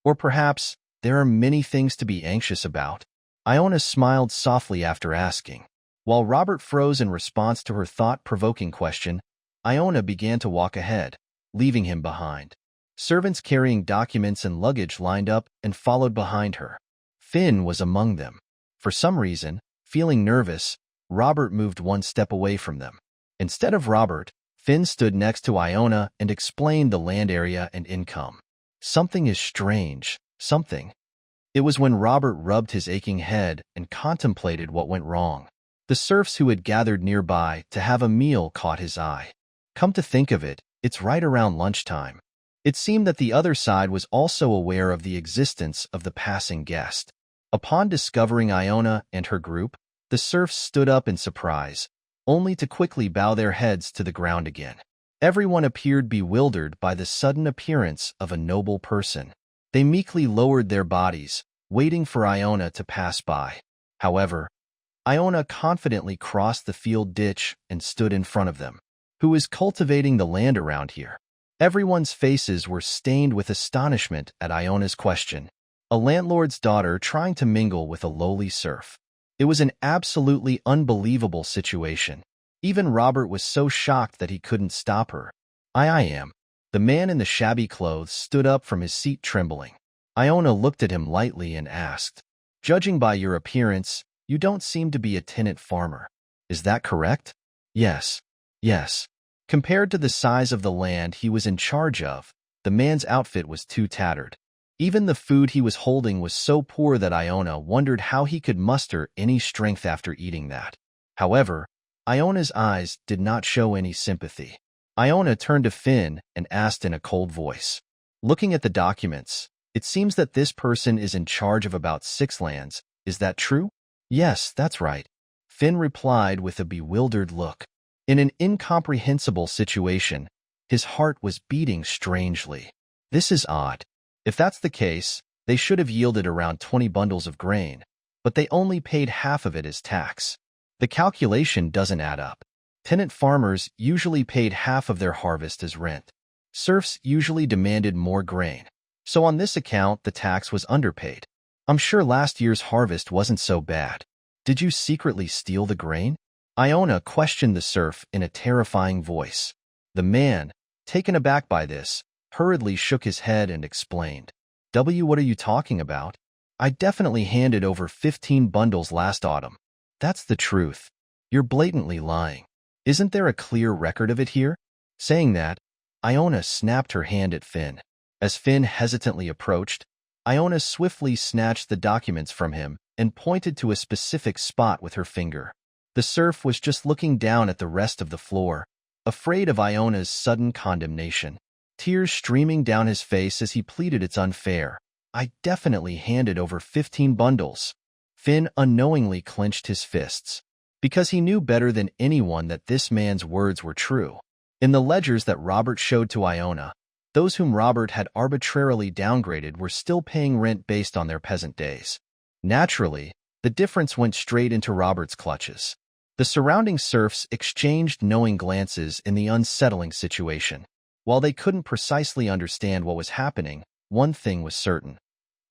Or perhaps there are many things to be anxious about." Iona smiled softly after asking. While Robert froze in response to her thought-provoking question, Iona began to walk ahead, leaving him behind. Servants carrying documents and luggage lined up and followed behind her. Finn was among them. For some reason, feeling nervous, Robert moved one step away from them. Instead of Robert, Finn stood next to Iona and explained the land area and income. "Something is strange, something." It was when Robert rubbed his aching head and contemplated what went wrong. The serfs who had gathered nearby to have a meal caught his eye. Come to think of it, it's right around lunchtime. It seemed that the other side was also aware of the existence of the passing guest. Upon discovering Iona and her group, the serfs stood up in surprise, only to quickly bow their heads to the ground again. Everyone appeared bewildered by the sudden appearance of a noble person. They meekly lowered their bodies, waiting for Iona to pass by. However, Iona confidently crossed the field ditch and stood in front of them. "Who is cultivating the land around here?" Everyone's faces were stained with astonishment at Iona's question. A landlord's daughter trying to mingle with a lowly serf. It was an absolutely unbelievable situation. Even Robert was so shocked that he couldn't stop her. I am." The man in the shabby clothes stood up from his seat trembling. Iona looked at him lightly and asked, "Judging by your appearance, you don't seem to be a tenant farmer. Is that correct?" "Yes." Yes. Compared to the size of the land he was in charge of, the man's outfit was too tattered. Even the food he was holding was so poor that Iona wondered how he could muster any strength after eating that. However, Iona's eyes did not show any sympathy. Iona turned to Finn and asked in a cold voice. Looking at the documents, it seems that this person is in charge of about 6 lands. Is that true? Yes, that's right. Finn replied with a bewildered look. In an incomprehensible situation, his heart was beating strangely. This is odd. If that's the case, they should have yielded around 20 bundles of grain, but they only paid half of it as tax. The calculation doesn't add up. Tenant farmers usually paid half of their harvest as rent. Serfs usually demanded more grain, so on this account the tax was underpaid. I'm sure last year's harvest wasn't so bad. Did you secretly steal the grain? Iona questioned the serf in a terrifying voice. The man, taken aback by this, hurriedly shook his head and explained. What are you talking about? I definitely handed over 15 bundles last autumn. That's the truth. You're blatantly lying. Isn't there a clear record of it here? Saying that, Iona snapped her hand at Finn. As Finn hesitantly approached, Iona swiftly snatched the documents from him and pointed to a specific spot with her finger. The serf was just looking down at the rest of the floor, afraid of Iona's sudden condemnation. Tears streaming down his face as he pleaded it's unfair. I definitely handed over 15 bundles. Finn unknowingly clenched his fists, because he knew better than anyone that this man's words were true. In the ledgers that Robert showed to Iona, those whom Robert had arbitrarily downgraded were still paying rent based on their peasant days. Naturally, the difference went straight into Robert's clutches. The surrounding serfs exchanged knowing glances in the unsettling situation. While they couldn't precisely understand what was happening, one thing was certain.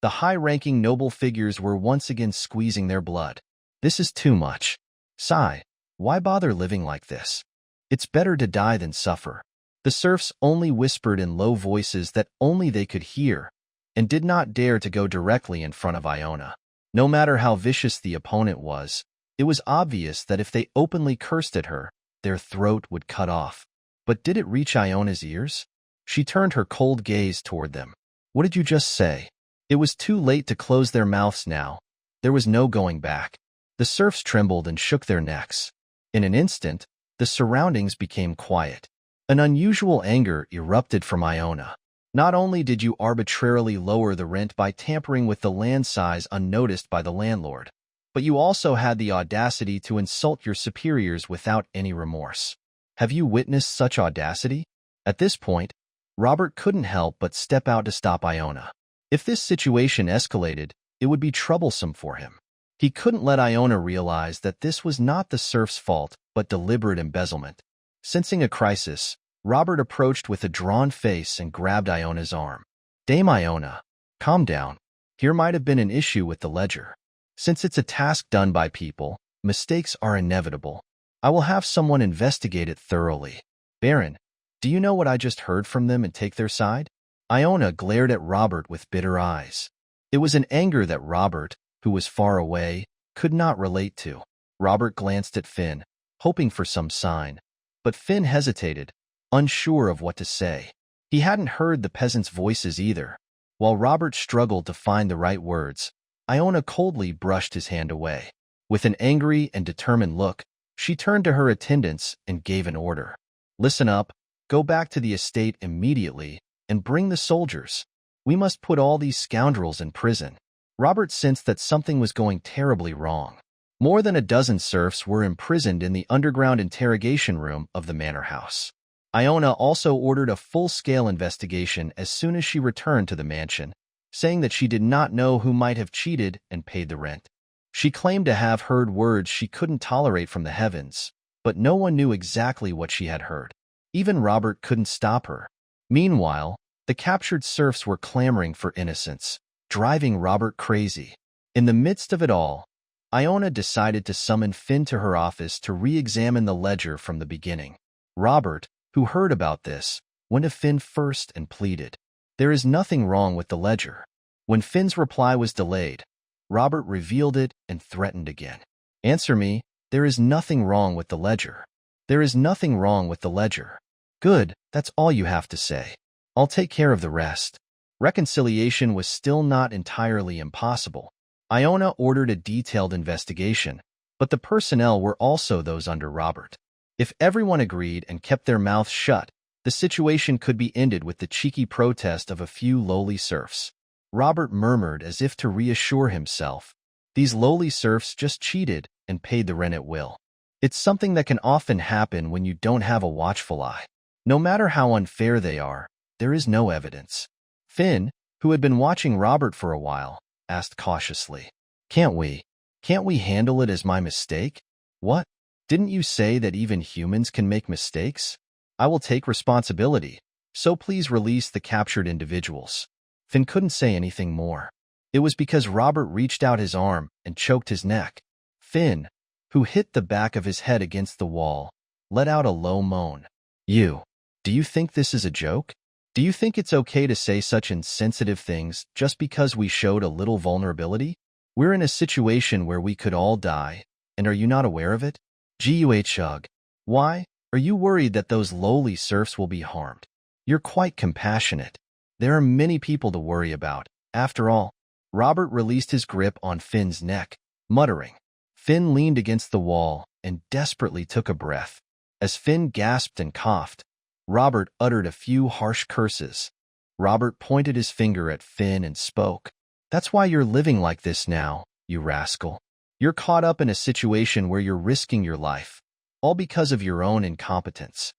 The high-ranking noble figures were once again squeezing their blood. This is too much. Sigh, why bother living like this? It's better to die than suffer. The serfs only whispered in low voices that only they could hear, and did not dare to go directly in front of Iona. No matter how vicious the opponent was, it was obvious that if they openly cursed at her, their throat would cut off. But did it reach Iona's ears? She turned her cold gaze toward them. What did you just say? It was too late to close their mouths now. There was no going back. The serfs trembled and shook their necks. In an instant, the surroundings became quiet. An unusual anger erupted from Iona. Not only did you arbitrarily lower the rent by tampering with the land size unnoticed by the landlord, but you also had the audacity to insult your superiors without any remorse. Have you witnessed such audacity? At this point, Robert couldn't help but step out to stop Iona. If this situation escalated, it would be troublesome for him. He couldn't let Iona realize that this was not the serf's fault, but deliberate embezzlement. Sensing a crisis, Robert approached with a drawn face and grabbed Iona's arm. Dame Iona, calm down. Here might have been an issue with the ledger. Since it's a task done by people, mistakes are inevitable. I will have someone investigate it thoroughly. Baron, do you know what I just heard from them and take their side? Iona glared at Robert with bitter eyes. It was an anger that Robert, who was far away, could not relate to. Robert glanced at Finn, hoping for some sign. But Finn hesitated, unsure of what to say. He hadn't heard the peasants' voices either. While Robert struggled to find the right words, Iona coldly brushed his hand away. With an angry and determined look, she turned to her attendants and gave an order. Listen up, go back to the estate immediately, and bring the soldiers. We must put all these scoundrels in prison. Robert sensed that something was going terribly wrong. More than a dozen serfs were imprisoned in the underground interrogation room of the manor house. Iona also ordered a full-scale investigation as soon as she returned to the mansion, saying that she did not know who might have cheated and paid the rent. She claimed to have heard words she couldn't tolerate from the heavens, but no one knew exactly what she had heard. Even Robert couldn't stop her. Meanwhile, the captured serfs were clamoring for innocence, driving Robert crazy. In the midst of it all, Iona decided to summon Finn to her office to re-examine the ledger from the beginning. Robert, who heard about this, went to Finn first and pleaded. There is nothing wrong with the ledger. When Finn's reply was delayed, Robert revealed it and threatened again. Answer me, there is nothing wrong with the ledger. There is nothing wrong with the ledger. Good, that's all you have to say. I'll take care of the rest. Reconciliation was still not entirely impossible. Iona ordered a detailed investigation, but the personnel were also those under Robert. If everyone agreed and kept their mouths shut, the situation could be ended with the cheeky protest of a few lowly serfs. Robert murmured as if to reassure himself. These lowly serfs just cheated and paid the rent at will. It's something that can often happen when you don't have a watchful eye. No matter how unfair they are, there is no evidence. Finn, who had been watching Robert for a while, asked cautiously, Can't we handle it as my mistake? What? Didn't you say that even humans can make mistakes? I will take responsibility, so please release the captured individuals. Finn couldn't say anything more. It was because Robert reached out his arm and choked his neck. Finn, who hit the back of his head against the wall, let out a low moan. Do you think this is a joke? Do you think it's okay to say such insensitive things just because we showed a little vulnerability? We're in a situation where we could all die, and are you not aware of it? Guh. Why? Are you worried that those lowly serfs will be harmed? You're quite compassionate. There are many people to worry about. After all, Robert released his grip on Finn's neck, muttering. Finn leaned against the wall and desperately took a breath. As Finn gasped and coughed, Robert uttered a few harsh curses. Robert pointed his finger at Finn and spoke. That's why you're living like this now, you rascal. You're caught up in a situation where you're risking your life, all because of your own incompetence.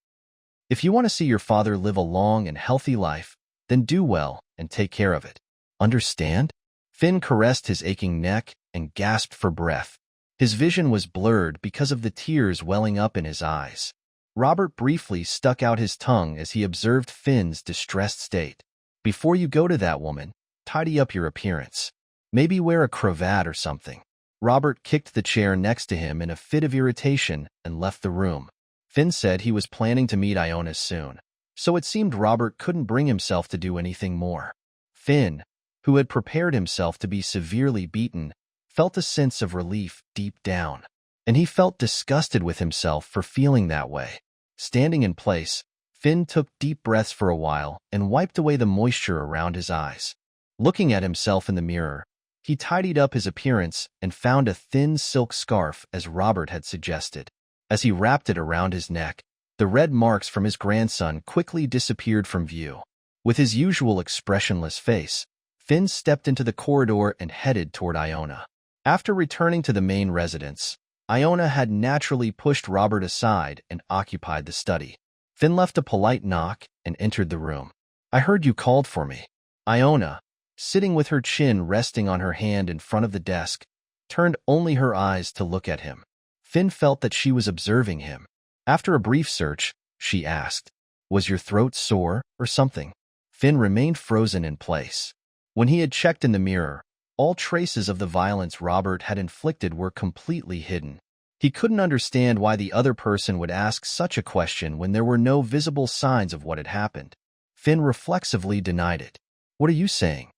If you want to see your father live a long and healthy life, then do well and take care of it. Understand? Finn caressed his aching neck and gasped for breath. His vision was blurred because of the tears welling up in his eyes. Robert briefly stuck out his tongue as he observed Finn's distressed state. Before you go to that woman, tidy up your appearance. Maybe wear a cravat or something. Robert kicked the chair next to him in a fit of irritation and left the room. Finn said he was planning to meet Iona soon, so it seemed Robert couldn't bring himself to do anything more. Finn, who had prepared himself to be severely beaten, felt a sense of relief deep down, and he felt disgusted with himself for feeling that way. Standing in place, Finn took deep breaths for a while and wiped away the moisture around his eyes. Looking at himself in the mirror, he tidied up his appearance and found a thin silk scarf as Robert had suggested. As he wrapped it around his neck, the red marks from his grandson quickly disappeared from view. With his usual expressionless face, Finn stepped into the corridor and headed toward Iona. After returning to the main residence, Iona had naturally pushed Robert aside and occupied the study. Finn left a polite knock and entered the room. I heard you called for me. Iona, sitting with her chin resting on her hand in front of the desk, turned only her eyes to look at him. Finn felt that she was observing him. After a brief search, she asked, Was your throat sore or something? Finn remained frozen in place. When he had checked in the mirror, all traces of the violence Robert had inflicted were completely hidden. He couldn't understand why the other person would ask such a question when there were no visible signs of what had happened. Finn reflexively denied it. What are you saying?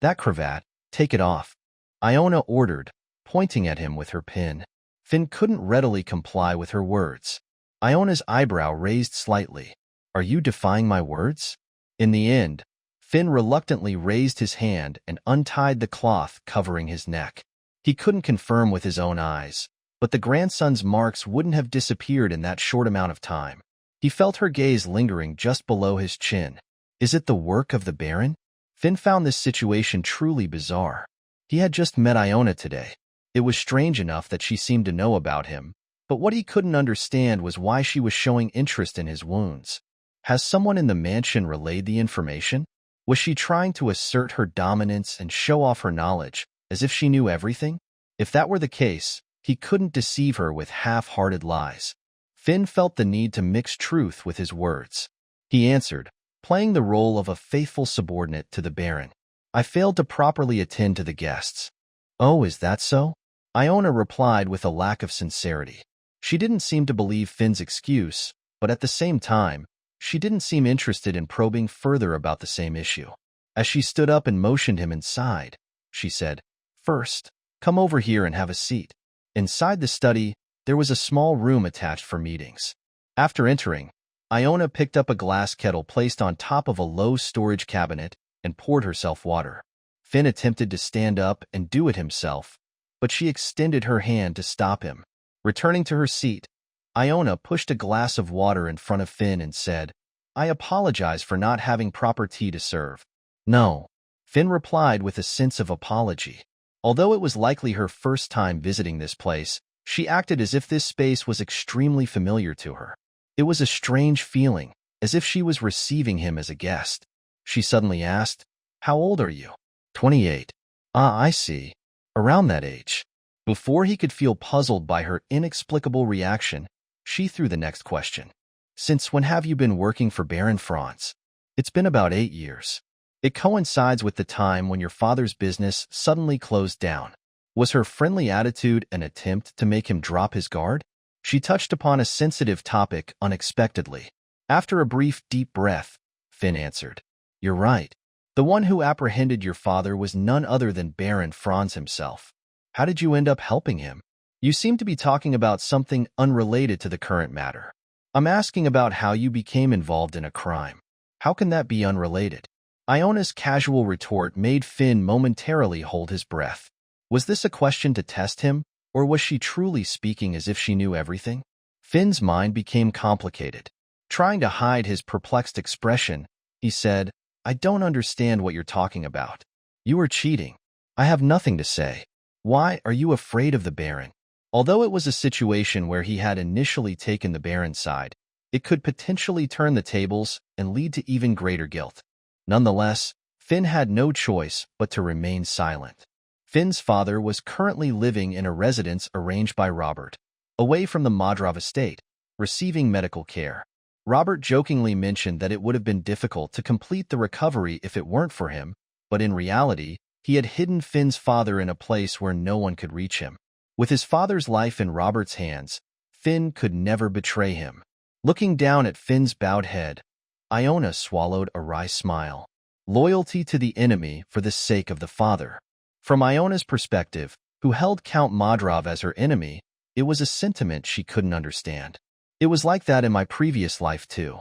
That cravat, take it off. Iona ordered, pointing at him with her pin. Finn couldn't readily comply with her words. Iona's eyebrow raised slightly. Are you defying my words? In the end, Finn reluctantly raised his hand and untied the cloth covering his neck. He couldn't confirm with his own eyes, but the grandson's marks wouldn't have disappeared in that short amount of time. He felt her gaze lingering just below his chin. Is it the work of the Baron? Finn found this situation truly bizarre. He had just met Iona today. It was strange enough that she seemed to know about him, but what he couldn't understand was why she was showing interest in his wounds. Has someone in the mansion relayed the information? Was she trying to assert her dominance and show off her knowledge, as if she knew everything? If that were the case, he couldn't deceive her with half-hearted lies. Finn felt the need to mix truth with his words. He answered, playing the role of a faithful subordinate to the Baron. I failed to properly attend to the guests. Oh, is that so? Iona replied with a lack of sincerity. She didn't seem to believe Finn's excuse, but at the same time, she didn't seem interested in probing further about the same issue. As she stood up and motioned him inside, she said, First, come over here and have a seat. Inside the study, there was a small room attached for meetings. After entering, Iona picked up a glass kettle placed on top of a low storage cabinet and poured herself water. Finn attempted to stand up and do it himself, but she extended her hand to stop him. Returning to her seat, Iona pushed a glass of water in front of Finn and said, "I apologize for not having proper tea to serve." "No," Finn replied with a sense of apology. Although it was likely her first time visiting this place, she acted as if this space was extremely familiar to her. It was a strange feeling, as if she was receiving him as a guest. She suddenly asked, "How old are you?" 28. "Ah, I see. Around that age." Before he could feel puzzled by her inexplicable reaction, she threw the next question. "Since when have you been working for Baron Franz?" "It's been about 8 years. It coincides with the time when your father's business suddenly closed down." Was her friendly attitude an attempt to make him drop his guard? She touched upon a sensitive topic unexpectedly. After a brief, deep breath, Finn answered, "You're right. The one who apprehended your father was none other than Baron Franz himself." "How did you end up helping him?" "You seem to be talking about something unrelated to the current matter." "I'm asking about how you became involved in a crime." "How can that be unrelated?" Iona's casual retort made Finn momentarily hold his breath. Was this a question to test him, or was she truly speaking as if she knew everything? Finn's mind became complicated. Trying to hide his perplexed expression, he said, "I don't understand what you're talking about." "You are cheating." "I have nothing to say." "Why are you afraid of the Baron?" Although it was a situation where he had initially taken the Baron's side, it could potentially turn the tables and lead to even greater guilt. Nonetheless, Finn had no choice but to remain silent. Finn's father was currently living in a residence arranged by Robert, away from the Madhrav estate, receiving medical care. Robert jokingly mentioned that it would have been difficult to complete the recovery if it weren't for him, but in reality, he had hidden Finn's father in a place where no one could reach him. With his father's life in Robert's hands, Finn could never betray him. Looking down at Finn's bowed head, Iona swallowed a wry smile. Loyalty to the enemy for the sake of the father. From Iona's perspective, who held Count Madhrav as her enemy, it was a sentiment she couldn't understand. "It was like that in my previous life too.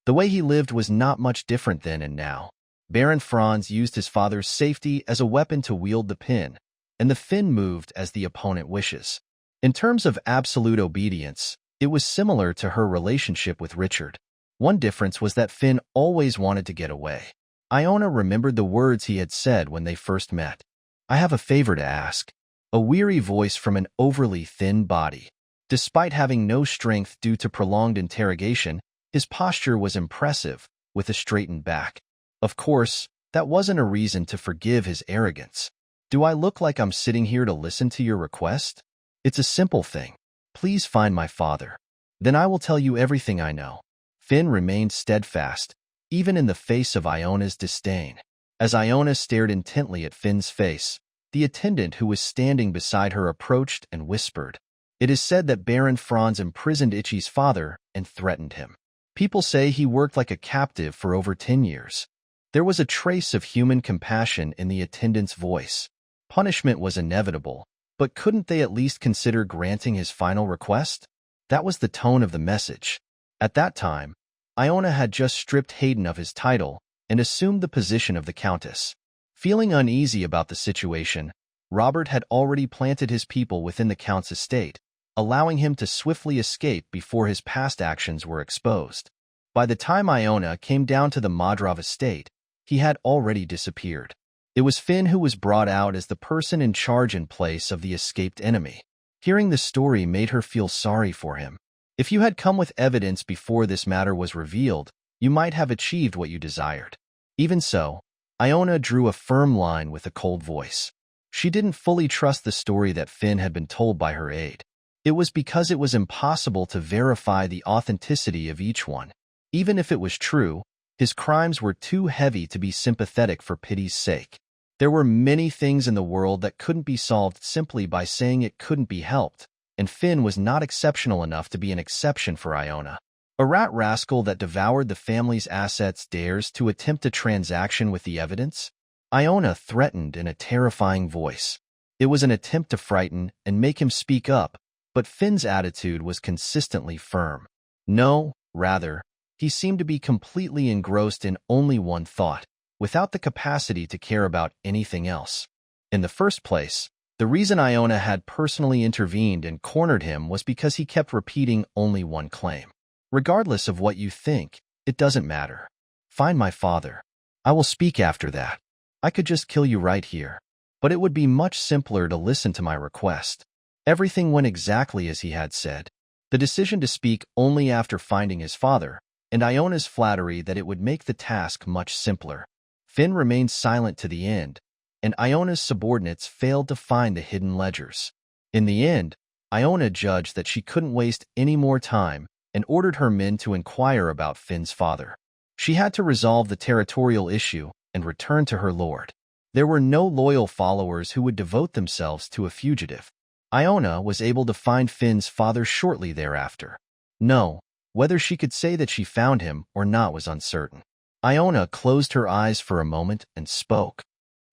The way he lived was not much different then and now." Baron Franz used his father's safety as a weapon to wield the pen, and the Finn moved as the opponent wishes. In terms of absolute obedience, it was similar to her relationship with Richard. One difference was that Finn always wanted to get away. Iona remembered the words he had said when they first met. "I have a favor to ask." A weary voice from an overly thin body. Despite having no strength due to prolonged interrogation, his posture was impressive, with a straightened back. Of course, that wasn't a reason to forgive his arrogance. "Do I look like I'm sitting here to listen to your request?" "It's a simple thing. Please find my father. Then I will tell you everything I know." Finn remained steadfast, even in the face of Iona's disdain. As Iona stared intently at Finn's face, the attendant who was standing beside her approached and whispered, "It is said that Baron Franz imprisoned Ichi's father and threatened him. People say he worked like a captive for over 10 years. There was a trace of human compassion in the attendant's voice. Punishment was inevitable, but couldn't they at least consider granting his final request? That was the tone of the message. At that time, Iona had just stripped Hayden of his title and assumed the position of the Countess. Feeling uneasy about the situation, Robert had already planted his people within the Count's estate, allowing him to swiftly escape before his past actions were exposed. By the time Iona came down to the Madhrav estate, he had already disappeared. It was Finn who was brought out as the person in charge in place of the escaped enemy. Hearing the story made her feel sorry for him. If you had come with evidence before this matter was revealed, you might have achieved what you desired. Even so, Iona drew a firm line with a cold voice. She didn't fully trust the story that Finn had been told by her aide. It was because it was impossible to verify the authenticity of each one. Even if it was true, his crimes were too heavy to be sympathetic for pity's sake. There were many things in the world that couldn't be solved simply by saying it couldn't be helped, and Finn was not exceptional enough to be an exception for Iona. A rat rascal that devoured the family's assets dares to attempt a transaction with the evidence? Iona threatened in a terrifying voice. It was an attempt to frighten and make him speak up, but Finn's attitude was consistently firm. No, rather, he seemed to be completely engrossed in only one thought, without the capacity to care about anything else. In the first place, the reason Iona had personally intervened and cornered him was because he kept repeating only one claim. Regardless of what you think, it doesn't matter. Find my father. I will speak after that. I could just kill you right here. But it would be much simpler to listen to my request. Everything went exactly as he had said. The decision to speak only after finding his father, and Iona's flattery that it would make the task much simpler. Finn remained silent to the end, and Iona's subordinates failed to find the hidden ledgers. In the end, Iona judged that she couldn't waste any more time and ordered her men to inquire about Finn's father. She had to resolve the territorial issue and return to her lord. There were no loyal followers who would devote themselves to a fugitive. Iona was able to find Finn's father shortly thereafter. No, whether she could say that she found him or not was uncertain. Iona closed her eyes for a moment and spoke.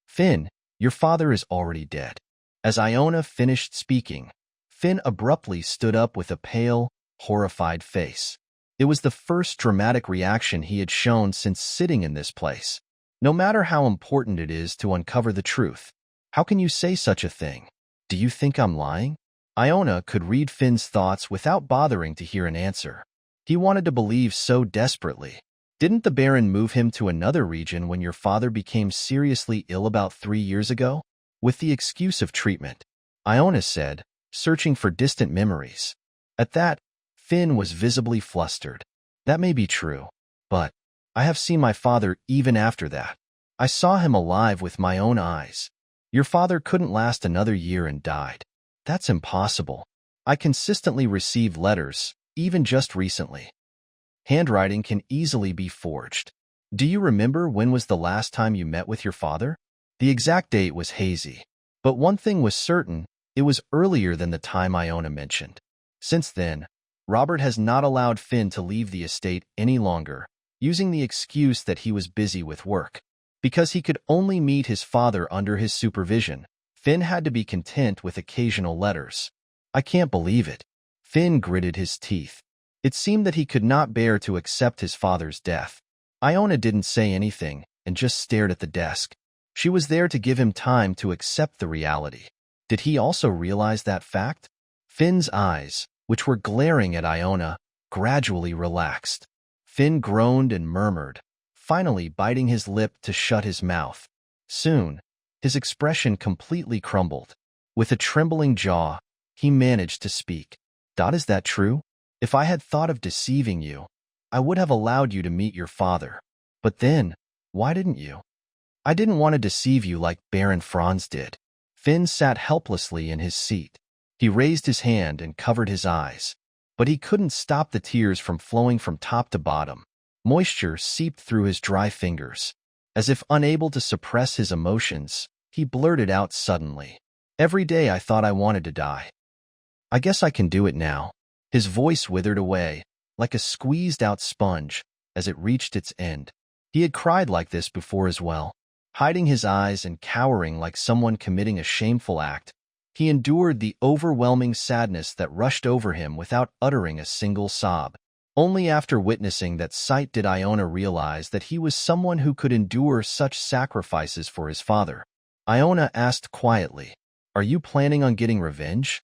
Finn, your father is already dead. As Iona finished speaking, Finn abruptly stood up with a pale, horrified face. It was the first dramatic reaction he had shown since sitting in this place. No matter how important it is to uncover the truth, how can you say such a thing? Do you think I'm lying? Iona could read Finn's thoughts without bothering to hear an answer. He wanted to believe so desperately. Didn't the Baron move him to another region when your father became seriously ill about 3 years ago? With the excuse of treatment, Iona said, searching for distant memories. At that, Finn was visibly flustered. That may be true, but I have seen my father even after that. I saw him alive with my own eyes. Your father couldn't last another year and died. That's impossible. I consistently receive letters, even just recently. Handwriting can easily be forged. Do you remember when was the last time you met with your father? The exact date was hazy, but one thing was certain, it was earlier than the time Iona mentioned. Since then, Robert has not allowed Finn to leave the estate any longer, using the excuse that he was busy with work. Because he could only meet his father under his supervision, Finn had to be content with occasional letters. I can't believe it. Finn gritted his teeth. It seemed that he could not bear to accept his father's death. Iona didn't say anything and just stared at the desk. She was there to give him time to accept the reality. Did he also realize that fact? Finn's eyes, which were glaring at Iona, gradually relaxed. Finn groaned and murmured, finally biting his lip to shut his mouth. Soon, his expression completely crumbled. With a trembling jaw, he managed to speak. Is that true? If I had thought of deceiving you, I would have allowed you to meet your father. But then, why didn't you? I didn't want to deceive you like Baron Franz did. Finn sat helplessly in his seat. He raised his hand and covered his eyes. But he couldn't stop the tears from flowing from top to bottom. Moisture seeped through his dry fingers. As if unable to suppress his emotions, he blurted out suddenly. Every day I thought I wanted to die. I guess I can do it now. His voice withered away, like a squeezed-out sponge, as it reached its end. He had cried like this before as well. Hiding his eyes and cowering like someone committing a shameful act, he endured the overwhelming sadness that rushed over him without uttering a single sob. Only after witnessing that sight did Iona realize that he was someone who could endure such sacrifices for his father. Iona asked quietly, "Are you planning on getting revenge?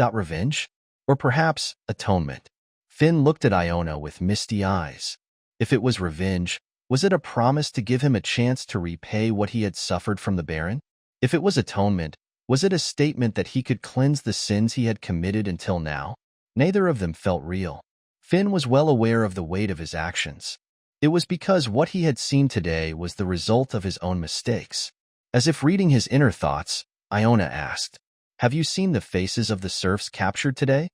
Revenge? Or perhaps atonement?" Finn looked at Iona with misty eyes. If it was revenge, was it a promise to give him a chance to repay what he had suffered from the Baron? If it was atonement, was it a statement that he could cleanse the sins he had committed until now? Neither of them felt real. Finn was well aware of the weight of his actions. It was because what he had seen today was the result of his own mistakes. As if reading his inner thoughts, Iona asked, "Have you seen the faces of the serfs captured today?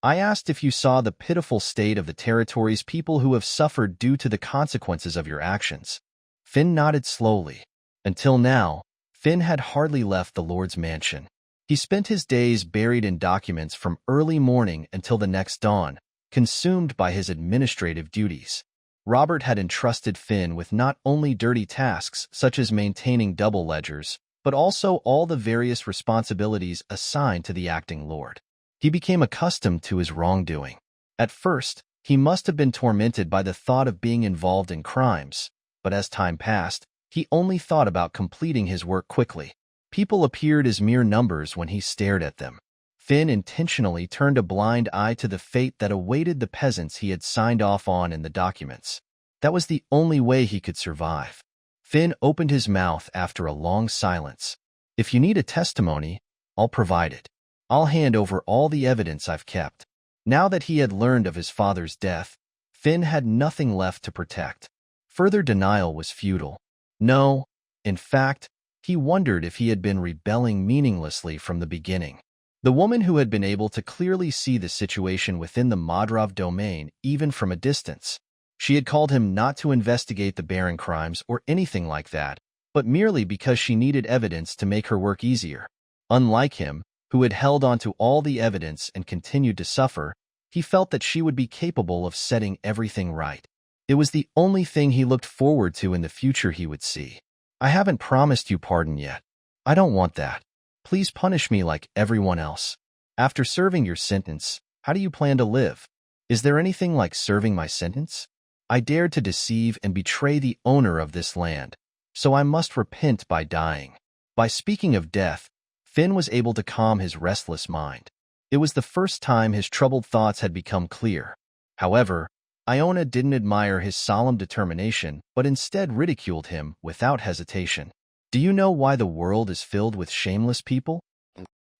I asked if you saw the pitiful state of the territory's people who have suffered due to the consequences of your actions." Finn nodded slowly. Until now, Finn had hardly left the Lord's mansion. He spent his days buried in documents from early morning until the next dawn, consumed by his administrative duties. Robert had entrusted Finn with not only dirty tasks such as maintaining double ledgers, but also all the various responsibilities assigned to the acting lord. He became accustomed to his wrongdoing. At first, He must have been tormented by the thought of being involved in crimes, but as time passed, he only thought about completing his work quickly. People appeared as mere numbers when he stared at them. Finn intentionally turned a blind eye to the fate that awaited the peasants he had signed off on in the documents. That was the only way he could survive. Finn opened his mouth after a long silence. If you need a testimony, I'll provide it. I'll hand over all the evidence I've kept. Now that he had learned of his father's death, Finn had nothing left to protect. Further denial was futile. No, in fact, he wondered if he had been rebelling meaninglessly from the beginning. The woman who had been able to clearly see the situation within the Madrov domain, even from a distance. She had called him not to investigate the Baron crimes or anything like that, but merely because she needed evidence to make her work easier. Unlike him, who had held on to all the evidence and continued to suffer, he felt that she would be capable of setting everything right. It was the only thing he looked forward to in the future he would see. I haven't promised you pardon yet. I don't want that. Please punish me like everyone else. After serving your sentence, how do you plan to live? Is there anything like serving my sentence? I dared to deceive and betray the owner of this land, so I must repent by dying. By speaking of death, Finn was able to calm his restless mind. It was the first time his troubled thoughts had become clear. However, Iona didn't admire his solemn determination, but instead ridiculed him without hesitation. Do you know why the world is filled with shameless people?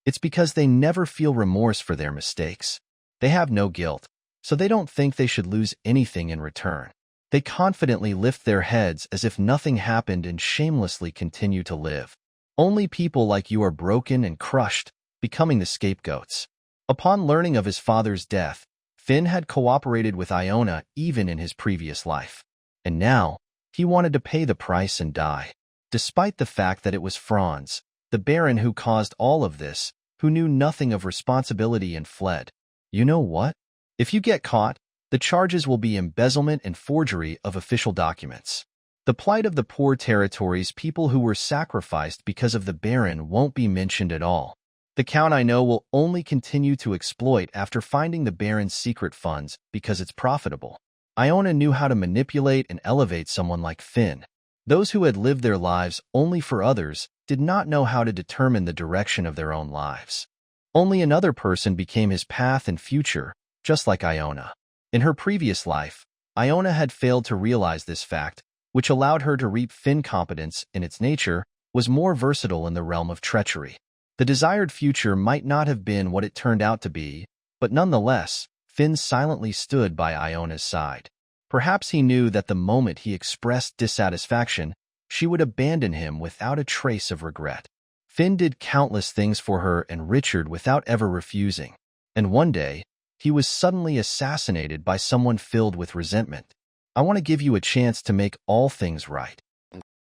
It's because they never feel remorse for their mistakes. They have no guilt, so they don't think they should lose anything in return. They confidently lift their heads as if nothing happened and shamelessly continue to live. Only people like you are broken and crushed, becoming the scapegoats. Upon learning of his father's death, Finn had cooperated with Iona even in his previous life. And now, he wanted to pay the price and die. Despite the fact that it was Franz, the Baron who caused all of this, who knew nothing of responsibility and fled. You know what? If you get caught, the charges will be embezzlement and forgery of official documents. The plight of the poor territories people who were sacrificed because of the Baron won't be mentioned at all. The Count I know will only continue to exploit after finding the Baron's secret funds because it's profitable. Iona knew how to manipulate and elevate someone like Finn. Those who had lived their lives only for others did not know how to determine the direction of their own lives. Only another person became his path and future, just like Iona. In her previous life, Iona had failed to realize this fact, which allowed her to reap Finn competence in its nature, was more versatile in the realm of treachery. The desired future might not have been what it turned out to be, but nonetheless, Finn silently stood by Iona's side. Perhaps he knew that the moment he expressed dissatisfaction, she would abandon him without a trace of regret. Finn did countless things for her and Richard without ever refusing. And one day, he was suddenly assassinated by someone filled with resentment. I want to give you a chance to make all things right.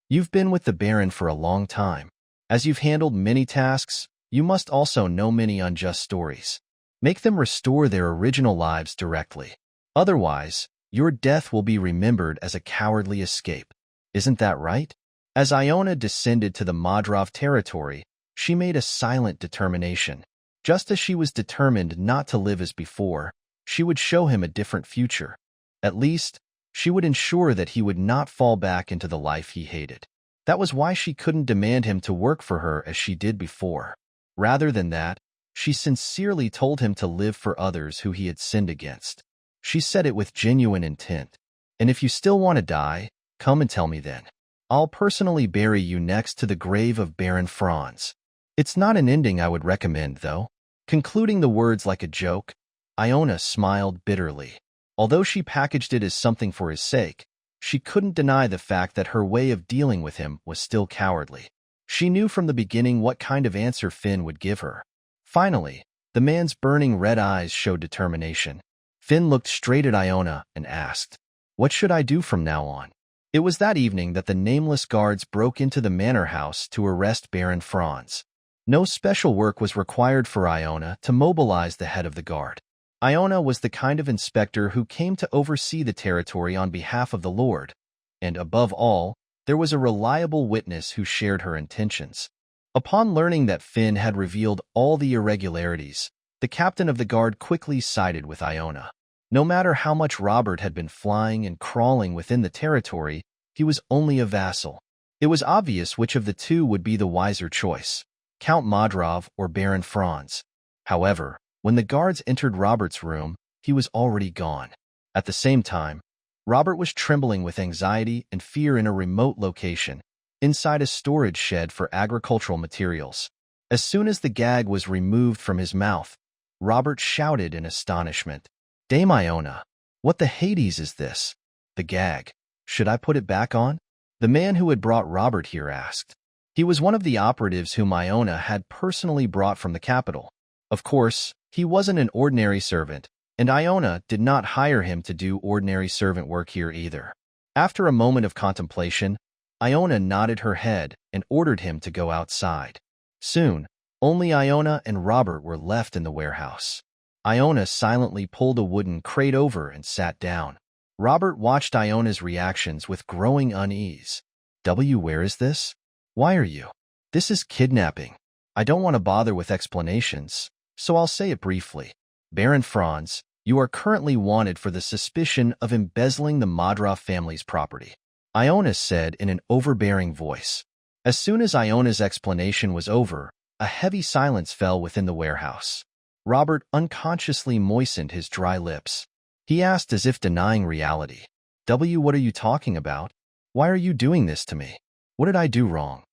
You've been with the Baron for a long time. As you've handled many tasks, you must also know many unjust stories. Make them restore their original lives directly. Otherwise, your death will be remembered as a cowardly escape. Isn't that right? As Iona descended to the Madrov territory, she made a silent determination. Just as she was determined not to live as before, she would show him a different future. At least, she would ensure that he would not fall back into the life he hated. That was why she couldn't demand him to work for her as she did before. Rather than that, she sincerely told him to live for others who he had sinned against. She said it with genuine intent. And if you still want to die, come and tell me then. I'll personally bury you next to the grave of Baron Franz. It's not an ending I would recommend, though. Concluding the words like a joke, Iona smiled bitterly. Although she packaged it as something for his sake, she couldn't deny the fact that her way of dealing with him was still cowardly. She knew from the beginning what kind of answer Finn would give her. Finally, the man's burning red eyes showed determination. Finn looked straight at Iona and asked, "What should I do from now on?" It was that evening that the nameless guards broke into the manor house to arrest Baron Franz. No special work was required for Iona to mobilize the head of the guard. Iona was the kind of inspector who came to oversee the territory on behalf of the Lord, and above all, there was a reliable witness who shared her intentions. Upon learning that Finn had revealed all the irregularities, the captain of the guard quickly sided with Iona. No matter how much Robert had been flying and crawling within the territory, he was only a vassal. It was obvious which of the two would be the wiser choice, Count Modrov or Baron Franz. However, when the guards entered Robert's room, he was already gone. At the same time, Robert was trembling with anxiety and fear in a remote location, inside a storage shed for agricultural materials. As soon as the gag was removed from his mouth, Robert shouted in astonishment, "Dame Iona, what the Hades is this? The gag. Should I put it back on?" The man who had brought Robert here asked. He was one of the operatives whom Iona had personally brought from the capital. Of course, he wasn't an ordinary servant, and Iona did not hire him to do ordinary servant work here either. After a moment of contemplation, Iona nodded her head and ordered him to go outside. Soon, only Iona and Robert were left in the warehouse. Iona silently pulled a wooden crate over and sat down. Robert watched Iona's reactions with growing unease. Where is this? Why are you? This is kidnapping. I don't want to bother with explanations, so I'll say it briefly. Baron Franz, you are currently wanted for the suspicion of embezzling the Modrov family's property, Iona said in an overbearing voice. As soon as Iona's explanation was over, a heavy silence fell within the warehouse. Robert unconsciously moistened his dry lips. He asked as if denying reality. What are you talking about? Why are you doing this to me? What did I do wrong?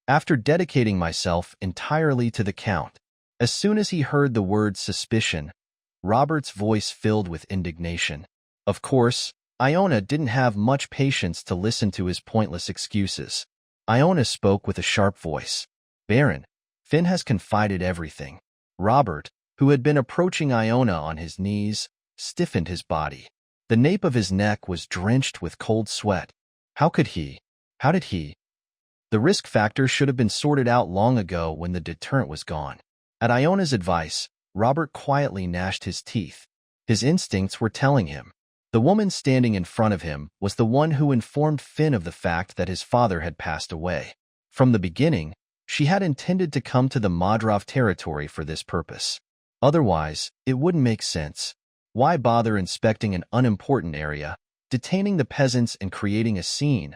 After dedicating myself entirely to the Count, as soon as he heard the word suspicion, Robert's voice filled with indignation. Of course, Iona didn't have much patience to listen to his pointless excuses. Iona spoke with a sharp voice. Baron, Finn has confided everything. Robert, who had been approaching Iona on his knees, stiffened his body. The nape of his neck was drenched with cold sweat. How did he? The risk factor should have been sorted out long ago when the deterrent was gone. At Iona's advice, Robert quietly gnashed his teeth. His instincts were telling him. The woman standing in front of him was the one who informed Finn of the fact that his father had passed away. From the beginning, she had intended to come to the Modrov territory for this purpose. Otherwise, it wouldn't make sense. Why bother inspecting an unimportant area, detaining the peasants and creating a scene,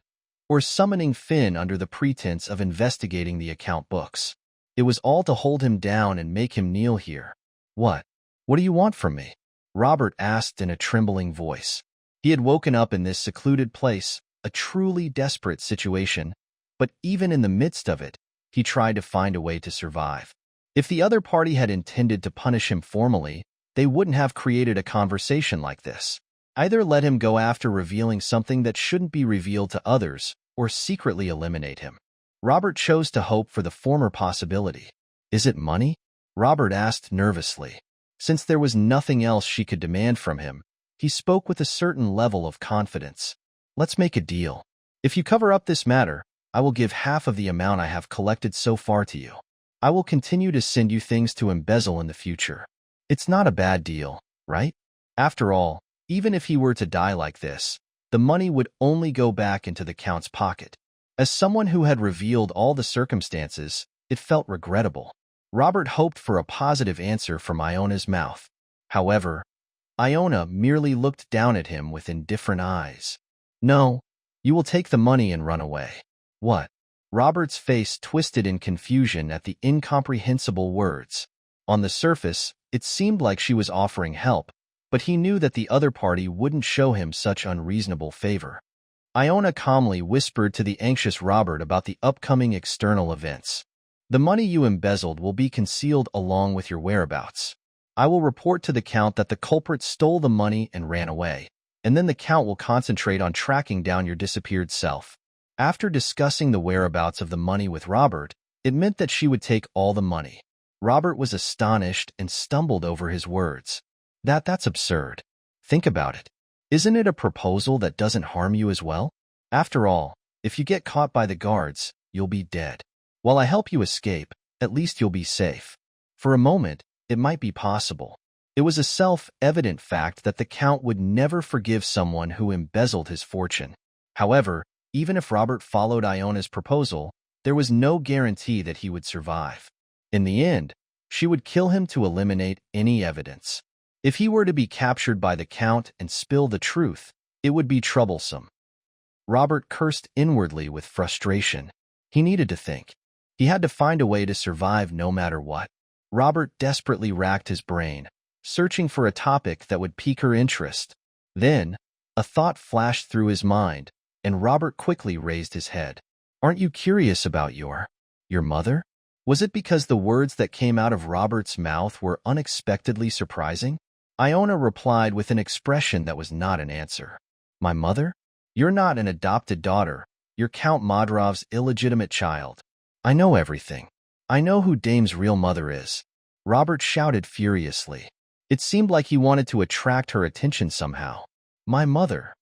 or summoning Finn under the pretense of investigating the account books? It was all to hold him down and make him kneel here. What do you want from me? Robert asked in a trembling voice. He had woken up in this secluded place, a truly desperate situation, but even in the midst of it, he tried to find a way to survive. If the other party had intended to punish him formally, they wouldn't have created a conversation like this. Either let him go after revealing something that shouldn't be revealed to others, or secretly eliminate him. Robert chose to hope for the former possibility. Is it money? Robert asked nervously. Since there was nothing else she could demand from him, he spoke with a certain level of confidence. Let's make a deal. If you cover up this matter, I will give half of the amount I have collected so far to you. I will continue to send you things to embezzle in the future. It's not a bad deal, right? After all, even if he were to die like this, the money would only go back into the Count's pocket. As someone who had revealed all the circumstances, it felt regrettable. Robert hoped for a positive answer from Iona's mouth. However, Iona merely looked down at him with indifferent eyes. No, you will take the money and run away. What? Robert's face twisted in confusion at the incomprehensible words. On the surface, it seemed like she was offering help, but he knew that the other party wouldn't show him such unreasonable favor. Iona calmly whispered to the anxious Robert about the upcoming external events. The money you embezzled will be concealed along with your whereabouts. I will report to the Count that the culprit stole the money and ran away, and then the Count will concentrate on tracking down your disappeared self. After discussing the whereabouts of the money with Robert, it meant that she would take all the money. Robert was astonished and stumbled over his words. That's absurd. Think about it. Isn't it a proposal that doesn't harm you as well? After all, if you get caught by the guards, you'll be dead. While I help you escape, at least you'll be safe. For a moment, it might be possible. It was a self-evident fact that the Count would never forgive someone who embezzled his fortune. However, even if Robert followed Iona's proposal, there was no guarantee that he would survive. In the end, she would kill him to eliminate any evidence. If he were to be captured by the Count and spill the truth, it would be troublesome. Robert cursed inwardly with frustration. He needed to think. He had to find a way to survive no matter what. Robert desperately racked his brain, searching for a topic that would pique her interest. Then, a thought flashed through his mind, and Robert quickly raised his head. "Aren't you curious about your mother?" Was it because the words that came out of Robert's mouth were unexpectedly surprising? Iona replied with an expression that was not an answer. "My mother? You're not an adopted daughter. You're Count Modrov's illegitimate child. I know everything. I know who Dame's real mother is." Robert shouted furiously. It seemed like he wanted to attract her attention somehow. "My mother."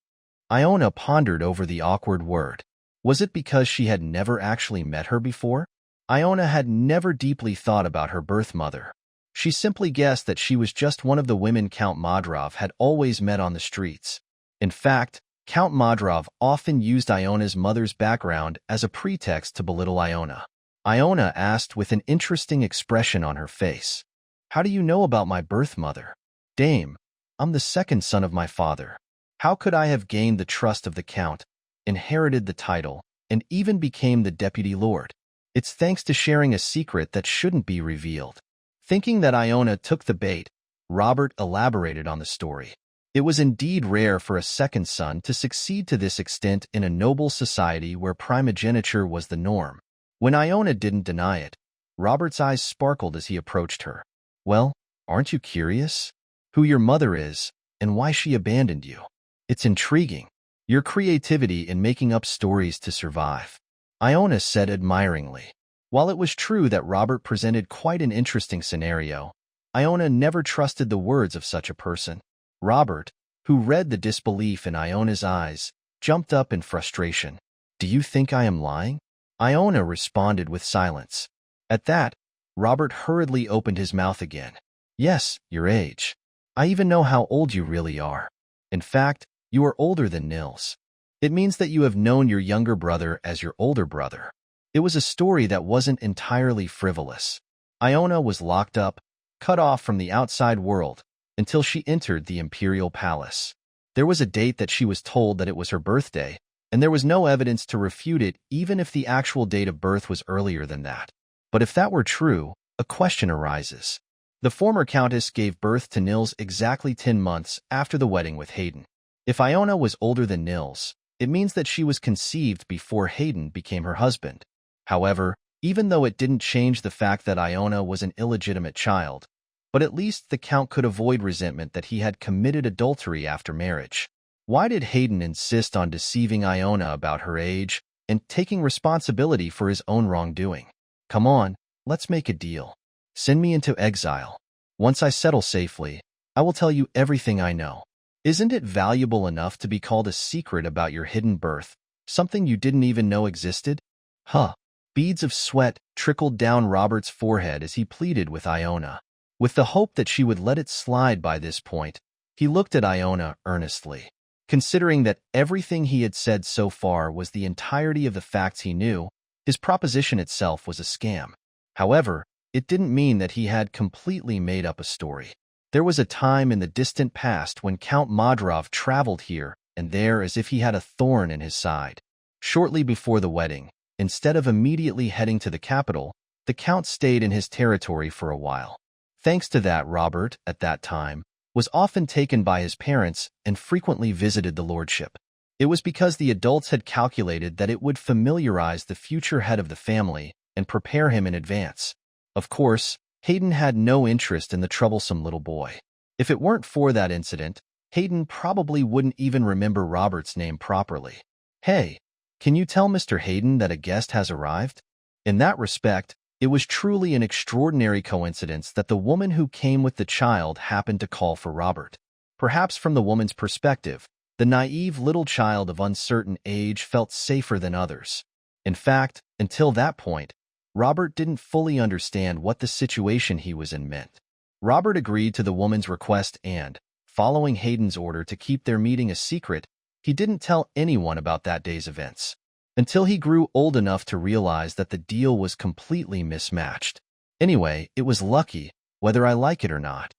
Iona pondered over the awkward word. Was it because she had never actually met her before? Iona had never deeply thought about her birth mother. She simply guessed that she was just one of the women Count Modrov had always met on the streets. In fact, Count Modrov often used Iona's mother's background as a pretext to belittle Iona. Iona asked with an interesting expression on her face. "How do you know about my birth mother?" "Dame, I'm the second son of my father. How could I have gained the trust of the Count, inherited the title, and even became the deputy lord? It's thanks to sharing a secret that shouldn't be revealed." Thinking that Iona took the bait, Robert elaborated on the story. It was indeed rare for a second son to succeed to this extent in a noble society where primogeniture was the norm. When Iona didn't deny it, Robert's eyes sparkled as he approached her. "Well, aren't you curious? Who your mother is, and why she abandoned you? It's intriguing. Your creativity in making up stories to survive," Iona said admiringly. While it was true that Robert presented quite an interesting scenario, Iona never trusted the words of such a person. Robert, who read the disbelief in Iona's eyes, jumped up in frustration. "Do you think I am lying?" Iona responded with silence. At that, Robert hurriedly opened his mouth again. "Yes, your age. I even know how old you really are. In fact, you are older than Nils. It means that you have known your younger brother as your older brother." It was a story that wasn't entirely frivolous. Iona was locked up, cut off from the outside world, until she entered the imperial palace. There was a date that she was told that it was her birthday, and there was no evidence to refute it even if the actual date of birth was earlier than that. But if that were true, a question arises. The former countess gave birth to Nils exactly 10 months after the wedding with Hayden. If Iona was older than Nils, it means that she was conceived before Hayden became her husband. However, even though it didn't change the fact that Iona was an illegitimate child, but at least the Count could avoid resentment that he had committed adultery after marriage. Why did Hayden insist on deceiving Iona about her age and taking responsibility for his own wrongdoing? "Come on, let's make a deal. Send me into exile. Once I settle safely, I will tell you everything I know. Isn't it valuable enough to be called a secret about your hidden birth, something you didn't even know existed?" Huh. Beads of sweat trickled down Robert's forehead as he pleaded with Iona. With the hope that she would let it slide by this point, he looked at Iona earnestly. Considering that everything he had said so far was the entirety of the facts he knew, his proposition itself was a scam. However, it didn't mean that he had completely made up a story. There was a time in the distant past when Count Modrov traveled here and there as if he had a thorn in his side. Shortly before the wedding, instead of immediately heading to the capital, the Count stayed in his territory for a while. Thanks to that, Robert, at that time, was often taken by his parents and frequently visited the lordship. It was because the adults had calculated that it would familiarize the future head of the family and prepare him in advance. Of course, Hayden had no interest in the troublesome little boy. If it weren't for that incident, Hayden probably wouldn't even remember Robert's name properly. "Hey, can you tell Mr. Hayden that a guest has arrived?" In that respect, it was truly an extraordinary coincidence that the woman who came with the child happened to call for Robert. Perhaps from the woman's perspective, the naive little child of uncertain age felt safer than others. In fact, until that point, Robert didn't fully understand what the situation he was in meant. Robert agreed to the woman's request and, following Hayden's order to keep their meeting a secret, he didn't tell anyone about that day's events, until he grew old enough to realize that the deal was completely mismatched. Anyway, it was lucky, whether I like it or not.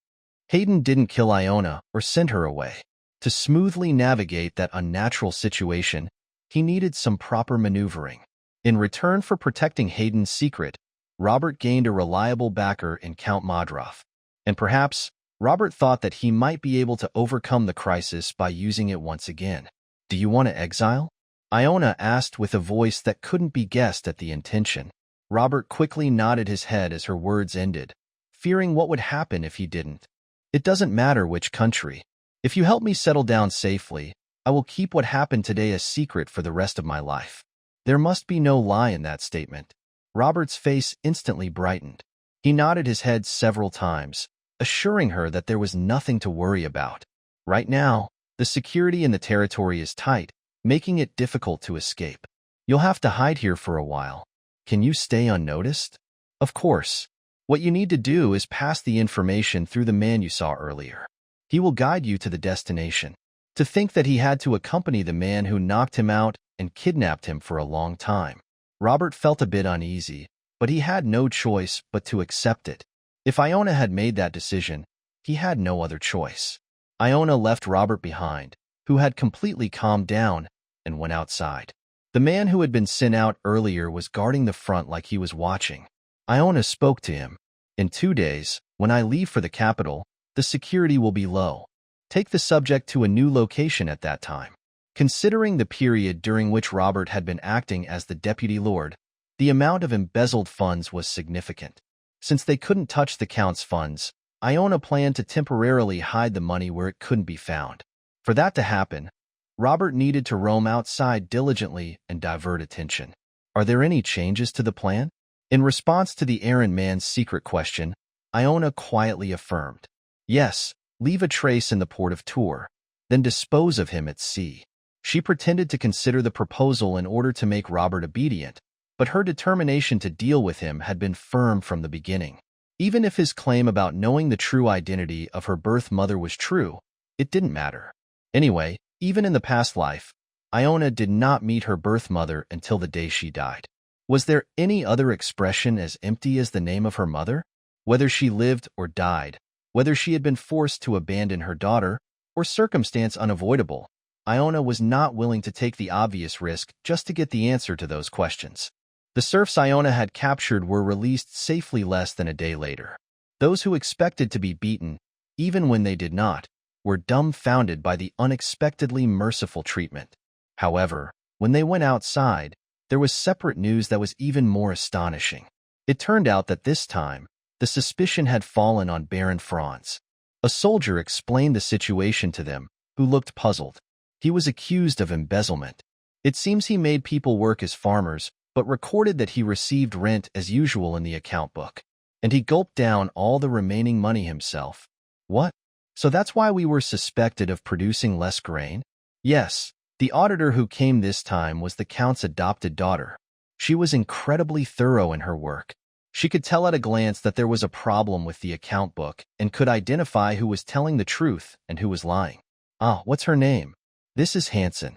Hayden didn't kill Iona or send her away. To smoothly navigate that unnatural situation, he needed some proper maneuvering. In return for protecting Hayden's secret, Robert gained a reliable backer in Count Modroff. And perhaps, Robert thought that he might be able to overcome the crisis by using it once again. "Do you want to exile?" Iona asked with a voice that couldn't be guessed at the intention. Robert quickly nodded his head as her words ended, fearing what would happen if he didn't. "It doesn't matter which country. If you help me settle down safely, I will keep what happened today a secret for the rest of my life." There must be no lie in that statement. Robert's face instantly brightened. He nodded his head several times, assuring her that there was nothing to worry about. Right now, the security in the territory is tight, making it difficult to escape. "You'll have to hide here for a while. Can you stay unnoticed?" "Of course. What you need to do is pass the information through the man you saw earlier. He will guide you to the destination." To think that he had to accompany the man who knocked him out and kidnapped him for a long time. Robert felt a bit uneasy, but he had no choice but to accept it. If Iona had made that decision, he had no other choice. Iona left Robert behind, who had completely calmed down, and went outside. The man who had been sent out earlier was guarding the front like he was watching. Iona spoke to him. "In 2 days, when I leave for the capital, the security will be low. Take the subject to a new location at that time." Considering the period during which Robert had been acting as the deputy lord, the amount of embezzled funds was significant. Since they couldn't touch the Count's funds, Iona planned to temporarily hide the money where it couldn't be found. For that to happen, Robert needed to roam outside diligently and divert attention. "Are there any changes to the plan?" In response to the errand man's secret question, Iona quietly affirmed, "Yes, leave a trace in the port of Tours, then dispose of him at sea." She pretended to consider the proposal in order to make Robert obedient, but her determination to deal with him had been firm from the beginning. Even if his claim about knowing the true identity of her birth mother was true, it didn't matter. Anyway, even in the past life, Iona did not meet her birth mother until the day she died. Was there any other expression as empty as the name of her mother? Whether she lived or died, whether she had been forced to abandon her daughter, or circumstance unavoidable, Iona was not willing to take the obvious risk just to get the answer to those questions. The serfs Iona had captured were released safely less than a day later. Those who expected to be beaten, even when they did not, were dumbfounded by the unexpectedly merciful treatment. However, when they went outside, there was separate news that was even more astonishing. It turned out that this time, the suspicion had fallen on Baron Franz. A soldier explained the situation to them, who looked puzzled. He was accused of embezzlement. It seems he made people work as farmers, but recorded that he received rent as usual in the account book. And he gulped down all the remaining money himself. "What? So that's why we were suspected of producing less grain?" "Yes, the auditor who came this time was the Count's adopted daughter. She was incredibly thorough in her work. She could tell at a glance that there was a problem with the account book and could identify who was telling the truth and who was lying." "Ah, what's her name?" "This is Hansen."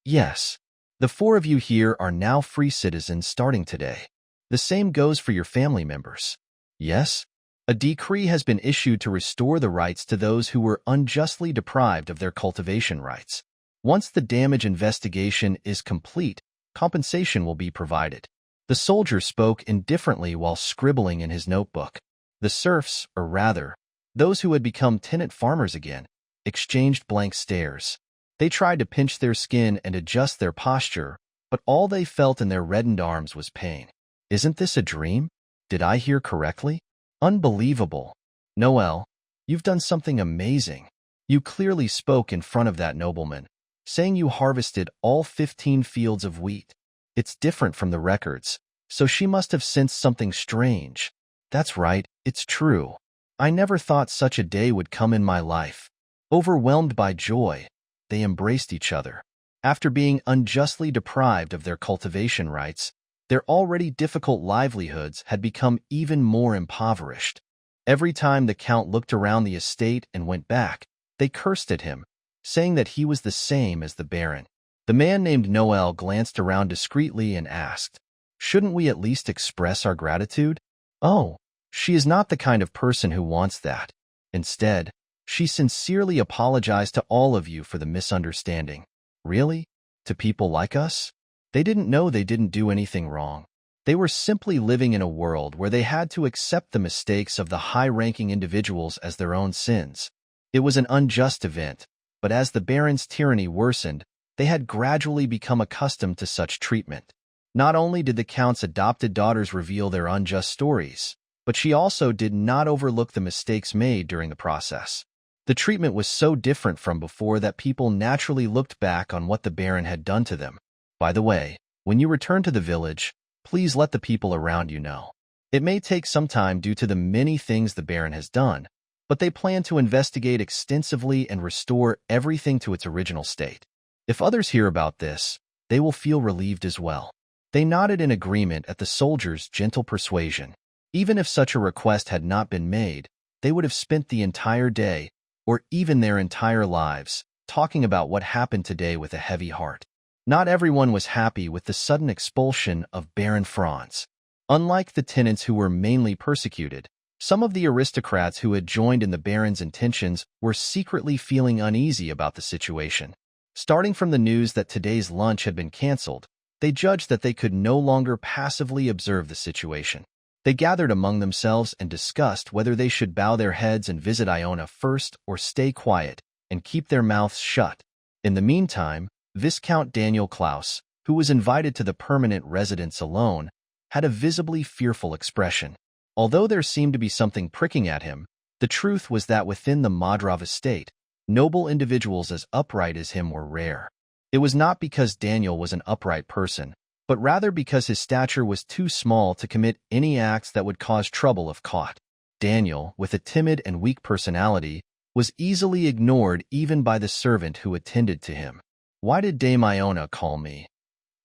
Yes. The 4 of you here are now free citizens starting today. The same goes for your family members." "Yes? A decree has been issued to restore the rights to those who were unjustly deprived of their cultivation rights. Once the damage investigation is complete, compensation will be provided." The soldier spoke indifferently while scribbling in his notebook. The serfs, or rather, those who had become tenant farmers again, exchanged blank stares. They tried to pinch their skin and adjust their posture, but all they felt in their reddened arms was pain. "Isn't this a dream? Did I hear correctly? Unbelievable. Noel, you've done something amazing. You clearly spoke in front of that nobleman, saying you harvested all 15 fields of wheat. It's different from the records, so she must have sensed something strange." "That's right, it's true. I never thought such a day would come in my life." Overwhelmed by joy, they embraced each other. After being unjustly deprived of their cultivation rights, their already difficult livelihoods had become even more impoverished. Every time the Count looked around the estate and went back, they cursed at him, saying that he was the same as the Baron. The man named Noel glanced around discreetly and asked, "Shouldn't we at least express our gratitude?" "Oh, she is not the kind of person who wants that. Instead, she sincerely apologized to all of you for the misunderstanding. Really? To people like us? They didn't know they didn't do anything wrong. They were simply living in a world where they had to accept the mistakes of the high-ranking individuals as their own sins. It was an unjust event, but as the Baron's tyranny worsened, they had gradually become accustomed to such treatment. Not only did the Count's adopted daughters reveal their unjust stories, but she also did not overlook the mistakes made during the process. The treatment was so different from before that people naturally looked back on what the Baron had done to them. By the way, when you return to the village, please let the people around you know. It may take some time due to the many things the Baron has done, but they plan to investigate extensively and restore everything to its original state. If others hear about this, they will feel relieved as well. They nodded in agreement at the soldier's gentle persuasion. Even if such a request had not been made, they would have spent the entire day, or even their entire lives, talking about what happened today with a heavy heart. Not everyone was happy with the sudden expulsion of Baron Franz. Unlike the tenants who were mainly persecuted, some of the aristocrats who had joined in the Baron's intentions were secretly feeling uneasy about the situation. Starting from the news that today's lunch had been cancelled, they judged that they could no longer passively observe the situation. They gathered among themselves and discussed whether they should bow their heads and visit Iona first or stay quiet and keep their mouths shut. In the meantime, Viscount Daniel Klaus, who was invited to the permanent residence alone, had a visibly fearful expression. Although there seemed to be something pricking at him, the truth was that within the Madrov estate, noble individuals as upright as him were rare. It was not because Daniel was an upright person, but rather because his stature was too small to commit any acts that would cause trouble if caught. Daniel, with a timid and weak personality, was easily ignored even by the servant who attended to him. Why did Dame Iona call me?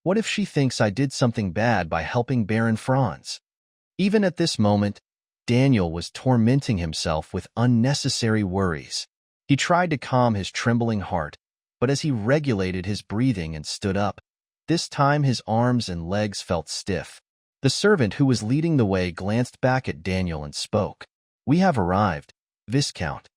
What if she thinks I did something bad by helping Baron Franz? Even at this moment, Daniel was tormenting himself with unnecessary worries. He tried to calm his trembling heart, but as he regulated his breathing and stood up, this time his arms and legs felt stiff. The servant who was leading the way glanced back at Daniel and spoke. "We have arrived, Viscount."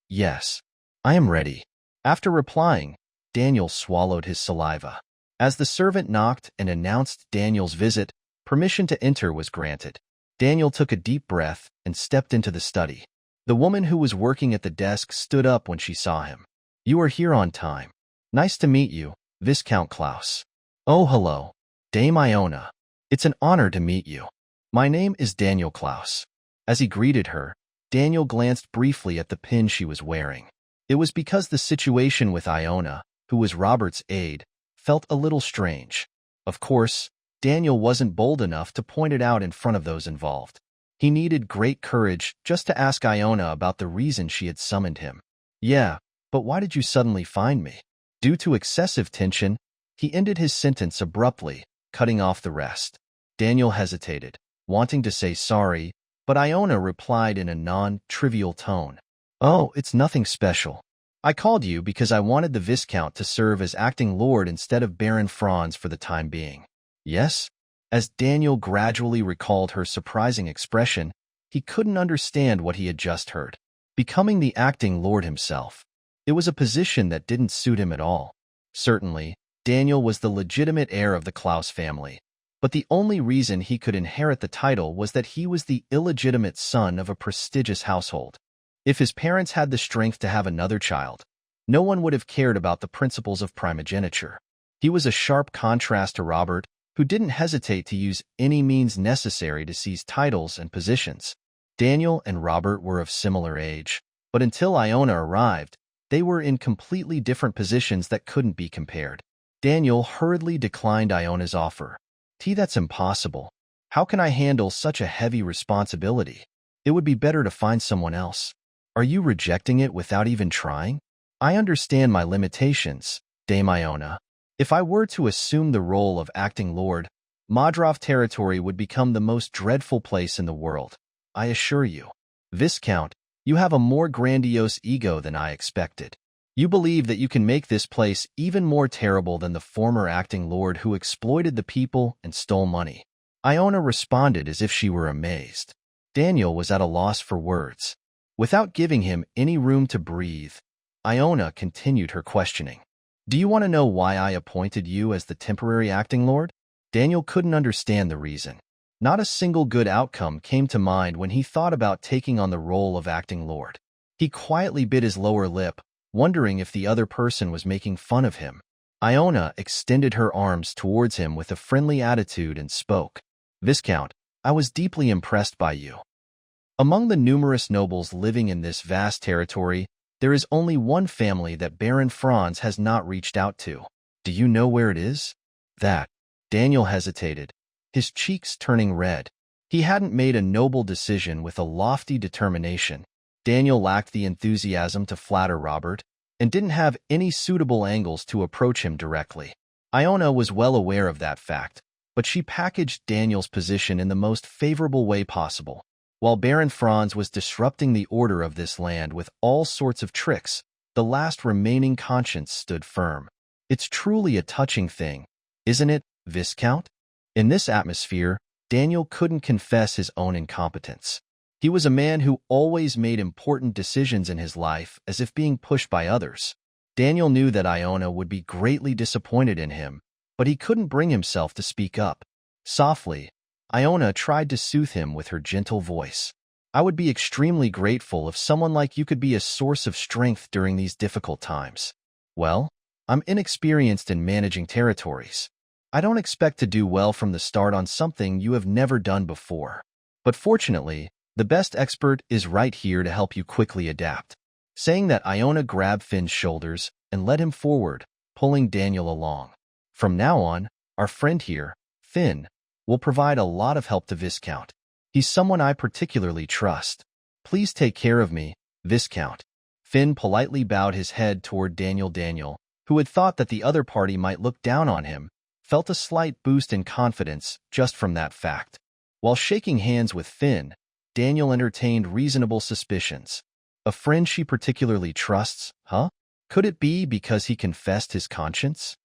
Yes. I am ready." After replying, Daniel swallowed his saliva. As the servant knocked and announced Daniel's visit, permission to enter was granted. Daniel took a deep breath and stepped into the study. The woman who was working at the desk stood up when she saw him. "You are here on time. Nice to meet you, Viscount Klaus." "Oh, hello, Dame Iona. It's an honor to meet you. My name is Daniel Klaus." As he greeted her, Daniel glanced briefly at the pin she was wearing. It was because the situation with Iona, who was Robert's aide, felt a little strange. Of course, Daniel wasn't bold enough to point it out in front of those involved. He needed great courage just to ask Iona about the reason she had summoned him. "Yeah, but why did you suddenly find me?" Due to excessive tension, he ended his sentence abruptly, cutting off the rest. Daniel hesitated, wanting to say sorry, but Iona replied in a non-trivial tone. "Oh, it's nothing special. I called you because I wanted the Viscount to serve as acting lord instead of Baron Franz for the time being." "Yes?" As Daniel gradually recalled her surprising expression, he couldn't understand what he had just heard. Becoming the acting lord himself. It was a position that didn't suit him at all. Certainly, Daniel was the legitimate heir of the Klaus family, but the only reason he could inherit the title was that he was the illegitimate son of a prestigious household. If his parents had the strength to have another child, no one would have cared about the principles of primogeniture. He was a sharp contrast to Robert, who didn't hesitate to use any means necessary to seize titles and positions. Daniel and Robert were of similar age, but until Iona arrived, they were in completely different positions that couldn't be compared. Daniel hurriedly declined Iona's offer. That's impossible. How can I handle such a heavy responsibility? It would be better to find someone else." "Are you rejecting it without even trying?" "I understand my limitations, Dame Iona. If I were to assume the role of acting lord, Madrov territory would become the most dreadful place in the world. I assure you. Viscount, you have a more grandiose ego than I expected. You believe that you can make this place even more terrible than the former acting lord who exploited the people and stole money." Iona responded as if she were amazed. Daniel was at a loss for words. Without giving him any room to breathe, Iona continued her questioning. Do you want to know why I appointed you as the temporary acting lord? Daniel couldn't understand the reason. Not a single good outcome came to mind when he thought about taking on the role of acting lord. He quietly bit his lower lip, wondering if the other person was making fun of him. Iona extended her arms towards him with a friendly attitude and spoke. Viscount, I was deeply impressed by you. Among the numerous nobles living in this vast territory, there is only one family that Baron Franz has not reached out to. Do you know where it is? That. Daniel hesitated, his cheeks turning red. He hadn't made a noble decision with a lofty determination. Daniel lacked the enthusiasm to flatter Robert, and didn't have any suitable angles to approach him directly. Iona was well aware of that fact, but she packaged Daniel's position in the most favorable way possible. While Baron Franz was disrupting the order of this land with all sorts of tricks, the last remaining conscience stood firm. It's truly a touching thing, isn't it, Viscount? In this atmosphere, Daniel couldn't confess his own incompetence. He was a man who always made important decisions in his life as if being pushed by others. Daniel knew that Iona would be greatly disappointed in him, but he couldn't bring himself to speak up. Softly, Iona tried to soothe him with her gentle voice. I would be extremely grateful if someone like you could be a source of strength during these difficult times. Well, I'm inexperienced in managing territories. I don't expect to do well from the start on something you have never done before. But fortunately, the best expert is right here to help you quickly adapt. Saying that, Iona grabbed Finn's shoulders and led him forward, pulling Daniel along. From now on, our friend here, Finn, will provide a lot of help to Viscount. He's someone I particularly trust. Please take care of me, Viscount. Finn politely bowed his head toward Daniel. Daniel, who had thought that the other party might look down on him, felt a slight boost in confidence just from that fact. While shaking hands with Finn, Daniel entertained reasonable suspicions. A friend she particularly trusts, huh? Could it be because he confessed his conscience?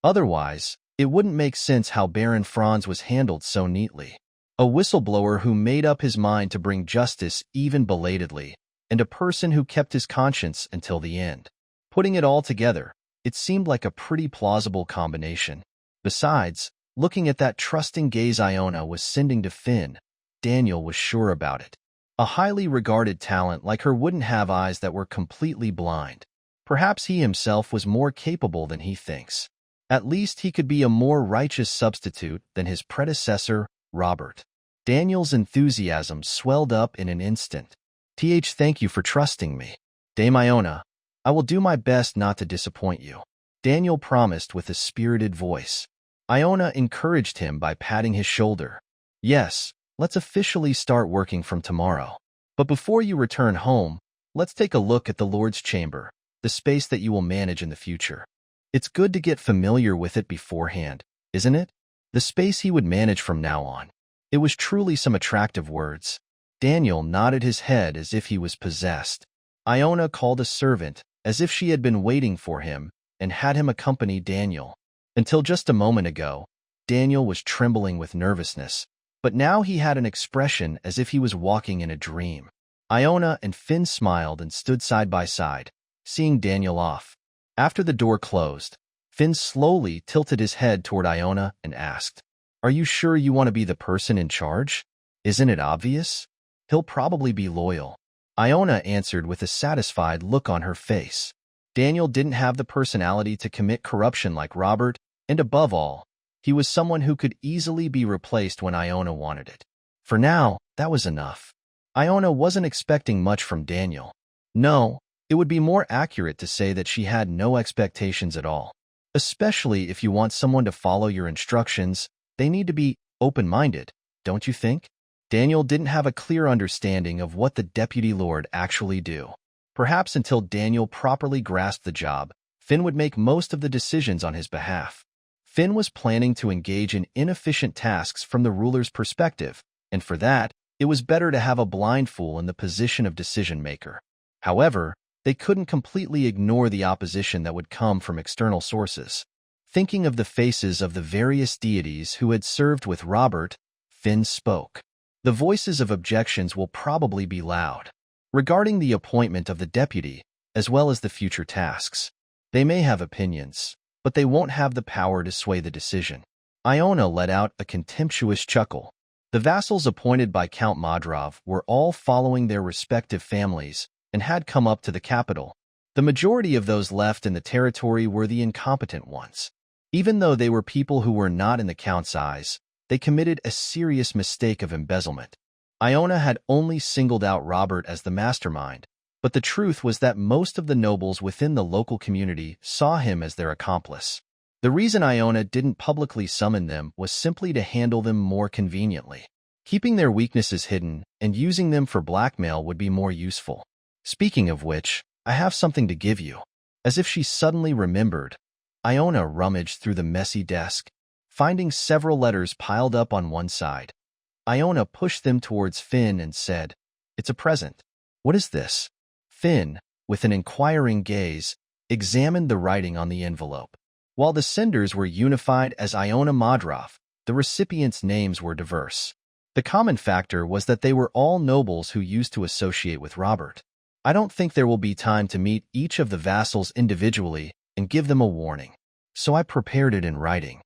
Otherwise, it wouldn't make sense how Baron Franz was handled so neatly. A whistleblower who made up his mind to bring justice even belatedly, and a person who kept his conscience until the end. Putting it all together, it seemed like a pretty plausible combination. Besides, looking at that trusting gaze Iona was sending to Finn, Daniel was sure about it. A highly regarded talent like her wouldn't have eyes that were completely blind. Perhaps he himself was more capable than he thinks. At least he could be a more righteous substitute than his predecessor, Robert. Daniel's enthusiasm swelled up in an instant. Thank you for trusting me. Dame Iona, I will do my best not to disappoint you, Daniel promised with a spirited voice. Iona encouraged him by patting his shoulder. Yes, let's officially start working from tomorrow. But before you return home, let's take a look at the Lord's Chamber, the space that you will manage in the future. It's good to get familiar with it beforehand, isn't it? The space he would manage from now on. It was truly some attractive words. Daniel nodded his head as if he was possessed. Iona called a servant, as if she had been waiting for him, and had him accompany Daniel. Until just a moment ago, Daniel was trembling with nervousness, but now he had an expression as if he was walking in a dream. Iona and Finn smiled and stood side by side, seeing Daniel off. After the door closed, Finn slowly tilted his head toward Iona and asked, "Are you sure you want to be the person in charge? Isn't it obvious? He'll probably be loyal." Iona answered with a satisfied look on her face. Daniel didn't have the personality to commit corruption like Robert, and above all, he was someone who could easily be replaced when Iona wanted it. For now, that was enough. Iona wasn't expecting much from Daniel. No, it would be more accurate to say that she had no expectations at all. Especially if you want someone to follow your instructions, they need to be open-minded, don't you think? Daniel didn't have a clear understanding of what the Deputy Lord actually do. Perhaps until Daniel properly grasped the job, Finn would make most of the decisions on his behalf. Finn was planning to engage in inefficient tasks from the ruler's perspective, and for that, it was better to have a blind fool in the position of decision-maker. However, they couldn't completely ignore the opposition that would come from external sources. Thinking of the faces of the various deities who had served with Robert, Finn spoke. The voices of objections will probably be loud. regarding the appointment of the deputy, as well as the future tasks. They may have opinions, but they won't have the power to sway the decision. Iona let out a contemptuous chuckle. The vassals appointed by Count Madrov were all following their respective families and had come up to the capital. The majority of those left in the territory were the incompetent ones. Even though they were people who were not in the Count's eyes, they committed a serious mistake of embezzlement. Iona had only singled out Robert as the mastermind, but the truth was that most of the nobles within the local community saw him as their accomplice. The reason Iona didn't publicly summon them was simply to handle them more conveniently. Keeping their weaknesses hidden and using them for blackmail would be more useful. Speaking of which, I have something to give you. As if she suddenly remembered, Iona rummaged through the messy desk, finding several letters piled up on one side. Iona pushed them towards Finn and said, "It's a present." "What is this?" Finn, with an inquiring gaze, examined the writing on the envelope. While the senders were unified as Iona Madrov, the recipients' names were diverse. The common factor was that they were all nobles who used to associate with Robert. I don't think there will be time to meet each of the vassals individually and give them a warning, so I prepared it in writing.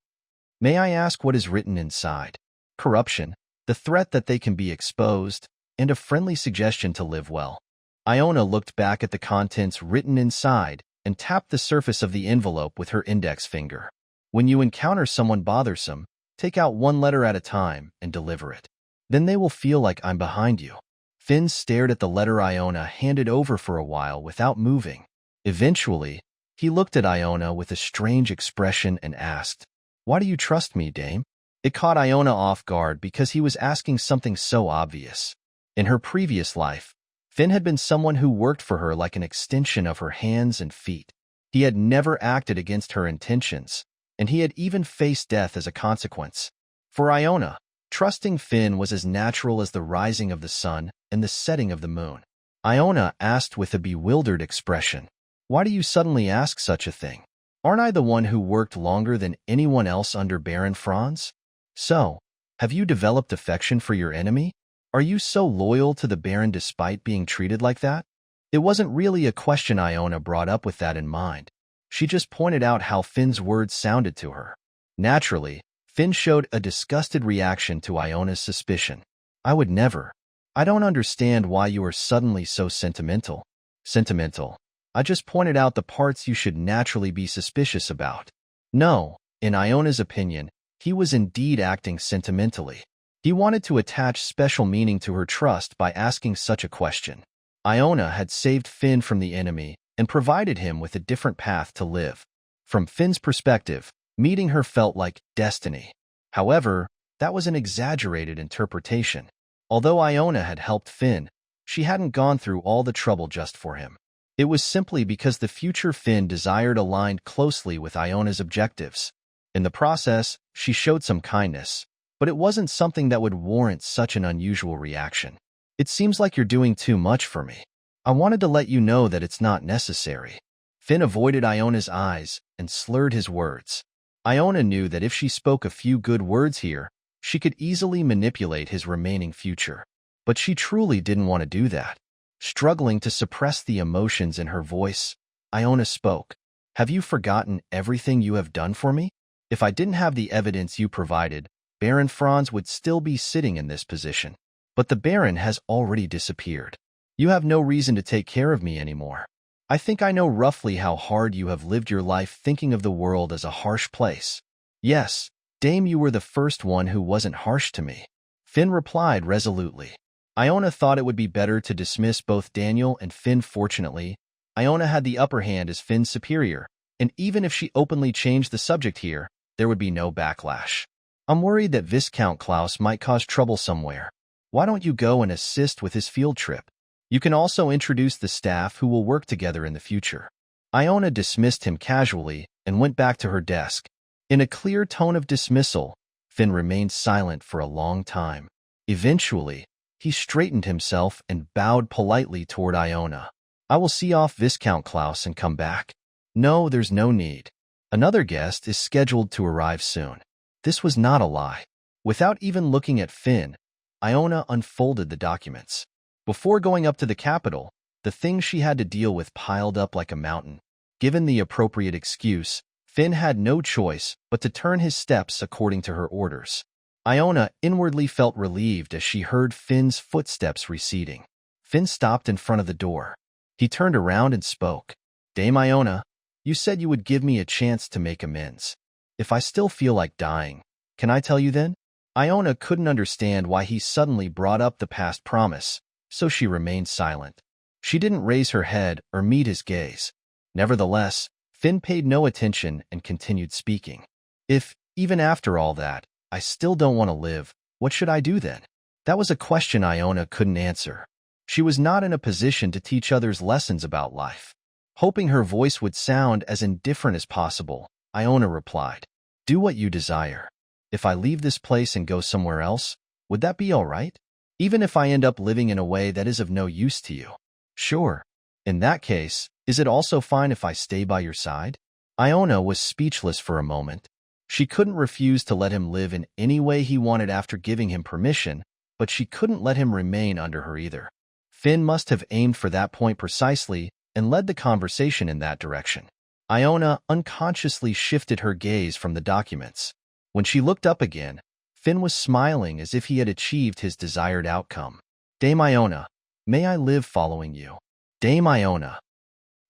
May I ask what is written inside? Corruption, the threat that they can be exposed, and a friendly suggestion to live well. Iona looked back at the contents written inside and tapped the surface of the envelope with her index finger. When you encounter someone bothersome, take out one letter at a time and deliver it. Then they will feel like I'm behind you. Finn stared at the letter Iona handed over for a while without moving. Eventually, he looked at Iona with a strange expression and asked, "Why do you trust me, dame?" It caught Iona off guard because he was asking something so obvious. In her previous life, Finn had been someone who worked for her like an extension of her hands and feet. He had never acted against her intentions, and he had even faced death as a consequence. For Iona, trusting Finn was as natural as the rising of the sun and the setting of the moon. Iona asked with a bewildered expression, "Why do you suddenly ask such a thing? Aren't I the one who worked longer than anyone else under Baron Franz? So, have you developed affection for your enemy? Are you so loyal to the Baron despite being treated like that?" It wasn't really a question Iona brought up with that in mind. She just pointed out how Finn's words sounded to her. Naturally, Finn showed a disgusted reaction to Iona's suspicion. "I would never. I don't understand why you are suddenly so sentimental." "Sentimental? I just pointed out the parts you should naturally be suspicious about." No, in Iona's opinion, he was indeed acting sentimentally. He wanted to attach special meaning to her trust by asking such a question. Iona had saved Finn from the enemy and provided him with a different path to live. From Finn's perspective, meeting her felt like destiny. However, that was an exaggerated interpretation. Although Iona had helped Finn, she hadn't gone through all the trouble just for him. It was simply because the future Finn desired aligned closely with Iona's objectives. In the process, she showed some kindness, but it wasn't something that would warrant such an unusual reaction. "It seems like you're doing too much for me. I wanted to let you know that it's not necessary." Finn avoided Iona's eyes and slurred his words. Iona knew that if she spoke a few good words here, she could easily manipulate his remaining future. But she truly didn't want to do that. Struggling to suppress the emotions in her voice, Iona spoke. "Have you forgotten everything you have done for me? If I didn't have the evidence you provided, Baron Franz would still be sitting in this position. But the Baron has already disappeared. You have no reason to take care of me anymore. I think I know roughly how hard you have lived your life thinking of the world as a harsh place." "Yes, dame, you were the first one who wasn't harsh to me," Finn replied resolutely. Iona thought it would be better to dismiss both Daniel and Finn. Fortunately, Iona had the upper hand as Finn's superior, and even if she openly changed the subject here, there would be no backlash. "I'm worried that Viscount Klaus might cause trouble somewhere. Why don't you go and assist with his field trip? You can also introduce the staff who will work together in the future." Iona dismissed him casually and went back to her desk. In a clear tone of dismissal, Finn remained silent for a long time. Eventually, he straightened himself and bowed politely toward Iona. "I will see off Viscount Klaus and come back." "No, there's no need. Another guest is scheduled to arrive soon." This was not a lie. Without even looking at Finn, Iona unfolded the documents. Before going up to the capital, the things she had to deal with piled up like a mountain. Given the appropriate excuse, Finn had no choice but to turn his steps according to her orders. Iona inwardly felt relieved as she heard Finn's footsteps receding. Finn stopped in front of the door. He turned around and spoke. "Dame Iona, you said you would give me a chance to make amends. If I still feel like dying, can I tell you then?" Iona couldn't understand why he suddenly brought up the past promise, so she remained silent. She didn't raise her head or meet his gaze. Nevertheless, Finn paid no attention and continued speaking. "If, even after all that, I still don't want to live, what should I do then?" That was a question Iona couldn't answer. She was not in a position to teach others lessons about life. Hoping her voice would sound as indifferent as possible, Iona replied, "Do what you desire. If I leave this place and go somewhere else, would that be all right? Even if I end up living in a way that is of no use to you?" "Sure. In that case, is it also fine if I stay by your side?" Iona was speechless for a moment. She couldn't refuse to let him live in any way he wanted after giving him permission, but she couldn't let him remain under her either. Finn must have aimed for that point precisely and led the conversation in that direction. Iona unconsciously shifted her gaze from the documents. When she looked up again, Finn was smiling as if he had achieved his desired outcome. "Dame Iona, may I live following you? Dame Iona.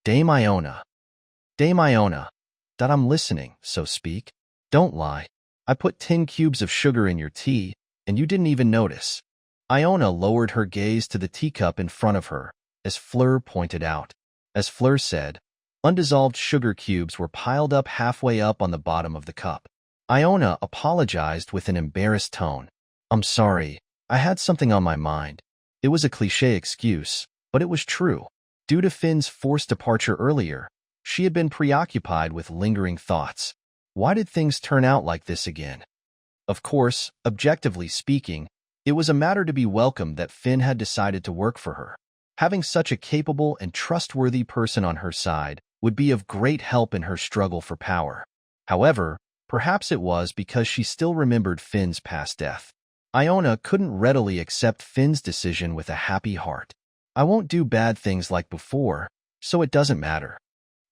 Dame Iona. Dame Iona. That I'm listening, so speak. Don't lie. I put 10 cubes of sugar in your tea, and you didn't even notice." Iona lowered her gaze to the teacup in front of her, as Fleur pointed out. As Fleur said, undissolved sugar cubes were piled up halfway up on the bottom of the cup. Iona apologized with an embarrassed tone. "I'm sorry, I had something on my mind." It was a cliché excuse, but it was true. Due to Finn's forced departure earlier, she had been preoccupied with lingering thoughts. Why did things turn out like this again? Of course, objectively speaking, it was a matter to be welcomed that Finn had decided to work for her. Having such a capable and trustworthy person on her side would be of great help in her struggle for power. However, perhaps it was because she still remembered Finn's past death. Iona couldn't readily accept Finn's decision with a happy heart. "I won't do bad things like before, so it doesn't matter."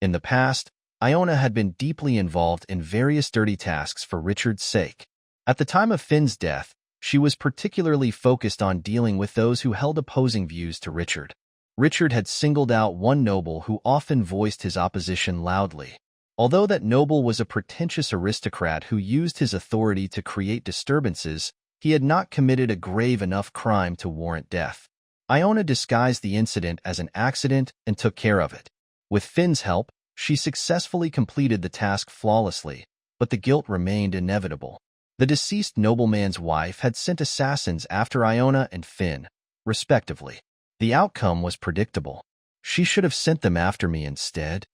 In the past, Iona had been deeply involved in various dirty tasks for Richard's sake. At the time of Finn's death, she was particularly focused on dealing with those who held opposing views to Richard. Richard had singled out one noble who often voiced his opposition loudly. Although that noble was a pretentious aristocrat who used his authority to create disturbances, he had not committed a grave enough crime to warrant death. Iona disguised the incident as an accident and took care of it. With Finn's help, she successfully completed the task flawlessly, but the guilt remained inevitable. The deceased nobleman's wife had sent assassins after Iona and Finn, respectively. The outcome was predictable. She should have sent them after me instead.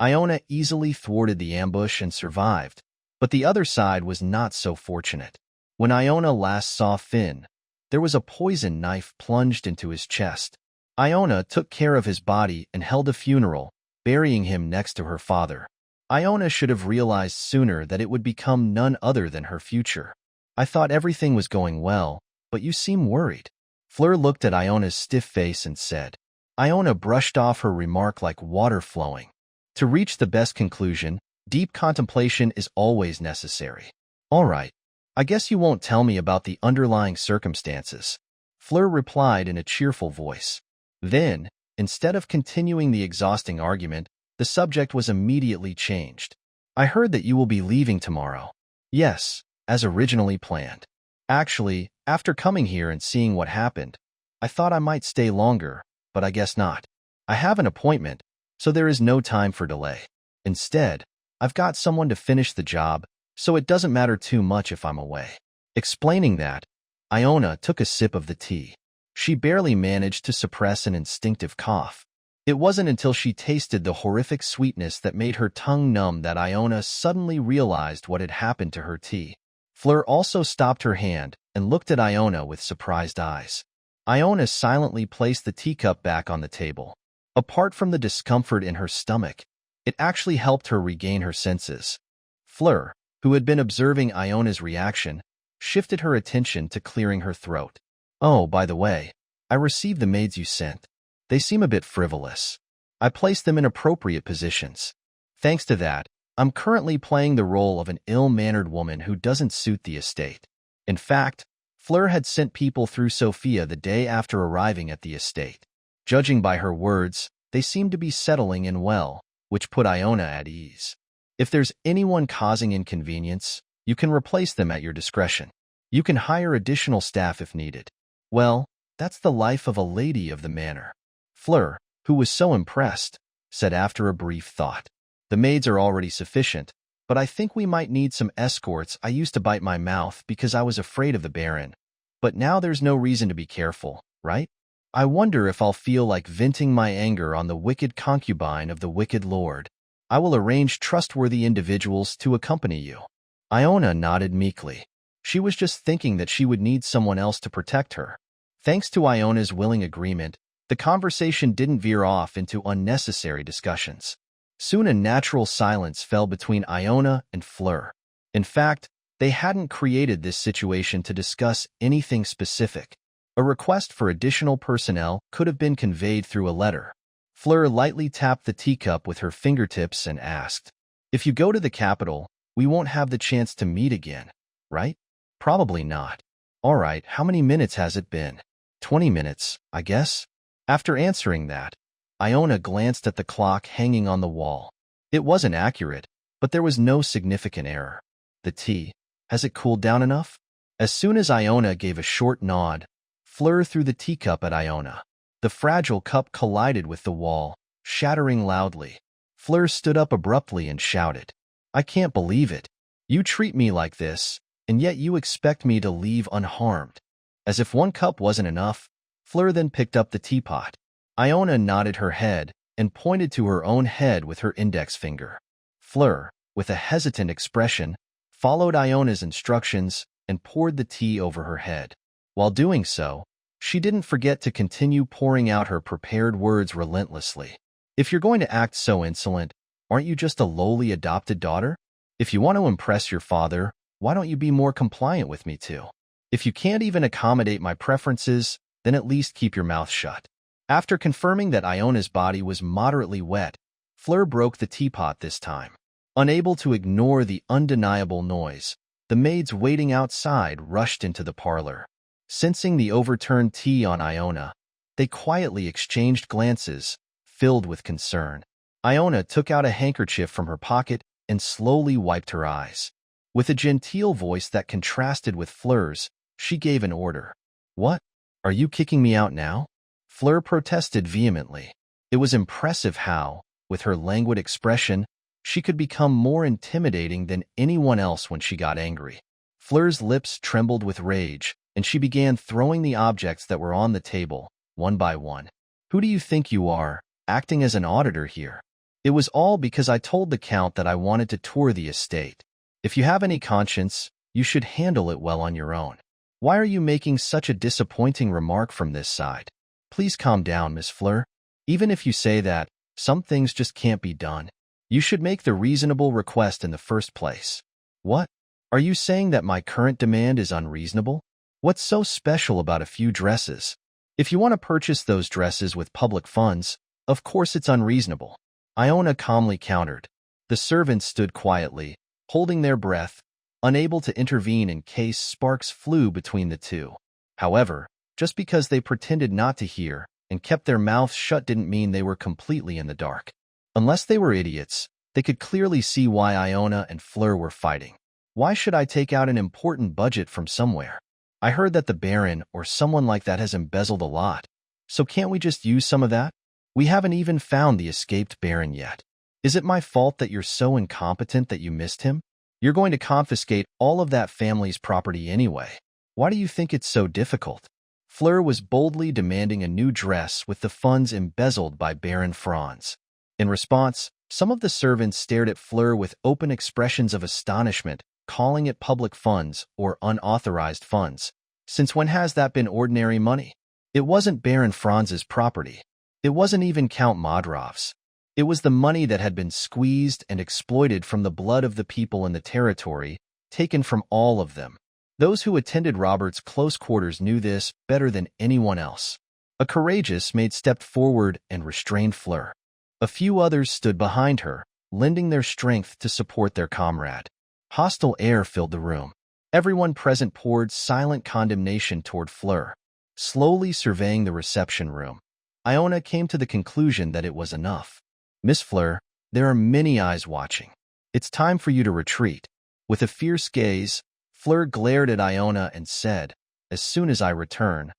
Iona easily thwarted the ambush and survived, but the other side was not so fortunate. When Iona last saw Finn, there was a poison knife plunged into his chest. Iona took care of his body and held a funeral, burying him next to her father. Iona should have realized sooner that it would become none other than her future. "I thought everything was going well, but you seem worried." Fleur looked at Iona's stiff face and said. Iona brushed off her remark like water flowing. To reach the best conclusion, deep contemplation is always necessary. "All right, I guess you won't tell me about the underlying circumstances," Fleur replied in a cheerful voice. Then, instead of continuing the exhausting argument, the subject was immediately changed. "I heard that you will be leaving tomorrow." "Yes, as originally planned. Actually, after coming here and seeing what happened, I thought I might stay longer, but I guess not. I have an appointment, so there is no time for delay. Instead, I've got someone to finish the job, so it doesn't matter too much if I'm away." Explaining that, Iona took a sip of the tea. She barely managed to suppress an instinctive cough. It wasn't until she tasted the horrific sweetness that made her tongue numb that Iona suddenly realized what had happened to her tea. Fleur also stopped her hand and looked at Iona with surprised eyes. Iona silently placed the teacup back on the table. Apart from the discomfort in her stomach, it actually helped her regain her senses. Fleur, who had been observing Iona's reaction, shifted her attention to clearing her throat. "Oh, by the way, I received the maids you sent. They seem a bit frivolous. I placed them in appropriate positions. Thanks to that, I'm currently playing the role of an ill-mannered woman who doesn't suit the estate. In fact, Fleur had sent people through Sophia the day after arriving at the estate. Judging by her words, they seemed to be settling in well, which put Iona at ease. If there's anyone causing inconvenience, you can replace them at your discretion. You can hire additional staff if needed. Well, that's the life of a lady of the manor. Fleur, who was so impressed, said after a brief thought. The maids are already sufficient, but I think we might need some escorts. I used to bite my mouth because I was afraid of the Baron. But now there's no reason to be careful, right? I wonder if I'll feel like venting my anger on the wicked concubine of the wicked lord. I will arrange trustworthy individuals to accompany you. Iona nodded meekly. She was just thinking that she would need someone else to protect her. Thanks to Iona's willing agreement, the conversation didn't veer off into unnecessary discussions. Soon a natural silence fell between Iona and Fleur. In fact, they hadn't created this situation to discuss anything specific. A request for additional personnel could have been conveyed through a letter. Fleur lightly tapped the teacup with her fingertips and asked, "If you go to the capital, we won't have the chance to meet again, right?" "Probably not." "All right, how many minutes has it been?" 20 minutes, I guess." After answering that, Iona glanced at the clock hanging on the wall. It wasn't accurate, but there was no significant error. The tea, has it cooled down enough? As soon as Iona gave a short nod, Fleur threw the teacup at Iona. The fragile cup collided with the wall, shattering loudly. Fleur stood up abruptly and shouted, "I can't believe it. You treat me like this, and yet you expect me to leave unharmed." As if one cup wasn't enough, Fleur then picked up the teapot. Iona nodded her head and pointed to her own head with her index finger. Fleur, with a hesitant expression, followed Iona's instructions and poured the tea over her head. While doing so, she didn't forget to continue pouring out her prepared words relentlessly. "If you're going to act so insolent, aren't you just a lowly adopted daughter? If you want to impress your father, why don't you be more compliant with me too? If you can't even accommodate my preferences, then at least keep your mouth shut." After confirming that Iona's body was moderately wet, Fleur broke the teapot this time. Unable to ignore the undeniable noise, the maids waiting outside rushed into the parlor. Sensing the overturned tea on Iona, they quietly exchanged glances, filled with concern. Iona took out a handkerchief from her pocket and slowly wiped her eyes. With a genteel voice that contrasted with Fleur's, she gave an order. "What? Are you kicking me out now?" Fleur protested vehemently. It was impressive how, with her languid expression, she could become more intimidating than anyone else when she got angry. Fleur's lips trembled with rage, and she began throwing the objects that were on the table, one by one. "Who do you think you are, acting as an auditor here? It was all because I told the Count that I wanted to tour the estate. If you have any conscience, you should handle it well on your own. Why are you making such a disappointing remark from this side? Please calm down, Miss Fleur. Even if you say that, some things just can't be done. You should make the reasonable request in the first place." "What? Are you saying that my current demand is unreasonable? What's so special about a few dresses? If you want to purchase those dresses with public funds, of course it's unreasonable." Iona calmly countered. The servants stood quietly, holding their breath, unable to intervene in case sparks flew between the two. However, just because they pretended not to hear and kept their mouths shut didn't mean they were completely in the dark. Unless they were idiots, they could clearly see why Iona and Fleur were fighting. "Why should I take out an important budget from somewhere? I heard that the Baron or someone like that has embezzled a lot. So can't we just use some of that? We haven't even found the escaped Baron yet. Is it my fault that you're so incompetent that you missed him? You're going to confiscate all of that family's property anyway. Why do you think it's so difficult?" Fleur was boldly demanding a new dress with the funds embezzled by Baron Franz. In response, some of the servants stared at Fleur with open expressions of astonishment, calling it public funds or unauthorized funds. Since when has that been ordinary money? It wasn't Baron Franz's property. It wasn't even Count Modrov's. It was the money that had been squeezed and exploited from the blood of the people in the territory, taken from all of them. Those who attended Robert's close quarters knew this better than anyone else. A courageous maid stepped forward and restrained Fleur. A few others stood behind her, lending their strength to support their comrade. Hostile air filled the room. Everyone present poured silent condemnation toward Fleur. Slowly surveying the reception room, Iona came to the conclusion that it was enough. Miss Fleur, there are many eyes watching. It's time for you to retreat. With a fierce gaze, Fleur glared at Iona and said, as soon as I return,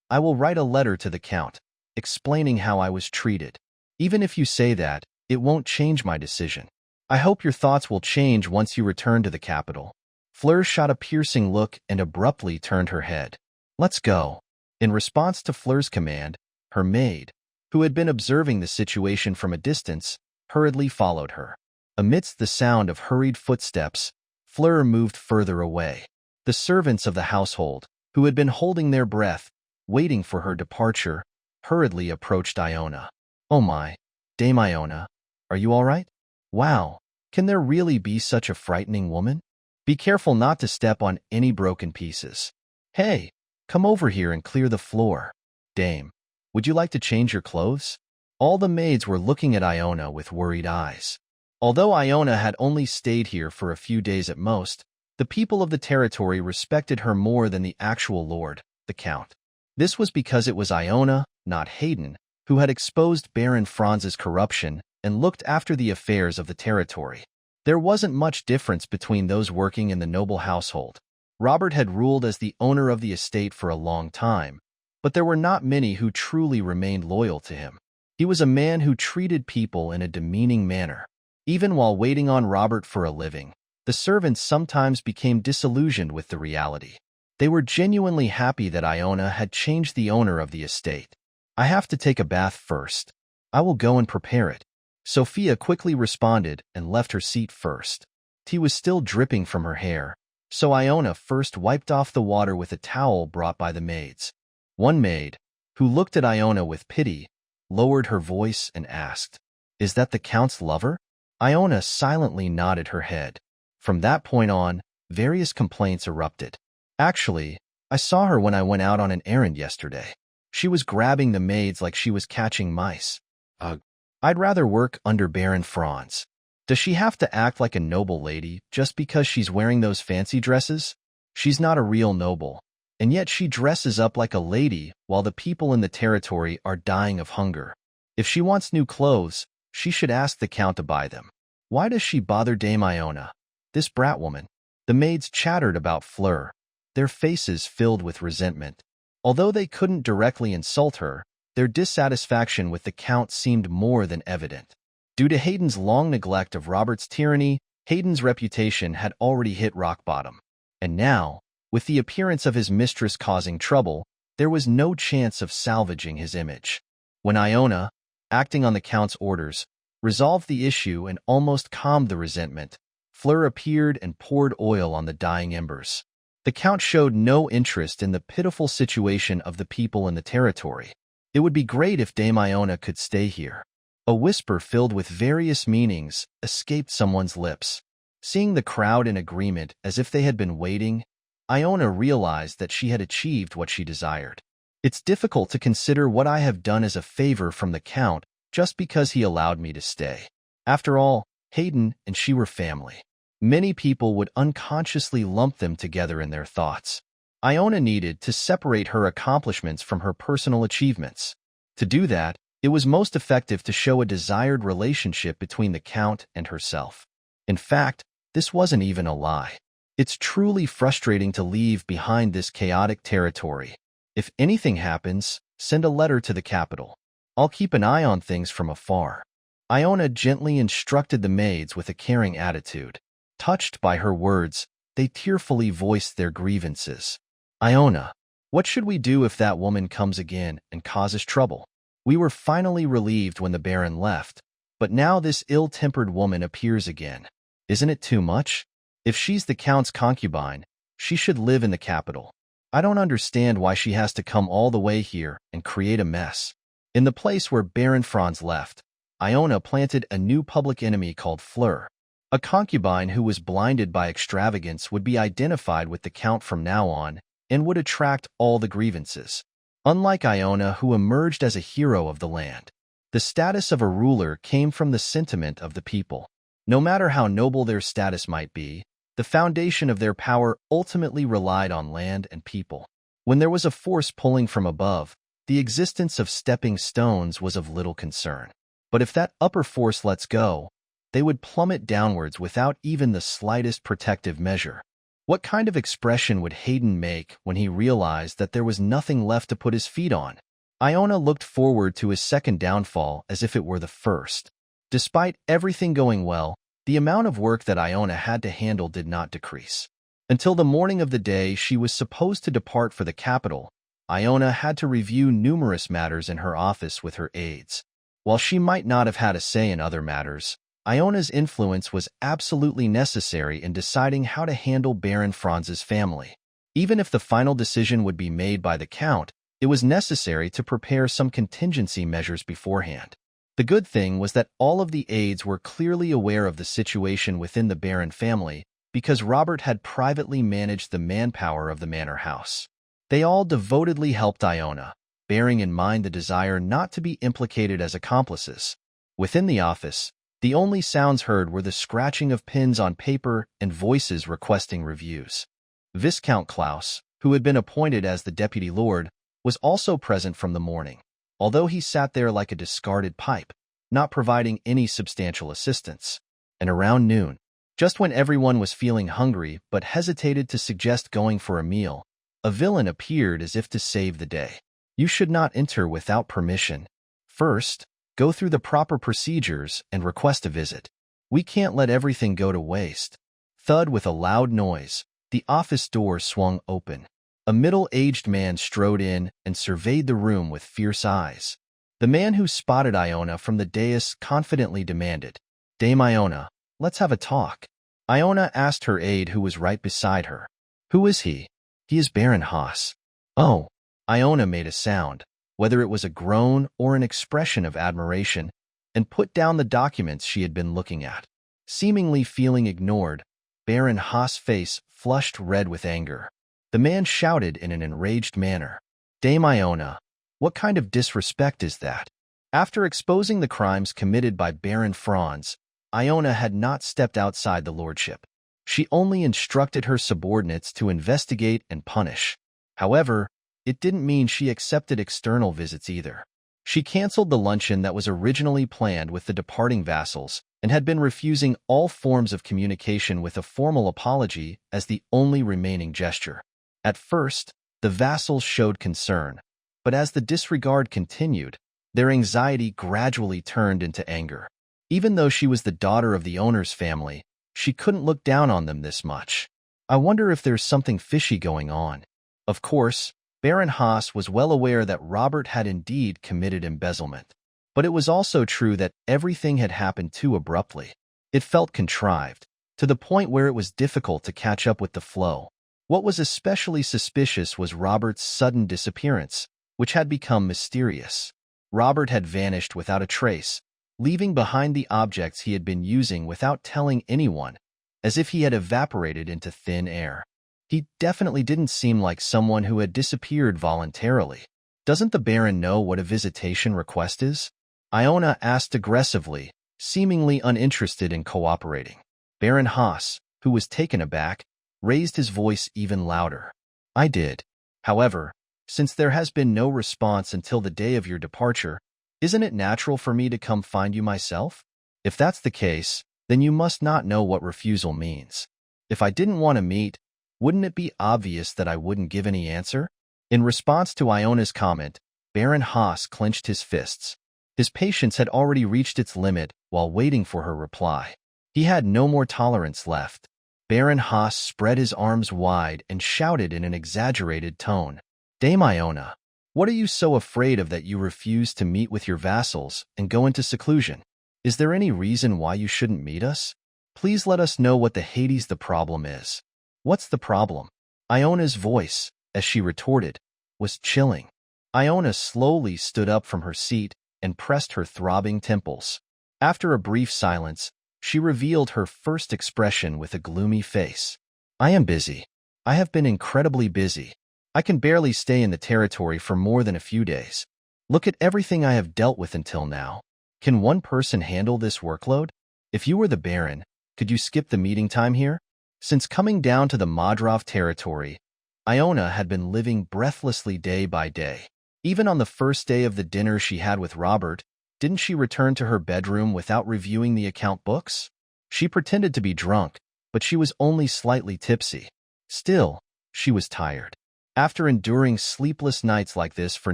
I will write a letter to the Count, explaining how I was treated. Even if you say that, it won't change my decision. I hope your thoughts will change once you return to the capital. Fleur shot a piercing look and abruptly turned her head. Let's go. In response to Fleur's command, her maid, who had been observing the situation from a distance, hurriedly followed her. Amidst the sound of hurried footsteps, Fleur moved further away. The servants of the household, who had been holding their breath, waiting for her departure, hurriedly approached Iona. Oh my, Dame Iona, are you all right? Wow, can there really be such a frightening woman? Be careful not to step on any broken pieces. Hey, come over here and clear the floor. Dame, would you like to change your clothes? All the maids were looking at Iona with worried eyes. Although Iona had only stayed here for a few days at most, the people of the territory respected her more than the actual lord, the Count. This was because it was Iona, not Hayden, who had exposed Baron Franz's corruption and looked after the affairs of the territory. There wasn't much difference between those working in the noble household. Robert had ruled as the owner of the estate for a long time, but there were not many who truly remained loyal to him. He was a man who treated people in a demeaning manner. Even while waiting on Robert for a living, the servants sometimes became disillusioned with the reality. They were genuinely happy that Iona had changed the owner of the estate. I have to take a bath first. I will go and prepare it. Sophia quickly responded and left her seat first. Tea was still dripping from her hair, so Iona first wiped off the water with a towel brought by the maids. One maid, who looked at Iona with pity, lowered her voice and asked, "Is that the Count's lover?" Iona silently nodded her head. From that point on, various complaints erupted. Actually, I saw her when I went out on an errand yesterday. She was grabbing the maids like she was catching mice. Ugh. I'd rather work under Baron Franz. Does she have to act like a noble lady just because she's wearing those fancy dresses? She's not a real noble, and yet she dresses up like a lady while the people in the territory are dying of hunger. If she wants new clothes, she should ask the Count to buy them. Why does she bother Dame Iona? This brat woman. The maids chattered about Fleur, their faces filled with resentment. Although they couldn't directly insult her, their dissatisfaction with the Count seemed more than evident. Due to Hayden's long neglect of Robert's tyranny, Hayden's reputation had already hit rock bottom. And now, with the appearance of his mistress causing trouble, there was no chance of salvaging his image. When Iona, acting on the Count's orders, resolved the issue and almost calmed the resentment, Fleur appeared and poured oil on the dying embers. The Count showed no interest in the pitiful situation of the people in the territory. It would be great if Dame Iona could stay here. A whisper filled with various meanings escaped someone's lips. Seeing the crowd in agreement as if they had been waiting, Iona realized that she had achieved what she desired. It's difficult to consider what I have done as a favor from the Count just because he allowed me to stay. After all, Hayden and she were family. Many people would unconsciously lump them together in their thoughts. Iona needed to separate her accomplishments from her personal achievements. To do that, it was most effective to show a desired relationship between the Count and herself. In fact, this wasn't even a lie. It's truly frustrating to leave behind this chaotic territory. If anything happens, send a letter to the capital. I'll keep an eye on things from afar. Iona gently instructed the maids with a caring attitude. Touched by her words, they tearfully voiced their grievances. Iona, what should we do if that woman comes again and causes trouble? We were finally relieved when the Baron left, but now this ill-tempered woman appears again. Isn't it too much? If she's the Count's concubine, she should live in the capital. I don't understand why she has to come all the way here and create a mess. In the place where Baron Franz left, Iona planted a new public enemy called Fleur. A concubine who was blinded by extravagance would be identified with the Count from now on and would attract all the grievances. Unlike Iona, who emerged as a hero of the land, the status of a ruler came from the sentiment of the people. No matter how noble their status might be, the foundation of their power ultimately relied on land and people. When there was a force pulling from above, the existence of stepping stones was of little concern. But if that upper force lets go, they would plummet downwards without even the slightest protective measure. What kind of expression would Hayden make when he realized that there was nothing left to put his feet on? Iona looked forward to his second downfall as if it were the first. Despite everything going well, the amount of work that Iona had to handle did not decrease. Until the morning of the day she was supposed to depart for the capital, Iona had to review numerous matters in her office with her aides. While she might not have had a say in other matters, Iona's influence was absolutely necessary in deciding how to handle Baron Franz's family. Even if the final decision would be made by the Count, it was necessary to prepare some contingency measures beforehand. The good thing was that all of the aides were clearly aware of the situation within the Baron family because Robert had privately managed the manpower of the manor house. They all devotedly helped Iona, bearing in mind the desire not to be implicated as accomplices. Within the office, the only sounds heard were the scratching of pens on paper and voices requesting reviews. Viscount Klaus, who had been appointed as the deputy lord, was also present from the morning, although he sat there like a discarded pipe, not providing any substantial assistance. And around noon, just when everyone was feeling hungry but hesitated to suggest going for a meal, a villain appeared as if to save the day. You should not enter without permission. First, go through the proper procedures and request a visit. We can't let everything go to waste. Thud with a loud noise, the office door swung open. A middle-aged man strode in and surveyed the room with fierce eyes. The man who spotted Iona from the dais confidently demanded, "Dame Iona, let's have a talk." Iona asked her aide who was right beside her. "Who is he?" "He is Baron Haas." "Oh." Iona made a sound, whether it was a groan or an expression of admiration, and put down the documents she had been looking at. Seemingly feeling ignored, Baron Haas' face flushed red with anger. The man shouted in an enraged manner, "Dame Iona, what kind of disrespect is that?" After exposing the crimes committed by Baron Franz, Iona had not stepped outside the lordship. She only instructed her subordinates to investigate and punish. However, it didn't mean she accepted external visits either. She canceled the luncheon that was originally planned with the departing vassals and had been refusing all forms of communication with a formal apology as the only remaining gesture. At first, the vassals showed concern, but as the disregard continued, their anxiety gradually turned into anger. Even though she was the daughter of the owner's family, she couldn't look down on them this much. I wonder if there's something fishy going on. Of course, Baron Haas was well aware that Robert had indeed committed embezzlement, but it was also true that everything had happened too abruptly. It felt contrived, to the point where it was difficult to catch up with the flow. What was especially suspicious was Robert's sudden disappearance, which had become mysterious. Robert had vanished without a trace, leaving behind the objects he had been using without telling anyone, as if he had evaporated into thin air. He definitely didn't seem like someone who had disappeared voluntarily. "Doesn't the Baron know what a visitation request is?" Iona asked aggressively, seemingly uninterested in cooperating. Baron Haas, who was taken aback, raised his voice even louder. "I did. However, since there has been no response until the day of your departure, isn't it natural for me to come find you myself? If that's the case, then you must not know what refusal means. If I didn't want to meet, wouldn't it be obvious that I wouldn't give any answer?" In response to Iona's comment, Baron Haas clenched his fists. His patience had already reached its limit while waiting for her reply. He had no more tolerance left. Baron Haas spread his arms wide and shouted in an exaggerated tone, "Dame Iona, what are you so afraid of that you refuse to meet with your vassals and go into seclusion? Is there any reason why you shouldn't meet us? Please let us know what the Hades the problem is." "What's the problem?" Iona's voice, as she retorted, was chilling. Iona slowly stood up from her seat and pressed her throbbing temples. After a brief silence, she revealed her first expression with a gloomy face. "I am busy. I have been incredibly busy. I can barely stay in the territory for more than a few days. Look at everything I have dealt with until now. Can one person handle this workload? If you were the Baron, could you skip the meeting time here? Since coming down to the Madrov territory, Iona had been living breathlessly day by day. Even on the first day of the dinner she had with Robert, didn't she return to her bedroom without reviewing the account books? She pretended to be drunk, but she was only slightly tipsy. Still, she was tired. After enduring sleepless nights like this for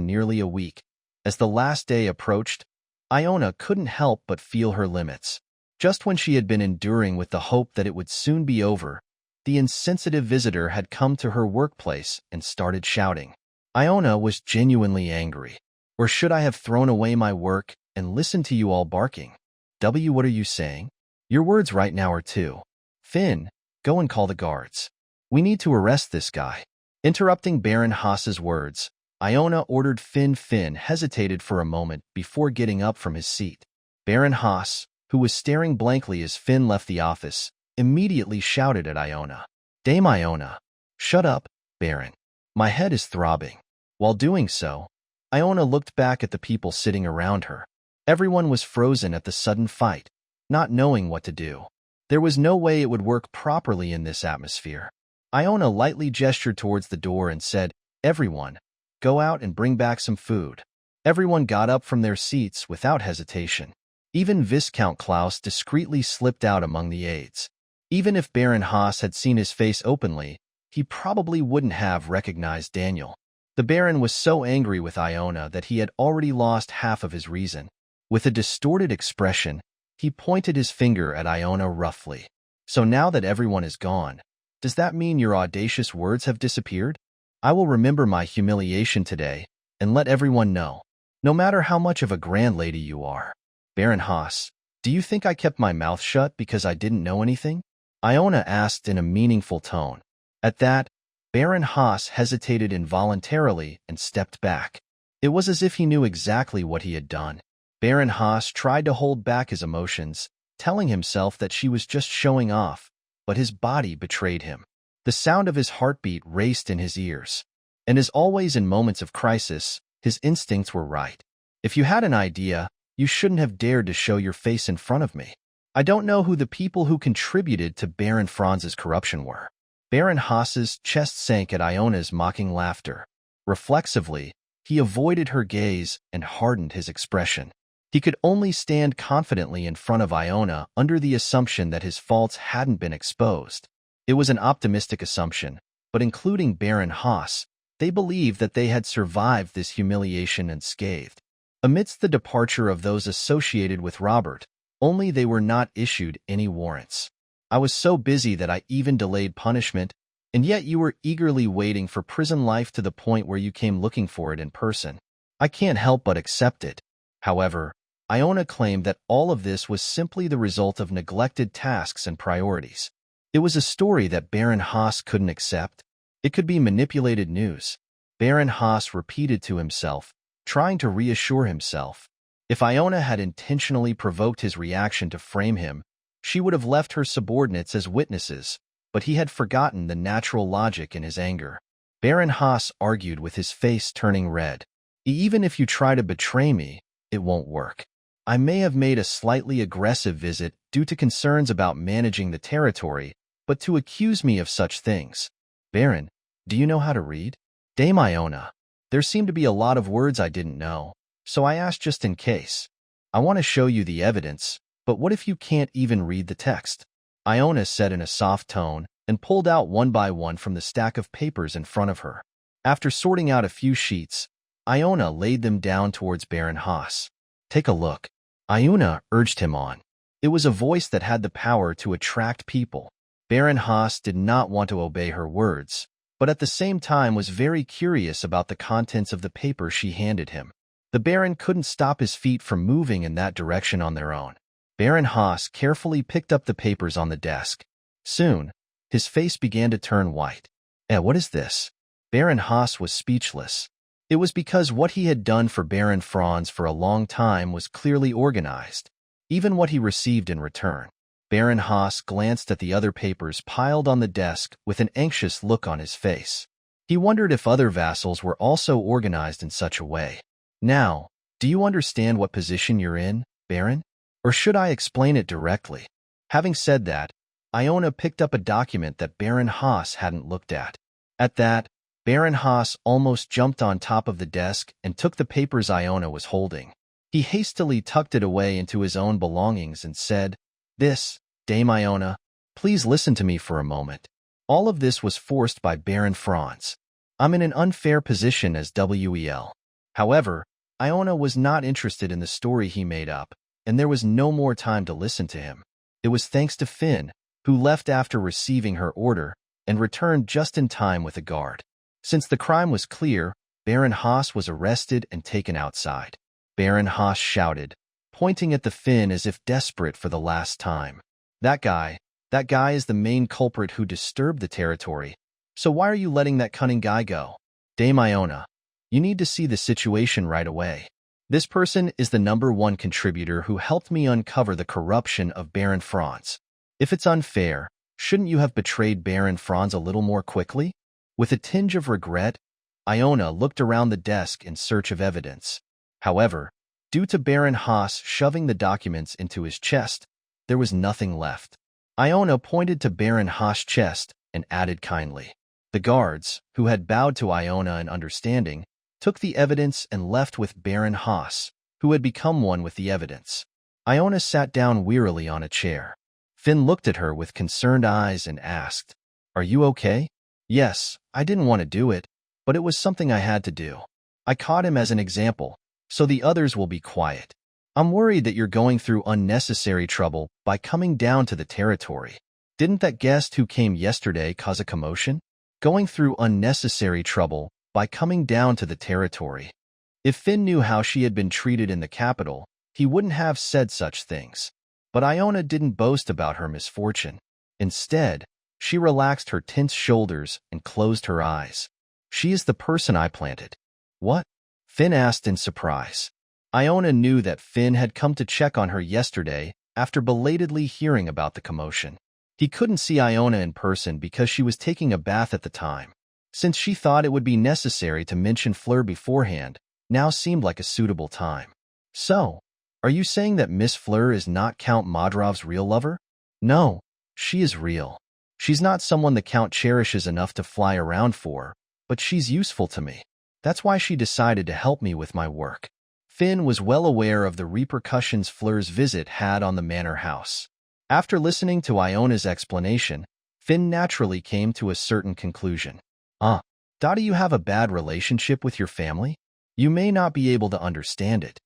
nearly a week, as the last day approached, Iona couldn't help but feel her limits. Just when she had been enduring with the hope that it would soon be over, the insensitive visitor had come to her workplace and started shouting. Iona was genuinely angry. Or should I have thrown away my work and listened to you all barking? What are you saying? Your words right now are too. Finn, go and call the guards. We need to arrest this guy. Interrupting Baron Haas's words, Iona ordered Finn. Finn hesitated for a moment before getting up from his seat. Baron Haas, who was staring blankly as Finn left the office, immediately shouted at Iona. Dame Iona, shut up, Baron. My head is throbbing. While doing so, Iona looked back at the people sitting around her. Everyone was frozen at the sudden fight, not knowing what to do. There was no way it would work properly in this atmosphere. Iona lightly gestured towards the door and said, Everyone, go out and bring back some food. Everyone got up from their seats without hesitation. Even Viscount Klaus discreetly slipped out among the aides. Even if Baron Haas had seen his face openly, he probably wouldn't have recognized Daniel. The Baron was so angry with Iona that he had already lost half of his reason. With a distorted expression, he pointed his finger at Iona roughly. So now that everyone is gone, does that mean your audacious words have disappeared? I will remember my humiliation today and let everyone know, no matter how much of a grand lady you are. Baron Haas, do you think I kept my mouth shut because I didn't know anything? Iona asked in a meaningful tone. At that, Baron Haas hesitated involuntarily and stepped back. It was as if he knew exactly what he had done. Baron Haas tried to hold back his emotions, telling himself that she was just showing off, but his body betrayed him. The sound of his heartbeat raced in his ears. And as always in moments of crisis, his instincts were right. If you had an idea, you shouldn't have dared to show your face in front of me. I don't know who the people who contributed to Baron Franz's corruption were. Baron Haas's chest sank at Iona's mocking laughter. Reflexively, he avoided her gaze and hardened his expression. He could only stand confidently in front of Iona under the assumption that his faults hadn't been exposed. It was an optimistic assumption, but including Baron Haas, they believed that they had survived this humiliation unscathed. Amidst the departure of those associated with Robert, only they were not issued any warrants. I was so busy that I even delayed punishment, and yet you were eagerly waiting for prison life to the point where you came looking for it in person. I can't help but accept it. However, Iona claimed that all of this was simply the result of neglected tasks and priorities. It was a story that Baron Haas couldn't accept. It could be manipulated news. Baron Haas repeated to himself, trying to reassure himself. If Iona had intentionally provoked his reaction to frame him, she would have left her subordinates as witnesses, but he had forgotten the natural logic in his anger. Baron Haas argued with his face turning red. Even if you try to betray me, it won't work. I may have made a slightly aggressive visit due to concerns about managing the territory, but to accuse me of such things. Baron, do you know how to read? Dame Iona, there seemed to be a lot of words I didn't know, so I asked just in case. I want to show you the evidence, but what if you can't even read the text? Iona said in a soft tone and pulled out one by one from the stack of papers in front of her. After sorting out a few sheets, Iona laid them down towards Baron Haas. Take a look. Iona urged him on. It was a voice that had the power to attract people. Baron Haas did not want to obey her words, but at the same time was very curious about the contents of the paper she handed him. The Baron couldn't stop his feet from moving in that direction on their own. Baron Haas carefully picked up the papers on the desk. Soon, his face began to turn white. What is this? Baron Haas was speechless. It was because what he had done for Baron Franz for a long time was clearly organized, even what he received in return. Baron Haas glanced at the other papers piled on the desk with an anxious look on his face. He wondered if other vassals were also organized in such a way. Now, do you understand what position you're in, Baron? Or should I explain it directly? Having said that, Iona picked up a document that Baron Haas hadn't looked at. At that, Baron Haas almost jumped on top of the desk and took the papers Iona was holding. He hastily tucked it away into his own belongings and said, "This, Dame Iona, please listen to me for a moment. All of this was forced by Baron Franz. I'm in an unfair position as WEL. However, Iona was not interested in the story he made up, and there was no more time to listen to him. It was thanks to Finn, who left after receiving her order and returned just in time with a guard. Since the crime was clear, Baron Haas was arrested and taken outside." Baron Haas shouted, pointing at the Finn as if desperate for the last time. That guy is the main culprit who disturbed the territory. So why are you letting that cunning guy go? Dame Iona, you need to see the situation right away. This person is the #1 contributor who helped me uncover the corruption of Baron Franz. If it's unfair, shouldn't you have betrayed Baron Franz a little more quickly? With a tinge of regret, Iona looked around the desk in search of evidence. However, due to Baron Haas shoving the documents into his chest, there was nothing left. Iona pointed to Baron Haas' chest and added kindly. The guards, who had bowed to Iona in understanding, took the evidence and left with Baron Haas, who had become one with the evidence. Iona sat down wearily on a chair. Finn looked at her with concerned eyes and asked, "Are you okay?" "Yes, I didn't want to do it, but it was something I had to do. I caught him as an example, so the others will be quiet. I'm worried that you're going through unnecessary trouble by coming down to the territory. Didn't that guest who came yesterday cause a commotion? Going through unnecessary trouble by coming down to the territory." If Finn knew how she had been treated in the capital, he wouldn't have said such things. But Iona didn't boast about her misfortune. Instead, she relaxed her tense shoulders and closed her eyes. "She is the person I planted." "What?" Finn asked in surprise. Iona knew that Finn had come to check on her yesterday after belatedly hearing about the commotion. He couldn't see Iona in person because she was taking a bath at the time. Since she thought it would be necessary to mention Fleur beforehand, now seemed like a suitable time. "So, are you saying that Miss Fleur is not Count Modrov's real lover?" "No, she is real. She's not someone the Count cherishes enough to fly around for, but she's useful to me. That's why she decided to help me with my work." Finn was well aware of the repercussions Fleur's visit had on the manor house. After listening to Iona's explanation, Finn naturally came to a certain conclusion. Do you have a bad relationship with your family? You may not be able to understand it.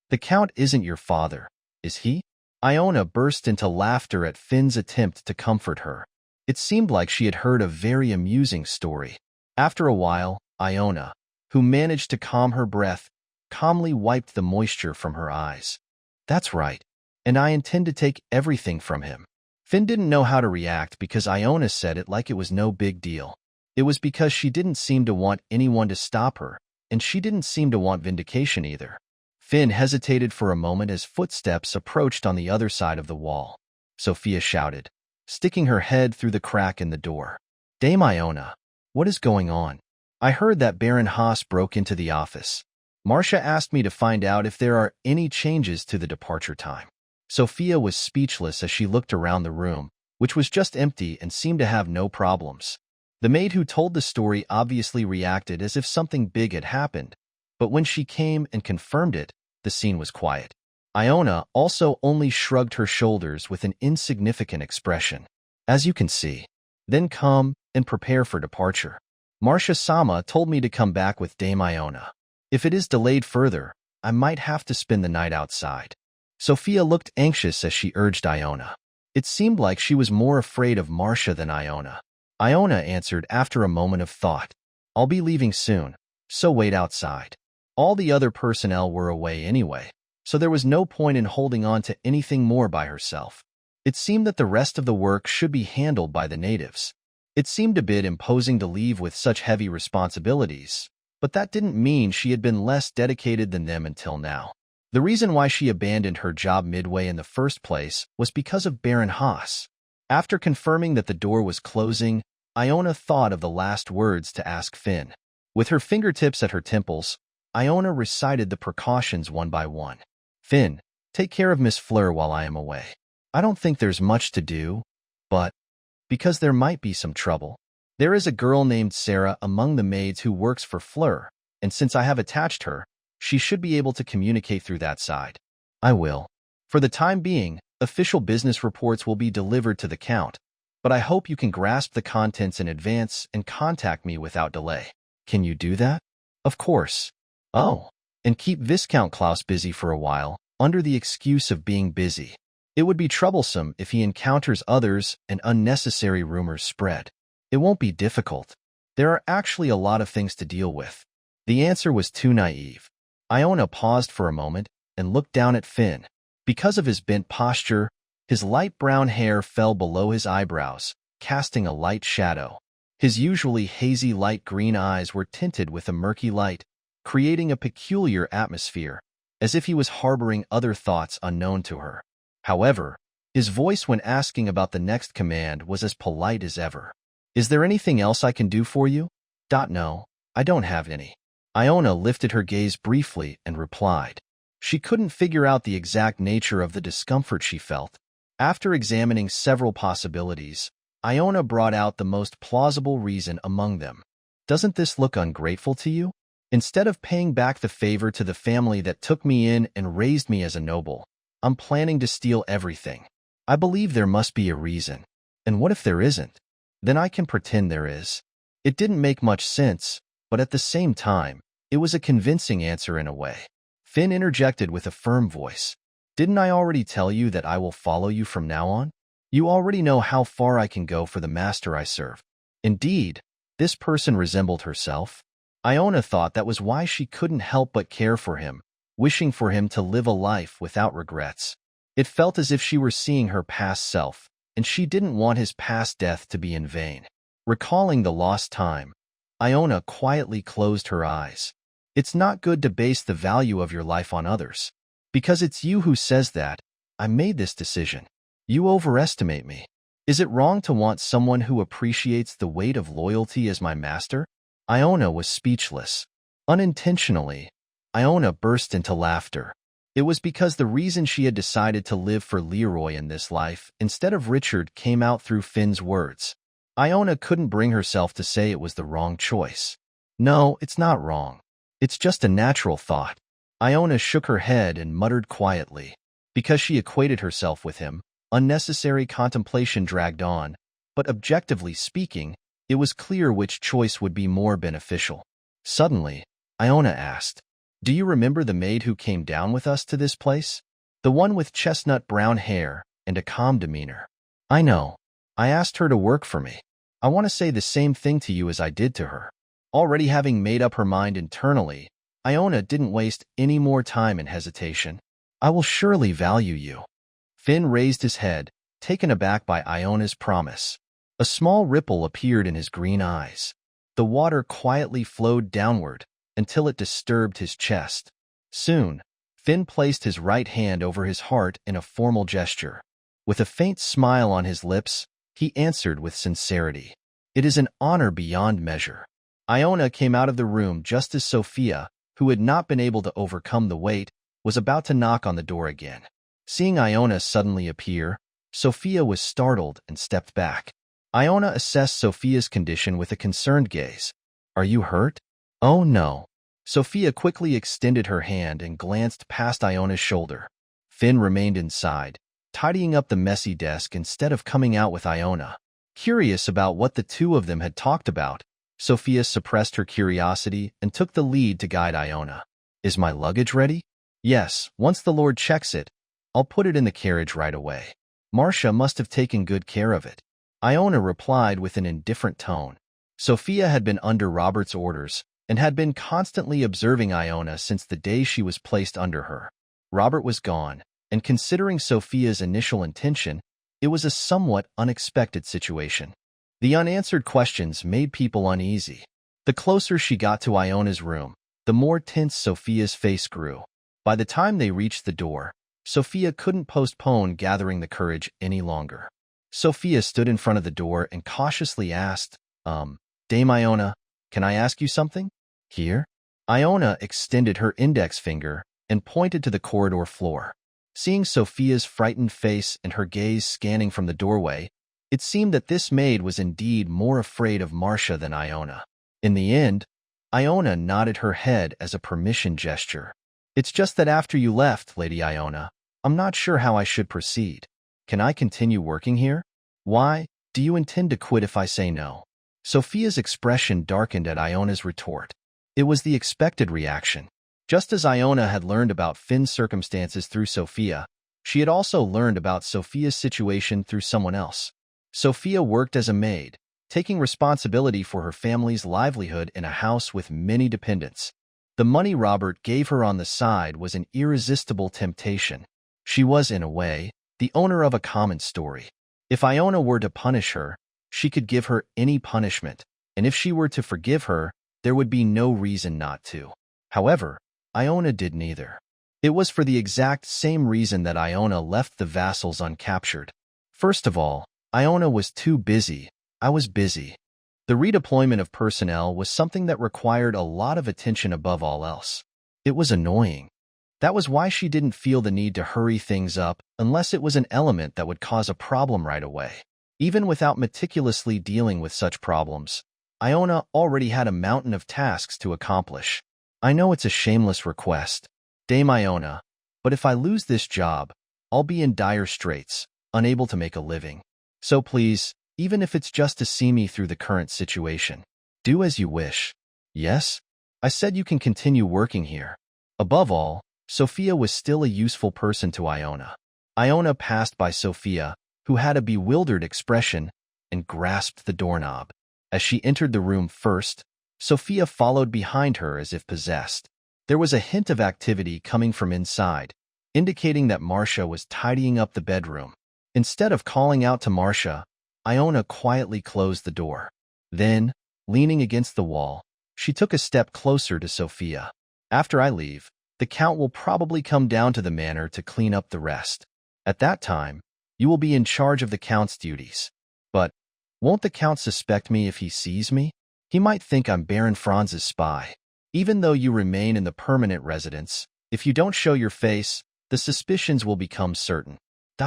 The Count isn't your father, is he?" Iona burst into laughter at Finn's attempt to comfort her. It seemed like she had heard a very amusing story. After a while, Iona, who managed to calm her breath, calmly wiped the moisture from her eyes. "That's right, and I intend to take everything from him." Finn didn't know how to react because Iona said it like it was no big deal. It was because she didn't seem to want anyone to stop her, and she didn't seem to want vindication either. Finn hesitated for a moment as footsteps approached on the other side of the wall. Sophia shouted, sticking her head through the crack in the door. "Dame Iona, what is going on? I heard that Baron Haas broke into the office. Marcia asked me to find out if there are any changes to the departure time." Sophia was speechless as she looked around the room, which was just empty and seemed to have no problems. The maid who told the story obviously reacted as if something big had happened, but when she came and confirmed it, the scene was quiet. Iona also only shrugged her shoulders with an insignificant expression. "As you can see. Then come and prepare for departure. Marcia-sama told me to come back with Dame Iona. If it is delayed further, I might have to spend the night outside." Sophia looked anxious as she urged Iona. It seemed like she was more afraid of Marcia than Iona. Iona answered after a moment of thought, "I'll be leaving soon, so wait outside." All the other personnel were away anyway, so there was no point in holding on to anything more by herself. It seemed that the rest of the work should be handled by the natives. It seemed a bit imposing to leave with such heavy responsibilities, but that didn't mean she had been less dedicated than them until now. The reason why she abandoned her job midway in the first place was because of Baron Haas. After confirming that the door was closing, Iona thought of the last words to ask Finn. With her fingertips at her temples, Iona recited the precautions one by one. Finn, take care of Miss Fleur while I am away. I don't think there's much to do, but because there might be some trouble. There is a girl named Sarah among the maids who works for Fleur, and since I have attached her, she should be able to communicate through that side. I will. For the time being, official business reports will be delivered to the Count, but I hope you can grasp the contents in advance and contact me without delay. Can you do that? Of course. Oh, and keep Viscount Klaus busy for a while, under the excuse of being busy. It would be troublesome if he encounters others and unnecessary rumors spread. It won't be difficult. There are actually a lot of things to deal with. The answer was too naive. Iona paused for a moment and looked down at Finn. Because of his bent posture, his light brown hair fell below his eyebrows, casting a light shadow. His usually hazy light green eyes were tinted with a murky light, creating a peculiar atmosphere, as if he was harboring other thoughts unknown to her. However, his voice when asking about the next command was as polite as ever. Is there anything else I can do for you? No, I don't have any. Iona lifted her gaze briefly and replied. She couldn't figure out the exact nature of the discomfort she felt. After examining several possibilities, Iona brought out the most plausible reason among them. Doesn't this look ungrateful to you? Instead of paying back the favor to the family that took me in and raised me as a noble, I'm planning to steal everything. I believe there must be a reason. And what if there isn't? Then I can pretend there is. It didn't make much sense, but at the same time, it was a convincing answer in a way. Finn interjected with a firm voice. Didn't I already tell you that I will follow you from now on? You already know how far I can go for the master I serve. Indeed, this person resembled herself. Iona thought that was why she couldn't help but care for him, wishing for him to live a life without regrets. It felt as if she were seeing her past self, and she didn't want his past death to be in vain. Recalling the lost time, Iona quietly closed her eyes. It's not good to base the value of your life on others. Because it's you who says that, I made this decision. You overestimate me. Is it wrong to want someone who appreciates the weight of loyalty as my master? Iona was speechless. Unintentionally, Iona burst into laughter. It was because the reason she had decided to live for Leroy in this life instead of Richard came out through Finn's words. Iona couldn't bring herself to say it was the wrong choice. No, it's not wrong. It's just a natural thought. Iona shook her head and muttered quietly. Because she equated herself with him, unnecessary contemplation dragged on, but objectively speaking, it was clear which choice would be more beneficial. Suddenly, Iona asked, do you remember the maid who came down with us to this place? The one with chestnut brown hair and a calm demeanor. I know. I asked her to work for me. I want to say the same thing to you as I did to her. Already having made up her mind internally, Iona didn't waste any more time in hesitation. I will surely value you. Finn raised his head, taken aback by Iona's promise. A small ripple appeared in his green eyes. The water quietly flowed downward until it disturbed his chest. Soon, Finn placed his right hand over his heart in a formal gesture. With a faint smile on his lips, he answered with sincerity. It is an honor beyond measure. Iona came out of the room just as Sophia, who had not been able to overcome the weight, was about to knock on the door again. Seeing Iona suddenly appear, Sophia was startled and stepped back. Iona assessed Sophia's condition with a concerned gaze. Are you hurt? Oh no. Sophia quickly extended her hand and glanced past Iona's shoulder. Finn remained inside, tidying up the messy desk instead of coming out with Iona. Curious about what the two of them had talked about, Sophia suppressed her curiosity and took the lead to guide Iona. Is my luggage ready? Yes, once the Lord checks it, I'll put it in the carriage right away. Marcia must have taken good care of it. Iona replied with an indifferent tone. Sophia had been under Robert's orders and had been constantly observing Iona since the day she was placed under her. Robert was gone, and considering Sophia's initial intention, it was a somewhat unexpected situation. The unanswered questions made people uneasy. The closer she got to Iona's room, the more tense Sophia's face grew. By the time they reached the door, Sophia couldn't postpone gathering the courage any longer. Sophia stood in front of the door and cautiously asked, Dame Iona, can I ask you something? Here? Iona extended her index finger and pointed to the corridor floor. Seeing Sophia's frightened face and her gaze scanning from the doorway, it seemed that this maid was indeed more afraid of Marcia than Iona. In the end, Iona nodded her head as a permission gesture. It's just that after you left, Lady Iona, I'm not sure how I should proceed. Can I continue working here? Why, do you intend to quit if I say no? Sophia's expression darkened at Iona's retort. It was the expected reaction. Just as Iona had learned about Finn's circumstances through Sophia, she had also learned about Sophia's situation through someone else. Sophia worked as a maid, taking responsibility for her family's livelihood in a house with many dependents. The money Robert gave her on the side was an irresistible temptation. She was, in a way, the owner of a common story. If Iona were to punish her, she could give her any punishment, and if she were to forgive her, there would be no reason not to. However, Iona did neither. It was for the exact same reason that Iona left the vassals uncaptured. First of all, Iona was too busy. I was busy. The redeployment of personnel was something that required a lot of attention above all else. It was annoying. That was why she didn't feel the need to hurry things up unless it was an element that would cause a problem right away. Even without meticulously dealing with such problems, Iona already had a mountain of tasks to accomplish. I know it's a shameless request, Dame Iona, but if I lose this job, I'll be in dire straits, unable to make a living. So please, even if it's just to see me through the current situation, do as you wish. Yes? I said you can continue working here. Above all, Sophia was still a useful person to Iona. Iona passed by Sophia, who had a bewildered expression, and grasped the doorknob. As she entered the room first, Sophia followed behind her as if possessed. There was a hint of activity coming from inside, indicating that Marcia was tidying up the bedroom. Instead of calling out to Marcia, Iona quietly closed the door. Then, leaning against the wall, she took a step closer to Sophia. After I leave, the Count will probably come down to the manor to clean up the rest. At that time, you will be in charge of the Count's duties. But, won't the Count suspect me if he sees me? He might think I'm Baron Franz's spy. Even though you remain in the permanent residence, if you don't show your face, the suspicions will become certain.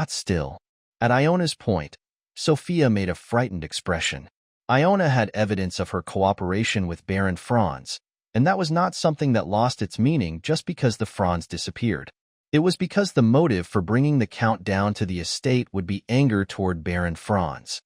Still. At Iona's point, Sophia made a frightened expression. Iona had evidence of her cooperation with Baron Franz, and that was not something that lost its meaning just because the Franz disappeared. It was because the motive for bringing the Count down to the estate would be anger toward Baron Franz.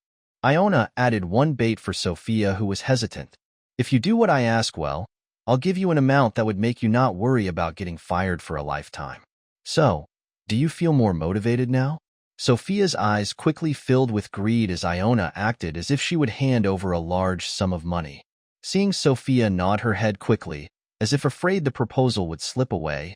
Iona added one bait for Sophia, who was hesitant. If you do what I ask, well, I'll give you an amount that would make you not worry about getting fired for a lifetime. So, do you feel more motivated now? Sophia's eyes quickly filled with greed as Iona acted as if she would hand over a large sum of money. Seeing Sophia nod her head quickly, as if afraid the proposal would slip away,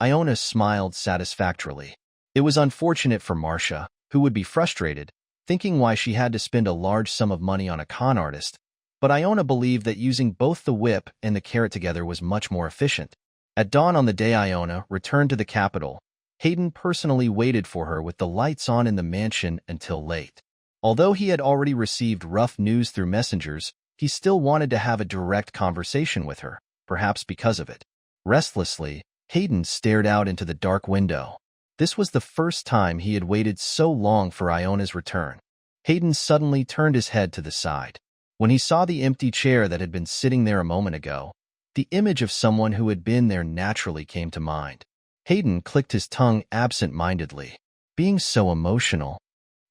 Iona smiled satisfactorily. It was unfortunate for Marcia, who would be frustrated, thinking why she had to spend a large sum of money on a con artist, but Iona believed that using both the whip and the carrot together was much more efficient. At dawn on the day Iona returned to the capital, Hayden personally waited for her with the lights on in the mansion until late. Although he had already received rough news through messengers, he still wanted to have a direct conversation with her, perhaps because of it. Restlessly, Hayden stared out into the dark window. This was the first time he had waited so long for Iona's return. Hayden suddenly turned his head to the side. When he saw the empty chair that had been sitting there a moment ago, the image of someone who had been there naturally came to mind. Hayden clicked his tongue absent-mindedly. Being so emotional.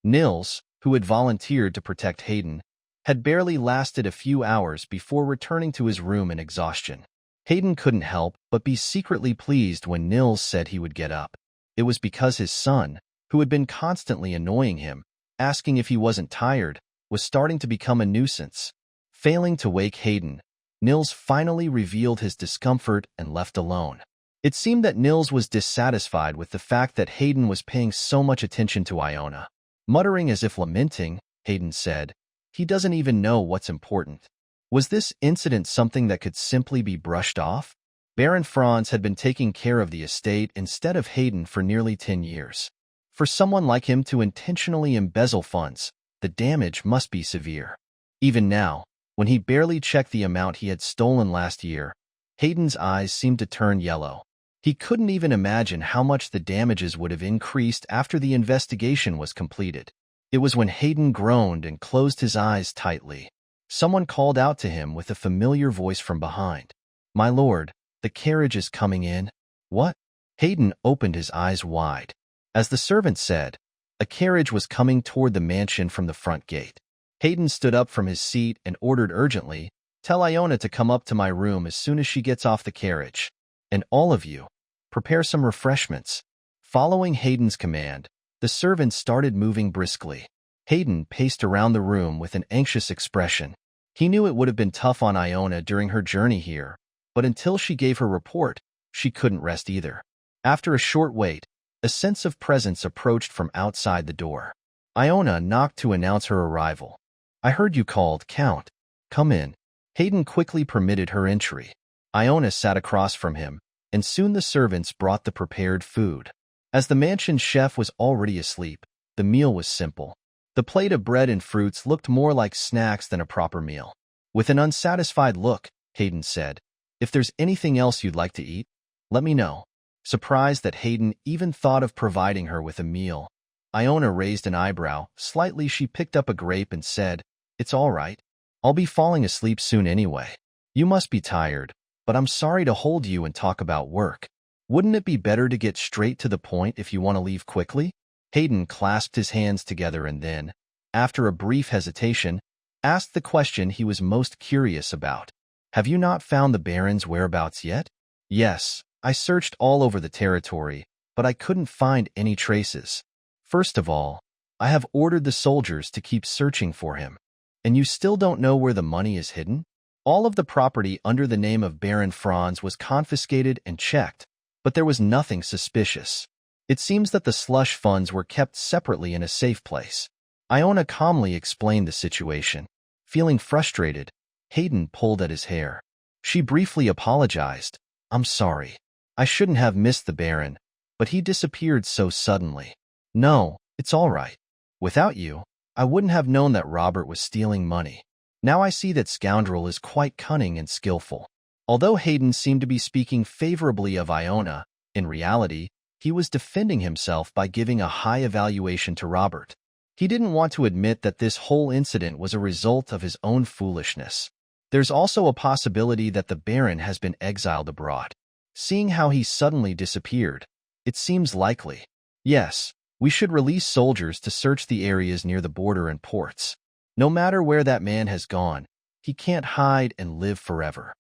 Nils, who had volunteered to protect Hayden, had barely lasted a few hours before returning to his room in exhaustion. Hayden couldn't help but be secretly pleased when Nils said he would get up. It was because his son, who had been constantly annoying him, asking if he wasn't tired, was starting to become a nuisance. Failing to wake Hayden, Nils finally revealed his discomfort and left alone. It seemed that Nils was dissatisfied with the fact that Hayden was paying so much attention to Iona. Muttering as if lamenting, Hayden said, "He doesn't even know what's important." Was this incident something that could simply be brushed off? Baron Franz had been taking care of the estate instead of Hayden for nearly 10 years. For someone like him to intentionally embezzle funds, the damage must be severe. Even now, When he barely checked the amount he had stolen last year, Hayden's eyes seemed to turn yellow. He couldn't even imagine how much the damages would have increased after the investigation was completed. It was when Hayden groaned and closed his eyes tightly. Someone called out to him with a familiar voice from behind. "My lord, the carriage is coming in." "What?" Hayden opened his eyes wide. As the servant said, a carriage was coming toward the mansion from the front gate. Hayden stood up from his seat and ordered urgently, "Tell Iona to come up to my room as soon as she gets off the carriage. And all of you, prepare some refreshments." Following Hayden's command, the servant started moving briskly. Hayden paced around the room with an anxious expression. He knew it would have been tough on Iona during her journey here, but until she gave her report, she couldn't rest either. After a short wait, a sense of presence approached from outside the door. Iona knocked to announce her arrival. "I heard you called, Count. Come in." Hayden quickly permitted her entry. Iona sat across from him, and soon the servants brought the prepared food. As the mansion chef was already asleep, the meal was simple. The plate of bread and fruits looked more like snacks than a proper meal. With an unsatisfied look, Hayden said, "If there's anything else you'd like to eat, let me know." Surprised that Hayden even thought of providing her with a meal, Iona raised an eyebrow. Slightly, she picked up a grape and said, "It's all right. I'll be falling asleep soon anyway. You must be tired, but I'm sorry to hold you and talk about work. Wouldn't it be better to get straight to the point if you want to leave quickly?" Hayden clasped his hands together and then, after a brief hesitation, asked the question he was most curious about. "Have you not found the Baron's whereabouts yet?" "Yes, I searched all over the territory, but I couldn't find any traces. First of all, I have ordered the soldiers to keep searching for him. And you still don't know where the money is hidden?" All of the property under the name of Baron Franz was confiscated and checked, but there was nothing suspicious. It seems that the slush funds were kept separately in a safe place. Iona calmly explained the situation. Feeling frustrated, Hayden pulled at his hair. She briefly apologized. "I'm sorry. I shouldn't have missed the Baron, but he disappeared so suddenly." "No, it's all right. Without you, I wouldn't have known that Robert was stealing money. Now I see that scoundrel is quite cunning and skillful." Although Hayden seemed to be speaking favorably of Iona, in reality, he was defending himself by giving a high evaluation to Robert. He didn't want to admit that this whole incident was a result of his own foolishness. There's also a possibility that the Baron has been exiled abroad. Seeing how he suddenly disappeared, it seems likely. Yes, we should release soldiers to search the areas near the border and ports. No matter where that man has gone, he can't hide and live forever.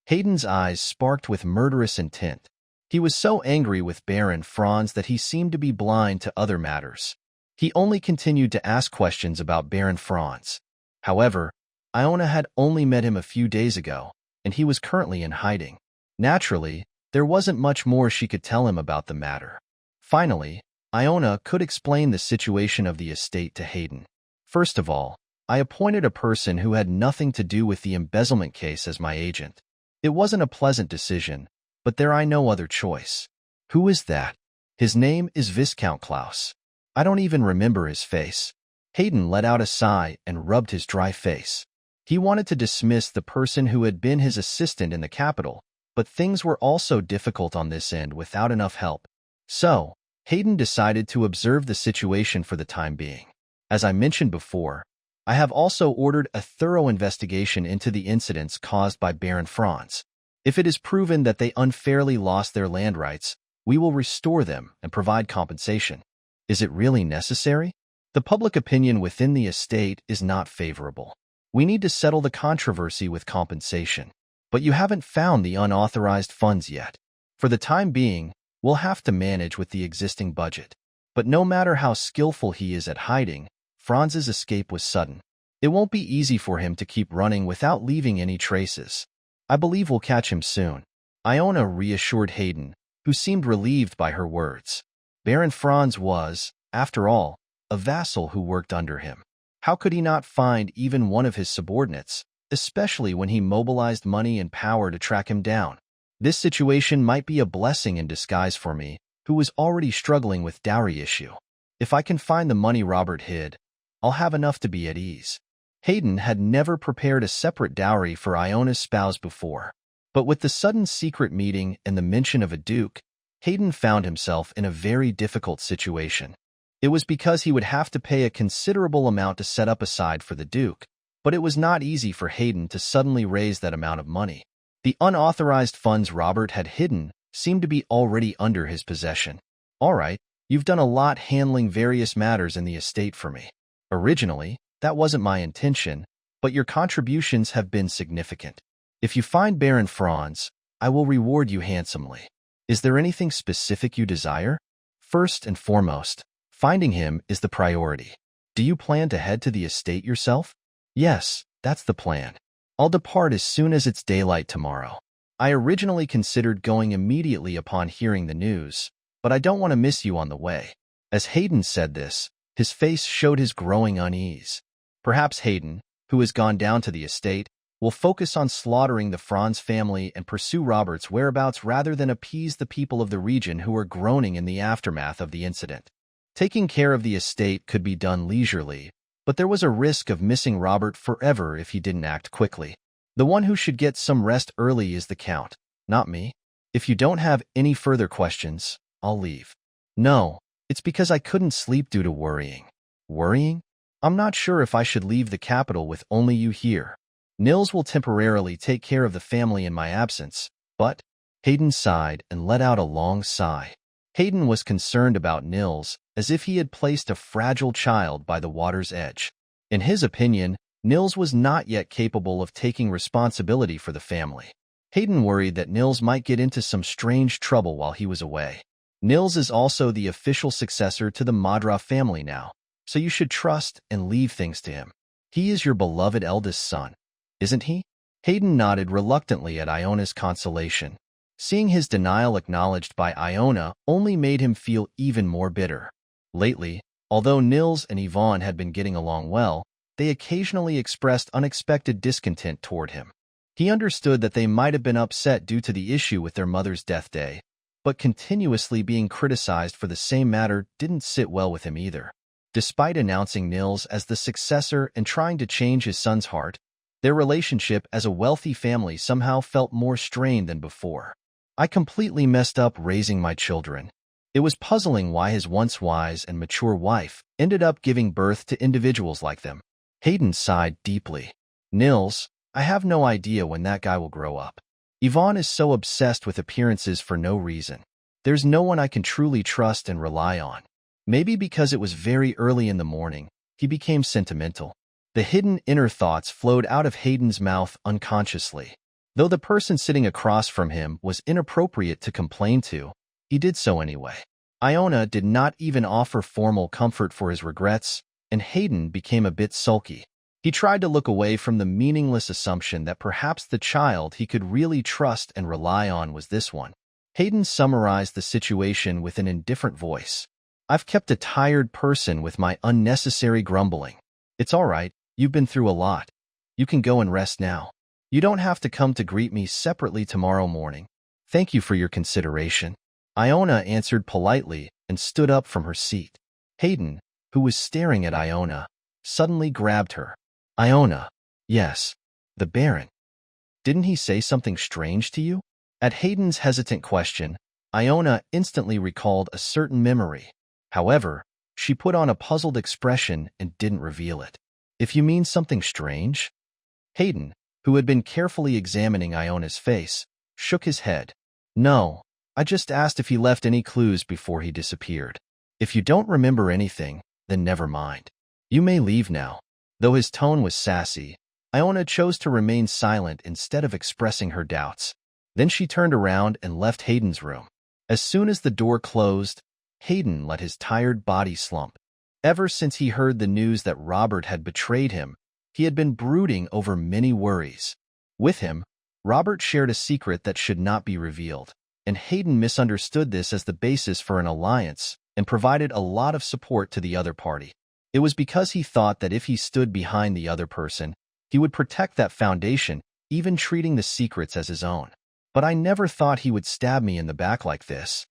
Hayden's eyes sparked with murderous intent. He was so angry with Baron Franz that he seemed to be blind to other matters. He only continued to ask questions about Baron Franz. However, Iona had only met him a few days ago, and he was currently in hiding. Naturally, there wasn't much more she could tell him about the matter. Finally, Iona could explain the situation of the estate to Hayden. "First of all, I appointed a person who had nothing to do with the embezzlement case as my agent. It wasn't a pleasant decision, but there I no other choice." "Who is that?" "His name is Viscount Klaus. I don't even remember his face." Hayden let out a sigh and rubbed his dry face. He wanted to dismiss the person who had been his assistant in the capital, but things were also difficult on this end without enough help. So, Hayden decided to observe the situation for the time being. As I mentioned before, I have also ordered a thorough investigation into the incidents caused by Baron Franz. If it is proven that they unfairly lost their land rights, we will restore them and provide compensation. Is it really necessary? The public opinion within the estate is not favorable. We need to settle the controversy with compensation. But you haven't found the unauthorized funds yet. For the time being, we'll have to manage with the existing budget. But no matter how skillful he is at hiding, Franz's escape was sudden. It won't be easy for him to keep running without leaving any traces. I believe we'll catch him soon." Iona reassured Hayden, who seemed relieved by her words. Baron Franz was, after all, a vassal who worked under him. How could he not find even one of his subordinates, especially when he mobilized money and power to track him down? This situation might be a blessing in disguise for me, who was already struggling with dowry issue. If I can find the money Robert hid, I'll have enough to be at ease. Hayden had never prepared a separate dowry for Iona's spouse before. But with the sudden secret meeting and the mention of a duke, Hayden found himself in a very difficult situation. It was because he would have to pay a considerable amount to set up aside for the duke, but it was not easy for Hayden to suddenly raise that amount of money. The unauthorized funds Robert had hidden seemed to be already under his possession. All right, you've done a lot handling various matters in the estate for me. Originally, that wasn't my intention, but your contributions have been significant. If you find Baron Franz, I will reward you handsomely. Is there anything specific you desire? First and foremost, finding him is the priority. Do you plan to head to the estate yourself? Yes, that's the plan. I'll depart as soon as it's daylight tomorrow. I originally considered going immediately upon hearing the news, but I don't want to miss you on the way. As Hayden said this, his face showed his growing unease. Perhaps Hayden, who has gone down to the estate, will focus on slaughtering the Franz family and pursue Robert's whereabouts rather than appease the people of the region who are groaning in the aftermath of the incident. Taking care of the estate could be done leisurely, but there was a risk of missing Robert forever if he didn't act quickly. The one who should get some rest early is the Count, not me. If you don't have any further questions, I'll leave. No, it's because I couldn't sleep due to worrying. Worrying? I'm not sure if I should leave the capital with only you here. Nils will temporarily take care of the family in my absence, but Hayden sighed and let out a long sigh. Hayden was concerned about Nils, as if he had placed a fragile child by the water's edge. In his opinion, Nils was not yet capable of taking responsibility for the family. Hayden worried that Nils might get into some strange trouble while he was away. Nils is also the official successor to the Madra family now, so you should trust and leave things to him. He is your beloved eldest son, isn't he? Hayden nodded reluctantly at Iona's consolation. Seeing his denial acknowledged by Iona only made him feel even more bitter. Lately, although Nils and Yvonne had been getting along well, they occasionally expressed unexpected discontent toward him. He understood that they might have been upset due to the issue with their mother's death day, but continuously being criticized for the same matter didn't sit well with him either. Despite announcing Nils as the successor and trying to change his son's heart, their relationship as a wealthy family somehow felt more strained than before. I completely messed up raising my children. It was puzzling why his once wise and mature wife ended up giving birth to individuals like them. Hayden sighed deeply. Nils, I have no idea when that guy will grow up. Yvonne is so obsessed with appearances for no reason. There's no one I can truly trust and rely on. Maybe because it was very early in the morning, he became sentimental. The hidden inner thoughts flowed out of Hayden's mouth unconsciously. Though the person sitting across from him was inappropriate to complain to, he did so anyway. Iona did not even offer formal comfort for his regrets, and Hayden became a bit sulky. He tried to look away from the meaningless assumption that perhaps the child he could really trust and rely on was this one. Hayden summarized the situation with an indifferent voice. I've kept a tired person with my unnecessary grumbling. It's all right, you've been through a lot. You can go and rest now. You don't have to come to greet me separately tomorrow morning. Thank you for your consideration. Iona answered politely and stood up from her seat. Hayden, who was staring at Iona, suddenly grabbed her. Iona, yes, the Baron. Didn't he say something strange to you? At Hayden's hesitant question, Iona instantly recalled a certain memory. However, she put on a puzzled expression and didn't reveal it. If you mean something strange? Hayden, who had been carefully examining Iona's face, shook his head. No, I just asked if he left any clues before he disappeared. If you don't remember anything, then never mind. You may leave now. Though his tone was sassy, Iona chose to remain silent instead of expressing her doubts. Then she turned around and left Hayden's room. As soon as the door closed, Hayden let his tired body slump. Ever since he heard the news that Robert had betrayed him, he had been brooding over many worries. With him, Robert shared a secret that should not be revealed, and Hayden misunderstood this as the basis for an alliance and provided a lot of support to the other party. It was because he thought that if he stood behind the other person, he would protect that foundation, even treating the secrets as his own. But I never thought he would stab me in the back like this.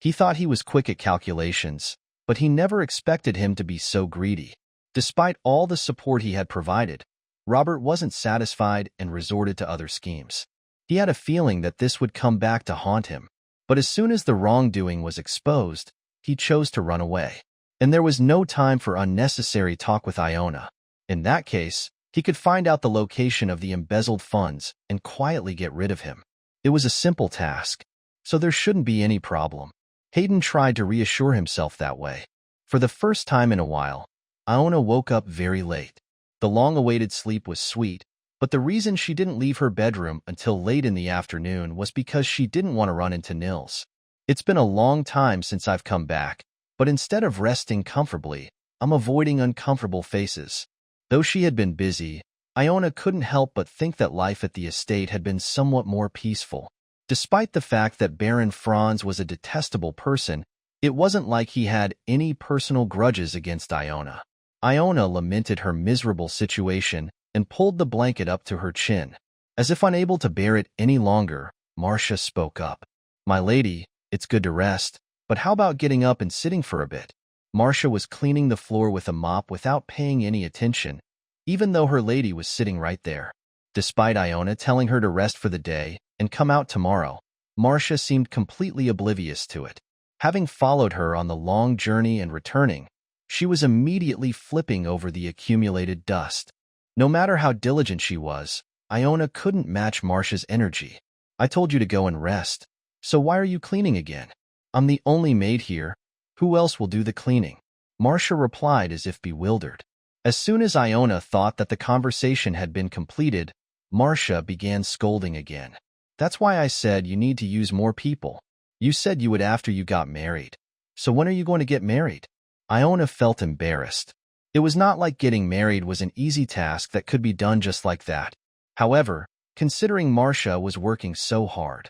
He thought he was quick at calculations, but he never expected him to be so greedy. Despite all the support he had provided, Robert wasn't satisfied and resorted to other schemes. He had a feeling that this would come back to haunt him, but as soon as the wrongdoing was exposed, he chose to run away. And there was no time for unnecessary talk with Iona. In that case, he could find out the location of the embezzled funds and quietly get rid of him. It was a simple task, so there shouldn't be any problem. Hayden tried to reassure himself that way. For the first time in a while, Iona woke up very late. The long-awaited sleep was sweet, but the reason she didn't leave her bedroom until late in the afternoon was because she didn't want to run into Nils. It's been a long time since I've come back, but instead of resting comfortably, I'm avoiding uncomfortable faces. Though she had been busy, Iona couldn't help but think that life at the estate had been somewhat more peaceful. Despite the fact that Baron Franz was a detestable person, it wasn't like he had any personal grudges against Iona. Iona lamented her miserable situation and pulled the blanket up to her chin. As if unable to bear it any longer, Marcia spoke up. "My lady, it's good to rest, but how about getting up and sitting for a bit?" Marcia was cleaning the floor with a mop without paying any attention, even though her lady was sitting right there. Despite Iona telling her to rest for the day and come out tomorrow, Marcia seemed completely oblivious to it. Having followed her on the long journey and returning, she was immediately flipping over the accumulated dust. No matter how diligent she was, Iona couldn't match Marcia's energy. "I told you to go and rest, so why are you cleaning again?" "I'm the only maid here. Who else will do the cleaning?" Marcia replied as if bewildered. As soon as Iona thought that the conversation had been completed, Marcia began scolding again. "That's why I said you need to use more people. You said you would after you got married. So when are you going to get married?" Iona felt embarrassed. It was not like getting married was an easy task that could be done just like that. However, considering Marcia was working so hard,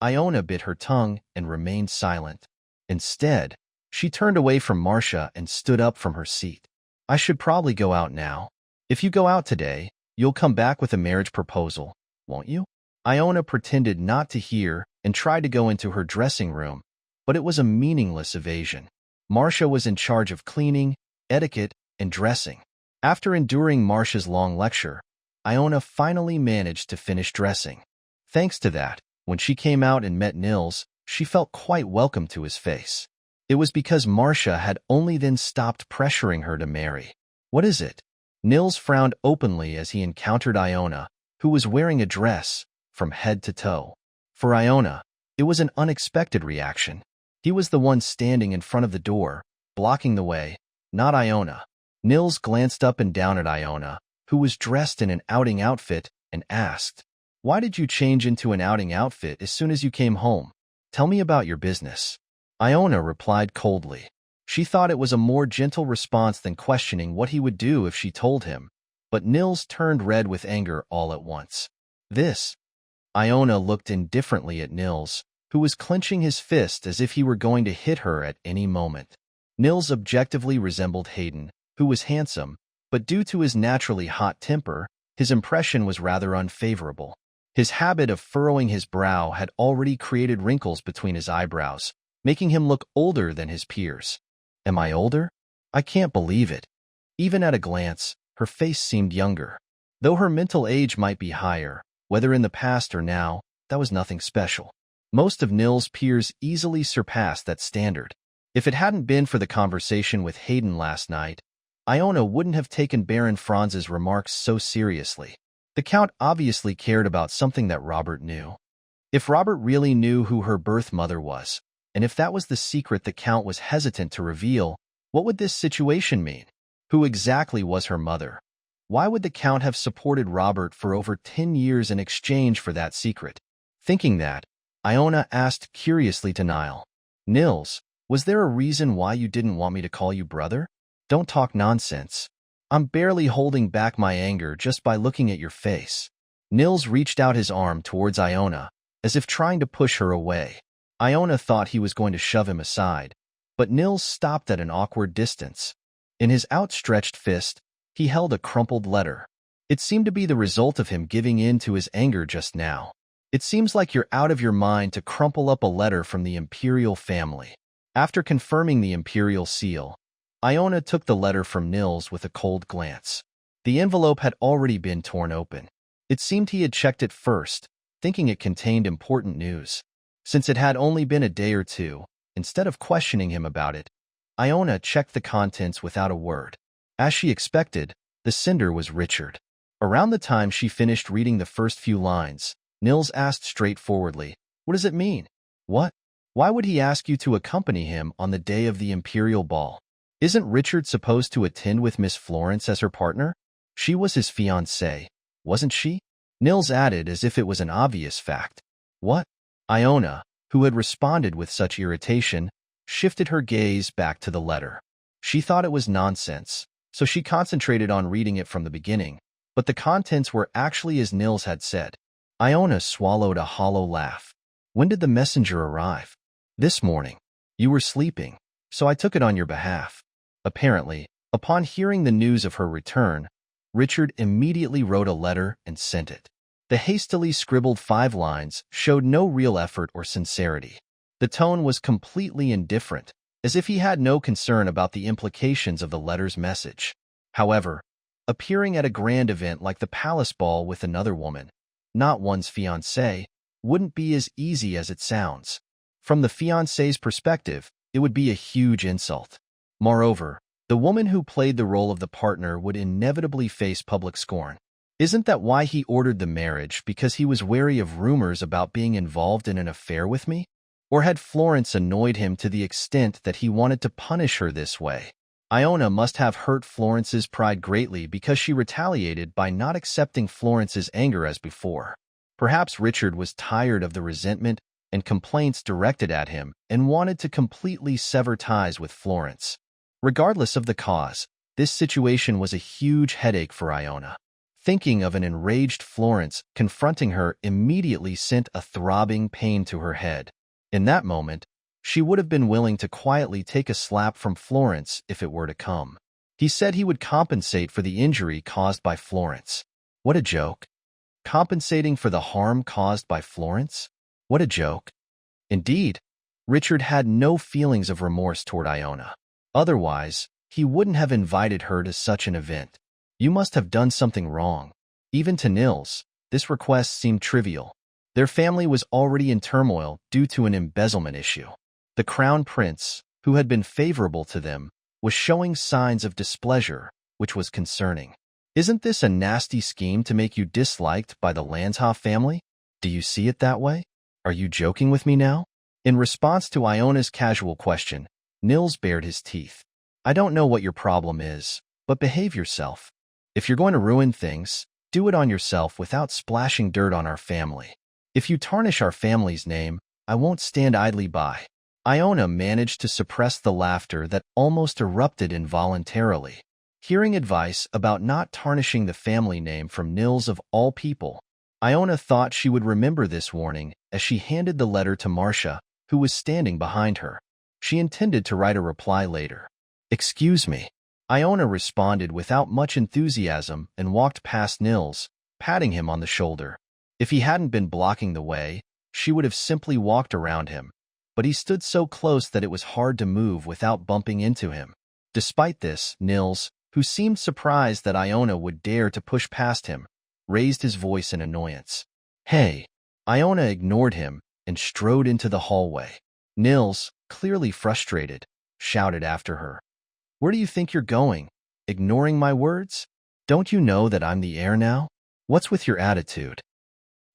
Iona bit her tongue and remained silent. Instead, she turned away from Marcia and stood up from her seat. "I should probably go out now. If you go out today, you'll come back with a marriage proposal, won't you?" Iona pretended not to hear and tried to go into her dressing room, but it was a meaningless evasion. Marcia was in charge of cleaning, etiquette, and dressing. After enduring Marcia's long lecture, Iona finally managed to finish dressing. Thanks to that, when she came out and met Nils, she felt quite welcome to his face. It was because Marcia had only then stopped pressuring her to marry. "What is it?" Nils frowned openly as he encountered Iona, who was wearing a dress from head to toe. For Iona, it was an unexpected reaction. He was the one standing in front of the door, blocking the way, not Iona. Nils glanced up and down at Iona, who was dressed in an outing outfit, and asked, "Why did you change into an outing outfit as soon as you came home? Tell me about your business." Iona replied coldly. She thought it was a more gentle response than questioning what he would do if she told him, but Nils turned red with anger all at once. "This?" Iona looked indifferently at Nils, who was clenching his fist as if he were going to hit her at any moment. Nils objectively resembled Hayden, who was handsome, but due to his naturally hot temper, his impression was rather unfavorable. His habit of furrowing his brow had already created wrinkles between his eyebrows, making him look older than his peers. "Am I older? I can't believe it." Even at a glance, her face seemed younger. Though her mental age might be higher, whether in the past or now, that was nothing special. Most of Nils' peers easily surpassed that standard. If it hadn't been for the conversation with Hayden last night, Iona wouldn't have taken Baron Franz's remarks so seriously. The Count obviously cared about something that Robert knew. If Robert really knew who her birth mother was, and if that was the secret the Count was hesitant to reveal, what would this situation mean? Who exactly was her mother? Why would the Count have supported Robert for over 10 years in exchange for that secret? Thinking that, Iona asked curiously to Niall, "Nils, was there a reason why you didn't want me to call you brother? Don't talk nonsense. I'm barely holding back my anger just by looking at your face." Nils reached out his arm towards Iona, as if trying to push her away. Iona thought he was going to shove him aside, but Nils stopped at an awkward distance. In his outstretched fist, he held a crumpled letter. It seemed to be the result of him giving in to his anger just now. "It seems like you're out of your mind to crumple up a letter from the Imperial family." After confirming the Imperial seal, Iona took the letter from Nils with a cold glance. The envelope had already been torn open. It seemed he had checked it first, thinking it contained important news. Since it had only been a day or two, instead of questioning him about it, Iona checked the contents without a word. As she expected, the sender was Richard. Around the time she finished reading the first few lines, Nils asked straightforwardly, "What does it mean?" "What? Why would he ask you to accompany him on the day of the Imperial Ball? Isn't Richard supposed to attend with Miss Florence as her partner? She was his fiancée, wasn't she?" Nils added as if it was an obvious fact. "What?" Iona, who had responded with such irritation, shifted her gaze back to the letter. She thought it was nonsense, so she concentrated on reading it from the beginning, but the contents were actually as Nils had said. Iona swallowed a hollow laugh. "When did the messenger arrive?" "This morning. You were sleeping, so I took it on your behalf." Apparently, upon hearing the news of her return, Richard immediately wrote a letter and sent it. The hastily scribbled 5 lines showed no real effort or sincerity. The tone was completely indifferent, as if he had no concern about the implications of the letter's message. However, appearing at a grand event like the palace ball with another woman, not one's fiancée, wouldn't be as easy as it sounds. From the fiancée's perspective, it would be a huge insult. Moreover, the woman who played the role of the partner would inevitably face public scorn. Isn't that why he ordered the marriage, because he was wary of rumors about being involved in an affair with me? Or had Florence annoyed him to the extent that he wanted to punish her this way? Iona must have hurt Florence's pride greatly because she retaliated by not accepting Florence's anger as before. Perhaps Richard was tired of the resentment and complaints directed at him and wanted to completely sever ties with Florence. Regardless of the cause, this situation was a huge headache for Iona. Thinking of an enraged Florence confronting her immediately sent a throbbing pain to her head. In that moment, she would have been willing to quietly take a slap from Florence if it were to come. He said he would compensate for the injury caused by Florence. What a joke. Compensating for the harm caused by Florence? What a joke. Indeed, Richard had no feelings of remorse toward Iona. Otherwise, he wouldn't have invited her to such an event. You must have done something wrong. Even to Nils, this request seemed trivial. Their family was already in turmoil due to an embezzlement issue. The crown prince, who had been favorable to them, was showing signs of displeasure, which was concerning. Isn't this a nasty scheme to make you disliked by the Manhua family? Do you see it that way? Are you joking with me now? In response to Iona's casual question, Nils bared his teeth. I don't know what your problem is, but behave yourself. If you're going to ruin things, do it on yourself without splashing dirt on our family. If you tarnish our family's name, I won't stand idly by. Iona managed to suppress the laughter that almost erupted involuntarily. Hearing advice about not tarnishing the family name from Nils of all people, Iona thought she would remember this warning as she handed the letter to Marcia, who was standing behind her. She intended to write a reply later. "Excuse me." Iona responded without much enthusiasm and walked past Nils, patting him on the shoulder. If he hadn't been blocking the way, she would have simply walked around him, but he stood so close that it was hard to move without bumping into him. Despite this, Nils, who seemed surprised that Iona would dare to push past him, raised his voice in annoyance. "Hey!" Iona ignored him and strode into the hallway. Nils, clearly frustrated, shouted after her. "Where do you think you're going? Ignoring my words? Don't you know that I'm the heir now? What's with your attitude?"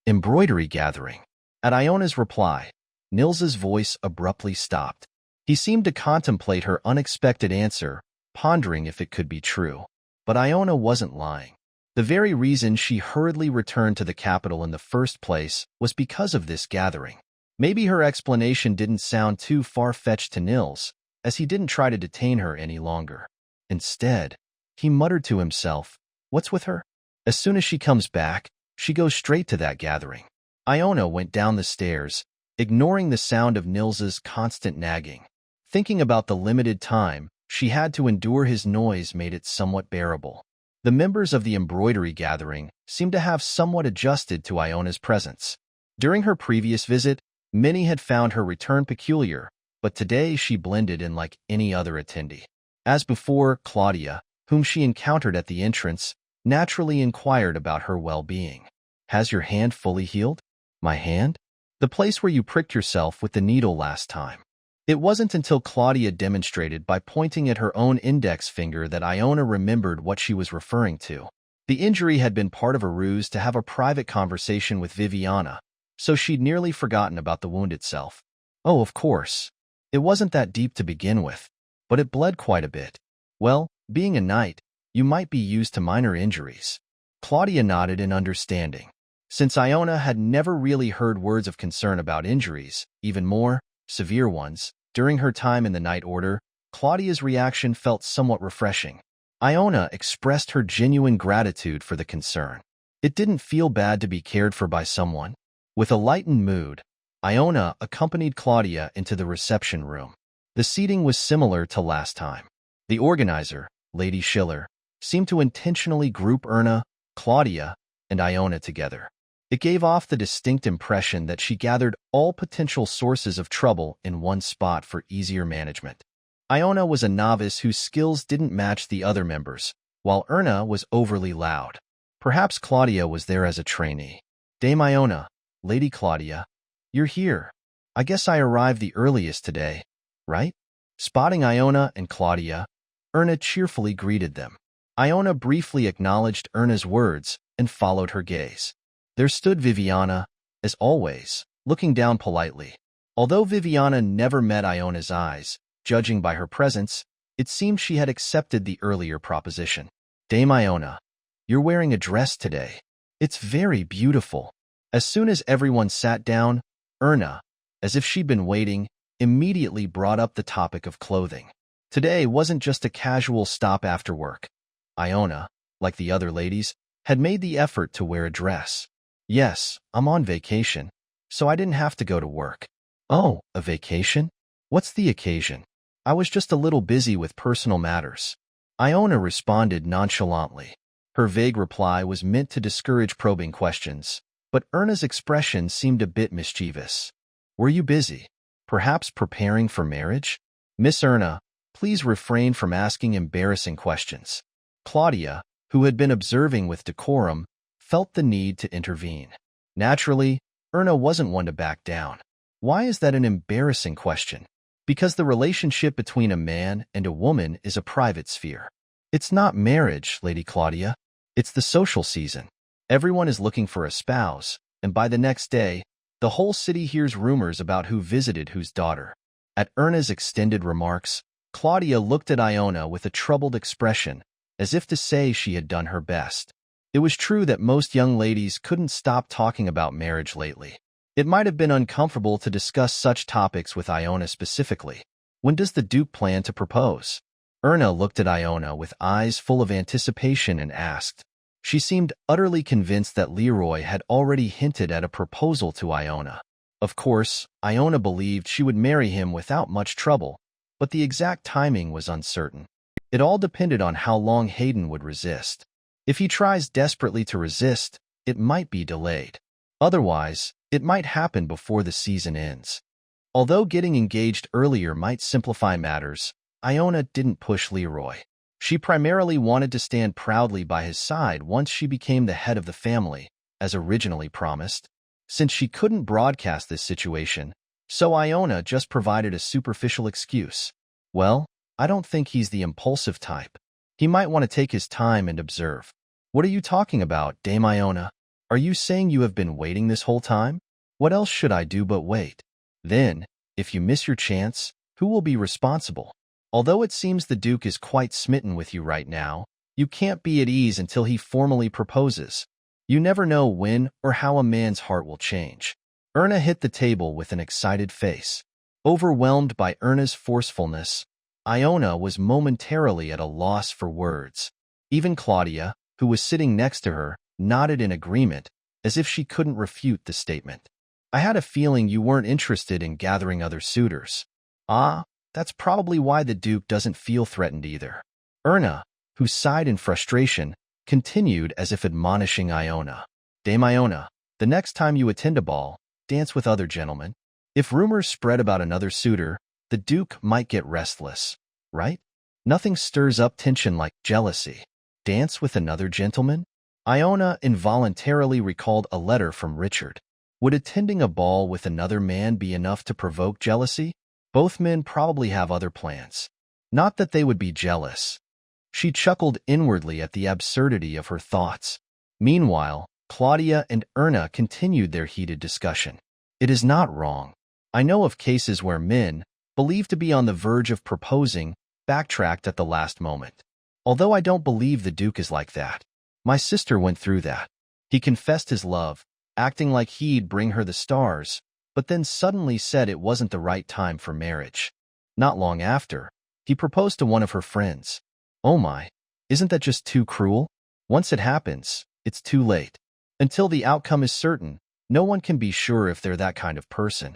Embroidery gathering. At Iona's reply, Nils's voice abruptly stopped. He seemed to contemplate her unexpected answer, pondering if it could be true. But Iona wasn't lying. The very reason she hurriedly returned to the capital in the first place was because of this gathering. Maybe her explanation didn't sound too far-fetched to Nils, as he didn't try to detain her any longer. Instead, he muttered to himself, "What's with her? As soon as she comes back, she goes straight to that gathering." Iona went down the stairs, ignoring the sound of Nils's constant nagging. Thinking about the limited time she had to endure his noise made it somewhat bearable. The members of the embroidery gathering seemed to have somewhat adjusted to Iona's presence. During her previous visit, many had found her return peculiar, but today she blended in like any other attendee. As before, Claudia, whom she encountered at the entrance, naturally inquired about her well-being. Has your hand fully healed? My hand? The place where you pricked yourself with the needle last time. It wasn't until Claudia demonstrated by pointing at her own index finger that Iona remembered what she was referring to. The injury had been part of a ruse to have a private conversation with Viviana, so she'd nearly forgotten about the wound itself. Oh, of course. It wasn't that deep to begin with, but it bled quite a bit. Well, being a knight, you might be used to minor injuries. Claudia nodded in understanding. Since Iona had never really heard words of concern about injuries, even more severe ones, during her time in the Knight Order, Claudia's reaction felt somewhat refreshing. Iona expressed her genuine gratitude for the concern. It didn't feel bad to be cared for by someone. With a lightened mood, Iona accompanied Claudia into the reception room. The seating was similar to last time. The organizer, Lady Schiller, seemed to intentionally group Erna, Claudia, and Iona together. It gave off the distinct impression that she gathered all potential sources of trouble in one spot for easier management. Iona was a novice whose skills didn't match the other members, while Erna was overly loud. Perhaps Claudia was there as a trainee. Dame Iona, Lady Claudia, you're here. I guess I arrived the earliest today, right? Spotting Iona and Claudia, Erna cheerfully greeted them. Iona briefly acknowledged Erna's words and followed her gaze. There stood Viviana, as always, looking down politely. Although Viviana never met Iona's eyes, judging by her presence, it seemed she had accepted the earlier proposition. Dame Iona, you're wearing a dress today. It's very beautiful. As soon as everyone sat down, Erna, as if she'd been waiting, immediately brought up the topic of clothing. Today wasn't just a casual stop after work. Iona, like the other ladies, had made the effort to wear a dress. Yes, I'm on vacation, so I didn't have to go to work. Oh, a vacation? What's the occasion? I was just a little busy with personal matters. Iona responded nonchalantly. Her vague reply was meant to discourage probing questions, but Erna's expression seemed a bit mischievous. Were you busy? Perhaps preparing for marriage? Miss Erna, please refrain from asking embarrassing questions. Claudia, who had been observing with decorum, felt the need to intervene. Naturally, Erna wasn't one to back down. Why is that an embarrassing question? Because the relationship between a man and a woman is a private sphere. It's not marriage, Lady Claudia. It's the social season. Everyone is looking for a spouse, and by the next day, the whole city hears rumors about who visited whose daughter. At Erna's extended remarks, Claudia looked at Iona with a troubled expression, as if to say she had done her best. It was true that most young ladies couldn't stop talking about marriage lately. It might have been uncomfortable to discuss such topics with Iona specifically. When does the Duke plan to propose? Erna looked at Iona with eyes full of anticipation and asked. She seemed utterly convinced that Leroy had already hinted at a proposal to Iona. Of course, Iona believed she would marry him without much trouble, but the exact timing was uncertain. It all depended on how long Hayden would resist. If he tries desperately to resist, it might be delayed. Otherwise, it might happen before the season ends. Although getting engaged earlier might simplify matters, Iona didn't push Leroy. She primarily wanted to stand proudly by his side once she became the head of the family, as originally promised. Since she couldn't broadcast this situation, so Iona just provided a superficial excuse. Well, I don't think he's the impulsive type. He might want to take his time and observe. What are you talking about, Dame Iona? Are you saying you have been waiting this whole time? What else should I do but wait? Then, if you miss your chance, who will be responsible? Although it seems the Duke is quite smitten with you right now, you can't be at ease until he formally proposes. You never know when or how a man's heart will change. Erna hit the table with an excited face. Overwhelmed by Erna's forcefulness, Iona was momentarily at a loss for words. Even Claudia, who was sitting next to her, nodded in agreement, as if she couldn't refute the statement. I had a feeling you weren't interested in gathering other suitors. Ah, that's probably why the Duke doesn't feel threatened either. Erna, who sighed in frustration, continued as if admonishing Iona. Dame Iona, the next time you attend a ball, dance with other gentlemen. If rumors spread about another suitor, the Duke might get restless, right? Nothing stirs up tension like jealousy. Dance with another gentleman? Iona involuntarily recalled a letter from Richard. Would attending a ball with another man be enough to provoke jealousy? Both men probably have other plans. Not that they would be jealous. She chuckled inwardly at the absurdity of her thoughts. Meanwhile, Claudia and Erna continued their heated discussion. It is not wrong. I know of cases where men, believed to be on the verge of proposing, backtracked at the last moment. Although I don't believe the Duke is like that. My sister went through that. He confessed his love, acting like he'd bring her the stars, but then suddenly said it wasn't the right time for marriage. Not long after, he proposed to one of her friends. Oh my, isn't that just too cruel? Once it happens, it's too late. Until the outcome is certain, no one can be sure if they're that kind of person.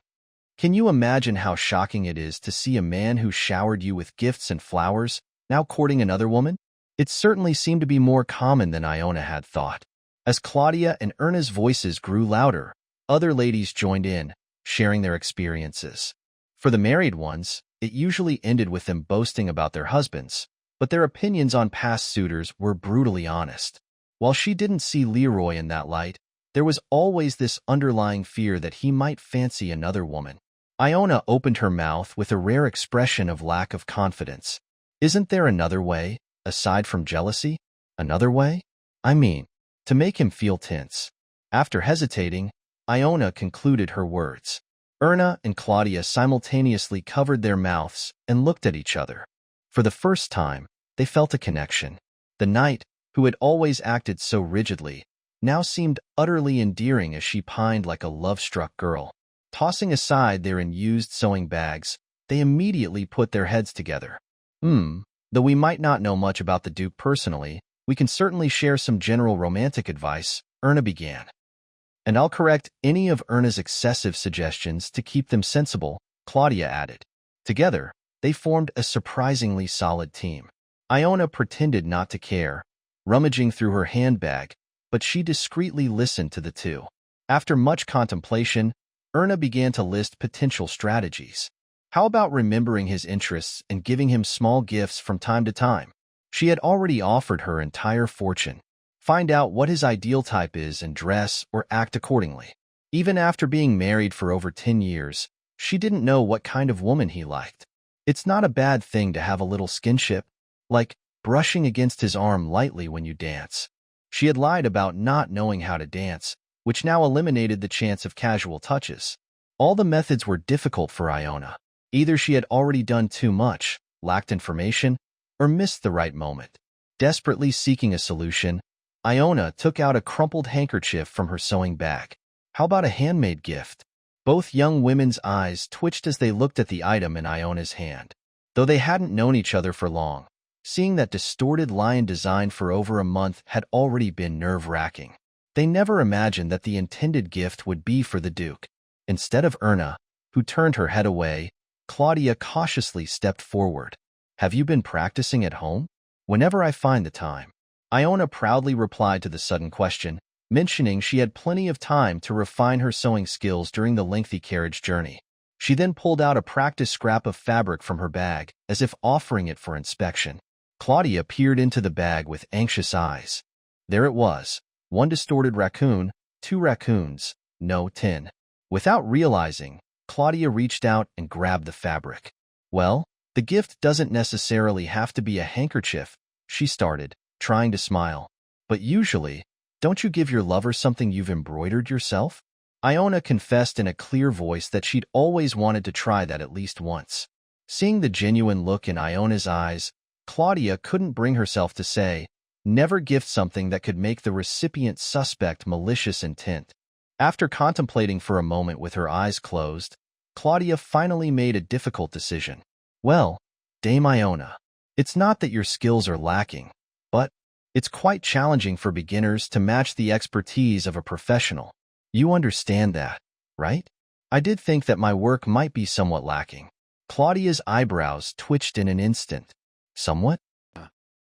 Can you imagine how shocking it is to see a man who showered you with gifts and flowers now courting another woman? It certainly seemed to be more common than Iona had thought. As Claudia and Erna's voices grew louder, other ladies joined in, sharing their experiences. For the married ones, it usually ended with them boasting about their husbands, but their opinions on past suitors were brutally honest. While she didn't see Leroy in that light, there was always this underlying fear that he might fancy another woman. Iona opened her mouth with a rare expression of lack of confidence. Isn't there another way, aside from jealousy? Another way? I mean, to make him feel tense. After hesitating, Iona concluded her words. Erna and Claudia simultaneously covered their mouths and looked at each other. For the first time, they felt a connection. The knight, who had always acted so rigidly, now seemed utterly endearing as she pined like a love-struck girl. Tossing aside their unused sewing bags, they immediately put their heads together. Though we might not know much about the Duke personally, we can certainly share some general romantic advice, Erna began. And I'll correct any of Erna's excessive suggestions to keep them sensible, Claudia added. Together, they formed a surprisingly solid team. Iona pretended not to care, rummaging through her handbag, but she discreetly listened to the two. After much contemplation, Erna began to list potential strategies. How about remembering his interests and giving him small gifts from time to time? She had already offered her entire fortune. Find out what his ideal type is and dress or act accordingly. Even after being married for over 10 years, she didn't know what kind of woman he liked. It's not a bad thing to have a little skinship, like brushing against his arm lightly when you dance. She had lied about not knowing how to dance, which now eliminated the chance of casual touches. All the methods were difficult for Iona. Either she had already done too much, lacked information, or missed the right moment. Desperately seeking a solution, Iona took out a crumpled handkerchief from her sewing bag. How about a handmade gift? Both young women's eyes twitched as they looked at the item in Iona's hand. Though they hadn't known each other for long, seeing that distorted lion design for over a month had already been nerve-wracking. They never imagined that the intended gift would be for the Duke. Instead of Erna, who turned her head away, Claudia cautiously stepped forward. Have you been practicing at home? Whenever I find the time. Iona proudly replied to the sudden question, mentioning she had plenty of time to refine her sewing skills during the lengthy carriage journey. She then pulled out a practice scrap of fabric from her bag, as if offering it for inspection. Claudia peered into the bag with anxious eyes. There it was. 1 distorted raccoon, 2 raccoons, no 10. Without realizing, Claudia reached out and grabbed the fabric. Well, the gift doesn't necessarily have to be a handkerchief, she started, trying to smile. But usually, don't you give your lover something you've embroidered yourself? Iona confessed in a clear voice that she'd always wanted to try that at least once. Seeing the genuine look in Iona's eyes, Claudia couldn't bring herself to say, never gift something that could make the recipient suspect malicious intent. After contemplating for a moment with her eyes closed, Claudia finally made a difficult decision. Well, Dame Iona, it's not that your skills are lacking, but it's quite challenging for beginners to match the expertise of a professional. You understand that, right? I did think that my work might be somewhat lacking. Claudia's eyebrows twitched in an instant. Somewhat?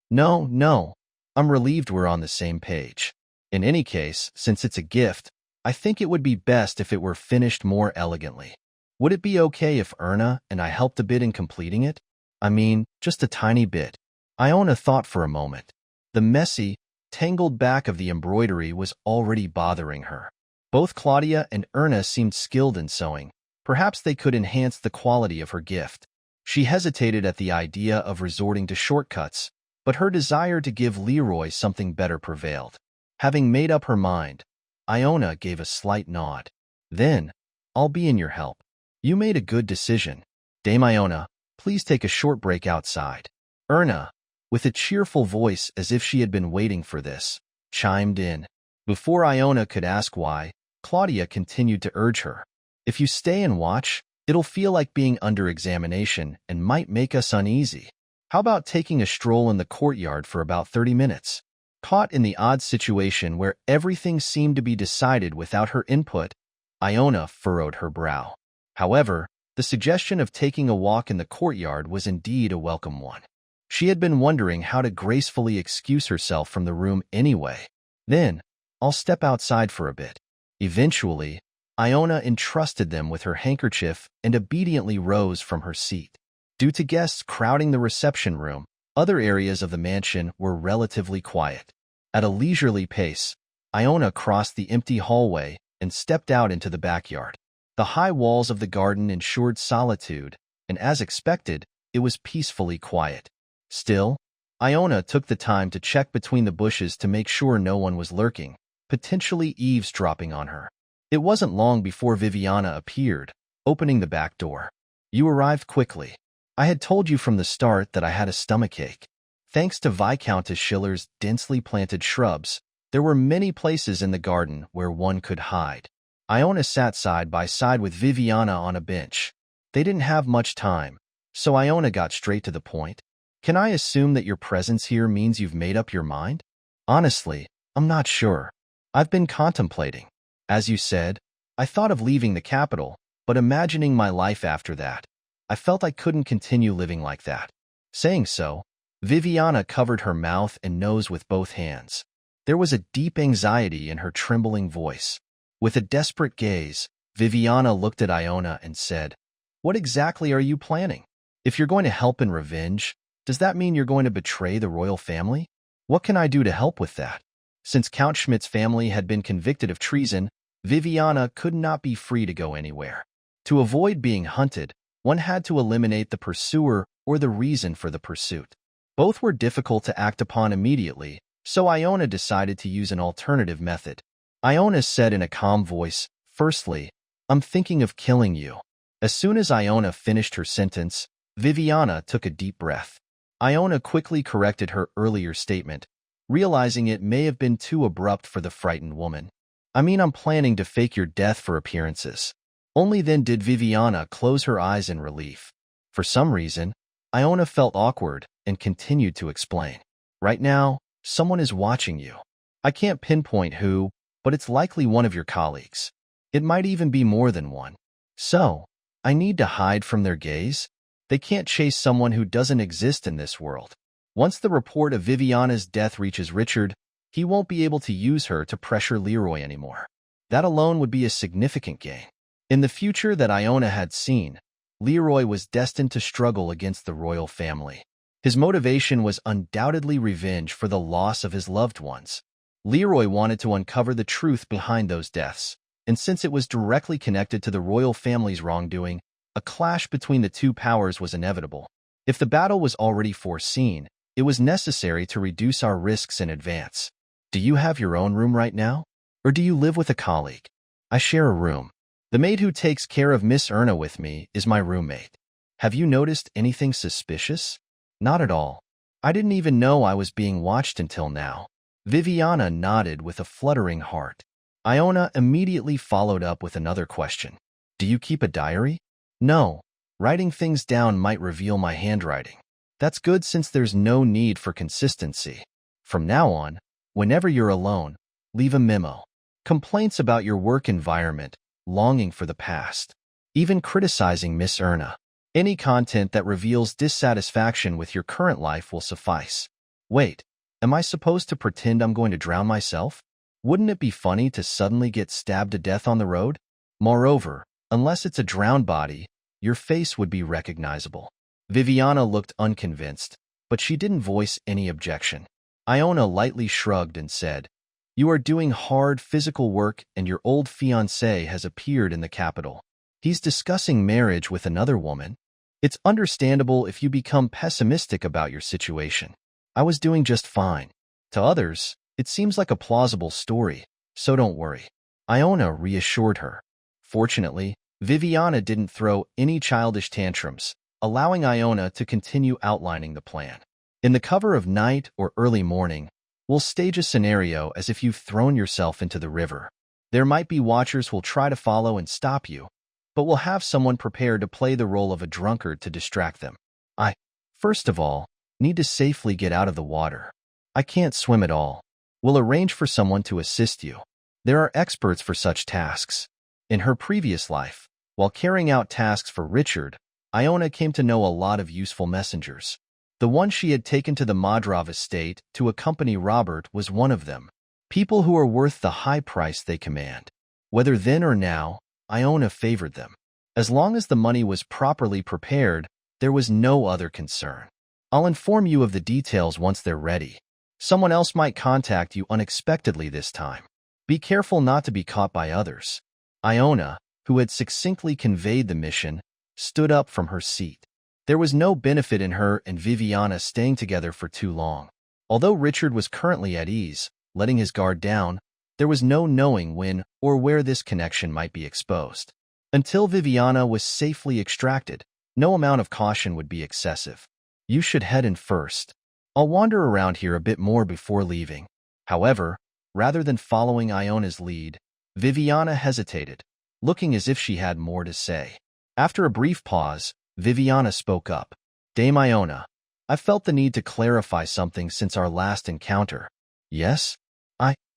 No. I'm relieved we're on the same page. In any case, since it's a gift, I think it would be best if it were finished more elegantly. Would it be okay if Erna and I helped a bit in completing it? I mean, just a tiny bit. Iona thought for a moment. The messy, tangled back of the embroidery was already bothering her. Both Claudia and Erna seemed skilled in sewing. Perhaps they could enhance the quality of her gift. She hesitated at the idea of resorting to shortcuts, but her desire to give Leroy something better prevailed. Having made up her mind, Iona gave a slight nod. Then, I'll be in your help. You made a good decision. Dame Iona, please take a short break outside. Erna, with a cheerful voice as if she had been waiting for this, chimed in. Before Iona could ask why, Claudia continued to urge her. If you stay and watch, it'll feel like being under examination and might make us uneasy. How about taking a stroll in the courtyard for about 30 minutes? Caught in the odd situation where everything seemed to be decided without her input, Iona furrowed her brow. However, the suggestion of taking a walk in the courtyard was indeed a welcome one. She had been wondering how to gracefully excuse herself from the room anyway. Then, I'll step outside for a bit. Eventually, Iona entrusted them with her handkerchief and obediently rose from her seat. Due to guests crowding the reception room, other areas of the mansion were relatively quiet. At a leisurely pace, Iona crossed the empty hallway and stepped out into the backyard. The high walls of the garden ensured solitude, and as expected, it was peacefully quiet. Still, Iona took the time to check between the bushes to make sure no one was lurking, potentially eavesdropping on her. It wasn't long before Viviana appeared, opening the back door. You arrived quickly. I had told you from the start that I had a stomachache. Thanks to Viscountess Schiller's densely planted shrubs, there were many places in the garden where one could hide. Iona sat side by side with Viviana on a bench. They didn't have much time, so Iona got straight to the point. Can I assume that your presence here means you've made up your mind? Honestly, I'm not sure. I've been contemplating. As you said, I thought of leaving the capital, but imagining my life after that, I felt I couldn't continue living like that. Saying so, Viviana covered her mouth and nose with both hands. There was a deep anxiety in her trembling voice. With a desperate gaze, Viviana looked at Iona and said, "What exactly are you planning? If you're going to help in revenge, does that mean you're going to betray the royal family? What can I do to help with that?" Since Count Schmidt's family had been convicted of treason, Viviana could not be free to go anywhere. To avoid being hunted, one had to eliminate the pursuer or the reason for the pursuit. Both were difficult to act upon immediately, so Iona decided to use an alternative method. Iona said in a calm voice, "Firstly, I'm thinking of killing you." As soon as Iona finished her sentence, Viviana took a deep breath. Iona quickly corrected her earlier statement, realizing it may have been too abrupt for the frightened woman. "I mean, I'm planning to fake your death for appearances." Only then did Viviana close her eyes in relief. For some reason, Iona felt awkward and continued to explain. "Right now, someone is watching you. I can't pinpoint who, but it's likely one of your colleagues. It might even be more than one. So, I need to hide from their gaze. They can't chase someone who doesn't exist in this world. Once the report of Viviana's death reaches Richard, he won't be able to use her to pressure Leroy anymore. That alone would be a significant gain." In the future that Iona had seen, Leroy was destined to struggle against the royal family. His motivation was undoubtedly revenge for the loss of his loved ones. Leroy wanted to uncover the truth behind those deaths, and since it was directly connected to the royal family's wrongdoing, a clash between the two powers was inevitable. If the battle was already foreseen, it was necessary to reduce our risks in advance. Do you have your own room right now? Or do you live with a colleague? I share a room. The maid who takes care of Miss Erna with me is my roommate. Have you noticed anything suspicious? Not at all. I didn't even know I was being watched until now. Viviana nodded with a fluttering heart. Iona immediately followed up with another question. Do you keep a diary? No. Writing things down might reveal my handwriting. That's good since there's no need for consistency. From now on, whenever you're alone, leave a memo. Complaints about your work environment, longing for the past, even criticizing Miss Erna. Any content that reveals dissatisfaction with your current life will suffice. Wait, am I supposed to pretend I'm going to drown myself? Wouldn't it be funny to suddenly get stabbed to death on the road? Moreover, unless it's a drowned body, your face would be recognizable. Viviana looked unconvinced, but she didn't voice any objection. Iona lightly shrugged and said, "You are doing hard physical work and your old fiancé has appeared in the capital. He's discussing marriage with another woman. It's understandable if you become pessimistic about your situation. I was doing just fine. To others, it seems like a plausible story, so don't worry." Iona reassured her. Fortunately, Viviana didn't throw any childish tantrums, allowing Iona to continue outlining the plan. In the cover of night or early morning, we'll stage a scenario as if you've thrown yourself into the river. There might be watchers who'll try to follow and stop you, but we'll have someone prepared to play the role of a drunkard to distract them. I, first of all, need to safely get out of the water. I can't swim at all. We'll arrange for someone to assist you. There are experts for such tasks. In her previous life, while carrying out tasks for Richard, Iona came to know a lot of useful messengers. The one she had taken to the Madrov estate to accompany Robert was one of them. People who are worth the high price they command. Whether then or now, Iona favored them. As long as the money was properly prepared, there was no other concern. I'll inform you of the details once they're ready. Someone else might contact you unexpectedly this time. Be careful not to be caught by others. Iona, who had succinctly conveyed the mission, stood up from her seat. There was no benefit in her and Viviana staying together for too long. Although Richard was currently at ease, letting his guard down, there was no knowing when or where this connection might be exposed. Until Viviana was safely extracted, no amount of caution would be excessive. You should head in first. I'll wander around here a bit more before leaving. However, rather than following Iona's lead, Viviana hesitated, looking as if she had more to say. After a brief pause, Viviana spoke up. "Dame Iona, I felt the need to clarify something since our last encounter." "Yes?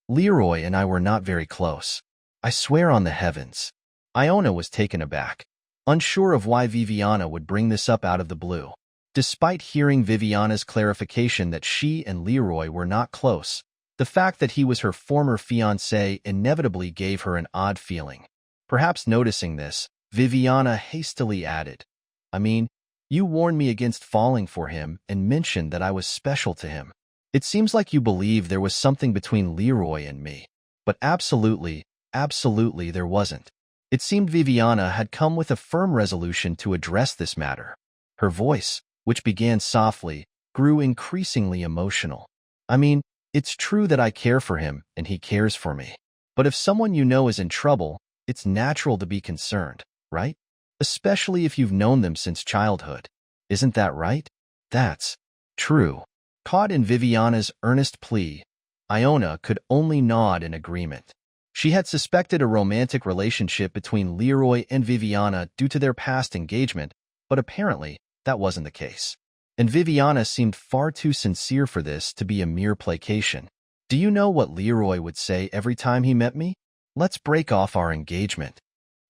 Leroy and I were not very close. I swear on the heavens." Iona was taken aback, unsure of why Viviana would bring this up out of the blue. Despite hearing Viviana's clarification that she and Leroy were not close, the fact that he was her former fiancé inevitably gave her an odd feeling. Perhaps noticing this, Viviana hastily added, "I mean, you warned me against falling for him and mentioned that I was special to him. It seems like you believe there was something between Leroy and me. But absolutely there wasn't." It seemed Viviana had come with a firm resolution to address this matter. Her voice, which began softly, grew increasingly emotional. "I mean, it's true that I care for him and he cares for me. But if someone you know is in trouble, it's natural to be concerned, right? Especially if you've known them since childhood. Isn't that right?" "That's true." Caught in Viviana's earnest plea, Iona could only nod in agreement. She had suspected a romantic relationship between Leroy and Viviana due to their past engagement, but apparently that wasn't the case. And Viviana seemed far too sincere for this to be a mere placation. "Do you know what Leroy would say every time he met me? Let's break off our engagement."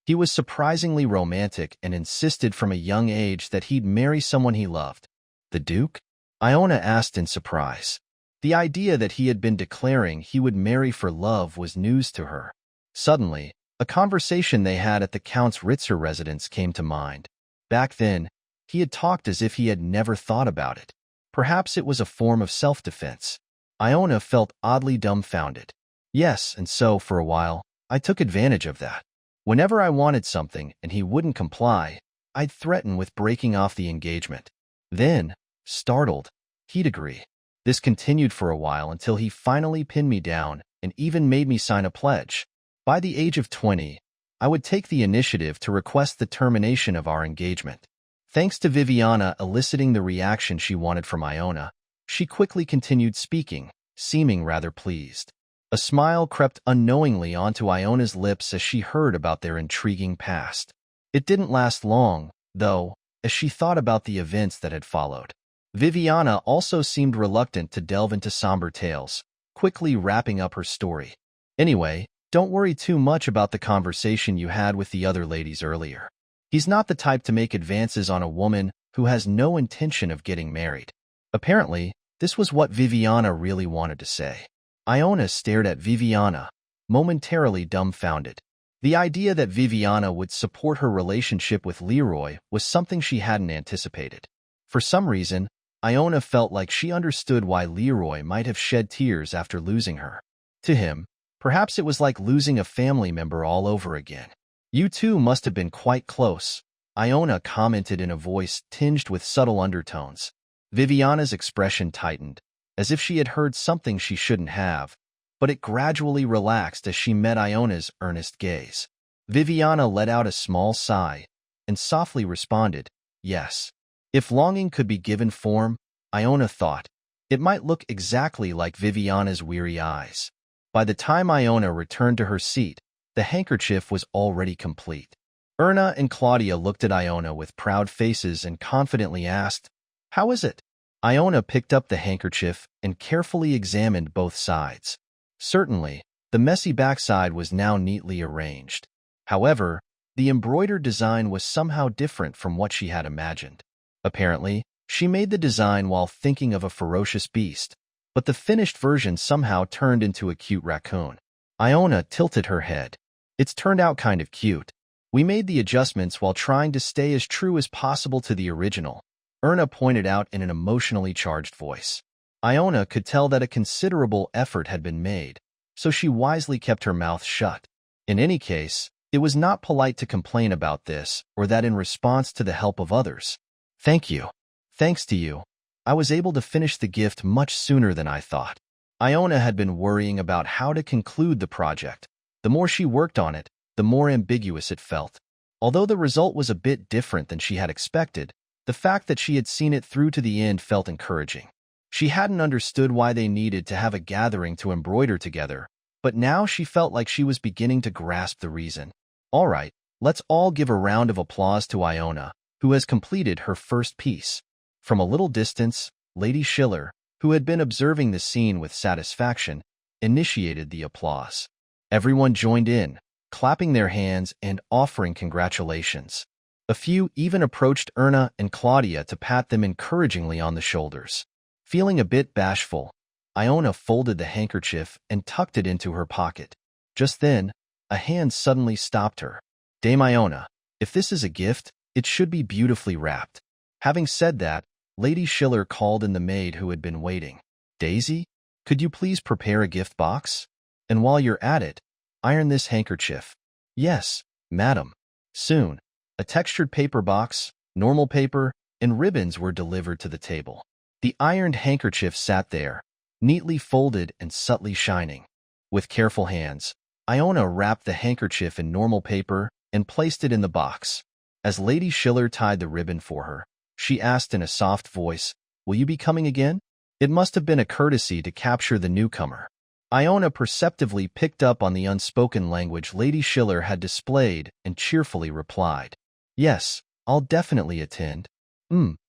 He was surprisingly romantic and insisted from a young age that he'd marry someone he loved. "The Duke?" Iona asked in surprise. The idea that he had been declaring he would marry for love was news to her. Suddenly, a conversation they had at the Count's Ritzer residence came to mind. Back then, he had talked as if he had never thought about it. Perhaps it was a form of self-defense. Iona felt oddly dumbfounded. "Yes, and so, for a while, I took advantage of that. Whenever I wanted something and he wouldn't comply, I'd threaten with breaking off the engagement. Then, startled, he'd agree. This continued for a while until he finally pinned me down and even made me sign a pledge. By the age of 20, I would take the initiative to request the termination of our engagement." Thanks to Viviana eliciting the reaction she wanted from Iona, she quickly continued speaking, seeming rather pleased. A smile crept unknowingly onto Iona's lips as she heard about their intriguing past. It didn't last long, though, as she thought about the events that had followed. Viviana also seemed reluctant to delve into somber tales, quickly wrapping up her story. "Anyway, don't worry too much about the conversation you had with the other ladies earlier. He's not the type to make advances on a woman who has no intention of getting married." Apparently, this was what Viviana really wanted to say. Iona stared at Viviana, momentarily dumbfounded. The idea that Viviana would support her relationship with Leroy was something she hadn't anticipated. For some reason, Iona felt like she understood why Leroy might have shed tears after losing her. To him, perhaps it was like losing a family member all over again. You two must have been quite close, Iona commented in a voice tinged with subtle undertones. Viviana's expression tightened, as if she had heard something she shouldn't have, but it gradually relaxed as she met Iona's earnest gaze. Viviana let out a small sigh and softly responded, yes. If longing could be given form, Iona thought, it might look exactly like Viviana's weary eyes. By the time Iona returned to her seat, the handkerchief was already complete. Erna and Claudia looked at Iona with proud faces and confidently asked, how is it? Iona picked up the handkerchief and carefully examined both sides. Certainly, the messy backside was now neatly arranged. However, the embroidered design was somehow different from what she had imagined. Apparently, she made the design while thinking of a ferocious beast, but the finished version somehow turned into a cute raccoon. Iona tilted her head. It's turned out kind of cute. We made the adjustments while trying to stay as true as possible to the original, Erna pointed out in an emotionally charged voice. Iona could tell that a considerable effort had been made, so she wisely kept her mouth shut. In any case, it was not polite to complain about this or that in response to the help of others. Thank you. Thanks to you, I was able to finish the gift much sooner than I thought. Iona had been worrying about how to conclude the project. The more she worked on it, the more ambiguous it felt. Although the result was a bit different than she had expected, the fact that she had seen it through to the end felt encouraging. She hadn't understood why they needed to have a gathering to embroider together, but now she felt like she was beginning to grasp the reason. All right, let's all give a round of applause to Iona, who has completed her first piece. From a little distance, Lady Schiller, who had been observing the scene with satisfaction, initiated the applause. Everyone joined in, clapping their hands and offering congratulations. A few even approached Erna and Claudia to pat them encouragingly on the shoulders. Feeling a bit bashful, Iona folded the handkerchief and tucked it into her pocket. Just then, a hand suddenly stopped her. Dame Iona, if this is a gift, it should be beautifully wrapped. Having said that, Lady Schiller called in the maid who had been waiting. Daisy, could you please prepare a gift box? And while you're at it, iron this handkerchief. Yes, madam. Soon, a textured paper box, normal paper, and ribbons were delivered to the table. The ironed handkerchief sat there, neatly folded and subtly shining. With careful hands, Iona wrapped the handkerchief in normal paper and placed it in the box. As Lady Schiller tied the ribbon for her, she asked in a soft voice, will you be coming again? It must have been a courtesy to capture the newcomer. Iona perceptively picked up on the unspoken language Lady Schiller had displayed and cheerfully replied, yes, I'll definitely attend.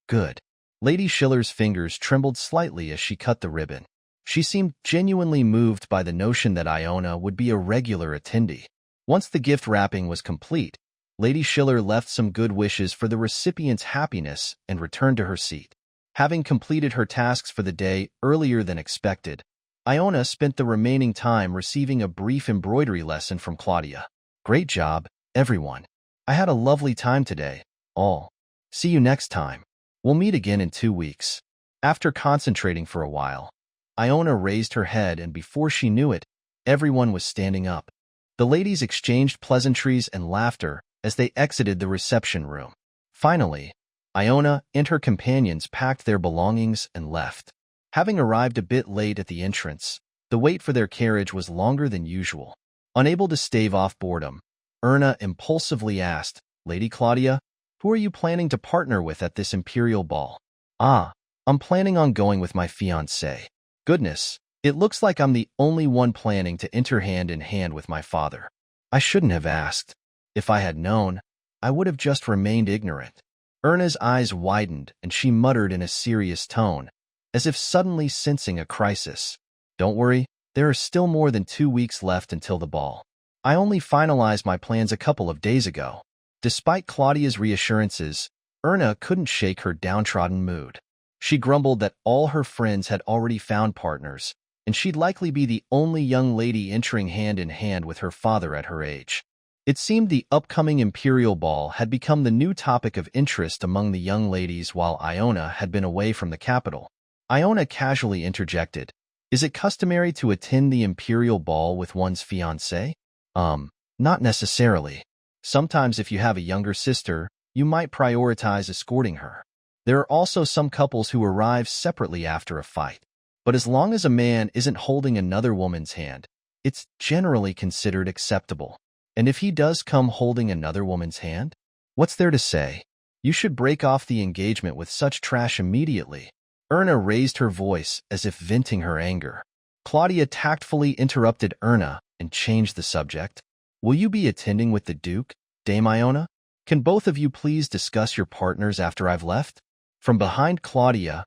Good. Lady Schiller's fingers trembled slightly as she cut the ribbon. She seemed genuinely moved by the notion that Iona would be a regular attendee. Once the gift wrapping was complete, Lady Schiller left some good wishes for the recipient's happiness and returned to her seat. Having completed her tasks for the day earlier than expected, Iona spent the remaining time receiving a brief embroidery lesson from Claudia. Great job, everyone. I had a lovely time today, all. See you next time. We'll meet again in 2 weeks. After concentrating for a while, Iona raised her head and before she knew it, everyone was standing up. The ladies exchanged pleasantries and laughter as they exited the reception room. Finally, Iona and her companions packed their belongings and left. Having arrived a bit late at the entrance, the wait for their carriage was longer than usual. Unable to stave off boredom, Erna impulsively asked, Lady Claudia, who are you planning to partner with at this imperial ball? I'm planning on going with my fiancé. Goodness, it looks like I'm the only one planning to enter hand in hand with my father. I shouldn't have asked. If I had known, I would have just remained ignorant. Erna's eyes widened and she muttered in a serious tone, as if suddenly sensing a crisis. Don't worry, there are still more than 2 weeks left until the ball. I only finalized my plans a couple of days ago. Despite Claudia's reassurances, Erna couldn't shake her downtrodden mood. She grumbled that all her friends had already found partners, and she'd likely be the only young lady entering hand in hand with her father at her age. It seemed the upcoming Imperial Ball had become the new topic of interest among the young ladies while Iona had been away from the capital. Iona casually interjected, "Is it customary to attend the Imperial Ball with one's fiancé?" Not necessarily. Sometimes if you have a younger sister, you might prioritize escorting her. There are also some couples who arrive separately after a fight. But as long as a man isn't holding another woman's hand, it's generally considered acceptable. And if he does come holding another woman's hand, what's there to say? You should break off the engagement with such trash immediately. Erna raised her voice as if venting her anger. Claudia tactfully interrupted Erna and changed the subject. "Will you be attending with the Duke, Dame Iona? Can both of you please discuss your partners after I've left?" From behind Claudia,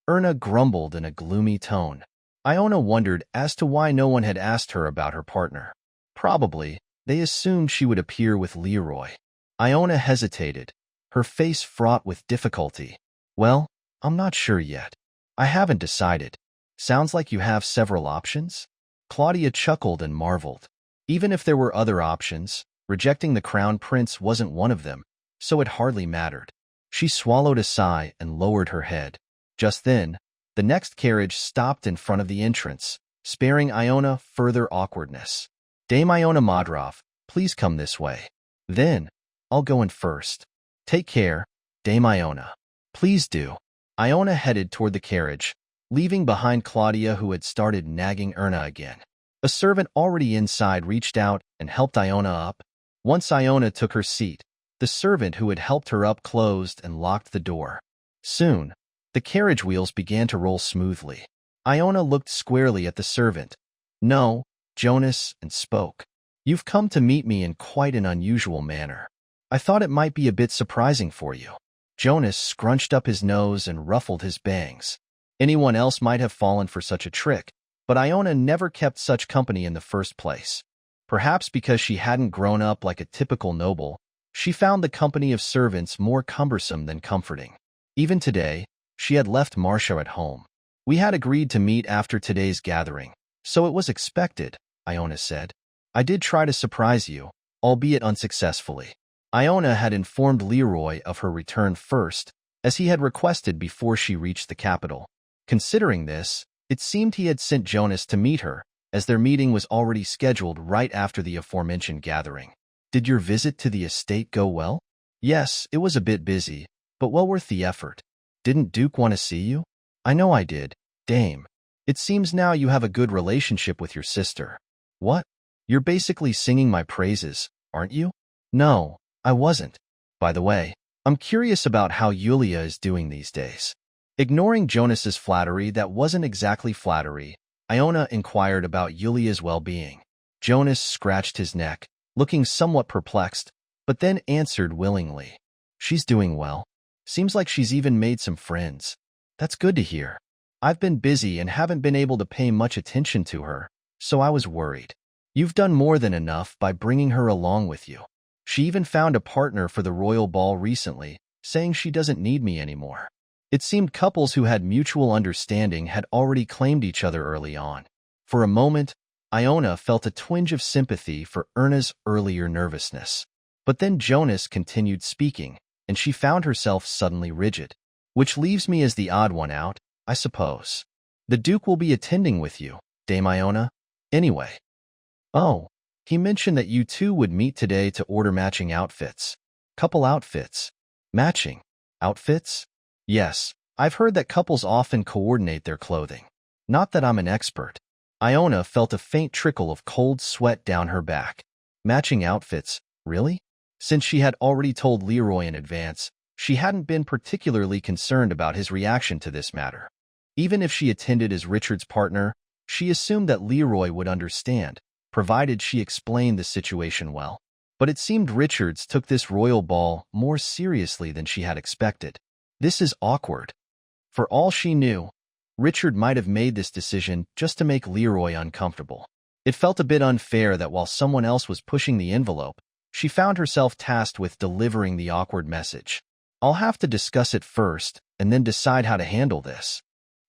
Erna grumbled in a gloomy tone. Iona wondered as to why no one had asked her about her partner. Probably, they assumed she would appear with Leroy. Iona hesitated, her face fraught with difficulty. "Well, I'm not sure yet. I haven't decided. Sounds like you have several options?" Claudia chuckled and marveled. Even if there were other options, rejecting the crown prince wasn't one of them, so it hardly mattered. She swallowed a sigh and lowered her head. Just then, the next carriage stopped in front of the entrance, sparing Iona further awkwardness. "Dame Iona Madrov, please come this way." "Then, I'll go in first." "Take care, Dame Iona." "Please do." Iona headed toward the carriage, leaving behind Claudia, who had started nagging Erna again. A servant already inside reached out and helped Iona up. Once Iona took her seat, the servant who had helped her up closed and locked the door. Soon, the carriage wheels began to roll smoothly. Iona looked squarely at the servant. "No, Jonas," and spoke. "You've come to meet me in quite an unusual manner. I thought it might be a bit surprising for you." Jonas scrunched up his nose and ruffled his bangs. Anyone else might have fallen for such a trick, but Iona never kept such company in the first place. Perhaps because she hadn't grown up like a typical noble, she found the company of servants more cumbersome than comforting. Even today, she had left Marcia at home. "We had agreed to meet after today's gathering, so it was expected," Iona said. "I did try to surprise you, albeit unsuccessfully." Iona had informed Leroy of her return first, as he had requested before she reached the capital. Considering this, it seemed he had sent Jonas to meet her, as their meeting was already scheduled right after the aforementioned gathering. "Did your visit to the estate go well?" "Yes, it was a bit busy, but well worth the effort." "Didn't Duke want to see you?" "I know I did, Dame. It seems now you have a good relationship with your sister." "What? You're basically singing my praises, aren't you?" "No, I wasn't. By the way, I'm curious about how Yulia is doing these days." Ignoring Jonas's flattery that wasn't exactly flattery, Iona inquired about Yulia's well-being. Jonas scratched his neck, looking somewhat perplexed, but then answered willingly. "She's doing well. Seems like she's even made some friends." "That's good to hear. I've been busy and haven't been able to pay much attention to her, so I was worried." "You've done more than enough by bringing her along with you. She even found a partner for the royal ball recently, saying she doesn't need me anymore." It seemed couples who had mutual understanding had already claimed each other early on. For a moment, Iona felt a twinge of sympathy for Erna's earlier nervousness. But then Jonas continued speaking, and she found herself suddenly rigid. "Which leaves me as the odd one out, I suppose. The Duke will be attending with you, Dame Iona. Anyway." "Oh, he mentioned that you two would meet today to order matching outfits." "Couple outfits? Matching outfits?" "Yes, I've heard that couples often coordinate their clothing. Not that I'm an expert." Iona felt a faint trickle of cold sweat down her back. Matching outfits, really? Since she had already told Leroy in advance, she hadn't been particularly concerned about his reaction to this matter. Even if she attended as Richard's partner, she assumed that Leroy would understand, provided she explained the situation well. But it seemed Richards took this royal ball more seriously than she had expected. This is awkward. For all she knew, Richard might have made this decision just to make Leroy uncomfortable. It felt a bit unfair that while someone else was pushing the envelope, she found herself tasked with delivering the awkward message. "I'll have to discuss it first, and then decide how to handle this."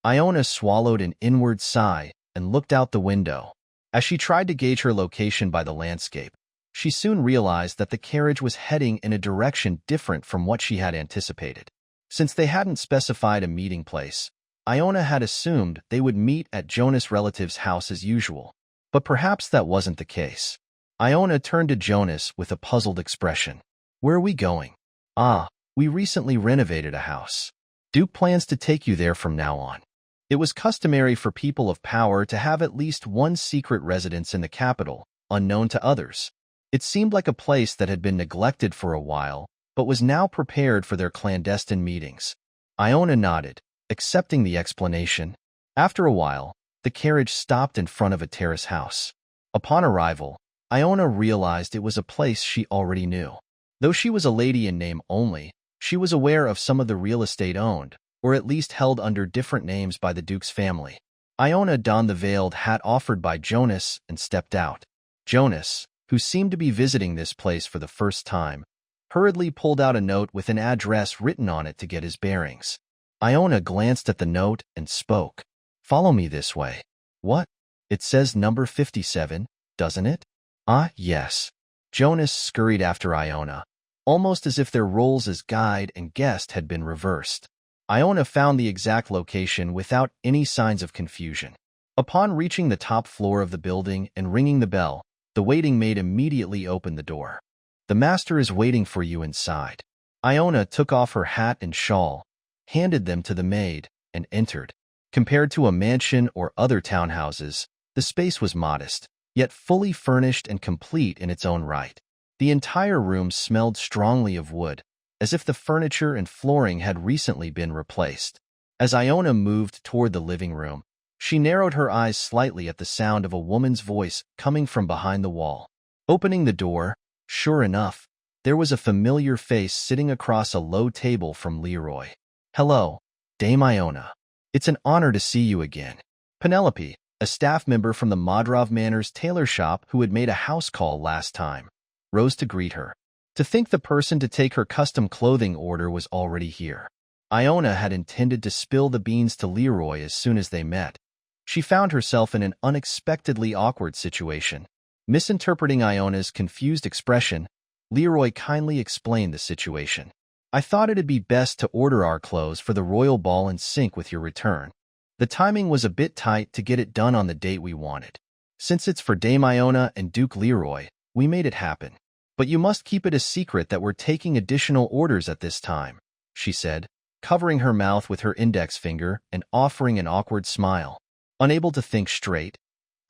Iona swallowed an inward sigh and looked out the window. As she tried to gauge her location by the landscape, She soon realized that the carriage was heading in a direction different from what she had anticipated. Since they hadn't specified a meeting place, Iona had assumed they would meet at Jonas' relative's house as usual. But perhaps that wasn't the case. Iona turned to Jonas with a puzzled expression. "Where are we going?" "Ah, we recently renovated a house. Duke plans to take you there from now on." It was customary for people of power to have at least one secret residence in the capital, unknown to others. It seemed like a place that had been neglected for a while, but was now prepared for their clandestine meetings. Iona nodded, accepting the explanation. After a while, the carriage stopped in front of a terrace house. Upon arrival, Iona realized it was a place she already knew. Though she was a lady in name only, she was aware of some of the real estate owned, or at least held under different names by the Duke's family. Iona donned the veiled hat offered by Jonas and stepped out. Jonas, who seemed to be visiting this place for the first time, hurriedly pulled out a note with an address written on it to get his bearings. Iona glanced at the note and spoke. "Follow me this way." "What? It says number 57, doesn't it?" "Ah, yes." Jonas scurried after Iona, almost as if their roles as guide and guest had been reversed. Iona found the exact location without any signs of confusion. Upon reaching the top floor of the building and ringing the bell, the waiting maid immediately opened the door. "The master is waiting for you inside." Iona took off her hat and shawl, handed them to the maid, and entered. Compared to a mansion or other townhouses, the space was modest, yet fully furnished and complete in its own right. The entire room smelled strongly of wood, as if the furniture and flooring had recently been replaced. As Iona moved toward the living room, she narrowed her eyes slightly at the sound of a woman's voice coming from behind the wall. Opening the door, sure enough, there was a familiar face sitting across a low table from Leroy. "Hello, Dame Iona. It's an honor to see you again." Penelope, a staff member from the Modrov Manor's tailor shop who had made a house call last time, rose to greet her. To think the person to take her custom clothing order was already here. Iona had intended to spill the beans to Leroy as soon as they met. She found herself in an unexpectedly awkward situation. Misinterpreting Iona's confused expression, Leroy kindly explained the situation. "I thought it'd be best to order our clothes for the royal ball in sync with your return. The timing was a bit tight to get it done on the date we wanted. Since it's for Dame Iona and Duke Leroy, we made it happen. But you must keep it a secret that we're taking additional orders at this time," she said, covering her mouth with her index finger and offering an awkward smile. Unable to think straight,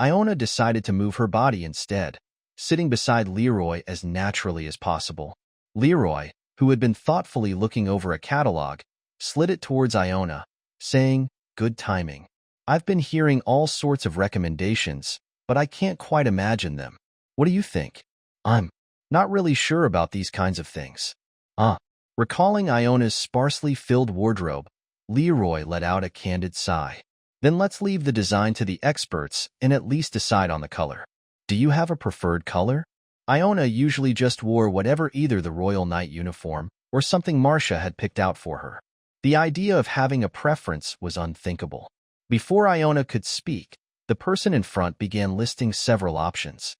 Iona decided to move her body instead, sitting beside Leroy as naturally as possible. Leroy, who had been thoughtfully looking over a catalog, slid it towards Iona, saying, "Good timing. I've been hearing all sorts of recommendations, but I can't quite imagine them. What do you think?" "I'm not really sure about these kinds of things." "Ah." Recalling Iona's sparsely filled wardrobe, Leroy let out a candid sigh. "Then let's leave the design to the experts and at least decide on the color. Do you have a preferred color?" Iona usually just wore whatever, either the Royal Knight uniform or something Marcia had picked out for her. The idea of having a preference was unthinkable. Before Iona could speak, the person in front began listing several options.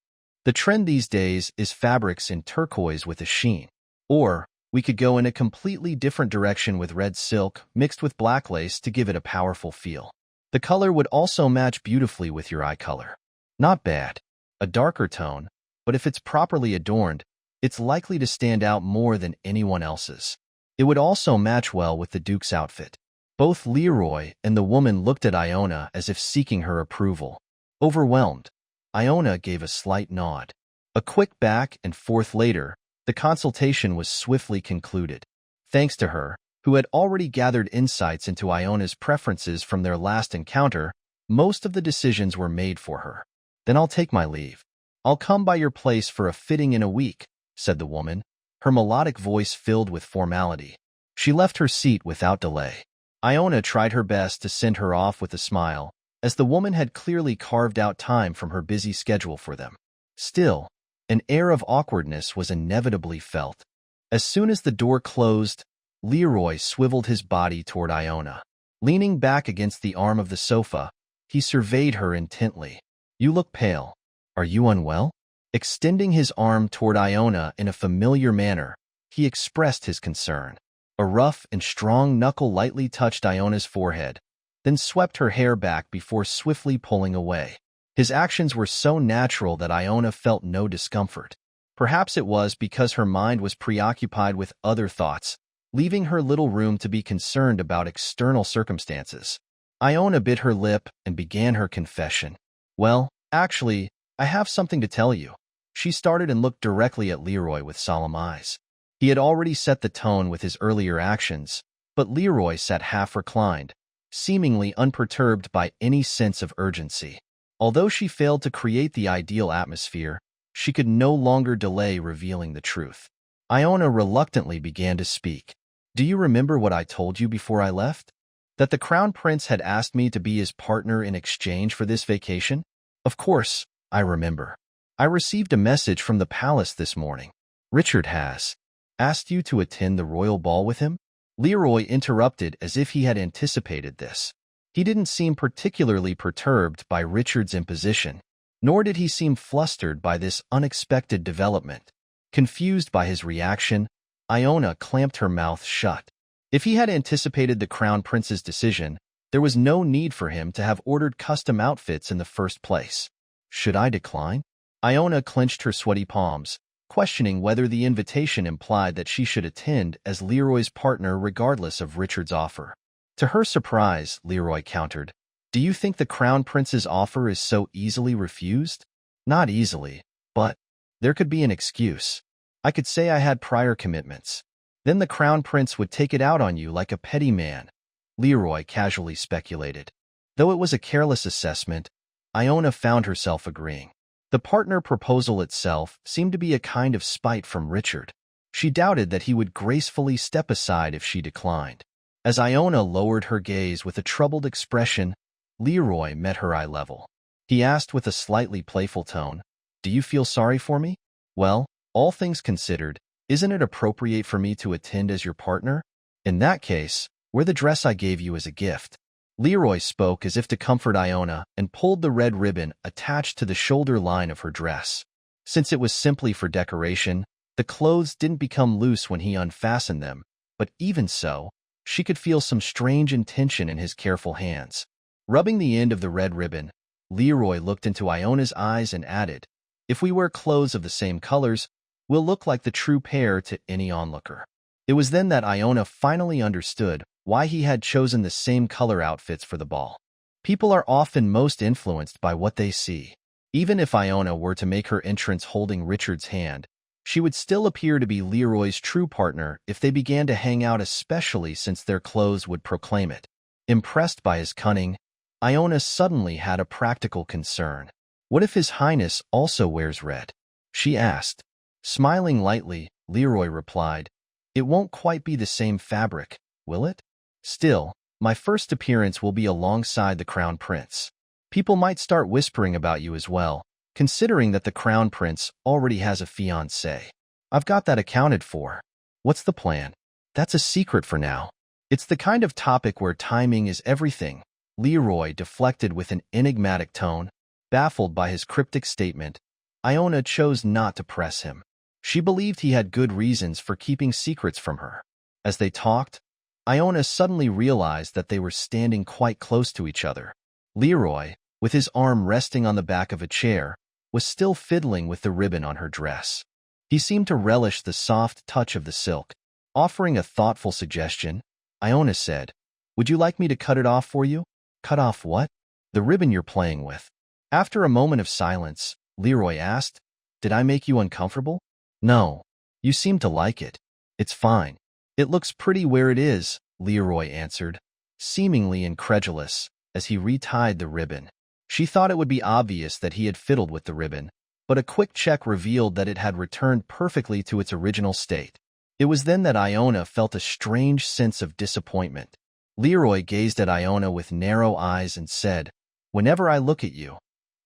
"The trend these days is fabrics in turquoise with a sheen. Or we could go in a completely different direction with red silk mixed with black lace to give it a powerful feel. The color would also match beautifully with your eye color. Not bad. A darker tone, but if it's properly adorned, it's likely to stand out more than anyone else's. It would also match well with the Duke's outfit." Both Leroy and the woman looked at Iona as if seeking her approval. Overwhelmed, Iona gave a slight nod. A quick back and forth later, the consultation was swiftly concluded. Thanks to her, who had already gathered insights into Iona's preferences from their last encounter, most of the decisions were made for her. "Then I'll take my leave. I'll come by your place for a fitting in a week," said the woman, her melodic voice filled with formality. She left her seat without delay. Iona tried her best to send her off with a smile, as the woman had clearly carved out time from her busy schedule for them. Still, an air of awkwardness was inevitably felt. As soon as the door closed, Leroy swiveled his body toward Iona. Leaning back against the arm of the sofa, he surveyed her intently. "You look pale. Are you unwell?" Extending his arm toward Iona in a familiar manner, he expressed his concern. A rough and strong knuckle lightly touched Iona's forehead, then swept her hair back before swiftly pulling away. His actions were so natural that Iona felt no discomfort. Perhaps it was because her mind was preoccupied with other thoughts, leaving her little room to be concerned about external circumstances. Iona bit her lip and began her confession. Well, actually, I have something to tell you. She started and looked directly at Leroy with solemn eyes. He had already set the tone with his earlier actions, but Leroy sat half reclined, seemingly unperturbed by any sense of urgency. Although she failed to create the ideal atmosphere, she could no longer delay revealing the truth. Iona reluctantly began to speak. Do you remember what I told you before I left? That the Crown Prince had asked me to be his partner in exchange for this vacation? Of course, I remember. I received a message from the palace this morning. Richard has asked you to attend the royal ball with him? Leroy interrupted as if he had anticipated this. He didn't seem particularly perturbed by Richard's imposition, nor did he seem flustered by this unexpected development. Confused by his reaction, Iona clamped her mouth shut. If he had anticipated the Crown Prince's decision, there was no need for him to have ordered custom outfits in the first place. Should I decline? Iona clenched her sweaty palms, questioning whether the invitation implied that she should attend as Leroy's partner regardless of Richard's offer. To her surprise, Leroy countered, Do you think the Crown Prince's offer is so easily refused? Not easily, but there could be an excuse. I could say I had prior commitments. Then the Crown Prince would take it out on you like a petty man, Leroy casually speculated. Though it was a careless assessment, Iona found herself agreeing. The partner proposal itself seemed to be a kind of spite from Richard. She doubted that he would gracefully step aside if she declined. As Iona lowered her gaze with a troubled expression, Leroy met her eye level. He asked with a slightly playful tone, Do you feel sorry for me? Well, all things considered, isn't it appropriate for me to attend as your partner? In that case, wear the dress I gave you as a gift. Leroy spoke as if to comfort Iona and pulled the red ribbon attached to the shoulder line of her dress. Since it was simply for decoration, the clothes didn't become loose when he unfastened them, but even so, she could feel some strange intention in his careful hands. Rubbing the end of the red ribbon, Leroy looked into Iona's eyes and added, If we wear clothes of the same colors, we'll look like the true pair to any onlooker. It was then that Iona finally understood why he had chosen the same color outfits for the ball. People are often most influenced by what they see. Even if Iona were to make her entrance holding Richard's hand, she would still appear to be Leroy's true partner if they began to hang out, especially since their clothes would proclaim it. Impressed by his cunning, Iona suddenly had a practical concern. What if His Highness also wears red? She asked. Smiling lightly, Leroy replied, It won't quite be the same fabric, will it? Still, my first appearance will be alongside the Crown Prince. People might start whispering about you as well, considering that the Crown Prince already has a fiancée. I've got that accounted for. What's the plan? That's a secret for now. It's the kind of topic where timing is everything. Leroy deflected with an enigmatic tone. Baffled by his cryptic statement, Iona chose not to press him. She believed he had good reasons for keeping secrets from her. As they talked, Iona suddenly realized that they were standing quite close to each other. Leroy, with his arm resting on the back of a chair, was still fiddling with the ribbon on her dress. He seemed to relish the soft touch of the silk. Offering a thoughtful suggestion, Iona said, Would you like me to cut it off for you? Cut off what? The ribbon you're playing with. After a moment of silence, Leroy asked, Did I make you uncomfortable? No. You seem to like it. It's fine. It looks pretty where it is, Leroy answered, seemingly incredulous, as he retied the ribbon. She thought it would be obvious that he had fiddled with the ribbon, but a quick check revealed that it had returned perfectly to its original state. It was then that Iona felt a strange sense of disappointment. Leroy gazed at Iona with narrow eyes and said, Whenever I look at you,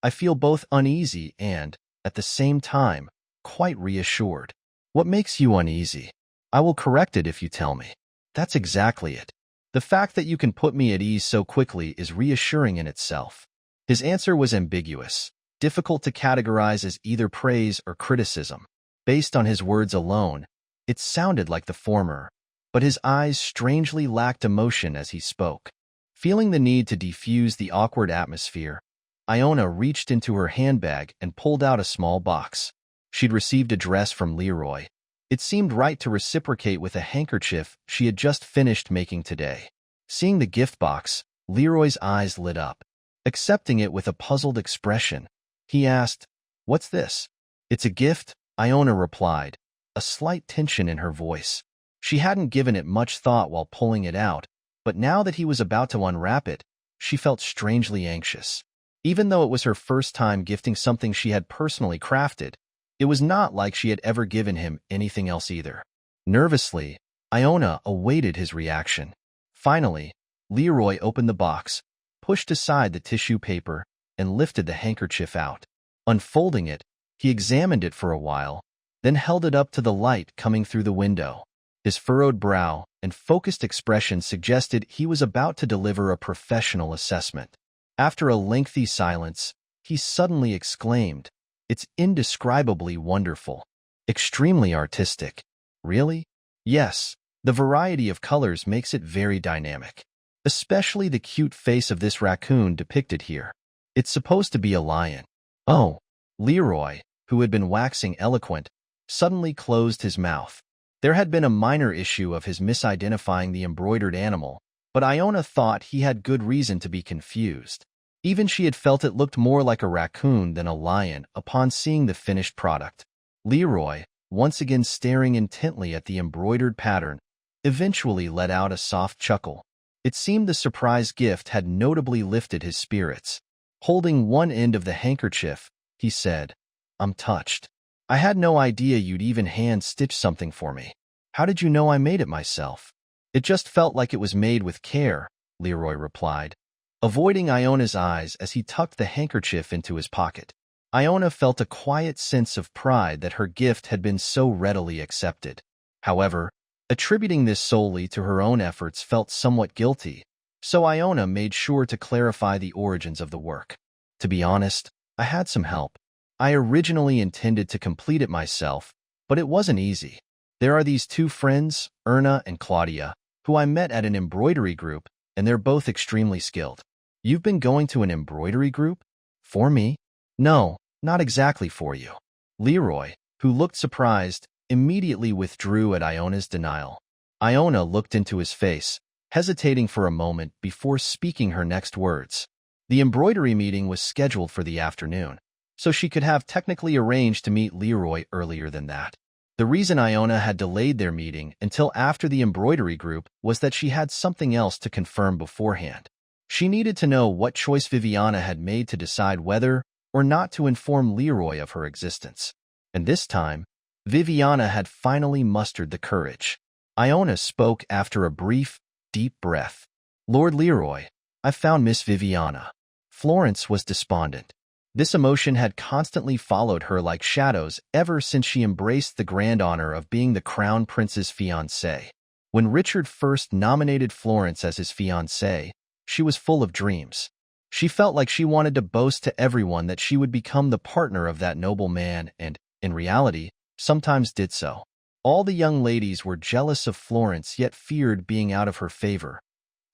I feel both uneasy and, at the same time, quite reassured. What makes you uneasy? I will correct it if you tell me. That's exactly it. The fact that you can put me at ease so quickly is reassuring in itself. His answer was ambiguous. difficult to categorize as either praise or criticism. Based on his words alone, it sounded like the former, but his eyes strangely lacked emotion as he spoke. Feeling the need to defuse the awkward atmosphere, Iona reached into her handbag and pulled out a small box. She'd received a dress from Leroy. It seemed right to reciprocate with a handkerchief she had just finished making today. Seeing the gift box, Leroy's eyes lit up. Accepting it with a puzzled expression, he asked, "What's this?" "It's a gift," Iona replied, a slight tension in her voice. She hadn't given it much thought while pulling it out, but now that he was about to unwrap it, she felt strangely anxious. Even though it was her first time gifting something she had personally crafted, it was not like she had ever given him anything else either. Nervously, Iona awaited his reaction. Finally, Leroy opened the box, pushed aside the tissue paper, and lifted the handkerchief out. Unfolding it, he examined it for a while, then held it up to the light coming through the window. His furrowed brow and focused expression suggested he was about to deliver a professional assessment. After a lengthy silence, he suddenly exclaimed, "It's indescribably wonderful. Extremely artistic." "Really?" "Yes. The variety of colors makes it very dynamic. Especially the cute face of this raccoon depicted here. It's supposed to be a lion." "Oh." Leroy, who had been waxing eloquent, suddenly closed his mouth. There had been a minor issue of his misidentifying the embroidered animal, but Iona thought he had good reason to be confused. Even she had felt it looked more like a raccoon than a lion upon seeing the finished product. Leroy, once again staring intently at the embroidered pattern, eventually let out a soft chuckle. It seemed the surprise gift had notably lifted his spirits. Holding one end of the handkerchief, he said, "I'm touched. I had no idea you'd even hand-stitch something for me. How did you know I made it myself?" "It just felt like it was made with care," Leroy replied, avoiding Iona's eyes as he tucked the handkerchief into his pocket. Iona felt a quiet sense of pride that her gift had been so readily accepted. However, attributing this solely to her own efforts felt somewhat guilty, so Iona made sure to clarify the origins of the work. "To be honest, I had some help. I originally intended to complete it myself, but it wasn't easy. There are these two friends, Erna and Claudia, who I met at an embroidery group, and they're both extremely skilled." "You've been going to an embroidery group? For me?" "No, not exactly for you." Leroy, who looked surprised, immediately withdrew at Iona's denial. Iona looked into his face, hesitating for a moment before speaking her next words. The embroidery meeting was scheduled for the afternoon, so she could have technically arranged to meet Leroy earlier than that. The reason Iona had delayed their meeting until after the embroidery group was that she had something else to confirm beforehand. She needed to know what choice Viviana had made to decide whether or not to inform Leroy of her existence. And this time, Viviana had finally mustered the courage. Iona spoke after a brief, deep breath. "Lord Leroy, I found Miss Viviana." Florence was despondent. This emotion had constantly followed her like shadows ever since she embraced the grand honor of being the crown prince's fiancée. When Richard first nominated Florence as his fiancée, she was full of dreams. She felt like she wanted to boast to everyone that she would become the partner of that noble man and, in reality, sometimes did so. All the young ladies were jealous of Florence yet feared being out of her favor.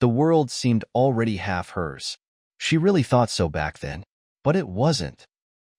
The world seemed already half hers. She really thought so back then, but it wasn't.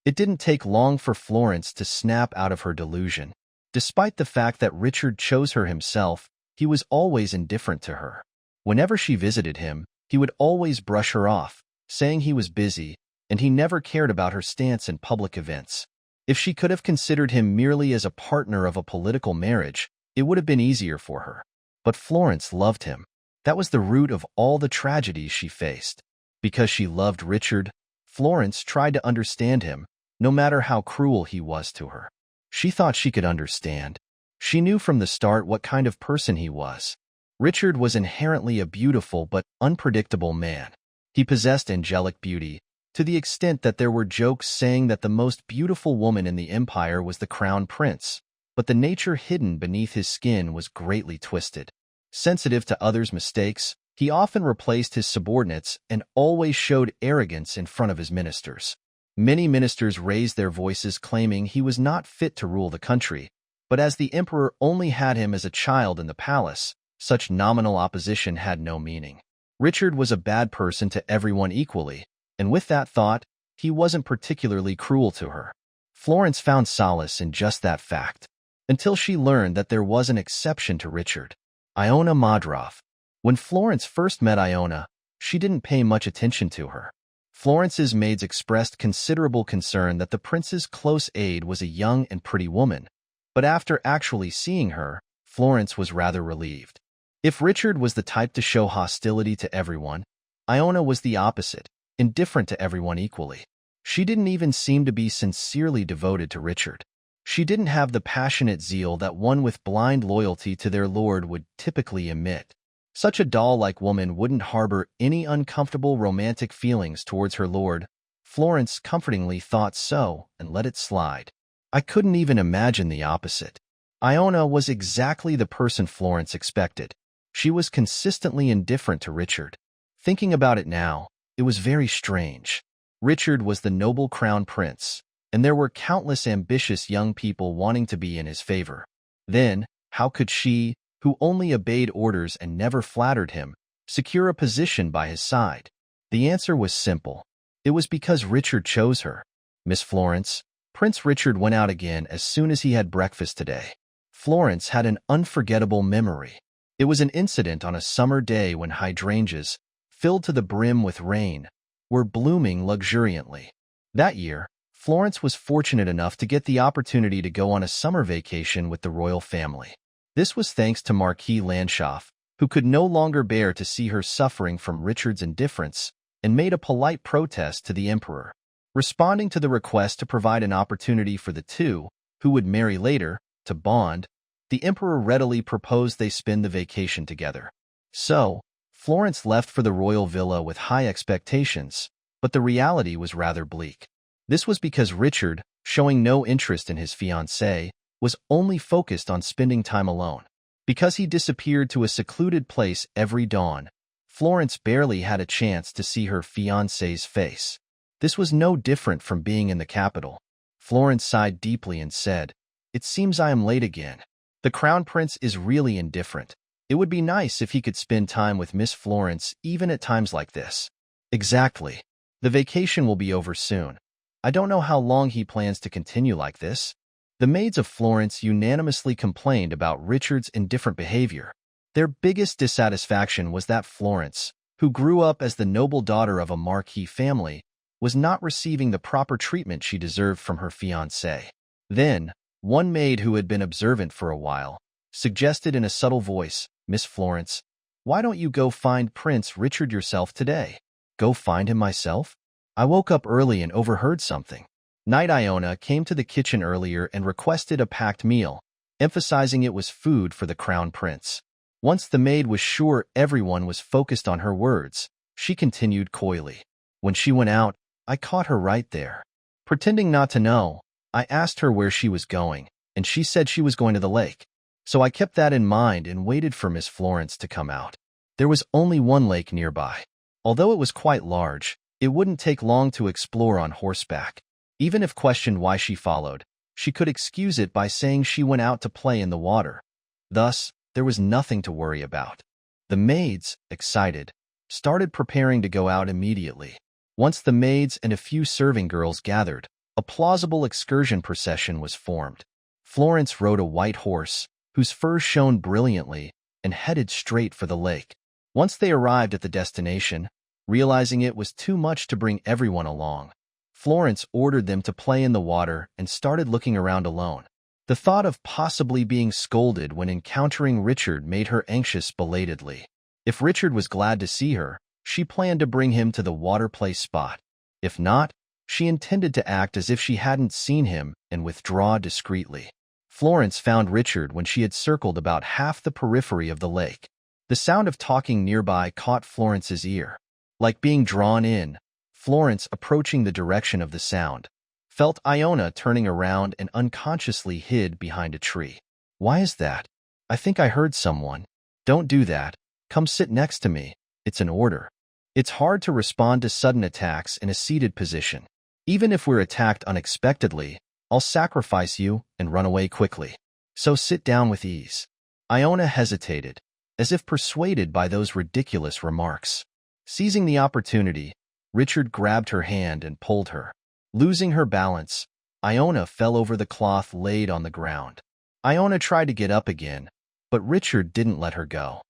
It didn't take long for Florence to snap out of her delusion. Despite the fact that Richard chose her himself, he was always indifferent to her. Whenever she visited him, he would always brush her off, saying he was busy, and he never cared about her stance in public events. If she could have considered him merely as a partner of a political marriage, it would have been easier for her. But Florence loved him. That was the root of all the tragedies she faced. Because she loved Richard, Florence tried to understand him, no matter how cruel he was to her. She thought she could understand. She knew from the start what kind of person he was. Richard was inherently a beautiful but unpredictable man. He possessed angelic beauty, to the extent that there were jokes saying that the most beautiful woman in the empire was the crown prince, but the nature hidden beneath his skin was greatly twisted. Sensitive to others' mistakes, he often replaced his subordinates and always showed arrogance in front of his ministers. Many ministers raised their voices claiming he was not fit to rule the country, but as the emperor only had him as a child in the palace, such nominal opposition had no meaning. Richard was a bad person to everyone equally, and with that thought, he wasn't particularly cruel to her. Florence found solace in just that fact, until she learned that there was an exception to Richard. Iona Madrov. When Florence first met Iona, she didn't pay much attention to her. Florence's maids expressed considerable concern that the prince's close aide was a young and pretty woman, but after actually seeing her, Florence was rather relieved. If Richard was the type to show hostility to everyone, Iona was the opposite, indifferent to everyone equally. She didn't even seem to be sincerely devoted to Richard. She didn't have the passionate zeal that one with blind loyalty to their lord would typically emit. Such a doll-like woman wouldn't harbor any uncomfortable romantic feelings towards her lord. Florence comfortingly thought so and let it slide. I couldn't even imagine the opposite. Iona was exactly the person Florence expected. She was consistently indifferent to Richard. Thinking about it now, it was very strange. Richard was the noble crown prince, and there were countless ambitious young people wanting to be in his favor. Then, how could she, who only obeyed orders and never flattered him, secure a position by his side? The answer was simple. It was because Richard chose her. Miss Florence, Prince Richard went out again as soon as he had breakfast today. Florence had an unforgettable memory. It was an incident on a summer day when hydrangeas, filled to the brim with rain, were blooming luxuriantly. That year, Florence was fortunate enough to get the opportunity to go on a summer vacation with the royal family. This was thanks to Marquis Landschaff, who could no longer bear to see her suffering from Richard's indifference, and made a polite protest to the emperor. Responding to the request to provide an opportunity for the two, who would marry later, to bond, the emperor readily proposed they spend the vacation together. So, Florence left for the royal villa with high expectations, but the reality was rather bleak. This was because Richard, showing no interest in his fiancée, was only focused on spending time alone. Because he disappeared to a secluded place every dawn, Florence barely had a chance to see her fiancé's face. This was no different from being in the capital. Florence sighed deeply and said, "It seems I am late again. The crown prince is really indifferent. It would be nice if he could spend time with Miss Florence even at times like this." Exactly. The vacation will be over soon. I don't know how long he plans to continue like this. The maids of Florence unanimously complained about Richard's indifferent behavior. Their biggest dissatisfaction was that Florence, who grew up as the noble daughter of a marquis family, was not receiving the proper treatment she deserved from her fiancé. Then, one maid who had been observant for a while, suggested in a subtle voice, "Miss Florence, why don't you go find Prince Richard yourself today?" Go find him myself? I woke up early and overheard something. Knight Iona came to the kitchen earlier and requested a packed meal, emphasizing it was food for the crown prince. Once the maid was sure everyone was focused on her words, she continued coyly. When she went out, I caught her right there. Pretending not to know, I asked her where she was going, and she said she was going to the lake. So I kept that in mind and waited for Miss Florence to come out. There was only one lake nearby. Although it was quite large, it wouldn't take long to explore on horseback. Even if questioned why she followed, she could excuse it by saying she went out to play in the water. Thus, there was nothing to worry about. The maids, excited, started preparing to go out immediately. Once the maids and a few serving girls gathered, a plausible excursion procession was formed. Florence rode a white horse, whose fur shone brilliantly, and headed straight for the lake. Once they arrived at the destination, realizing it was too much to bring everyone along, Florence ordered them to play in the water and started looking around alone. The thought of possibly being scolded when encountering Richard made her anxious belatedly. If Richard was glad to see her, she planned to bring him to the water play spot. If not, she intended to act as if she hadn't seen him and withdraw discreetly. Florence found Richard when she had circled about half the periphery of the lake. The sound of talking nearby caught Florence's ear. Like being drawn in, Florence, approaching the direction of the sound, felt Iona turning around and unconsciously hid behind a tree. "Why is that? I think I heard someone." "Don't do that. Come sit next to me. It's an order." It's hard to respond to sudden attacks in a seated position. Even if we're attacked unexpectedly, I'll sacrifice you and run away quickly. So sit down with ease. Iona hesitated, as if persuaded by those ridiculous remarks. Seizing the opportunity, Richard grabbed her hand and pulled her. Losing her balance, Iona fell over the cloth laid on the ground. Iona tried to get up again, but Richard didn't let her go.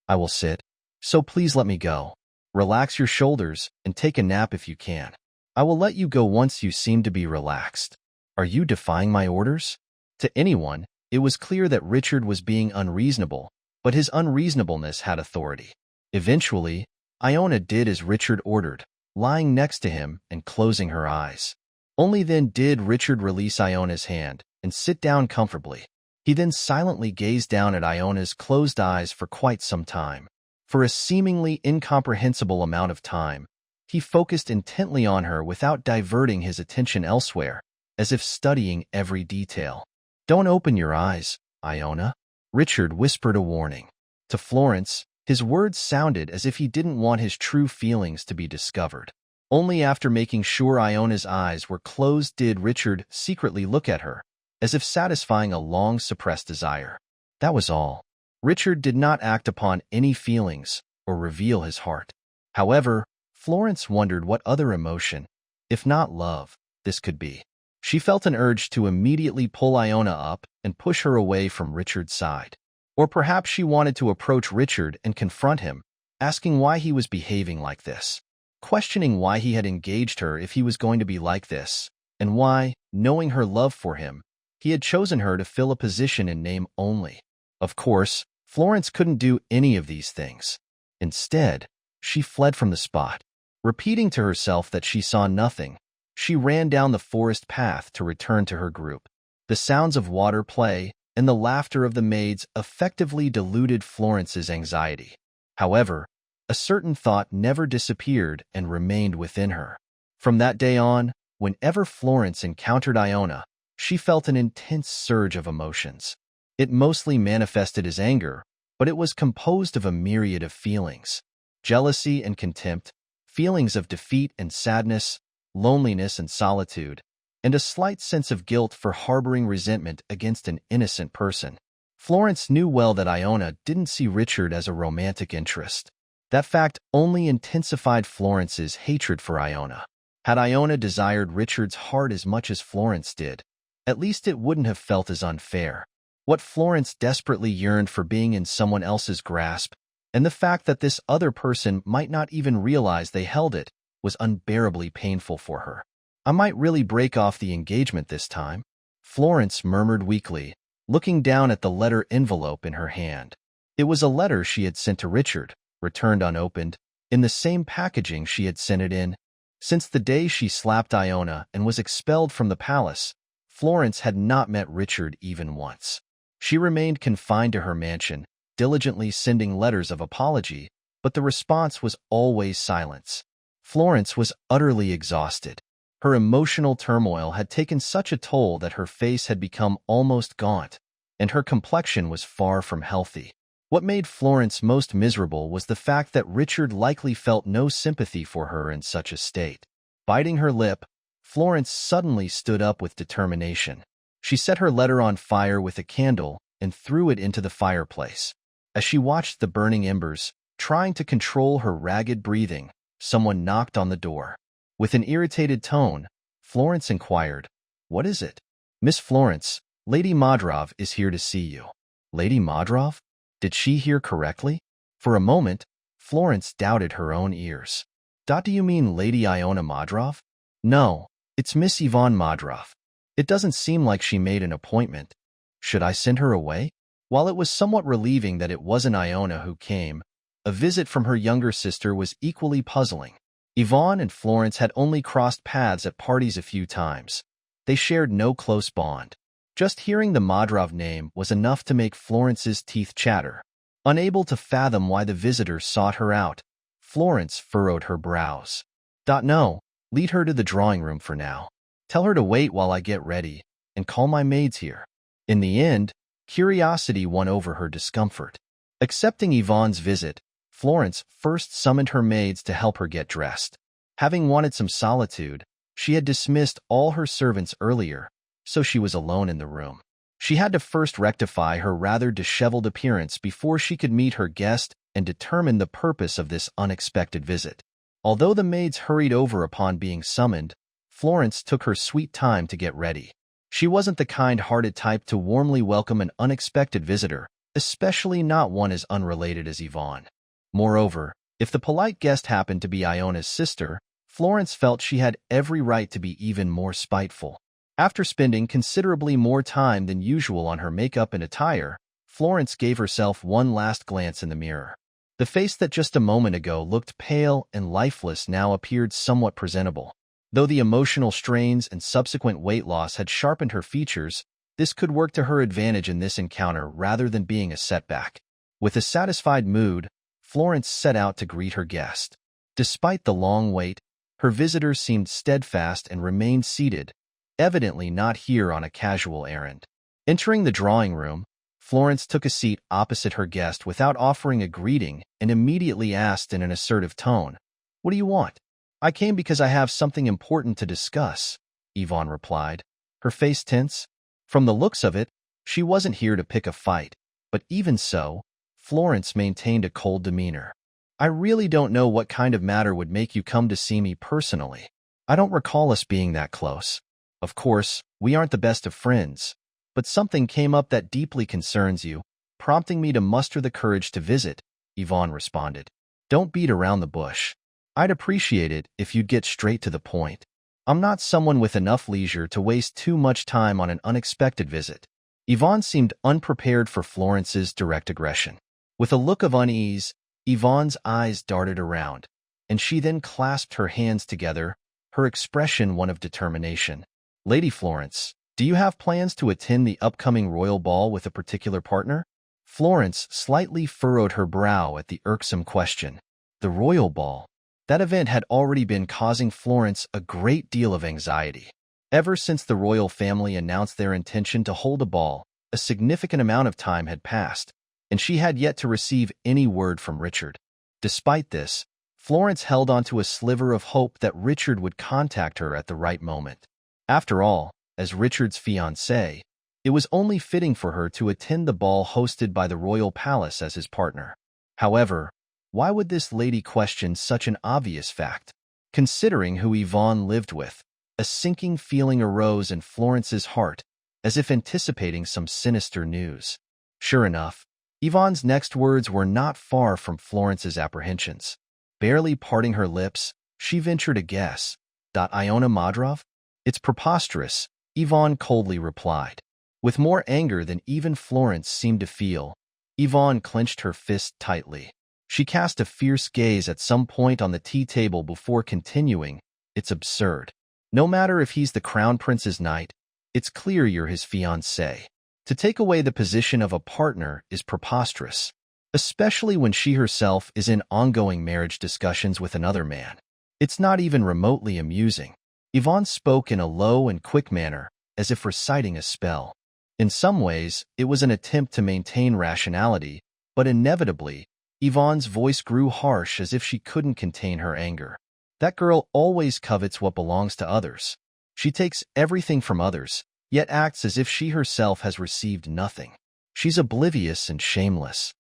I will sit, so please let me go. Relax your shoulders and take a nap if you can. I will let you go once you seem to be relaxed. Are you defying my orders? To anyone, it was clear that Richard was being unreasonable, but his unreasonableness had authority. Eventually, Iona did as Richard ordered, lying next to him and closing her eyes. Only then did Richard release Iona's hand and sit down comfortably. He then silently gazed down at Iona's closed eyes for quite some time. For a seemingly incomprehensible amount of time, he focused intently on her without diverting his attention elsewhere, as if studying every detail. Don't open your eyes, Iona, Richard whispered a warning. To Florence, his words sounded as if he didn't want his true feelings to be discovered. Only after making sure Iona's eyes were closed did Richard secretly look at her, as if satisfying a long-suppressed desire. That was all. Richard did not act upon any feelings or reveal his heart. However, Florence wondered what other emotion, if not love, this could be. She felt an urge to immediately pull Iona up and push her away from Richard's side. Or perhaps she wanted to approach Richard and confront him, asking why he was behaving like this, questioning why he had engaged her if he was going to be like this, and why, knowing her love for him, he had chosen her to fill a position in name only. Of course, Florence couldn't do any of these things. Instead, she fled from the spot. Repeating to herself that she saw nothing, she ran down the forest path to return to her group. The sounds of water play and the laughter of the maids effectively diluted Florence's anxiety. However, a certain thought never disappeared and remained within her. From that day on, whenever Florence encountered Iona, she felt an intense surge of emotions. It mostly manifested as anger, but it was composed of a myriad of feelings: jealousy and contempt, feelings of defeat and sadness, loneliness and solitude, and a slight sense of guilt for harboring resentment against an innocent person. Florence knew well that Iona didn't see Richard as a romantic interest. That fact only intensified Florence's hatred for Iona. Had Iona desired Richard's heart as much as Florence did, at least it wouldn't have felt as unfair. What Florence desperately yearned for being in someone else's grasp, and the fact that this other person might not even realize they held it, was unbearably painful for her. I might really break off the engagement this time, Florence murmured weakly, looking down at the letter envelope in her hand. It was a letter she had sent to Richard, returned unopened, in the same packaging she had sent it in. Since the day she slapped Iona and was expelled from the palace, Florence had not met Richard even once. She remained confined to her mansion, diligently sending letters of apology, but the response was always silence. Florence was utterly exhausted. Her emotional turmoil had taken such a toll that her face had become almost gaunt, and her complexion was far from healthy. What made Florence most miserable was the fact that Richard likely felt no sympathy for her in such a state. Biting her lip, Florence suddenly stood up with determination. She set her letter on fire with a candle and threw it into the fireplace. As she watched the burning embers, trying to control her ragged breathing, someone knocked on the door. With an irritated tone, Florence inquired, "What is it?" "Miss Florence, Lady Madrov is here to see you." Lady Madrov? Did she hear correctly? For a moment, Florence doubted her own ears. Do you mean Lady Iona Madrov? No, it's Miss Yvonne Madrov. It doesn't seem like she made an appointment. Should I send her away? While it was somewhat relieving that it wasn't Iona who came, a visit from her younger sister was equally puzzling. Yvonne and Florence had only crossed paths at parties a few times. They shared no close bond. Just hearing the Madrov name was enough to make Florence's teeth chatter. Unable to fathom why the visitor sought her out, Florence furrowed her brows. No, lead her to the drawing room for now. Tell her to wait while I get ready, and call my maids here. In the end, curiosity won over her discomfort. Accepting Yvonne's visit, Florence first summoned her maids to help her get dressed. Having wanted some solitude, She had dismissed all her servants earlier, so she was alone in the room. She had to first rectify her rather disheveled appearance before she could meet her guest and determine the purpose of this unexpected visit. Although the maids hurried over upon being summoned, Florence took her sweet time to get ready. She wasn't the kind-hearted type to warmly welcome an unexpected visitor, especially not one as unrelated as Yvonne. Moreover, if the polite guest happened to be Iona's sister, Florence felt she had every right to be even more spiteful. After spending considerably more time than usual on her makeup and attire, Florence gave herself one last glance in the mirror. The face that just a moment ago looked pale and lifeless now appeared somewhat presentable. Though the emotional strains and subsequent weight loss had sharpened her features, this could work to her advantage in this encounter rather than being a setback. With a satisfied mood, Florence set out to greet her guest. Despite the long wait, her visitor seemed steadfast and remained seated, evidently not here on a casual errand. Entering the drawing room, Florence took a seat opposite her guest without offering a greeting and immediately asked in an assertive tone, "What do you want?" "I came because I have something important to discuss," Yvonne replied, her face tense. From the looks of it, she wasn't here to pick a fight, but even so, Florence maintained a cold demeanor. "I really don't know what kind of matter would make you come to see me personally. I don't recall us being that close. Of course, we aren't the best of friends, but something came up that deeply concerns you, prompting me to muster the courage to visit," Yvonne responded. "Don't beat around the bush. I'd appreciate it if you'd get straight to the point. I'm not someone with enough leisure to waste too much time on an unexpected visit." Yvonne seemed unprepared for Florence's direct aggression. With a look of unease, Yvonne's eyes darted around, and she then clasped her hands together, her expression one of determination. "Lady Florence, do you have plans to attend the upcoming royal ball with a particular partner?" Florence slightly furrowed her brow at the irksome question. The royal ball. That event had already been causing Florence a great deal of anxiety. Ever since the royal family announced their intention to hold a ball, a significant amount of time had passed, and she had yet to receive any word from Richard. Despite this, Florence held onto a sliver of hope that Richard would contact her at the right moment. After all, as Richard's fiancée, it was only fitting for her to attend the ball hosted by the royal palace as his partner. However, why would this lady question such an obvious fact? Considering who Yvonne lived with, a sinking feeling arose in Florence's heart, as if anticipating some sinister news. Sure enough, Yvonne's next words were not far from Florence's apprehensions. Barely parting her lips, she ventured a guess. Iona Madrov? "It's preposterous," Yvonne coldly replied. With more anger than even Florence seemed to feel, Yvonne clenched her fist tightly. She cast a fierce gaze at some point on the tea table before continuing, "It's absurd. No matter if he's the crown prince's knight, it's clear you're his fiancée. To take away the position of a partner is preposterous, especially when she herself is in ongoing marriage discussions with another man. It's not even remotely amusing." Yvonne spoke in a low and quick manner, as if reciting a spell. In some ways, it was an attempt to maintain rationality, but inevitably, Yvonne's voice grew harsh as if she couldn't contain her anger. "That girl always covets what belongs to others. She takes everything from others, yet acts as if she herself has received nothing. She's oblivious and shameless.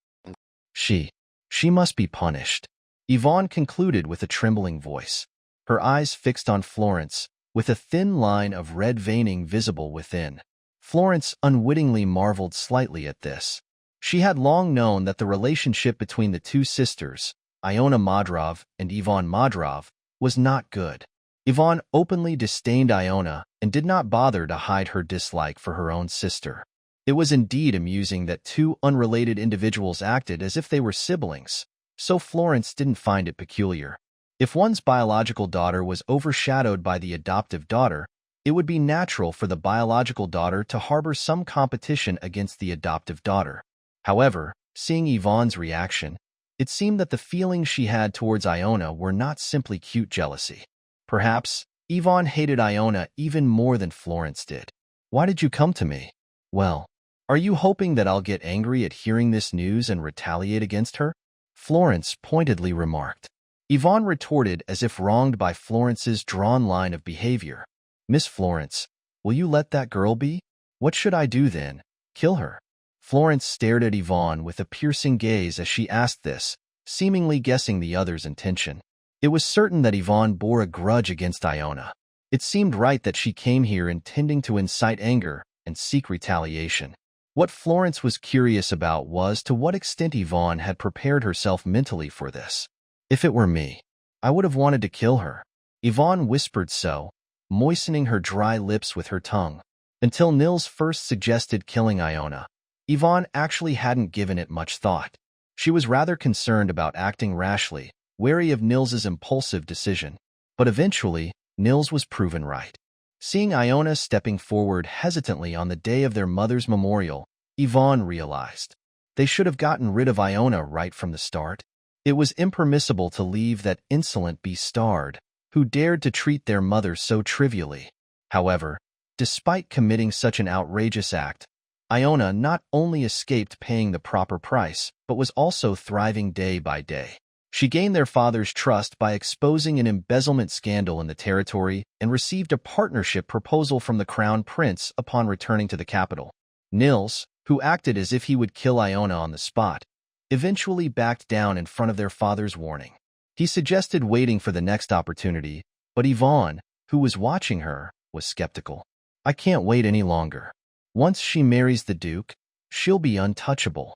She must be punished," Yvonne concluded with a trembling voice, her eyes fixed on Florence, with a thin line of red veining visible within. Florence unwittingly marveled slightly at this. She had long known that the relationship between the two sisters, Iona Madrov and Yvonne Madrov, was not good. Yvonne openly disdained Iona and did not bother to hide her dislike for her own sister. It was indeed amusing that two unrelated individuals acted as if they were siblings, so Florence didn't find it peculiar. If one's biological daughter was overshadowed by the adoptive daughter, it would be natural for the biological daughter to harbor some competition against the adoptive daughter. However, seeing Yvonne's reaction, it seemed that the feelings she had towards Iona were not simply cute jealousy. Perhaps, Yvonne hated Iona even more than Florence did. "Why did you come to me?" "Well, are you hoping that I'll get angry at hearing this news and retaliate against her?" Florence pointedly remarked. Yvonne retorted as if wronged by Florence's drawn line of behavior. Miss Florence, will you let that girl be? What should I do then? Kill her? Florence stared at Yvonne with a piercing gaze as she asked this, seemingly guessing the other's intention. It was certain that Yvonne bore a grudge against Iona. It seemed right that she came here intending to incite anger and seek retaliation. What Florence was curious about was to what extent Yvonne had prepared herself mentally for this. If it were me, I would have wanted to kill her. Yvonne whispered so, moistening her dry lips with her tongue. Until Nils first suggested killing Iona, Yvonne actually hadn't given it much thought. She was rather concerned about acting rashly, wary of Nils's impulsive decision. But eventually, Nils was proven right. Seeing Iona stepping forward hesitantly on the day of their mother's memorial, Yvonne realized they should have gotten rid of Iona right from the start. It was impermissible to leave that insolent bastard who dared to treat their mother so trivially. However, despite committing such an outrageous act, Iona not only escaped paying the proper price, but was also thriving day by day. She gained their father's trust by exposing an embezzlement scandal in the territory and received a partnership proposal from the crown prince upon returning to the capital. Nils, who acted as if he would kill Iona on the spot, eventually backed down in front of their father's warning. He suggested waiting for the next opportunity, but Yvonne, who was watching her, was skeptical. I can't wait any longer. Once she marries the Duke, she'll be untouchable.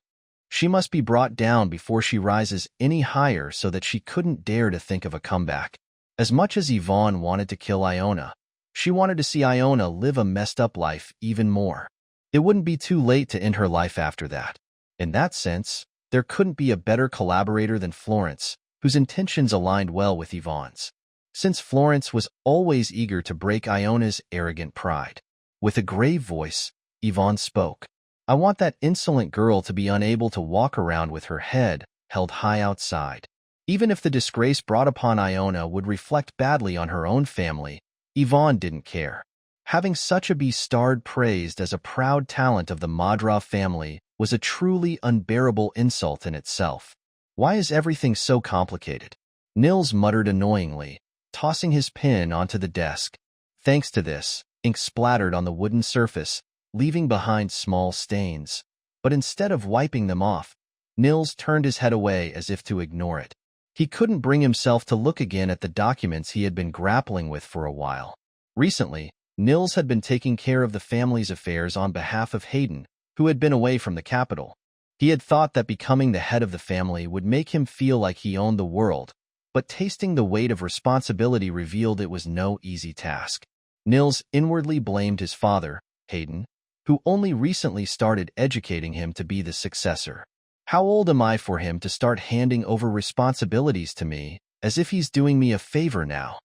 She must be brought down before she rises any higher so that she couldn't dare to think of a comeback. As much as Yvonne wanted to kill Iona, she wanted to see Iona live a messed-up life even more. It wouldn't be too late to end her life after that. In that sense, there couldn't be a better collaborator than Florence, whose intentions aligned well with Yvonne's. Since Florence was always eager to break Iona's arrogant pride. With a grave voice, Yvonne spoke. I want that insolent girl to be unable to walk around with her head held high outside. Even if the disgrace brought upon Iona would reflect badly on her own family, Yvonne didn't care. Having such a bastard praised as a proud talent of the Manhwa family was a truly unbearable insult in itself. Why is everything so complicated? Nils muttered annoyingly, tossing his pen onto the desk. Thanks to this, ink splattered on the wooden surface, leaving behind small stains. But instead of wiping them off, Nils turned his head away as if to ignore it. He couldn't bring himself to look again at the documents he had been grappling with for a while. Recently, Nils had been taking care of the family's affairs on behalf of Hayden, who had been away from the capital. He had thought that becoming the head of the family would make him feel like he owned the world, but tasting the weight of responsibility revealed it was no easy task. Nils inwardly blamed his father, Hayden, who only recently started educating him to be the successor. How old am I for him to start handing over responsibilities to me, as if he's doing me a favor now?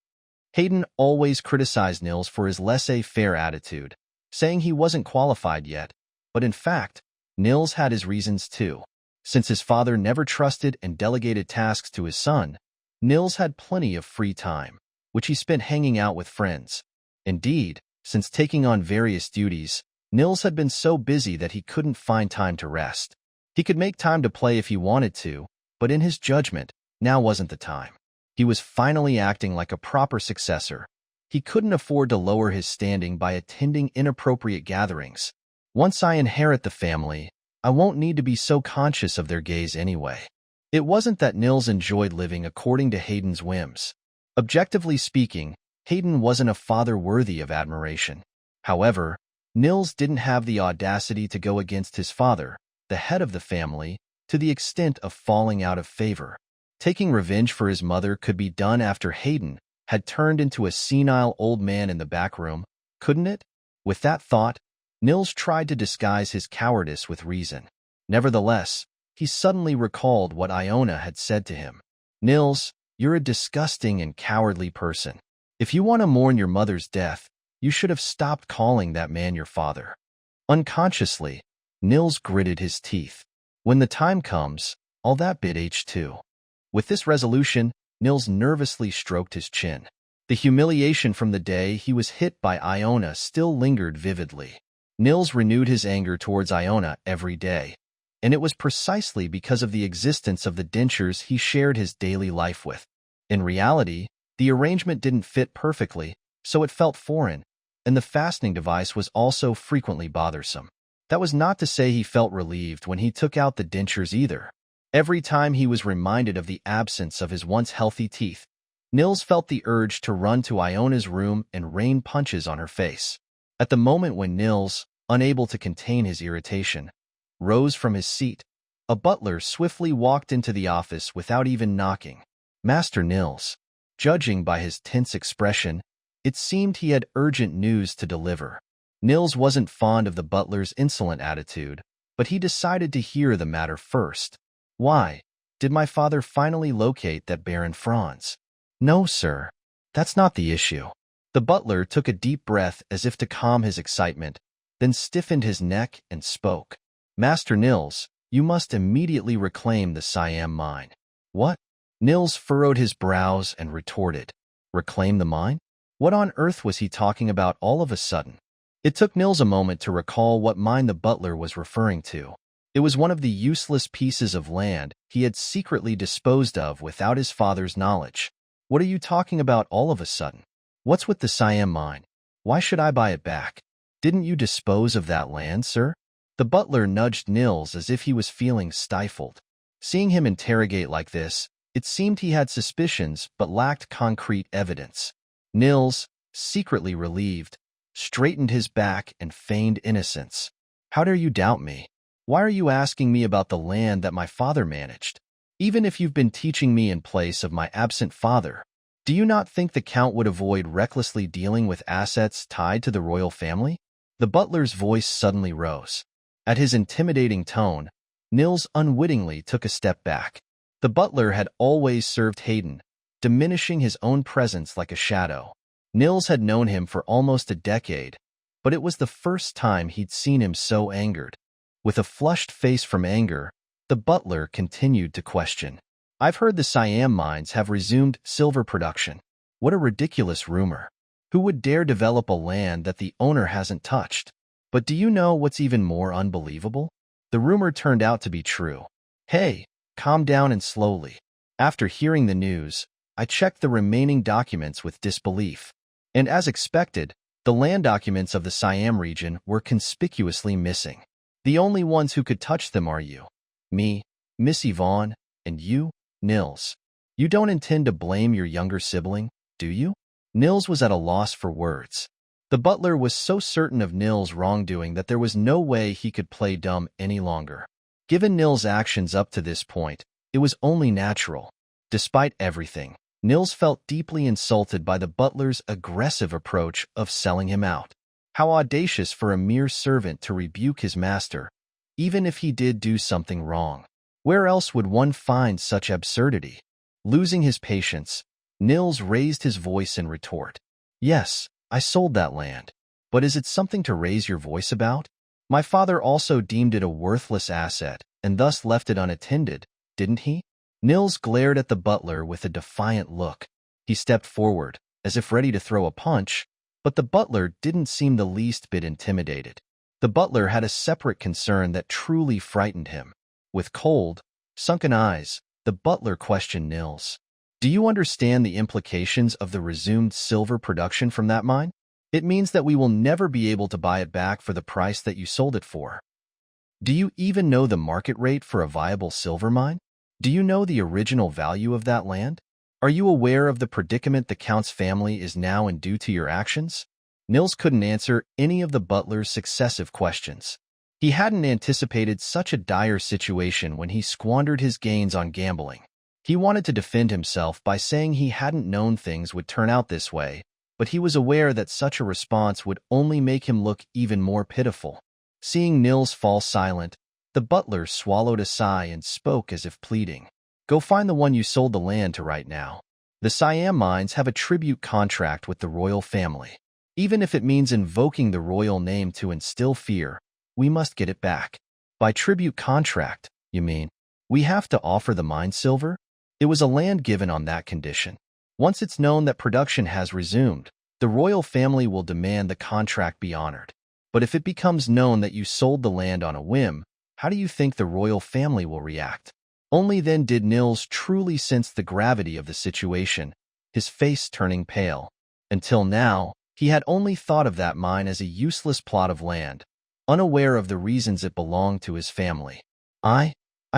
Hayden always criticized Nils for his laissez-faire attitude, saying he wasn't qualified yet, but in fact, Nils had his reasons too. Since his father never trusted and delegated tasks to his son, Nils had plenty of free time, which he spent hanging out with friends. Indeed, since taking on various duties, Nils had been so busy that he couldn't find time to rest. He could make time to play if he wanted to, but in his judgment, now wasn't the time. He was finally acting like a proper successor. He couldn't afford to lower his standing by attending inappropriate gatherings. Once I inherit the family, I won't need to be so conscious of their gaze anyway. It wasn't that Nils enjoyed living according to Hayden's whims. Objectively speaking, Hayden wasn't a father worthy of admiration. However, Nils didn't have the audacity to go against his father, the head of the family, to the extent of falling out of favor. Taking revenge for his mother could be done after Hayden had turned into a senile old man in the back room, couldn't it? With that thought, Nils tried to disguise his cowardice with reason. Nevertheless, he suddenly recalled what Iona had said to him. Nils, you're a disgusting and cowardly person. If you want to mourn your mother's death, you should have stopped calling that man your father. Unconsciously, Nils gritted his teeth. When the time comes, I'll that bitch too. With this resolution, Nils nervously stroked his chin. The humiliation from the day he was hit by Iona still lingered vividly. Nils renewed his anger towards Iona every day, and it was precisely because of the existence of the dentures he shared his daily life with. In reality, the arrangement didn't fit perfectly, so it felt foreign, and the fastening device was also frequently bothersome. That was not to say he felt relieved when he took out the dentures either. Every time he was reminded of the absence of his once healthy teeth, Nils felt the urge to run to Iona's room and rain punches on her face. At the moment when Nils, unable to contain his irritation, rose from his seat, a butler swiftly walked into the office without even knocking. Master Nils. Judging by his tense expression, it seemed he had urgent news to deliver. Nils wasn't fond of the butler's insolent attitude, but he decided to hear the matter first. Why? Did my father finally locate that Baron Franz? No, sir. That's not the issue. The butler took a deep breath as if to calm his excitement, then stiffened his neck and spoke. Master Nils, you must immediately reclaim the Siam mine. What? Nils furrowed his brows and retorted. Reclaim the mine? What on earth was he talking about all of a sudden? It took Nils a moment to recall what mine the butler was referring to. It was one of the useless pieces of land he had secretly disposed of without his father's knowledge. What are you talking about all of a sudden? What's with the Siam mine? Why should I buy it back? Didn't you dispose of that land, sir? The butler nudged Nils as if he was feeling stifled. Seeing him interrogate like this, it seemed he had suspicions but lacked concrete evidence. Nils, secretly relieved, straightened his back and feigned innocence. How dare you doubt me? Why are you asking me about the land that my father managed? Even if you've been teaching me in place of my absent father, do you not think the Count would avoid recklessly dealing with assets tied to the royal family? The butler's voice suddenly rose. At his intimidating tone, Nils unwittingly took a step back. The butler had always served Hayden, diminishing his own presence like a shadow. Nils had known him for almost a decade, but it was the first time he'd seen him so angered. With a flushed face from anger, the butler continued to question. I've heard the Siam mines have resumed silver production. What a ridiculous rumor. Who would dare develop a land that the owner hasn't touched? But do you know what's even more unbelievable? The rumor turned out to be true. Hey, calm down and slowly. After hearing the news, I checked the remaining documents with disbelief. And as expected, the land documents of the Siam region were conspicuously missing. The only ones who could touch them are you, me, Miss Yvonne, and you, Nils. You don't intend to blame your younger sibling, do you? Nils was at a loss for words. The butler was so certain of Nils' wrongdoing that there was no way he could play dumb any longer. Given Nils' actions up to this point, it was only natural. Despite everything, Nils felt deeply insulted by the butler's aggressive approach of selling him out. How audacious for a mere servant to rebuke his master, even if he did do something wrong. Where else would one find such absurdity? Losing his patience, Nils raised his voice in retort. Yes, I sold that land. But is it something to raise your voice about? My father also deemed it a worthless asset and thus left it unattended, didn't he? Nils glared at the butler with a defiant look. He stepped forward, as if ready to throw a punch, but the butler didn't seem the least bit intimidated. The butler had a separate concern that truly frightened him. With cold, sunken eyes, the butler questioned Nils. Do you understand the implications of the resumed silver production from that mine? It means that we will never be able to buy it back for the price that you sold it for. Do you even know the market rate for a viable silver mine? Do you know the original value of that land? Are you aware of the predicament the Count's family is now in due to your actions? Nils couldn't answer any of the butler's successive questions. He hadn't anticipated such a dire situation when he squandered his gains on gambling. He wanted to defend himself by saying he hadn't known things would turn out this way, but he was aware that such a response would only make him look even more pitiful. Seeing Nils fall silent, the butler swallowed a sigh and spoke as if pleading. Go find the one you sold the land to right now. The Siam mines have a tribute contract with the royal family. Even if it means invoking the royal name to instill fear, we must get it back. By tribute contract, you mean? We have to offer the mine silver? It was a land given on that condition. Once it's known that production has resumed, the royal family will demand the contract be honored. But if it becomes known that you sold the land on a whim, how do you think the royal family will react? Only then did Nils truly sense the gravity of the situation, his face turning pale. Until now, he had only thought of that mine as a useless plot of land, unaware of the reasons it belonged to his family. I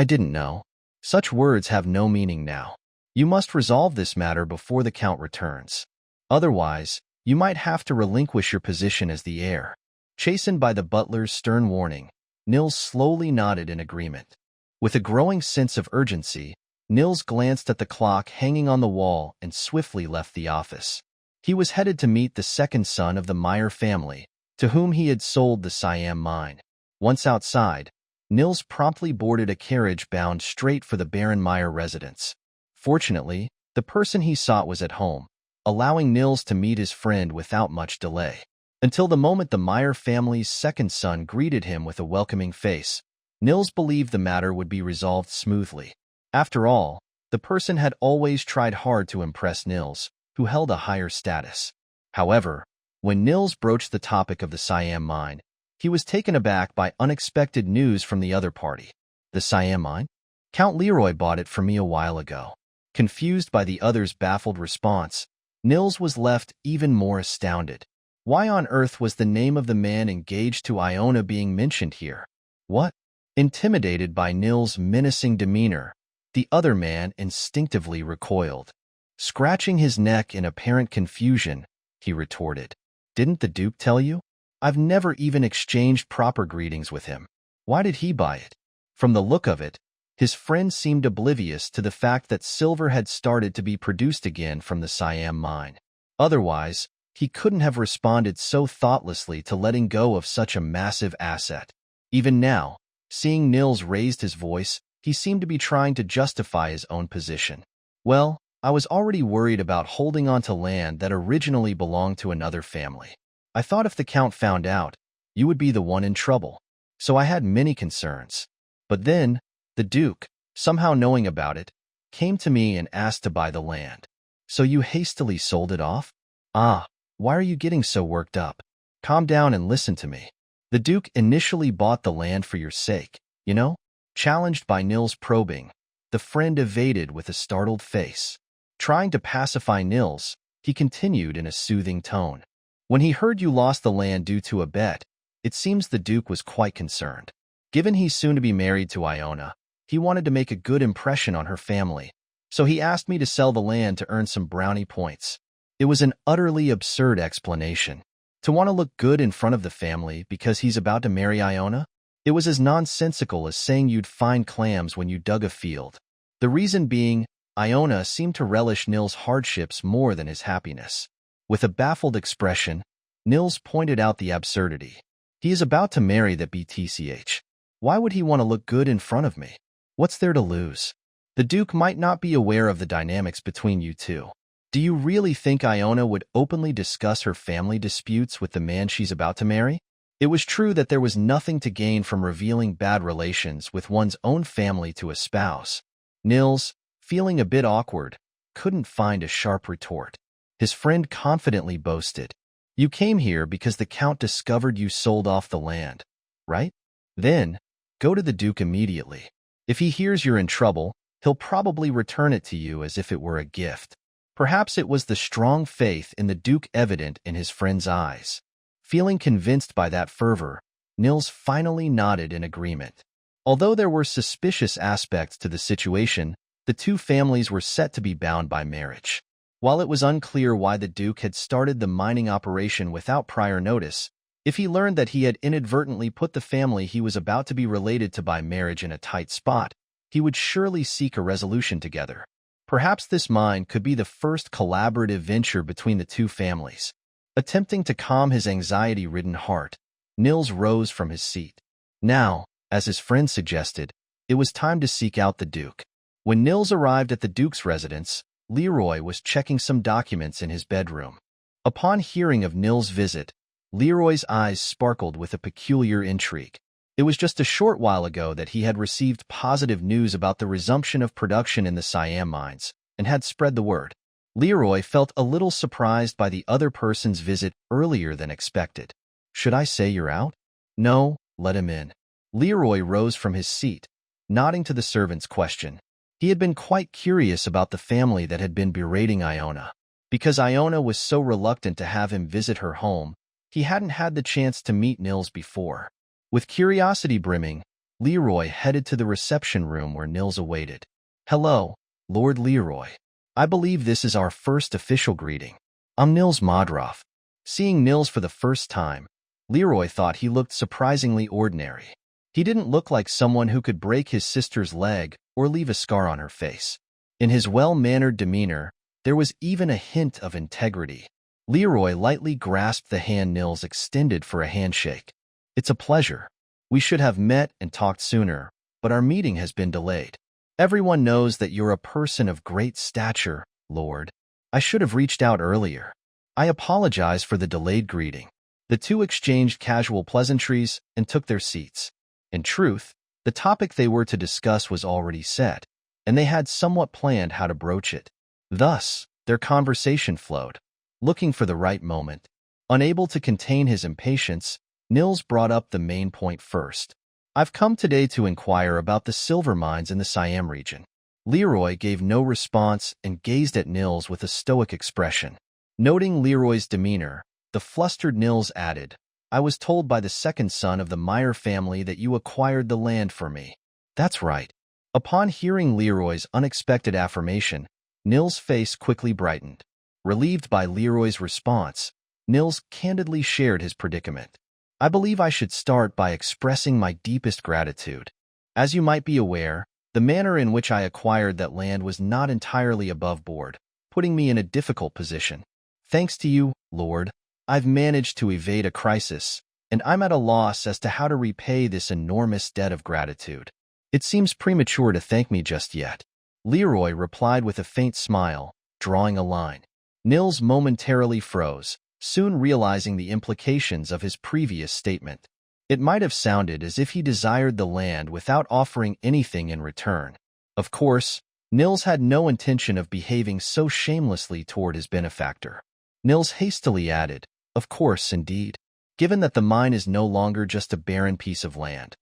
didn't know. Such words have no meaning now. You must resolve this matter before the Count returns. Otherwise, you might have to relinquish your position as the heir. Chastened by the butler's stern warning, Nils slowly nodded in agreement. With a growing sense of urgency, Nils glanced at the clock hanging on the wall and swiftly left the office. He was headed to meet the second son of the Meyer family, to whom he had sold the Siam mine. Once outside, Nils promptly boarded a carriage bound straight for the Baron Meyer residence. Fortunately, the person he sought was at home, allowing Nils to meet his friend without much delay. Until the moment the Meyer family's second son greeted him with a welcoming face, Nils believed the matter would be resolved smoothly. After all, the person had always tried hard to impress Nils, who held a higher status. However, when Nils broached the topic of the Siam mine, he was taken aback by unexpected news from the other party. The Siam mine? Count Leroy bought it from me a while ago. Confused by the other's baffled response, Nils was left even more astounded. Why on earth was the name of the man engaged to Iona being mentioned here? What? Intimidated by Nils' menacing demeanor, the other man instinctively recoiled. Scratching his neck in apparent confusion, he retorted, "Didn't the Duke tell you? I've never even exchanged proper greetings with him. Why did he buy it?" From the look of it, his friend seemed oblivious to the fact that silver had started to be produced again from the Siam mine. Otherwise, he couldn't have responded so thoughtlessly to letting go of such a massive asset. Even now, seeing Nils raised his voice, he seemed to be trying to justify his own position. "Well, I was already worried about holding on to land that originally belonged to another family. I thought if the Count found out, you would be the one in trouble. So I had many concerns. But then, the Duke, somehow knowing about it, came to me and asked to buy the land. So you hastily sold it off? Why are you getting so worked up? Calm down and listen to me. The Duke initially bought the land for your sake, you know?" Challenged by Nils' probing, the friend evaded with a startled face. Trying to pacify Nils, he continued in a soothing tone. "When he heard you lost the land due to a bet, it seems the Duke was quite concerned. Given he's soon to be married to Iona, he wanted to make a good impression on her family, so he asked me to sell the land to earn some brownie points." It was an utterly absurd explanation. To want to look good in front of the family because he's about to marry Iona? It was as nonsensical as saying you'd find clams when you dug a field. The reason being, Iona seemed to relish Nils' hardships more than his happiness. With a baffled expression, Nils pointed out the absurdity. "He is about to marry the BTCH. Why would he want to look good in front of me? What's there to lose? The Duke might not be aware of the dynamics between you two. Do you really think Iona would openly discuss her family disputes with the man she's about to marry?" It was true that there was nothing to gain from revealing bad relations with one's own family to a spouse. Nils, feeling a bit awkward, couldn't find a sharp retort. His friend confidently boasted, "You came here because the Count discovered you sold off the land, right? Then, go to the Duke immediately. If he hears you're in trouble, he'll probably return it to you as if it were a gift." Perhaps it was the strong faith in the Duke evident in his friend's eyes. Feeling convinced by that fervor, Nils finally nodded in agreement. Although there were suspicious aspects to the situation, the two families were set to be bound by marriage. While it was unclear why the Duke had started the mining operation without prior notice, if he learned that he had inadvertently put the family he was about to be related to by marriage in a tight spot, he would surely seek a resolution together. Perhaps this mine could be the first collaborative venture between the two families. Attempting to calm his anxiety-ridden heart, Nils rose from his seat. Now, as his friend suggested, it was time to seek out the Duke. When Nils arrived at the Duke's residence, Leroy was checking some documents in his bedroom. Upon hearing of Nils' visit, Leroy's eyes sparkled with a peculiar intrigue. It was just a short while ago that he had received positive news about the resumption of production in the Siam mines, and had spread the word. Leroy felt a little surprised by the other person's visit earlier than expected. "Should I say you're out?" "No, let him in." Leroy rose from his seat, nodding to the servant's question. He had been quite curious about the family that had been berating Iona. Because Iona was so reluctant to have him visit her home, he hadn't had the chance to meet Nils before. With curiosity brimming, Leroy headed to the reception room where Nils awaited. "Hello, Lord Leroy. I believe this is our first official greeting. I'm Nils Modroff." Seeing Nils for the first time, Leroy thought he looked surprisingly ordinary. He didn't look like someone who could break his sister's leg or leave a scar on her face. In his well-mannered demeanor, there was even a hint of integrity. Leroy lightly grasped the hand Nils extended for a handshake. "It's a pleasure. We should have met and talked sooner, but our meeting has been delayed. Everyone knows that you're a person of great stature, Lord. I should have reached out earlier. I apologize for the delayed greeting." The two exchanged casual pleasantries and took their seats. In truth, the topic they were to discuss was already set, and they had somewhat planned how to broach it. Thus, their conversation flowed. Looking for the right moment, unable to contain his impatience, Nils brought up the main point first. "I've come today to inquire about the silver mines in the Siam region." Leroy gave no response and gazed at Nils with a stoic expression. Noting Leroy's demeanor, the flustered Nils added, "I was told by the second son of the Meyer family that you acquired the land for me." "That's right." Upon hearing Leroy's unexpected affirmation, Nils' face quickly brightened. Relieved by Leroy's response, Nils candidly shared his predicament. "I believe I should start by expressing my deepest gratitude. As you might be aware, the manner in which I acquired that land was not entirely above board, putting me in a difficult position. Thanks to you, Lord, I've managed to evade a crisis, and I'm at a loss as to how to repay this enormous debt of gratitude. It seems premature to thank me just yet." Leroy replied with a faint smile, drawing a line. Nils momentarily froze, soon realizing the implications of his previous statement. It might have sounded as if he desired the land without offering anything in return. Of course, Nils had no intention of behaving so shamelessly toward his benefactor. Nils hastily added, "Of course, indeed. Given that the mine is no longer just a barren piece of land,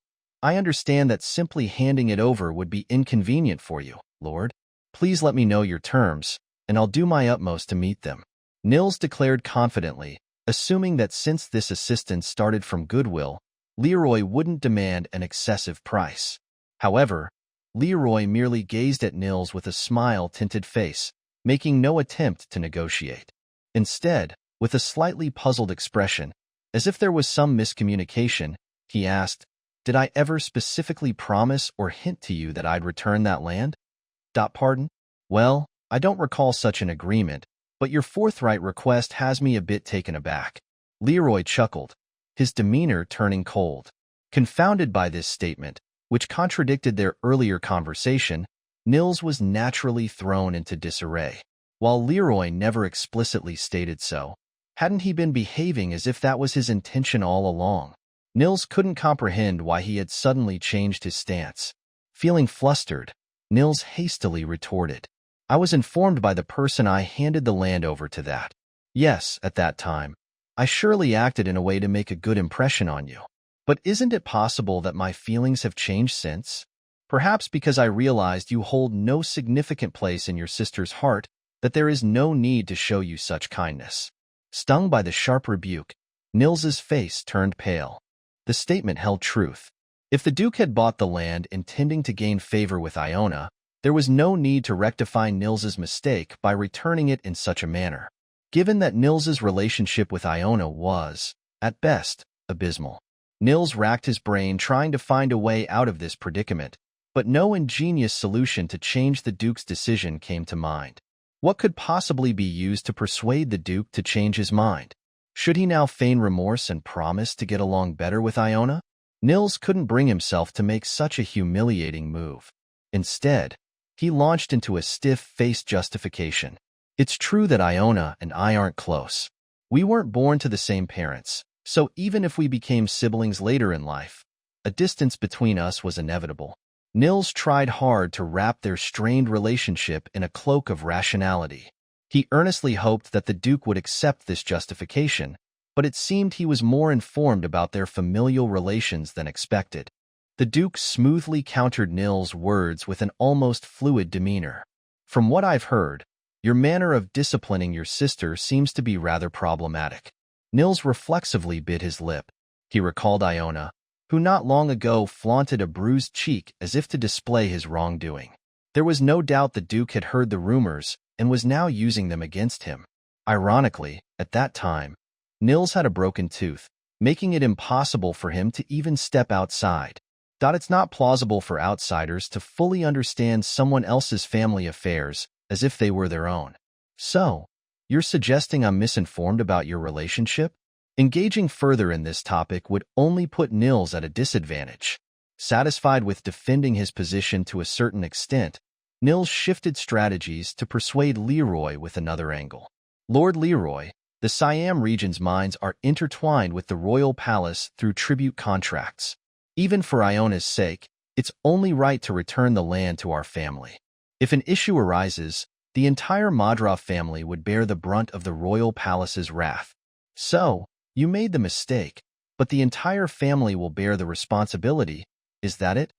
I understand that simply handing it over would be inconvenient for you, Lord. Please let me know your terms, and I'll do my utmost to meet them." Nils declared confidently, assuming that since this assistance started from goodwill, Leroy wouldn't demand an excessive price. However, Leroy merely gazed at Nils with a smile-tinted face, making no attempt to negotiate. Instead, with a slightly puzzled expression, as if there was some miscommunication, he asked, "Did I ever specifically promise or hint to you that I'd return that land?" Pardon? "Well, I don't recall such an agreement, but your forthright request has me a bit taken aback." Leroy chuckled, his demeanor turning cold. Confounded by this statement, which contradicted their earlier conversation, Nils was naturally thrown into disarray. While Leroy never explicitly stated so, hadn't he been behaving as if that was his intention all along? Nils couldn't comprehend why he had suddenly changed his stance. Feeling flustered, Nils hastily retorted, "I was informed by the person I handed the land over to that. Yes, at that time, I surely acted in a way to make a good impression on you. But isn't it possible that my feelings have changed since? Perhaps because I realized you hold no significant place in your sister's heart, that there is no need to show you such kindness." Stung by the sharp rebuke, Nils's face turned pale. The statement held truth. If the Duke had bought the land intending to gain favor with Iona, there was no need to rectify Nils's mistake by returning it in such a manner. Given that Nils's relationship with Iona was, at best, abysmal, Nils racked his brain trying to find a way out of this predicament, but no ingenious solution to change the Duke's decision came to mind. What could possibly be used to persuade the Duke to change his mind? Should he now feign remorse and promise to get along better with Iona? Nils couldn't bring himself to make such a humiliating move. Instead, he launched into a stiff-faced justification. "It's true that Iona and I aren't close. We weren't born to the same parents, so even if we became siblings later in life, a distance between us was inevitable." Nils tried hard to wrap their strained relationship in a cloak of rationality. He earnestly hoped that the Duke would accept this justification, but it seemed he was more informed about their familial relations than expected. The Duke smoothly countered Nil's words with an almost fluid demeanor. From what I've heard, your manner of disciplining your sister seems to be rather problematic. Nils reflexively bit his lip. He recalled Iona, who not long ago flaunted a bruised cheek as if to display his wrongdoing. There was no doubt the Duke had heard the rumors and was now using them against him. Ironically, at that time, Nils had a broken tooth, making it impossible for him to even step outside. It's not plausible for outsiders to fully understand someone else's family affairs as if they were their own. So, you're suggesting I'm misinformed about your relationship? Engaging further in this topic would only put Nils at a disadvantage. Satisfied with defending his position to a certain extent, Nils shifted strategies to persuade Leroy with another angle. Lord Leroy, the Siam region's mines are intertwined with the royal palace through tribute contracts. Even for Iona's sake, it's only right to return the land to our family. If an issue arises, the entire Manhwa family would bear the brunt of the royal palace's wrath. So, you made the mistake, but the entire family will bear the responsibility. Is that it?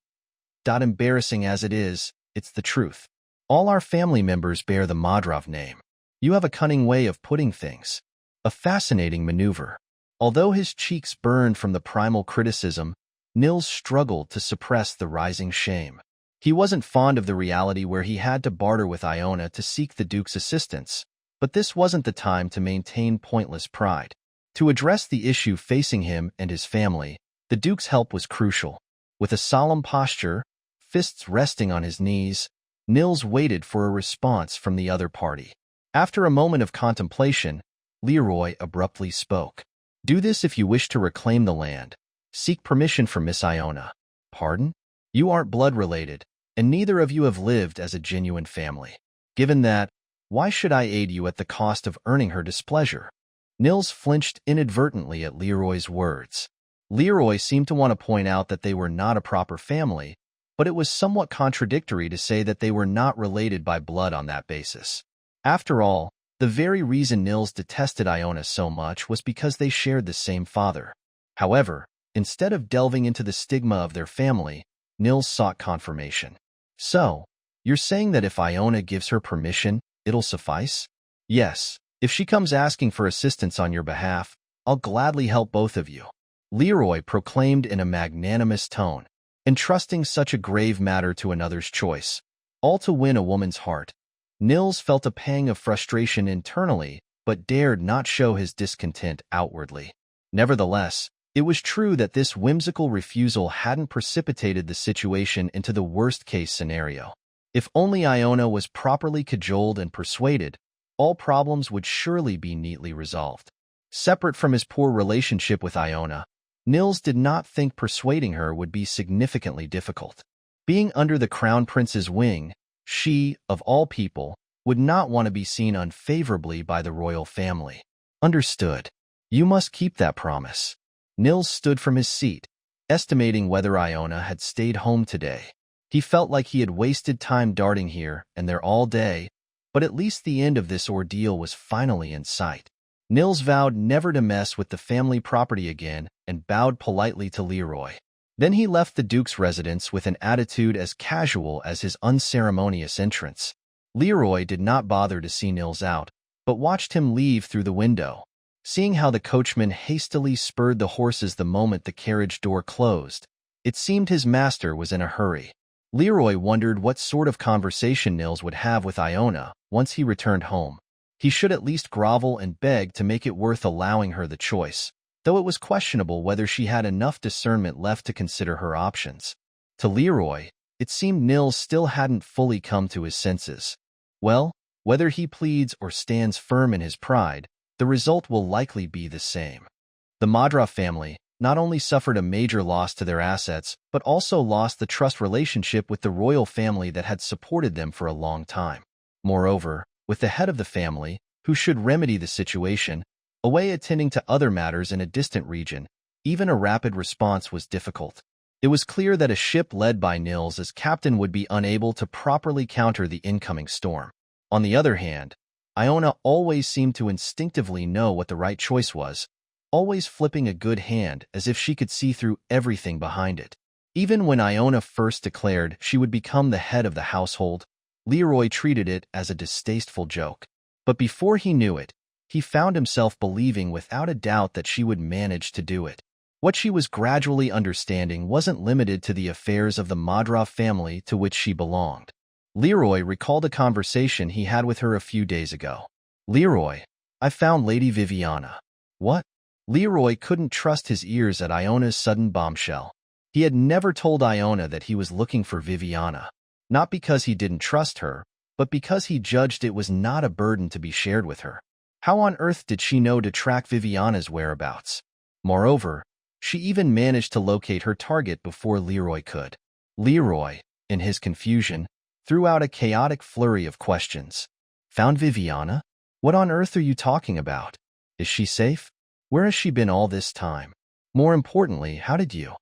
Embarrassing as it is, it's the truth. All our family members bear the Manhwa name. You have a cunning way of putting things. A fascinating maneuver. Although his cheeks burned from the primal criticism, Nils struggled to suppress the rising shame. He wasn't fond of the reality where he had to barter with Iona to seek the Duke's assistance, but this wasn't the time to maintain pointless pride. To address the issue facing him and his family, the Duke's help was crucial. With a solemn posture, fists resting on his knees, Nils waited for a response from the other party. After a moment of contemplation, Leroy abruptly spoke. Do this if you wish to reclaim the land. Seek permission from Miss Iona. Pardon? You aren't blood-related, and neither of you have lived as a genuine family. Given that, why should I aid you at the cost of earning her displeasure? Nils flinched inadvertently at Leroy's words. Leroy seemed to want to point out that they were not a proper family, but it was somewhat contradictory to say that they were not related by blood on that basis. After all, the very reason Nils detested Iona so much was because they shared the same father. However, instead of delving into the stigma of their family, Nils sought confirmation. So, you're saying that if Iona gives her permission, it'll suffice? Yes. If she comes asking for assistance on your behalf, I'll gladly help both of you. Leroy proclaimed in a magnanimous tone, entrusting such a grave matter to another's choice, all to win a woman's heart. Nils felt a pang of frustration internally, but dared not show his discontent outwardly. Nevertheless, it was true that this whimsical refusal hadn't precipitated the situation into the worst-case scenario. If only Iona was properly cajoled and persuaded, all problems would surely be neatly resolved. Separate from his poor relationship with Iona, Nils did not think persuading her would be significantly difficult. Being under the Crown Prince's wing, she, of all people, would not want to be seen unfavorably by the royal family. Understood. You must keep that promise. Nils stood from his seat, estimating whether Iona had stayed home today. He felt like he had wasted time darting here and there all day, but at least the end of this ordeal was finally in sight. Nils vowed never to mess with the family property again and bowed politely to Leroy. Then he left the Duke's residence with an attitude as casual as his unceremonious entrance. Leroy did not bother to see Nils out, but watched him leave through the window. Seeing how the coachman hastily spurred the horses the moment the carriage door closed, it seemed his master was in a hurry. Leroy wondered what sort of conversation Nils would have with Iona once he returned home. He should at least grovel and beg to make it worth allowing her the choice, though it was questionable whether she had enough discernment left to consider her options. To Leroy, it seemed Nils still hadn't fully come to his senses. Well, whether he pleads or stands firm in his pride, the result will likely be the same. The Manhwa family not only suffered a major loss to their assets, but also lost the trust relationship with the royal family that had supported them for a long time. Moreover, with the head of the family, who should remedy the situation, away attending to other matters in a distant region, even a rapid response was difficult. It was clear that a ship led by Nils as captain would be unable to properly counter the incoming storm. On the other hand, Iona always seemed to instinctively know what the right choice was, always flipping a good hand as if she could see through everything behind it. Even when Iona first declared she would become the head of the household, Leroy treated it as a distasteful joke. But before he knew it, he found himself believing without a doubt that she would manage to do it. What she was gradually understanding wasn't limited to the affairs of the Manhwa family to which she belonged. Leroy recalled a conversation he had with her a few days ago. "Leroy, I found Lady Viviana." "What?" Leroy couldn't trust his ears at Iona's sudden bombshell. He had never told Iona that he was looking for Viviana, not because he didn't trust her, but because he judged it was not a burden to be shared with her. How on earth did she know to track Viviana's whereabouts? Moreover, she even managed to locate her target before Leroy could. Leroy, in his confusion, threw out a chaotic flurry of questions. "Found Viviana? What on earth are you talking about? Is she safe? Where has she been all this time? More importantly, how did you?"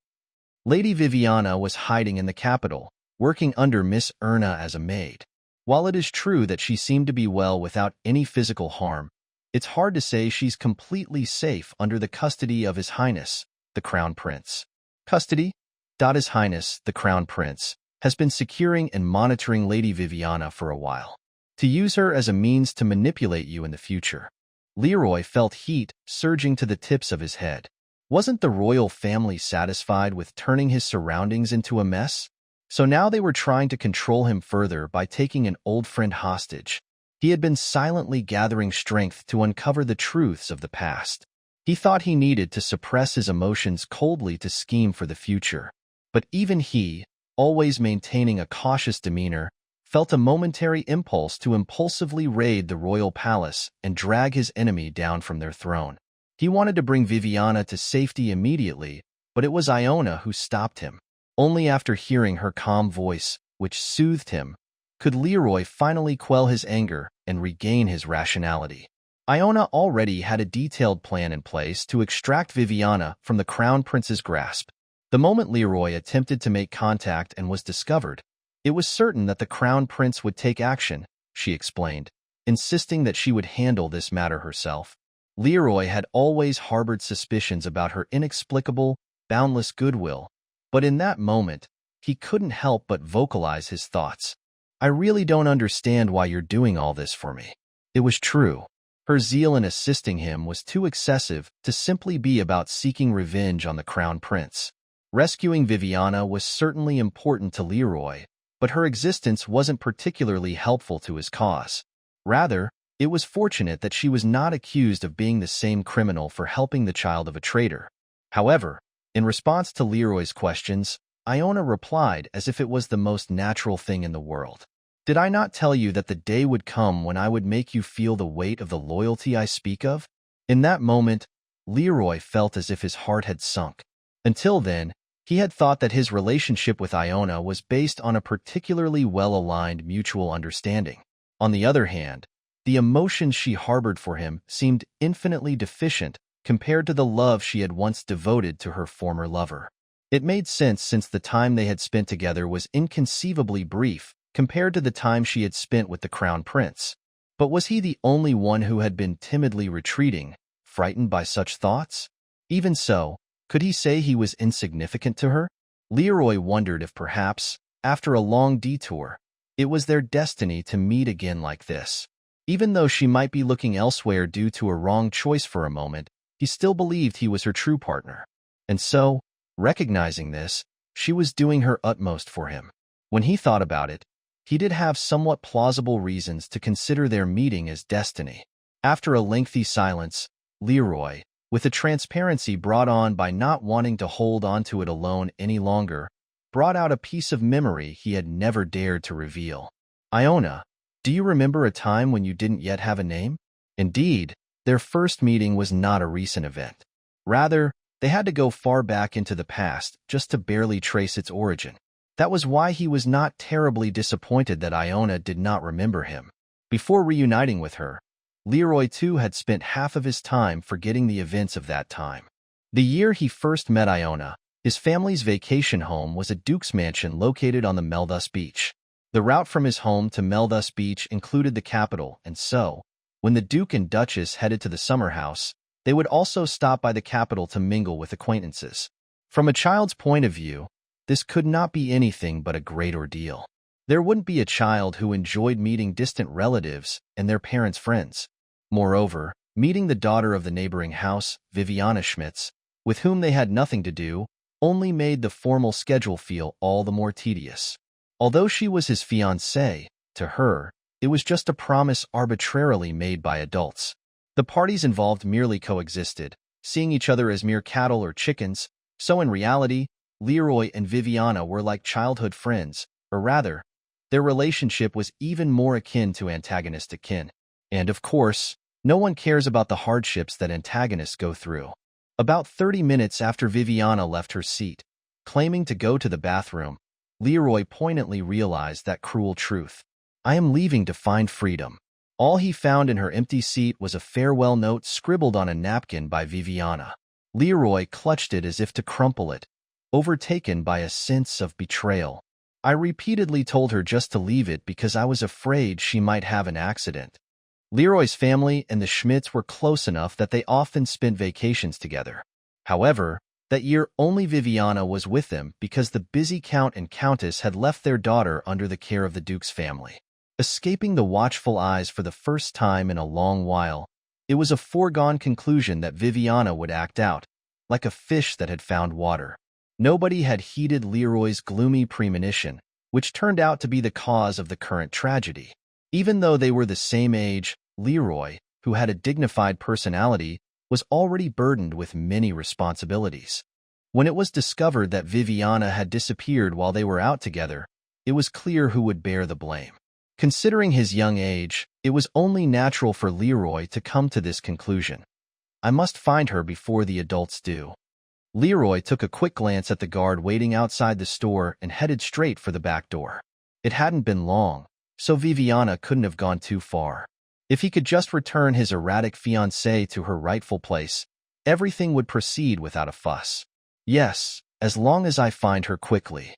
Lady Viviana was hiding in the capital, working under Miss Erna as a maid. While it is true that she seemed to be well without any physical harm, it's hard to say she's completely safe under the custody of His Highness, the Crown Prince. Custody? His Highness, the Crown Prince, has been securing and monitoring Lady Viviana for a while, to use her as a means to manipulate you in the future. Leroy felt heat surging to the tips of his head. Wasn't the royal family satisfied with turning his surroundings into a mess? So now they were trying to control him further by taking an old friend hostage. He had been silently gathering strength to uncover the truths of the past. He thought he needed to suppress his emotions coldly to scheme for the future. But even he, always maintaining a cautious demeanor, felt a momentary impulse to impulsively raid the royal palace and drag his enemy down from their throne. He wanted to bring Viviana to safety immediately, but it was Iona who stopped him. Only after hearing her calm voice, which soothed him, could Leroy finally quell his anger and regain his rationality. Iona already had a detailed plan in place to extract Viviana from the Crown Prince's grasp. The moment Leroy attempted to make contact and was discovered, it was certain that the Crown Prince would take action, she explained, insisting that she would handle this matter herself. Leroy had always harbored suspicions about her inexplicable, boundless goodwill, but in that moment, he couldn't help but vocalize his thoughts. "I really don't understand why you're doing all this for me." It was true. Her zeal in assisting him was too excessive to simply be about seeking revenge on the Crown Prince. Rescuing Viviana was certainly important to Leroy, but her existence wasn't particularly helpful to his cause. Rather, it was fortunate that she was not accused of being the same criminal for helping the child of a traitor. However, in response to Leroy's questions, Iona replied as if it was the most natural thing in the world. "Did I not tell you that the day would come when I would make you feel the weight of the loyalty I speak of?" In that moment, Leroy felt as if his heart had sunk. Until then, he had thought that his relationship with Iona was based on a particularly well-aligned mutual understanding. On the other hand, the emotions she harbored for him seemed infinitely deficient compared to the love she had once devoted to her former lover. It made sense since the time they had spent together was inconceivably brief compared to the time she had spent with the Crown Prince. But was he the only one who had been timidly retreating, frightened by such thoughts? Even so, could he say he was insignificant to her? Leroy wondered if perhaps, after a long detour, it was their destiny to meet again like this. Even though she might be looking elsewhere due to a wrong choice for a moment, he still believed he was her true partner. And so, recognizing this, she was doing her utmost for him. When he thought about it, he did have somewhat plausible reasons to consider their meeting as destiny. After a lengthy silence, Leroy, with a transparency brought on by not wanting to hold on to it alone any longer, brought out a piece of memory he had never dared to reveal. "Iona, do you remember a time when you didn't yet have a name?" Indeed, their first meeting was not a recent event. Rather, they had to go far back into the past just to barely trace its origin. That was why he was not terribly disappointed that Iona did not remember him. Before reuniting with her, Leroy too had spent half of his time forgetting the events of that time. The year he first met Iona, his family's vacation home was a duke's mansion located on the Melthus Beach. The route from his home to Melthus Beach included the capital, and so, when the Duke and Duchess headed to the summer house, they would also stop by the capital to mingle with acquaintances. From a child's point of view, this could not be anything but a great ordeal. There wouldn't be a child who enjoyed meeting distant relatives and their parents' friends. Moreover, meeting the daughter of the neighboring house, Viviana Schmitz, with whom they had nothing to do, only made the formal schedule feel all the more tedious. Although she was his fiancée, to her, it was just a promise arbitrarily made by adults. The parties involved merely coexisted, seeing each other as mere cattle or chickens, so in reality, Leroy and Viviana were like childhood friends, or rather, their relationship was even more akin to antagonistic kin. And of course, no one cares about the hardships that antagonists go through. About 30 minutes after Viviana left her seat, claiming to go to the bathroom, Leroy poignantly realized that cruel truth. I am leaving to find freedom. All he found in her empty seat was a farewell note scribbled on a napkin by Viviana. Leroy clutched it as if to crumple it, overtaken by a sense of betrayal. I repeatedly told her just to leave it because I was afraid she might have an accident. Leroy's family and the Schmidts were close enough that they often spent vacations together. However, that year only Viviana was with them because the busy Count and Countess had left their daughter under the care of the Duke's family. Escaping the watchful eyes for the first time in a long while, it was a foregone conclusion that Viviana would act out, like a fish that had found water. Nobody had heeded Leroy's gloomy premonition, which turned out to be the cause of the current tragedy. Even though they were the same age, Leroy, who had a dignified personality, was already burdened with many responsibilities. When it was discovered that Viviana had disappeared while they were out together, it was clear who would bear the blame. Considering his young age, it was only natural for Leroy to come to this conclusion. I must find her before the adults do. Leroy took a quick glance at the guard waiting outside the store and headed straight for the back door. It hadn't been long, so Viviana couldn't have gone too far. If he could just return his erratic fiancée to her rightful place, everything would proceed without a fuss. Yes, as long as I find her quickly.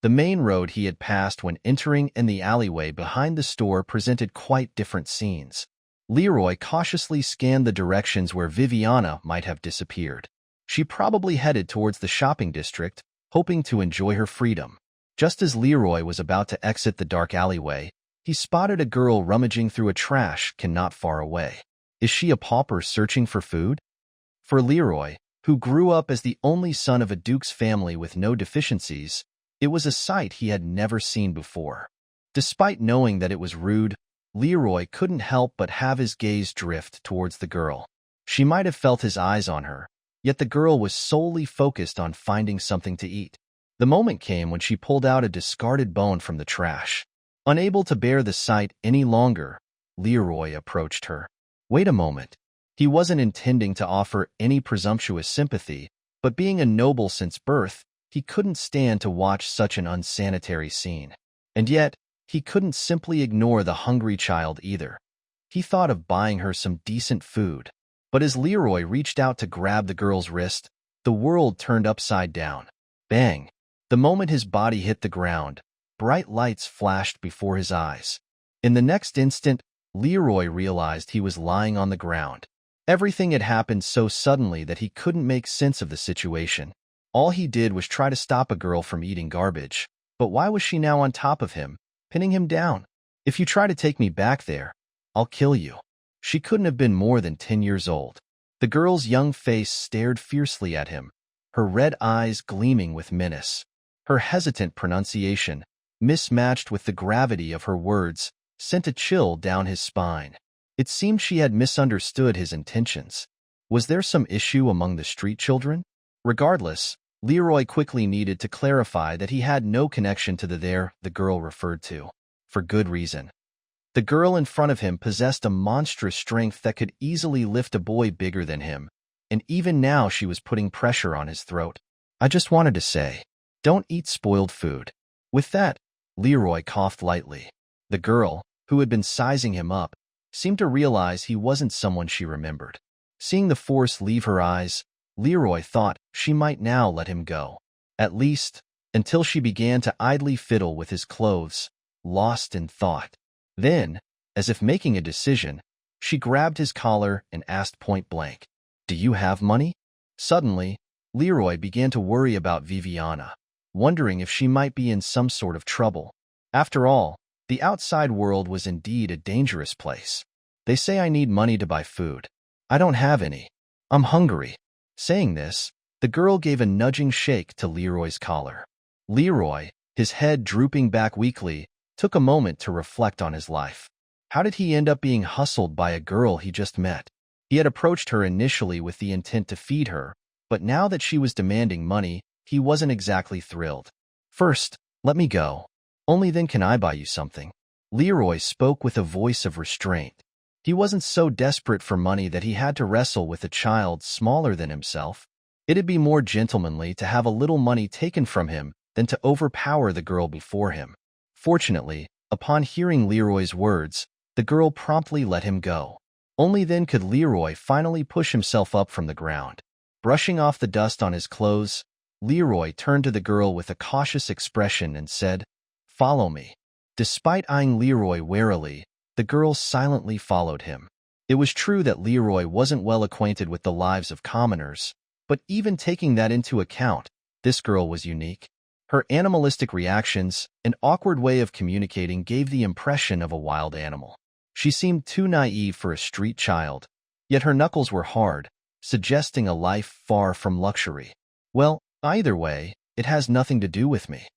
The main road he had passed when entering and the alleyway behind the store presented quite different scenes. Leroy cautiously scanned the directions where Viviana might have disappeared. She probably headed towards the shopping district, hoping to enjoy her freedom. Just as Leroy was about to exit the dark alleyway, he spotted a girl rummaging through a trash can not far away. Is she a pauper searching for food? For Leroy, who grew up as the only son of a duke's family with no deficiencies, it was a sight he had never seen before. Despite knowing that it was rude, Leroy couldn't help but have his gaze drift towards the girl. She might have felt his eyes on her, yet the girl was solely focused on finding something to eat. The moment came when she pulled out a discarded bone from the trash. Unable to bear the sight any longer, Leroy approached her. Wait a moment. He wasn't intending to offer any presumptuous sympathy, but being a noble since birth, he couldn't stand to watch such an unsanitary scene. And yet, he couldn't simply ignore the hungry child either. He thought of buying her some decent food. But as Leroy reached out to grab the girl's wrist, the world turned upside down. Bang! The moment his body hit the ground, bright lights flashed before his eyes. In the next instant, Leroy realized he was lying on the ground. Everything had happened so suddenly that he couldn't make sense of the situation. All he did was try to stop a girl from eating garbage. But why was she now on top of him, pinning him down? If you try to take me back there, I'll kill you. She couldn't have been more than 10 years old. The girl's young face stared fiercely at him, her red eyes gleaming with menace. Her hesitant pronunciation, mismatched with the gravity of her words, sent a chill down his spine. It seemed she had misunderstood his intentions. Was there some issue among the street children? Regardless, Leroy quickly needed to clarify that he had no connection to the girl referred to. For good reason. The girl in front of him possessed a monstrous strength that could easily lift a boy bigger than him, and even now she was putting pressure on his throat. I just wanted to say, don't eat spoiled food. With that, Leroy coughed lightly. The girl, who had been sizing him up, seemed to realize he wasn't someone she remembered. Seeing the force leave her eyes, Leroy thought she might now let him go. At least, until she began to idly fiddle with his clothes, lost in thought. Then, as if making a decision, she grabbed his collar and asked point blank, "Do you have money?" Suddenly, Leroy began to worry about Viviana. wondering if she might be in some sort of trouble. After all, the outside world was indeed a dangerous place. They say I need money to buy food. I don't have any. I'm hungry. Saying this, the girl gave a nudging shake to Leroy's collar. Leroy, his head drooping back weakly, took a moment to reflect on his life. How did he end up being hustled by a girl he just met? He had approached her initially with the intent to feed her, but now that she was demanding money, he wasn't exactly thrilled. First, let me go. Only then can I buy you something. Leroy spoke with a voice of restraint. He wasn't so desperate for money that he had to wrestle with a child smaller than himself. It'd be more gentlemanly to have a little money taken from him than to overpower the girl before him. Fortunately, upon hearing Leroy's words, the girl promptly let him go. Only then could Leroy finally push himself up from the ground. Brushing off the dust on his clothes, Leroy turned to the girl with a cautious expression and said, "Follow me." Despite eyeing Leroy warily, the girl silently followed him. It was true that Leroy wasn't well acquainted with the lives of commoners, but even taking that into account, this girl was unique. Her animalistic reactions and awkward way of communicating gave the impression of a wild animal. She seemed too naive for a street child, yet her knuckles were hard, suggesting a life far from luxury. Well, either way, it has nothing to do with me.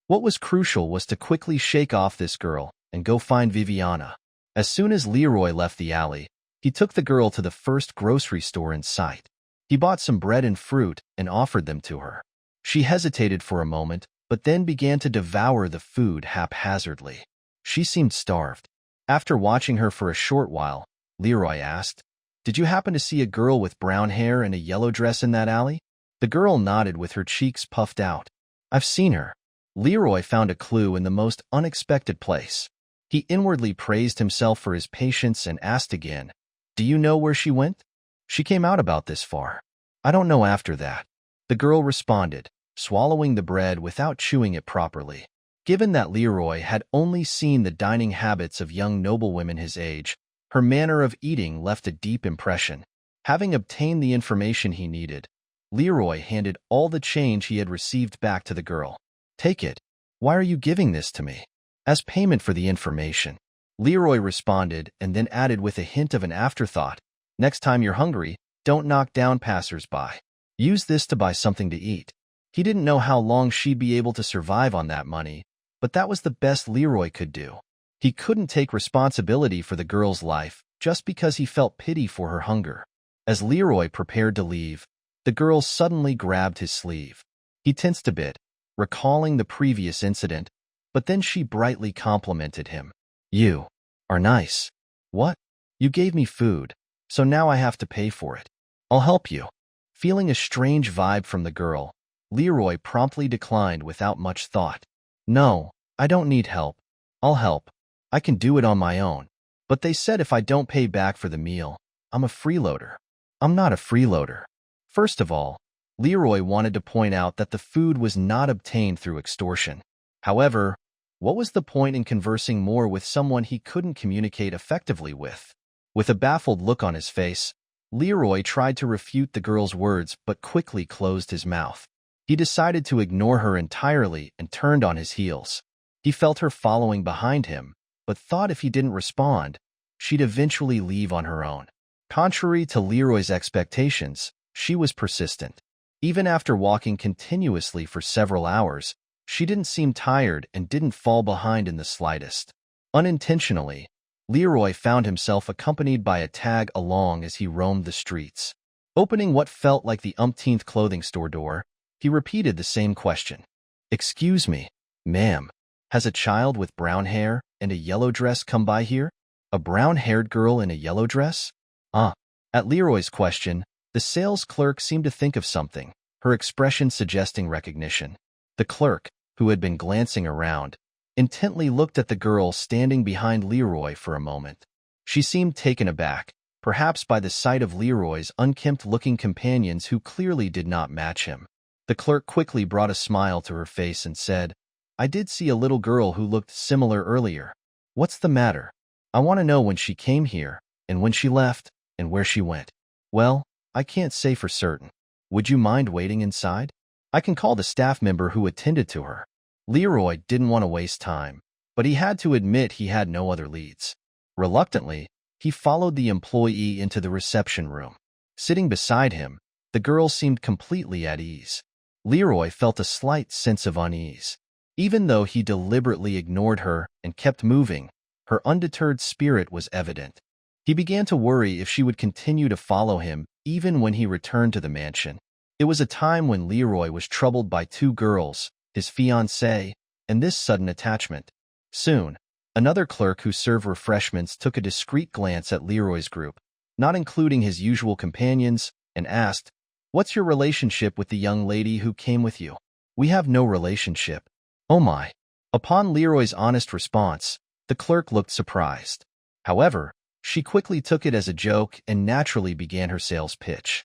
What was crucial was to quickly shake off this girl and go find Viviana. As soon as Leroy left the alley, he took the girl to the first grocery store in sight. He bought some bread and fruit and offered them to her. She hesitated for a moment, but then began to devour the food haphazardly. She seemed starved. After watching her for a short while, Leroy asked, "Did you happen to see a girl with brown hair and a yellow dress in that alley?" The girl nodded with her cheeks puffed out. "I've seen her." Leroy found a clue in the most unexpected place. He inwardly praised himself for his patience and asked again, "Do you know where she went?" "She came out about this far. I don't know after that." The girl responded, swallowing the bread without chewing it properly. Given that Leroy had only seen the dining habits of young noblewomen his age, her manner of eating left a deep impression. Having obtained the information he needed, Leroy handed all the change he had received back to the girl. "Take it. Why are you giving this to me?" "As payment for the information." Leroy responded and then added with a hint of an afterthought, "Next time you're hungry, don't knock down passers-by. Use this to buy something to eat." He didn't know how long she'd be able to survive on that money, but that was the best Leroy could do. He couldn't take responsibility for the girl's life just because he felt pity for her hunger. As Leroy prepared to leave, the girl suddenly grabbed his sleeve. He tensed a bit, recalling the previous incident, but then she brightly complimented him. "You are nice." "What?" "You gave me food, so now I have to pay for it. I'll help you." Feeling a strange vibe from the girl, Leroy promptly declined without much thought. "No, I don't need help. I'll help. I can do it on my own. But they said if I don't pay back for the meal, I'm a freeloader." "I'm not a freeloader." First of all, Leroy wanted to point out that the food was not obtained through extortion. However, what was the point in conversing more with someone he couldn't communicate effectively with? With a baffled look on his face, Leroy tried to refute the girl's words but quickly closed his mouth. He decided to ignore her entirely and turned on his heels. He felt her following behind him, but thought if he didn't respond, she'd eventually leave on her own. Contrary to Leroy's expectations, she was persistent. Even after walking continuously for several hours, she didn't seem tired and didn't fall behind in the slightest. Unintentionally, Leroy found himself accompanied by a tag along as he roamed the streets. Opening what felt like the umpteenth clothing store door, he repeated the same question. "Excuse me, ma'am, has a child with brown hair and a yellow dress come by here?" "A brown-haired girl in a yellow dress?" "Ah." At Leroy's question, the sales clerk seemed to think of something, her expression suggesting recognition. The clerk, who had been glancing around, intently looked at the girl standing behind Leroy for a moment. She seemed taken aback, perhaps by the sight of Leroy's unkempt-looking companions who clearly did not match him. The clerk quickly brought a smile to her face and said, "I did see a little girl who looked similar earlier. What's the matter? I want to know when she came here, and when she left, and where she went." "Well, I can't say for certain. Would you mind waiting inside?" I can call the staff member who attended to her. Leroy didn't want to waste time, but he had to admit he had no other leads. Reluctantly, he followed the employee into the reception room. Sitting beside him, the girl seemed completely at ease. Leroy felt a slight sense of unease. Even though he deliberately ignored her and kept moving, her undeterred spirit was evident. He began to worry if she would continue to follow him even when he returned to the mansion. It was a time when Leroy was troubled by two girls, his fiancée, and this sudden attachment. Soon, another clerk who served refreshments took a discreet glance at Leroy's group, not including his usual companions, and asked, "What's your relationship with the young lady who came with you?" "We have no relationship." "Oh my." Upon Leroy's honest response, the clerk looked surprised. However, she quickly took it as a joke and naturally began her sales pitch.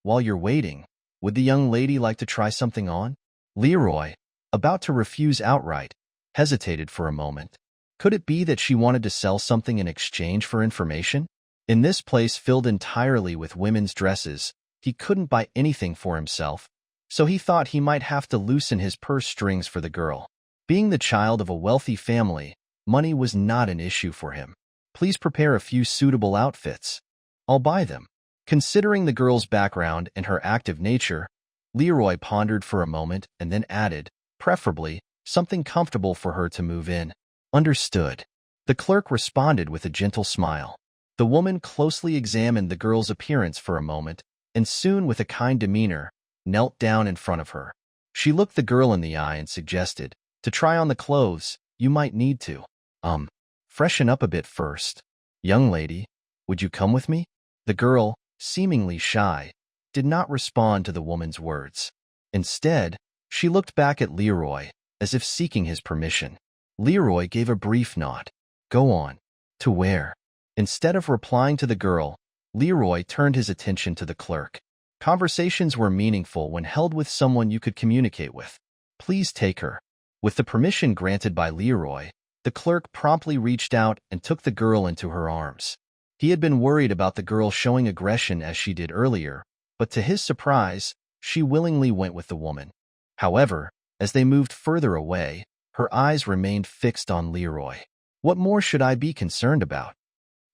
While you're waiting, would the young lady like to try something on?" Leroy, about to refuse outright, hesitated for a moment. Could it be that she wanted to sell something in exchange for information? In this place filled entirely with women's dresses, he couldn't buy anything for himself, so he thought he might have to loosen his purse strings for the girl. Being the child of a wealthy family, money was not an issue for him. "Please prepare a few suitable outfits. I'll buy them." Considering the girl's background and her active nature, Leroy pondered for a moment and then added, preferably, something comfortable for her to move in. "Understood." The clerk responded with a gentle smile. The woman closely examined the girl's appearance for a moment, and soon, with a kind demeanor, knelt down in front of her. She looked the girl in the eye and suggested, "To try on the clothes, you might need to, freshen up a bit first. Young lady, would you come with me?" The girl, seemingly shy, did not respond to the woman's words. Instead, she looked back at Leroy, as if seeking his permission. Leroy gave a brief nod. "Go on." "To where?" Instead of replying to the girl, Leroy turned his attention to the clerk. Conversations were meaningful when held with someone you could communicate with. "Please take her." With the permission granted by Leroy, the clerk promptly reached out and took the girl into her arms. He had been worried about the girl showing aggression as she did earlier, but to his surprise, she willingly went with the woman. However, as they moved further away, her eyes remained fixed on Leroy. What more should I be concerned about?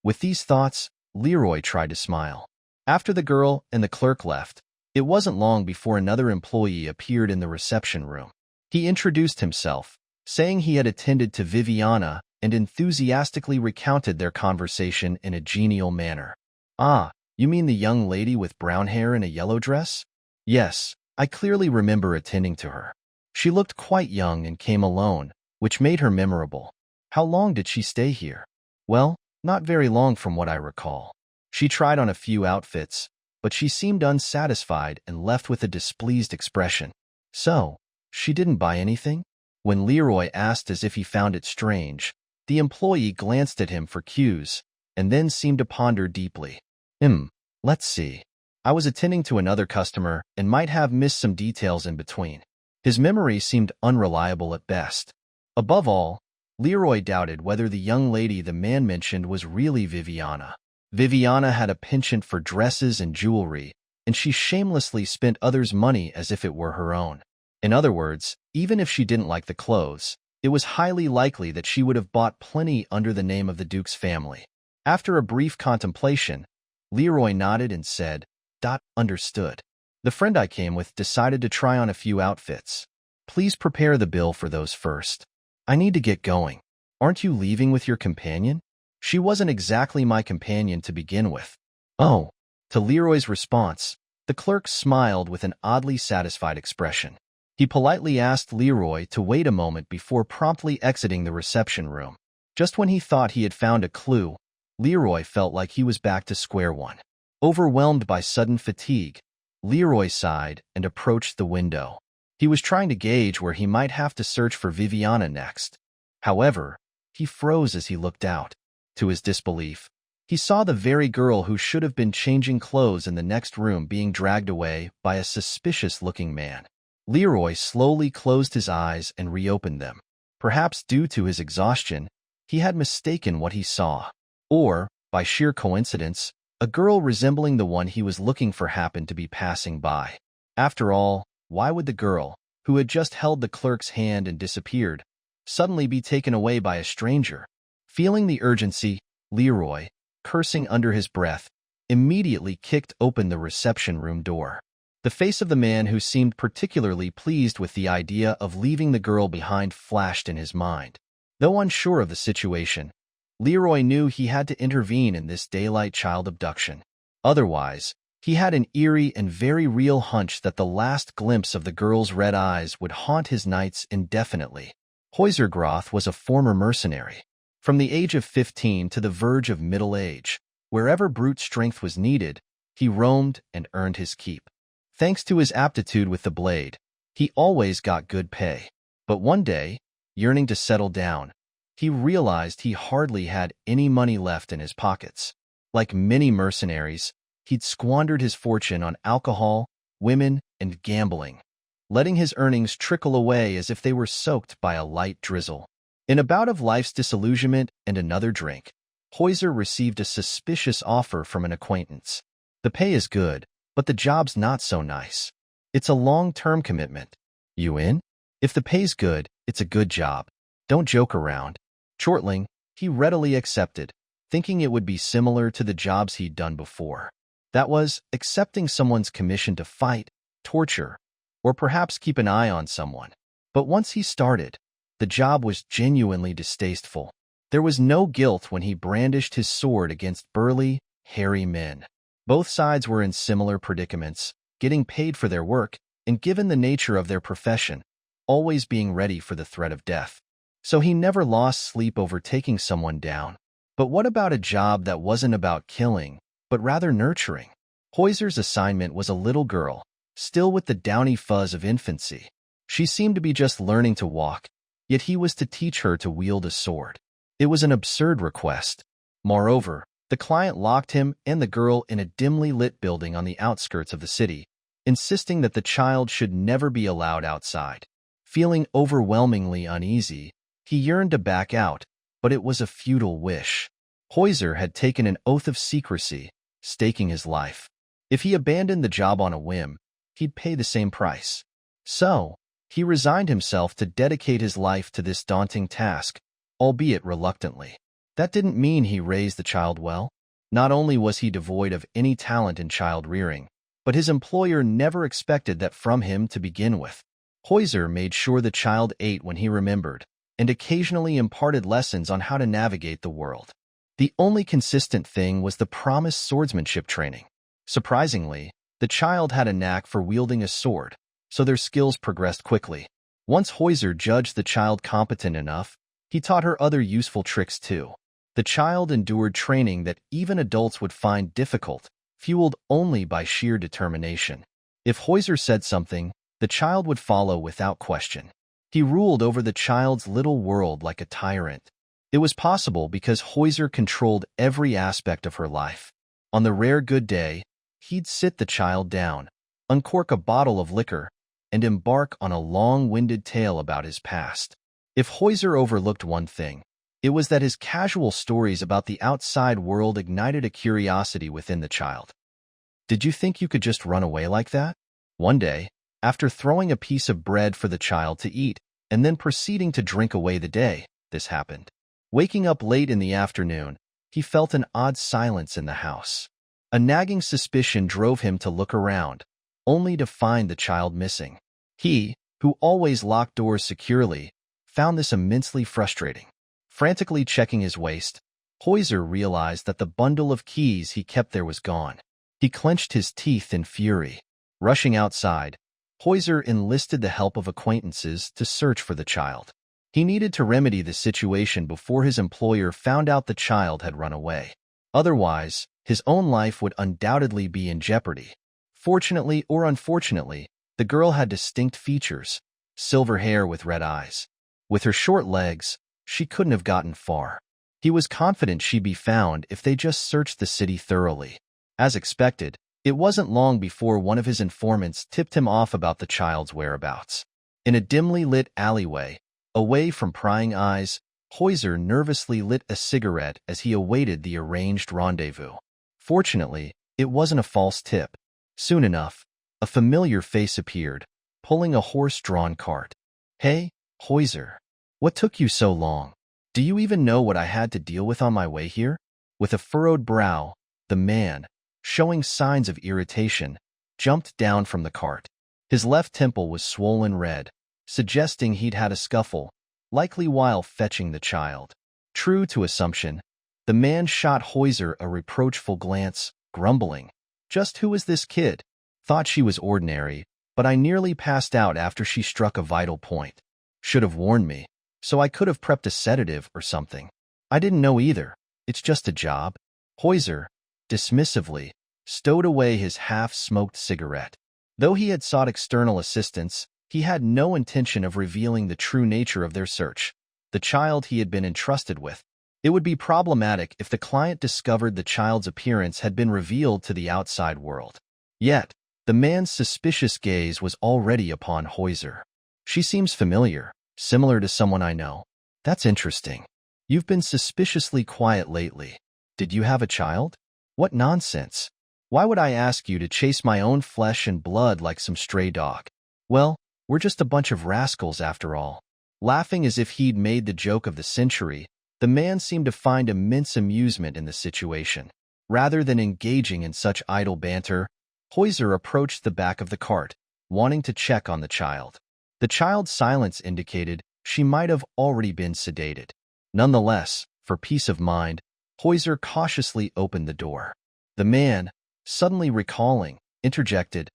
With these thoughts, Leroy tried to smile. After the girl and the clerk left, it wasn't long before another employee appeared in the reception room. He introduced himself, saying he had attended to Viviana and enthusiastically recounted their conversation in a genial manner. "Ah, you mean the young lady with brown hair and a yellow dress?" "Yes, I clearly remember attending to her. She looked quite young and came alone, which made her memorable." "How long did she stay here?" "Well, not very long from what I recall. She tried on a few outfits, but she seemed unsatisfied and left with a displeased expression." "So, she didn't buy anything?" When Leroy asked as if he found it strange, the employee glanced at him for cues, and then seemed to ponder deeply. Let's see. I was attending to another customer and might have missed some details in between." His memory seemed unreliable at best. Above all, Leroy doubted whether the young lady the man mentioned was really Viviana. Viviana had a penchant for dresses and jewelry, and she shamelessly spent others' money as if it were her own. In other words, even if she didn't like the clothes, it was highly likely that she would have bought plenty under the name of the Duke's family. After a brief contemplation, Leroy nodded and said, "Understood. The friend I came with decided to try on a few outfits. Please prepare the bill for those first. I need to get going." "Aren't you leaving with your companion?" "She wasn't exactly my companion to begin with." "Oh." To Leroy's response, the clerk smiled with an oddly satisfied expression. He politely asked Leroy to wait a moment before promptly exiting the reception room. Just when he thought he had found a clue, Leroy felt like he was back to square one. Overwhelmed by sudden fatigue, Leroy sighed and approached the window. He was trying to gauge where he might have to search for Viviana next. However, he froze as he looked out. To his disbelief, he saw the very girl who should have been changing clothes in the next room being dragged away by a suspicious-looking man. Leroy slowly closed his eyes and reopened them. Perhaps due to his exhaustion, he had mistaken what he saw. Or, by sheer coincidence, a girl resembling the one he was looking for happened to be passing by. After all, Why would the girl, who had just held the clerk's hand and disappeared, suddenly be taken away by a stranger? Feeling the urgency, Leroy, cursing under his breath, immediately kicked open the reception room door. The face of the man who seemed particularly pleased with the idea of leaving the girl behind flashed in his mind. Though unsure of the situation, Leroy knew he had to intervene in this daylight child abduction. Otherwise, he had an eerie and very real hunch that the last glimpse of the girl's red eyes would haunt his nights indefinitely. Häusergroth was a former mercenary. From the age of 15 to the verge of middle age, wherever brute strength was needed, he roamed and earned his keep. Thanks to his aptitude with the blade, he always got good pay. But one day, yearning to settle down, he realized he hardly had any money left in his pockets. Like many mercenaries, he'd squandered his fortune on alcohol, women, and gambling, letting his earnings trickle away as if they were soaked by a light drizzle. In a bout of life's disillusionment and another drink, Häuser received a suspicious offer from an acquaintance. The pay is good, but the job's not so nice. It's a long-term commitment. You in? If the pay's good, it's a good job. Don't joke around. Shortling, he readily accepted, thinking it would be similar to the jobs he'd done before. That was, accepting someone's commission to fight, torture, or perhaps keep an eye on someone. But once he started, the job was genuinely distasteful. There was no guilt when he brandished his sword against burly, hairy men. Both sides were in similar predicaments, getting paid for their work, and given the nature of their profession, always being ready for the threat of death. So he never lost sleep over taking someone down. But what about a job that wasn't about killing, but rather nurturing? Häuser's assignment was a little girl, still with the downy fuzz of infancy. She seemed to be just learning to walk, yet he was to teach her to wield a sword. It was an absurd request. Moreover, the client locked him and the girl in a dimly lit building on the outskirts of the city, insisting that the child should never be allowed outside. Feeling overwhelmingly uneasy, he yearned to back out, but it was a futile wish. Häuser had taken an oath of secrecy, staking his life. If he abandoned the job on a whim, he'd pay the same price. So, he resigned himself to dedicate his life to this daunting task, albeit reluctantly. That didn't mean he raised the child well. Not only was he devoid of any talent in child rearing, but his employer never expected that from him to begin with. Häuser made sure the child ate when he remembered, and occasionally imparted lessons on how to navigate the world. The only consistent thing was the promised swordsmanship training. Surprisingly, the child had a knack for wielding a sword, so their skills progressed quickly. Once Häuser judged the child competent enough, he taught her other useful tricks too. The child endured training that even adults would find difficult, fueled only by sheer determination. If Häuser said something, the child would follow without question. He ruled over the child's little world like a tyrant. It was possible because Häuser controlled every aspect of her life. On the rare good day, he'd sit the child down, uncork a bottle of liquor, and embark on a long-winded tale about his past. If Häuser overlooked one thing, it was that his casual stories about the outside world ignited a curiosity within the child. Did you think you could just run away like that? One day, after throwing a piece of bread for the child to eat and then proceeding to drink away the day, this happened. Waking up late in the afternoon, he felt an odd silence in the house. A nagging suspicion drove him to look around, only to find the child missing. He, who always locked doors securely, found this immensely frustrating. Frantically checking his waist, Häuser realized that the bundle of keys he kept there was gone. He clenched his teeth in fury. Rushing outside, Häuser enlisted the help of acquaintances to search for the child. He needed to remedy the situation before his employer found out the child had run away. Otherwise, his own life would undoubtedly be in jeopardy. Fortunately or unfortunately, the girl had distinct features, silver hair with red eyes. With her short legs, she couldn't have gotten far. He was confident she'd be found if they just searched the city thoroughly. As expected, it wasn't long before one of his informants tipped him off about the child's whereabouts. In a dimly lit alleyway, away from prying eyes, Häuser nervously lit a cigarette as he awaited the arranged rendezvous. Fortunately, it wasn't a false tip. Soon enough, a familiar face appeared, pulling a horse-drawn cart. "Hey, Hoiser. What took you so long? Do you even know what I had to deal with on my way here?" With a furrowed brow, the man, showing signs of irritation, jumped down from the cart. His left temple was swollen red, suggesting he'd had a scuffle, likely while fetching the child. True to assumption, the man shot Hoiser a reproachful glance, grumbling, "Just who is this kid? Thought she was ordinary, but I nearly passed out after she struck a vital point. Should have warned me, so I could have prepped a sedative or something. I didn't know either. It's just a job." Hoiser, dismissively, stowed away his half-smoked cigarette. Though he had sought external assistance, he had no intention of revealing the true nature of their search, the child he had been entrusted with. It would be problematic if the client discovered the child's appearance had been revealed to the outside world. Yet, the man's suspicious gaze was already upon Hoiser. "She seems familiar, similar to someone I know. That's interesting. You've been suspiciously quiet lately. Did you have a child? What nonsense. Why would I ask you to chase my own flesh and blood like some stray dog? Well, we're just a bunch of rascals after all." Laughing as if he'd made the joke of the century, the man seemed to find immense amusement in the situation. Rather than engaging in such idle banter, Hoiser approached the back of the cart, wanting to check on the child. The child's silence indicated she might have already been sedated. Nonetheless, for peace of mind, Hoiser cautiously opened the door. The man, suddenly recalling, interjected,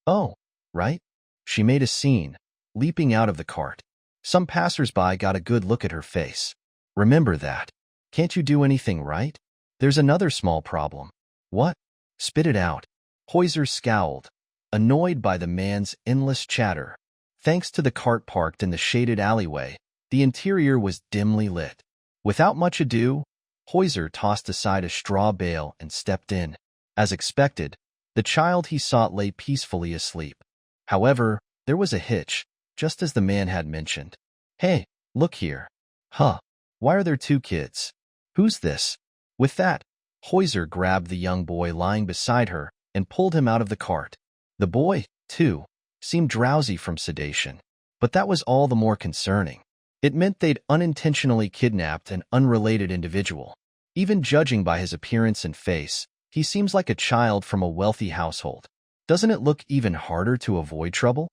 "Oh, right?" She made a scene, leaping out of the cart. Some passers-by got a good look at her face. "Remember that. Can't you do anything right? There's another small problem." "What?" "Spit it out." Hoiser scowled, annoyed by the man's endless chatter. Thanks to the cart parked in the shaded alleyway, the interior was dimly lit. Without much ado, Hoiser tossed aside a straw bale and stepped in. As expected, the child he sought lay peacefully asleep. However, there was a hitch, just as the man had mentioned. "Hey, look here." "Huh, why are there two kids? Who's this?" With that, Hoiser grabbed the young boy lying beside her and pulled him out of the cart. The boy, too, seemed drowsy from sedation, but that was all the more concerning. It meant they'd unintentionally kidnapped an unrelated individual. Even judging by his appearance and face, he seems like a child from a wealthy household. Doesn't it look even harder to avoid trouble?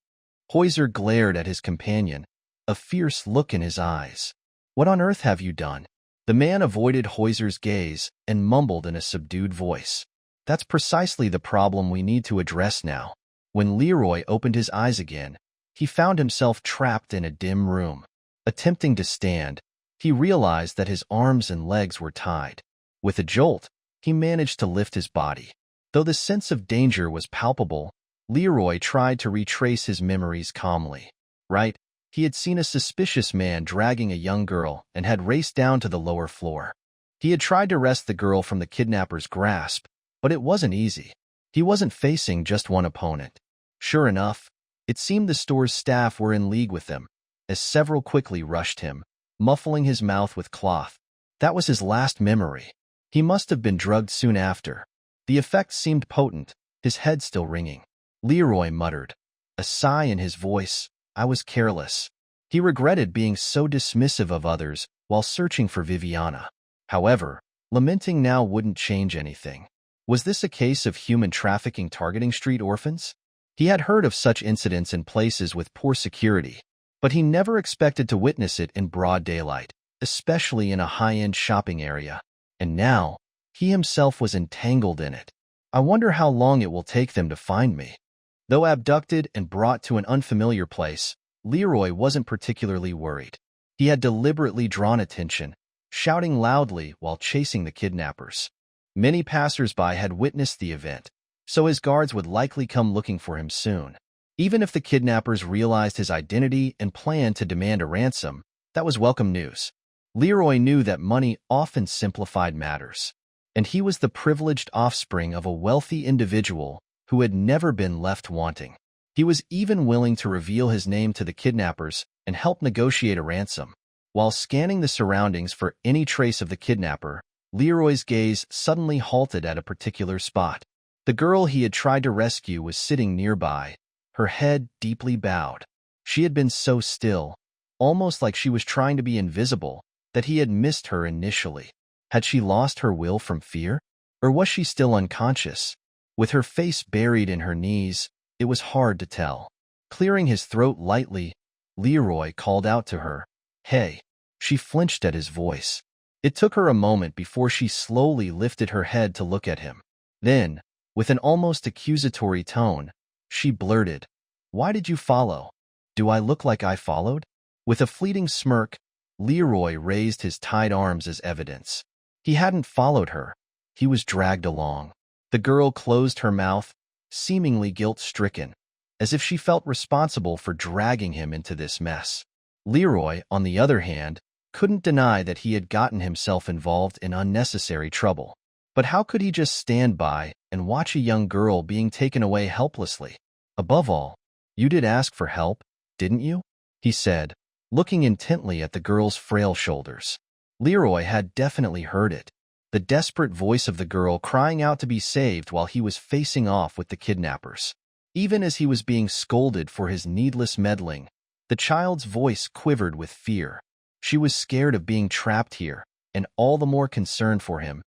Hoiser glared at his companion, a fierce look in his eyes. "What on earth have you done?" The man avoided Hoiser's gaze and mumbled in a subdued voice. "That's precisely the problem we need to address now." When Leroy opened his eyes again, he found himself trapped in a dim room. Attempting to stand, he realized that his arms and legs were tied. With a jolt, he managed to lift his body. Though the sense of danger was palpable, Leroy tried to retrace his memories calmly. Right, he had seen a suspicious man dragging a young girl and had raced down to the lower floor. He had tried to wrest the girl from the kidnapper's grasp, but it wasn't easy. He wasn't facing just one opponent. Sure enough, it seemed the store's staff were in league with him, as several quickly rushed him, muffling his mouth with cloth. That was his last memory. He must have been drugged soon after. The effect seemed potent, his head still ringing. Leroy muttered, a sigh in his voice, "I was careless." He regretted being so dismissive of others while searching for Viviana. However, lamenting now wouldn't change anything. Was this a case of human trafficking targeting street orphans? He had heard of such incidents in places with poor security, but he never expected to witness it in broad daylight, especially in a high-end shopping area. And now, he himself was entangled in it. "I wonder how long it will take them to find me." Though abducted and brought to an unfamiliar place, Leroy wasn't particularly worried. He had deliberately drawn attention, shouting loudly while chasing the kidnappers. Many passers-by had witnessed the event, so his guards would likely come looking for him soon. Even if the kidnappers realized his identity and planned to demand a ransom, that was welcome news. Leroy knew that money often simplified matters, and he was the privileged offspring of a wealthy individual who had never been left wanting. He was even willing to reveal his name to the kidnappers and help negotiate a ransom. While scanning the surroundings for any trace of the kidnapper, Leroy's gaze suddenly halted at a particular spot. The girl he had tried to rescue was sitting nearby, her head deeply bowed. She had been so still, almost like she was trying to be invisible, that he had missed her initially. Had she lost her will from fear? Or was she still unconscious? With her face buried in her knees, it was hard to tell. Clearing his throat lightly, Leroy called out to her, "Hey." She flinched at his voice. It took her a moment before she slowly lifted her head to look at him. Then, with an almost accusatory tone, she blurted, "Why did you follow? Do I look like I followed?" With a fleeting smirk, Leroy raised his tied arms as evidence. He hadn't followed her. He was dragged along. The girl closed her mouth, seemingly guilt-stricken, as if she felt responsible for dragging him into this mess. Leroy, on the other hand, couldn't deny that he had gotten himself involved in unnecessary trouble. But how could he just stand by and watch a young girl being taken away helplessly? Above all, "You did ask for help, didn't you?" he said, looking intently at the girl's frail shoulders. Leroy had definitely heard it, the desperate voice of the girl crying out to be saved while he was facing off with the kidnappers. Even as he was being scolded for his needless meddling, the child's voice quivered with fear. She was scared of being trapped here, and all the more concerned for him,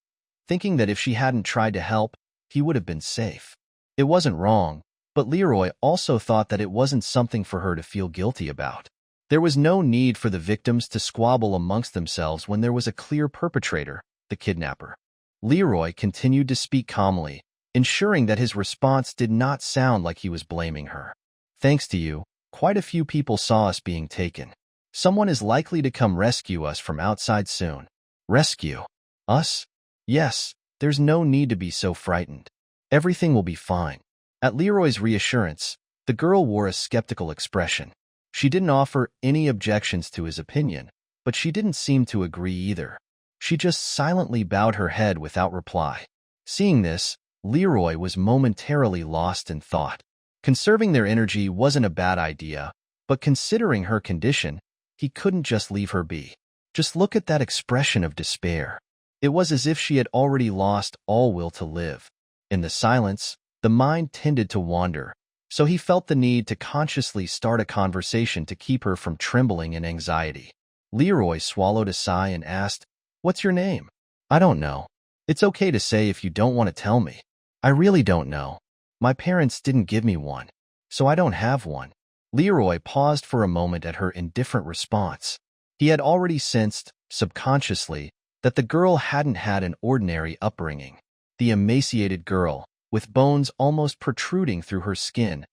thinking that if she hadn't tried to help, he would have been safe. It wasn't wrong, but Leroy also thought that it wasn't something for her to feel guilty about. There was no need for the victims to squabble amongst themselves when there was a clear perpetrator, the kidnapper. Leroy continued to speak calmly, ensuring that his response did not sound like he was blaming her. "Thanks to you, quite a few people saw us being taken. Someone is likely to come rescue us from outside soon." "Rescue? Us?" "Yes, there's no need to be so frightened. Everything will be fine." At Leroy's reassurance, the girl wore a skeptical expression. She didn't offer any objections to his opinion, but she didn't seem to agree either. She just silently bowed her head without reply. Seeing this, Leroy was momentarily lost in thought. Conserving their energy wasn't a bad idea, but considering her condition, he couldn't just leave her be. Just look at that expression of despair. It was as if she had already lost all will to live. In the silence, the mind tended to wander, so he felt the need to consciously start a conversation to keep her from trembling in anxiety. Leroy swallowed a sigh and asked, "What's your name?" "I don't know. It's okay to say if you don't want to tell me." "I really don't know. My parents didn't give me one, so I don't have one." Leroy paused for a moment at her indifferent response. He had already sensed, subconsciously, that the girl hadn't had an ordinary upbringing. The emaciated girl, with bones almost protruding through her skin,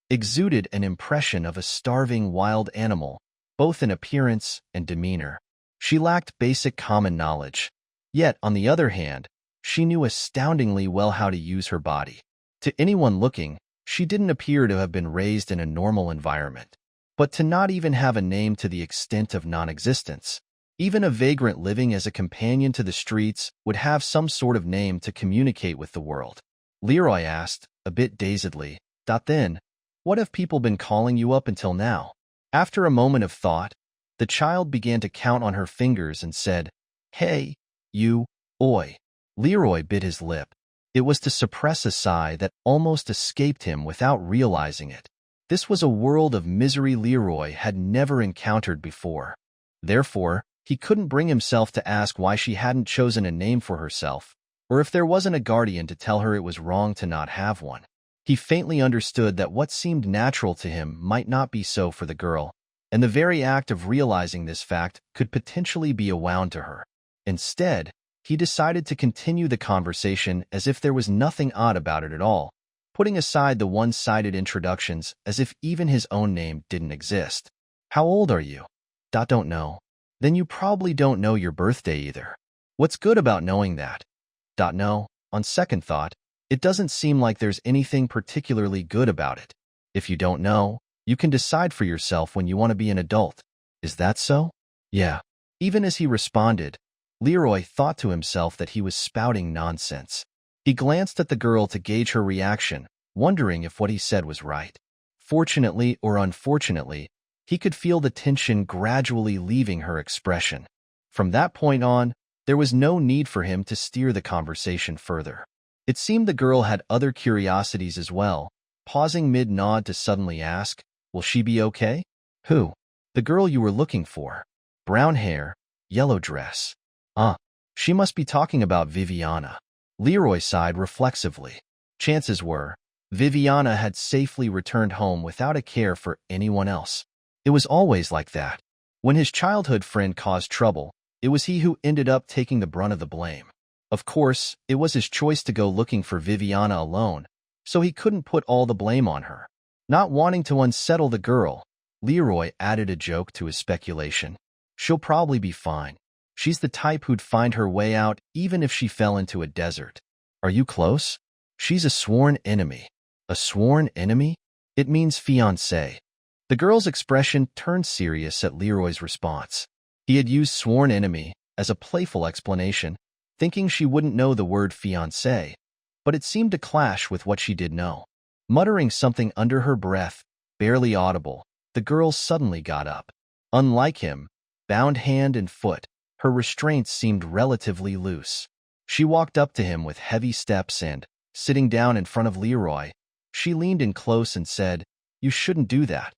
exuded an impression of a starving wild animal, both in appearance and demeanor. She lacked basic common knowledge. Yet, on the other hand, she knew astoundingly well how to use her body. To anyone looking, she didn't appear to have been raised in a normal environment. But to not even have a name to the extent of non-existence, even a vagrant living as a companion to the streets would have some sort of name to communicate with the world. Leroy asked, a bit dazedly, "Then, what have people been calling you up until now?" After a moment of thought, the child began to count on her fingers and said, "Hey, you, oi." Leroy bit his lip. It was to suppress a sigh that almost escaped him without realizing it. This was a world of misery Leroy had never encountered before. Therefore, he couldn't bring himself to ask why she hadn't chosen a name for herself, or if there wasn't a guardian to tell her it was wrong to not have one. He faintly understood that what seemed natural to him might not be so for the girl, and the very act of realizing this fact could potentially be a wound to her. Instead, he decided to continue the conversation as if there was nothing odd about it at all, putting aside the one-sided introductions as if even his own name didn't exist. "How old are you?" "Don't know." "Then you probably don't know your birthday either." "What's good about knowing that?" "No, on second thought, it doesn't seem like there's anything particularly good about it. If you don't know, you can decide for yourself when you want to be an adult." "Is that so?" "Yeah." Even as he responded, Leroy thought to himself that he was spouting nonsense. He glanced at the girl to gauge her reaction, wondering if what he said was right. Fortunately or unfortunately, he could feel the tension gradually leaving her expression. From that point on, there was no need for him to steer the conversation further. It seemed the girl had other curiosities as well, pausing mid-nod to suddenly ask, will she be okay? Who? The girl you were looking for. Brown hair, yellow dress. She must be talking about Viviana. Leroy sighed reflexively. Chances were, Viviana had safely returned home without a care for anyone else. It was always like that. When his childhood friend caused trouble, it was he who ended up taking the brunt of the blame. Of course, it was his choice to go looking for Viviana alone, so he couldn't put all the blame on her. Not wanting to unsettle the girl, Leroy added a joke to his speculation. She'll probably be fine. She's the type who'd find her way out even if she fell into a desert. Are you close? She's a sworn enemy. A sworn enemy? It means fiancé. The girl's expression turned serious at Leroy's response. He had used sworn enemy as a playful explanation, thinking she wouldn't know the word fiancé, but it seemed to clash with what she did know. Muttering something under her breath, barely audible, the girl suddenly got up. Unlike him, bound hand and foot, her restraints seemed relatively loose. She walked up to him with heavy steps and, sitting down in front of Leroy, she leaned in close and said, "You shouldn't do that."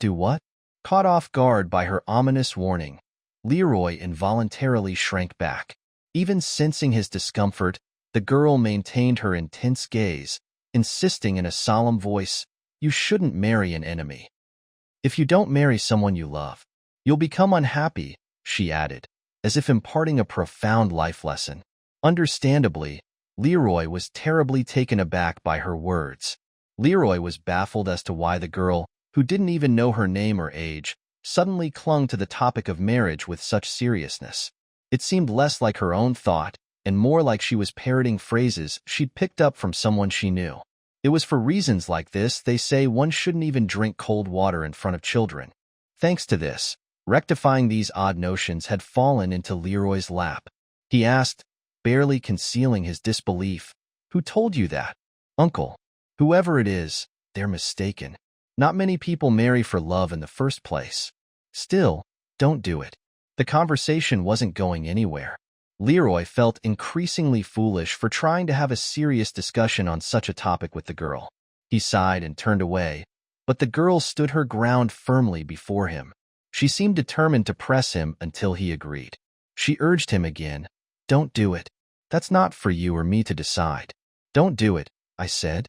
Do what? Caught off guard by her ominous warning, Leroy involuntarily shrank back. Even sensing his discomfort, the girl maintained her intense gaze, insisting in a solemn voice, "You shouldn't marry an enemy. If you don't marry someone you love, you'll become unhappy," she added, as if imparting a profound life lesson. Understandably, Leroy was terribly taken aback by her words. Leroy was baffled as to why the girl, who didn't even know her name or age, suddenly clung to the topic of marriage with such seriousness. It seemed less like her own thought and more like she was parroting phrases she'd picked up from someone she knew. It was for reasons like this they say one shouldn't even drink cold water in front of children. Thanks to this, rectifying these odd notions had fallen into Leroy's lap. He asked, barely concealing his disbelief, "Who told you that?" "Uncle. Whoever it is, they're mistaken. Not many people marry for love in the first place. Still, don't do it." The conversation wasn't going anywhere. Leroy felt increasingly foolish for trying to have a serious discussion on such a topic with the girl. He sighed and turned away, but the girl stood her ground firmly before him. She seemed determined to press him until he agreed. She urged him again, "Don't do it. That's not for you or me to decide. Don't do it," I said.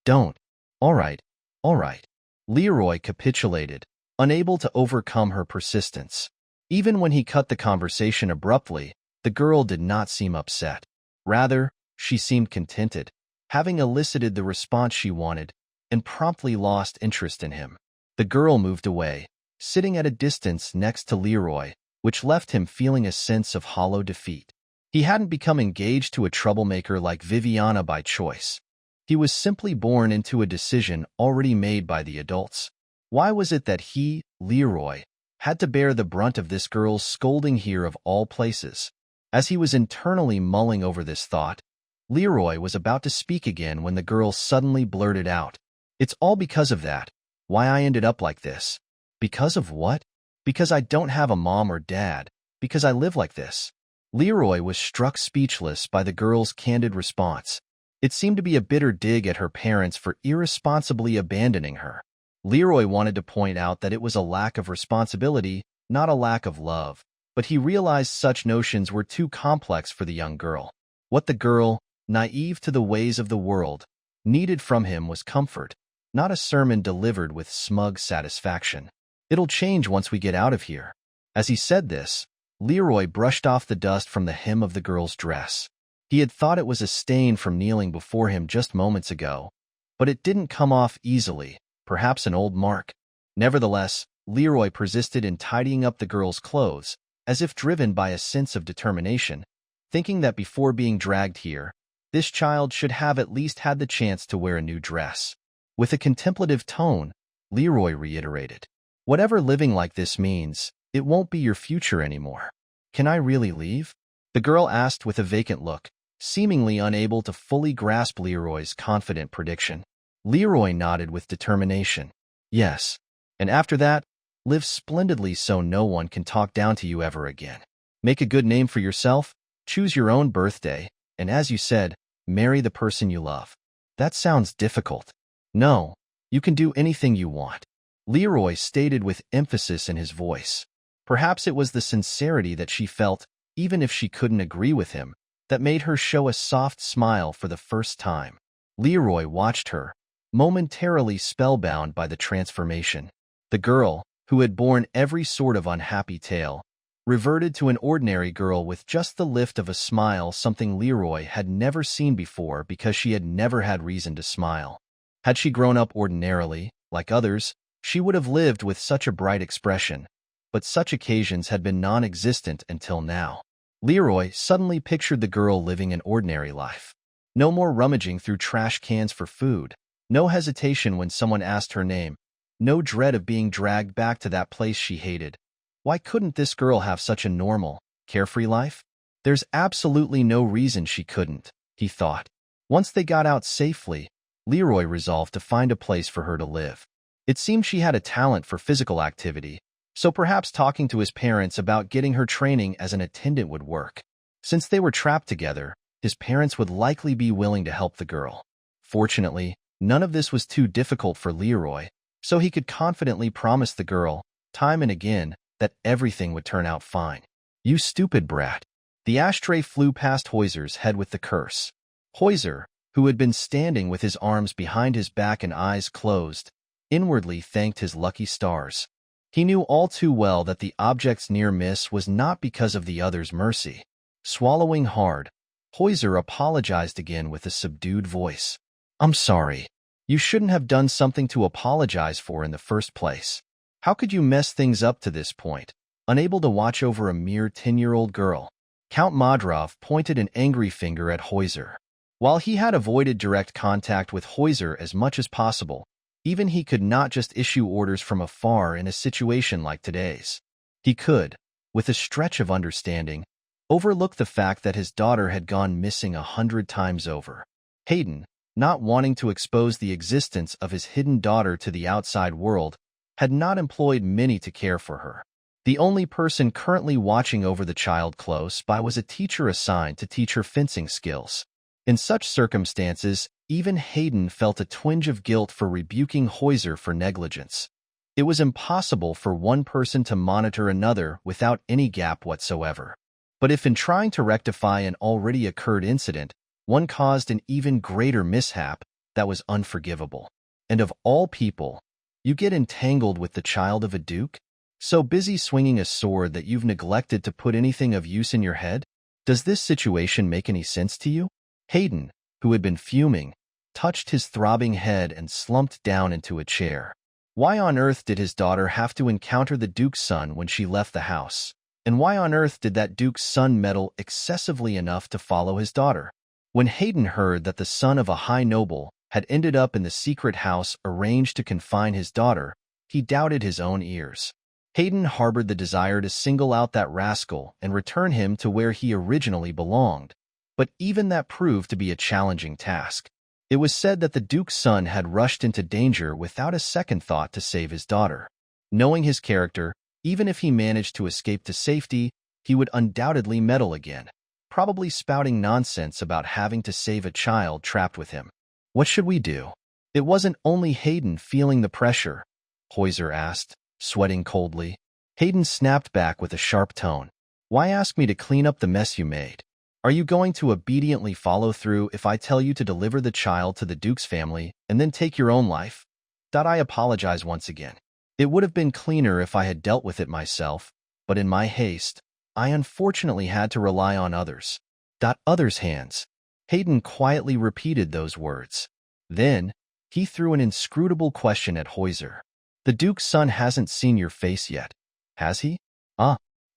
"Don't. All right, all right." Leroy capitulated, unable to overcome her persistence. Even when he cut the conversation abruptly, the girl did not seem upset. Rather, she seemed contented, having elicited the response she wanted, and promptly lost interest in him. The girl moved away, sitting at a distance next to Leroy, which left him feeling a sense of hollow defeat. He hadn't become engaged to a troublemaker like Viviana by choice. He was simply born into a decision already made by the adults. Why was it that he, Leroy, had to bear the brunt of this girl's scolding here of all places? As he was internally mulling over this thought, Leroy was about to speak again when the girl suddenly blurted out, "It's all because of that. Why I ended up like this." "Because of what?" "Because I don't have a mom or dad. Because I live like this." Leroy was struck speechless by the girl's candid response. It seemed to be a bitter dig at her parents for irresponsibly abandoning her. Leroy wanted to point out that it was a lack of responsibility, not a lack of love, but he realized such notions were too complex for the young girl. What the girl, naive to the ways of the world, needed from him was comfort, not a sermon delivered with smug satisfaction. "It'll change once we get out of here." As he said this, Leroy brushed off the dust from the hem of the girl's dress. He had thought it was a stain from kneeling before him just moments ago, but it didn't come off easily, perhaps an old mark. Nevertheless, Leroy persisted in tidying up the girl's clothes, as if driven by a sense of determination, thinking that before being dragged here, this child should have at least had the chance to wear a new dress. With a contemplative tone, Leroy reiterated, "Whatever living like this means, it won't be your future anymore." "Can I really leave?" the girl asked with a vacant look, seemingly unable to fully grasp Leroy's confident prediction. Leroy nodded with determination. "Yes. And after that, live splendidly so no one can talk down to you ever again. Make a good name for yourself, choose your own birthday, and as you said, marry the person you love." "That sounds difficult." No, you can do anything you want, Leroy stated with emphasis in his voice. Perhaps it was the sincerity that she felt, even if she couldn't agree with him, that made her show a soft smile for the first time. Leroy watched her, momentarily spellbound by the transformation. The girl, who had borne every sort of unhappy tale, reverted to an ordinary girl with just the lift of a smile, something Leroy had never seen before because she had never had reason to smile. Had she grown up ordinarily, like others, she would have lived with such a bright expression, but such occasions had been non-existent until now. Leroy suddenly pictured the girl living an ordinary life. No more rummaging through trash cans for food, no hesitation when someone asked her name, no dread of being dragged back to that place she hated. Why couldn't this girl have such a normal, carefree life? There's absolutely no reason she couldn't, he thought. Once they got out safely, Leroy resolved to find a place for her to live. It seemed she had a talent for physical activity, so perhaps talking to his parents about getting her training as an attendant would work. Since they were trapped together, his parents would likely be willing to help the girl. Fortunately, none of this was too difficult for Leroy, so he could confidently promise the girl, time and again, that everything would turn out fine. You stupid brat. The ashtray flew past Heuser's head with the curse. Heuser, who had been standing with his arms behind his back and eyes closed, inwardly thanked his lucky stars. He knew all too well that the object's near miss was not because of the other's mercy. Swallowing hard, Heuser apologized again with a subdued voice. I'm sorry. You shouldn't have done something to apologize for in the first place. How could you mess things up to this point, unable to watch over a mere 10-year-old girl? Count Modrov pointed an angry finger at Heuser. While he had avoided direct contact with Heuser as much as possible, even he could not just issue orders from afar in a situation like today's. He could, with a stretch of understanding, overlook the fact that his daughter had gone missing 100 times over. Hayden, not wanting to expose the existence of his hidden daughter to the outside world, had not employed many to care for her. The only person currently watching over the child close by was a teacher assigned to teach her fencing skills. In such circumstances, even Hayden felt a twinge of guilt for rebuking Heuser for negligence. It was impossible for one person to monitor another without any gap whatsoever. But if in trying to rectify an already occurred incident, one caused an even greater mishap, that was unforgivable. And of all people, you get entangled with the child of a duke? So busy swinging a sword that you've neglected to put anything of use in your head? Does this situation make any sense to you? Hayden, who had been fuming, touched his throbbing head and slumped down into a chair. Why on earth did his daughter have to encounter the Duke's son when she left the house? And why on earth did that Duke's son meddle excessively enough to follow his daughter? When Hayden heard that the son of a high noble had ended up in the secret house arranged to confine his daughter, he doubted his own ears. Hayden harbored the desire to single out that rascal and return him to where he originally belonged. But even that proved to be a challenging task. It was said that the Duke's son had rushed into danger without a second thought to save his daughter. Knowing his character, even if he managed to escape to safety, he would undoubtedly meddle again, probably spouting nonsense about having to save a child trapped with him. What should we do? It wasn't only Hayden feeling the pressure, Heuser asked, sweating coldly. Hayden snapped back with a sharp tone. Why ask me to clean up the mess you made? Are you going to obediently follow through if I tell you to deliver the child to the Duke's family and then take your own life? I apologize once again. It would have been cleaner if I had dealt with it myself, but in my haste, I unfortunately had to rely on others. Others' hands. Hayden quietly repeated those words. Then, he threw an inscrutable question at Heuser. The Duke's son hasn't seen your face yet, has he?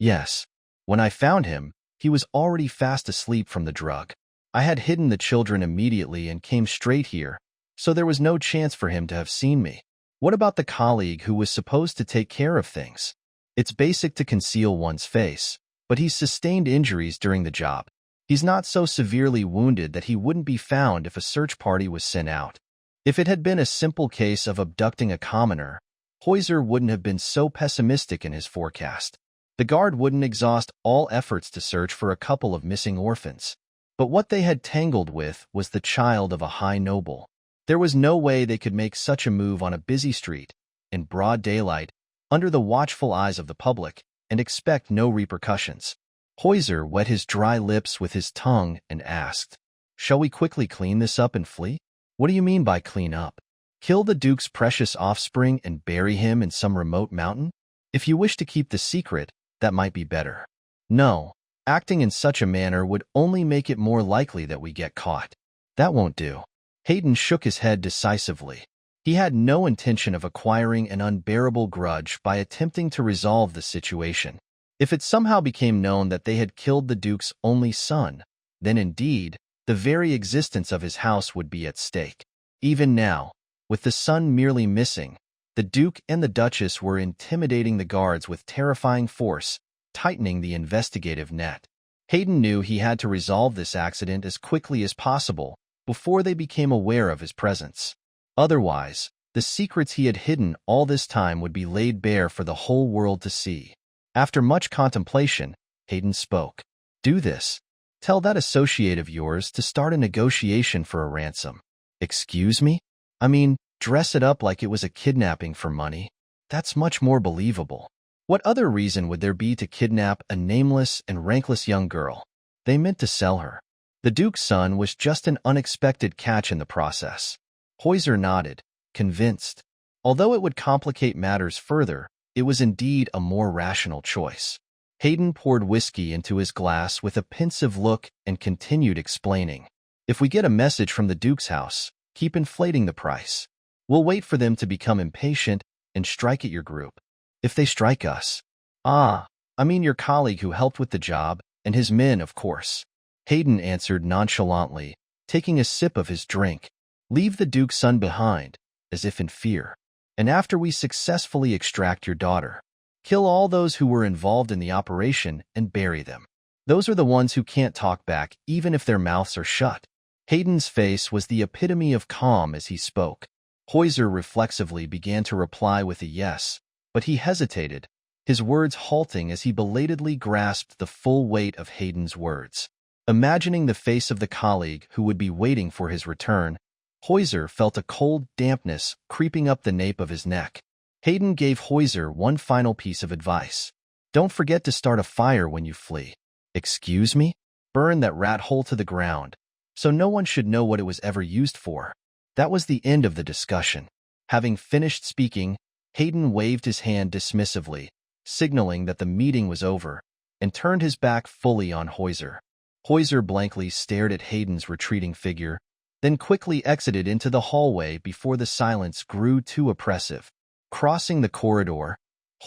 Yes. When I found him, he was already fast asleep from the drug. I had hidden the children immediately and came straight here, so there was no chance for him to have seen me. What about the colleague who was supposed to take care of things? It's basic to conceal one's face, but he's sustained injuries during the job. He's not so severely wounded that he wouldn't be found if a search party was sent out. If it had been a simple case of abducting a commoner, Heuser wouldn't have been so pessimistic in his forecast. The guard wouldn't exhaust all efforts to search for a couple of missing orphans. But what they had tangled with was the child of a high noble. There was no way they could make such a move on a busy street, in broad daylight, under the watchful eyes of the public, and expect no repercussions. Hoiser wet his dry lips with his tongue and asked, "Shall we quickly clean this up and flee?" "What do you mean by clean up? Kill the Duke's precious offspring and bury him in some remote mountain? If you wish to keep the secret, that might be better. No, acting in such a manner would only make it more likely that we get caught. That won't do." Hayden shook his head decisively. He had no intention of acquiring an unbearable grudge by attempting to resolve the situation. If it somehow became known that they had killed the Duke's only son, then indeed, the very existence of his house would be at stake. Even now, with the son merely missing, the Duke and the Duchess were intimidating the guards with terrifying force, tightening the investigative net. Hayden knew he had to resolve this accident as quickly as possible before they became aware of his presence. Otherwise, the secrets he had hidden all this time would be laid bare for the whole world to see. After much contemplation, Hayden spoke. "Do this. Tell that associate of yours to start a negotiation for a ransom." "Excuse me? I mean, dress it up like it was a kidnapping for money. That's much more believable. What other reason would there be to kidnap a nameless and rankless young girl? They meant to sell her. The Duke's son was just an unexpected catch in the process." Hoiser nodded, convinced. Although it would complicate matters further, it was indeed a more rational choice. Hayden poured whiskey into his glass with a pensive look and continued explaining. "If we get a message from the Duke's house, keep inflating the price. We'll wait for them to become impatient and strike at your group. If they strike us—" "Ah, I mean your colleague who helped with the job, and his men, of course," Hayden answered nonchalantly, taking a sip of his drink. "Leave the Duke's son behind, as if in fear. And after we successfully extract your daughter, kill all those who were involved in the operation and bury them. Those are the ones who can't talk back even if their mouths are shut." Hayden's face was the epitome of calm as he spoke. Hoiser reflexively began to reply with a yes, but he hesitated, his words halting as he belatedly grasped the full weight of Hayden's words. Imagining the face of the colleague who would be waiting for his return, Hoiser felt a cold dampness creeping up the nape of his neck. Hayden gave Hoiser one final piece of advice. "Don't forget to start a fire when you flee." "Excuse me?" "Burn that rat hole to the ground, so no one should know what it was ever used for." That was the end of the discussion. Having finished speaking, Hayden waved his hand dismissively, signaling that the meeting was over, and turned his back fully on Hoiser. Hoiser blankly stared at Hayden's retreating figure, then quickly exited into the hallway before the silence grew too oppressive. Crossing the corridor,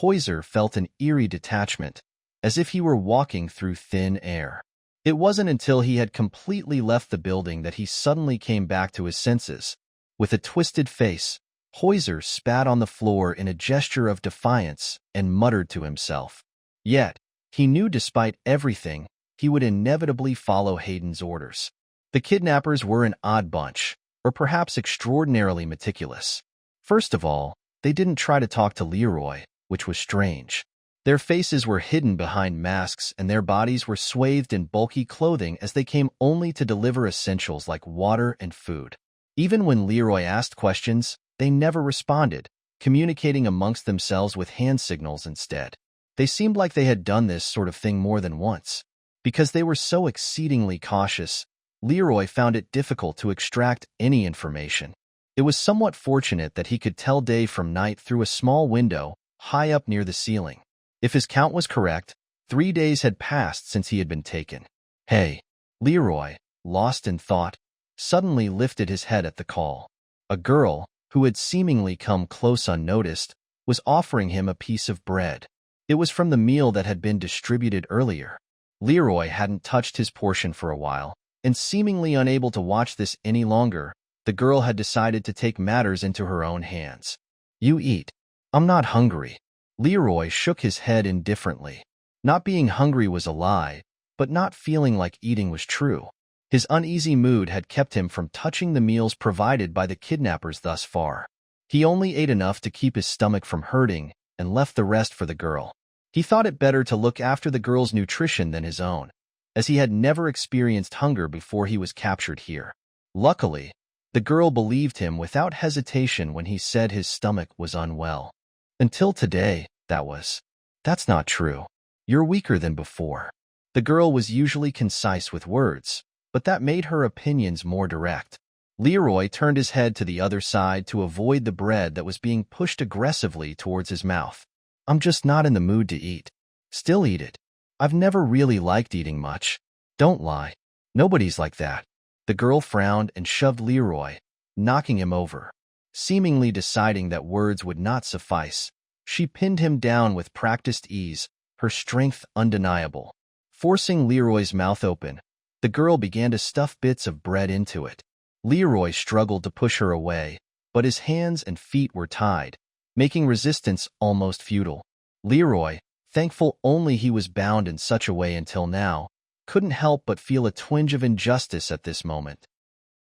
Hoiser felt an eerie detachment, as if he were walking through thin air. It wasn't until he had completely left the building that he suddenly came back to his senses. With a twisted face, Hoiser spat on the floor in a gesture of defiance and muttered to himself. Yet, he knew despite everything, he would inevitably follow Hayden's orders. The kidnappers were an odd bunch, or perhaps extraordinarily meticulous. First of all, they didn't try to talk to Leroy, which was strange. Their faces were hidden behind masks and their bodies were swathed in bulky clothing as they came only to deliver essentials like water and food. Even when Leroy asked questions, they never responded, communicating amongst themselves with hand signals instead. They seemed like they had done this sort of thing more than once. Because they were so exceedingly cautious, Leroy found it difficult to extract any information. It was somewhat fortunate that he could tell day from night through a small window high up near the ceiling. If his count was correct, 3 days had passed since he had been taken. "Hey!" Leroy, lost in thought, suddenly lifted his head at the call. A girl, who had seemingly come close unnoticed, was offering him a piece of bread. It was from the meal that had been distributed earlier. Leroy hadn't touched his portion for a while, and seemingly unable to watch this any longer, the girl had decided to take matters into her own hands. "You eat. I'm not hungry." Leroy shook his head indifferently. Not being hungry was a lie, but not feeling like eating was true. His uneasy mood had kept him from touching the meals provided by the kidnappers thus far. He only ate enough to keep his stomach from hurting and left the rest for the girl. He thought it better to look after the girl's nutrition than his own, as he had never experienced hunger before he was captured here. Luckily, The girl believed him without hesitation when he said his stomach was unwell. Until today, that's not true. You're weaker than before. The girl was usually concise with words, but that made her opinions more direct. Leroy turned his head to the other side to avoid the bread that was being pushed aggressively towards his mouth. I'm just not in the mood to eat. Still eat it. I've never really liked eating much. Don't lie. Nobody's like that. The girl frowned and shoved Leroy, knocking him over. Seemingly deciding that words would not suffice, she pinned him down with practiced ease, her strength undeniable. Forcing Leroy's mouth open, the girl began to stuff bits of bread into it. Leroy struggled to push her away, but his hands and feet were tied, making resistance almost futile. Leroy, thankful only he was bound in such a way until now, couldn't help but feel a twinge of injustice at this moment.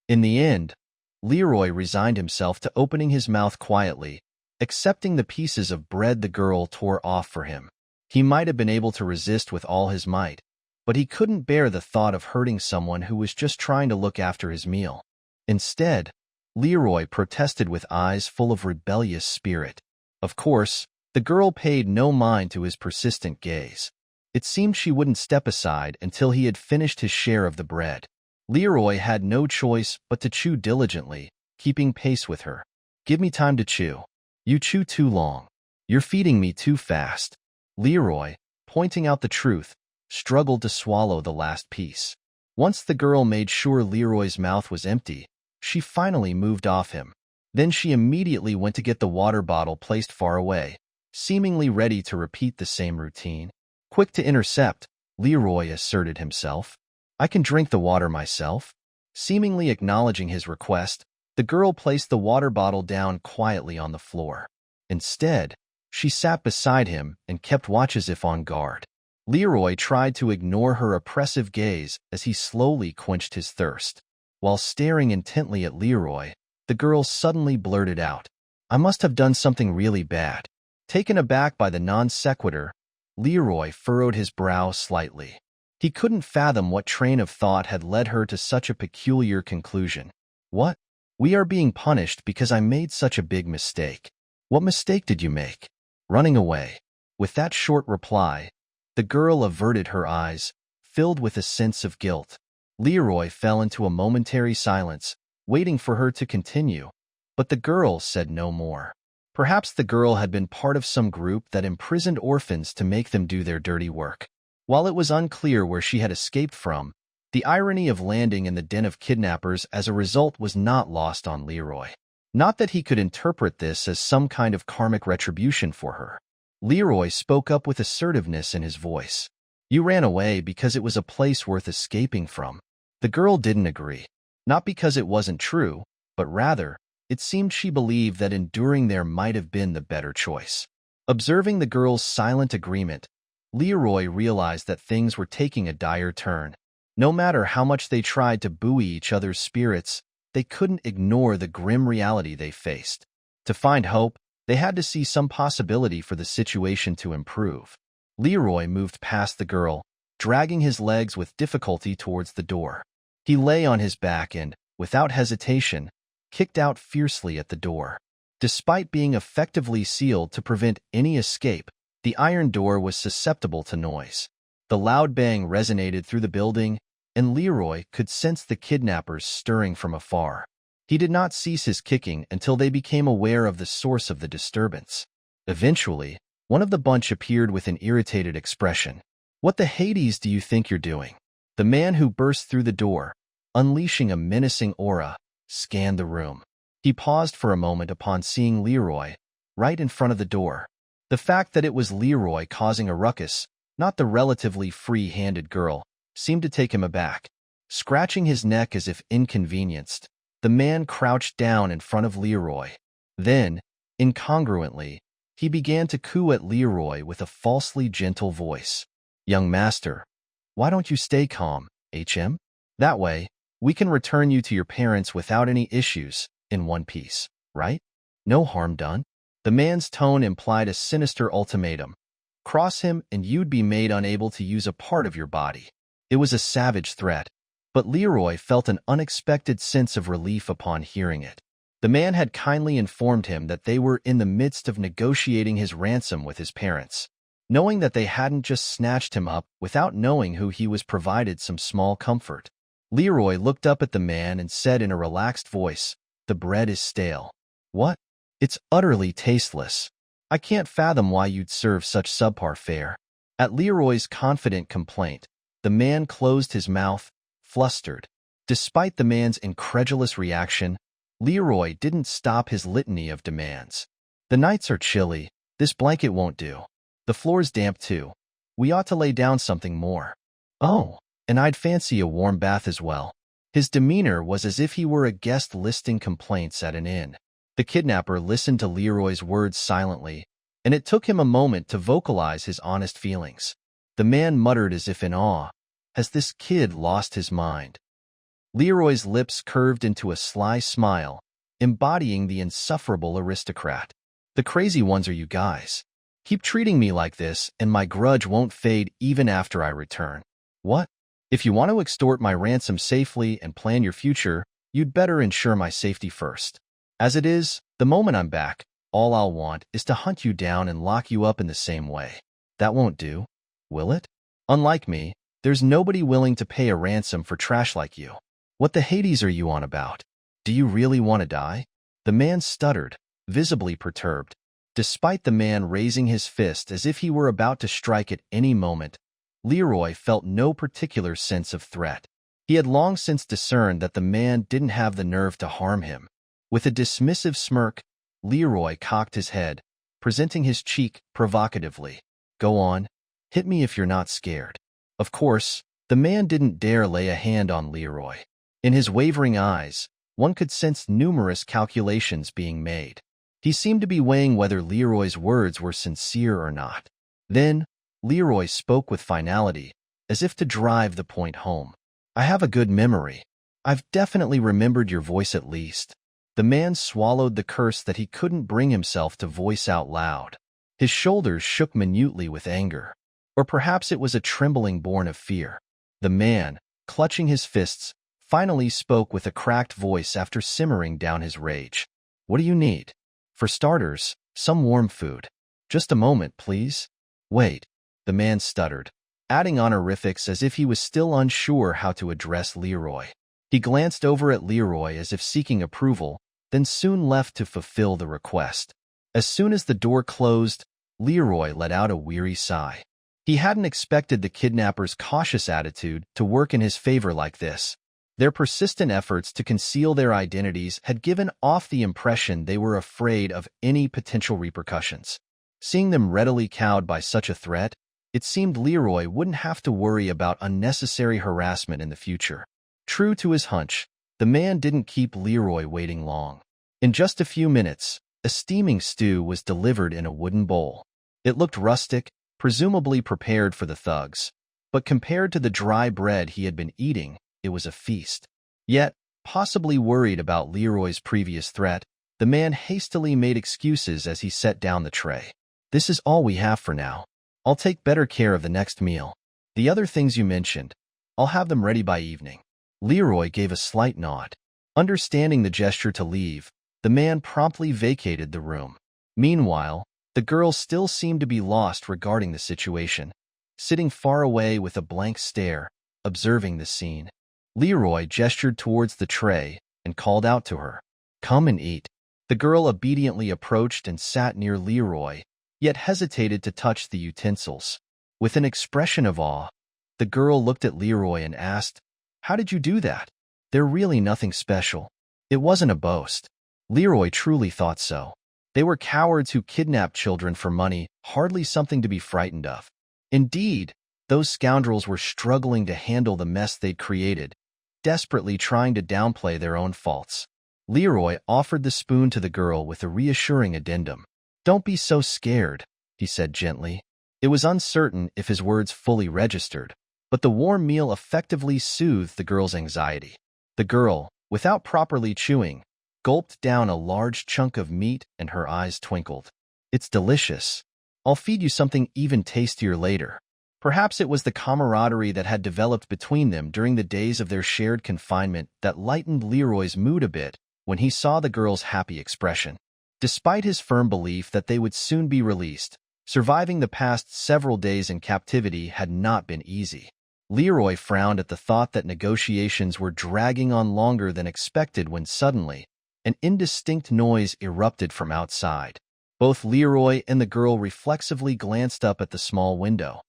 In the end, Leroy resigned himself to opening his mouth quietly, accepting the pieces of bread the girl tore off for him. He might have been able to resist with all his might, but he couldn't bear the thought of hurting someone who was just trying to look after his meal. Instead, Leroy protested with eyes full of rebellious spirit. Of course, the girl paid no mind to his persistent gaze. It seemed she wouldn't step aside until he had finished his share of the bread. Leroy had no choice but to chew diligently, keeping pace with her. Give me time to chew. You chew too long. You're feeding me too fast. Leroy, pointing out the truth, struggled to swallow the last piece. Once the girl made sure Leroy's mouth was empty, she finally moved off him. Then she immediately went to get the water bottle placed far away, seemingly ready to repeat the same routine. Quick to intercept, Leroy asserted himself. I can drink the water myself. Seemingly acknowledging his request, the girl placed the water bottle down quietly on the floor. Instead, she sat beside him and kept watch as if on guard. Leroy tried to ignore her oppressive gaze as he slowly quenched his thirst. While staring intently at Leroy, the girl suddenly blurted out, I must have done something really bad. Taken aback by the non sequitur, Leroy furrowed his brow slightly. He couldn't fathom what train of thought had led her to such a peculiar conclusion. What? We are being punished because I made such a big mistake. What mistake did you make? Running away. With that short reply, the girl averted her eyes, filled with a sense of guilt. Leroy fell into a momentary silence, waiting for her to continue, but the girl said no more. Perhaps the girl had been part of some group that imprisoned orphans to make them do their dirty work. While it was unclear where she had escaped from, the irony of landing in the den of kidnappers as a result was not lost on Leroy. Not that he could interpret this as some kind of karmic retribution for her. Leroy spoke up with assertiveness in his voice. You ran away because it was a place worth escaping from. The girl didn't agree. Not because it wasn't true, but rather, it seemed she believed that enduring there might have been the better choice. Observing the girl's silent agreement, Leroy realized that things were taking a dire turn. No matter how much they tried to buoy each other's spirits, they couldn't ignore the grim reality they faced. To find hope, they had to see some possibility for the situation to improve. Leroy moved past the girl, dragging his legs with difficulty towards the door. He lay on his back and, without hesitation, kicked out fiercely at the door. Despite being effectively sealed to prevent any escape, the iron door was susceptible to noise. The loud bang resonated through the building, and Leroy could sense the kidnappers stirring from afar. He did not cease his kicking until they became aware of the source of the disturbance. Eventually, one of the bunch appeared with an irritated expression. What the Hades do you think you're doing? The man who burst through the door, unleashing a menacing aura, scanned the room. He paused for a moment upon seeing Leroy, right in front of the door. The fact that it was Leroy causing a ruckus, not the relatively free-handed girl, seemed to take him aback. Scratching his neck as if inconvenienced, the man crouched down in front of Leroy. Then, incongruently, he began to coo at Leroy with a falsely gentle voice. Young master, why don't you stay calm, HM? That way, we can return you to your parents without any issues, in one piece, right? No harm done. The man's tone implied a sinister ultimatum. Cross him and you'd be made unable to use a part of your body. It was a savage threat, but Leroy felt an unexpected sense of relief upon hearing it. The man had kindly informed him that they were in the midst of negotiating his ransom with his parents. Knowing that they hadn't just snatched him up without knowing who he was provided some small comfort. Leroy looked up at the man and said in a relaxed voice, "The bread is stale." "What? It's utterly tasteless. I can't fathom why you'd serve such subpar fare." At Leroy's confident complaint, the man closed his mouth, flustered. Despite the man's incredulous reaction, Leroy didn't stop his litany of demands. "The nights are chilly. This blanket won't do. The floor's damp too. We ought to lay down something more. Oh, and I'd fancy a warm bath as well." His demeanor was as if he were a guest listing complaints at an inn. The kidnapper listened to Leroy's words silently, and it took him a moment to vocalize his honest feelings. The man muttered as if in awe, "Has this kid lost his mind?" Leroy's lips curved into a sly smile, embodying the insufferable aristocrat. "The crazy ones are you guys. Keep treating me like this, and my grudge won't fade even after I return." "What? If you want to extort my ransom safely and plan your future, you'd better ensure my safety first. As it is, the moment I'm back, all I'll want is to hunt you down and lock you up in the same way. That won't do, will it? Unlike me, there's nobody willing to pay a ransom for trash like you. What the Hades are you on about? Do you really want to die?" The man stuttered, visibly perturbed. Despite the man raising his fist as if he were about to strike at any moment, Leroy felt no particular sense of threat. He had long since discerned that the man didn't have the nerve to harm him. With a dismissive smirk, Leroy cocked his head, presenting his cheek provocatively. "Go on, hit me if you're not scared." Of course, the man didn't dare lay a hand on Leroy. In his wavering eyes, one could sense numerous calculations being made. He seemed to be weighing whether Leroy's words were sincere or not. Then, Leroy spoke with finality, as if to drive the point home. "I have a good memory. I've definitely remembered your voice at least." The man swallowed the curse that he couldn't bring himself to voice out loud. His shoulders shook minutely with anger. Or perhaps it was a trembling born of fear. The man, clutching his fists, finally spoke with a cracked voice after simmering down his rage. "What do you need?" "For starters, some warm food." "Just a moment, please." "Wait," the man stuttered, adding honorifics as if he was still unsure how to address Leroy. He glanced over at Leroy as if seeking approval, then soon left to fulfill the request. As soon as the door closed, Leroy let out a weary sigh. He hadn't expected the kidnapper's cautious attitude to work in his favor like this. Their persistent efforts to conceal their identities had given off the impression they were afraid of any potential repercussions. Seeing them readily cowed by such a threat, it seemed Leroy wouldn't have to worry about unnecessary harassment in the future. True to his hunch, the man didn't keep Leroy waiting long. In just a few minutes, a steaming stew was delivered in a wooden bowl. It looked rustic, presumably prepared for the thugs, but compared to the dry bread he had been eating, it was a feast. Yet, possibly worried about Leroy's previous threat, the man hastily made excuses as he set down the tray. "This is all we have for now. I'll take better care of the next meal. The other things you mentioned, I'll have them ready by evening." Leroy gave a slight nod. Understanding the gesture to leave, the man promptly vacated the room. Meanwhile, the girl still seemed to be lost regarding the situation, sitting far away with a blank stare, observing the scene. Leroy gestured towards the tray and called out to her, "Come and eat." The girl obediently approached and sat near Leroy, yet hesitated to touch the utensils. With an expression of awe, the girl looked at Leroy and asked, "How did you do that? They're really nothing special." It wasn't a boast. Leroy truly thought so. They were cowards who kidnapped children for money, hardly something to be frightened of. Indeed, those scoundrels were struggling to handle the mess they'd created, desperately trying to downplay their own faults. Leroy offered the spoon to the girl with a reassuring addendum. "Don't be so scared," he said gently. It was uncertain if his words fully registered, but the warm meal effectively soothed the girl's anxiety. The girl, without properly chewing, gulped down a large chunk of meat and her eyes twinkled. "It's delicious. I'll feed you something even tastier later." Perhaps it was the camaraderie that had developed between them during the days of their shared confinement that lightened Leroy's mood a bit when he saw the girl's happy expression. Despite his firm belief that they would soon be released, surviving the past several days in captivity had not been easy. Leroy frowned at the thought that negotiations were dragging on longer than expected when suddenly, an indistinct noise erupted from outside. Both Leroy and the girl reflexively glanced up at the small window.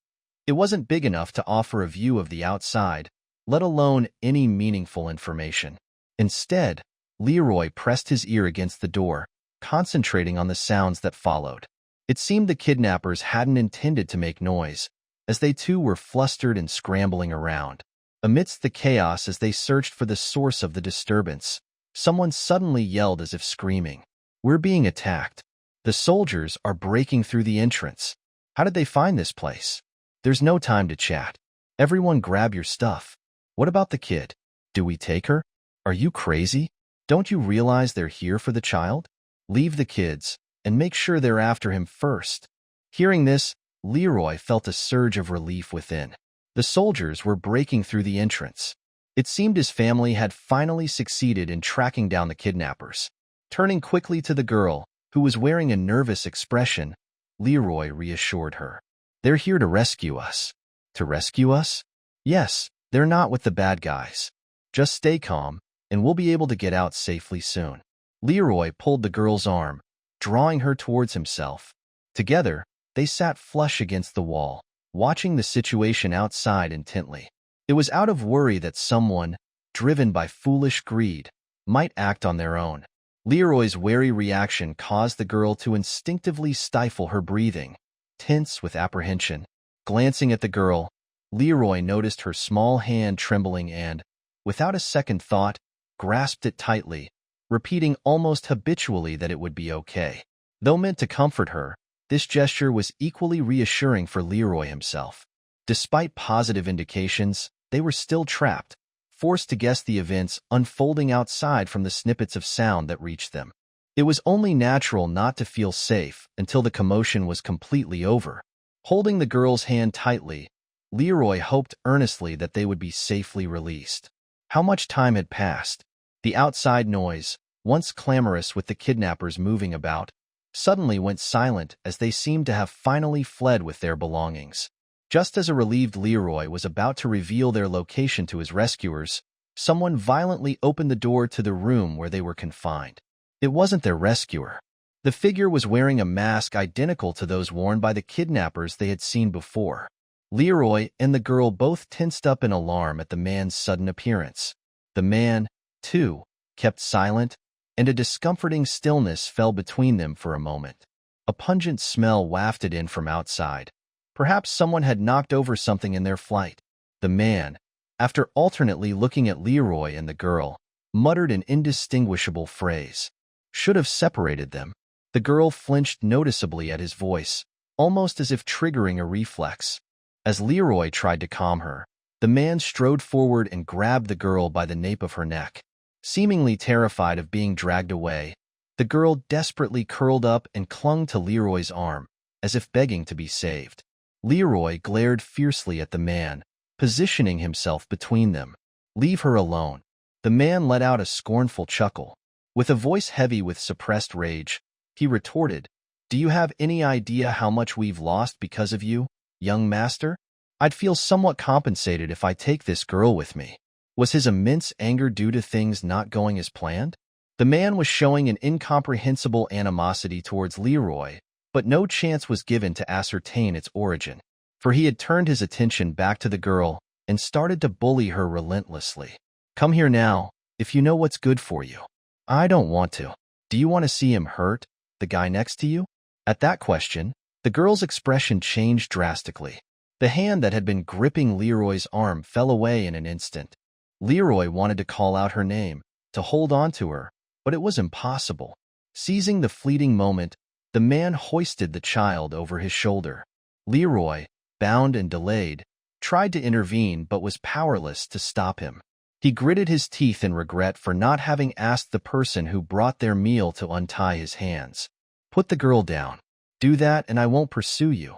It wasn't big enough to offer a view of the outside, let alone any meaningful information. Instead, Leroy pressed his ear against the door, concentrating on the sounds that followed. It seemed the kidnappers hadn't intended to make noise, as they too were flustered and scrambling around. Amidst the chaos as they searched for the source of the disturbance, someone suddenly yelled as if screaming, "We're being attacked. The soldiers are breaking through the entrance. How did they find this place? There's no time to chat. Everyone grab your stuff. What about the kid? Do we take her? Are you crazy? Don't you realize they're here for the child? Leave the kids, and make sure they're after him first." Hearing this, Leroy felt a surge of relief within. The soldiers were breaking through the entrance. It seemed his family had finally succeeded in tracking down the kidnappers. Turning quickly to the girl, who was wearing a nervous expression, Leroy reassured her. "They're here to rescue us." "To rescue us?" "Yes, they're not with the bad guys. Just stay calm, and we'll be able to get out safely soon." Leroy pulled the girl's arm, drawing her towards himself. Together, they sat flush against the wall, watching the situation outside intently. It was out of worry that someone, driven by foolish greed, might act on their own. Leroy's wary reaction caused the girl to instinctively stifle her breathing, tense with apprehension. Glancing at the girl, Leroy noticed her small hand trembling and, without a second thought, grasped it tightly, repeating almost habitually that it would be okay. Though meant to comfort her, this gesture was equally reassuring for Leroy himself. Despite positive indications, they were still trapped, forced to guess the events unfolding outside from the snippets of sound that reached them. It was only natural not to feel safe until the commotion was completely over. Holding the girl's hand tightly, Leroy hoped earnestly that they would be safely released. How much time had passed? The outside noise, once clamorous with the kidnappers moving about, suddenly went silent as they seemed to have finally fled with their belongings. Just as a relieved Leroy was about to reveal their location to his rescuers, someone violently opened the door to the room where they were confined. It wasn't their rescuer. The figure was wearing a mask identical to those worn by the kidnappers they had seen before. Leroy and the girl both tensed up in alarm at the man's sudden appearance. The man, too, kept silent, and a discomforting stillness fell between them for a moment. A pungent smell wafted in from outside. Perhaps someone had knocked over something in their flight. The man, after alternately looking at Leroy and the girl, muttered an indistinguishable phrase. Should have separated them. The girl flinched noticeably at his voice, almost as if triggering a reflex. As Leroy tried to calm her, the man strode forward and grabbed the girl by the nape of her neck. Seemingly terrified of being dragged away, the girl desperately curled up and clung to Leroy's arm, as if begging to be saved. Leroy glared fiercely at the man, positioning himself between them. "Leave her alone." The man let out a scornful chuckle. With a voice heavy with suppressed rage, he retorted, "Do you have any idea how much we've lost because of you, young master? I'd feel somewhat compensated if I take this girl with me." Was his immense anger due to things not going as planned? The man was showing an incomprehensible animosity towards Leroy, but no chance was given to ascertain its origin, for he had turned his attention back to the girl and started to bully her relentlessly. "Come here now, if you know what's good for you." "I don't want to." "Do you want to see him hurt, the guy next to you?" At that question, the girl's expression changed drastically. The hand that had been gripping Leroy's arm fell away in an instant. Leroy wanted to call out her name, to hold on to her, but it was impossible. Seizing the fleeting moment, the man hoisted the child over his shoulder. Leroy, bound and delayed, tried to intervene but was powerless to stop him. He gritted his teeth in regret for not having asked the person who brought their meal to untie his hands. "Put the girl down. Do that and I won't pursue you.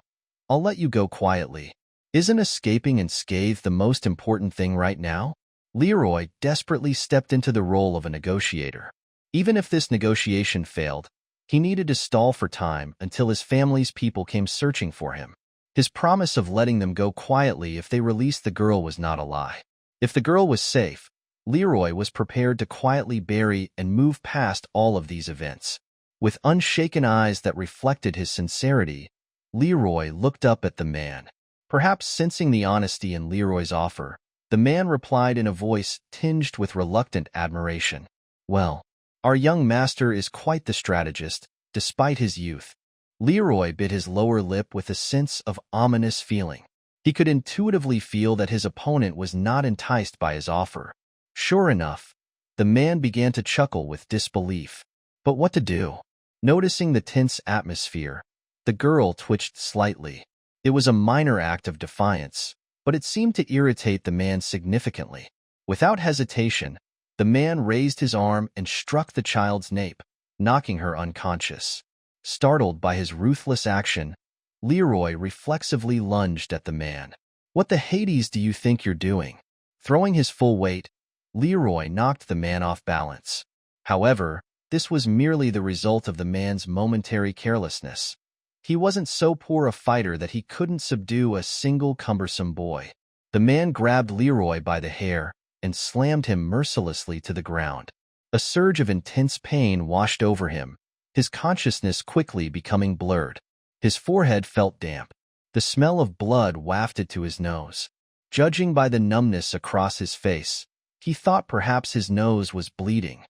I'll let you go quietly." Isn't escaping unscathed the most important thing right now? Leroy desperately stepped into the role of a negotiator. Even if this negotiation failed, he needed to stall for time until his family's people came searching for him. His promise of letting them go quietly if they released the girl was not a lie. If the girl was safe, Leroy was prepared to quietly bury and move past all of these events. With unshaken eyes that reflected his sincerity, Leroy looked up at the man. Perhaps sensing the honesty in Leroy's offer, the man replied in a voice tinged with reluctant admiration. Well, our young master is quite the strategist, despite his youth. Leroy bit his lower lip with a sense of ominous feeling. He could intuitively feel that his opponent was not enticed by his offer. Sure enough, the man began to chuckle with disbelief. But what to do? Noticing the tense atmosphere, the girl twitched slightly. It was a minor act of defiance, but it seemed to irritate the man significantly. Without hesitation, the man raised his arm and struck the child's nape, knocking her unconscious. Startled by his ruthless action, Leroy reflexively lunged at the man. "What the Hades do you think you're doing?" Throwing his full weight, Leroy knocked the man off balance. However, this was merely the result of the man's momentary carelessness. He wasn't so poor a fighter that he couldn't subdue a single cumbersome boy. The man grabbed Leroy by the hair and slammed him mercilessly to the ground. A surge of intense pain washed over him, his consciousness quickly becoming blurred. His forehead felt damp. The smell of blood wafted to his nose. Judging by the numbness across his face, he thought perhaps his nose was bleeding.